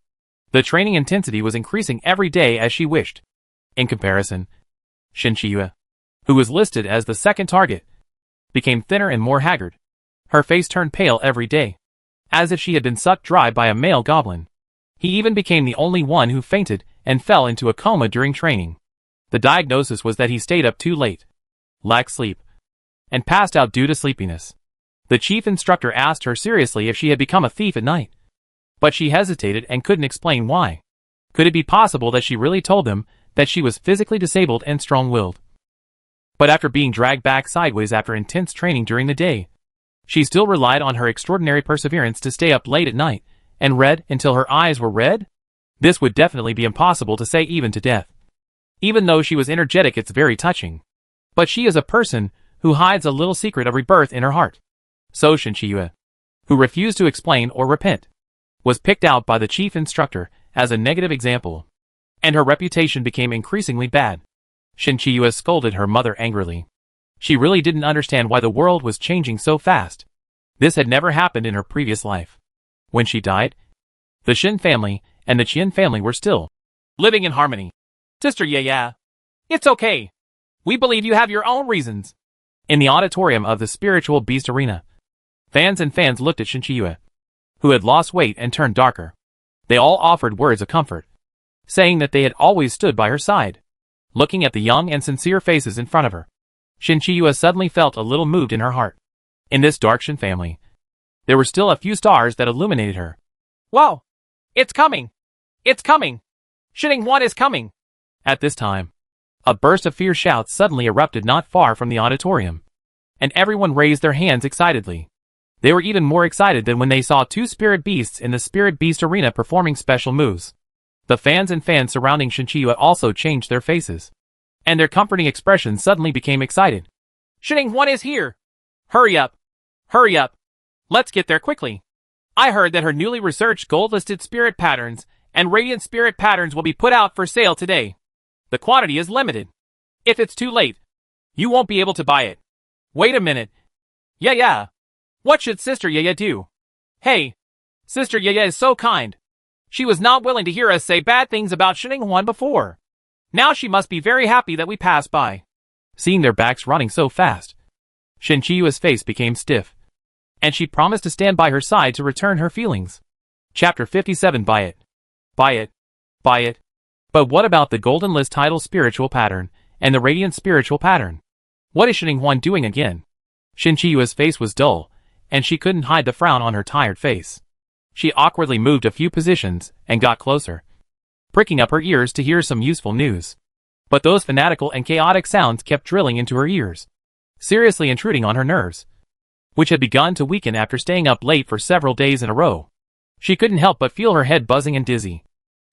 The training intensity was increasing every day as she wished. In comparison, Shin Chiyue, who was listed as the second target, became thinner and more haggard. Her face turned pale every day, as if she had been sucked dry by a male goblin. He even became the only one who fainted and fell into a coma during training. The diagnosis was that he stayed up too late, lacked sleep, and passed out due to sleepiness. The chief instructor asked her seriously if she had become a thief at night. But she hesitated and couldn't explain why. Could it be possible that she really told them that she was physically disabled and strong-willed? But after being dragged back sideways after intense training during the day, she still relied on her extraordinary perseverance to stay up late at night and read until her eyes were red? This would definitely be impossible to say even to death. Even though she was energetic, it's very touching. But she is a person who hides a little secret of rebirth in her heart. So Shin Chiyue, who refused to explain or repent, was picked out by the chief instructor as a negative example, and her reputation became increasingly bad. Shin Chi-yue scolded her mother angrily. She really didn't understand why the world was changing so fast. This had never happened in her previous life. When she died, the Shin family and the Qian family were still living in harmony. Sister Ye, it's okay. We believe you have your own reasons. In the auditorium of the spiritual beast arena, fans looked at Shin Chi-yue, who had lost weight and turned darker. They all offered words of comfort, saying that they had always stood by her side. Looking at the young and sincere faces in front of her, Shin Chi-yue suddenly felt a little moved in her heart. In this dark Shin family, there were still a few stars that illuminated her. Whoa! It's coming! It's coming! Shin-1 is coming! At this time, a burst of fierce shouts suddenly erupted not far from the auditorium, and everyone raised their hands excitedly. They were even more excited than when they saw two spirit beasts in the spirit beast arena performing special moves. The fans surrounding Shin Chi-yue also changed their faces, and their comforting expressions suddenly became excited. Shin-1 is here! Hurry up! Hurry up! Let's get there quickly. I heard that her newly researched gold-listed spirit patterns and radiant spirit patterns will be put out for sale today. The quantity is limited. If it's too late, you won't be able to buy it. Wait a minute. Yeah. What should Sister Ye do? Hey, Sister Ye is so kind. She was not willing to hear us say bad things about Shin-1 before. Now she must be very happy that we passed by. Seeing their backs running so fast, Shin Chi-yue's face became stiff, and she promised to stand by her side to return her feelings. Chapter 57. Buy it. Buy it. Buy it. But what about the golden list title spiritual pattern and the radiant spiritual pattern? What is Shin-1 doing again? Shin Chi-yue's face was dull, and she couldn't hide the frown on her tired face. She awkwardly moved a few positions and got closer, pricking up her ears to hear some useful news. But those fanatical and chaotic sounds kept drilling into her ears, seriously intruding on her nerves, which had begun to weaken after staying up late for several days in a row. She couldn't help but feel her head buzzing and dizzy,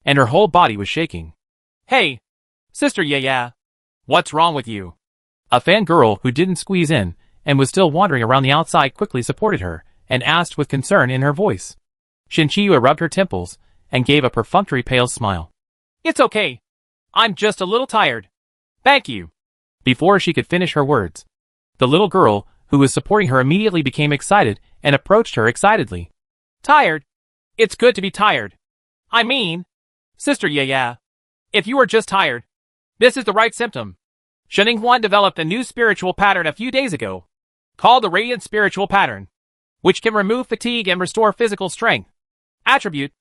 and her whole body was shaking. Hey, Sister Ye, what's wrong with you? A fangirl who didn't squeeze in and was still wandering around the outside quickly supported her and asked with concern in her voice. Shin Chi-yue rubbed her temples and gave a perfunctory pale smile. It's okay. I'm just a little tired. Thank you. Before she could finish her words, the little girl who was supporting her immediately became excited and approached her excitedly. Tired? It's good to be tired. I mean, Sister Ye, if you are just tired, this is the right symptom. Shin-1 developed a new spiritual pattern a few days ago, called the Radiant Spiritual Pattern, which can remove fatigue and restore physical strength. Attribute,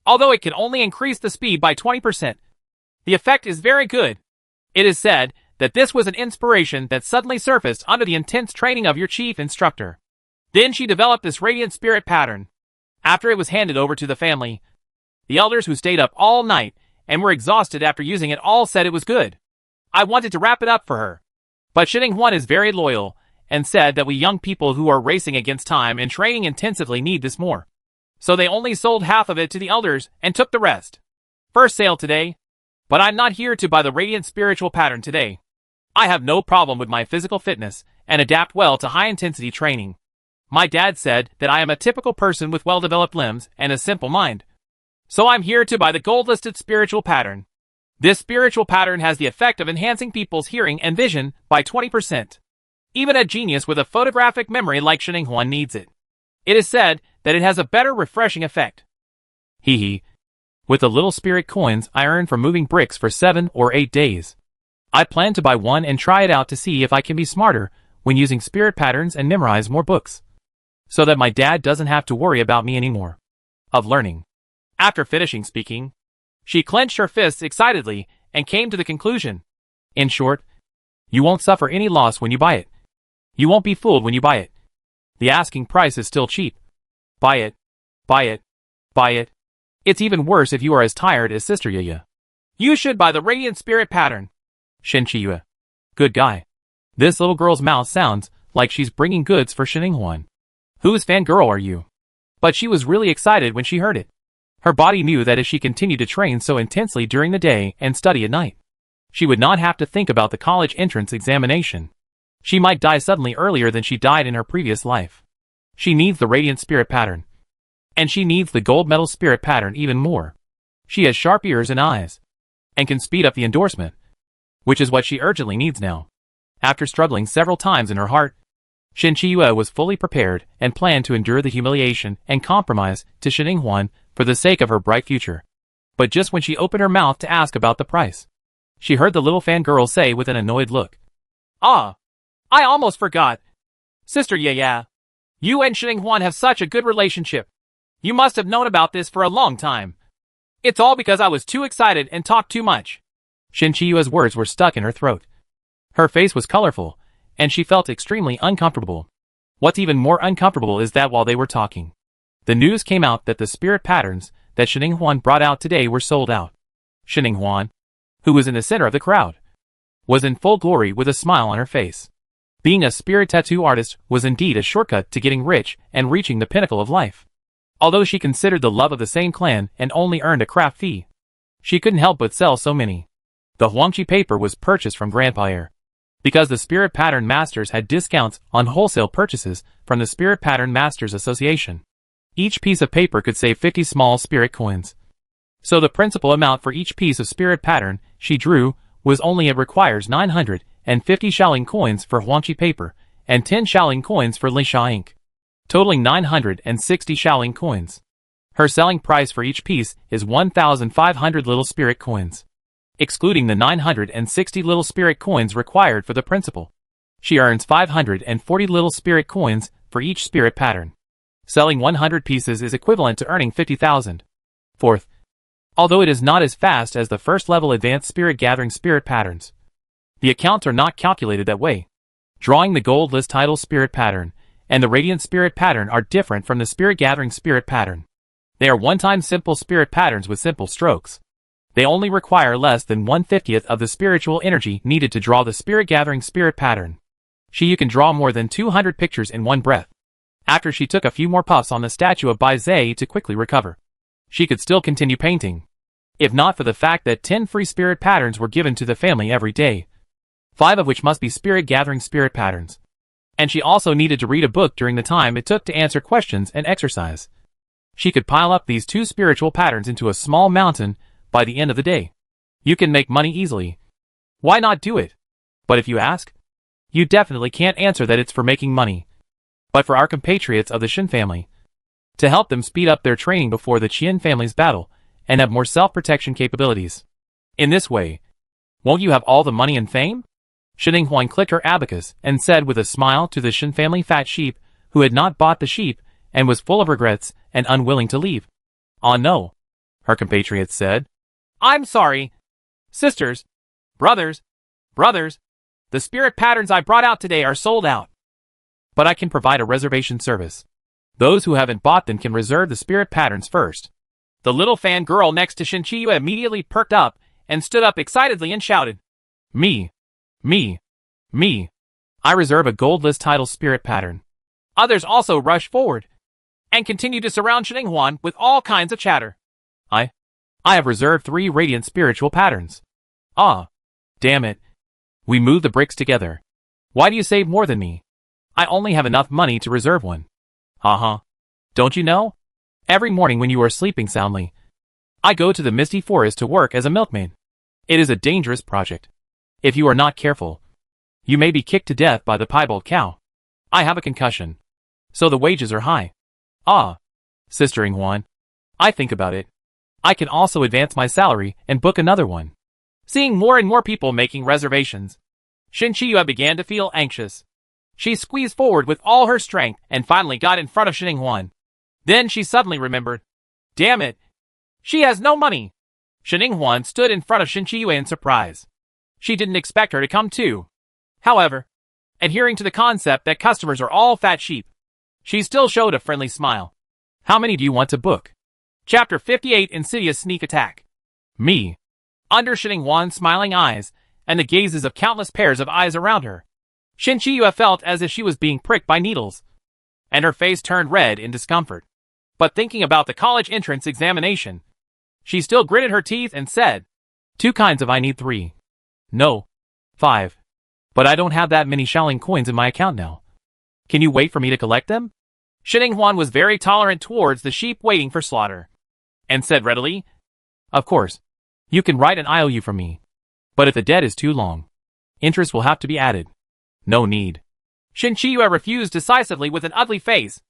although it can only increase the speed by 20%. The effect is very good. It is said that this was an inspiration that suddenly surfaced under the intense training of your chief instructor. Then she developed this Radiant Spirit Pattern. After it was handed over to the family, the elders who stayed up all night and were exhausted after using it all said it was good. I wanted to wrap it up for her, but Shin-1 is very loyal and said that we young people who are racing against time and training intensively need this more. So they only sold half of it to the elders and took the rest. First sale today, but I'm not here to buy the Radiant Spiritual Pattern today. I have no problem with my physical fitness and adapt well to high-intensity training. My dad said that I am a typical person with well-developed limbs and a simple mind. So I'm here to buy the gold-listed spiritual pattern. This spiritual pattern has the effect of enhancing people's hearing and vision by 20%. Even a genius with a photographic memory like Shin-1 needs it. It is said that it has a better refreshing effect. Hee. With the little spirit coins I earned from moving bricks for 7 or 8 days, I plan to buy one and try it out to see if I can be smarter when using spirit patterns and memorize more books, so that my dad doesn't have to worry about me anymore. Of learning. After finishing speaking, she clenched her fists excitedly and came to the conclusion. In short, you won't suffer any loss when you buy it. You won't be fooled when you buy it. The asking price is still cheap. Buy it. Buy it. Buy it. It's even worse if you are as tired as Sister Ye. You should buy the Radiant Spirit Pattern. Shin Chi-yue. Good guy. This little girl's mouth sounds like she's bringing goods for Shin-1. Whose fangirl are you? But she was really excited when she heard it. Her body knew that if she continued to train so intensely during the day and study at night, she would not have to think about the college entrance examination. She might die suddenly earlier than she died in her previous life. She needs the Radiant Spirit Pattern. And she needs the gold medal spirit pattern even more. She has sharp ears and eyes, and can speed up the endorsement, which is what she urgently needs now. After struggling several times in her heart, Shin Chi-yue was fully prepared and planned to endure the humiliation and compromise to Shin Huan for the sake of her bright future. But just when she opened her mouth to ask about the price, she heard the little fangirl say with an annoyed look, "Ah, I almost forgot. Sister yeah. You and Shin Huan have such a good relationship. You must have known about this for a long time. It's all because I was too excited and talked too much." Shin Chi-yue's words were stuck in her throat. Her face was colorful, and she felt extremely uncomfortable. What's even more uncomfortable is that while they were talking, the news came out that the spirit patterns that Shin Huan brought out today were sold out. Shin Huan, who was in the center of the crowd, was in full glory with a smile on her face. Being a spirit tattoo artist was indeed a shortcut to getting rich and reaching the pinnacle of life. Although she considered the love of the same clan and only earned a craft fee, she couldn't help but sell so many. The Huangqi paper was purchased from Grandpire, because the Spirit Pattern Masters had discounts on wholesale purchases from the Spirit Pattern Masters Association. Each piece of paper could save 50 small spirit coins. So the principal amount for each piece of spirit pattern she drew was only it requires 950 Shaolin coins for Huangqi paper and 10 Shaolin coins for Lisha ink, totaling 960 Shaolin coins. Her selling price for each piece is 1,500 little spirit coins, excluding the 960 little spirit coins required for the principal. She earns 540 little spirit coins for each spirit pattern. Selling 100 pieces is equivalent to earning 50,000. Fourth, although it is not as fast as the first level advanced spirit gathering spirit patterns, the accounts are not calculated that way. Drawing the gold list title spirit pattern and the radiant spirit pattern are different from the spirit gathering spirit pattern. They are one-time simple spirit patterns with simple strokes. They only require less than 1/50th of the spiritual energy needed to draw the spirit gathering spirit pattern. You can draw more than 200 pictures in one breath. After she took a few more puffs on the statue of Bai Zhe to quickly recover, she could still continue painting, if not for the fact that 10 free spirit patterns were given to the family every day, 5 of which must be spirit gathering spirit patterns. And she also needed to read a book during the time it took to answer questions and exercise. She could pile up these 2 spiritual patterns into a small mountain by the end of the day. You can make money easily. Why not do it? But if you ask, you definitely can't answer that it's for making money, but for our compatriots of the Shin family, to help them speed up their training before the Qian family's battle and have more self-protection capabilities. In this way, won't you have all the money and fame? Shin Huan clicked her abacus and said with a smile to the Shin family fat sheep who had not bought the sheep and was full of regrets and unwilling to leave. "Ah no," her compatriots said. "I'm sorry. Sisters, brothers, the spirit patterns I brought out today are sold out. But I can provide a reservation service. Those who haven't bought them can reserve the spirit patterns first." The little fan girl next to Shin Chi-yue immediately perked up and stood up excitedly and shouted, Me. I reserve a gold list title spirit pattern." Others also rushed forward and continued to surround Shin Huan with all kinds of chatter. I have reserved 3 radiant spiritual patterns." "Ah, damn it. We moved the bricks together. Why do you save more than me? I only have enough money to reserve one." Don't you know? Every morning when you are sleeping soundly, I go to the misty forest to work as a milkmaid. It is a dangerous project. If you are not careful, you may be kicked to death by the piebald cow. I have a concussion, so the wages are high." "Ah, Sister Huan, I think about it. I can also advance my salary and book another one." Seeing more and more people making reservations, Shin Chi-yue began to feel anxious. She squeezed forward with all her strength and finally got in front of Shin Huan. Then she suddenly remembered. Damn it! She has no money! Shin Huan stood in front of Shin Chi-yue in surprise. She didn't expect her to come too. However, adhering to the concept that customers are all fat sheep, she still showed a friendly smile. "How many do you want to book?" Chapter 58 Insidious Sneak Attack. Me. Under Shin Huan's smiling eyes and the gazes of countless pairs of eyes around her, Shin Chi-yue felt as if she was being pricked by needles, and her face turned red in discomfort. But thinking about the college entrance examination, she still gritted her teeth and said, "2 kinds of I need 3. No. 5. But I don't have that many Shaolin coins in my account now. Can you wait for me to collect them?" Shining Huan was very tolerant towards the sheep waiting for slaughter, and said readily, Of course. You can write an IOU from me. But if the debt is too long, interest will have to be added. No need. Shin Chiyue refused decisively with an ugly face,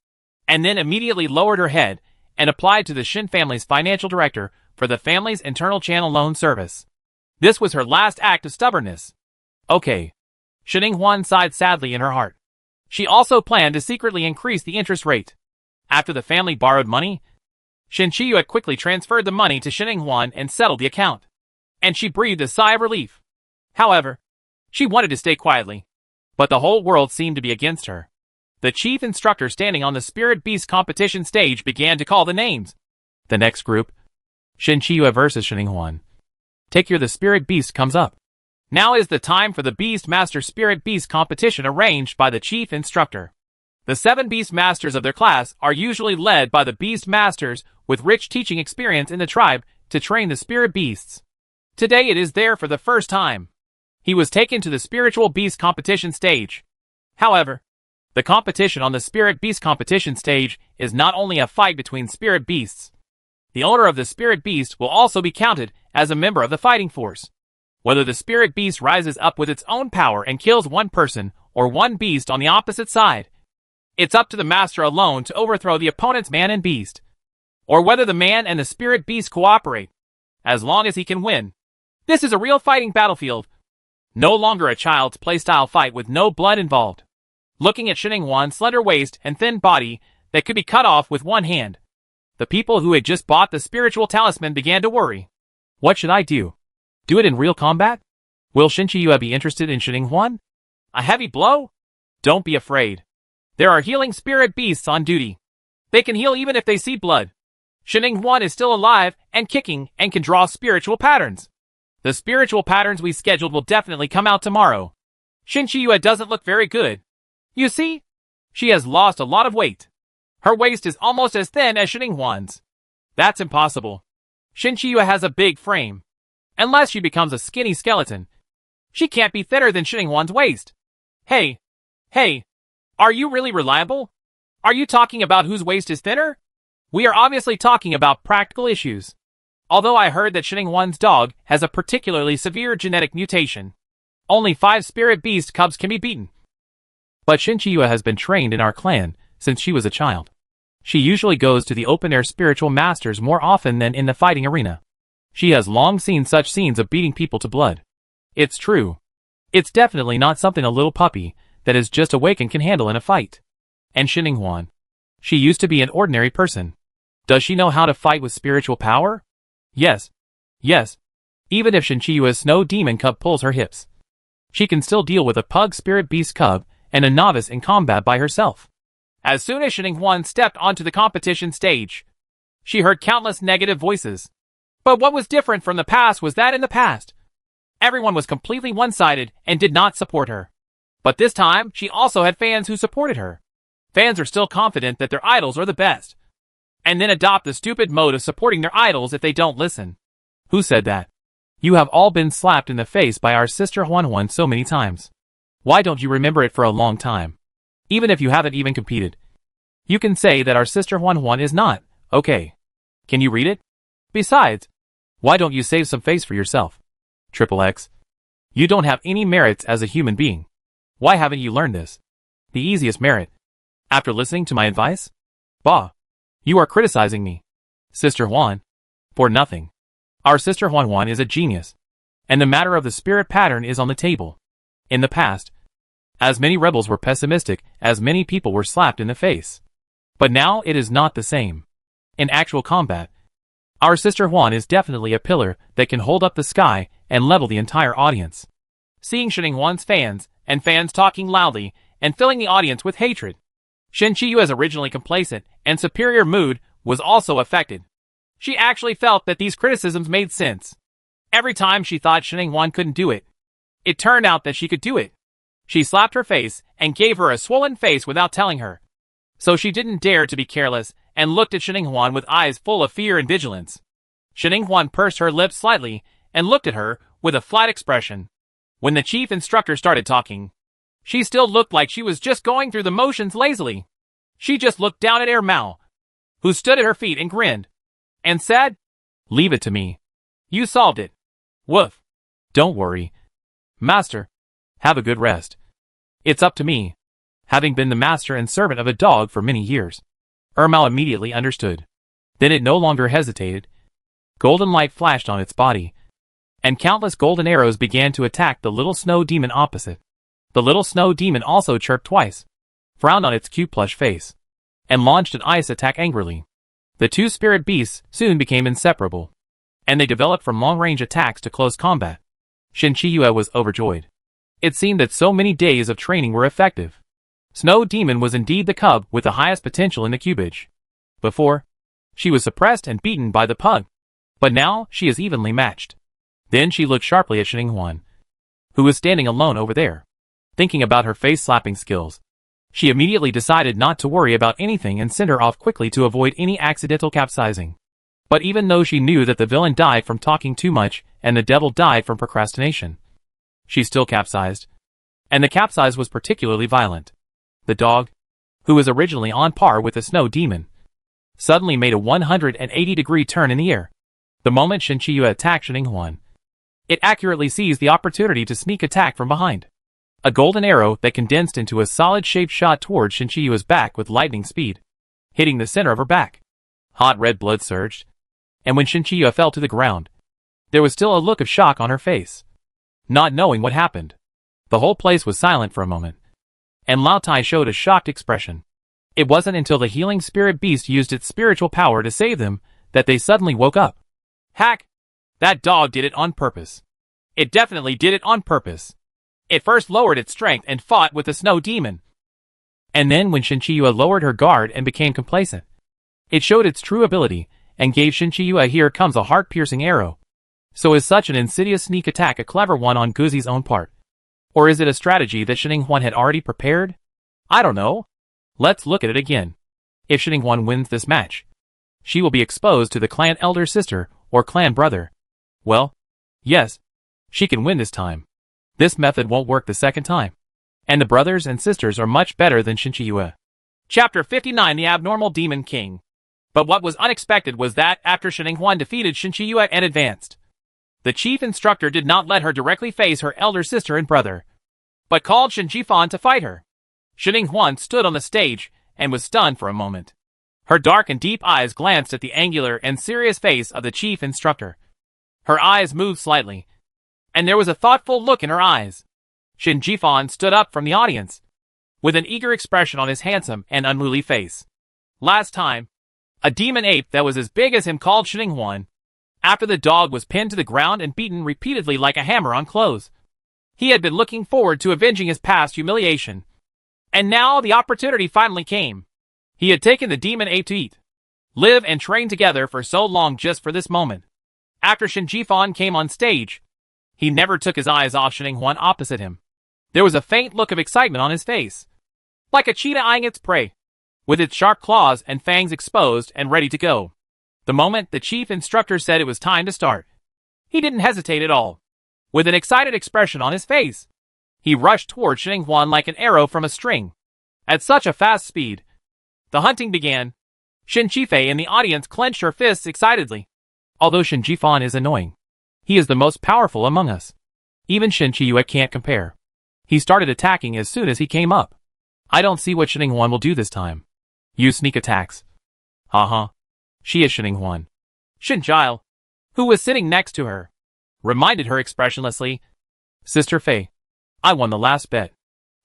and then immediately lowered her head and applied to the Shin family's financial director for the family's internal channel loan service. This was her last act of stubbornness. Okay. Shining Huan sighed sadly in her heart. She also planned to secretly increase the interest rate. After the family borrowed money, Shin Chiyue quickly transferred the money to Shining Huan and settled the account. And she breathed a sigh of relief. However, she wanted to stay quietly, but the whole world seemed to be against her. The chief instructor standing on the Spirit Beast competition stage began to call the names. The next group, Shin Chiyue versus Shining Huan. Take your the Spirit Beast comes up. Now is the time for the Beast Master Spirit Beast competition arranged by the chief instructor. The 7 Beast Masters of their class are usually led by the Beast Masters with rich teaching experience in the tribe to train the Spirit Beasts. Today it is there for the first time. He was taken to the Spiritual Beast competition stage. However, the competition on the Spirit Beast competition stage is not only a fight between Spirit Beasts. The owner of the Spirit Beast will also be counted as a member of the fighting force. Whether the Spirit Beast rises up with its own power and kills one person or one beast on the opposite side, it's up to the master alone to overthrow the opponent's man and beast. Or whether the man and the Spirit Beast cooperate, as long as he can win. This is a real fighting battlefield. No longer a child's playstyle fight with no blood involved. Looking at Shining Huan's slender waist and thin body that could be cut off with one hand, the people who had just bought the spiritual talisman began to worry. What should I do? Do it in real combat? Will Shin Chiyue be interested in Shining Huan? A heavy blow? Don't be afraid. There are healing spirit beasts on duty. They can heal even if they see blood. Shining Huan is still alive and kicking and can draw spiritual patterns. The spiritual patterns we scheduled will definitely come out tomorrow. Shin Chiyue doesn't look very good. You see? She has lost a lot of weight. Her waist is almost as thin as Shining Huan's. That's impossible. Shin Chiyue has a big frame. Unless she becomes a skinny skeleton, she can't be thinner than Shining Huan's waist. Hey, are you really reliable? Are you talking about whose waist is thinner? We are obviously talking about practical issues. Although I heard that Shining Huan's dog has a particularly severe genetic mutation. Only 5 spirit beast cubs can be beaten. But Shin Chiyue has been trained in our clan since she was a child. She usually goes to the open-air spiritual masters more often than in the fighting arena. She has long seen such scenes of beating people to blood. It's true. It's definitely not something a little puppy that is just awakened can handle in a fight. And Shining Huan. She used to be an ordinary person. Does she know how to fight with spiritual power? Yes. Even if Shin Chiyue's snow demon cub pulls her hips, she can still deal with a pug spirit beast cub and a novice in combat by herself. As soon as Shining Huan stepped onto the competition stage, she heard countless negative voices. But what was different from the past was that in the past, everyone was completely one-sided and did not support her. But this time, she also had fans who supported her. Fans are still confident that their idols are the best, and then adopt the stupid mode of supporting their idols if they don't listen. Who said that? You have all been slapped in the face by our sister Huan so many times. Why don't you remember it for a long time? Even if you haven't even competed. You can say that our sister Huan is not, okay. Can you read it? Besides, why don't you save some face for yourself? XXX. You don't have any merits as a human being. Why haven't you learned this? The easiest merit. After listening to my advice? Bah. You are criticizing me. Sister Huan. For nothing. Our sister Huan is a genius. And the matter of the spirit pattern is on the table. In the past, as many rebels were pessimistic as many people were slapped in the face. But now it is not the same. In actual combat, our sister Huan is definitely a pillar that can hold up the sky and level the entire audience. Seeing Shining Huan's fans and fans talking loudly and filling the audience with hatred, Shin Chiyue's originally complacent and superior mood was also affected. She actually felt that these criticisms made sense. Every time she thought Shining Huan couldn't do it, it turned out that she could do it. She slapped her face and gave her a swollen face without telling her. So she didn't dare to be careless and looked at Shining Huan with eyes full of fear and vigilance. Shining Huan pursed her lips slightly and looked at her with a flat expression. When the chief instructor started talking, she still looked like she was just going through the motions lazily. She just looked down at Mao, who stood at her feet and grinned, and said, "Leave it to me. "You solved it." Woof. Don't worry, master. Have a good rest. It's up to me, having been the master and servant of a dog for many years." Mao immediately understood. Then it no longer hesitated. Golden light flashed on its body, and countless golden arrows began to attack the little snow demon opposite. The little snow demon also chirped twice, frowned on its cute plush face, and launched an ice attack angrily. The two spirit beasts soon became inseparable, and they developed from long-range attacks to close combat. Shin Chi-Yue was overjoyed. It seemed that so many days of training were effective. Snow Demon was indeed the cub with the highest potential in the cubage. Before, she was suppressed and beaten by the pug, but now she is evenly matched. Then she looked sharply at Xinghwan, who was standing alone over there. Thinking about her face-slapping skills, she immediately decided not to worry about anything and sent her off quickly to avoid any accidental capsizing. But even though she knew that the villain died from talking too much and the devil died from procrastination, she still capsized. And the capsize was particularly violent. The dog, who was originally on par with the snow demon, suddenly made a 180-degree turn in the air. The moment Shin Chi-Yue attacked Xinghwan, it accurately seized the opportunity to sneak attack from behind. A golden arrow that condensed into a solid-shaped shot towards Shin Chi-Yue's back with lightning speed, hitting the center of her back. Hot red blood surged, and when Shin Chi-Yue fell to the ground, there was still a look of shock on her face. Not knowing what happened, the whole place was silent for a moment, and Lao Tai showed a shocked expression. It wasn't until the healing spirit beast used its spiritual power to save them that they suddenly woke up. Hack! That dog did it on purpose. It definitely did it on purpose. It first lowered its strength and fought with the snow demon. And then when Shin Chi-Yue lowered her guard and became complacent, it showed its true ability and gave Shin Chi-Yue a "here comes a heart-piercing arrow." So is such an insidious sneak attack a clever one on Guzi's own part? Or is it a strategy that Xinghwan had already prepared? I don't know. Let's look at it again. If Xinghwan wins this match, she will be exposed to the clan elder sister or clan brother. Well, yes, she can win this time. This method won't work the second time. And the brothers and sisters are much better than Shin Chi-Yue. Chapter 59: The Abnormal Demon King. But what was unexpected was that, after Xinghwan defeated Shin Chi-Yue and advanced, the chief instructor did not let her directly face her elder sister and brother, but called Shin Jifan to fight her. Xinghwan stood on the stage and was stunned for a moment. Her dark and deep eyes glanced at the angular and serious face of the chief instructor. Her eyes moved slightly, and there was a thoughtful look in her eyes. Shin Jifan stood up from the audience, with an eager expression on his handsome and unruly face. Last time, a demon ape that was as big as him called Xinghwan, after the dog was pinned to the ground and beaten repeatedly like a hammer on clothes. He had been looking forward to avenging his past humiliation, and now the opportunity finally came. He had taken the demon ape to eat, live and train together for so long just for this moment. After Shin Jifan came on stage, he never took his eyes off Xinghwan opposite him. There was a faint look of excitement on his face, like a cheetah eyeing its prey, with its sharp claws and fangs exposed and ready to go. The moment the chief instructor said it was time to start, he didn't hesitate at all. With an excited expression on his face, he rushed toward Xinghwan like an arrow from a string. At such a fast speed, the hunting began. Shin Qifei in the audience clenched her fists excitedly. Although Shin Jifan is annoying, he is the most powerful among us. Even Shin Chi-Yue can't compare. He started attacking as soon as he came up. I don't see what Xinghwan will do this time. Use sneak attacks. Haha. She is Xinghwan. Shin Jile, who was sitting next to her, reminded her expressionlessly. Sister Fei, I won the last bet.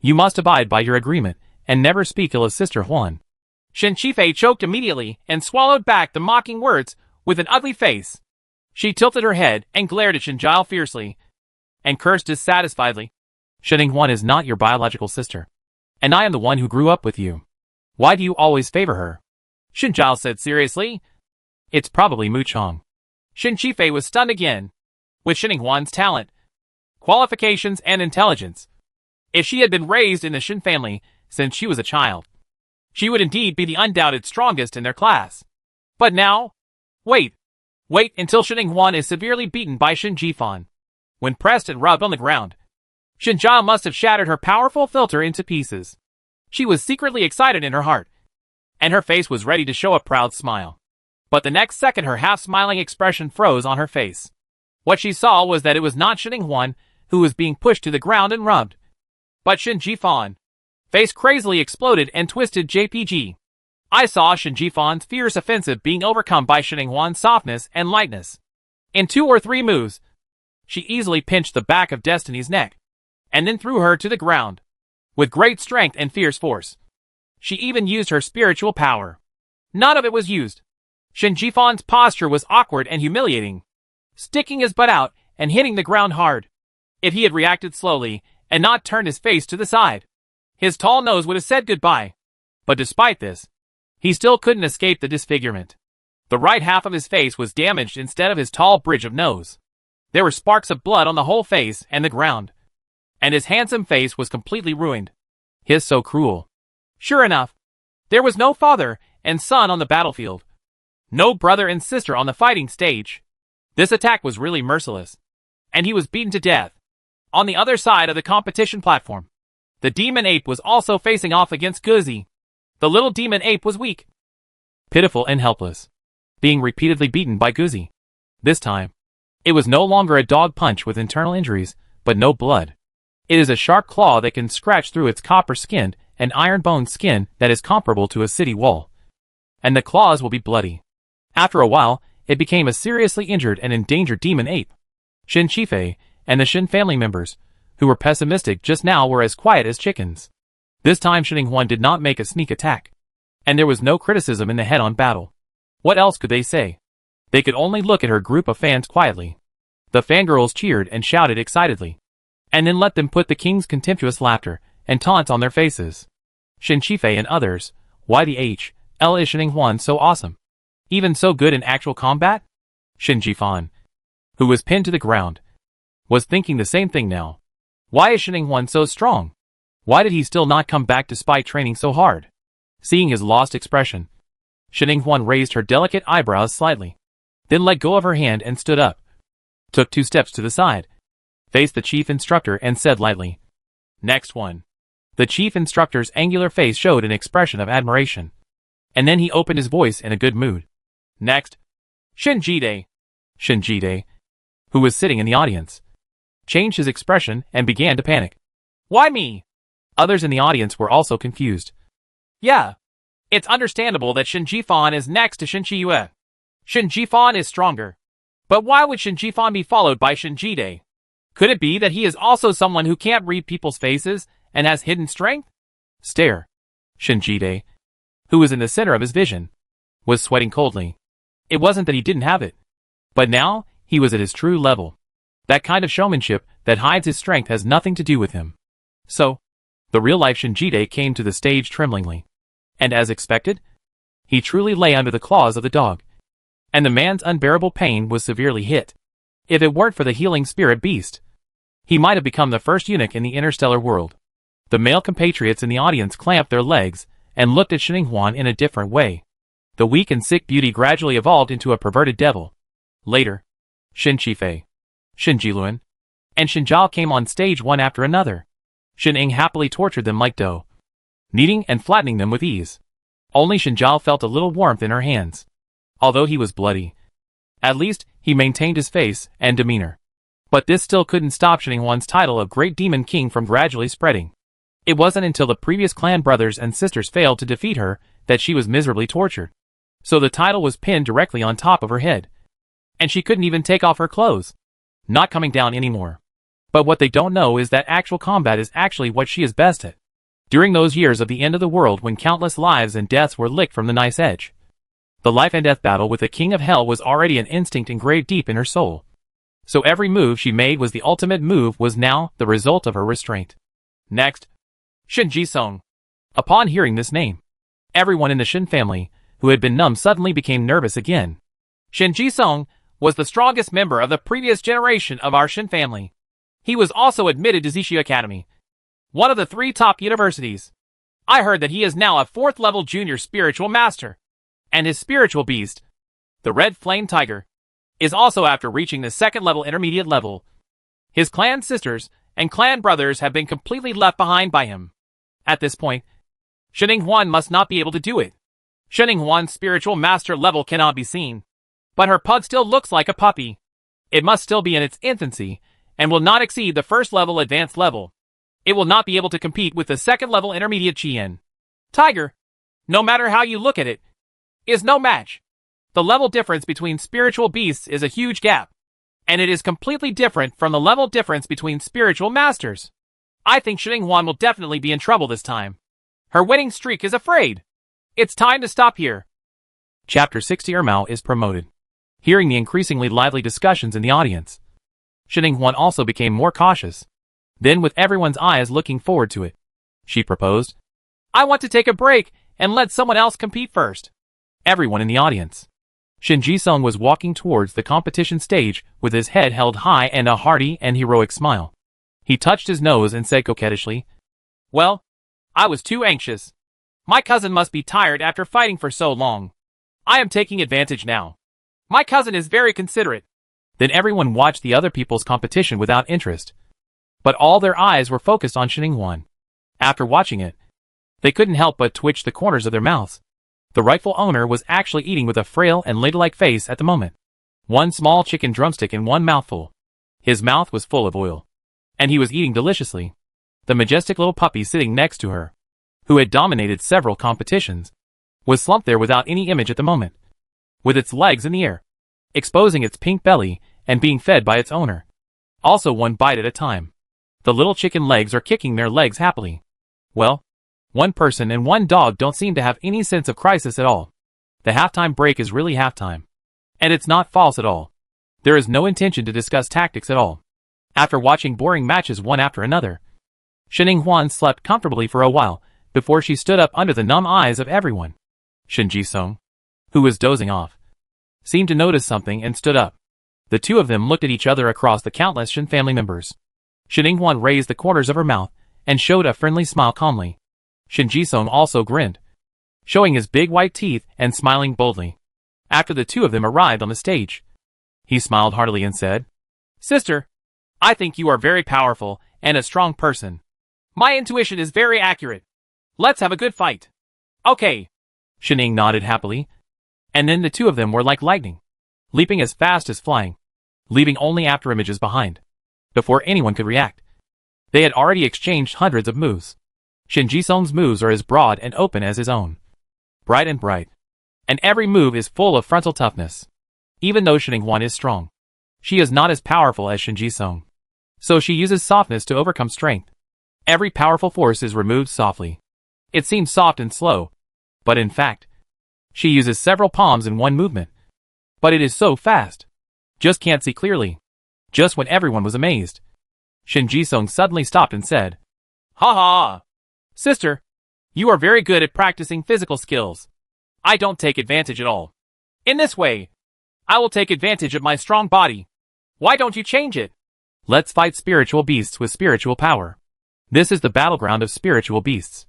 You must abide by your agreement and never speak ill of Sister Huan. Shin Qifei choked immediately and swallowed back the mocking words with an ugly face. She tilted her head and glared at Shin Jile fiercely, and cursed dissatisfiedly. Xinghwan is not your biological sister, and I am the one who grew up with you. Why do you always favor her? Shin Jile said seriously. It's probably Mu Chong. Shin Qifei was stunned again. With Xinghwan's talent, qualifications, and intelligence, if she had been raised in the Shin family since she was a child, she would indeed be the undoubted strongest in their class. But now, wait until Xinghwan is severely beaten by Shin Jifan. When pressed and rubbed on the ground, Shin Jile must have shattered her powerful filter into pieces. She was secretly excited in her heart, and her face was ready to show a proud smile. But the next second her half-smiling expression froze on her face. What she saw was that it was not Shin Huan who was being pushed to the ground and rubbed, but Shin Jifan. Face crazily exploded and twisted JPG. I saw Shin Jifan's fierce offensive being overcome by Shin Huan's softness and lightness. In 2 or 3 moves, she easily pinched the back of Destiny's neck, and then threw her to the ground. With great strength and fierce force. She even used her spiritual power. None of it was used. Shin Jifan's posture was awkward and humiliating, sticking his butt out and hitting the ground hard. If he had reacted slowly and not turned his face to the side, his tall nose would have said goodbye. But despite this, he still couldn't escape the disfigurement. The right half of his face was damaged instead of his tall bridge of nose. There were sparks of blood on the whole face and the ground, and his handsome face was completely ruined. His so cruel. Sure enough, there was no father and son on the battlefield. No brother and sister on the fighting stage. This attack was really merciless, and he was beaten to death. On the other side of the competition platform, the demon ape was also facing off against Guzi. The little demon ape was weak, pitiful and helpless, being repeatedly beaten by Guzi. This time, it was no longer a dog punch with internal injuries, but no blood. It is a sharp claw that can scratch through its copper-skinned and iron-boned skin that is comparable to a city wall. And the claws will be bloody. After a while, it became a seriously injured and endangered demon ape. Shin Qifei and the Shin family members, who were pessimistic just now, were as quiet as chickens. This time Shin Huan did not make a sneak attack, and there was no criticism in the head-on battle. What else could they say? They could only look at her group of fans quietly. The fangirls cheered and shouted excitedly, and then let them put the king's contemptuous laughter and taunts on their faces. Shin Qifei and others, why the hell is Shin Huan so awesome? Even so good in actual combat? Shin Jifan, who was pinned to the ground, was thinking the same thing now. Why is Shin Huan so strong? Why did he still not come back despite training so hard? Seeing his lost expression, Shin Huan raised her delicate eyebrows slightly, then let go of her hand and stood up, took 2 steps to the side, faced the chief instructor and said lightly, "Next one." The chief instructor's angular face showed an expression of admiration, and then he opened his voice in a good mood. "Next, Shin Jide." Shin Jide, who was sitting in the audience, changed his expression and began to panic. "Why me?" Others in the audience were also confused. "Yeah, it's understandable that Shin Jifan is next to Shin Chiyue. Shin Jifan is stronger. But why would Shin Jifan be followed by Shin Jide? Could it be that he is also someone who can't read people's faces and has hidden strength?" Stare. Shin Jide, who was in the center of his vision, was sweating coldly. It wasn't that he didn't have it, but now he was at his true level. That kind of showmanship that hides his strength has nothing to do with him. So, the real-life Shin Jide came to the stage tremblingly. And as expected, he truly lay under the claws of the dog. And the man's unbearable pain was severely hit. If it weren't for the healing spirit beast, he might have become the first eunuch in the interstellar world. The male compatriots in the audience clamped their legs and looked at Shin Huan in a different way. The weak and sick beauty gradually evolved into a perverted devil. Later, Shin Qifei, Shin Jiluan, and Shin Zhao came on stage one after another. Shin Ying happily tortured them like dough, kneading and flattening them with ease. Only Shin Zhao felt a little warmth in her hands. Although he was bloody, at least he maintained his face and demeanor. But this still couldn't stop Shin Huan's title of Great Demon King from gradually spreading. It wasn't until the previous clan brothers and sisters failed to defeat her that she was miserably tortured. So the title was pinned directly on top of her head. And she couldn't even take off her clothes. Not coming down anymore. But what they don't know is that actual combat is actually what she is best at. During those years of the end of the world when countless lives and deaths were licked from the knife's edge, the life and death battle with the King of Hell was already an instinct engraved deep in her soul. So every move she made was the ultimate move, was now the result of her restraint. Next, Shin Jisung. Upon hearing this name, everyone in the Shin family, who had been numb, suddenly became nervous again. Shin Jisung was the strongest member of the previous generation of our Shin family. He was also admitted to Zishu Academy, one of the 3 top universities. I heard that he is now a 4th-level junior spiritual master, and his spiritual beast, the Red Flame Tiger, is also after reaching the 2nd-level intermediate level. His clan sisters and clan brothers have been completely left behind by him. At this point, Shin Huan must not be able to do it. Sheninghuan's spiritual master level cannot be seen, but her pud still looks like a puppy. It must still be in its infancy, and will not exceed the first level advanced level. It will not be able to compete with the second level intermediate Qian. Tiger, no matter how you look at it, is no match. The level difference between spiritual beasts is a huge gap, and it is completely different from the level difference between spiritual masters. I think Sheninghuan will definitely be in trouble this time. Her winning streak is afraid. It's time to stop here. Chapter 60. Ermao is promoted. Hearing the increasingly lively discussions in the audience, Sheninghuan also became more cautious. Then, with everyone's eyes looking forward to it, she proposed, I want to take a break and let someone else compete first. Everyone in the audience. Shin Jisung was walking towards the competition stage with his head held high and a hearty and heroic smile. He touched his nose and said coquettishly, Well, I was too anxious. My cousin must be tired after fighting for so long. I am taking advantage now. My cousin is very considerate. Then everyone watched the other people's competition without interest, but all their eyes were focused on Sheninghuan. After watching it, they couldn't help but twitch the corners of their mouths. The rightful owner was actually eating with a frail and ladle-like face at the moment. One small chicken drumstick in one mouthful. His mouth was full of oil, and he was eating deliciously. The majestic little puppy sitting next to her, who had dominated several competitions, was slumped there without any image at the moment, with its legs in the air, exposing its pink belly and being fed by its owner. Also one bite at a time. The little chicken legs are kicking their legs happily. Well, one person and one dog don't seem to have any sense of crisis at all. The halftime break is really halftime. And it's not false at all. There is no intention to discuss tactics at all. After watching boring matches one after another, Sheninghuan slept comfortably for a while before she stood up under the numb eyes of everyone. Shin Jisung, who was dozing off, seemed to notice something and stood up. The two of them looked at each other across the countless Shin family members. Sheninghuan raised the corners of her mouth and showed a friendly smile calmly. Shin Jisung also grinned, showing his big white teeth and smiling boldly. After the two of them arrived on the stage, he smiled heartily and said, Sister, I think you are very powerful and a strong person. My intuition is very accurate. Let's have a good fight. Okay. Shining nodded happily, and then the two of them were like lightning, leaping as fast as flying, leaving only after images behind. Before anyone could react, they had already exchanged hundreds of moves. Shin Jisung's moves are as broad and open as his own. Bright, and every move is full of frontal toughness. Even though Sheninghuan is strong, she is not as powerful as Shin Jisung. So she uses softness to overcome strength. Every powerful force is removed softly. It seems soft and slow, but in fact, she uses several palms in one movement. But it is so fast. Just can't see clearly. Just when everyone was amazed, Shin Jisung suddenly stopped and said, Ha ha! Sister, you are very good at practicing physical skills. I don't take advantage at all. In this way, I will take advantage of my strong body. Why don't you change it? Let's fight spiritual beasts with spiritual power. This is the battleground of spiritual beasts.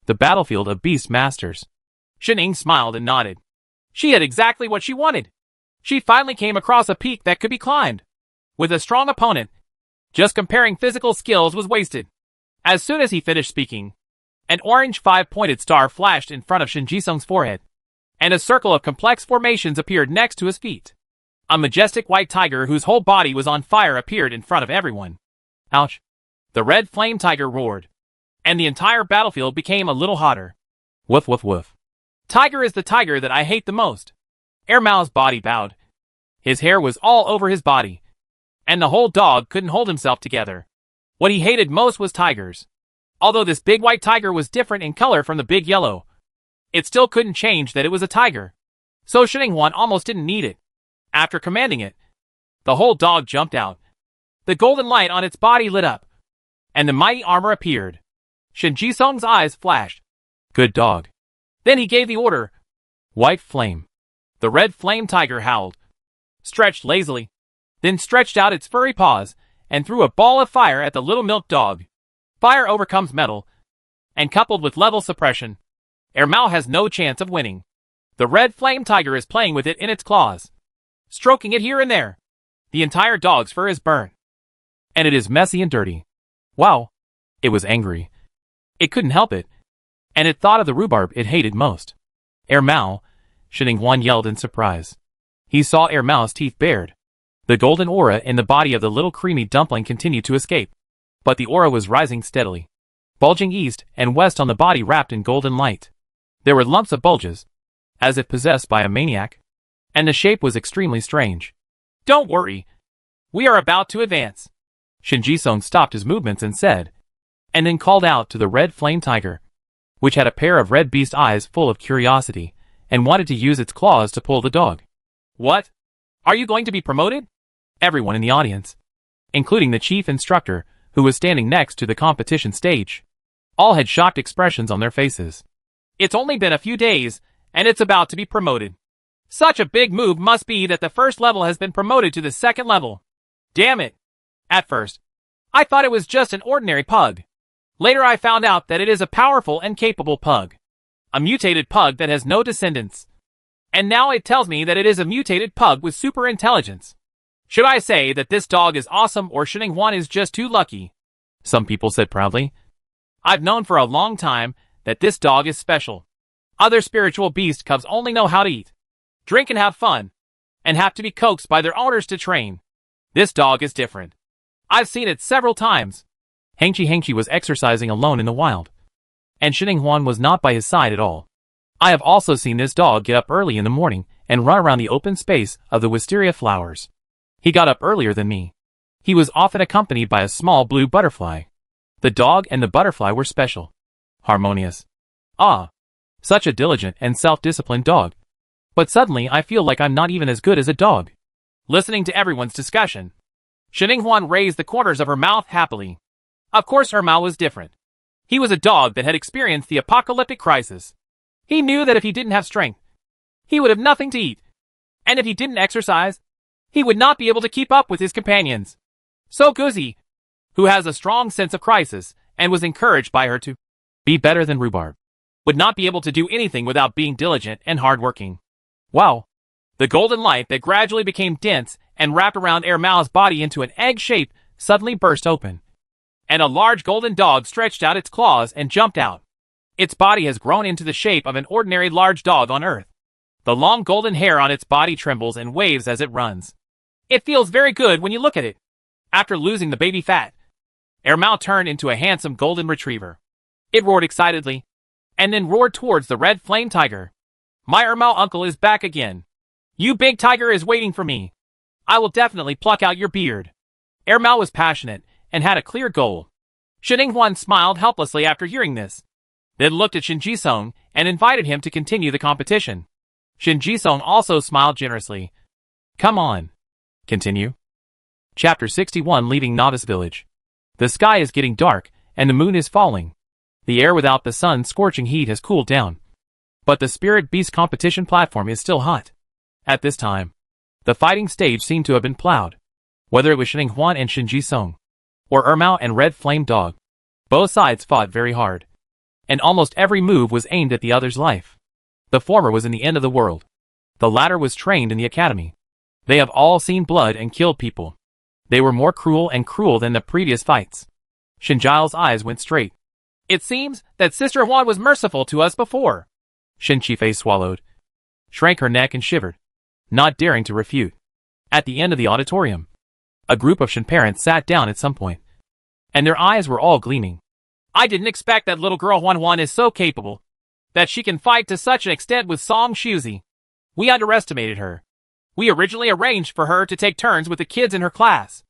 The battlefield of beast masters. Shining smiled and nodded. She had exactly what she wanted. She finally came across a peak that could be climbed. With a strong opponent, just comparing physical skills was wasted. As soon as he finished speaking, an orange 5-pointed star flashed in front of Shin Jisung's forehead, and a circle of complex formations appeared next to his feet. A majestic white tiger whose whole body was on fire appeared in front of everyone. Ouch! The red flame tiger roared, and the entire battlefield became a little hotter. Woof woof woof. Tiger is the tiger that I hate the most. Ermao's body bowed. His hair was all over his body, and the whole dog couldn't hold himself together. What he hated most was tigers. Although this big white tiger was different in color from the big yellow, it still couldn't change that it was a tiger. So Sheninghuan almost didn't need it. After commanding it, the whole dog jumped out. The golden light on its body lit up, and the mighty armor appeared. Shin Jisung's eyes flashed. Good dog. Then he gave the order. White flame. The red flame tiger howled, stretched lazily, then stretched out its furry paws and threw a ball of fire at the little milk dog. Fire overcomes metal, and coupled with level suppression, Ermao has no chance of winning. The red flame tiger is playing with it in its claws, stroking it here and there. The entire dog's fur is burned, and it is messy and dirty. Wow! It was angry. It couldn't help it, and it thought of the rhubarb it hated most. Air Mao, Xinning yelled in surprise. He saw Air Mao's teeth bared. The golden aura in the body of the little creamy dumpling continued to escape. But the aura was rising steadily, bulging east and west on the body wrapped in golden light. There were lumps of bulges, as if possessed by a maniac, and the shape was extremely strange. Don't worry. We are about to advance. Shin Jisung stopped his movements and said, and then called out to the red flame tiger, which had a pair of red beast eyes full of curiosity, and wanted to use its claws to pull the dog. What? Are you going to be promoted? Everyone in the audience, including the chief instructor, who was standing next to the competition stage, all had shocked expressions on their faces. It's only been a few days, and it's about to be promoted. Such a big move must be that the first level has been promoted to the second level. Damn it. At first, I thought it was just an ordinary pug. Later I found out that it is a powerful and capable pug. A mutated pug that has no descendants. And now it tells me that it is a mutated pug with super intelligence. Should I say that this dog is awesome or Xinning is just too lucky? Some people said proudly. I've known for a long time that this dog is special. Other spiritual beast cubs only know how to eat, drink and have fun, and have to be coaxed by their owners to train. This dog is different. I've seen it several times. Hengqi was exercising alone in the wild, and Xinning was not by his side at all. I have also seen this dog get up early in the morning and run around the open space of the wisteria flowers. He got up earlier than me. He was often accompanied by a small blue butterfly. The dog and the butterfly were special, harmonious. Ah, such a diligent and self-disciplined dog. But suddenly I feel like I'm not even as good as a dog. Listening to everyone's discussion, Xinning raised the corners of her mouth happily. Of course her mouth was different. He was a dog that had experienced the apocalyptic crisis. He knew that if he didn't have strength, he would have nothing to eat. And if he didn't exercise, he would not be able to keep up with his companions. So Guzi, who has a strong sense of crisis and was encouraged by her to be better than rhubarb, would not be able to do anything without being diligent and hardworking. Wow! The golden light that gradually became dense and wrapped around Air Mao's body into an egg shape suddenly burst open. And a large golden dog stretched out its claws and jumped out. Its body has grown into the shape of an ordinary large dog on Earth. The long golden hair on its body trembles and waves as it runs. It feels very good when you look at it. After losing the baby fat, Air Mao turned into a handsome golden retriever. It roared excitedly, and then roared towards the red flame tiger. My Air Mao uncle is back again. You big tiger is waiting for me. I will definitely pluck out your beard. Air Mao was passionate and had a clear goal. Xinning smiled helplessly after hearing this, then looked at Shin Jisung and invited him to continue the competition. Shin Jisung also smiled generously. Come on. Continue. Chapter 61 Leaving Novice Village. The sky is getting dark, and the moon is falling. The air without the sun's scorching heat has cooled down. But the Spirit Beast competition platform is still hot. At this time, the fighting stage seemed to have been plowed. Whether it was Xinning and Shin Jisung, or Ermao and Red Flame Dog, both sides fought very hard. And almost every move was aimed at the other's life. The former was in the end of the world. The latter was trained in the academy. They have all seen blood and killed people. They were more cruel than the previous fights. Shinjile's eyes went straight. It seems that Sister Huan was merciful to us before. Shin Qifei swallowed, shrank her neck and shivered, not daring to refute. At the end of the auditorium, a group of Shin parents sat down at some point, and their eyes were all gleaming. I didn't expect that little girl Huan is so capable, that she can fight to such an extent with Song Shuzi. We underestimated her. We originally arranged for her to take turns with the kids in her class.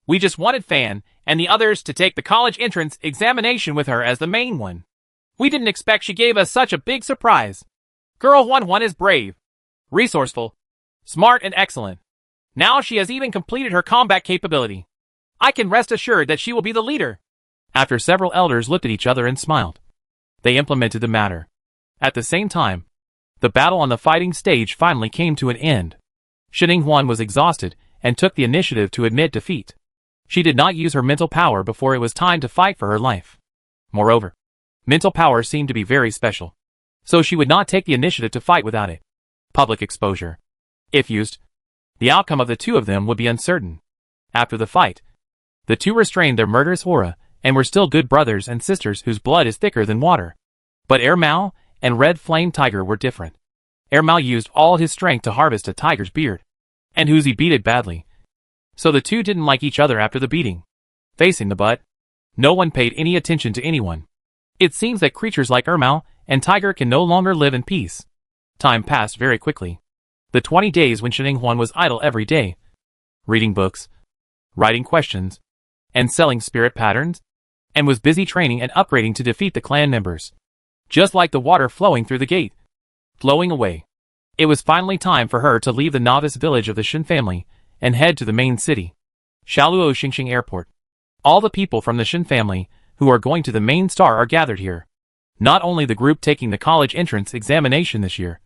We just wanted Fan and the others to take the college entrance examination with her as the main one. We didn't expect she gave us such a big surprise. Girl Huan is brave, resourceful, smart and excellent. Now she has even completed her combat capability. I can rest assured that she will be the leader. After several elders looked at each other and smiled, they implemented the matter. At the same time, the battle on the fighting stage finally came to an end. Xinning was exhausted and took the initiative to admit defeat. She did not use her mental power before it was time to fight for her life. Moreover, mental power seemed to be very special, so she would not take the initiative to fight without it. Public exposure. If used, the outcome of the two of them would be uncertain. After the fight, the two restrained their murderous aura and were still good brothers and sisters whose blood is thicker than water. But Air Mao and Red Flame Tiger were different. Ermao used all his strength to harvest a tiger's beard, and Huzi beat it badly. So the two didn't like each other after the beating. Facing the butt, no one paid any attention to anyone. It seems that creatures like Ermao and Tiger can no longer live in peace. Time passed very quickly. The 20 days when Sheninghuan was idle every day, reading books, writing questions, and selling spirit patterns, and was busy training and upgrading to defeat the clan members. Just like the water flowing through the gate, flowing away. It was finally time for her to leave the novice village of the Shen family and head to the main city, Shaoluo Xingxing Airport. All the people from the Shen family who are going to the main star are gathered here. Not only the group taking the college entrance examination this year,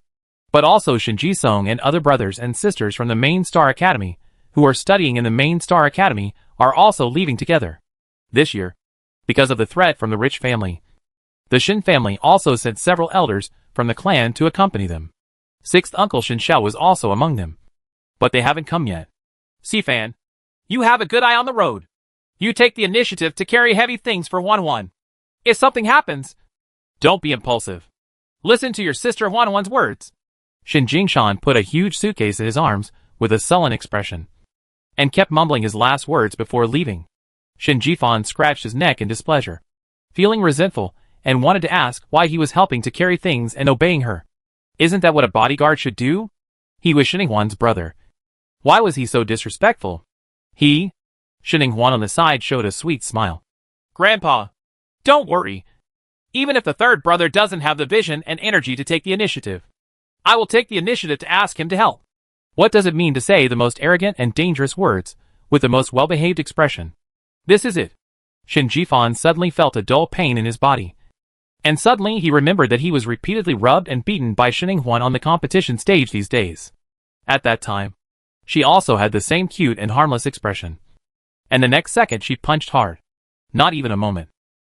but also Shen Jisong and other brothers and sisters from the main star academy who are studying in the main star academy are also leaving together. This year, because of the threat from the rich family, the Shen family also sent several elders from the clan to accompany them. Sixth uncle Shen Xiao was also among them. But they haven't come yet. Sifan, you have a good eye on the road. You take the initiative to carry heavy things for Huan. If something happens, don't be impulsive. Listen to your sister Huan's words. Shen Jingshan put a huge suitcase in his arms with a sullen expression, and kept mumbling his last words before leaving. Shen Jifan scratched his neck in displeasure, feeling resentful, and wanted to ask why he was helping to carry things and obeying her. Isn't that what a bodyguard should do? He was Sheninghuan's brother. Why was he so disrespectful? Sheninghuan on the side showed a sweet smile. Grandpa, don't worry. Even if the third brother doesn't have the vision and energy to take the initiative, I will take the initiative to ask him to help. What does it mean to say the most arrogant and dangerous words with the most well-behaved expression? This is it. Shen Jifan suddenly felt a dull pain in his body. And suddenly he remembered that he was repeatedly rubbed and beaten by Sheninghuan on the competition stage these days. At that time, she also had the same cute and harmless expression. And the next second she punched hard. Not even a moment.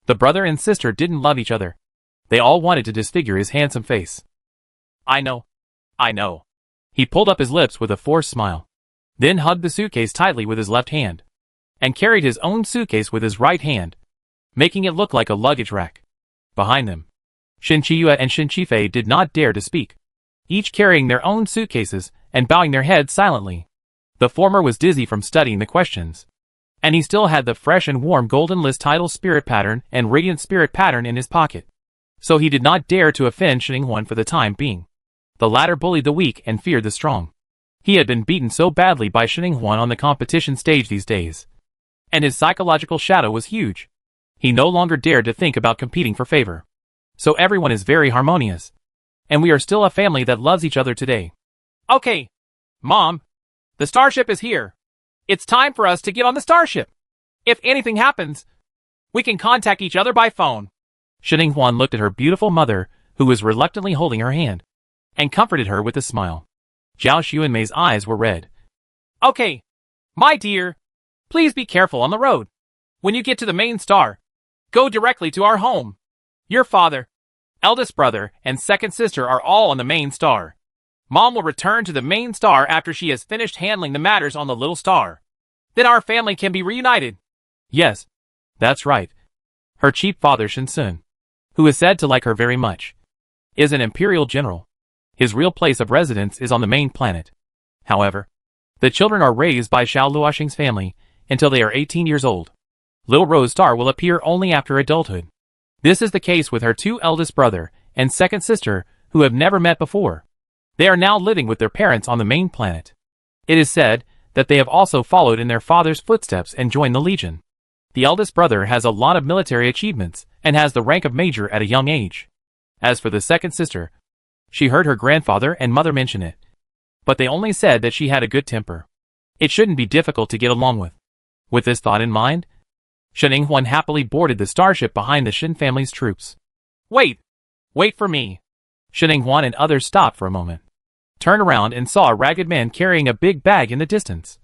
The brother and sister didn't love each other. They all wanted to disfigure his handsome face. I know. He pulled up his lips with a forced smile, then hugged the suitcase tightly with his left hand, and carried his own suitcase with his right hand, making it look like a luggage rack. Behind them, Shen Qiyue and Shen Qifei did not dare to speak, each carrying their own suitcases and bowing their heads silently. The former was dizzy from studying the questions, and he still had the fresh and warm Golden List Title Spirit Pattern and Radiant Spirit Pattern in his pocket, so he did not dare to offend Sheninghuan for the time being. The latter bullied the weak and feared the strong. He had been beaten so badly by Sheninghuan on the competition stage these days, and his psychological shadow was huge. He no longer dared to think about competing for favor. So everyone is very harmonious, and we are still a family that loves each other today. Okay, Mom, the starship is here. It's time for us to get on the starship. If anything happens, we can contact each other by phone. Sheninghuan looked at her beautiful mother, who was reluctantly holding her hand, and comforted her with a smile. Zhao Xuanmei's eyes were red. Okay, my dear, please be careful on the road. When you get to the main star, go directly to our home. Your father, eldest brother, and second sister are all on the main star. Mom will return to the main star after she has finished handling the matters on the little star. Then our family can be reunited. Yes, that's right. Her chief father Shinsun, who is said to like her very much, is an imperial general. His real place of residence is on the main planet. However, the children are raised by Xiao Luoxing's family until they are 18 years old. Little Rose Star will appear only after adulthood. This is the case with her two eldest brother and second sister who have never met before. They are now living with their parents on the main planet. It is said that they have also followed in their father's footsteps and joined the Legion. The eldest brother has a lot of military achievements and has the rank of major at a young age. As for the second sister, she heard her grandfather and mother mention it, but they only said that she had a good temper. It shouldn't be difficult to get along with. With this thought in mind, Sheninghuan happily boarded the starship behind the Shen family's troops. Wait for me. Sheninghuan and others stopped for a moment, turned around and saw a ragged man carrying a big bag in the distance,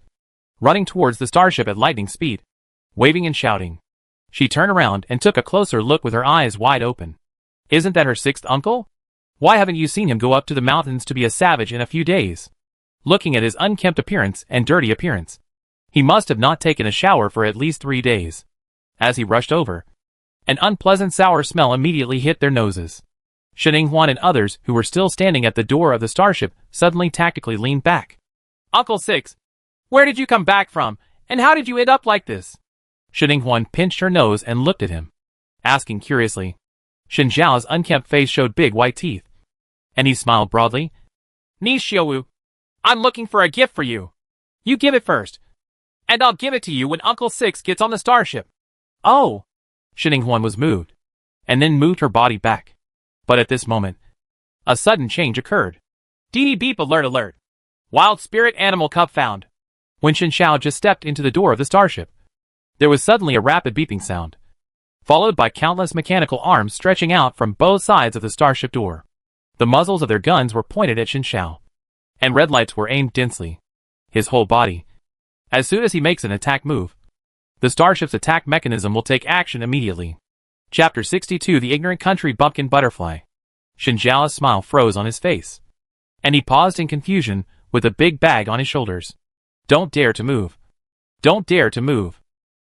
running towards the starship at lightning speed, waving and shouting. She turned around and took a closer look with her eyes wide open. Isn't that her sixth uncle? Why haven't you seen him go up to the mountains to be a savage in a few days? Looking at his unkempt appearance and dirty appearance, he must have not taken a shower for at least 3 days. As he rushed over, an unpleasant sour smell immediately hit their noses. Huan and others who were still standing at the door of the starship suddenly tactically leaned back. Uncle Six, where did you come back from, and how did you end up like this? Huan pinched her nose and looked at him, asking curiously. Shen Zhao's unkempt face showed big white teeth, and he smiled broadly. Ni Xiaowu, I'm looking for a gift for you. You give it first, and I'll give it to you when Uncle Six gets on the starship. Oh! Huan was moved, and then moved her body back. But at this moment, a sudden change occurred. Dee beep alert alert. Wild spirit animal cub found. When Shen Zhao just stepped into the door of the starship, there was suddenly a rapid beeping sound, followed by countless mechanical arms stretching out from both sides of the starship door. The muzzles of their guns were pointed at Shen Zhao, and red lights were aimed densely. His whole body. As soon as he makes an attack move, the starship's attack mechanism will take action immediately. Chapter 62 The Ignorant Country Bumpkin Butterfly. Shen Zhao's smile froze on his face, and he paused in confusion with a big bag on his shoulders. Don't dare to move. Don't dare to move.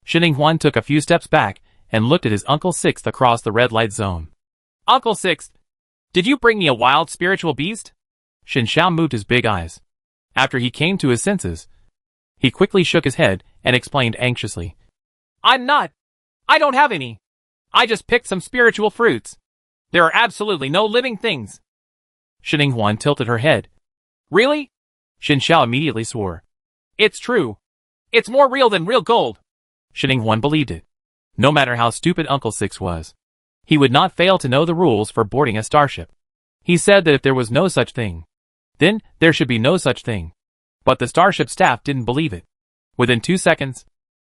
Huan took a few steps back and looked at his Uncle Sixth across the red light zone. Uncle Sixth, did you bring me a wild spiritual beast? Shen Zhao moved his big eyes. After he came to his senses, he quickly shook his head and explained anxiously. I'm not. I don't have any. I just picked some spiritual fruits. There are absolutely no living things. Huan tilted her head. Really? Shen Zhao immediately swore. It's true. It's more real than real gold. Huan believed it. No matter how stupid Uncle Six was, he would not fail to know the rules for boarding a starship. He said that if there was no such thing, then there should be no such thing. But the starship staff didn't believe it. Within 2 seconds,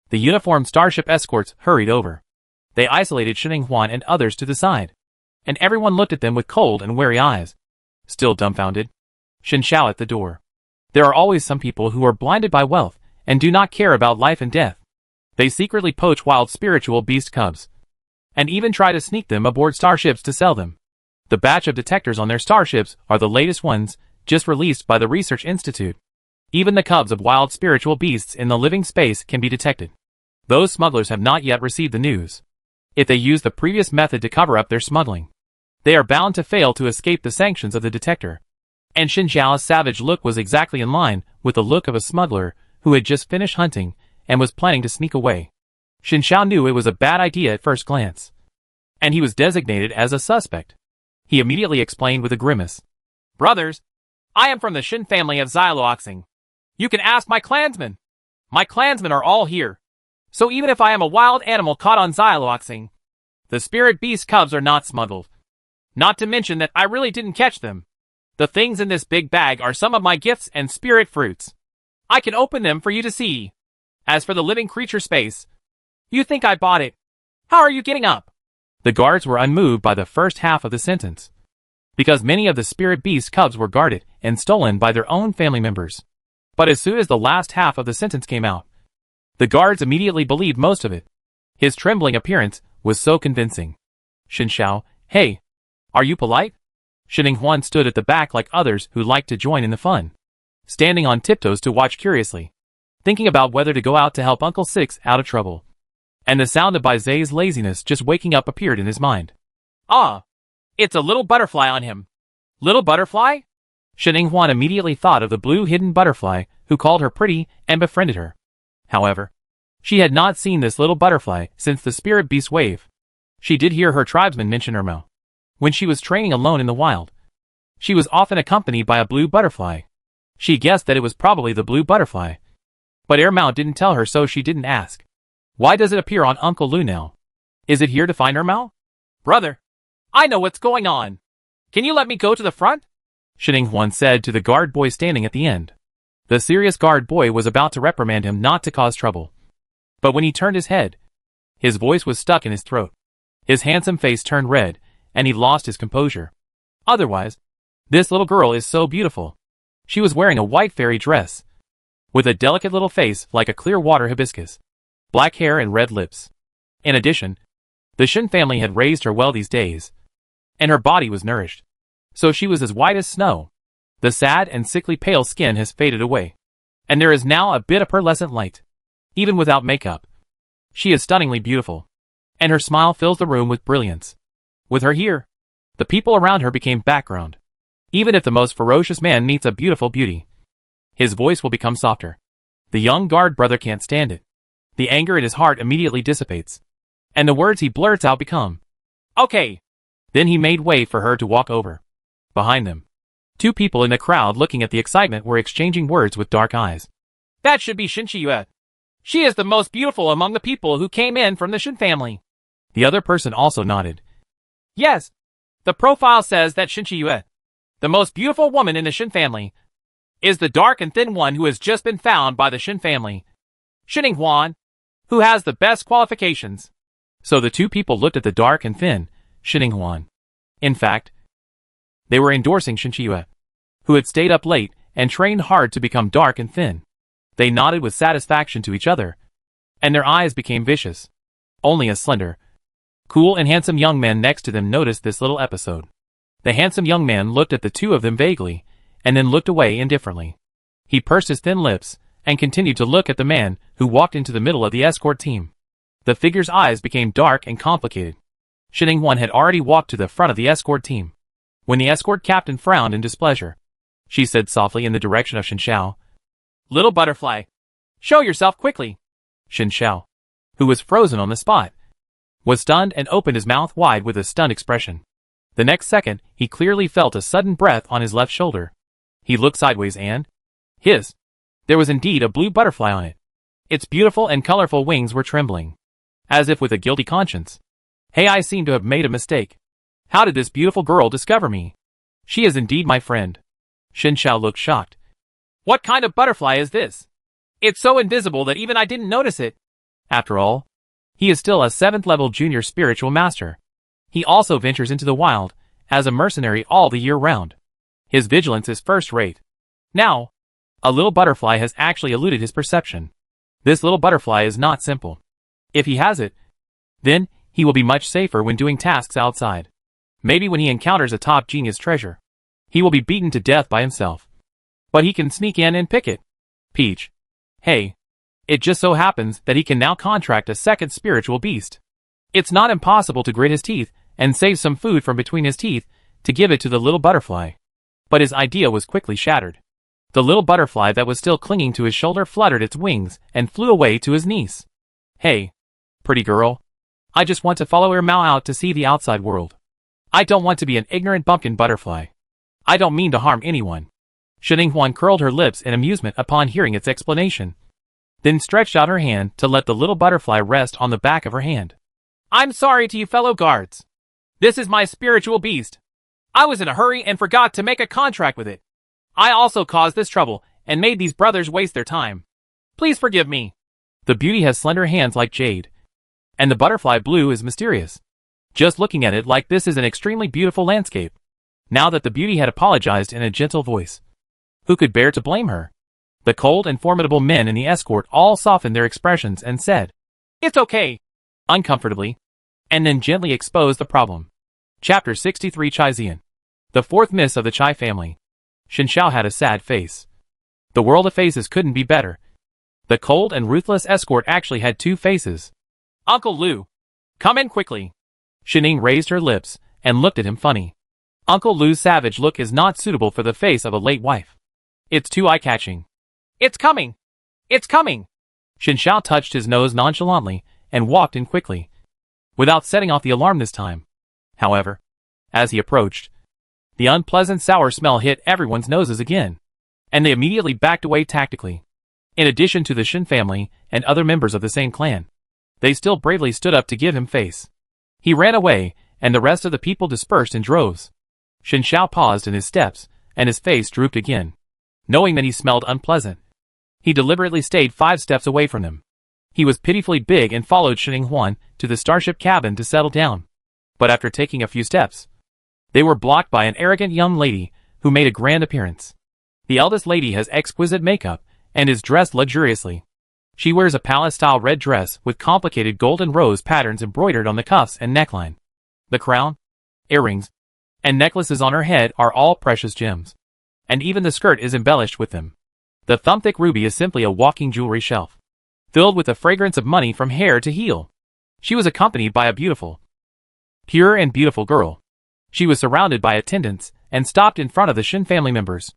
the uniformed starship escorts hurried over. They isolated Huan and others to the side, and everyone looked at them with cold and wary eyes. Still dumbfounded, Shen Zhao at the door. There are always some people who are blinded by wealth and do not care about life and death. They secretly poach wild spiritual beast cubs, and even try to sneak them aboard starships to sell them. The batch of detectors on their starships are the latest ones, just released by the Research Institute. Even the cubs of wild spiritual beasts in the living space can be detected. Those smugglers have not yet received the news. If they use the previous method to cover up their smuggling, they are bound to fail to escape the sanctions of the detector. And Shen Zhao's savage look was exactly in line with the look of a smuggler who had just finished hunting and was planning to sneak away. Shen Zhao knew it was a bad idea at first glance, and he was designated as a suspect. He immediately explained with a grimace. Brothers, I am from the Shen family of Xyloxing. You can ask my clansmen. My clansmen are all here. So even if I am a wild animal caught on Xyloxing, the spirit beast cubs are not smuggled. Not to mention that I really didn't catch them. The things in this big bag are some of my gifts and spirit fruits. I can open them for you to see. As for the living creature space, you think I bought it. How are you getting up? The guards were unmoved by the first half of the sentence, because many of the spirit beast cubs were guarded and stolen by their own family members. But as soon as the last half of the sentence came out, the guards immediately believed most of it. His trembling appearance was so convincing. Shen Zhao, hey, are you polite? Huan stood at the back like others who liked to join in the fun, standing on tiptoes to watch curiously, thinking about whether to go out to help Uncle Six out of trouble. And the sound of Bai Zai's laziness just waking up appeared in his mind. Ah, it's a little butterfly on him. Little butterfly? Huan immediately thought of the blue hidden butterfly who called her pretty and befriended her. However, she had not seen this little butterfly since the spirit beast wave. She did hear her tribesmen mention Ermo. When she was training alone in the wild, she was often accompanied by a blue butterfly. She guessed that it was probably the blue butterfly, but Ermo didn't tell her, so she didn't ask. Why does it appear on Uncle Lu now? Is it here to find Ermo? Brother, I know what's going on. Can you let me go to the front? Huan said to the guard boy standing at the end. The serious guard boy was about to reprimand him not to cause trouble. But when he turned his head, his voice was stuck in his throat. His handsome face turned red, and he lost his composure. Otherwise, this little girl is so beautiful. She was wearing a white fairy dress, with a delicate little face like a clear water hibiscus, black hair and red lips. In addition, the Shen family had raised her well these days, and her body was nourished, so she was as white as snow. The sad and sickly pale skin has faded away, and there is now a bit of pearlescent light. Even without makeup, she is stunningly beautiful, and her smile fills the room with brilliance. With her here, The people around her became background. Even if the most ferocious man meets a beautiful beauty, his voice will become softer. The young guard brother can't stand it. The anger in his heart immediately dissipates. And the words he blurts out become, "Okay." Then he made way for her to walk over. Behind them, two people in the crowd looking at the excitement were exchanging words with dark eyes. That should be Shin Chi-yue. She is the most beautiful among the people who came in from the Shin family. The other person also nodded. Yes. The profile says that Shin Chi-yue, the most beautiful woman in the Shin family, is the dark and thin one who has just been found by the Shin family, Shin Huan, who has the best qualifications. So the two people looked at the dark and thin Shin Huan. In fact, they were endorsing Shin Chi-yue, who had stayed up late and trained hard to become dark and thin. They nodded with satisfaction to each other, and their eyes became vicious. Only a slender, cool and handsome young man next to them noticed this little episode. The handsome young man looked at the two of them vaguely, and then looked away indifferently. He pursed his thin lips, and continued to look at the man who walked into the middle of the escort team. The figure's eyes became dark and complicated. Shin Huan had already walked to the front of the escort team. When the escort captain frowned in displeasure, she said softly in the direction of Shin Xiao, "Little butterfly, show yourself quickly." Shin Xiao, who was frozen on the spot, was stunned and opened his mouth wide with a stunned expression. The next second, he clearly felt a sudden breath on his left shoulder. He looked sideways and there was indeed a blue butterfly on it. Its beautiful and colorful wings were trembling, as if with a guilty conscience. "Hey, I seem to have made a mistake. How did this beautiful girl discover me? She is indeed my friend." Shin Xiao looked shocked. "What kind of butterfly is this? It's so invisible that even I didn't notice it." After all, he is still a 7th level junior spiritual master. He also ventures into the wild, as a mercenary all the year round. His vigilance is first rate. Now, a little butterfly has actually eluded his perception. This little butterfly is not simple. If he has it, then he will be much safer when doing tasks outside. Maybe when he encounters a top genius treasure, he will be beaten to death by himself. But he can sneak in and pick it. Peach. Hey. It just so happens that he can now contract a second spiritual beast. It's not impossible to grit his teeth and save some food from between his teeth to give it to the little butterfly. But his idea was quickly shattered. The little butterfly that was still clinging to his shoulder fluttered its wings and flew away to his niece. "Hey, pretty girl. I just want to follow your Mao out to see the outside world. I don't want to be an ignorant bumpkin butterfly. I don't mean to harm anyone." Shin Huan curled her lips in amusement upon hearing its explanation, then stretched out her hand to let the little butterfly rest on the back of her hand. "I'm sorry to you fellow guards. This is my spiritual beast. I was in a hurry and forgot to make a contract with it. I also caused this trouble and made these brothers waste their time. Please forgive me." The beauty has slender hands like jade, and the butterfly blue is mysterious. Just looking at it like this is an extremely beautiful landscape. Now that the beauty had apologized in a gentle voice, who could bear to blame her? The cold and formidable men in the escort all softened their expressions and said, "It's okay," uncomfortably, and then gently exposed the problem. Chapter 63 Chai Zian. The fourth miss of the Chai family. Shin Xiao had a sad face. The world of faces couldn't be better. The cold and ruthless escort actually had two faces. "Uncle Lu, come in quickly." Shining raised her lips and looked at him funny. Uncle Lu's savage look is not suitable for the face of a late wife. It's too eye-catching. "It's coming! It's coming!" Shin Xiao touched his nose nonchalantly and walked in quickly, without setting off the alarm this time. However, as he approached, the unpleasant sour smell hit everyone's noses again, and they immediately backed away tactically. In addition to the Shin family and other members of the same clan, they still bravely stood up to give him face. He ran away, and the rest of the people dispersed in droves. Shin Xiao paused in his steps, and his face drooped again. Knowing that he smelled unpleasant, he deliberately stayed 5 steps away from them. He was pitifully big and followed Shin Huan to the starship cabin to settle down. But after taking a few steps, they were blocked by an arrogant young lady who made a grand appearance. The eldest lady has exquisite makeup and is dressed luxuriously. She wears a palace-style red dress with complicated gold and rose patterns embroidered on the cuffs and neckline. The crown, earrings, and necklaces on her head are all precious gems, and even the skirt is embellished with them. The thumb-thick ruby is simply a walking jewelry shelf, filled with the fragrance of money from hair to heel. She was accompanied by a beautiful, pure and beautiful girl. She was surrounded by attendants and stopped in front of the Shin family members.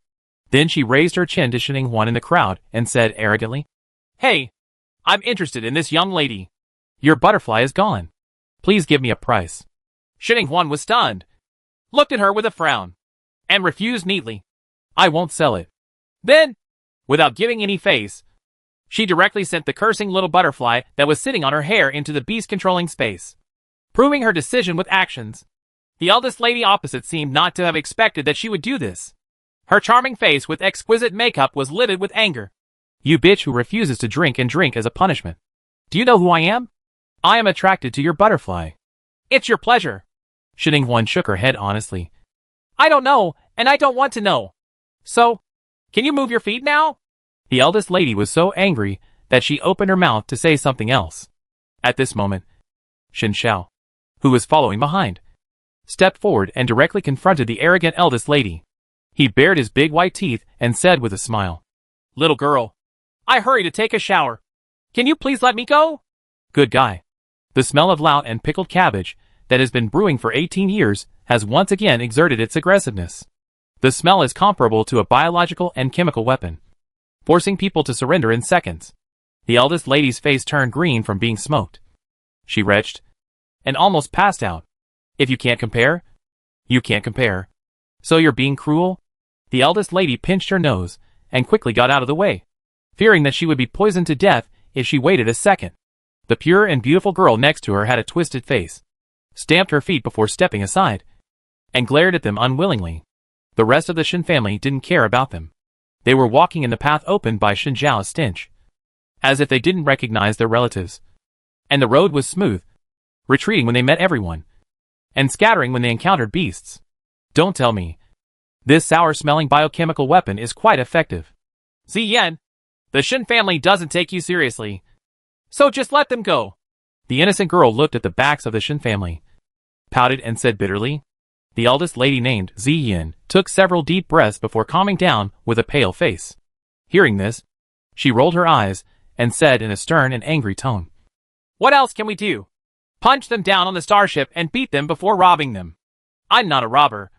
Then she raised her chin to Shin Hwan in the crowd and said arrogantly, "Hey, I'm interested in this young lady. Your butterfly is gone. Please give me a price." Shin Hwan was stunned, looked at her with a frown, and refused neatly. "I won't sell it." Then, without giving any face, she directly sent the cursing little butterfly that was sitting on her hair into the beast-controlling space, proving her decision with actions. The eldest lady opposite seemed not to have expected that she would do this. Her charming face with exquisite makeup was livid with anger. "You bitch who refuses to drink and drink as a punishment. Do you know who I am? I am attracted to your butterfly." "It's your pleasure." Shin Hwan shook her head honestly. "I don't know, and I don't want to know. So, can you move your feet now?" The eldest lady was so angry that she opened her mouth to say something else. At this moment, Shin Xiao, who was following behind, stepped forward and directly confronted the arrogant eldest lady. He bared his big white teeth and said with a smile, "Little girl, I hurry to take a shower. Can you please let me go?" "Good guy." The smell of lout and pickled cabbage that has been brewing for 18 years has once again exerted its aggressiveness. The smell is comparable to a biological and chemical weapon, forcing people to surrender in seconds. The eldest lady's face turned green from being smoked. She retched and almost passed out. "If you can't compare, you can't compare. So you're being cruel?" The eldest lady pinched her nose and quickly got out of the way, fearing that she would be poisoned to death if she waited a second. The pure and beautiful girl next to her had a twisted face, stamped her feet before stepping aside, and glared at them unwillingly. The rest of the Shin family didn't care about them. They were walking in the path opened by Shin Zhao's stench, as if they didn't recognize their relatives. And the road was smooth, retreating when they met everyone, and scattering when they encountered beasts. Don't tell me. This sour-smelling biochemical weapon is quite effective. Ziyan, the Shin family doesn't take you seriously. So just let them go. The innocent girl looked at the backs of the Shin family, pouted and said bitterly. The eldest lady named Ziyan took several deep breaths before calming down with a pale face. Hearing this, she rolled her eyes and said in a stern and angry tone, "What else can we do? Punch them down on the starship and beat them before robbing them. I'm not a robber.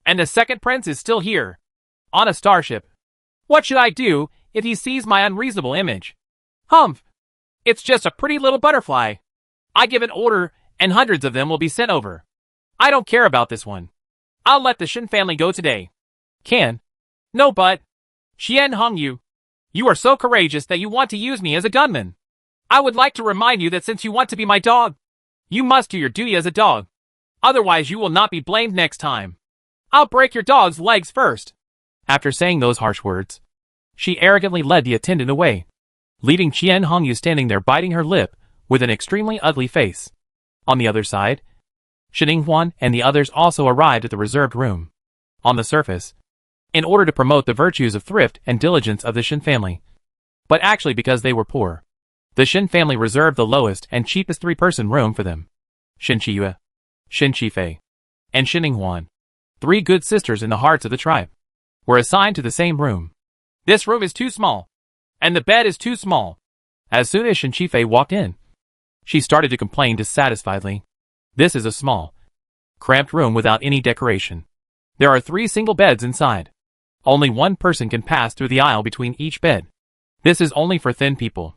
And the second prince is still here, on a starship. What should I do if he sees my unreasonable image? Humph! It's just a pretty little butterfly. I give an order and hundreds of them will be sent over. I don't care about this one. I'll let the Shin family go today." "Can?" "No, but Xian Hongyu, you are so courageous that you want to use me as a gunman. I would like to remind you that since you want to be my dog, you must do your duty as a dog. Otherwise you will not be blamed next time. I'll break your dog's legs first." After saying those harsh words, she arrogantly led the attendant away, leaving Qian Hongyu standing there biting her lip with an extremely ugly face. On the other side, Shin Hwan and the others also arrived at the reserved room. On the surface, in order to promote the virtues of thrift and diligence of the Shin family, but actually because they were poor, the Shin family reserved the lowest and cheapest three-person room for them. Shin Qiyue, Shin Qifei, and Shin Hwan, three good sisters in the hearts of the tribe, were assigned to the same room. "This room is too small, and the bed is too small." As soon as Shin Qifei walked in, she started to complain dissatisfiedly. "This is a small, cramped room without any decoration. There are 3 single beds inside. Only one person can pass through the aisle between each bed. This is only for thin people.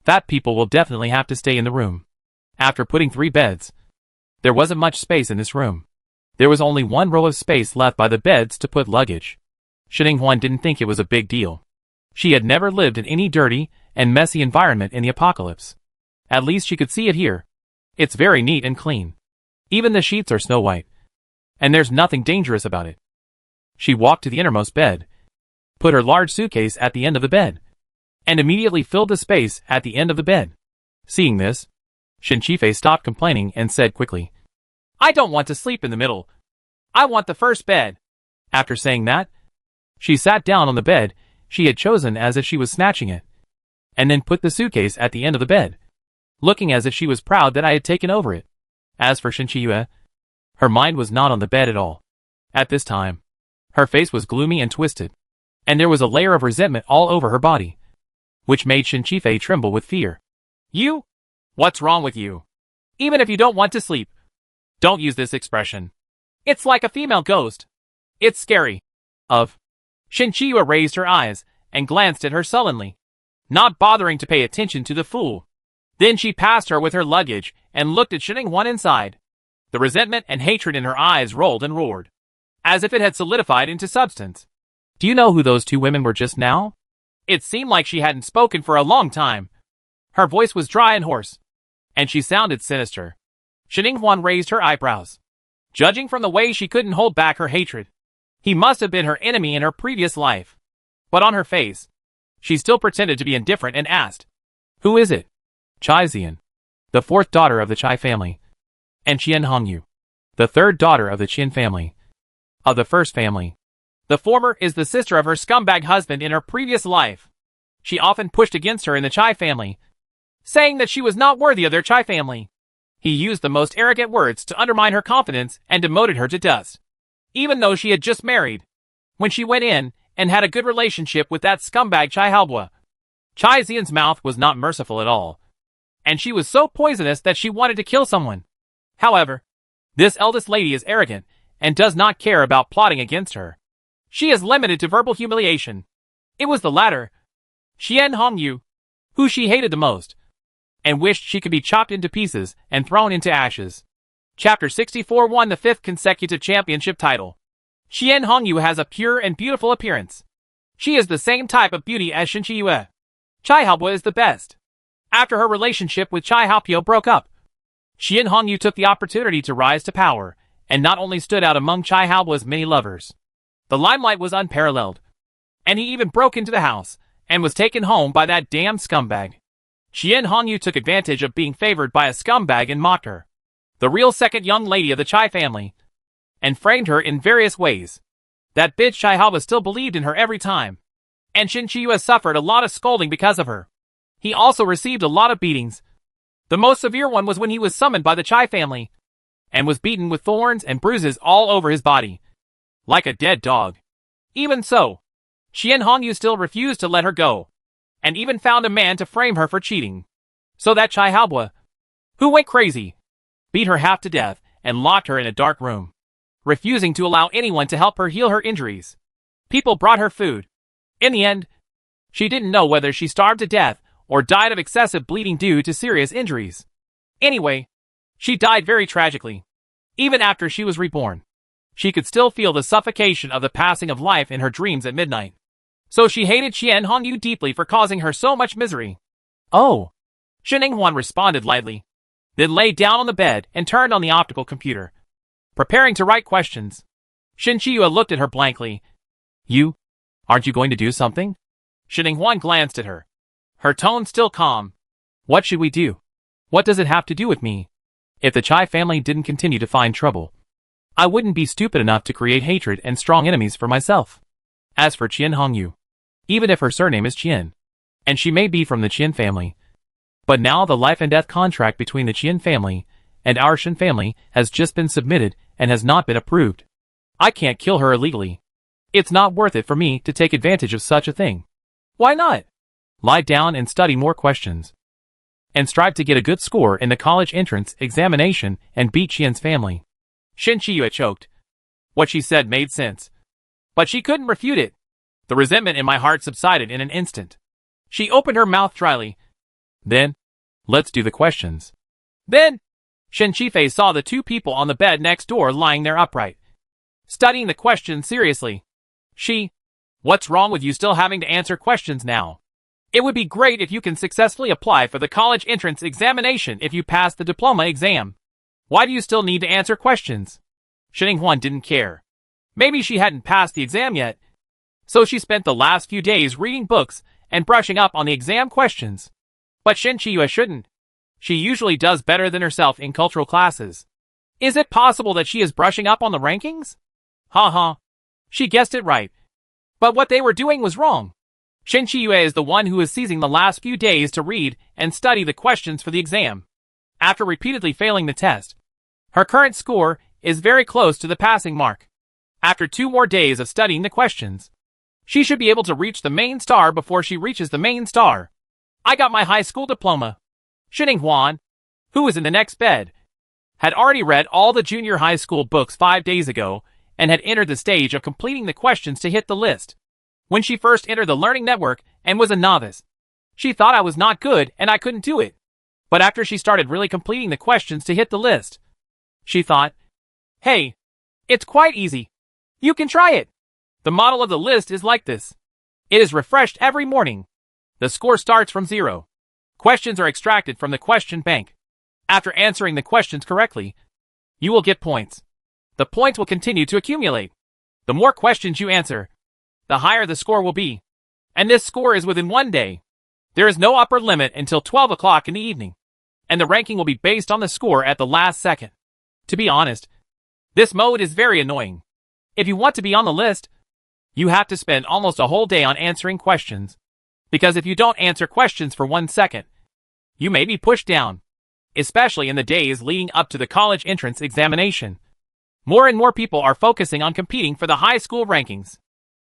Fat people will definitely have to stay in the room." After putting 3 beds, there wasn't much space in this room. There was only 1 row of space left by the beds to put luggage. Shin Hwan didn't think it was a big deal. She had never lived in any dirty and messy environment in the apocalypse. At least she could see it here. It's very neat and clean. Even the sheets are snow white. And there's nothing dangerous about it. She walked to the innermost bed, put her large suitcase at the end of the bed, and immediately filled the space at the end of the bed. Seeing this, Shin Qifei stopped complaining and said quickly, "I don't want to sleep in the middle. I want the first bed." After saying that, she sat down on the bed she had chosen as if she was snatching it, and then put the suitcase at the end of the bed, looking as if she was proud that I had taken over it. As for Shin Qiyue, her mind was not on the bed at all. At this time, her face was gloomy and twisted, and there was a layer of resentment all over her body, which made Shin Qifei tremble with fear. "You? What's wrong with you? Even if you don't want to sleep, don't use this expression. It's like a female ghost. It's scary. Of. Shin Chiyue raised her eyes and glanced at her sullenly, not bothering to pay attention to the fool. Then she passed her with her luggage and looked at Shin-Hwan inside. The resentment and hatred in her eyes rolled and roared, as if it had solidified into substance. Do you know who those two women were just now? It seemed like she hadn't spoken for a long time. Her voice was dry and hoarse, and she sounded sinister. Shin-Hwan raised her eyebrows. Judging from the way she couldn't hold back her hatred, he must have been her enemy in her previous life. But on her face, she still pretended to be indifferent and asked, "Who is it?" "Chai Zian, the fourth daughter of the Chai family. And Qian Hongyu, the third daughter of the Qin family. Of the first family. The former is the sister of her scumbag husband in her previous life. She often pushed against her in the Chai family, saying that she was not worthy of their Chai family. He used the most arrogant words to undermine her confidence and demoted her to dust. Even though she had just married, when she went in and had a good relationship with that scumbag Chai Halbwa. Chai Zian's mouth was not merciful at all, and she was so poisonous that she wanted to kill someone. However, this eldest lady is arrogant and does not care about plotting against her. She is limited to verbal humiliation. It was the latter, Qian Hongyu, who she hated the most, and wished she could be chopped into pieces and thrown into ashes. Chapter 64 won the 5th consecutive championship title. Qian Hongyu has a pure and beautiful appearance. She is the same type of beauty as Shin Chiyue. Chai Halbwa is the best. After her relationship with Chai Halpyo broke up, Qian Hongyu took the opportunity to rise to power, and not only stood out among Chai Halbwa's many lovers. The limelight was unparalleled, and he even broke into the house, and was taken home by that damn scumbag. Qian Hongyu took advantage of being favored by a scumbag and mocked her, the real second young lady of the Chai family, and framed her in various ways. That bitch Chai Halbwa still believed in her every time, and Shin Chiyue suffered a lot of scolding because of her. He also received a lot of beatings. The most severe one was when he was summoned by the Chai family, and was beaten with thorns and bruises all over his body, like a dead dog. Even so, Qian Hongyu still refused to let her go, and even found a man to frame her for cheating. So that Chai Halbwa, who went crazy, beat her half to death and locked her in a dark room, refusing to allow anyone to help her heal her injuries. People brought her food. In the end, she didn't know whether she starved to death or died of excessive bleeding due to serious injuries. Anyway, she died very tragically. Even after she was reborn, she could still feel the suffocation of the passing of life in her dreams at midnight. So she hated Qian Hongyu deeply for causing her so much misery. "Oh," Shin-Hwan responded lightly, then lay down on the bed and turned on the optical computer, preparing to write questions. Shin Chiyue looked at her blankly. Aren't you going to do something?" Shin-Hwan glanced at her, her tone still calm. "What should we do? What does it have to do with me? If the Chai family didn't continue to find trouble, I wouldn't be stupid enough to create hatred and strong enemies for myself. As for Qian Hongyu, even if her surname is Qian, and she may be from the Qian family, but now the life and death contract between the Qian family and our Shin family has just been submitted and has not been approved. I can't kill her illegally. It's not worth it for me to take advantage of such a thing." "Why not?" "Lie down and study more questions, and strive to get a good score in the college entrance examination and beat Qian's family." Shin Chiyue choked. What she said made sense, but she couldn't refute it. The resentment in my heart subsided in an instant. She opened her mouth dryly. "Then, let's do the questions." Then, Shin Chifei saw the two people on the bed next door lying there upright, studying the questions seriously. What's wrong with you still having to answer questions now? It would be great if you can successfully apply for the college entrance examination if you pass the diploma exam. Why do you still need to answer questions? Shin-Hwan didn't care. Maybe she hadn't passed the exam yet, so she spent the last few days reading books and brushing up on the exam questions. But Shin Chiyue shouldn't. She usually does better than herself in cultural classes. Is it possible that she is brushing up on the rankings? Ha. She guessed it right. But what they were doing was wrong. Shin Chiyue is the one who is seizing the last few days to read and study the questions for the exam. After repeatedly failing the test, her current score is very close to the passing mark. After 2 more days of studying the questions, she should be able to reach the main star before she reaches the main star. I got my high school diploma. Shin-Hwan, who was in the next bed, had already read all the junior high school books 5 days ago and had entered the stage of completing the questions to hit the list. When she first entered the learning network and was a novice, she thought I was not good and I couldn't do it. But after she started really completing the questions to hit the list, she thought, hey, it's quite easy. You can try it. The model of the list is like this. It is refreshed every morning. The score starts from 0. Questions are extracted from the question bank. After answering the questions correctly, you will get points. The points will continue to accumulate. The more questions you answer, the higher the score will be. And this score is within 1 day. There is no upper limit until 12 o'clock in the evening. And the ranking will be based on the score at the last second. To be honest, this mode is very annoying. If you want to be on the list, you have to spend almost a whole day on answering questions. Because if you don't answer questions for 1 second, you may be pushed down. Especially in the days leading up to the college entrance examination. More and more people are focusing on competing for the high school rankings.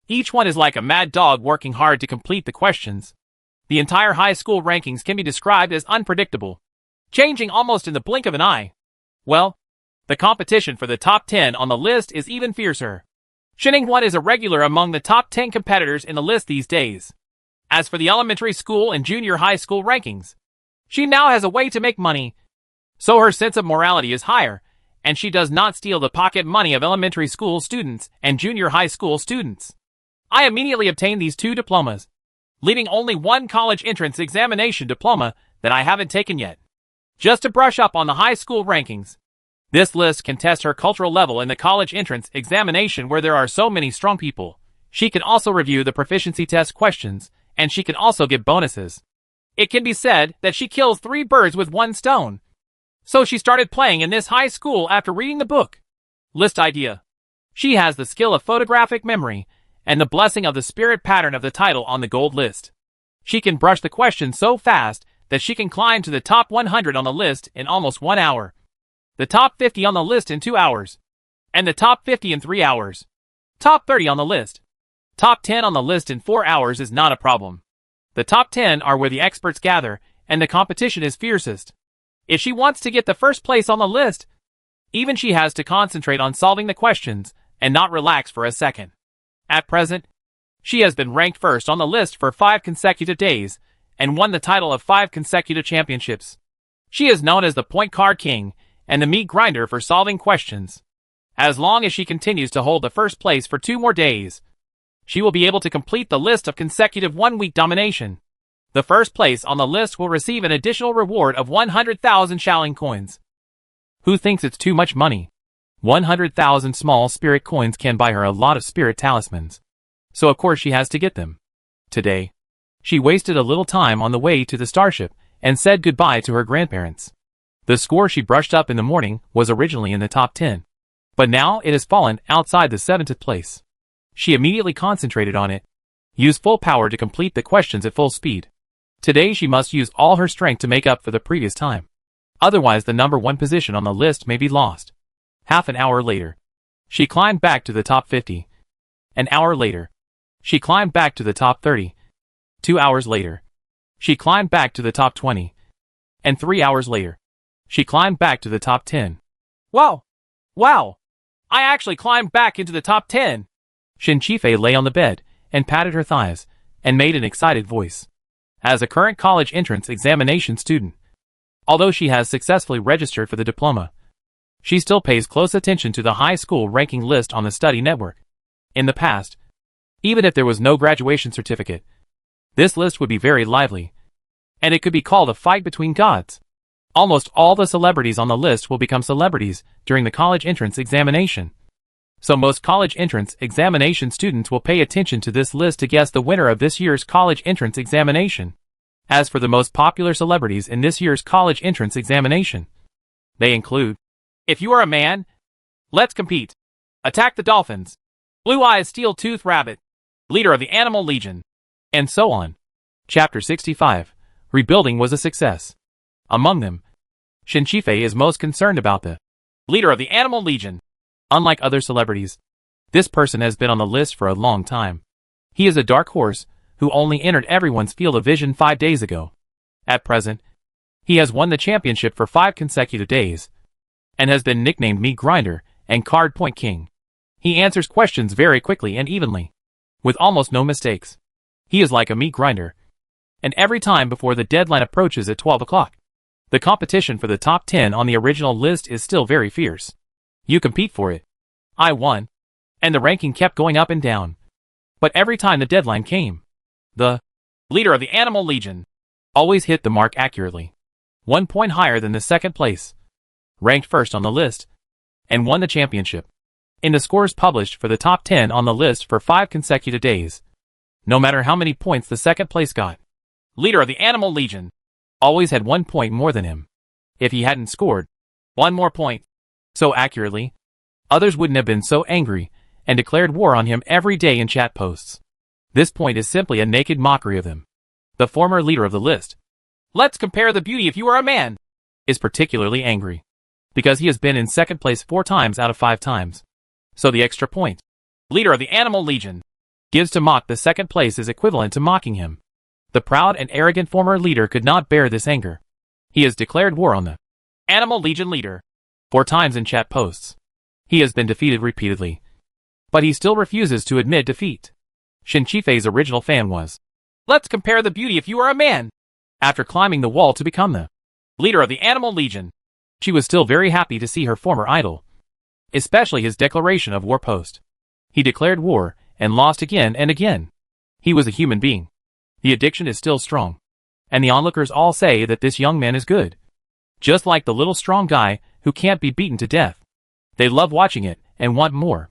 Each one is like a mad dog working hard to complete the questions. The entire high school rankings can be described as unpredictable, changing almost in the blink of an eye. Well, the competition for the top 10 on the list is even fiercer. Shin-1 is a regular among the top 10 competitors in the list these days. As for the elementary school and junior high school rankings, she now has a way to make money, so her sense of morality is higher, and she does not steal the pocket money of elementary school students and junior high school students. I immediately obtained these 2 diplomas, leaving only 1 college entrance examination diploma that I haven't taken yet, just to brush up on the high school rankings. This list can test her cultural level in the college entrance examination where there are so many strong people. She can also review the proficiency test questions, and she can also get bonuses. It can be said that she kills 3 birds with 1 stone. So she started playing in this high school after reading the book. List idea. She has the skill of photographic memory and the blessing of the spirit pattern of the title on the gold list. She can brush the questions so fast that she can climb to the top 100 on the list in almost 1 hour, the top 50 on the list in 2 hours, and the top 50 in 3 hours. Top 30 on the list. Top 10 on the list in 4 hours is not a problem. The top 10 are where the experts gather, and the competition is fiercest. If she wants to get the first place on the list, even she has to concentrate on solving the questions and not relax for a second. At present, she has been ranked first on the list for 5 consecutive days and won the title of 5 consecutive championships. She is known as the point card king and the meat grinder for solving questions. As long as she continues to hold the first place for 2 more days, she will be able to complete the list of consecutive 1-week domination. The first place on the list will receive an additional reward of 100,000 Shaolin coins. Who thinks it's too much money? 100,000 small spirit coins can buy her a lot of spirit talismans. So of course she has to get them. Today, she wasted a little time on the way to the starship and said goodbye to her grandparents. The score she brushed up in the morning was originally in the top 10. But now it has fallen outside the 7th place. She immediately concentrated on it. Used full power to complete the questions at full speed. Today she must use all her strength to make up for the previous time. Otherwise the number 1 position on the list may be lost. Half an hour later, she climbed back to the top 50. An hour later, she climbed back to the top 30. 2 hours later, she climbed back to the top 20. And 3 hours later, she climbed back to the top 10. Wow! Wow! I actually climbed back into the top 10! Shin Chifei lay on the bed and patted her thighs and made an excited voice. As a current college entrance examination student, although she has successfully registered for the diploma, she still pays close attention to the high school ranking list on the study network. In the past, even if there was no graduation certificate, this list would be very lively, and it could be called a fight between gods. Almost all the celebrities on the list will become celebrities during the college entrance examination. So most college entrance examination students will pay attention to this list to guess the winner of this year's college entrance examination. As for the most popular celebrities in this year's college entrance examination, they include: If you are a man, let's compete. Attack the Dolphins. Blue Eyes Steel Tooth Rabbit. Leader of the Animal Legion. And so on. Chapter 65. Rebuilding was a success. Among them, Shin Chifei is most concerned about the leader of the Animal Legion. Unlike other celebrities, this person has been on the list for a long time. He is a dark horse who only entered everyone's field of vision 5 days ago. At present, he has won the championship for 5 consecutive days. and has been nicknamed Meat Grinder and Card Point King. He answers questions very quickly and evenly, with almost no mistakes. He is like a meat grinder. And every time before the deadline approaches at 12 o'clock, the competition for the top 10 on the original list is still very fierce. You compete for it. I won. And the ranking kept going up and down. But every time the deadline came, the leader of the Animal Legion always hit the mark accurately. 1 point higher than the second place, ranked first on the list, and won the championship. In the scores published for the top 10 on the list for 5 consecutive days, no matter how many points the second place got, leader of the Animal Legion always had 1 point more than him. If he hadn't scored 1 more point so accurately, others wouldn't have been so angry and declared war on him every day in chat posts. This point is simply a naked mockery of him. The former leader of the list, let's compare the beauty if you are a man, is particularly angry, because he has been in second place 4 times out of 5 times. So the extra point leader of the Animal Legion gives to mock the second place is equivalent to mocking him. The proud and arrogant former leader could not bear this anger. He has declared war on the Animal Legion leader 4 times in chat posts. He has been defeated repeatedly, but he still refuses to admit defeat. Shinchifei's original fan was, let's compare the beauty if you are a man. After climbing the wall to become the leader of the Animal Legion, she was still very happy to see her former idol, especially his declaration of war post. He declared war and lost again and again. He was a human being. The addiction is still strong, and the onlookers all say that this young man is good. Just like the little strong guy who can't be beaten to death. They love watching it and want more.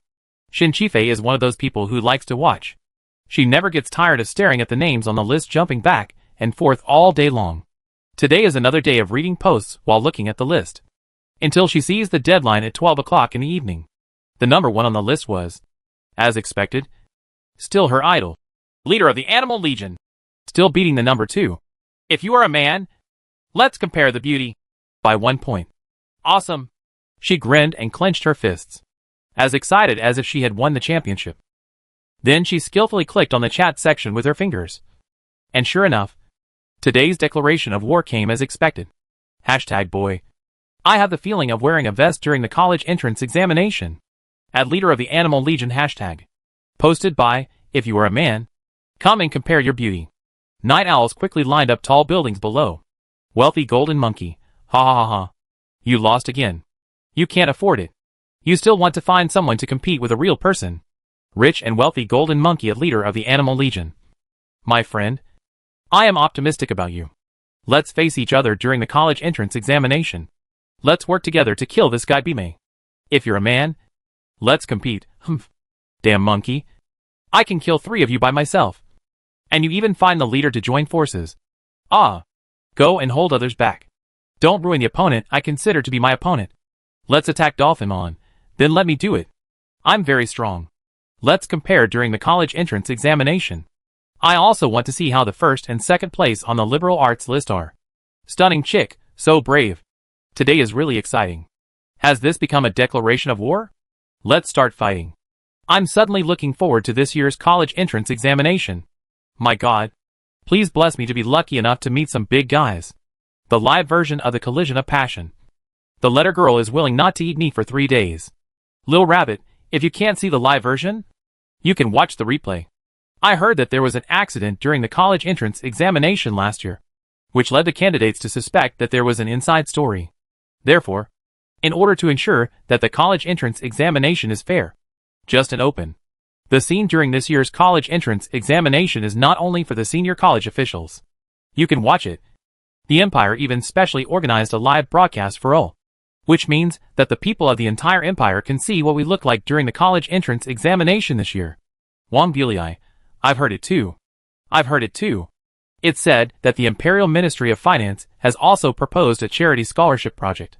Shinchifei is one of those people who likes to watch. She never gets tired of staring at the names on the list jumping back and forth all day long. Today is another day of reading posts while looking at the list, until she sees the deadline at 12 o'clock in the evening. The number 1 on the list was, as expected, still her idol, leader of the Animal Legion, still beating the number 2. If you are a man, let's compare the beauty by 1 point. Awesome. She grinned and clenched her fists, as excited as if she had won the championship. Then she skillfully clicked on the chat section with her fingers. And sure enough, today's declaration of war came as expected. #boy. I have the feeling of wearing a vest during the college entrance examination. At leader of the Animal Legion #. Posted by, if you are a man, come and compare your beauty. Night owls quickly lined up tall buildings below. Wealthy golden monkey, ha ha ha ha. You lost again. You can't afford it. You still want to find someone to compete with a real person. Rich and wealthy golden monkey at leader of the Animal Legion. My friend, I am optimistic about you. Let's face each other during the college entrance examination. Let's work together to kill this guy Bime. If you're a man, let's compete. Humph. Damn monkey. I can kill 3 of you by myself. And you even find the leader to join forces. Ah. Go and hold others back. Don't ruin the opponent I consider to be my opponent. Let's attack Dolphinmon, then let me do it. I'm very strong. Let's compare during the college entrance examination. I also want to see how the first and second place on the liberal arts list are. Stunning chick, so brave. Today is really exciting. Has this become a declaration of war? Let's start fighting. I'm suddenly looking forward to this year's college entrance examination. My God. Please bless me to be lucky enough to meet some big guys. The live version of the Collision of Passion. The letter girl is willing not to eat meat for 3 days. Lil Rabbit, if you can't see the live version, you can watch the replay. I heard that there was an accident during the college entrance examination last year, which led the candidates to suspect that there was an inside story. Therefore, in order to ensure that the college entrance examination is fair, just and open, the scene during this year's college entrance examination is not only for the senior college officials. You can watch it. The Empire even specially organized a live broadcast for all, which means that the people of the entire Empire can see what we look like during the college entrance examination this year. Wang Bulei, I've heard it too. I've heard it too. It's said that the Imperial Ministry of Finance has also proposed a charity scholarship project.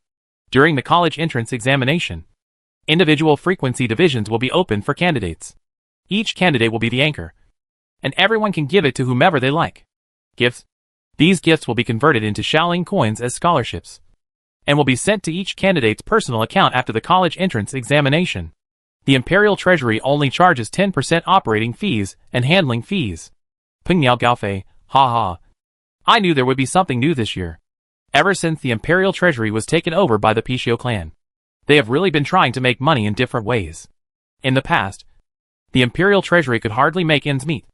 During the college entrance examination, individual frequency divisions will be open for candidates. Each candidate will be the anchor, and everyone can give it to whomever they like. Gifts. These gifts will be converted into Shaolin coins as scholarships, and will be sent to each candidate's personal account after the college entrance examination. The Imperial Treasury only charges 10% operating fees and handling fees. Pingyao Gaofei, ha ha. I knew there would be something new this year. Ever since the Imperial Treasury was taken over by the Pishio clan, They have really been trying to make money in different ways. In the past, the Imperial Treasury could hardly make ends meet.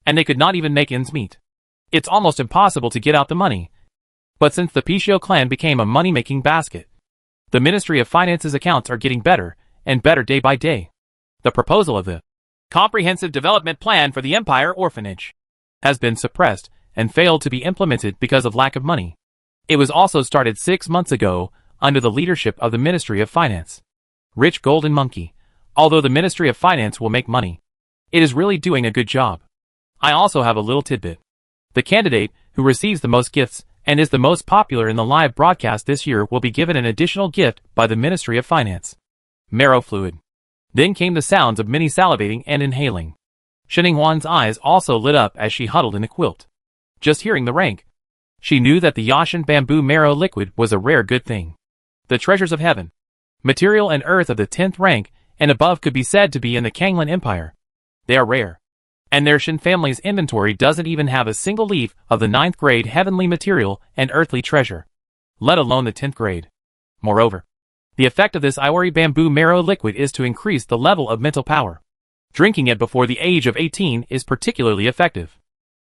And they could not even make ends meet. It's almost impossible to get out the money. But since the Pichio clan became a money-making basket, the Ministry of Finance's accounts are getting better and better day by day. The proposal of the Comprehensive Development Plan for the Empire Orphanage has been suppressed and failed to be implemented because of lack of money. It was also started 6 months ago under the leadership of the Ministry of Finance. Rich Golden Monkey. Although the Ministry of Finance will make money, it is really doing a good job. I also have a little tidbit. The candidate who receives the most gifts and is the most popular in the live broadcast this year will be given an additional gift by the Ministry of Finance. Marrow fluid. Then came the sounds of Minnie salivating and inhaling. Shininghuan's eyes also lit up as she huddled in a quilt. Just hearing the rank, she knew that the Yashin bamboo marrow liquid was a rare good thing. The treasures of heaven, material and earth of the 10th rank and above could be said to be in the Kanglan Empire. They are rare. And their Shin family's inventory doesn't even have a single leaf of the 9th grade heavenly material and earthly treasure, let alone the 10th grade. Moreover, the effect of this Iwari bamboo marrow liquid is to increase the level of mental power. Drinking it before the age of 18 is particularly effective.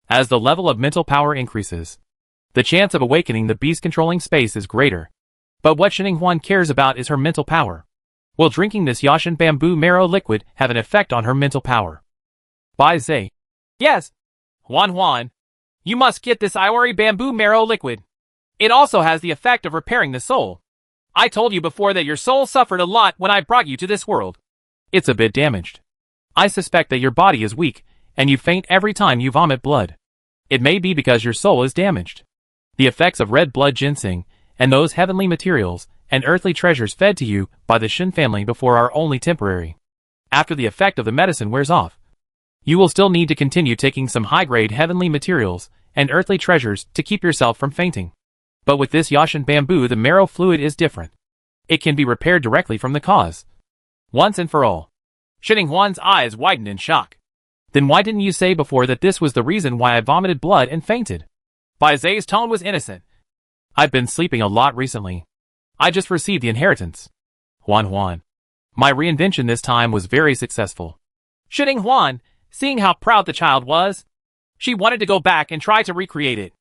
As the level of mental power increases, the chance of awakening the beast-controlling space is greater. But what Shininghuan cares about is her mental power. Will drinking this Yashin bamboo marrow liquid have an effect on her mental power? Bai Zai. Yes. Huan, you must get this Iwari bamboo marrow liquid. It also has the effect of repairing the soul. I told you before that your soul suffered a lot when I brought you to this world. It's a bit damaged. I suspect that your body is weak, and you faint every time you vomit blood. It may be because your soul is damaged. The effects of red blood ginseng, and those heavenly materials, and earthly treasures fed to you by the Shin family before are only temporary. After the effect of the medicine wears off, you will still need to continue taking some high-grade heavenly materials and earthly treasures to keep yourself from fainting. But with this Yashin bamboo the marrow fluid is different. It can be repaired directly from the cause. Once and for all. Shininghuan's eyes widened in shock. Then why didn't you say before that this was the reason why I vomited blood and fainted? Bai Zai's tone was innocent. I've been sleeping a lot recently. I just received the inheritance. Huan. My reinvention this time was very successful. Shininghuan, seeing how proud the child was, she wanted to go back and try to recreate it.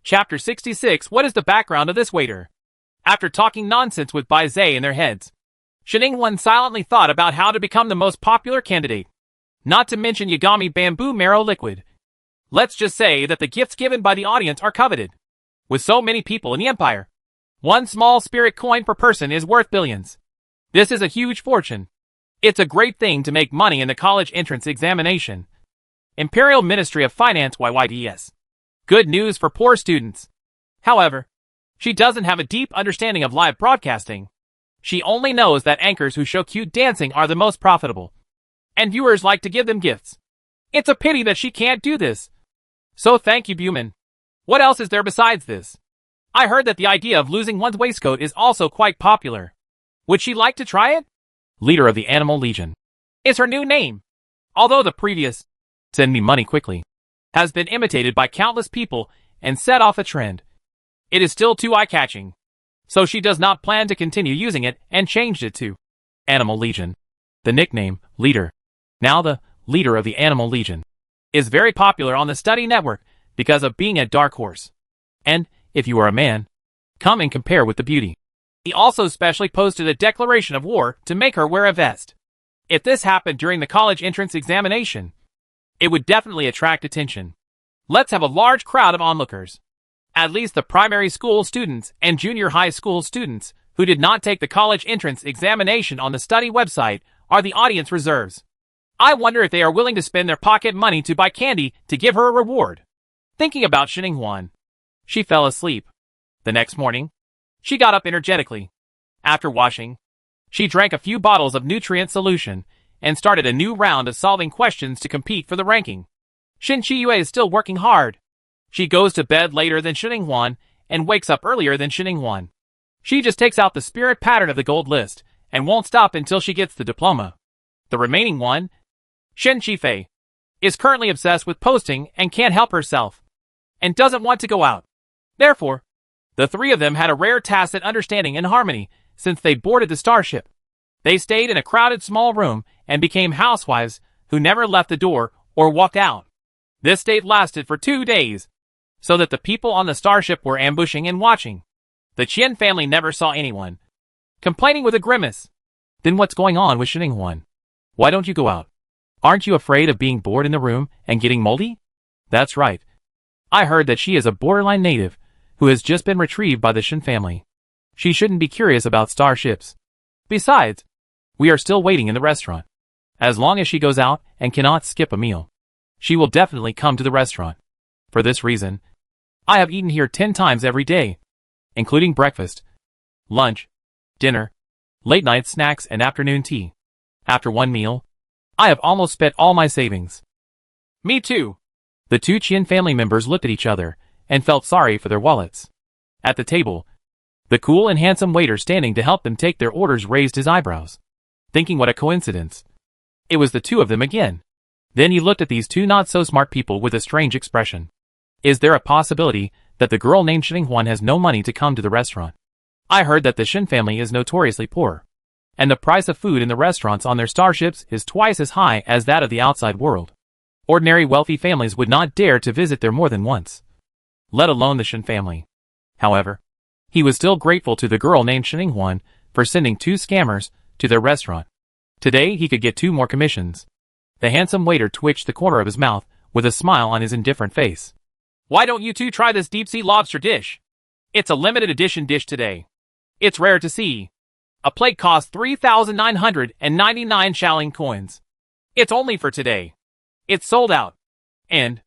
Chapter 66. What is the background of this waiter? After talking nonsense with Bai Zai in their heads, Shininghuan silently thought about how to become the most popular candidate. Not to mention Yagami bamboo marrow liquid. Let's just say that the gifts given by the audience are coveted. With so many people in the empire, one small spirit coin per person is worth billions. This is a huge fortune. It's a great thing to make money in the college entrance examination. Imperial Ministry of Finance YYDS. Good news for poor students. However, she doesn't have a deep understanding of live broadcasting. She only knows that anchors who show cute dancing are the most profitable. And viewers like to give them gifts. It's a pity that she can't do this. So thank you, Buman. What else is there besides this? I heard that the idea of losing one's waistcoat is also quite popular. Would she like to try it? Leader of the Animal Legion is her new name. Although the previous, send me money quickly, has been imitated by countless people and set off a trend, it is still too eye-catching. So she does not plan to continue using it and changed it to Animal Legion. The nickname, Leader, now the Leader of the Animal Legion, is very popular on the study network because of being a dark horse. And, if you are a man, come and compare with the beauty. He also specially posted a declaration of war to make her wear a vest. If this happened during the college entrance examination, it would definitely attract attention. Let's have a large crowd of onlookers. At least the primary school students and junior high school students who did not take the college entrance examination on the study website are the audience reserves. I wonder if they are willing to spend their pocket money to buy candy to give her a reward. Thinking about Shininghuan, she fell asleep. The next morning, she got up energetically. After washing, she drank a few bottles of nutrient solution and started a new round of solving questions to compete for the ranking. Shin Chiyue is still working hard. She goes to bed later than Shininghuan and wakes up earlier than Shininghuan. She just takes out the spirit pattern of the gold list and won't stop until she gets the diploma. The remaining one, Shen Qifei, is currently obsessed with posting and can't help herself, and doesn't want to go out. Therefore, the three of them had a rare tacit understanding and harmony since they boarded the starship. They stayed in a crowded small room and became housewives who never left the door or walked out. This state lasted for 2 days, so that the people on the starship were ambushing and watching. The Qian family never saw anyone, complaining with a grimace. Then what's going on with Shin Ing-hwan? Why don't you go out? Aren't you afraid of being bored in the room and getting moldy? That's right. I heard that she is a borderline native who has just been retrieved by the Shin family. She shouldn't be curious about starships. Besides, we are still waiting in the restaurant. As long as she goes out and cannot skip a meal, she will definitely come to the restaurant. For this reason, I have eaten here 10 times every day, including breakfast, lunch, dinner, late night snacks and afternoon tea. After one meal, I have almost spent all my savings. Me too. The two Qian family members looked at each other and felt sorry for their wallets. At the table, the cool and handsome waiter standing to help them take their orders raised his eyebrows, thinking what a coincidence. It was the two of them again. Then he looked at these two not-so-smart people with a strange expression. Is there a possibility that the girl named Shin Ing-hwan has no money to come to the restaurant? I heard that the Shin family is notoriously poor, and the price of food in the restaurants on their starships is twice as high as that of the outside world. Ordinary wealthy families would not dare to visit there more than once, let alone the Shin family. However, he was still grateful to the girl named Shin Ing-hwan for sending 2 scammers to their restaurant. Today he could get 2 more commissions. The handsome waiter twitched the corner of his mouth with a smile on his indifferent face. Why don't you two try this deep-sea lobster dish? It's a limited edition dish today. It's rare to see. A plate costs 3,999 Shaoling coins. It's only for today. It's sold out. And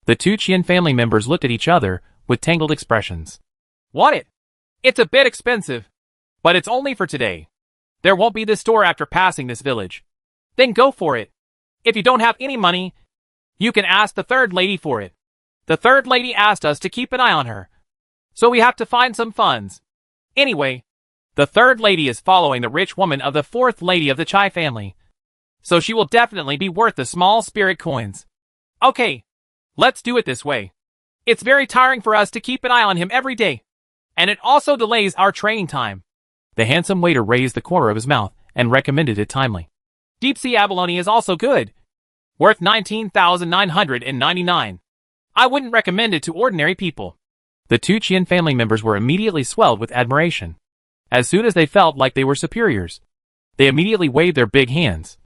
the two Qian family members looked at each other with tangled expressions. Want it? It's a bit expensive, but it's only for today. There won't be this store after passing this village. Then go for it. If you don't have any money, you can ask the third lady for it. The third lady asked us to keep an eye on her, so we have to find some funds. Anyway, the third lady is following the rich woman of the fourth lady of the Chai family, so she will definitely be worth the small spirit coins. Okay, let's do it this way. It's very tiring for us to keep an eye on him every day, and it also delays our training time. The handsome waiter raised the corner of his mouth and recommended it timely. Deep-sea abalone is also good, worth 19,999. I wouldn't recommend it to ordinary people. The two Qian family members were immediately swelled with admiration. As soon as they felt like they were superiors, they immediately waved their big hands.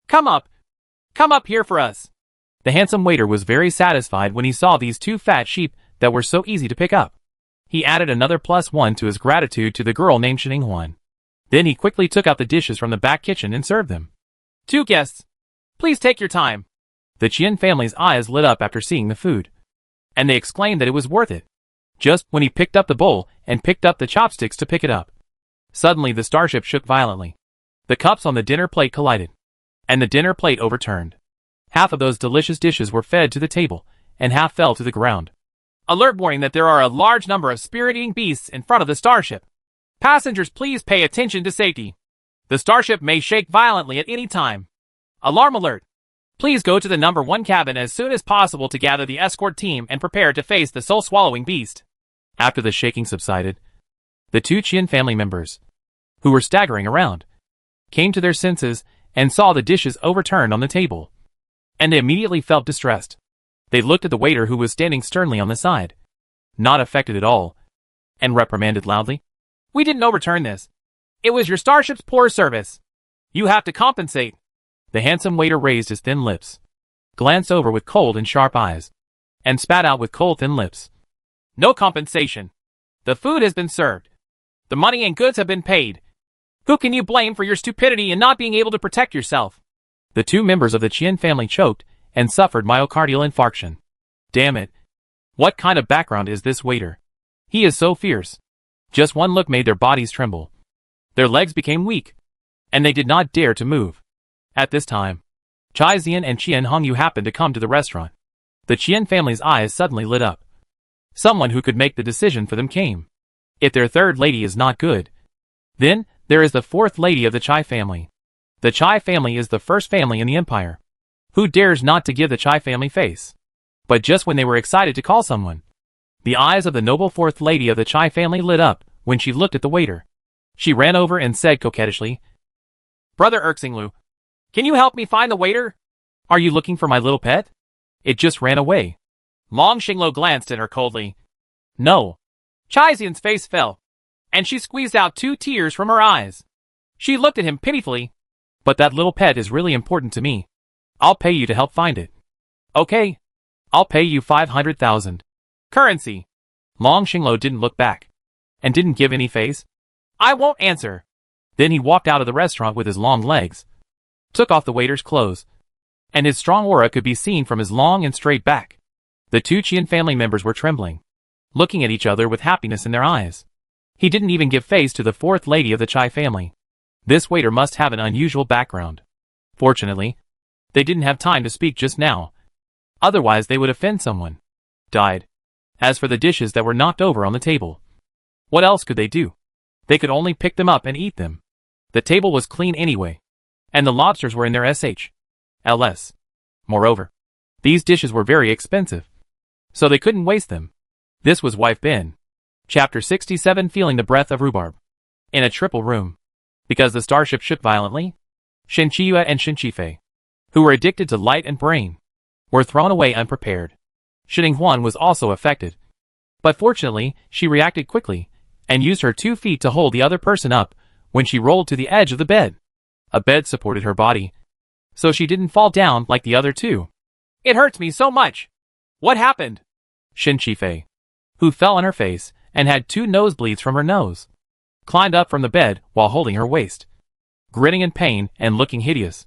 Come up here for us. The handsome waiter was very satisfied when he saw these 2 fat sheep that were so easy to pick up. He added another +1 to his gratitude to the girl named Shin Ing-hwan. Then he quickly took out the dishes from the back kitchen and served them. 2 guests. Please take your time. The Qian family's eyes lit up after seeing the food, and they exclaimed that it was worth it. Just when he picked up the bowl and picked up the chopsticks to pick it up, suddenly the starship shook violently. The cups on the dinner plate collided, and the dinner plate overturned. Half of those delicious dishes were fed to the table, and half fell to the ground. Alert warning that there are a large number of spirit-eating beasts in front of the starship. Passengers, please pay attention to safety. The starship may shake violently at any time. Alarm alert. Please go to the number 1 cabin as soon as possible to gather the escort team and prepare to face the soul-swallowing beast. After the shaking subsided, the two Qian family members, who were staggering around, came to their senses and saw the dishes overturned on the table, and they immediately felt distressed. They looked at the waiter who was standing sternly on the side, not affected at all, and reprimanded loudly. We didn't overturn this. It was your starship's poor service. You have to compensate. The handsome waiter raised his thin lips, glanced over with cold and sharp eyes, and spat out with cold thin lips. No compensation. The food has been served. The money and goods have been paid. Who can you blame for your stupidity and not being able to protect yourself? The 2 members of the Qian family choked and suffered myocardial infarction. Damn it. What kind of background is this waiter? He is so fierce. Just one look made their bodies tremble. Their legs became weak, and they did not dare to move. At this time, Chai Zian and Qian Hongyu happened to come to the restaurant. The Qian family's eyes suddenly lit up. Someone who could make the decision for them came. If their third lady is not good, then there is the fourth lady of the Chai family. The Chai family is the first family in the empire. Who dares not to give the Chai family face? But just when they were excited to call someone, the eyes of the noble fourth lady of the Chai family lit up when she looked at the waiter. She ran over and said coquettishly, "Brother Erxinglu, can you help me find the waiter? Are you looking for my little pet? It just ran away." Long Xinglo glanced at her coldly. "No." Chaixian's face fell, and she squeezed out 2 tears from her eyes. She looked at him pitifully. "But that little pet is really important to me. I'll pay you to help find it." "Okay. I'll pay you 500,000 currency." Long Xinglo didn't look back, and didn't give any face. "I won't answer." Then he walked out of the restaurant with his long legs, took off the waiter's clothes, and his strong aura could be seen from his long and straight back. The 2 Qian family members were trembling, looking at each other with happiness in their eyes. He didn't even give face to the 4th lady of the Chai family. This waiter must have an unusual background. Fortunately, they didn't have time to speak just now. Otherwise they would offend someone. Died. As for the dishes that were knocked over on the table, what else could they do? They could only pick them up and eat them. The table was clean anyway, and the lobsters were in their SHLs. Moreover, these dishes were very expensive, so they couldn't waste them. This was Wife Ben. Chapter 67. Feeling the breath of rhubarb. In a triple room. Because the starship shook violently, Shen Qiyue and Shen Qifei, who were addicted to light and brain, were thrown away unprepared. Shen Huan was also affected. But fortunately, she reacted quickly, and used her 2 feet to hold the other person up when she rolled to the edge of the bed. A bed supported her body, so she didn't fall down like the other 2. "It hurts me so much. What happened?" Shen Qifei, who fell on her face and had 2 nosebleeds from her nose, climbed up from the bed while holding her waist, grinning in pain and looking hideous.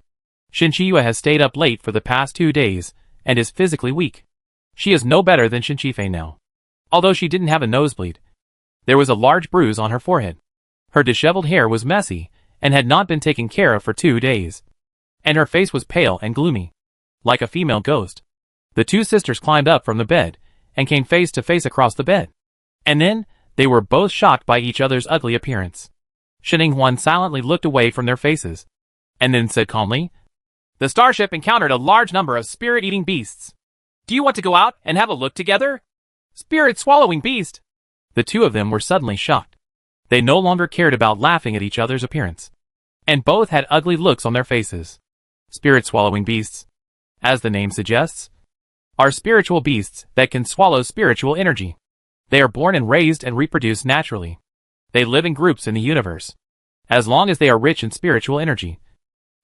Shen Qiyue has stayed up late for the past 2 days and is physically weak. She is no better than Shen Qifei now. Although she didn't have a nosebleed, there was a large bruise on her forehead. Her disheveled hair was messy and had not been taken care of for 2 days. And her face was pale and gloomy, like a female ghost. The 2 sisters climbed up from the bed and came face to face across the bed. And then, they were both shocked by each other's ugly appearance. Shen Huan silently looked away from their faces, and then said calmly, "The starship encountered a large number of spirit-eating beasts. Do you want to go out and have a look together?" "Spirit-swallowing beast!" The 2 of them were suddenly shocked. They no longer cared about laughing at each other's appearance, and both had ugly looks on their faces. Spirit-swallowing beasts, as the name suggests, are spiritual beasts that can swallow spiritual energy. They are born and raised and reproduce naturally. They live in groups in the universe. As long as they are rich in spiritual energy,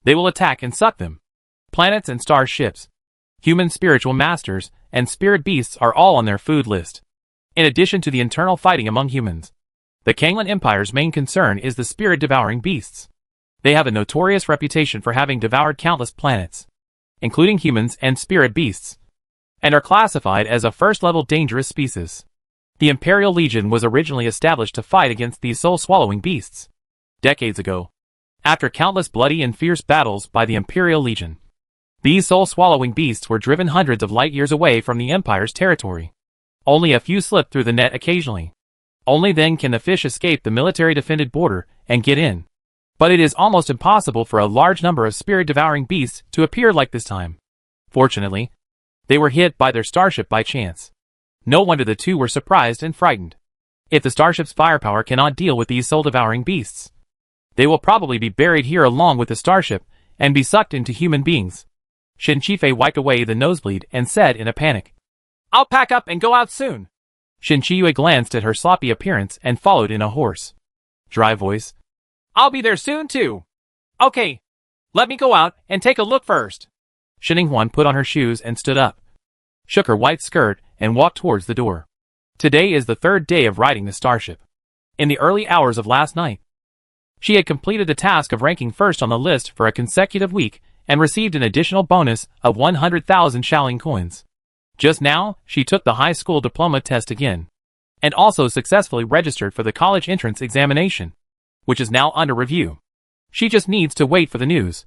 they will attack and suck them. Planets and starships, human spiritual masters, and spirit beasts are all on their food list. In addition to the internal fighting among humans, the Kanglan Empire's main concern is the spirit-devouring beasts. They have a notorious reputation for having devoured countless planets, including humans and spirit beasts, and are classified as a first-level dangerous species. The Imperial Legion was originally established to fight against these soul-swallowing beasts. Decades ago, after countless bloody and fierce battles by the Imperial Legion, these soul-swallowing beasts were driven hundreds of light years away from the Empire's territory. Only a few slip through the net occasionally. Only then can the fish escape the military-defended border and get in. But it is almost impossible for a large number of spirit-devouring beasts to appear like this time. Fortunately, they were hit by their starship by chance. No wonder the 2 were surprised and frightened. If the starship's firepower cannot deal with these soul-devouring beasts, they will probably be buried here along with the starship and be sucked into human beings. Shen Qifei wiped away the nosebleed and said in a panic, "I'll pack up and go out soon." Shen Qiyue glanced at her sloppy appearance and followed in a hoarse, dry voice, "I'll be there soon too." "Okay. Let me go out and take a look first." Shen Huan put on her shoes and stood up, shook her white skirt, and walked towards the door. Today is the 3rd day of riding the starship. In the early hours of last night, she had completed the task of ranking first on the list for a consecutive week and received an additional bonus of 100,000 Shaolin coins. Just now, she took the high school diploma test again, and also successfully registered for the college entrance examination, which is now under review. She just needs to wait for the news.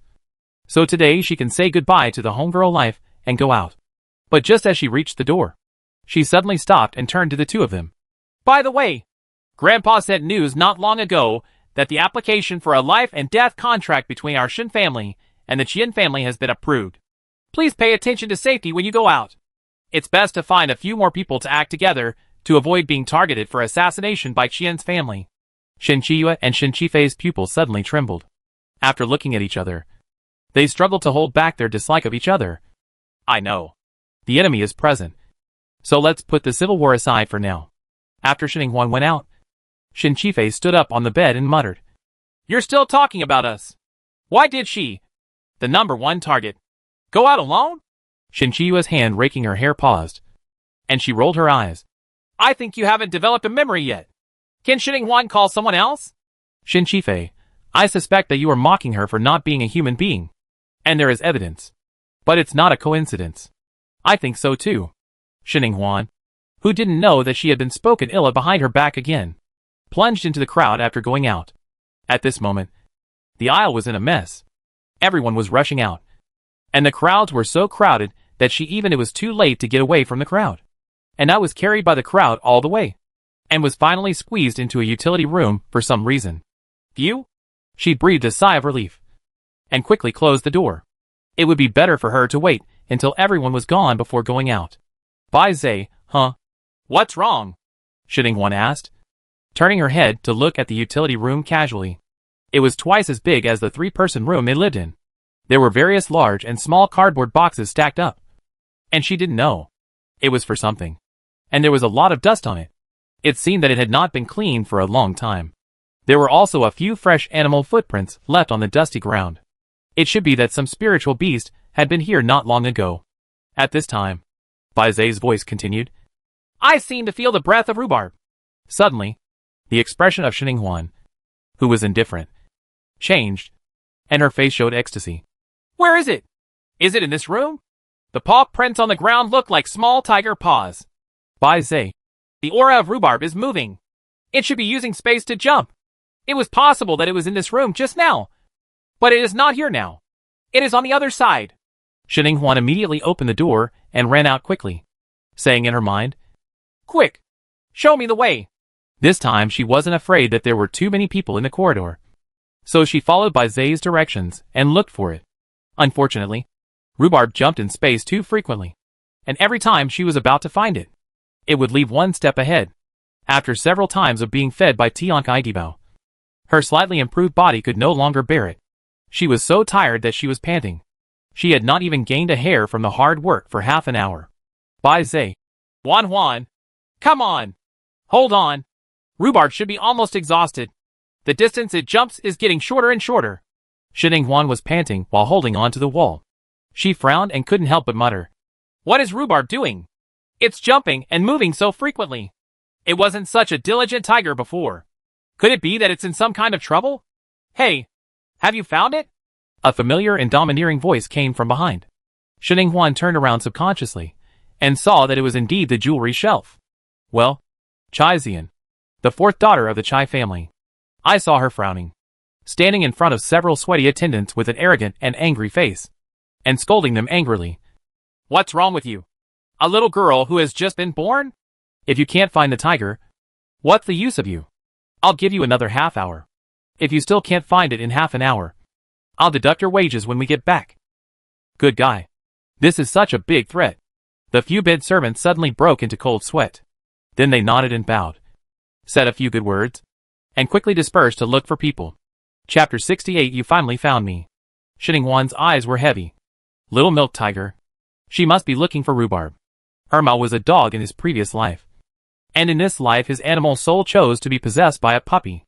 So today she can say goodbye to the homegirl life and go out. But just as she reached the door, she suddenly stopped and turned to the 2 of them. "By the way, Grandpa sent news not long ago that the application for a life and death contract between our Shen family and the Qian family has been approved. Please pay attention to safety when you go out. It's best to find a few more people to act together to avoid being targeted for assassination by Qian's family." Shin Chiyue and Shin Chifei's pupils suddenly trembled. After looking at each other, they struggled to hold back their dislike of each other. I know. The enemy is present. So let's put the civil war aside for now. After Shin Huan went out, Shin Chifei stood up on the bed and muttered. You're still talking about us. Why did she, the number one target, go out alone? Shin Chiyue's hand raking her hair paused, and she rolled her eyes. I think you haven't developed a memory yet. Can Shin Huan call someone else? Shin Chifei, I suspect that you are mocking her for not being a human being. And there is evidence. But it's not a coincidence. I think so too. Shin Huan, who didn't know that she had been spoken ill of behind her back again, plunged into the crowd after going out. At this moment, the aisle was in a mess. Everyone was rushing out. And the crowds were so crowded that it was too late to get away from the crowd. And I was carried by the crowd all the way. And was finally squeezed into a utility room for some reason. Phew? She breathed a sigh of relief. And quickly closed the door. It would be better for her to wait until everyone was gone before going out. Bai Zhe, huh? What's wrong? Shin Huan asked, turning her head to look at the utility room casually. It was twice as big as the three-person room they lived in. There were various large and small cardboard boxes stacked up. And she didn't know. It was for something. And there was a lot of dust on it. It seemed that it had not been cleaned for a long time. There were also a few fresh animal footprints left on the dusty ground. It should be that some spiritual beast had been here not long ago. At this time, Bai Zhe's voice continued, I seem to feel the breath of rhubarb. Suddenly, the expression of Shin Huan, who was indifferent, changed, and her face showed ecstasy. Where is it? Is it in this room? The paw prints on the ground look like small tiger paws. Bai Zhe, the aura of rhubarb is moving. It should be using space to jump. It was possible that it was in this room just now. But it is not here now. It is on the other side. Shin Huan immediately opened the door and ran out quickly, saying in her mind, Quick! Show me the way! This time she wasn't afraid that there were too many people in the corridor. So she followed Bai Zhe's directions and looked for it. Unfortunately, rhubarb jumped in space too frequently, and every time she was about to find it, it would leave one step ahead. After several times of being fed by Tiankai Dibao, her slightly improved body could no longer bear it. She was so tired that she was panting. She had not even gained a hair from the hard work for half an hour. Bai Zhe, Huan, come on! Hold on! Rhubarb should be almost exhausted. The distance it jumps is getting shorter and shorter. Shin Huan was panting while holding on to the wall. She frowned and couldn't help but mutter. What is rhubarb doing? It's jumping and moving so frequently. It wasn't such a diligent tiger before. Could it be that it's in some kind of trouble? Hey, have you found it? A familiar and domineering voice came from behind. Shin Huan turned around subconsciously and saw that it was indeed the jewelry shelf. Well, Chai Zian, the fourth daughter of the Chai family. I saw her frowning, standing in front of several sweaty attendants with an arrogant and angry face, and scolding them angrily. What's wrong with you? A little girl who has just been born? If you can't find the tiger, what's the use of you? I'll give you another half hour. If you still can't find it in half an hour, I'll deduct your wages when we get back. Good guy. This is such a big threat. The few bed servants suddenly broke into cold sweat. Then they nodded and bowed, said a few good words, and quickly dispersed to look for people. Chapter 68. You finally found me. Shin Huan's eyes were heavy. Little milk tiger. She must be looking for rhubarb. Hermao was a dog in his previous life. And in this life his animal soul chose to be possessed by a puppy.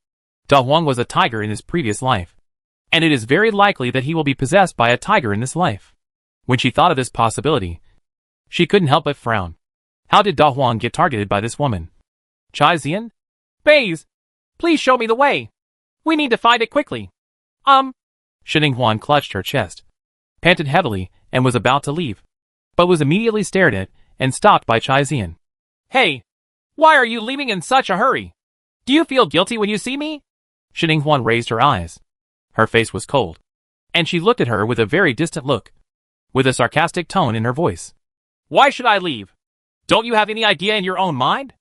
Da Huang was a tiger in his previous life. And it is very likely that he will be possessed by a tiger in this life. When she thought of this possibility, she couldn't help but frown. How did Da Huang get targeted by this woman? Chai Zian? Bays! Please show me the way. We need to find it quickly. Shin Huan clutched her chest, panted heavily, and was about to leave, but was immediately stared at and stopped by Chai Zian. Hey! Why are you leaving in such a hurry? Do you feel guilty when you see me? Shin Huan raised her eyes. Her face was cold, and she looked at her with a very distant look, with a sarcastic tone in her voice. Why should I leave? Don't you have any idea in your own mind?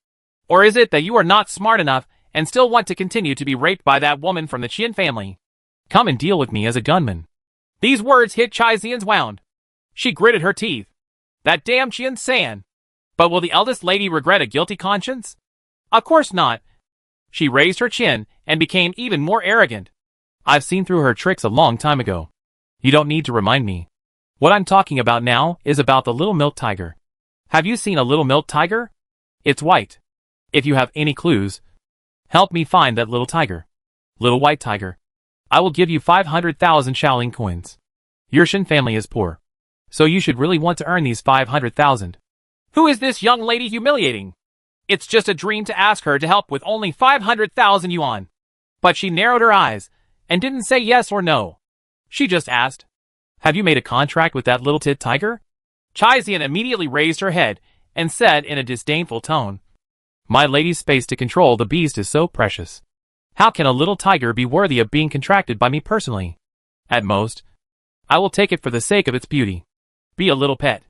Or is it that you are not smart enough and still want to continue to be raped by that woman from the Qian family? Come and deal with me as a gunman. These words hit Chai Zian's wound. She gritted her teeth. That damn Qian San. But will the eldest lady regret a guilty conscience? Of course not. She raised her chin and became even more arrogant. I've seen through her tricks a long time ago. You don't need to remind me. What I'm talking about now is about the little milk tiger. Have you seen a little milk tiger? It's white. If you have any clues, help me find that little tiger. Little white tiger. I will give you 500,000 Shaolin coins. Your Shin family is poor, so you should really want to earn these 500,000. Who is this young lady humiliating? It's just a dream to ask her to help with only 500,000 yuan. But she narrowed her eyes and didn't say yes or no. She just asked, have you made a contract with that little tit tiger? Chai Zian immediately raised her head and said in a disdainful tone, my lady's space to control the beast is so precious. How can a little tiger be worthy of being contracted by me personally? At most, I will take it for the sake of its beauty. Be a little pet.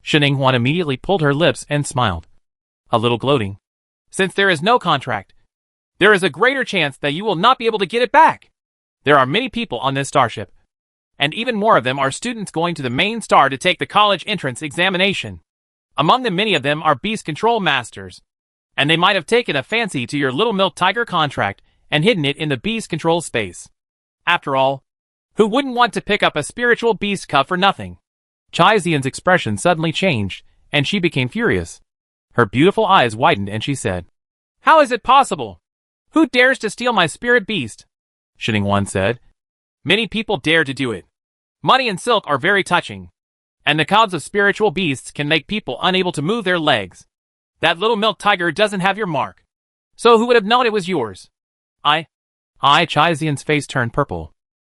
Shin Huan immediately pulled her lips and smiled, a little gloating. Since there is no contract, there is a greater chance that you will not be able to get it back. There are many people on this starship, and even more of them are students going to the main star to take the college entrance examination. Among them, many of them are beast control masters, and they might have taken a fancy to your little milk tiger contract and hidden it in the beast control space. After all, who wouldn't want to pick up a spiritual beast cub for nothing? Chai Zian's expression suddenly changed, and she became furious. Her beautiful eyes widened and she said, how is it possible? Who dares to steal my spirit beast? Shin Huan said, many people dare to do it. Money and silk are very touching, and the cubs of spiritual beasts can make people unable to move their legs. That little milk tiger doesn't have your mark. So who would have known it was yours? Chai Zian's face turned purple.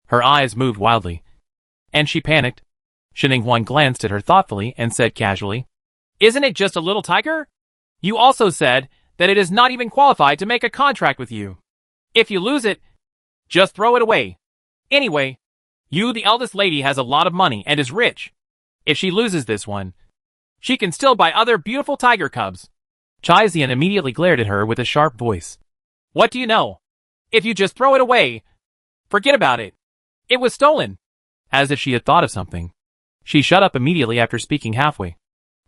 Her eyes moved wildly, and she panicked. Shin Huan glanced at her thoughtfully and said casually, isn't it just a little tiger? You also said that it is not even qualified to make a contract with you. If you lose it, just throw it away. Anyway, you, the eldest lady, has a lot of money and is rich. If she loses this one, she can still buy other beautiful tiger cubs. Chai Zian immediately glared at her with a sharp voice. What do you know? If you just throw it away, forget about it. It was stolen. As if she had thought of something, she shut up immediately after speaking halfway,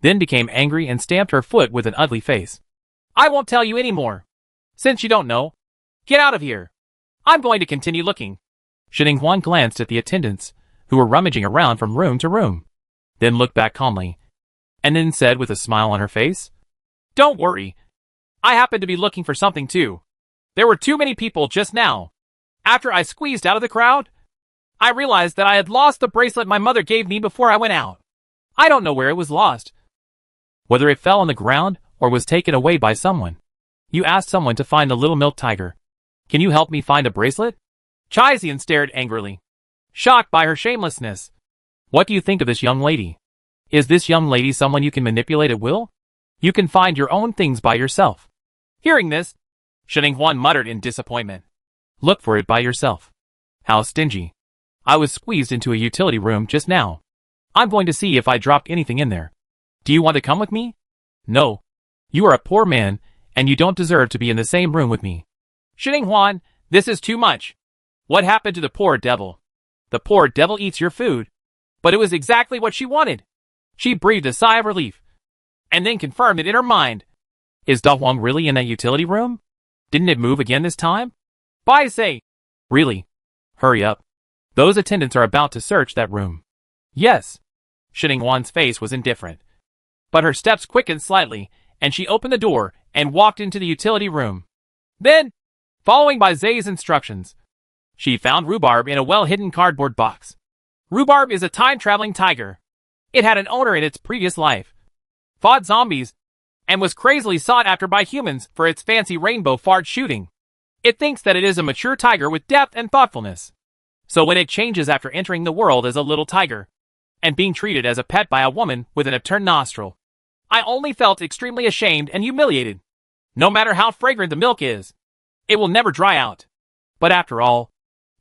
then became angry and stamped her foot with an ugly face. I won't tell you any more. Since you don't know, get out of here. I'm going to continue looking. Shin Huan glanced at the attendants, who were rummaging around from room to room, then looked back calmly, and then said with a smile on her face, don't worry. I happen to be looking for something too. There were too many people just now. After I squeezed out of the crowd, I realized that I had lost the bracelet my mother gave me before I went out. I don't know where it was lost. Whether it fell on the ground or was taken away by someone. You asked someone to find the little milk tiger. Can you help me find a bracelet? Chai Zian stared angrily, shocked by her shamelessness. What do you think of this young lady? Is this young lady someone you can manipulate at will? You can find your own things by yourself. Hearing this, Shin Huan muttered in disappointment. Look for it by yourself. How stingy. I was squeezed into a utility room just now. I'm going to see if I dropped anything in there. Do you want to come with me? No. You are a poor man, and you don't deserve to be in the same room with me. Shin Huan, this is too much. What happened to the poor devil? The poor devil eats your food. But it was exactly what she wanted. She breathed a sigh of relief, and then confirmed it in her mind. Is Da Huang really in that utility room? Didn't it move again this time? Bai say. Really? Hurry up. Those attendants are about to search that room. Yes. Shin Huan's face was indifferent, but her steps quickened slightly, and she opened the door and walked into the utility room. Then, following by Zay's instructions, she found Rhubarb in a well-hidden cardboard box. Rhubarb is a time-traveling tiger. It had an owner in its previous life, fought zombies, and was crazily sought after by humans for its fancy rainbow fart shooting. It thinks that it is a mature tiger with depth and thoughtfulness. So when it changes after entering the world as a little tiger, and being treated as a pet by a woman with an upturned nostril, I only felt extremely ashamed and humiliated. No matter how fragrant the milk is, it will never dry out. But after all,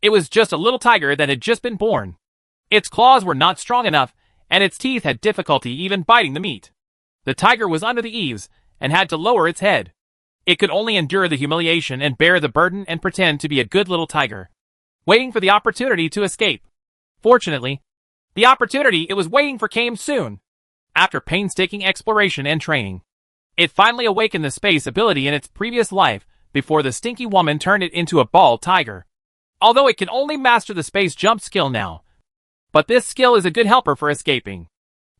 it was just a little tiger that had just been born. Its claws were not strong enough, and its teeth had difficulty even biting the meat. The tiger was under the eaves, and had to lower its head. It could only endure the humiliation and bear the burden and pretend to be a good little tiger, waiting for the opportunity to escape. Fortunately, the opportunity it was waiting for came soon. After painstaking exploration and training, it finally awakened the space ability in its previous life before the stinky woman turned it into a bald tiger. Although it can only master the space jump skill now. But this skill is a good helper for escaping.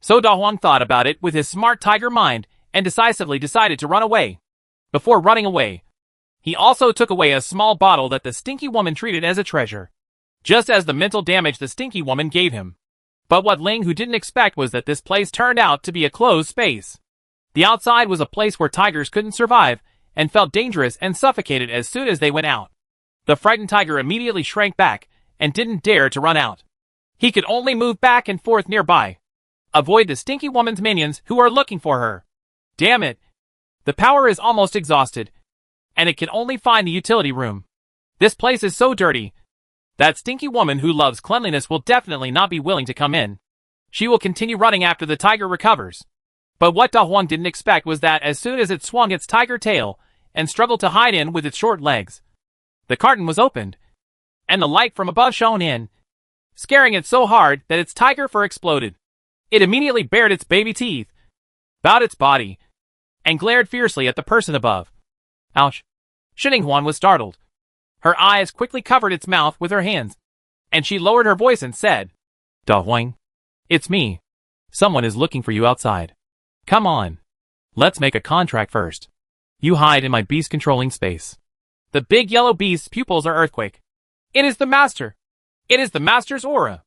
So Da Huang thought about it with his smart tiger mind and decisively decided to run away. Before running away, he also took away a small bottle that the stinky woman treated as a treasure, just as the mental damage the stinky woman gave him. But what Ling Hu didn't expect was that this place turned out to be a closed space. The outside was a place where tigers couldn't survive and felt dangerous and suffocated as soon as they went out. The frightened tiger immediately shrank back and didn't dare to run out. He could only move back and forth nearby. Avoid the stinky woman's minions who are looking for her. Damn it. The power is almost exhausted, and it can only find the utility room. This place is so dirty. That stinky woman who loves cleanliness will definitely not be willing to come in. She will continue running after the tiger recovers. But what Da Huang didn't expect was that as soon as it swung its tiger tail and struggled to hide in with its short legs, the carton was opened, and the light from above shone in, scaring it so hard that its tiger fur exploded. It immediately bared its baby teeth, bowed its body, and glared fiercely at the person above. Ouch! Xininghuan was startled. Her eyes quickly covered its mouth with her hands, and she lowered her voice and said, Da Huang, it's me. Someone is looking for you outside. Come on. Let's make a contract first. You hide in my beast-controlling space. The big yellow beast's pupils are earthquake. It is the master. It is the master's aura.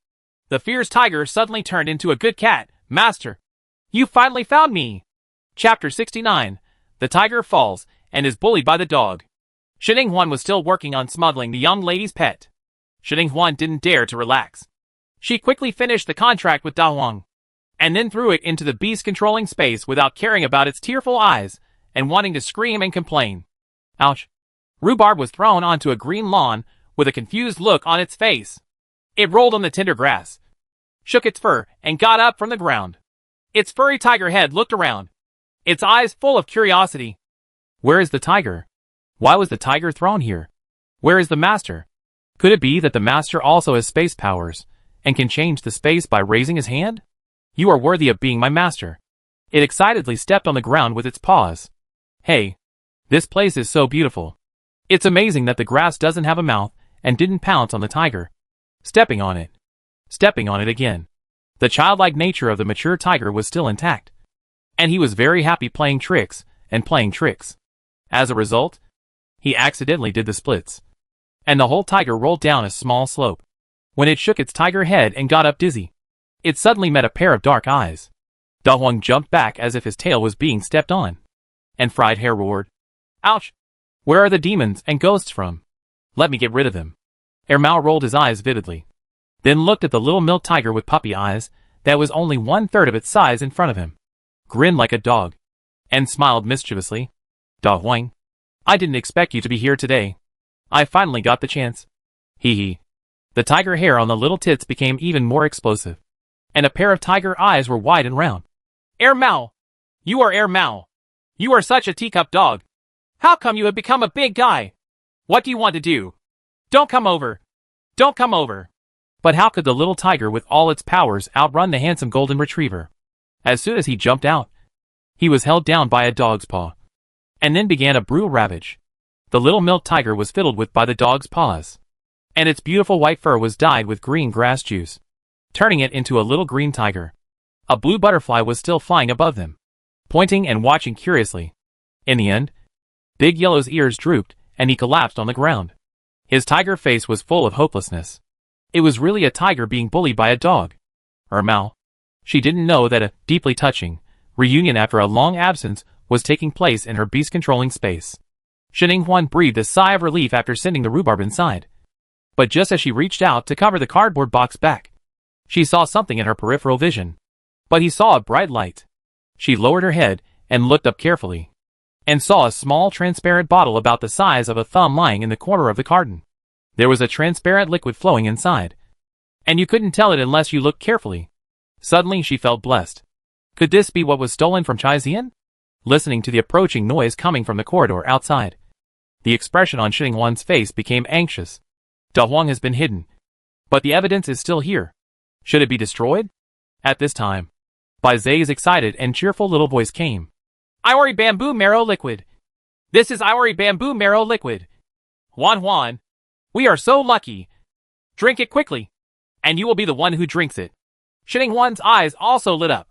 The fierce tiger suddenly turned into a good cat. Master, you finally found me. Chapter 69. The tiger falls and is bullied by the dog. Xininghuan was still working on smuggling the young lady's pet. Xininghuan didn't dare to relax. She quickly finished the contract with Da Huang, and then threw it into the beast-controlling space without caring about its tearful eyes and wanting to scream and complain. Ouch. Rhubarb was thrown onto a green lawn with a confused look on its face. It rolled on the tender grass, shook its fur, and got up from the ground. Its furry tiger head looked around, its eyes full of curiosity. Where is the tiger? Why was the tiger thrown here? Where is the master? Could it be that the master also has space powers and can change the space by raising his hand? You are worthy of being my master. It excitedly stepped on the ground with its paws. Hey, this place is so beautiful. It's amazing that the grass doesn't have a mouth and didn't pounce on the tiger. Stepping on it again. The childlike nature of the mature tiger was still intact, and he was very happy playing tricks and playing tricks. As a result, he accidentally did the splits, and the whole tiger rolled down a small slope. When it shook its tiger head and got up dizzy, it suddenly met a pair of dark eyes. Da Huang jumped back as if his tail was being stepped on, and Fried Hair roared, Ouch! Where are the demons and ghosts from? Let me get rid of them. Mao rolled his eyes vividly, then looked at the little milk tiger with puppy eyes that was only 1/3 of its size in front of him, grinned like a dog, and smiled mischievously. Da Huang, I didn't expect you to be here today. I finally got the chance. Hee hee. The tiger hair on the little tits became even more explosive, and a pair of tiger eyes were wide and round. Mao! You are Mao! You are such a teacup dog! How come you have become a big guy? What do you want to do? Don't come over! Don't come over! But how could the little tiger with all its powers outrun the handsome golden retriever? As soon as he jumped out, he was held down by a dog's paw, and then began a brutal ravage. The little milk tiger was fiddled with by the dog's paws, and its beautiful white fur was dyed with green grass juice, turning it into a little green tiger. A blue butterfly was still flying above them, pointing and watching curiously. In the end, Big Yellow's ears drooped, and he collapsed on the ground. His tiger face was full of hopelessness. It was really a tiger being bullied by a dog. Mao. She didn't know that a deeply touching reunion after a long absence was taking place in her beast-controlling space. Xininghuan breathed a sigh of relief after sending the rhubarb inside. But just as she reached out to cover the cardboard box back, she saw something in her peripheral vision. But he saw a bright light. She lowered her head and looked up carefully, and saw a small transparent bottle about the size of a thumb lying in the corner of the carton. There was a transparent liquid flowing inside, and you couldn't tell it unless you looked carefully. Suddenly she felt blessed. Could this be what was stolen from Chai Zian? Listening to the approaching noise coming from the corridor outside, the expression on Xininghuan's face became anxious. Da Huang has been hidden, but the evidence is still here. Should it be destroyed? At this time, Bai Zai's excited and cheerful little voice came. Iori bamboo marrow liquid. This is Iori bamboo marrow liquid. Juan, we are so lucky. Drink it quickly, and you will be the one who drinks it. Xininghuan's eyes also lit up.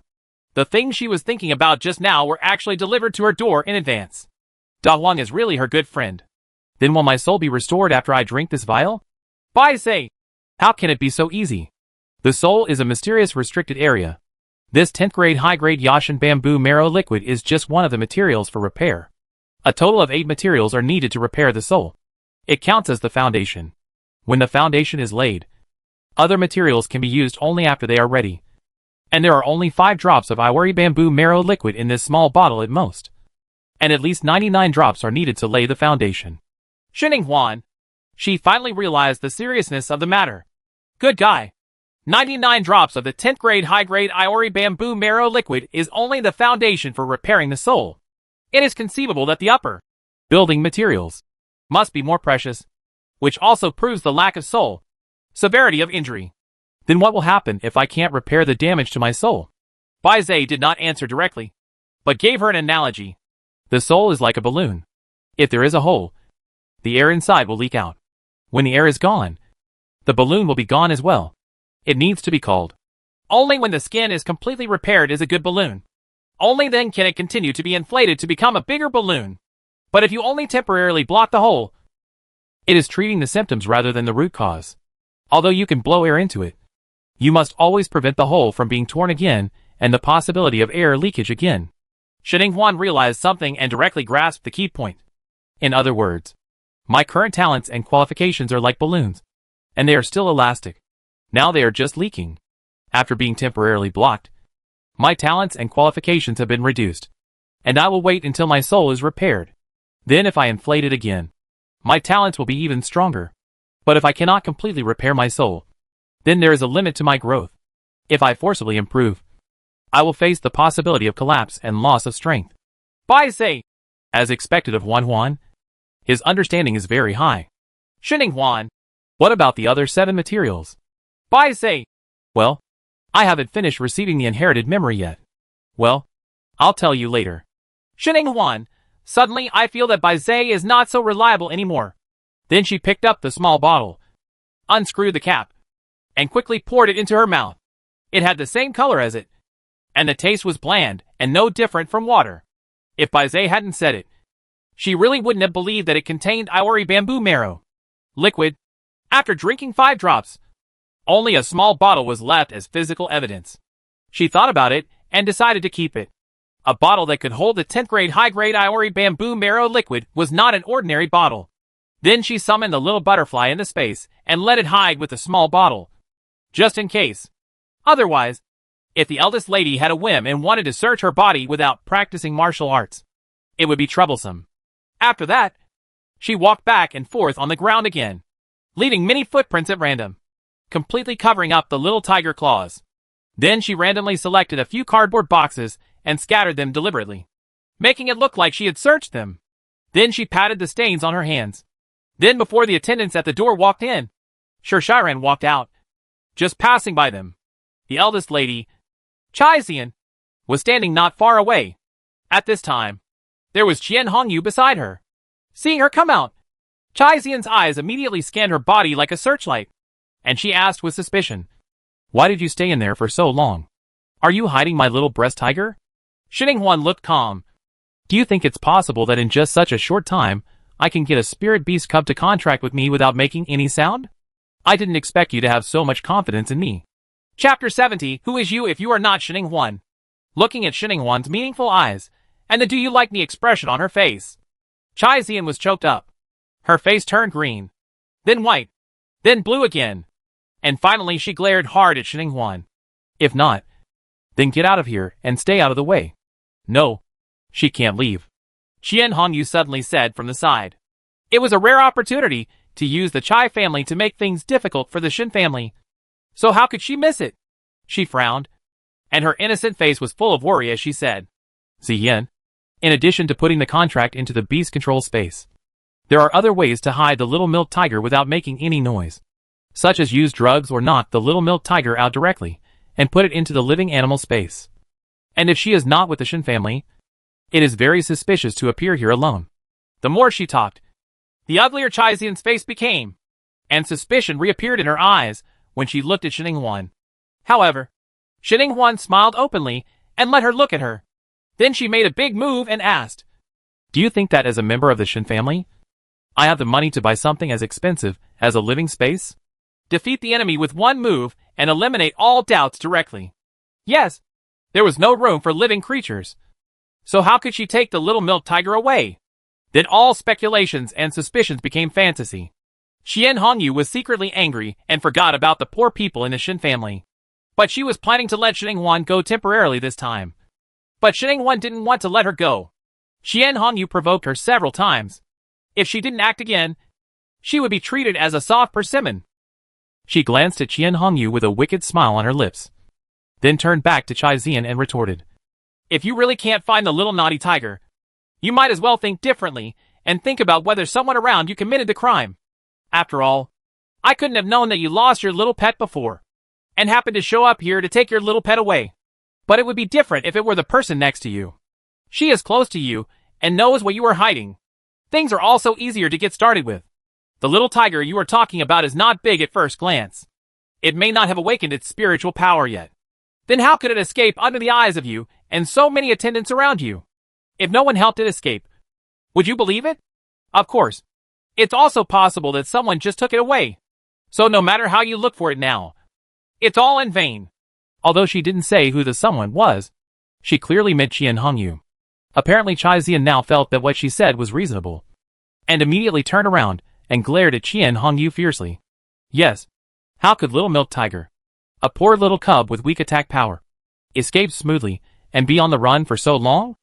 The things she was thinking about just now were actually delivered to her door in advance. Da Huang is really her good friend. Then will my soul be restored after I drink this vial? Bai say, how can it be so easy? The soul is a mysterious restricted area. This 10th grade high-grade Yashin bamboo marrow liquid is just one of the materials for repair. A total of 8 materials are needed to repair the soul. It counts as the foundation. When the foundation is laid, other materials can be used only after they are ready. And there are only 5 drops of Iori bamboo marrow liquid in this small bottle at most. And at least 99 drops are needed to lay the foundation. Xininghuan. She finally realized the seriousness of the matter. Good guy. 99 drops of the 10th grade high-grade Iori bamboo marrow liquid is only the foundation for repairing the soul. It is conceivable that the upper building materials must be more precious, which also proves the lack of soul severity of injury. Then what will happen if I can't repair the damage to my soul? Bai Zhe did not answer directly, but gave her an analogy. The soul is like a balloon. If there is a hole, the air inside will leak out. When the air is gone, the balloon will be gone as well. It needs to be called. Only when the skin is completely repaired is a good balloon. Only then can it continue to be inflated to become a bigger balloon. But if you only temporarily block the hole, it is treating the symptoms rather than the root cause. Although you can blow air into it, you must always prevent the hole from being torn again and the possibility of air leakage again. Xininghuan realized something and directly grasped the key point. In other words, my current talents and qualifications are like balloons, and they are still elastic. Now they are just leaking. After being temporarily blocked, my talents and qualifications have been reduced, and I will wait until my soul is repaired. Then if I inflate it again, my talents will be even stronger. But if I cannot completely repair my soul, then there is a limit to my growth. If I forcibly improve, I will face the possibility of collapse and loss of strength. Bai Zhe, as expected of Juan, his understanding is very high. Xininghuan, what about the other 7 materials? Bai Zhe, well, I haven't finished receiving the inherited memory yet. Well, I'll tell you later. Xininghuan, suddenly I feel that Bai Zhe is not so reliable anymore. Then she picked up the small bottle, unscrewed the cap, and quickly poured it into her mouth. It had the same color as it, and the taste was bland and no different from water. If Bai Zhe hadn't said it, she really wouldn't have believed that it contained Iori bamboo marrow liquid. After drinking 5 drops, only a small bottle was left as physical evidence. She thought about it and decided to keep it. A bottle that could hold the 10th grade high-grade Iori bamboo marrow liquid was not an ordinary bottle. Then she summoned the little butterfly into space and let it hide with the small bottle, just in case. Otherwise, if the eldest lady had a whim and wanted to search her body without practicing martial arts, it would be troublesome. After that, she walked back and forth on the ground again, leaving many footprints at random, completely covering up the little tiger claws. Then she randomly selected a few cardboard boxes and scattered them deliberately, making it look like she had searched them. Then she patted the stains on her hands. Then before the attendants at the door walked in, Shiren walked out, just passing by them. The eldest lady, Chai Xian, was standing not far away. At this time, there was Qian Hongyu beside her. Seeing her come out, Chai Xian's eyes immediately scanned her body like a searchlight, and she asked with suspicion, "Why did you stay in there for so long? Are you hiding my little breast tiger?" Xininghuan looked calm. "Do you think it's possible that in just such a short time, I can get a spirit beast cub to contract with me without making any sound? I didn't expect you to have so much confidence in me." Chapter 70, Who is you if you are not Xininghuan? Looking at Xininghuan's meaningful eyes, and the "do you like me" expression on her face, Chai Xian was choked up. Her face turned green, then white, then blue again, and finally she glared hard at Xininghuan. "If not, then get out of here and stay out of the way." "No, she can't leave," Qian Hongyu suddenly said from the side. It was a rare opportunity to use the Chai family to make things difficult for the Xin family. So how could she miss it? She frowned, and her innocent face was full of worry as she said, "Ziyan, in addition to putting the contract into the beast control space, there are other ways to hide the little milk tiger without making any noise, such as use drugs or knock the little milk tiger out directly and put it into the living animal space. And if she is not with the Xin family, it is very suspicious to appear here alone. The more she talked, the uglier Chai Xian's face became, and suspicion reappeared in her eyes when she looked at Shin Huan. However, Shin Huan smiled openly and let her look at her. Then she made a big move and asked, "Do you think that as a member of the Shin family, I have the money to buy something as expensive as a living space? Defeat the enemy with one move and eliminate all doubts directly. Yes, there was no room for living creatures. So how could she take the little milk tiger away? Then all speculations and suspicions became fantasy. Qian Hongyu was secretly angry and forgot about the poor people in the Shin family. But she was planning to let Shin Huan go temporarily this time. But Shin Huan didn't want to let her go. Qian Hongyu provoked her several times. If she didn't act again, she would be treated as a soft persimmon. She glanced at Qian Hongyu with a wicked smile on her lips, then turned back to Chai Xian and retorted, "If you really can't find the little naughty tiger, you might as well think differently and think about whether someone around you committed the crime. After all, I couldn't have known that you lost your little pet before, and happened to show up here to take your little pet away. But it would be different if it were the person next to you. She is close to you and knows what you are hiding. Things are also easier to get started with. The little tiger you are talking about is not big at first glance. It may not have awakened its spiritual power yet. Then how could it escape under the eyes of you and so many attendants around you? If no one helped it escape, would you believe it? Of course. It's also possible that someone just took it away. So no matter how you look for it now, it's all in vain." Although she didn't say who the someone was, she clearly meant Qian Hongyu. Apparently Chai Xian now felt that what she said was reasonable, and immediately turned around and glared at Qian Hongyu fiercely. Yes, how could little milk tiger, a poor little cub with weak attack power, escape smoothly and be on the run for so long?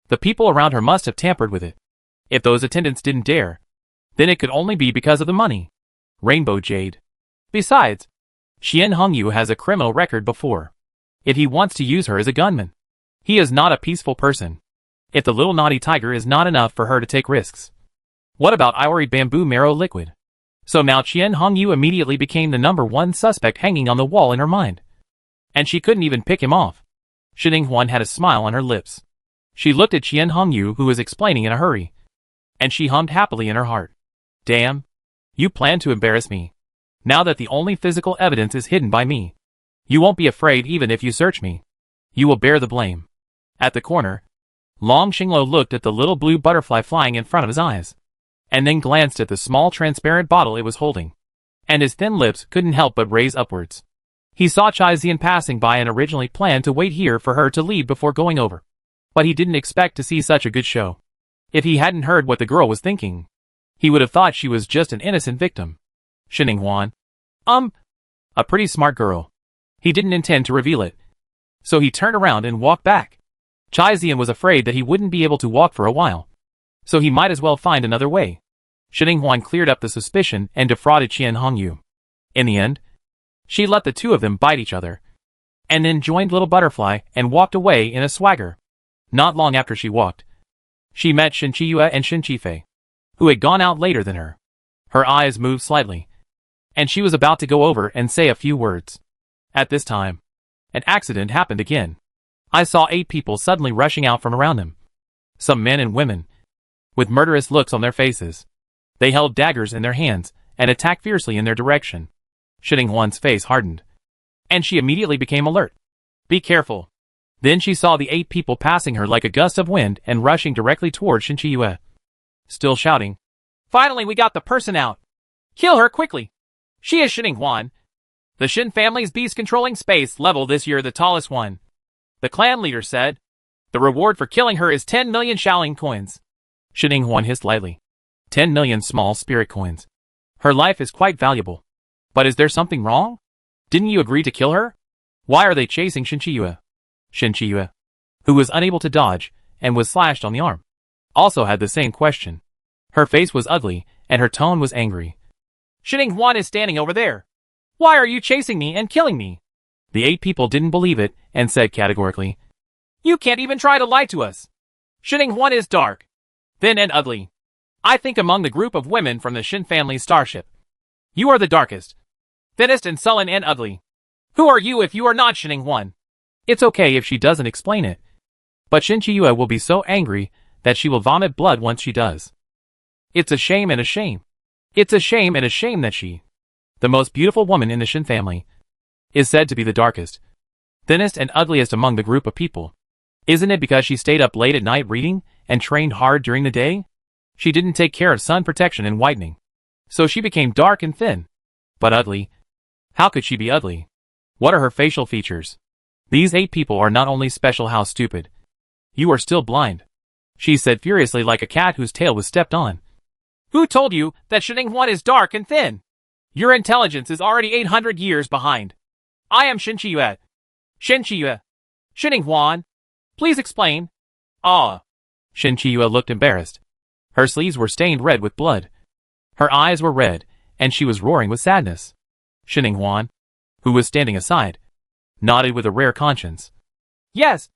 The people around her must have tampered with it. If those attendants didn't dare, then it could only be because of the money. Rainbow Jade. Besides, Qian Hongyu has a criminal record before. If he wants to use her as a gunman, he is not a peaceful person. If the little naughty tiger is not enough for her to take risks, what about Ivory Bamboo Marrow Liquid? So now Qian Hongyu immediately became the #1 suspect hanging on the wall in her mind. And she couldn't even pick him off. Shin Huan had a smile on her lips. She looked at Qian Hongyu, who was explaining in a hurry, and she hummed happily in her heart. Damn, you plan to embarrass me. Now that the only physical evidence is hidden by me, you won't be afraid even if you search me. You will bear the blame. At the corner, Long Xinglo looked at the little blue butterfly flying in front of his eyes, and then glanced at the small transparent bottle it was holding, and his thin lips couldn't help but raise upwards. He saw Chai Xian passing by and originally planned to wait here for her to leave before going over, but he didn't expect to see such a good show. If he hadn't heard what the girl was thinking, he would have thought she was just an innocent victim. Shin Huan. A pretty smart girl. He didn't intend to reveal it, so he turned around and walked back. Chai Xian was afraid that he wouldn't be able to walk for a while, so he might as well find another way. Shin Huan cleared up the suspicion and defrauded Qian Hongyu. In the end, she let the two of them bite each other, and then joined Little Butterfly and walked away in a swagger. Not long after she walked, she met Shin Qiyue and Shin Qifei, who had gone out later than her. Her eyes moved slightly, and she was about to go over and say a few words. At this time, an accident happened again. I saw 8 people suddenly rushing out from around them. Some men and women, with murderous looks on their faces. They held daggers in their hands and attacked fiercely in their direction. Shin Huan's face hardened, and she immediately became alert. Be careful. Then she saw the 8 people passing her like a gust of wind and rushing directly toward Shin Qiyue, still shouting, "Finally we got the person out! Kill her quickly! She is Shin Huan, the Shin family's beast-controlling space level this year the tallest one." The clan leader said, "The reward for killing her is 10 million Shaolin coins." Shin Huan hissed lightly. 10 million small spirit coins. Her life is quite valuable. But is there something wrong? Didn't you agree to kill her? Why are they chasing Shin Qiyue? Shin Qiyue, who was unable to dodge and was slashed on the arm, also had the same question. Her face was ugly and her tone was angry. Shin Huan is standing over there. Why are you chasing me and killing me? The 8 people didn't believe it and said categorically, "You can't even try to lie to us. Shin Huan is dark, thin and ugly. I think among the group of women from the Shin family's starship, you are the darkest, thinnest and sullen and ugly. Who are you if you are not Shin Huan?" It's okay if she doesn't explain it, but Shin Qiyue will be so angry that she will vomit blood once she does. It's a shame and a shame. It's a shame and a shame that she, the most beautiful woman in the Shin family, is said to be the darkest, thinnest and ugliest among the group of people. Isn't it because she stayed up late at night reading and trained hard during the day? She didn't take care of sun protection and whitening. So she became dark and thin. But ugly. How could she be ugly? What are her facial features? These 8 people are not only special, how stupid. You are still blind, she said furiously, like a cat whose tail was stepped on. Who told you that Shinning-Huan is dark and thin? Your intelligence is already 800 years behind. I am Shin Chi-yue. Shin Chi-yue. Shinning-Huan. Please explain. Ah. Shin Chi-yue looked embarrassed. Her sleeves were stained red with blood. Her eyes were red, and she was roaring with sadness. Shinning-Huan, who was standing aside, nodded with a rare conscience. Yes,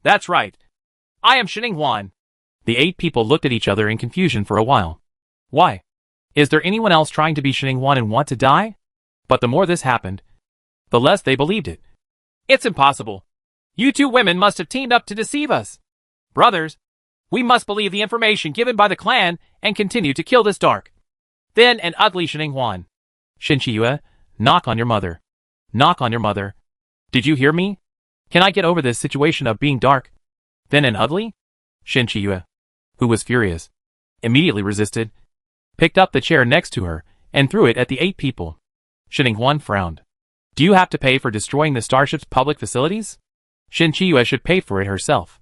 that's right. I am Shinning-Huan. The 8 people looked at each other in confusion for a while. Why? Is there anyone else trying to be Shinning-Huan and want to die? But the more this happened, the less they believed it. It's impossible. You 2 women must have teamed up to deceive us. Brothers, we must believe the information given by the clan and continue to kill this dark, thin and ugly Shinning-Huan. Shin Chi-yue, knock on your mother. Knock on your mother. Did you hear me? Can I get over this situation of being dark, thin and ugly? Shin Chi-yue, who was furious, immediately resisted, picked up the chair next to her, and threw it at the 8 people. Shinning-Huan frowned. Do you have to pay for destroying the starship's public facilities? Shin Chi-yue should pay for it herself.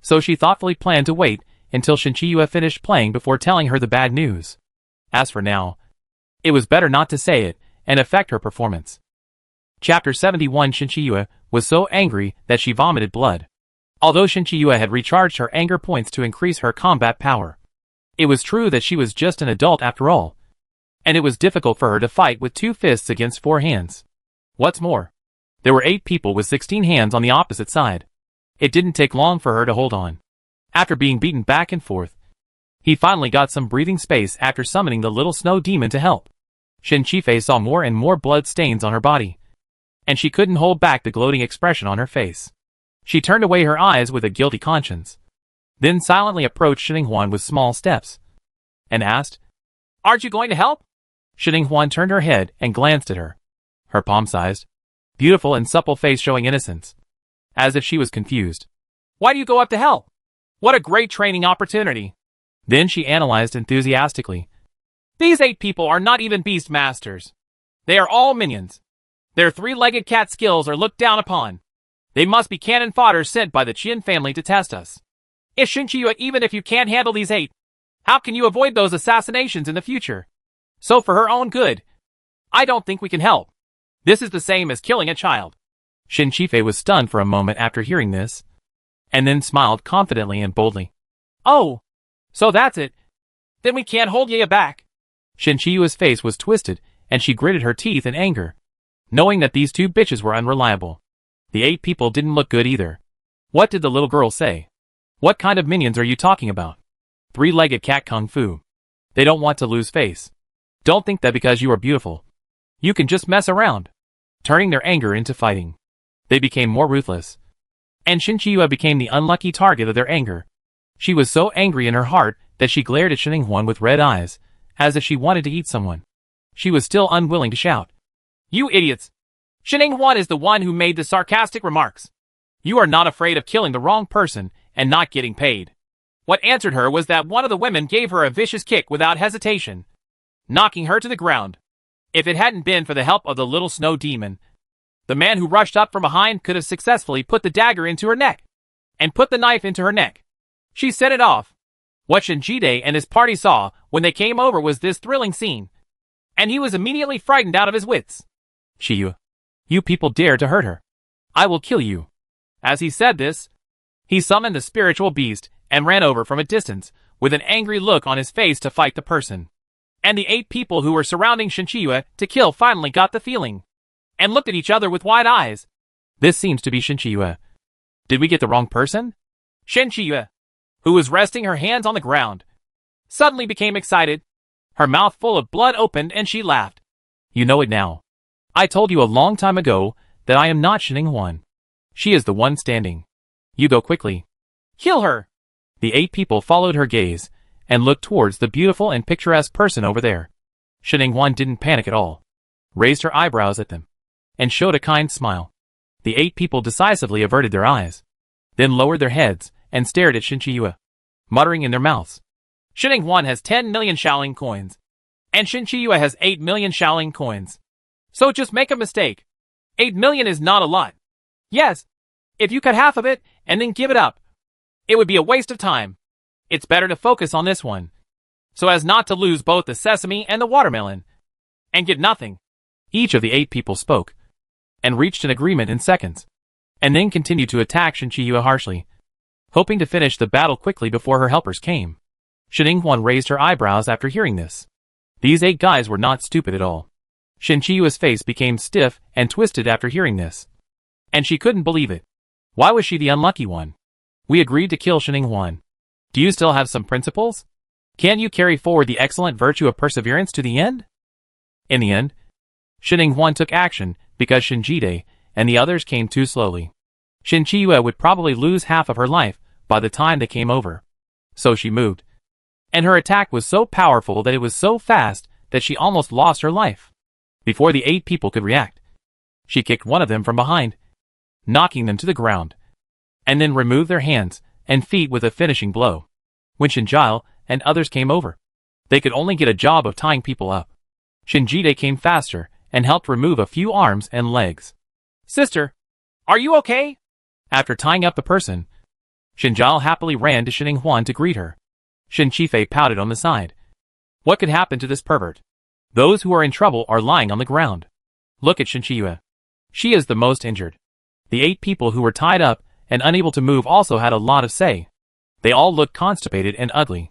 So she thoughtfully planned to wait until Shin Chi-yue finished playing before telling her the bad news. As for now, it was better not to say it and affect her performance. Chapter 71. Shin Chi-yue was so angry that she vomited blood. Although Shin Chi-yue had recharged her anger points to increase her combat power, it was true that she was just an adult after all, and it was difficult for her to fight with 2 fists against 4 hands. What's more, there were 8 people with 16 hands on the opposite side. It didn't take long for her to hold on. After being beaten back and forth, he finally got some breathing space after summoning the little snow demon to help. Shin Chi-fei saw more and more blood stains on her body, and she couldn't hold back the gloating expression on her face. She turned away her eyes with a guilty conscience, then silently approached Shinning-Huan with small steps, and asked, Aren't you going to help? Shinning-Huan turned her head and glanced at her, her palm-sized, beautiful and supple face showing innocence, as if she was confused. Why do you go up to help? What a great training opportunity. Then she analyzed enthusiastically. These 8 people are not even beast masters. They are all minions. Their 3-legged cat skills are looked down upon. They must be cannon fodder sent by the Qian family to test us. Shin Chi-yue, even if you can't handle these 8, how can you avoid those assassinations in the future? So for her own good, I don't think we can help. This is the same as killing a child. Shin Chi-fei was stunned for a moment after hearing this, and then smiled confidently and boldly. Oh, so that's it. Then we can't hold Ye back. Shin Chi-yue's face was twisted, and she gritted her teeth in anger, knowing that these 2 bitches were unreliable. The 8 people didn't look good either. What did the little girl say? What kind of minions are you talking about? 3-legged cat kung fu. They don't want to lose face. Don't think that because you are beautiful, you can just mess around. Turning their anger into fighting, they became more ruthless, and Shin Chi-yue became the unlucky target of their anger. She was so angry in her heart that she glared at Shinning-Huan with red eyes, as if she wanted to eat someone. She was still unwilling to shout. You idiots! Shinning-Huan is the one who made the sarcastic remarks. You are not afraid of killing the wrong person and not getting paid. What answered her was that one of the women gave her a vicious kick without hesitation, knocking her to the ground. If it hadn't been for the help of the little snow demon, the man who rushed up from behind could have successfully put the dagger into her neck, and put the knife into her neck. She set it off. What Shin Jide and his party saw when they came over was this thrilling scene, and he was immediately frightened out of his wits. Chi-yue, you people dare to hurt her. I will kill you. As he said this, he summoned the spiritual beast and ran over from a distance with an angry look on his face to fight the person. And the 8 people who were surrounding Shin Chi-yue to kill finally got the feeling, and looked at each other with wide eyes. This seems to be Shin Chi-yue. Did we get the wrong person? Shin Chi-yue, who was resting her hands on the ground, suddenly became excited. Her mouth full of blood opened and she laughed. You know it now. I told you a long time ago that I am not Shinning-Huan. She is the one standing. You go quickly. Kill her! The 8 people followed her gaze, and looked towards the beautiful and picturesque person over there. Shin-Ing-Wan didn't panic at all, raised her eyebrows at them, and showed a kind smile. The 8 people decisively averted their eyes, then lowered their heads and stared at Shin Chi-Yue, muttering in their mouths. Shin-Ing-Wan has 10 million Shaolin coins, and Shin Chi-Yue has 8 million Shaolin coins. So just make a mistake. 8 million is not a lot. Yes, if you cut half of it and then give it up, it would be a waste of time. It's better to focus on this one, so as not to lose both the sesame and the watermelon, and get nothing. Each of the 8 people spoke, and reached an agreement in seconds, and then continued to attack Shin Chi-Yue harshly, hoping to finish the battle quickly before her helpers came. Shin-Ing-Wan raised her eyebrows after hearing this. These 8 guys were not stupid at all. Shin Chi-Yue's face became stiff and twisted after hearing this, and she couldn't believe it. Why was she the unlucky one? We agreed to kill Shin-Ing-Wan. Do you still have some principles? Can you carry forward the excellent virtue of perseverance to the end? In the end, Shin-Ing-Wan took action because Shin Ji-dae and the others came too slowly. Shin Chi-Yue would probably lose half of her life by the time they came over. So she moved, and her attack was so powerful that it was so fast that she almost lost her life. Before the 8 people could react, she kicked one of them from behind, knocking them to the ground, and then removed their hands and feet with a finishing blow. When Shin Jile and others came over, they could only get a job of tying people up. Shin Ji-dae came faster and helped remove a few arms and legs. Sister, are you okay? After tying up the person, Shin Jile happily ran to Shin-Ing-Wan to greet her. Shin Chi-Fei pouted on the side. What could happen to this pervert? Those who are in trouble are lying on the ground. Look at Shin Chi-Yue. She is the most injured. The 8 people who were tied up and unable to move also had a lot of say. They all looked constipated and ugly.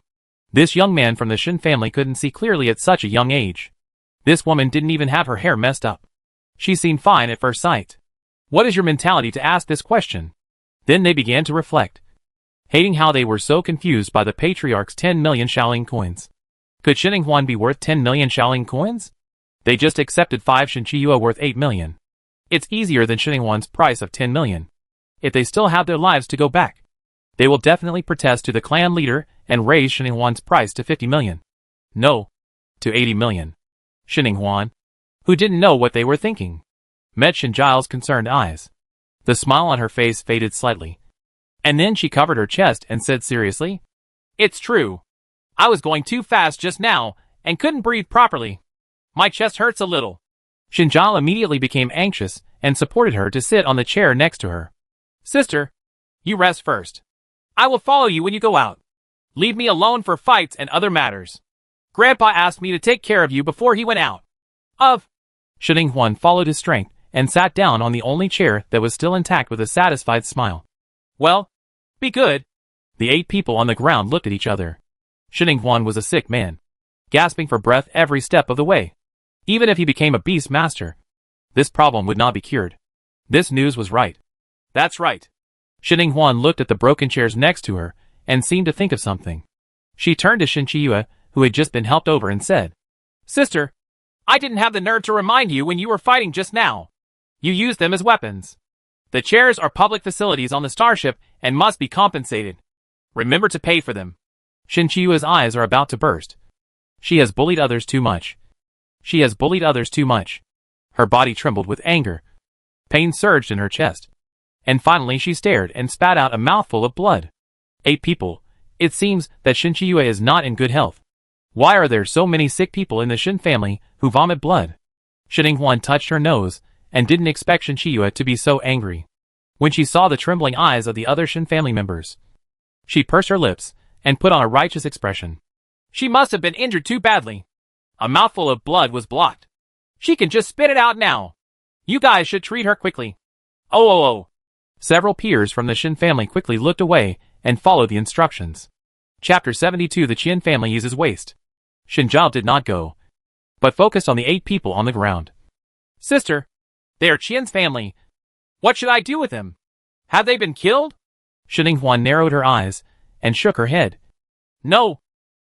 This young man from the Shin family couldn't see clearly at such a young age. This woman didn't even have her hair messed up. She seemed fine at first sight. What is your mentality to ask this question? Then they began to reflect, hating how they were so confused by the patriarch's 10 million Shaolin coins. Could Shin-Ing-Wan be worth 10 million Shaolin coins? They just accepted 5 Shin Chi-Yue worth 8 million. It's easier than Shin-Ing-Wan's price of 10 million. If they still have their lives to go back, they will definitely protest to the clan leader and raise Shin-Ing-Wan's price to 50 million. No, to 80 million. Shin-Ing-Wan, who didn't know what they were thinking, met Shin Jile's concerned eyes. The smile on her face faded slightly, and then she covered her chest and said seriously, It's true. I was going too fast just now and couldn't breathe properly. My chest hurts a little. Shin Jile immediately became anxious and supported her to sit on the chair next to her. Sister, you rest first. I will follow you when you go out. Leave me alone for fights and other matters. Grandpa asked me to take care of you before he went out. Shin-Ing-Wan followed his strength and sat down on the only chair that was still intact with a satisfied smile. Well, be good. The 8 people on the ground looked at each other. Shin-Ing-Wan was a sick man, gasping for breath every step of the way. Even if he became a beast master, this problem would not be cured. This news was right. That's right. Shin-Ing-Wan looked at the broken chairs next to her and seemed to think of something. She turned to Shin Chi-Yue, who had just been helped over, and said, Sister, I didn't have the nerve to remind you when you were fighting just now. You used them as weapons. The chairs are public facilities on the starship and must be compensated. Remember to pay for them. Shin Chi-Yue's eyes are about to burst. She has bullied others too much. She has bullied others too much. Her body trembled with anger. Pain surged in her chest. And finally she stared and spat out a mouthful of blood. 8 people. It seems that Shin Chi-Yue is not in good health. Why are there so many sick people in the Shin family who vomit blood? Shin-Ing-Wan touched her nose and didn't expect Shin Chi-Yue to be so angry. When she saw the trembling eyes of the other Shin family members, she pursed her lips and put on a righteous expression. She must have been injured too badly. A mouthful of blood was blocked. She can just spit it out now. You guys should treat her quickly. Oh. Several peers from the Shin family quickly looked away and followed the instructions. Chapter 72. The Qian family uses waste. Shin Jile did not go, but focused on the 8 people on the ground. Sister, they are Qian's family. What should I do with them? Have they been killed? Shin-Ing-Wan narrowed her eyes and shook her head. No,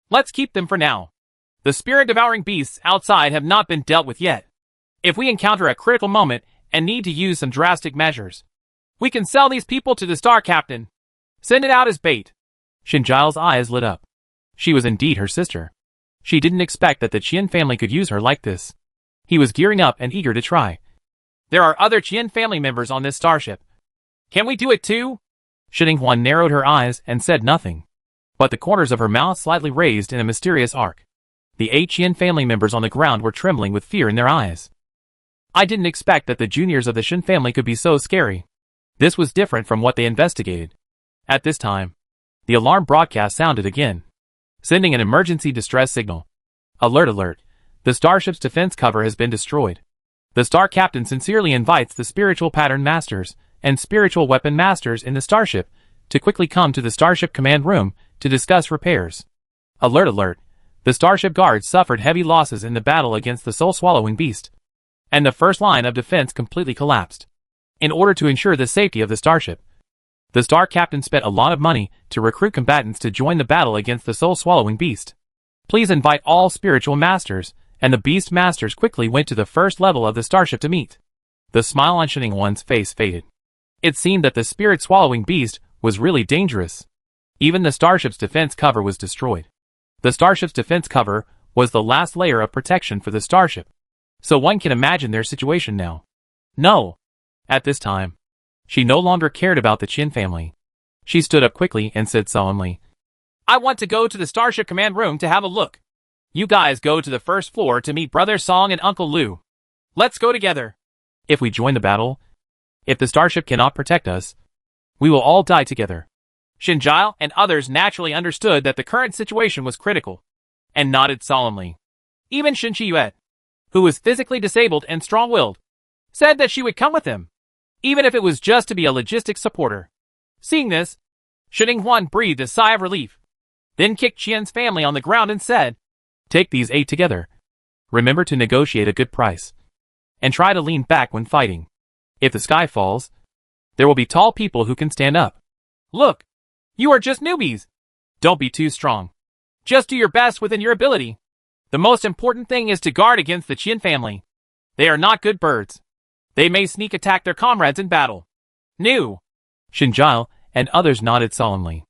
let's keep them for now. The spirit-devouring beasts outside have not been dealt with yet. If we encounter a critical moment and need to use some drastic measures, we can sell these people to the Star Captain. Send it out as bait. Shin Jile's eyes lit up. She was indeed her sister. She didn't expect that the Qian family could use her like this. He was gearing up and eager to try. There are other Qian family members on this starship. Can we do it too? Xininghuan narrowed her eyes and said nothing. But the corners of her mouth slightly raised in a mysterious arc. The 8 Qian family members on the ground were trembling with fear in their eyes. I didn't expect that the juniors of the Xin family could be so scary. This was different from what they investigated. At this time, the alarm broadcast sounded again, sending an emergency distress signal. Alert, alert. The starship's defense cover has been destroyed. The star captain sincerely invites the spiritual pattern masters and spiritual weapon masters in the starship to quickly come to the starship command room to discuss repairs. Alert, alert. The starship guards suffered heavy losses in the battle against the soul-swallowing beast, and the first line of defense completely collapsed. In order to ensure the safety of the starship, the star captain spent a lot of money to recruit combatants to join the battle against the soul-swallowing beast. Please invite all spiritual masters, and the beast masters quickly went to the first level of the starship to meet. The smile on Xininghuan's face faded. It seemed that the spirit-swallowing beast was really dangerous. Even the starship's defense cover was destroyed. The starship's defense cover was the last layer of protection for the starship, so one can imagine their situation now. No! At this time, she no longer cared about the Qin family. She stood up quickly and said solemnly, I want to go to the starship command room to have a look. You guys go to the first floor to meet Brother Song and Uncle Lu. Let's go together. If we join the battle, if the starship cannot protect us, we will all die together. Xinjiao and others naturally understood that the current situation was critical, and nodded solemnly. Even Xin Qiyue, who was physically disabled and strong-willed, said that she would come with him, even if it was just to be a logistics supporter. Seeing this, Xininghuan breathed a sigh of relief, then kicked Qian's family on the ground and said, Take these 8 together. Remember to negotiate a good price, and try to lean back when fighting. If the sky falls, there will be tall people who can stand up. Look, you are just newbies. Don't be too strong. Just do your best within your ability. The most important thing is to guard against the Qian family. They are not good birds. They may sneak attack their comrades in battle. New. Xinjiao and others nodded solemnly.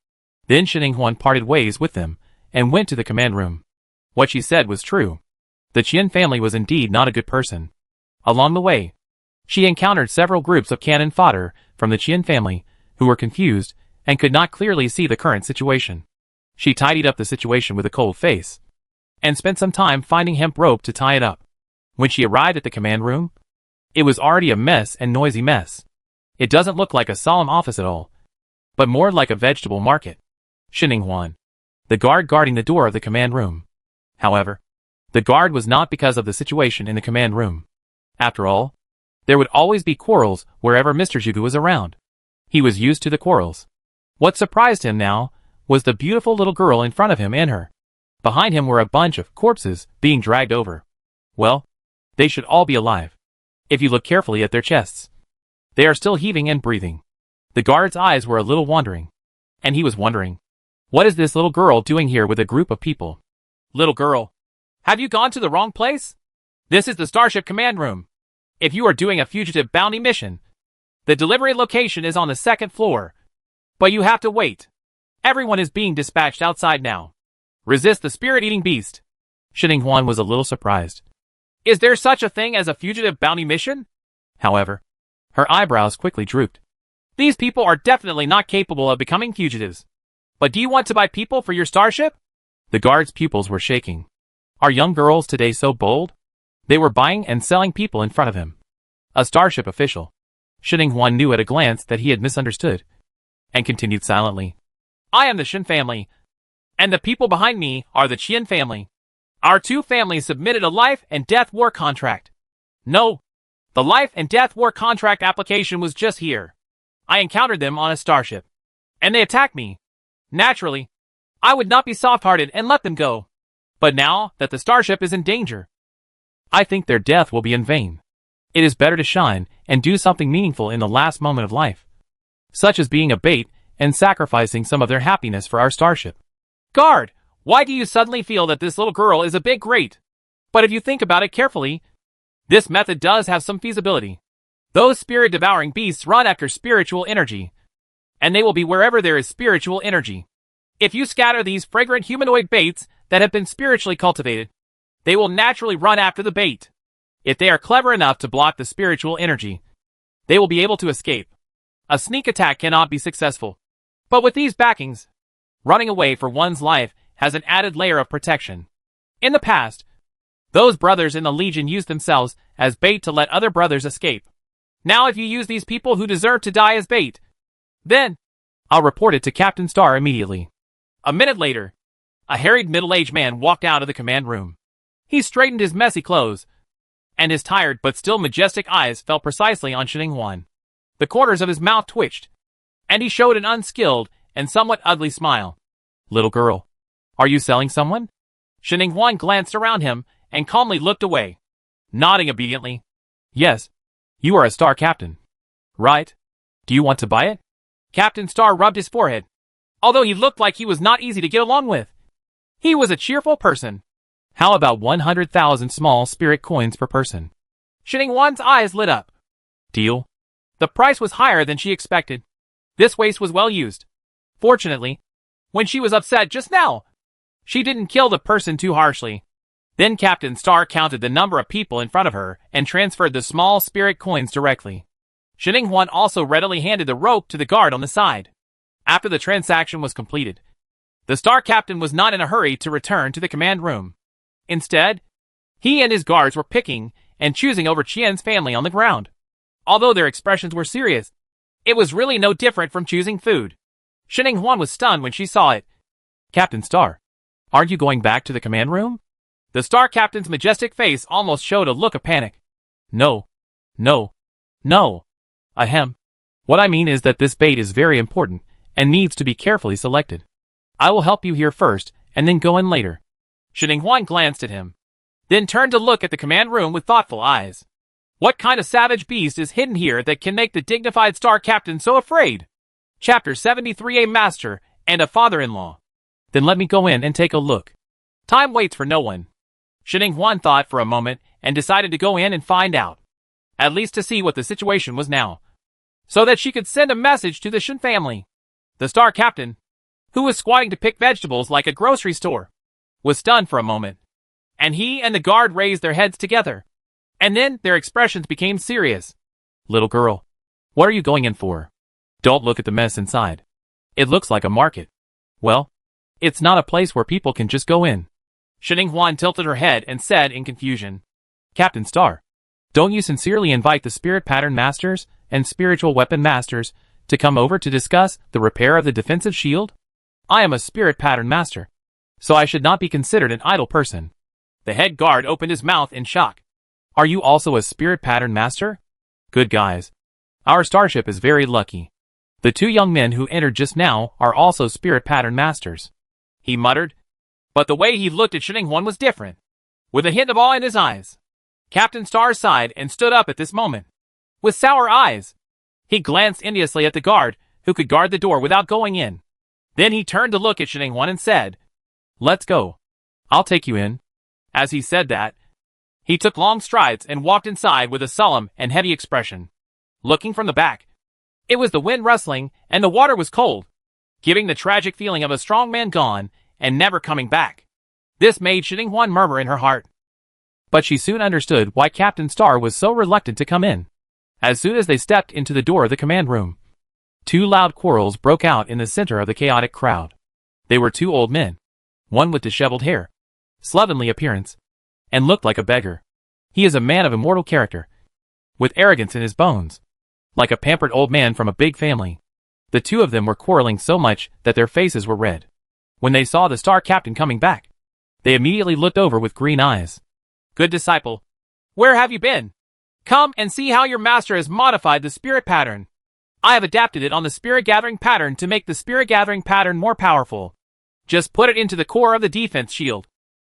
Then Xininghuan parted ways with them and went to the command room. What she said was true. The Qian family was indeed not a good person. Along the way, she encountered several groups of cannon fodder from the Qian family who were confused and could not clearly see the current situation. She tidied up the situation with a cold face and spent some time finding hemp rope to tie it up. When she arrived at the command room, it was already a mess and noisy mess. It doesn't look like a solemn office at all, but more like a vegetable market. Xininghuan, the guard guarding the door of the command room. However, the guard was not because of the situation in the command room. After all, there would always be quarrels wherever Mr. Zhugu was around. He was used to the quarrels. What surprised him now was the beautiful little girl in front of him and her. Behind him were a bunch of corpses being dragged over. Well, they should all be alive. If you look carefully at their chests, they are still heaving and breathing. The guard's eyes were a little wandering, and he was wondering, what is this little girl doing here with a group of people? Little girl, have you gone to the wrong place? This is the Starship Command Room. If you are doing a fugitive bounty mission, the delivery location is on the 2nd floor. But you have to wait. Everyone is being dispatched outside now. Resist the spirit-eating beast. Xininghuan was a little surprised. Is there such a thing as a fugitive bounty mission? However, her eyebrows quickly drooped. These people are definitely not capable of becoming fugitives. But do you want to buy people for your starship? The guard's pupils were shaking. Are young girls today so bold? They were buying and selling people in front of him. A starship official. Xininghuan knew at a glance that he had misunderstood, and continued silently. I am the Xin family, and the people behind me are the Qian family. Our 2 families submitted a life and death war contract. No, the life and death war contract application was just here. I encountered them on a starship, and they attacked me. Naturally, I would not be soft-hearted and let them go. But now that the starship is in danger, I think their death will be in vain. It is better to shine and do something meaningful in the last moment of life, such as being a bait and sacrificing some of their happiness for our starship. Guard, why do you suddenly feel that this little girl is a bit great? But if you think about it carefully, this method does have some feasibility. Those spirit-devouring beasts run after spiritual energy, and they will be wherever there is spiritual energy. If you scatter these fragrant humanoid baits that have been spiritually cultivated, they will naturally run after the bait. If they are clever enough to block the spiritual energy, they will be able to escape. A sneak attack cannot be successful. But with these backings, running away for one's life has an added layer of protection. In the past, those brothers in the Legion used themselves as bait to let other brothers escape. Now if you use these people who deserve to die as bait, then I'll report it to Captain Star immediately. A minute later, a harried middle-aged man walked out of the command room. He straightened his messy clothes, and his tired but still majestic eyes fell precisely on Shining Huan. The corners of his mouth twitched, and he showed an unskilled and somewhat ugly smile. Little girl, are you selling someone? Shining Huan glanced around him and calmly looked away, nodding obediently. Yes, you are a Star Captain, right? Do you want to buy it? Captain Star rubbed his forehead. Although he looked like he was not easy to get along with, he was a cheerful person. How about 100,000 small spirit coins per person? Shining Huan's eyes lit up. Deal? The price was higher than she expected. This waste was well used. Fortunately, when she was upset just now, she didn't kill the person too harshly. Then Captain Star counted the number of people in front of her and transferred the small spirit coins directly. Shining Huan also readily handed the rope to the guard on the side. After the transaction was completed, the Star Captain was not in a hurry to return to the command room. Instead, he and his guards were picking and choosing over Qian's family on the ground. Although their expressions were serious, it was really no different from choosing food. Shining Huan was stunned when she saw it. Captain Star, aren't you going back to the command room? The Star Captain's majestic face almost showed a look of panic. No. Ahem. What I mean is that this bait is very important and needs to be carefully selected. I will help you here first and then go in later. Shining Huan glanced at him, then turned to look at the command room with thoughtful eyes. What kind of savage beast is hidden here that can make the dignified Star Captain so afraid? Chapter 73: A Master and a Father-in-Law. Then let me go in and take a look. Time waits for no one. Shining Huan thought for a moment and decided to go in and find out. At least to see what the situation was now, so that she could send a message to the Shen family. The Star Captain, who was squatting to pick vegetables like a grocery store, was stunned for a moment, and he and the guard raised their heads together, and then their expressions became serious. Little girl, what are you going in for? Don't look at the mess inside. It looks like a market. Well, it's not a place where people can just go in. Shining Huan tilted her head and said in confusion, Captain Star, don't you sincerely invite the Spirit Pattern Masters and Spiritual Weapon Masters to come over to discuss the repair of the defensive shield? I am a Spirit Pattern Master, so I should not be considered an idle person. The head guard opened his mouth in shock. Are you also a Spirit Pattern Master? Good guys. Our starship is very lucky. The two young men who entered just now are also Spirit Pattern Masters. He muttered, but the way he looked at Shining Huan was different, with a hint of awe in his eyes. Captain Star sighed and stood up at this moment. With sour eyes, he glanced enviously at the guard, who could guard the door without going in. Then he turned to look at Shining Huan and said, Let's go. I'll take you in. As he said that, he took long strides and walked inside with a solemn and heavy expression. Looking from the back, it was the wind rustling and the water was cold, giving the tragic feeling of a strong man gone and never coming back. This made Shining Huan murmur in her heart. But she soon understood why Captain Star was so reluctant to come in. As soon as they stepped into the door of the command room, two loud quarrels broke out in the center of the chaotic crowd. They were two old men, one with disheveled hair, slovenly appearance, and looked like a beggar. He is a man of immortal character, with arrogance in his bones, like a pampered old man from a big family. The two of them were quarreling so much that their faces were red. When they saw the Star Captain coming back, they immediately looked over with green eyes. Good disciple, where have you been? Come and see how your master has modified the spirit pattern. I have adapted it on the spirit gathering pattern to make the spirit gathering pattern more powerful. Just put it into the core of the defense shield.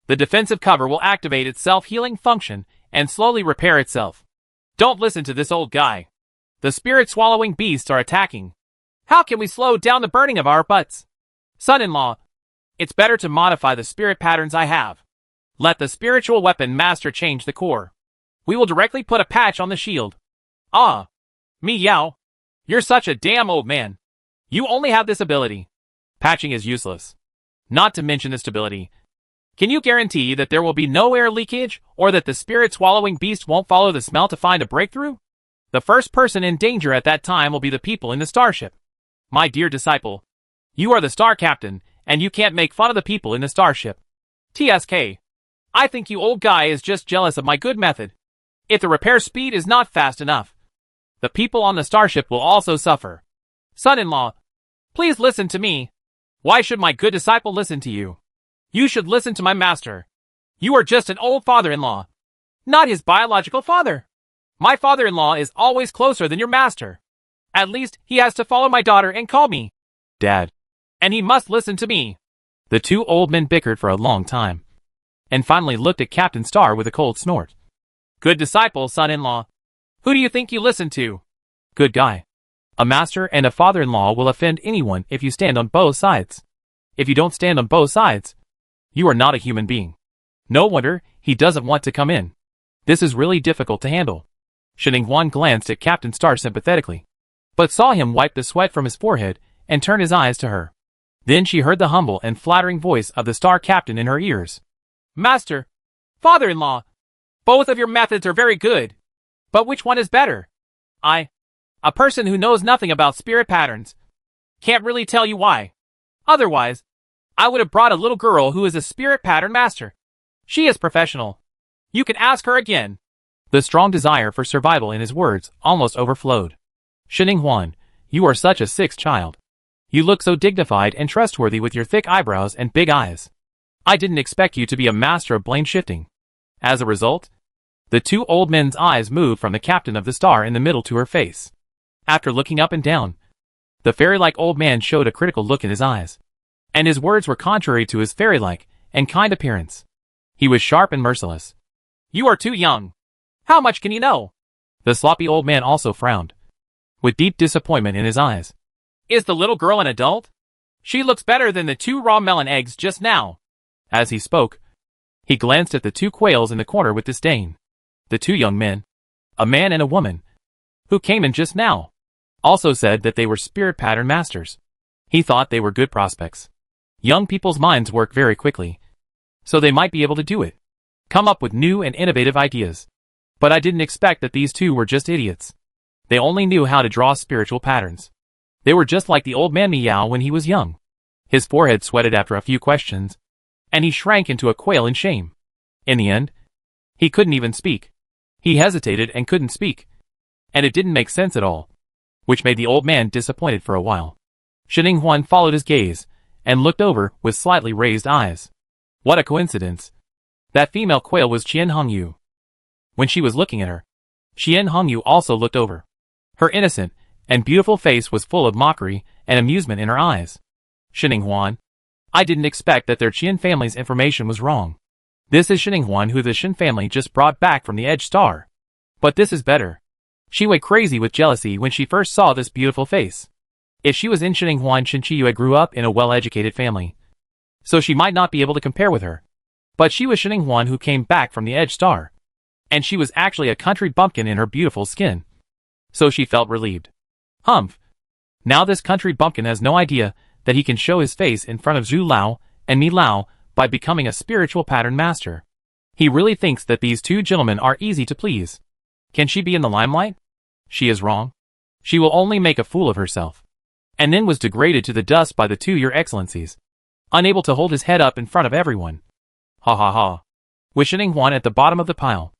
The defensive cover will activate its self-healing function and slowly repair itself. Don't listen to this old guy. The spirit-swallowing beasts are attacking. How can we slow down the burning of our butts? Son-in-law, it's better to modify the spirit patterns I have. Let the spiritual weapon master change the core. We will directly put a patch on the shield. Ah, Meow, you're such a damn old man. You only have this ability. Patching is useless. Not to mention the stability. Can you guarantee that there will be no air leakage, or that the spirit-swallowing beast won't follow the smell to find a breakthrough? The first person in danger at that time will be the people in the starship. My dear disciple, you are the star captain, and you can't make fun of the people in the starship. TSK. I think you old guy is just jealous of my good method. If the repair speed is not fast enough, the people on the starship will also suffer. Son-in-law, please listen to me. Why should my good disciple listen to you? You should listen to my master. You are just an old father-in-law, not his biological father. My father-in-law is always closer than your master. At least he has to follow my daughter and call me Dad. and he must listen to me. The two old men bickered for a long time, and finally looked at Captain Star with a cold snort. Good disciple, son-in-law. Who do you think you listen to? Good guy. A master and a father-in-law will offend anyone if you stand on both sides. If you don't stand on both sides, you are not a human being. No wonder he doesn't want to come in. This is really difficult to handle. Shinning-Huan glanced at Captain Star sympathetically, but saw him wipe the sweat from his forehead and turn his eyes to her. Then she heard the humble and flattering voice of the Star Captain in her ears. Master, father-in-law, both of your methods are very good. But which one is better? I, a person who knows nothing about spirit patterns, can't really tell you why. Otherwise, I would have brought a little girl who is a spirit pattern master. She is professional. You can ask her again. The strong desire for survival in his words almost overflowed. Shinning-Huan, you are such a sick child. You look so dignified and trustworthy with your thick eyebrows and big eyes. I didn't expect you to be a master of blame shifting. As a result, the two old men's eyes moved from the captain of the Star in the middle to her face. After looking up and down, the fairy-like old man showed a critical look in his eyes, and his words were contrary to his fairy-like and kind appearance. He was sharp and merciless. You are too young. How much can you know? The sloppy old man also frowned, with deep disappointment in his eyes. Is the little girl an adult? She looks better than the 2 raw melon eggs just now. As he spoke, he glanced at the 2 quails in the corner with disdain. The 2 young men, a man and a woman, who came in just now, also said that they were spirit pattern masters. He thought they were good prospects. Young people's minds work very quickly, so they might be able to do it. Come up with new and innovative ideas. But I didn't expect that these 2 were just idiots. They only knew how to draw spiritual patterns. They were just like the old man Meow when he was young. His forehead sweated after a few questions, and he shrank into a quail in shame. In the end, he couldn't even speak. He hesitated and couldn't speak, and it didn't make sense at all, which made the old man disappointed for a while. Shinning-Huan followed his gaze, and looked over with slightly raised eyes. What a coincidence! That female quail was Qian Hongyu. When she was looking at her, Qian Hongyu also looked over. Her innocent and beautiful face was full of mockery and amusement in her eyes. Shinning-Huan, I didn't expect that their Qian family's information was wrong. This is Shinning-Huan who the Shin family just brought back from the Edge Star. But this is better. She went crazy with jealousy when she first saw this beautiful face. If she was in Shinning-Huan, Shinchiyue grew up in a well-educated family, so she might not be able to compare with her. But she was Shinning-Huan who came back from the Edge Star, and she was actually a country bumpkin in her beautiful skin. So she felt relieved. Humph! Now this country bumpkin has no idea that he can show his face in front of Zhu Lao and Mi Lao by becoming a spiritual pattern master. He really thinks that these 2 gentlemen are easy to please. Can she be in the limelight? She is wrong. She will only make a fool of herself. And then was degraded to the dust by the 2 Your Excellencies, unable to hold his head up in front of everyone. Ha ha ha. With Shinning-Huan at the bottom of the pile,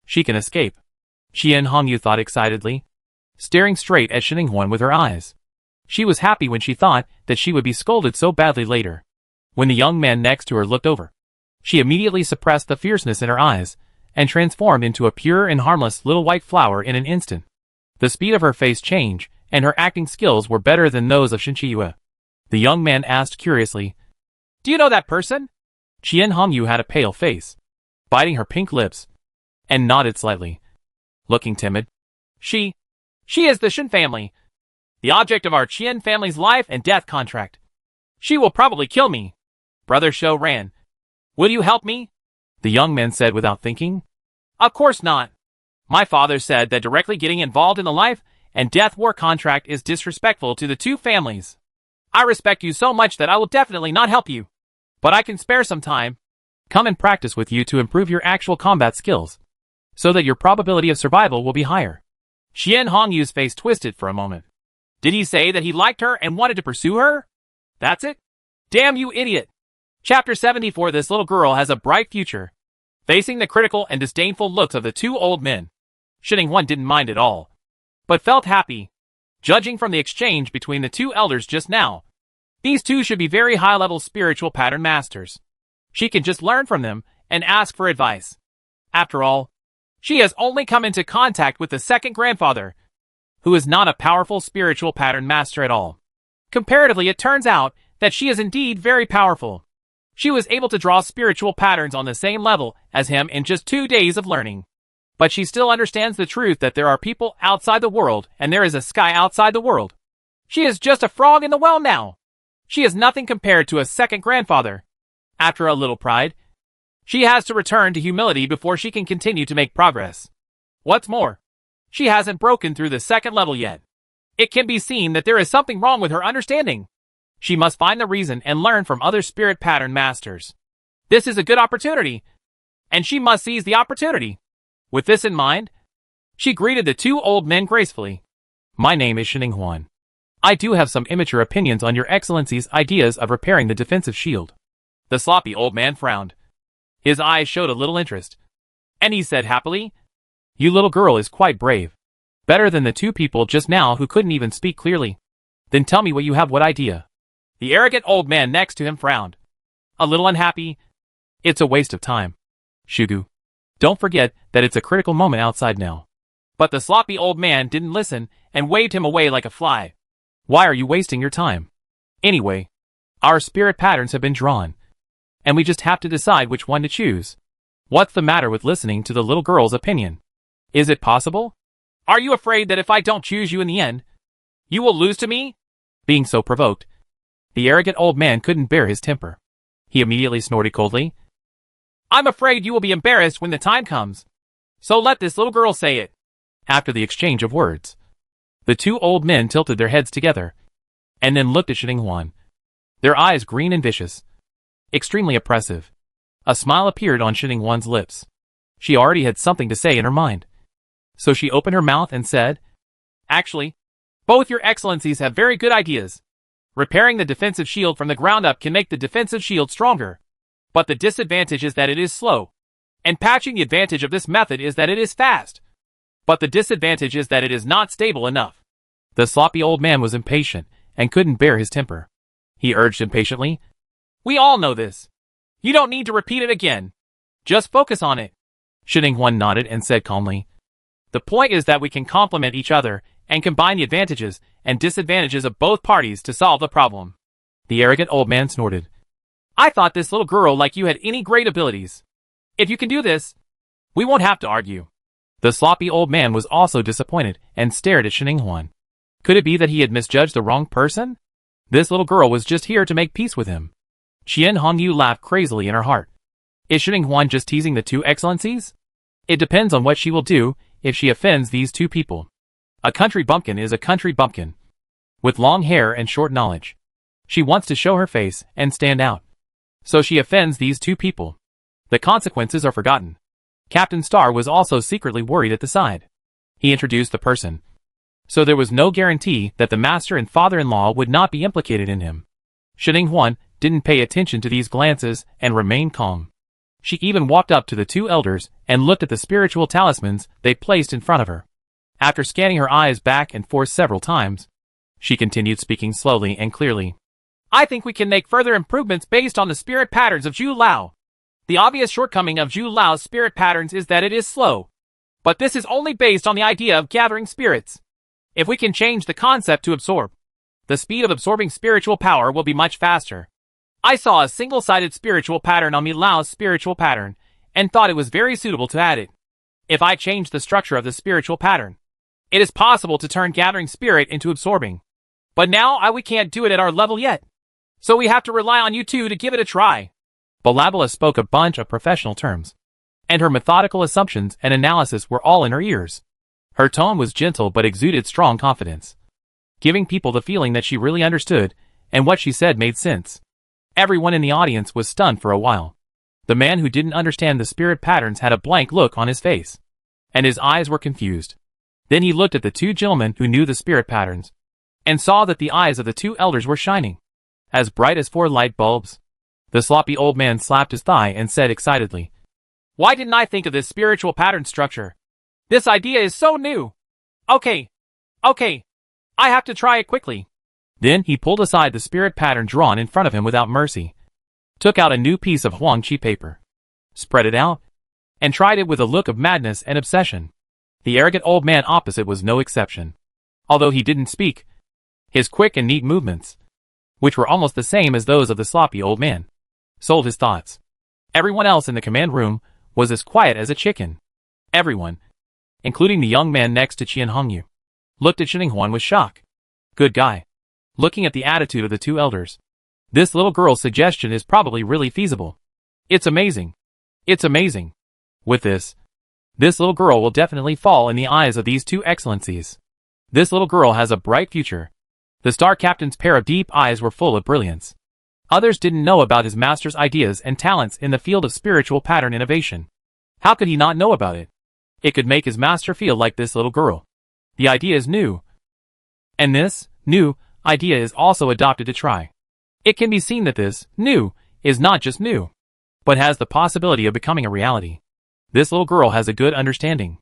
she can escape. Qian Hongyu thought excitedly, staring straight at Shinning-Huan with her eyes. She was happy when she thought that she would be scolded so badly later. When the young man next to her looked over, she immediately suppressed the fierceness in her eyes and transformed into a pure and harmless little white flower in an instant. The speed of her face change and her acting skills were better than those of Shinchiyue. The young man asked curiously, Do you know that person? Qian Hongyu had a pale face, biting her pink lips, and nodded slightly, looking timid. She is the Shin family, the object of our Qian family's life and death contract. She will probably kill me. Brother Shou ran. Will you help me? The young man said without thinking. Of course not. My father said that directly getting involved in the life and death war contract is disrespectful to the 2 families. I respect you so much that I will definitely not help you. But I can spare some time. Come and practice with you to improve your actual combat skills, so that your probability of survival will be higher. Qian Hongyu's face twisted for a moment. Did he say that he liked her and wanted to pursue her? That's it? Damn you idiot! Chapter 74. This little girl has a bright future. Facing the critical and disdainful looks of the two old men, Shinning-Huan didn't mind at all, but felt happy. Judging from the exchange between the two elders just now, these two should be very high-level spiritual pattern masters. She can just learn from them and ask for advice. After all, she has only come into contact with the second grandfather, who is not a powerful spiritual pattern master at all. Comparatively, it turns out that she is indeed very powerful. She was able to draw spiritual patterns on the same level as him in just 2 days of learning. But she still understands the truth that there are people outside the world and there is a sky outside the world. She is just a frog in the well now. She is nothing compared to a second grandfather. After a little pride, she has to return to humility before she can continue to make progress. What's more, she hasn't broken through the second level yet. It can be seen that there is something wrong with her understanding. She must find the reason and learn from other spirit pattern masters. This is a good opportunity, and she must seize the opportunity. With this in mind, she greeted the two old men gracefully. My name is Shinning-Huan. I do have some immature opinions on your excellency's ideas of repairing the defensive shield. The sloppy old man frowned. His eyes showed a little interest, and he said happily, You little girl is quite brave. Better than the two people just now who couldn't even speak clearly. Then tell me what you have, what idea. The arrogant old man next to him frowned. A little unhappy. It's a waste of time. Shugu. Don't forget that it's a critical moment outside now. But the sloppy old man didn't listen and waved him away like a fly. Why are you wasting your time? Anyway, our spirit patterns have been drawn, and we just have to decide which one to choose. What's the matter with listening to the little girl's opinion? Is it possible? Are you afraid that if I don't choose you in the end, you will lose to me? Being so provoked, the arrogant old man couldn't bear his temper. He immediately snorted coldly. I'm afraid you will be embarrassed when the time comes. So let this little girl say it. After the exchange of words, the two old men tilted their heads together, and then looked at Shinning-Huan. Their eyes green and vicious, extremely oppressive. A smile appeared on Shinning-Huan's lips. She already had something to say in her mind. So she opened her mouth and said, Actually, both your excellencies have very good ideas. Repairing the defensive shield from the ground up can make the defensive shield stronger. But the disadvantage is that it is slow. And patching the advantage of this method is that it is fast. But the disadvantage is that it is not stable enough. The sloppy old man was impatient and couldn't bear his temper. He urged impatiently, We all know this. You don't need to repeat it again. Just focus on it. Shinning-Huan nodded and said calmly, The point is that we can complement each other and combine the advantages and disadvantages of both parties to solve the problem. The arrogant old man snorted. I thought this little girl like you had any great abilities. If you can do this, we won't have to argue. The sloppy old man was also disappointed and stared at Shinning-Huan. Could it be that he had misjudged the wrong person? This little girl was just here to make peace with him. Qian Hongyu laughed crazily in her heart. Is Shinning-Huan just teasing the two excellencies? It depends on what she will do if she offends these two people. A country bumpkin is a country bumpkin, with long hair and short knowledge. She wants to show her face and stand out. So she offends these two people. The consequences are forgotten. Captain Star was also secretly worried at the side. He introduced the person. So there was no guarantee that the master and father-in-law would not be implicated in him. Shinning-Huan didn't pay attention to these glances and remained calm. She even walked up to the two elders and looked at the spiritual talismans they placed in front of her. After scanning her eyes back and forth several times, she continued speaking slowly and clearly. I think we can make further improvements based on the spirit patterns of Zhu Lao. The obvious shortcoming of Zhu Lao's spirit patterns is that it is slow. But this is only based on the idea of gathering spirits. If we can change the concept to absorb, the speed of absorbing spiritual power will be much faster. I saw a single-sided spiritual pattern on Mi Lao's spiritual pattern, and thought it was very suitable to add it. If I change the structure of the spiritual pattern, it is possible to turn gathering spirit into absorbing. But now we can't do it at our level yet. So we have to rely on you two to give it a try. Balabala spoke a bunch of professional terms, and her methodical assumptions and analysis were all in her ears. Her tone was gentle but exuded strong confidence, giving people the feeling that she really understood, and what she said made sense. Everyone in the audience was stunned for a while. The man who didn't understand the spirit patterns had a blank look on his face, and his eyes were confused. Then he looked at the two gentlemen who knew the spirit patterns, and saw that the eyes of the two elders were shining, as bright as 4 light bulbs. The sloppy old man slapped his thigh and said excitedly, "Why didn't I think of this spiritual pattern structure? This idea is so new! Okay, I have to try it quickly." Then he pulled aside the spirit pattern drawn in front of him without mercy, took out a new piece of Huangqi paper, spread it out, and tried it with a look of madness and obsession. The arrogant old man opposite was no exception. Although he didn't speak, his quick and neat movements, which were almost the same as those of the sloppy old man, sold his thoughts. Everyone else in the command room was as quiet as a chicken. Everyone, including the young man next to Qian Hongyu, looked at Xinhuan with shock. Good guy. Looking at the attitude of the two elders, this little girl's suggestion is probably really feasible. It's amazing. It's amazing. With this little girl will definitely fall in the eyes of these two excellencies. This little girl has a bright future. The star captain's pair of deep eyes were full of brilliance. Others didn't know about his master's ideas and talents in the field of spiritual pattern innovation. How could he not know about it? It could make his master feel like this little girl. The idea is new. And this new idea is also adopted to try. It can be seen that this new is not just new, but has the possibility of becoming a reality. This little girl has a good understanding,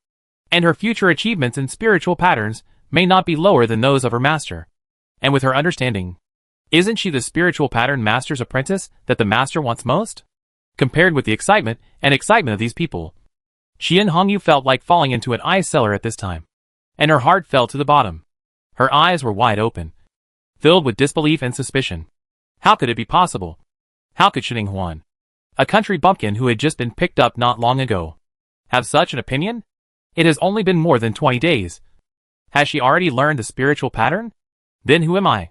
and her future achievements in spiritual patterns may not be lower than those of her master. And with her understanding, isn't she the spiritual pattern master's apprentice that the master wants most? Compared with the excitement of these people, Qian Hongyu felt like falling into an ice cellar at this time, and her heart fell to the bottom. Her eyes were wide open, filled with disbelief and suspicion. How could it be possible? How could Xinhuan, a country bumpkin who had just been picked up not long ago, have such an opinion? It has only been more than 20 days. Has she already learned the spiritual pattern? Then who am I?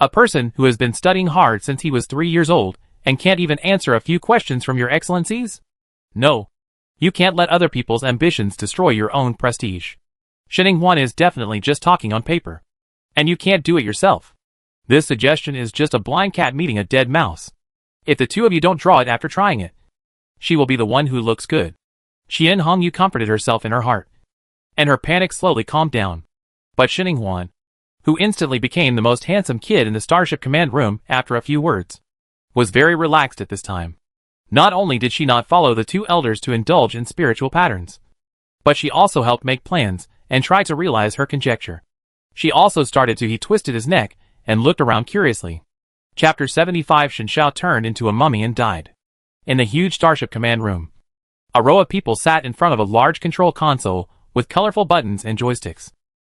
A person who has been studying hard since he was 3 years old and can't even answer a few questions from your excellencies? No. You can't let other people's ambitions destroy your own prestige. Xinhuan is definitely just talking on paper, and you can't do it yourself. This suggestion is just a blind cat meeting a dead mouse. If the two of you don't draw it after trying it, she will be the one who looks good. Qian Hongyu comforted herself in her heart, and her panic slowly calmed down. But Xinhuan, who instantly became the most handsome kid in the Starship command room after a few words, was very relaxed at this time. Not only did she not follow the two elders to indulge in spiritual patterns, but she also helped make plans and try to realize her conjecture. She also started to. He twisted his neck and looked around curiously. Chapter 75. Shen Shao turned into a mummy and died. In the huge Starship command room, a row of people sat in front of a large control console with colorful buttons and joysticks.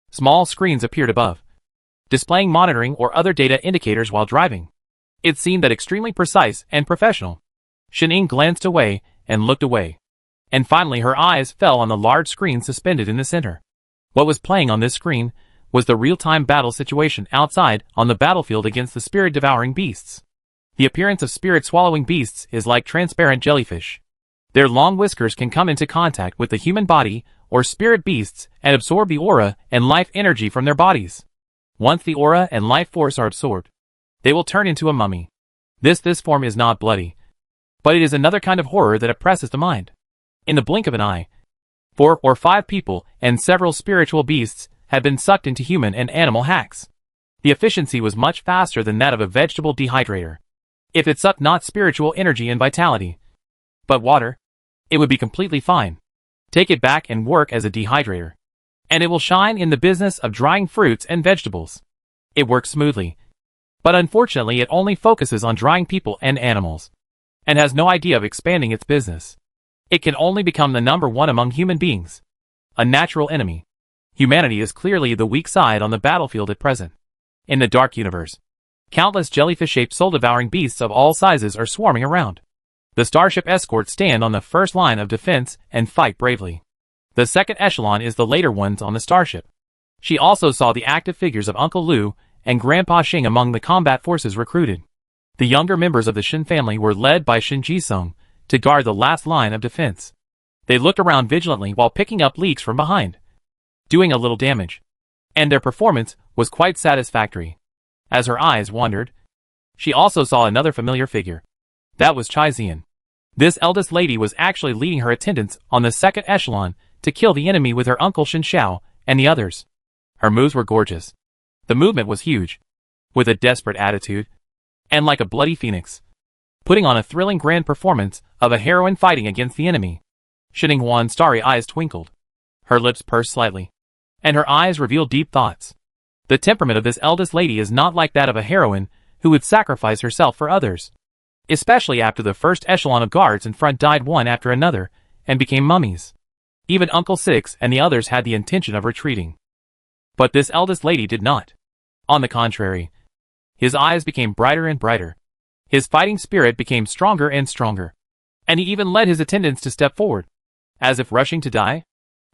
Small screens appeared above, displaying monitoring or other data indicators while driving. It seemed that extremely precise and professional. Xining glanced away and looked away, and finally her eyes fell on the large screen suspended in the center. What was playing on this screen was the real-time battle situation outside on the battlefield against the spirit-devouring beasts. The appearance of spirit-swallowing beasts is like transparent jellyfish. Their long whiskers can come into contact with the human body or spirit beasts and absorb the aura and life energy from their bodies. Once the aura and life force are absorbed, they will turn into a mummy. This form is not bloody, but it is another kind of horror that oppresses the mind. In the blink of an eye, 4 or 5 people and several spiritual beasts had been sucked into human and animal hacks. The efficiency was much faster than that of a vegetable dehydrator. If it sucked not spiritual energy and vitality, but water, it would be completely fine. Take it back and work as a dehydrator, and it will shine in the business of drying fruits and vegetables. It works smoothly, but unfortunately it only focuses on drying people and animals, and has no idea of expanding its business. It can only become the number one among human beings, a natural enemy. Humanity is clearly the weak side on the battlefield at present. In the dark universe, countless jellyfish-shaped soul-devouring beasts of all sizes are swarming around. The Starship escorts stand on the first line of defense and fight bravely. The second echelon is the later ones on the Starship. She also saw the active figures of Uncle Lu and Grandpa Xing among the combat forces recruited. The younger members of the Shin family were led by Shin Jisung to guard the last line of defense. They looked around vigilantly while picking up leaks from behind, doing a little damage, and their performance was quite satisfactory. As her eyes wandered, She also saw another familiar figure. That was Chai Zian. This eldest lady was actually leading her attendants on the second echelon to kill the enemy with her uncle Shin Xiao and the others. Her moves were gorgeous. The movement was huge, with a desperate attitude, and like a bloody phoenix, putting on a thrilling grand performance of a heroine fighting against the enemy. Shin Huan's starry eyes twinkled. Her lips pursed slightly, and her eyes revealed deep thoughts. The temperament of this eldest lady is not like that of a heroine who would sacrifice herself for others. Especially after the first echelon of guards in front died one after another and became mummies. Even Uncle Six and the others had the intention of retreating. But this eldest lady did not. On the contrary, his eyes became brighter and brighter. His fighting spirit became stronger and stronger. And he even led his attendants to step forward, as if rushing to die.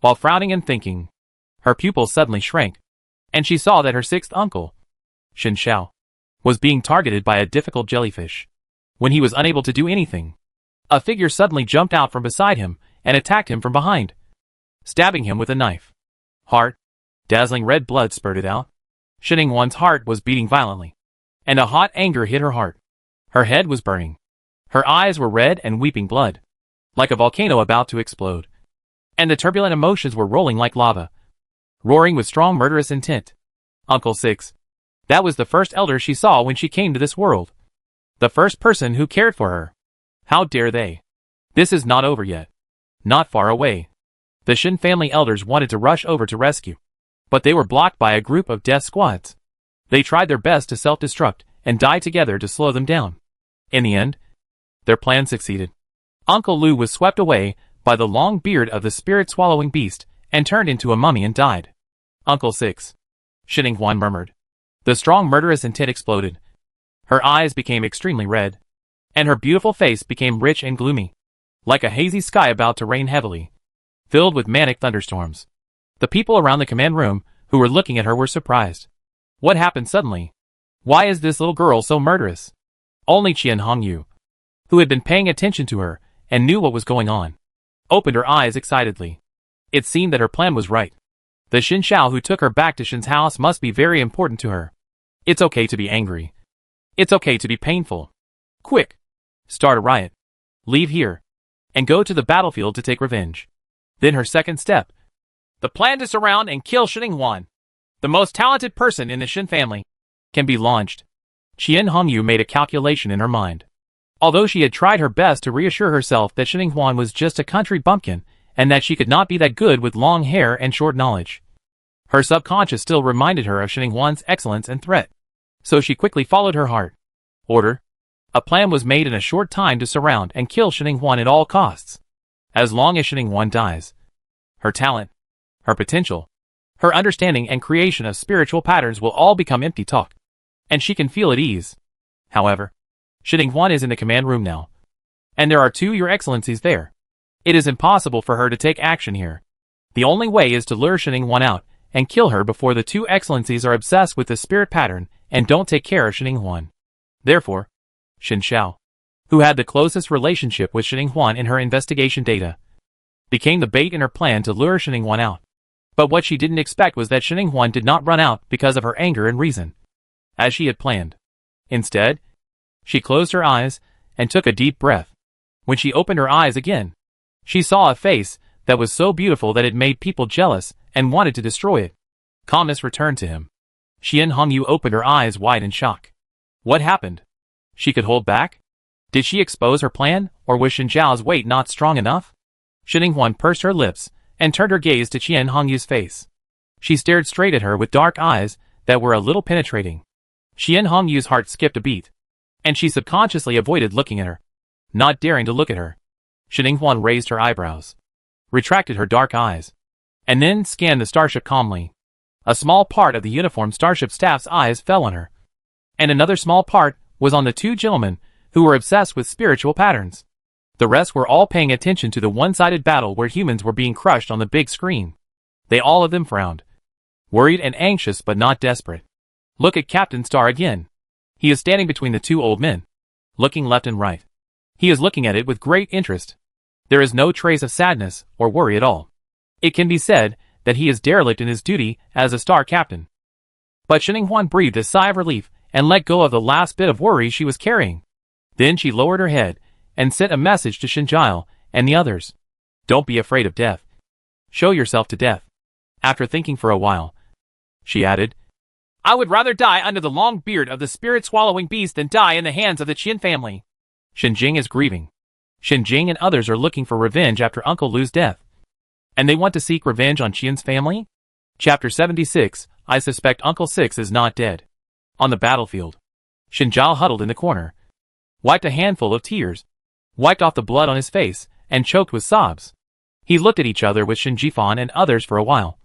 While frowning and thinking, her pupils suddenly shrank, and she saw that her sixth uncle, Shin Xiao, was being targeted by a difficult jellyfish. When he was unable to do anything, a figure suddenly jumped out from beside him and attacked him from behind, stabbing him with a knife. Heart, dazzling red blood spurted out. Shin Huan's heart was beating violently, and a hot anger hit her heart. Her head was burning. Her eyes were red and weeping blood, like a volcano about to explode. And the turbulent emotions were rolling like lava, roaring with strong murderous intent. Uncle Six. That was the first elder she saw when she came to this world. The first person who cared for her. How dare they? This is not over yet. Not far away. The Shin family elders wanted to rush over to rescue, but they were blocked by a group of death squads. They tried their best to self-destruct and die together to slow them down. In the end, their plan succeeded. Uncle Lu was swept away by the long beard of the spirit-swallowing beast and turned into a mummy and died. Uncle Six. Shin Huan murmured. The strong murderous intent exploded. Her eyes became extremely red, and her beautiful face became rich and gloomy, like a hazy sky about to rain heavily, filled with manic thunderstorms. The people around the command room who were looking at her were surprised. What happened suddenly? Why is this little girl so murderous? Only Qian Hongyu, who had been paying attention to her and knew what was going on, opened her eyes excitedly. It seemed that her plan was right. The Shin Xiao who took her back to Shin's house must be very important to her. It's okay to be angry. It's okay to be painful. Quick! Start a riot. Leave here. And go to the battlefield to take revenge. Then her second step. The plan to surround and kill Shin Huan, the most talented person in the Shin family, can be launched. Qian Hongyu made a calculation in her mind. Although she had tried her best to reassure herself that Shin Huan was just a country bumpkin, and that she could not be that good with long hair and short knowledge, her subconscious still reminded her of Shin Huan's excellence and threat. So she quickly followed her heart. Order. A plan was made in a short time to surround and kill Shin Huan at all costs. As long as Shin Huan dies, her talent, her potential, her understanding and creation of spiritual patterns will all become empty talk, and she can feel at ease. However, Shin Huan is in the command room now, and there are two Your Excellencies there. It is impossible for her to take action here. The only way is to lure Shin Huan out and kill her before the two Excellencies are obsessed with the spirit pattern and don't take care of Shin Huan. Therefore, Shin Xiao, who had the closest relationship with Shin Huan in her investigation data, became the bait in her plan to lure Shin Huan out. But what she didn't expect was that Shin Huan did not run out because of her anger and reason, as she had planned. Instead, she closed her eyes and took a deep breath. When she opened her eyes again, she saw a face that was so beautiful that it made people jealous and wanted to destroy it. Calmness returned to him. Qian Hongyu opened her eyes wide in shock. What happened? She could hold back? Did she expose her plan, or was Shin Zhao's weight not strong enough? Shin Huan pursed her lips and turned her gaze to Qian Hongyu's face. She stared straight at her with dark eyes that were a little penetrating. Qian Hongyu's heart skipped a beat, and she subconsciously avoided looking at her, not daring to look at her. Shin Huan raised her eyebrows, retracted her dark eyes, and then scanned the starship calmly. A small part of the uniformed starship staff's eyes fell on her, and another small part was on the two gentlemen who were obsessed with spiritual patterns. The rest were all paying attention to the one-sided battle where humans were being crushed on the big screen. They all of them frowned, worried and anxious but not desperate. Look at Captain Star again. He is standing between the two old men, looking left and right. He is looking at it with great interest. There is no trace of sadness or worry at all. It can be said that he is derelict in his duty as a star captain. But Shin Huan breathed a sigh of relief and let go of the last bit of worry she was carrying. Then she lowered her head and sent a message to Shinjile and the others. Don't be afraid of death. Show yourself to death. After thinking for a while, she added, I would rather die under the long beard of the spirit-swallowing beast than die in the hands of the Qian family. Shinjing is grieving. Shinjing and others are looking for revenge after Uncle Lu's death. And they want to seek revenge on Qian's family? Chapter 76, I suspect Uncle Six is not dead. On the battlefield, Shinjile huddled in the corner, wiped a handful of tears, wiped off the blood on his face, and choked with sobs. He looked at each other with Shin Jifan and others for a while.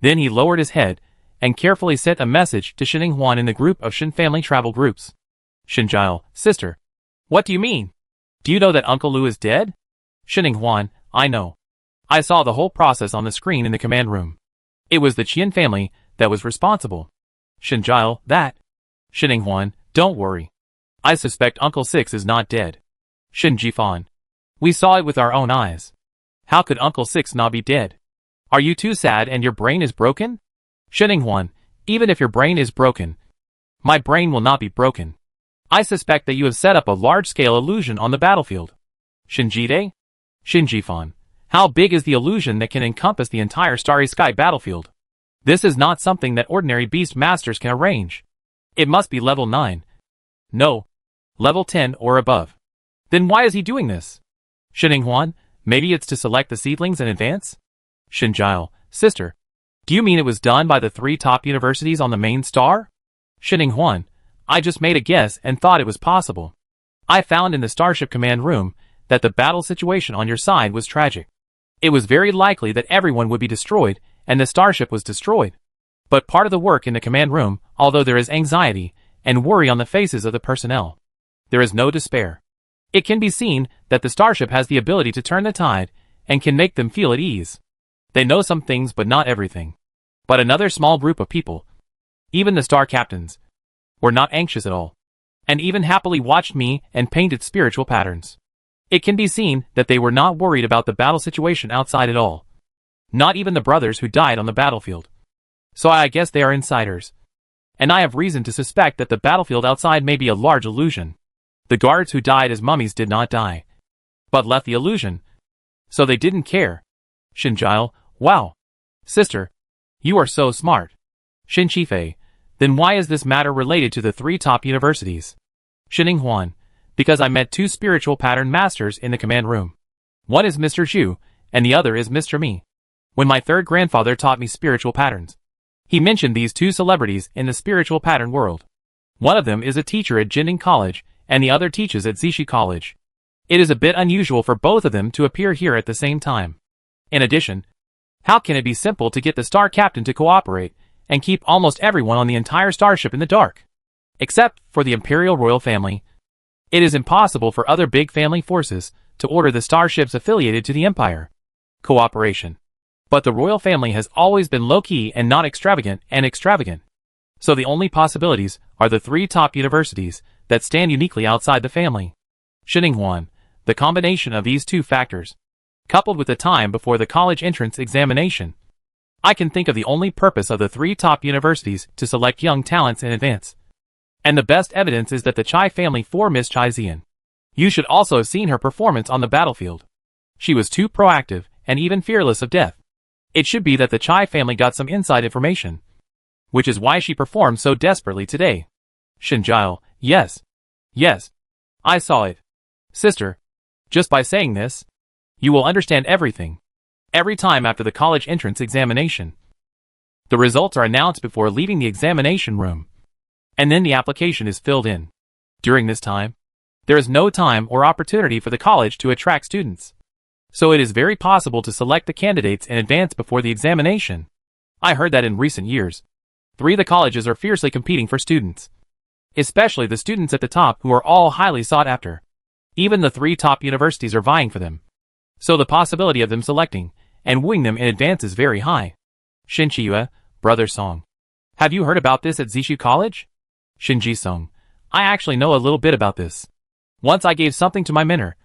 Then he lowered his head and carefully sent a message to Shining Huan in the group of Shin family travel groups. Shinjile, sister. What do you mean? Do you know that Uncle Lu is dead? Shining Huan, I know. I saw the whole process on the screen in the command room. It was the Qian family that was responsible. Shinjile, that. Shining Huan, don't worry. I suspect Uncle Six is not dead. Shin Jifan. We saw it with our own eyes. How could Uncle Six not be dead? Are you too sad and your brain is broken? Shining Huan, even if your brain is broken, my brain will not be broken. I suspect that you have set up a large-scale illusion on the battlefield. Shinjide? Shin Jifan. How big is the illusion that can encompass the entire starry sky battlefield? This is not something that ordinary beast masters can arrange. It must be level 9. No. Level 10 or above. Then why is he doing this? Shining Huan, maybe it's to select the seedlings in advance? Shinjile, sister. Do you mean it was done by the 3 top universities on the main star? Shining Huan, I just made a guess and thought it was possible. I found in the Starship Command Room that the battle situation on your side was tragic. It was very likely that everyone would be destroyed and the starship was destroyed. But part of the work in the command room, although there is anxiety and worry on the faces of the personnel, there is no despair. It can be seen that the starship has the ability to turn the tide and can make them feel at ease. They know some things but not everything. But another small group of people, even the star captains, were not anxious at all, and even happily watched me and painted spiritual patterns. It can be seen that they were not worried about the battle situation outside at all. Not even the brothers who died on the battlefield. So I guess they are insiders. And I have reason to suspect that the battlefield outside may be a large illusion. The guards who died as mummies did not die, but left the illusion. So they didn't care. Shinjile, wow. Sister, you are so smart. Shin Qifei, then why is this matter related to the 3 top universities? Shining Huan, because I met 2 spiritual pattern masters in the command room. One is Mr. Zhu, and the other is Mr. Mi. When my 3rd grandfather taught me spiritual patterns, he mentioned these 2 celebrities in the spiritual pattern world. One of them is a teacher at Jinding College, and the other teaches at Zishi College. It is a bit unusual for both of them to appear here at the same time. In addition, how can it be simple to get the star captain to cooperate and keep almost everyone on the entire starship in the dark? Except for the Imperial Royal Family. It is impossible for other big family forces to order the starships affiliated to the Empire. Cooperation. But the royal family has always been low-key and not extravagant and extravagant. So the only possibilities are the 3 top universities that stand uniquely outside the family. Shining Huan, the combination of these 2 factors, coupled with the time before the college entrance examination, I can think of the only purpose of the 3 top universities to select young talents in advance. And the best evidence is that the Chai family for Miss Chai Zian. You should also have seen her performance on the battlefield. She was too proactive and even fearless of death. It should be that the Chai family got some inside information, which is why she performed so desperately today. Shinjile, yes. Yes. I saw it. Sister, just by saying this, you will understand everything. Every time after the college entrance examination, the results are announced before leaving the examination room, and then the application is filled in. During this time, there is no time or opportunity for the college to attract students. So it is very possible to select the candidates in advance before the examination. I heard that in recent years, 3 of the colleges are fiercely competing for students. Especially the students at the top who are all highly sought after. Even the 3 top universities are vying for them. So the possibility of them selecting and wooing them in advance is very high. Shin Chiyue, Brother Song. Have you heard about this at Zishu College? Shin Ji-sung. I actually know a little bit about this. Once I gave something to my mentor,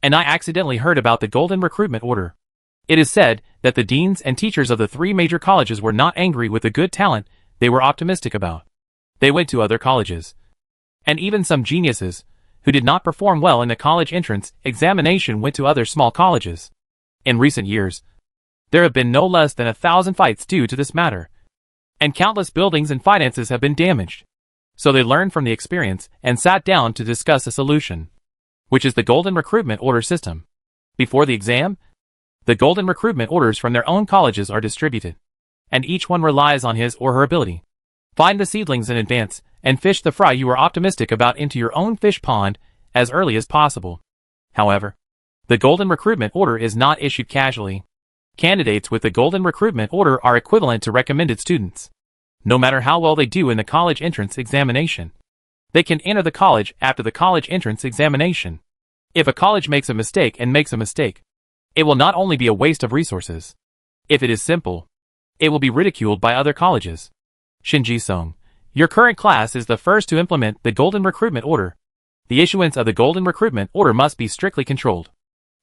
and I accidentally heard about the Golden Recruitment Order. It is said that the deans and teachers of the 3 major colleges were not angry with the good talent they were optimistic about. They went to other colleges. And even some geniuses, who did not perform well in the college entrance examination, went to other small colleges. In recent years, there have been no less than 1,000 fights due to this matter. And countless buildings and finances have been damaged. So they learned from the experience and sat down to discuss a solution, which is the Golden Recruitment Order system. Before the exam, the Golden Recruitment Orders from their own colleges are distributed, and each one relies on his or her ability. Find the seedlings in advance and fish the fry you are optimistic about into your own fish pond as early as possible. However, the Golden Recruitment Order is not issued casually. Candidates with the Golden Recruitment Order are equivalent to recommended students. No matter how well they do in the college entrance examination, they can enter the college after the college entrance examination. If a college makes a mistake, it will not only be a waste of resources. If it is simple, it will be ridiculed by other colleges. Shin Ji-sung, your current class is the first to implement the Golden Recruitment Order. The issuance of the Golden Recruitment Order must be strictly controlled.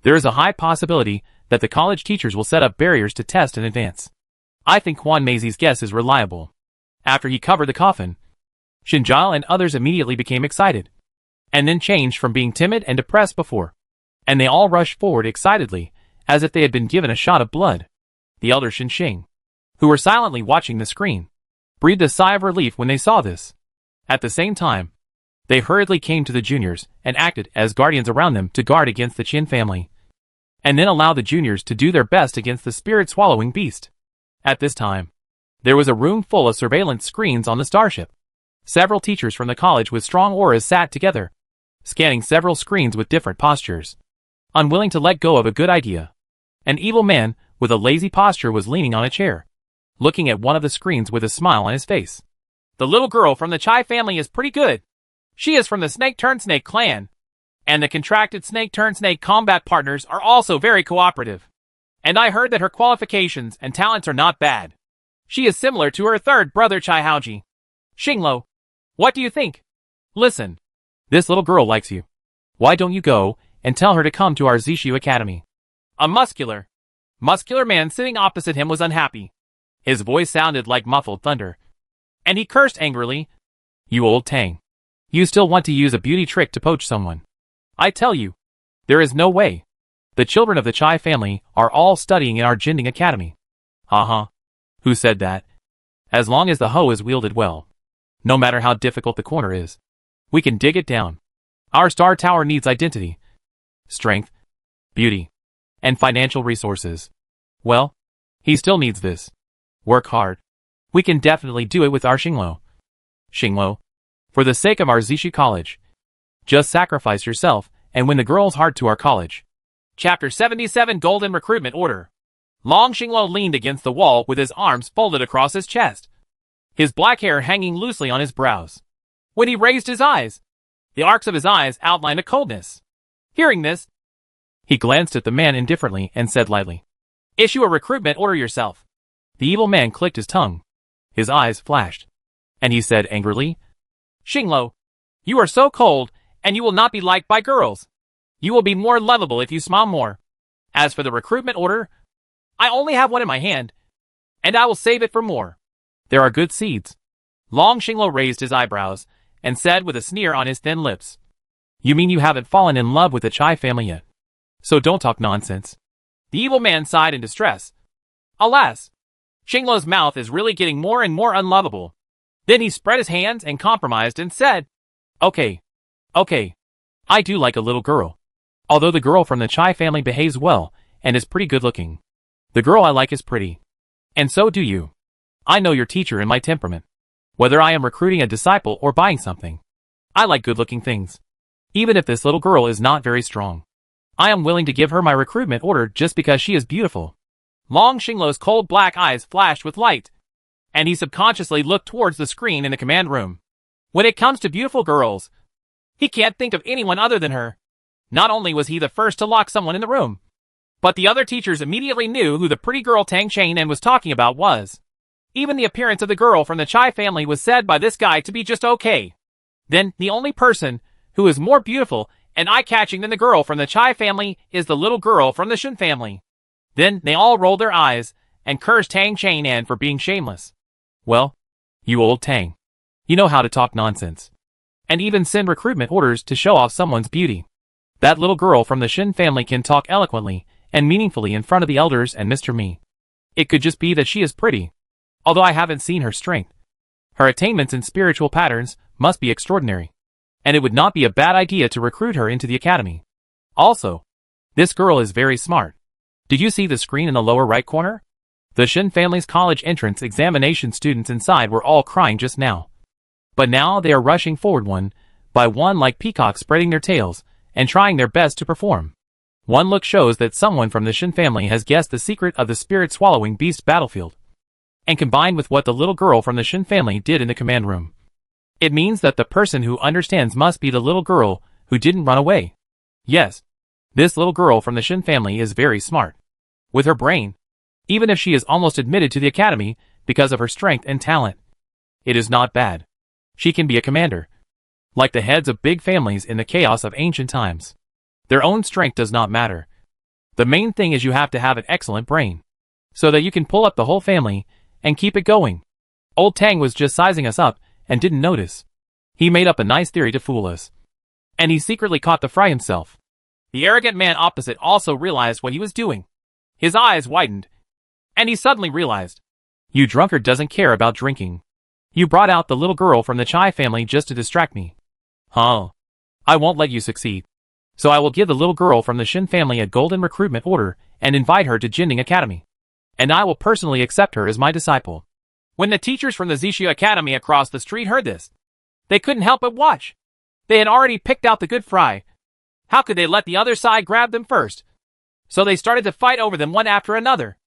There is a high possibility that the college teachers will set up barriers to test in advance. I think Kwon Meizi's guess is reliable. After he covered the coffin, Shin Jil and others immediately became excited, and then changed from being timid and depressed before. And they all rushed forward excitedly, as if they had been given a shot of blood. The elder Shin Shing, who were silently watching the screen, breathed a sigh of relief when they saw this. At the same time, they hurriedly came to the juniors and acted as guardians around them to guard against the Chin family, and then allow the juniors to do their best against the spirit-swallowing beast. At this time, there was a room full of surveillance screens on the starship. Several teachers from the college with strong auras sat together, scanning several screens with different postures, unwilling to let go of a good idea. An evil man with a lazy posture was leaning on a chair, looking at one of the screens with a smile on his face. The little girl from the Chai family is pretty good. She is from the Snake-Turn-Snake clan, and the contracted Snake-Turn-Snake combat partners are also very cooperative. And I heard that her qualifications and talents are not bad. She is similar to her third brother Chai Haoji. Xinglo, what do you think? Listen, this little girl likes you. Why don't you go and tell her to come to our Zishu Academy? A muscular man sitting opposite him was unhappy. His voice sounded like muffled thunder, and he cursed angrily. You old Tang. You still want to use a beauty trick to poach someone? I tell you, there is no way. The children of the Chai family are all studying in our Jinding Academy. Uh-huh. Who said that? As long as the hoe is wielded well, no matter how difficult the corner is, we can dig it down. Our star tower needs identity, strength, beauty, and financial resources. Well, he still needs this. Work hard. We can definitely do it with our Xinglo. Xinglo, for the sake of our Zishu College, just sacrifice yourself and win the girl's heart to our college. Chapter 77 Golden Recruitment Order. Long Xinglo leaned against the wall with his arms folded across his chest, his black hair hanging loosely on his brows. When he raised his eyes, the arcs of his eyes outlined a coldness. Hearing this, he glanced at the man indifferently and said lightly, "Issue a recruitment order yourself." The evil man clicked his tongue. His eyes flashed, and he said angrily, "Xinglo, you are so cold, and you will not be liked by girls. You will be more lovable if you smile more. As for the recruitment order, I only have one in my hand, and I will save it for more." There are good seeds. Long Xinglo raised his eyebrows and said with a sneer on his thin lips, "You mean you haven't fallen in love with the Chai family yet? So don't talk nonsense." The evil man sighed in distress. Alas, Xinglo's mouth is really getting more and more unlovable. Then he spread his hands and compromised and said, Okay. I do like a little girl. Although the girl from the Chai family behaves well and is pretty good looking. The girl I like is pretty. And so do you. I know your teacher and my temperament. Whether I am recruiting a disciple or buying something, I like good-looking things. Even if this little girl is not very strong, I am willing to give her my recruitment order just because she is beautiful." Long Xinglo's cold black eyes flashed with light, and he subconsciously looked towards the screen in the command room. When it comes to beautiful girls, he can't think of anyone other than her. Not only was he the first to lock someone in the room, but the other teachers immediately knew who the pretty girl Tang Chane was talking about was. Even the appearance of the girl from the Chai family was said by this guy to be just okay. Then, the only person who is more beautiful and eye-catching than the girl from the Chai family is the little girl from the Shun family. Then, they all rolled their eyes and cursed Tang Chane for being shameless. Well, you old Tang. You know how to talk nonsense. And even send recruitment orders to show off someone's beauty. That little girl from the Shin family can talk eloquently and meaningfully in front of the elders and Mr. Me. It could just be that she is pretty. Although I haven't seen her strength. Her attainments in spiritual patterns must be extraordinary. And it would not be a bad idea to recruit her into the academy. Also, this girl is very smart. Did you see the screen in the lower right corner? The Shin family's college entrance examination students inside were all crying just now. But now they are rushing forward one by one like peacocks spreading their tails and trying their best to perform. One look shows that someone from the Shin family has guessed the secret of the spirit-swallowing beast battlefield. And combined with what the little girl from the Shin family did in the command room. It means that the person who understands must be the little girl who didn't run away. Yes, this little girl from the Shin family is very smart. With her brain, even if she is almost admitted to the academy because of her strength and talent. It is not bad. She can be a commander. Like the heads of big families in the chaos of ancient times. Their own strength does not matter. The main thing is you have to have an excellent brain. So that you can pull up the whole family and keep it going. Old Tang was just sizing us up and didn't notice. He made up a nice theory to fool us. And he secretly caught the fry himself. The arrogant man opposite also realized what he was doing. His eyes widened. And he suddenly realized. You drunkard doesn't care about drinking. You brought out the little girl from the Chai family just to distract me. Huh. I won't let you succeed. So I will give the little girl from the Shin family a golden recruitment order and invite her to Jinning Academy. And I will personally accept her as my disciple. When the teachers from the Zishu Academy across the street heard this, they couldn't help but watch. They had already picked out the good fry. How could they let the other side grab them first? So they started to fight over them one after another.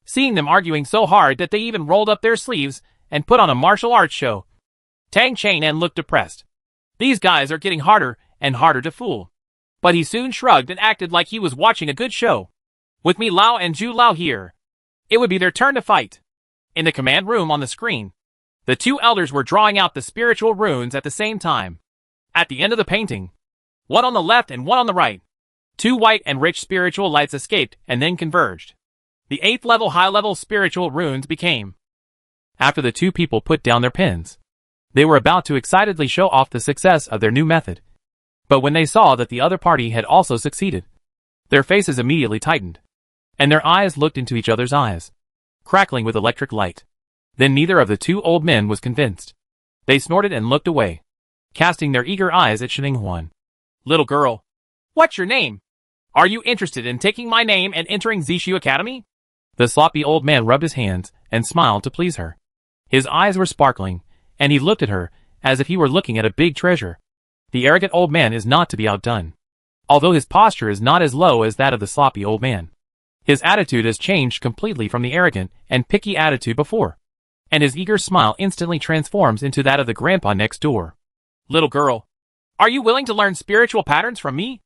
Seeing them arguing so hard that they even rolled up their sleeves and put on a martial arts show. Tang Chainan looked depressed. These guys are getting harder and harder to fool. But he soon shrugged and acted like he was watching a good show. With Mi Lao and Zhu Lao here, it would be their turn to fight. In the command room on the screen, the two elders were drawing out the spiritual runes at the same time. At the end of the painting, one on the left and one on the right, two white and rich spiritual lights escaped and then converged. The 8th level high-level spiritual runes became. After the two people put down their pens, they were about to excitedly show off the success of their new method. But when they saw that the other party had also succeeded, their faces immediately tightened, and their eyes looked into each other's eyes, crackling with electric light. Then neither of the two old men was convinced. They snorted and looked away, casting their eager eyes at Shining Huan. Little girl, what's your name? Are you interested in taking my name and entering Zishu Academy? The sloppy old man rubbed his hands and smiled to please her. His eyes were sparkling, and he looked at her as if he were looking at a big treasure. The arrogant old man is not to be outdone. Although his posture is not as low as that of the sloppy old man. His attitude has changed completely from the arrogant and picky attitude before. And his eager smile instantly transforms into that of the grandpa next door. Little girl, are you willing to learn spiritual patterns from me?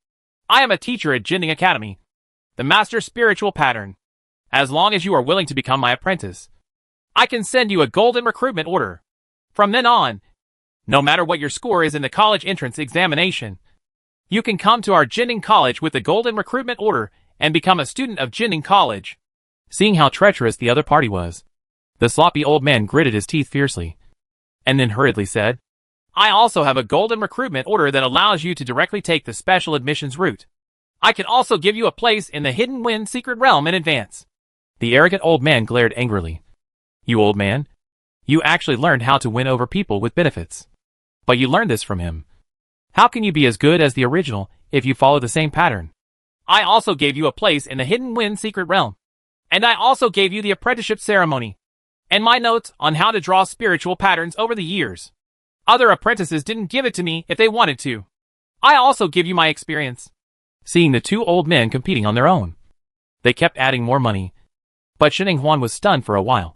I am a teacher at Jinning Academy. The master spiritual pattern. As long as you are willing to become my apprentice, I can send you a golden recruitment order. From then on, no matter what your score is in the college entrance examination, you can come to our Jinning College with the golden recruitment order and become a student of Jinning College. Seeing how treacherous the other party was, the sloppy old man gritted his teeth fiercely, and then hurriedly said, I also have a golden recruitment order that allows you to directly take the special admissions route. I can also give you a place in the Hidden Wind Secret Realm in advance. The arrogant old man glared angrily. You old man, you actually learned how to win over people with benefits. But you learned this from him. How can you be as good as the original if you follow the same pattern? I also gave you a place in the Hidden Wind Secret Realm. And I also gave you the apprenticeship ceremony. And my notes on how to draw spiritual patterns over the years. Other apprentices didn't give it to me if they wanted to. I also give you my experience. Seeing the two old men competing on their own, they kept adding more money. But Shining Huan was stunned for a while.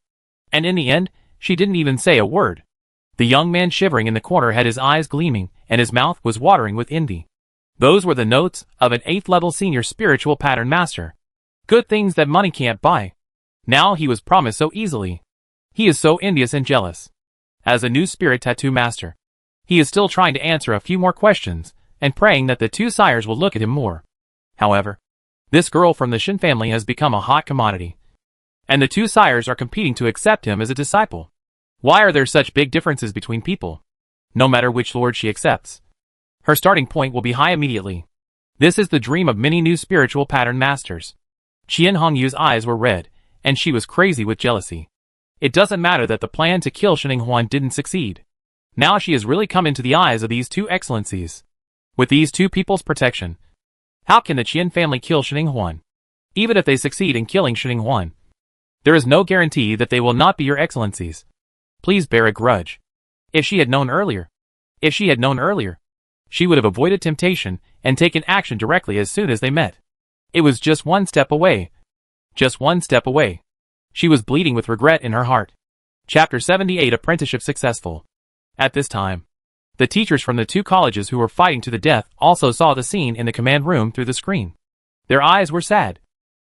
And in the end, she didn't even say a word. The young man shivering in the corner had his eyes gleaming, and his mouth was watering with envy. Those were the notes of an 8th level senior spiritual pattern master. Good things that money can't buy. Now he was promised so easily. He is so envious and jealous. As a new spirit tattoo master, he is still trying to answer a few more questions, and praying that the two sires will look at him more. However, this girl from the Shin family has become a hot commodity. And the two sires are competing to accept him as a disciple. Why are there such big differences between people? no matter which lord she accepts. Her starting point will be high immediately. This is the dream of many new spiritual pattern masters. Qian Hongyu's eyes were red, and she was crazy with jealousy. It doesn't matter that the plan to kill Shining Huan didn't succeed. Now she has really come into the eyes of these two excellencies. With these two people's protection, how can the Qian family kill Shining Huan? Even if they succeed in killing Shining Huan, there is no guarantee that they will not be your excellencies. Please bear a grudge. If she had known earlier, she would have avoided temptation and taken action directly as soon as they met. It was just one step away. Just one step away. She was bleeding with regret in her heart. Chapter 78 Apprenticeship Successful. At this time, the teachers from the two colleges who were fighting to the death also saw the scene in the command room through the screen. Their eyes were sad,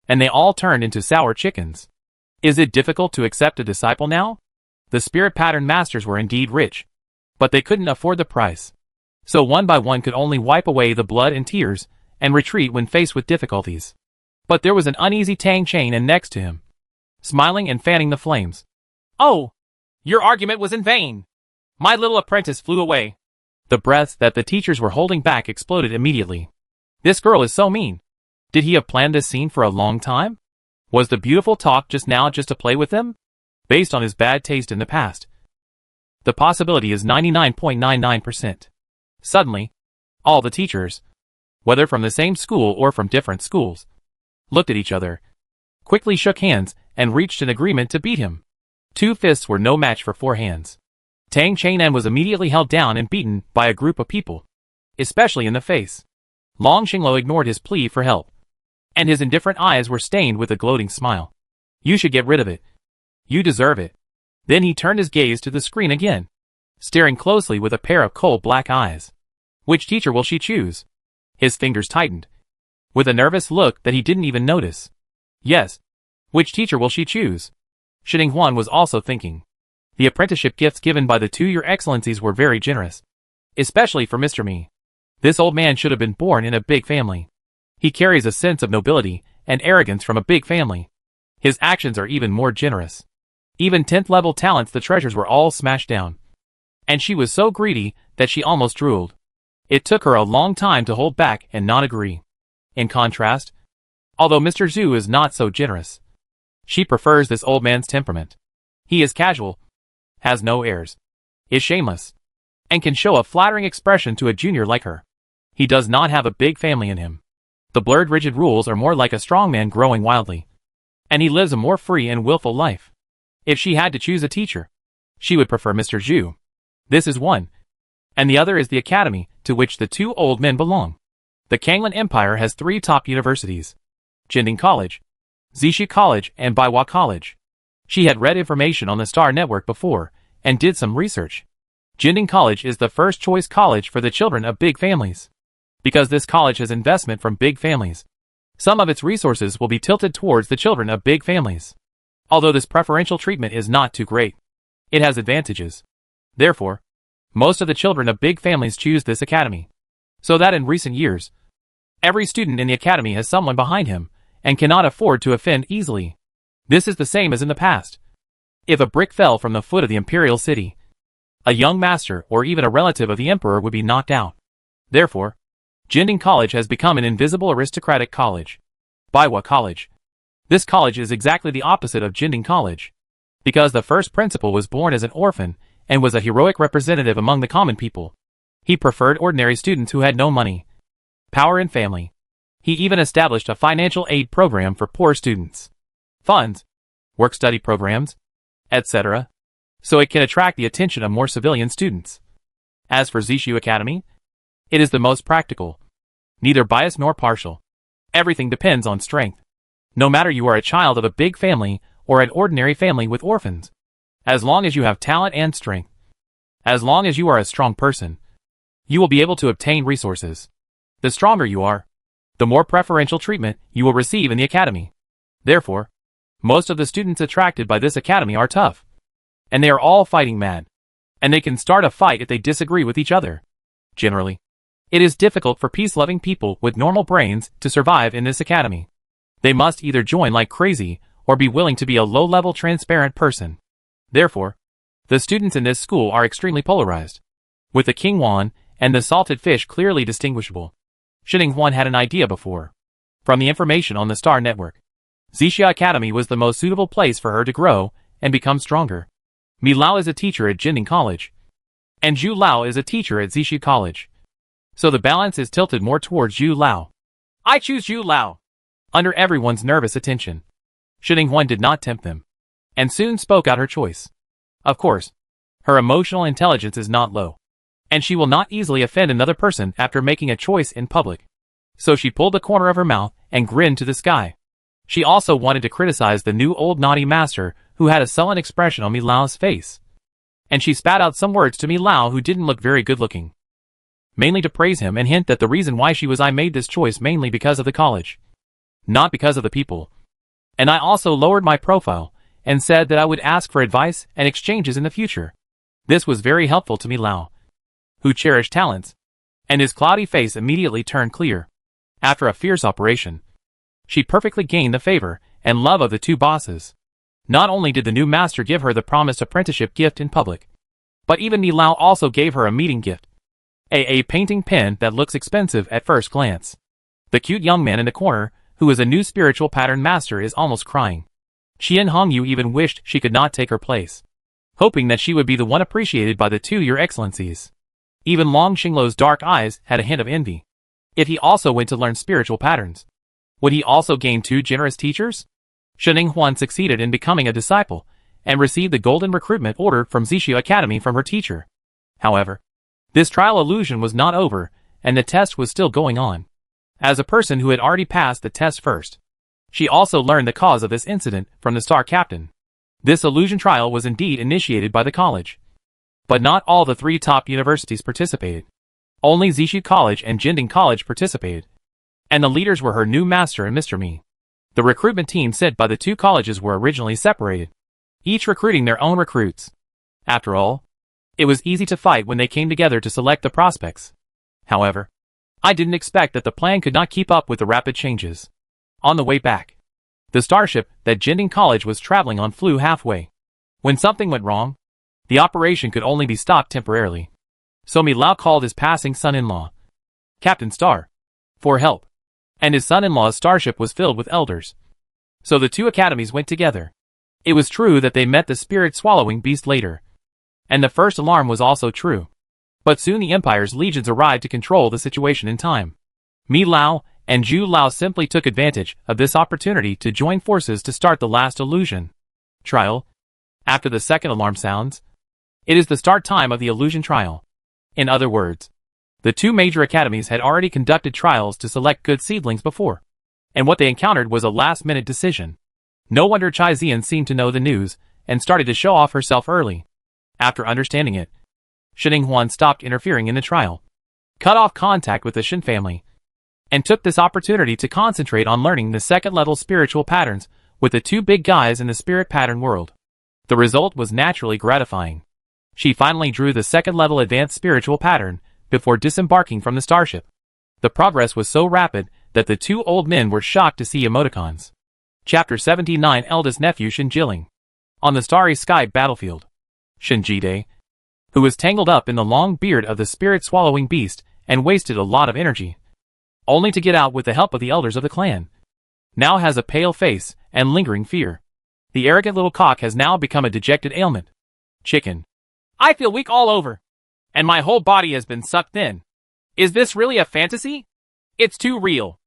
and they all turned into sour chickens. Is it difficult to accept a disciple now? The spirit pattern masters were indeed rich, but they couldn't afford the price. So one by one could only wipe away the blood and tears, and retreat when faced with difficulties. But there was an uneasy Tang Chain next to him, smiling and fanning the flames. Oh! Your argument was in vain! My little apprentice flew away. The breaths that the teachers were holding back exploded immediately. This girl is so mean. Did he have planned this scene for a long time? Was the beautiful talk just now just to play with them? Based on his bad taste in the past, the possibility is 99.99%. Suddenly, all the teachers, whether from the same school or from different schools, looked at each other, quickly shook hands, and reached an agreement to beat him. 2 fists were no match for 4 hands. Tang Chainan was immediately held down and beaten by a group of people, especially in the face. Long Xinglo ignored his plea for help, and his indifferent eyes were stained with a gloating smile. You should get rid of it. You deserve it. Then he turned his gaze to the screen again, staring closely with a pair of cold black eyes. Which teacher will she choose? His fingers tightened, with a nervous look that he didn't even notice. Yes. Which teacher will she choose? Shining Huan was also thinking. The apprenticeship gifts given by the two Your Excellencies were very generous. Especially for Mr. Mi. This old man should have been born in a big family. He carries a sense of nobility and arrogance from a big family. His actions are even more generous. Even 10th level talents, the treasures were all smashed down. And she was so greedy that she almost drooled. It took her a long time to hold back and not agree. In contrast, although Mr. Zhu is not so generous, she prefers this old man's temperament. He is casual, has no airs, is shameless, and can show a flattering expression to a junior like her. He does not have a big family in him. The blurred rigid rules are more like a strong man growing wildly. And he lives a more free and willful life. If she had to choose a teacher, she would prefer Mr. Zhu. This is one. And the other is the academy to which the two old men belong. The Kanglan Empire has 3 top universities: Jinding College, Zixi College, and Baiwa College. She had read information on the Star Network before, and did some research. Jinding College is the first choice college for the children of big families. Because this college has investment from big families, some of its resources will be tilted towards the children of big families. Although this preferential treatment is not too great, it has advantages. Therefore, most of the children of big families choose this academy. So that in recent years, every student in the academy has someone behind him, and cannot afford to offend easily. This is the same as in the past. If a brick fell from the foot of the imperial city, a young master or even a relative of the emperor would be knocked out. Therefore, Jinding College has become an invisible aristocratic college. Baiwa College. This college is exactly the opposite of Jinding College. Because the first principal was born as an orphan, and was a heroic representative among the common people. He preferred ordinary students who had no money, power, and family. He even established a financial aid program for poor students. Funds, work-study programs, etc. So it can attract the attention of more civilian students. As for Zixu Academy, it is the most practical, neither biased nor partial. Everything depends on strength. No matter you are a child of a big family or an ordinary family with orphans. As long as you have talent and strength, as long as you are a strong person, you will be able to obtain resources. The stronger you are, the more preferential treatment you will receive in the academy. Therefore, most of the students attracted by this academy are tough. And they are all fighting mad. And they can start a fight if they disagree with each other. Generally, it is difficult for peace-loving people with normal brains to survive in this academy. They must either join like crazy, or be willing to be a low-level transparent person. Therefore, the students in this school are extremely polarized. with the king won and the salted fish clearly distinguishable. Shining Huan had an idea before. From the information on the Star Network, Zixia Academy was the most suitable place for her to grow and become stronger. Mi Lao is a teacher at Jinding College, and Zhu Lao is a teacher at Zixia College. So the balance is tilted more towards Zhu Lao. I choose Zhu Lao. Under everyone's nervous attention, Shining Huan did not tempt them, and soon spoke out her choice. Of course, her emotional intelligence is not low, and she will not easily offend another person after making a choice in public. So she pulled the corner of her mouth and grinned to the sky. She also wanted to criticize the new old naughty master who had a sullen expression on Mi Lao's face. And she spat out some words to Mi Lao who didn't look very good looking, mainly to praise him and hint that the reason why I made this choice mainly because of the college, not because of the people. And I also lowered my profile and said that I would ask for advice and exchanges in the future. This was very helpful to Mi Lao, who cherished talents, and his cloudy face immediately turned clear. After a fierce operation, she perfectly gained the favor and love of the two bosses. Not only did the new master give her the promised apprenticeship gift in public, but even Mi Lao also gave her a meeting gift. A painting pen that looks expensive at first glance. The cute young man in the corner, who is a new spiritual pattern master, is almost crying. Qian Hongyu even wished she could not take her place, hoping that she would be the one appreciated by the two Your Excellencies. Even Long Xingluo's dark eyes had a hint of envy. If he also went to learn spiritual patterns, would he also gain two generous teachers? Shining Huan succeeded in becoming a disciple, and received the golden recruitment order from Zixia Academy from her teacher. However, this trial illusion was not over, and the test was still going on. As a person who had already passed the test first, she also learned the cause of this incident from the Star Captain. This illusion trial was indeed initiated by the college. But not all the three top universities participated. Only Zixia College and Jinding College participated. And the leaders were her new master and Mr. Mi. The recruitment team sent by the two colleges were originally separated, each recruiting their own recruits. After all, it was easy to fight when they came together to select the prospects. However, I didn't expect that the plan could not keep up with the rapid changes. On the way back, the starship that Jinding College was traveling on flew halfway. When something went wrong, the operation could only be stopped temporarily. So Mi Lao called his passing son-in-law, Captain Star, for help. And his son-in-law's starship was filled with elders. So the two academies went together. It was true that they met the spirit-swallowing beast later. And the first alarm was also true. But soon the Empire's legions arrived to control the situation in time. Mi Lao and Zhu Lao simply took advantage of this opportunity to join forces to start the last illusion trial. After the second alarm sounds, it is the start time of the illusion trial. In other words, the two major academies had already conducted trials to select good seedlings before, and what they encountered was a last-minute decision. No wonder Chai Zian seemed to know the news and started to show off herself early. After understanding it, Shining Huan stopped interfering in the trial, cut off contact with the Shin family, and took this opportunity to concentrate on learning the second-level spiritual patterns with the two big guys in the spirit pattern world. The result was naturally gratifying. She finally drew the second-level advanced spiritual pattern before disembarking from the starship. The progress was so rapid that the two old men were shocked to see emoticons. Chapter 79 Eldest Nephew Shin Jiling. On the starry sky battlefield, Shin Jide, who was tangled up in the long beard of the spirit-swallowing beast and wasted a lot of energy, only to get out with the help of the elders of the clan, now has a pale face and lingering fear. The arrogant little cock has now become a dejected ailment. Chicken. I feel weak all over, and my whole body has been sucked in. Is this really a fantasy? It's too real.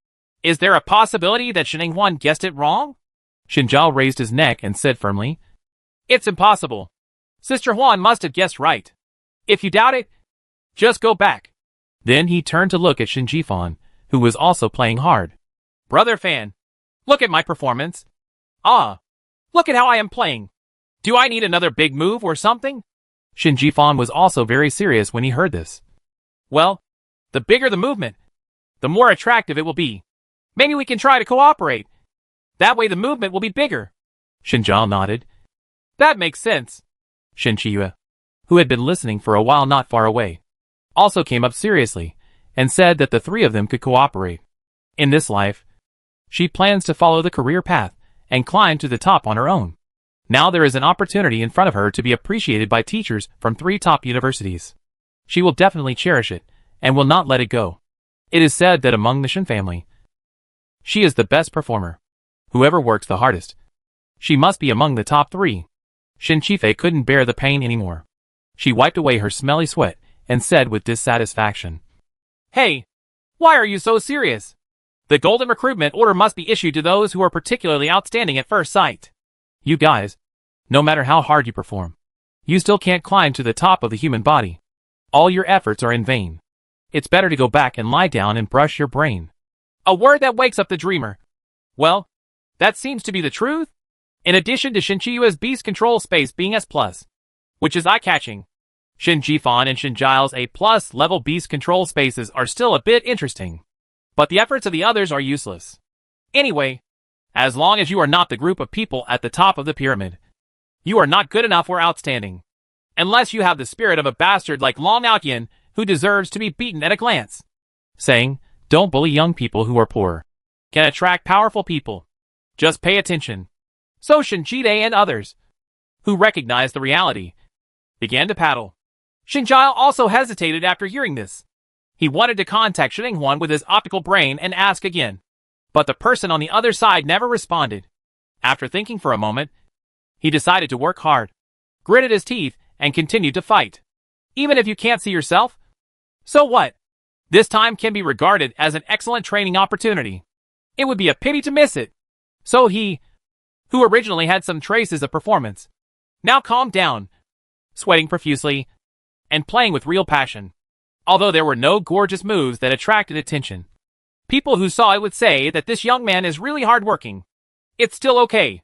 Is there a possibility that Shining Huan guessed it wrong? Shin Zhao raised his neck and said firmly, It's impossible. Sister Huan must have guessed right. If you doubt it, just go back. Then he turned to look at Shin Jifan, who was also playing hard. Brother Fan, look at my performance. Ah, look at how I am playing. Do I need another big move or something? Shin Jifan was also very serious when he heard this. Well, the bigger the movement, the more attractive it will be. Maybe we can try to cooperate. That way the movement will be bigger. Shin Zhao nodded. That makes sense. Shin Chiyue, who had been listening for a while not far away, also came up seriously and said that the three of them could cooperate. In this life, she plans to follow the career path and climb to the top on her own. Now there is an opportunity in front of her to be appreciated by teachers from three top universities. She will definitely cherish it, and will not let it go. It is said that among the Shin family, she is the best performer. Whoever works the hardest. She must be among the top 3. Shin Chifei couldn't bear the pain anymore. She wiped away her smelly sweat, and said with dissatisfaction, Hey! Why are you so serious? The golden recruitment order must be issued to those who are particularly outstanding at first sight. You guys, no matter how hard you perform, you still can't climb to the top of the human body. All your efforts are in vain. It's better to go back and lie down and brush your brain. A word that wakes up the dreamer. Well, that seems to be the truth. In addition to Shin Chiyue's beast control space being S+, which is eye-catching, Shin Jifan and Shin Giles' A+ level beast control spaces are still a bit interesting. But the efforts of the others are useless. Anyway, as long as you are not the group of people at the top of the pyramid, you are not good enough or outstanding. Unless you have the spirit of a bastard like Long Outyin, who deserves to be beaten at a glance. Saying, don't bully young people who are poor. Can attract powerful people. Just pay attention. So Shin Jide and others, who recognized the reality, began to paddle. Shin Jile also hesitated after hearing this. He wanted to contact Shin Inghuan with his optical brain and ask again. But the person on the other side never responded. After thinking for a moment, he decided to work hard, gritted his teeth, and continued to fight. Even if you can't see yourself, so what? This time can be regarded as an excellent training opportunity. It would be a pity to miss it. So he, who originally had some traces of performance, now calmed down, sweating profusely, and playing with real passion. Although there were no gorgeous moves that attracted attention, people who saw it would say that this young man is really hardworking. It's still okay.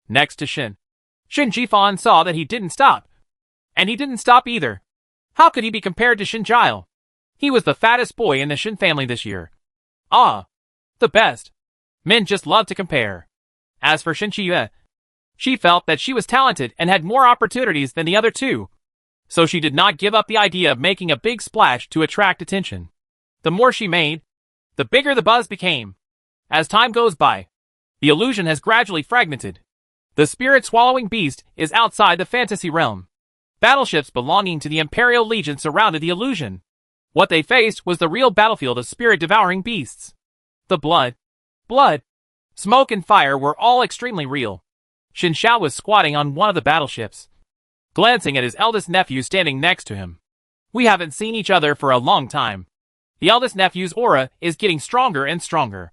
Next to Shin Jifan saw that he didn't stop. And he didn't stop either. How could he be compared to Shin Jile? He was the fattest boy in the Shin family this year. Ah, the best. Men just love to compare. As for Shin Chiyue, she felt that she was talented and had more opportunities than the other two. So she did not give up the idea of making a big splash to attract attention. The more she made, the bigger the buzz became. As time goes by, the illusion has gradually fragmented. The spirit-swallowing beast is outside the fantasy realm. Battleships belonging to the Imperial Legion surrounded the illusion. What they faced was the real battlefield of spirit-devouring beasts. The blood, smoke and fire were all extremely real. Xin Xiao was squatting on one of the battleships, glancing at his eldest nephew standing next to him. We haven't seen each other for a long time. The eldest nephew's aura is getting stronger and stronger.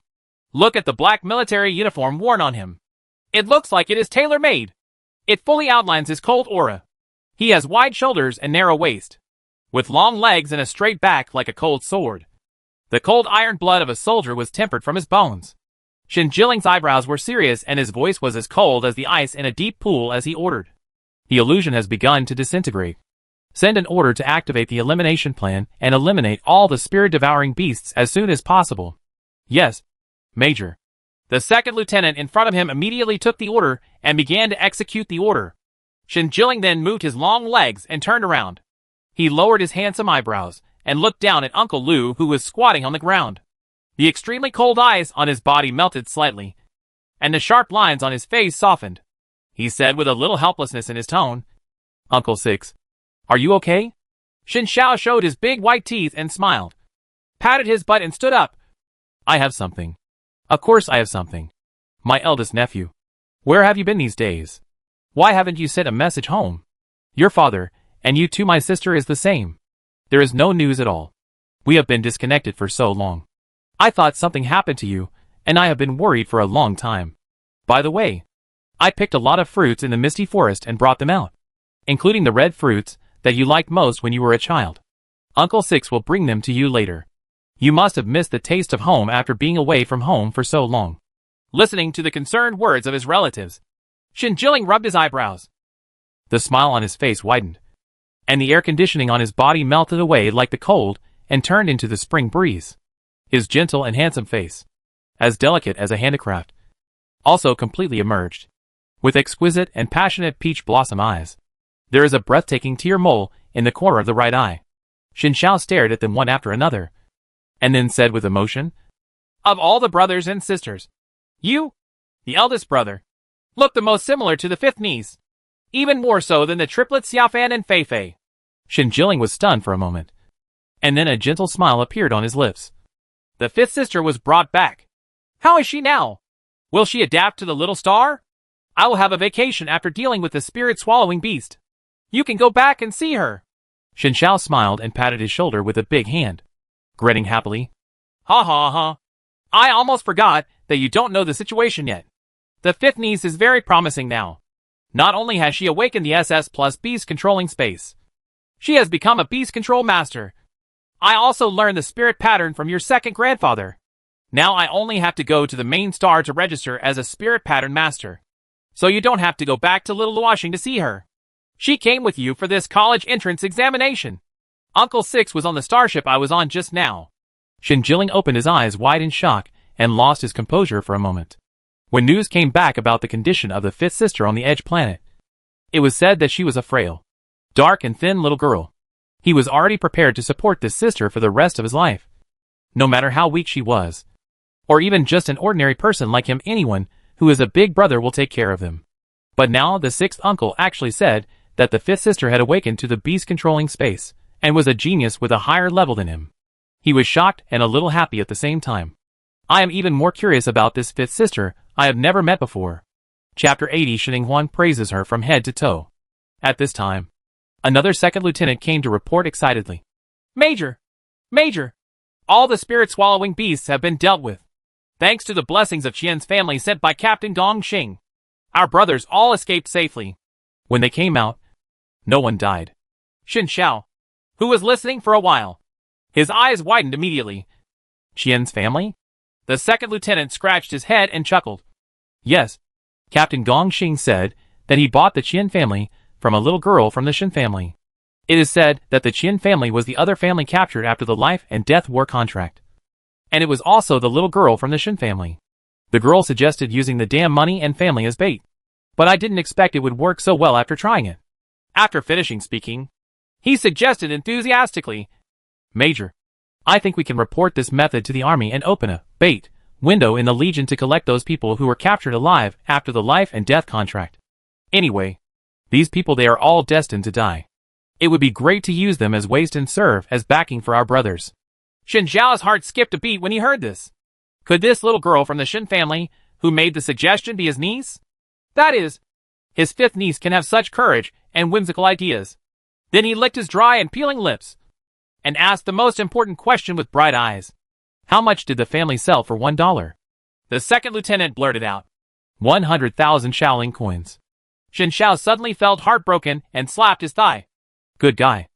Look at the black military uniform worn on him. It looks like it is tailor-made. It fully outlines his cold aura. He has wide shoulders and narrow waist, with long legs and a straight back like a cold sword. The cold iron blood of a soldier was tempered from his bones. Shin Jiling's eyebrows were serious and his voice was as cold as the ice in a deep pool as he ordered. The illusion has begun to disintegrate. Send an order to activate the elimination plan and eliminate all the spirit-devouring beasts as soon as possible. Yes, Major. The second lieutenant in front of him immediately took the order and began to execute the order. Shin Jiling then moved his long legs and turned around. He lowered his handsome eyebrows and looked down at Uncle Lu, who was squatting on the ground. The extremely cold eyes on his body melted slightly, and the sharp lines on his face softened. He said with a little helplessness in his tone, "Uncle Six, are you okay?" Shin Xiao showed his big white teeth and smiled, patted his butt and stood up. "I have something. Of course I have something. My eldest nephew. Where have you been these days? Why haven't you sent a message home? Your father, and you too my sister is the same. There is no news at all. We have been disconnected for so long. I thought something happened to you, and I have been worried for a long time. By the way, I picked a lot of fruits in the misty forest and brought them out, including the red fruits that you liked most when you were a child. Uncle Six will bring them to you later. You must have missed the taste of home after being away from home for so long." Listening to the concerned words of his relatives, Shin Jiling rubbed his eyebrows. The smile on his face widened, and the air conditioning on his body melted away like the cold and turned into the spring breeze. His gentle and handsome face, as delicate as a handicraft, also completely emerged, with exquisite and passionate peach blossom eyes. There is a breathtaking tear mole in the corner of the right eye. Shin Xiao stared at them one after another, and then said with emotion, "Of all the brothers and sisters, you, the eldest brother, look the most similar to the fifth niece, even more so than the triplets Xiaofan and Feifei." Shin Jiling was stunned for a moment, and then a gentle smile appeared on his lips. The fifth sister was brought back. How is she now? Will she adapt to the little star? I will have a vacation after dealing with the spirit-swallowing beast. You can go back and see her. Shenxiao smiled and patted his shoulder with a big hand, grinning happily. Ha ha ha. I almost forgot that you don't know the situation yet. The fifth niece is very promising now. Not only has she awakened the SS plus beast controlling space, she has become a beast control master. I also learned the spirit pattern from your second grandfather. Now I only have to go to the main star to register as a spirit pattern master. So you don't have to go back to Little Washing to see her. She came with you for this college entrance examination. Uncle Six was on the starship I was on just now. Shen Jilin opened his eyes wide in shock and lost his composure for a moment. When news came back about the condition of the fifth sister on the Edge planet, it was said that she was a frail, dark and thin little girl. He was already prepared to support this sister for the rest of his life. No matter how weak she was, or even just an ordinary person like him, anyone who is a big brother will take care of them. But now the sixth uncle actually said that the fifth sister had awakened to the beast-controlling space, and was a genius with a higher level than him. He was shocked and a little happy at the same time. I am even more curious about this fifth sister I have never met before. Chapter 80. Xininghuan praises her from head to toe. At this time, another second lieutenant came to report excitedly. Major! Major! All the spirit-swallowing beasts have been dealt with. Thanks to the blessings of Qian's family sent by Captain Gong Xing. Our brothers all escaped safely. When they came out, no one died. Shenxiao, who was listening for a while, his eyes widened immediately. Qian's family? The second lieutenant scratched his head and chuckled. Yes. Captain Gong Xing said that he bought the Qian family from a little girl from the Shen family. It is said that the Qian family was the other family captured after the life and death war contract. And it was also the little girl from the Shen family. The girl suggested using the damn money and family as bait. But I didn't expect it would work so well after trying it. After finishing speaking, he suggested enthusiastically, Major, I think we can report this method to the army and open a bait window in the Legion to collect those people who were captured alive after the life and death contract. Anyway, these people, they are all destined to die. It would be great to use them as waste and serve as backing for our brothers. Shen Zhao's heart skipped a beat when he heard this. Could this little girl from the Shen family, who made the suggestion, be his niece? That is, his fifth niece can have such courage and whimsical ideas. Then he licked his dry and peeling lips and asked the most important question with bright eyes. How much did the family sell for $1? The second lieutenant blurted out. 100,000 Shaolin coins. Shen Zhao suddenly felt heartbroken and slapped his thigh. Good guy.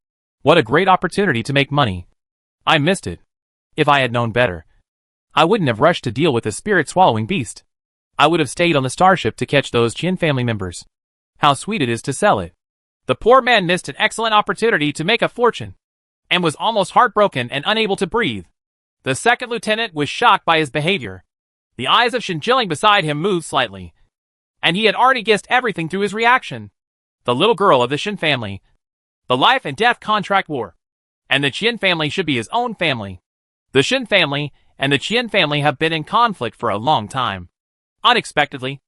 What a great opportunity to make money. I missed it. If I had known better, I wouldn't have rushed to deal with the spirit-swallowing beast. I would have stayed on the starship to catch those Qian family members. How sweet it is to sell it. The poor man missed an excellent opportunity to make a fortune, and was almost heartbroken and unable to breathe. The second lieutenant was shocked by his behavior. The eyes of Shen Jilin beside him moved slightly, and he had already guessed everything through his reaction. The little girl of the Shen family, the life and death contract war, and the Qian family should be his own family. The Shen family and the Qian family have been in conflict for a long time. Unexpectedly,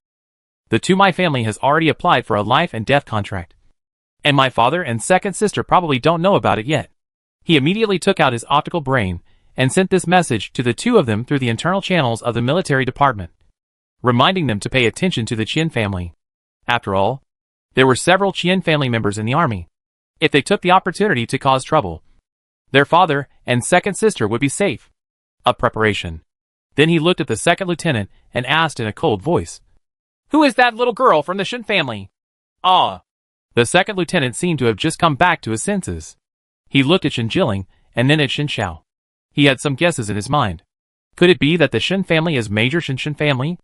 the my family has already applied for a life and death contract. And my father and second sister probably don't know about it yet. He immediately took out his optical brain and sent this message to the two of them through the internal channels of the military department, reminding them to pay attention to the Qian family. After all, there were several Qian family members in the army. If they took the opportunity to cause trouble, their father and second sister would be safe. A preparation. Then he looked at the second lieutenant and asked in a cold voice, Who is that little girl from the Shen family? Ah. The second lieutenant seemed to have just come back to his senses. He looked at Shen Jilin and then at Shen Xiao. He had some guesses in his mind. Could it be that the Shen family is Major Shen family?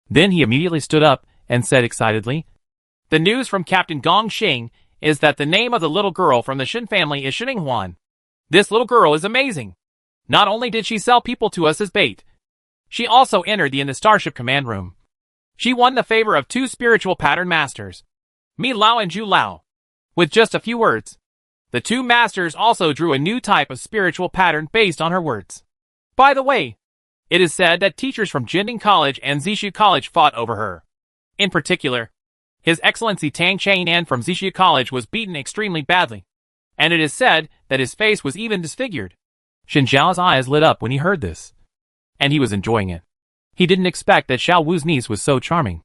Then he immediately stood up and said excitedly, The news from Captain Gong Xing is that the name of the little girl from the Shen family is Xininghuan. This little girl is amazing. Not only did she sell people to us as bait, she also entered in the Starship Command Room. She won the favor of two spiritual pattern masters, Mi Lao and Zhu Lao. With just a few words, the two masters also drew a new type of spiritual pattern based on her words. By the way, it is said that teachers from Jinding College and Zishu College fought over her. In particular, His Excellency Tang Chainan from Zishu College was beaten extremely badly, and it is said that his face was even disfigured. Xin Zhao's eyes lit up when he heard this. And he was enjoying it. He didn't expect that Xiao Wu's niece was so charming.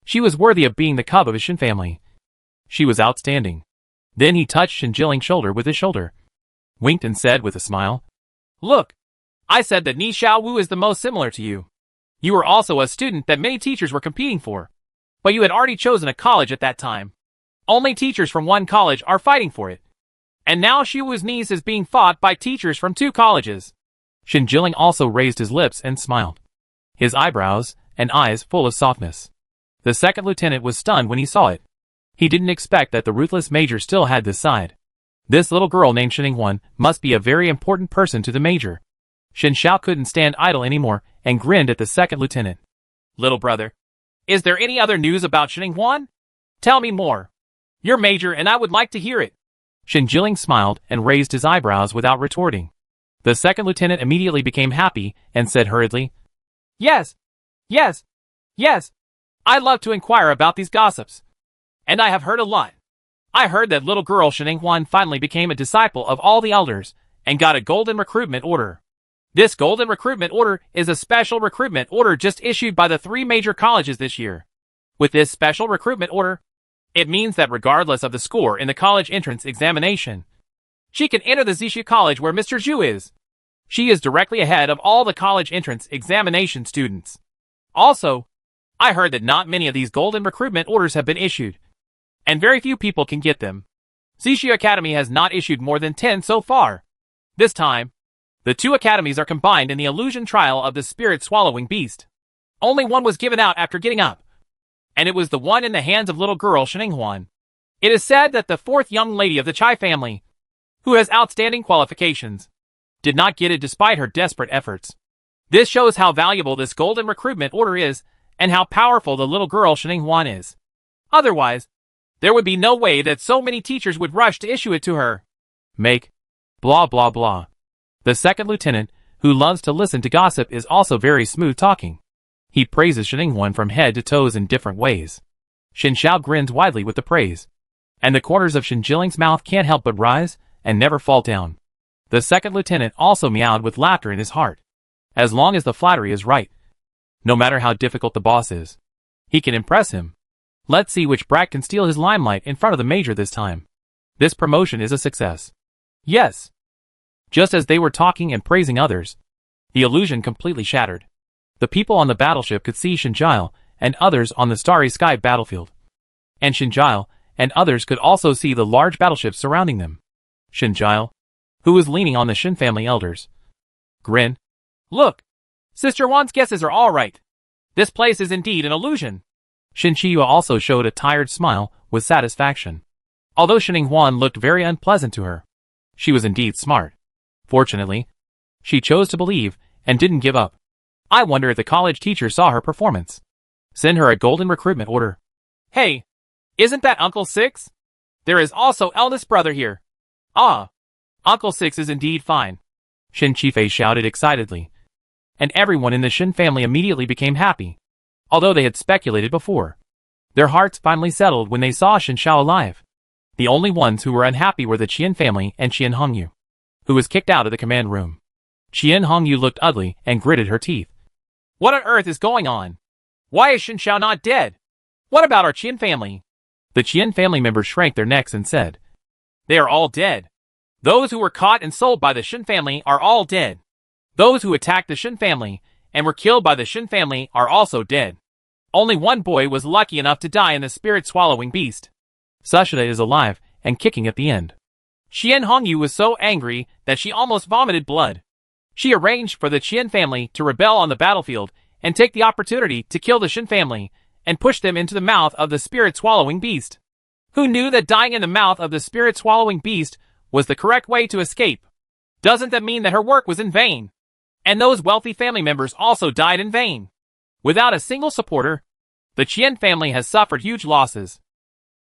She was worthy of being the cub of his Xin family. She was outstanding. Then he touched Xin Jiling's shoulder with his shoulder, winked and said with a smile, "Look, I said that Ni Xiao Wu is the most similar to you. You were also a student that many teachers were competing for. But you had already chosen a college at that time. Only teachers from one college are fighting for it. And now Xiao Wu's niece is being fought by teachers from 2 colleges. Xin Jiling also raised his lips and smiled, his eyebrows and eyes full of softness. The second lieutenant was stunned when he saw it. He didn't expect that the ruthless major still had this side. This little girl named Xin must be a very important person to the major. Xin Xiao couldn't stand idle anymore and grinned at the second lieutenant. "Little brother, is there any other news about Xin? Tell me more. You're major and I would like to hear it." Xin Jiling smiled and raised his eyebrows without retorting. The second lieutenant immediately became happy and said hurriedly, Yes. I love to inquire about these gossips. And I have heard a lot. I heard that little girl Xin finally became a disciple of all the elders and got a golden recruitment order. This golden recruitment order is a special recruitment order just issued by the 3 major colleges this year. With this special recruitment order, it means that regardless of the score in the college entrance examination, she can enter the Zixu College where Mr. Zhu is. She is directly ahead of all the college entrance examination students. Also, I heard that not many of these golden recruitment orders have been issued, and very few people can get them. Zixu Academy has not issued more than 10 so far. This time, the 2 academies are combined in the illusion trial of the spirit-swallowing beast. Only one was given out after getting up, and it was the one in the hands of little girl Xin. It is said that the 4th young lady of the Chai family, who has outstanding qualifications, did not get it despite her desperate efforts. This shows how valuable this golden recruitment order is and how powerful the little girl Xin is. Otherwise, there would be no way that so many teachers would rush to issue it to her. Make blah blah blah. The second lieutenant, who loves to listen to gossip, is also very smooth talking. He praises Xin from head to toes in different ways. Xin Xiao grins widely with the praise, and the corners of Xin Jiling's mouth can't help but rise and never fall down. The second lieutenant also meowed with laughter in his heart. As long as the flattery is right, no matter how difficult the boss is, he can impress him. Let's see which brat can steal his limelight in front of the major this time. This promotion is a success. Yes. Just as they were talking and praising others, the illusion completely shattered. The people on the battleship could see Xin and others on the starry sky battlefield. And Xin and others could also see the large battleships surrounding them. Xin, who was leaning on the Xin family elders, grinned. "Look, Sister Wan's guesses are all right. This place is indeed an illusion." Xin Shiyue also showed a tired smile with satisfaction. Although Xin looked very unpleasant to her, she was indeed smart. Fortunately, she chose to believe and didn't give up. I wonder if the college teacher saw her performance. Send her a golden recruitment order. "Hey, isn't that Uncle Six? There is also eldest brother here." "Ah, Uncle Six is indeed fine," Xin Qifei shouted excitedly. And everyone in the Xin family immediately became happy, although they had speculated before. Their hearts finally settled when they saw Xin Xiao alive. The only ones who were unhappy were the Qian family and Qian Hongyu, who was kicked out of the command room. Qian Hongyu looked ugly and gritted her teeth. "What on earth is going on? Why is Xin Xiao not dead? What about our Qian family?" The Qian family members shrank their necks and said, "They are all dead. Those who were caught and sold by the Xin family are all dead. Those who attacked the Xin family and were killed by the Xin family are also dead. Only one boy was lucky enough to die in the spirit-swallowing beast. Sushida is alive and kicking at the end." Qian Hongyu was so angry that she almost vomited blood. She arranged for the Qian family to rebel on the battlefield and take the opportunity to kill the Xin family and push them into the mouth of the spirit-swallowing beast. Who knew that dying in the mouth of the spirit-swallowing beast was the correct way to escape? Doesn't that mean that her work was in vain? And those wealthy family members also died in vain. Without a single supporter, the Qian family has suffered huge losses.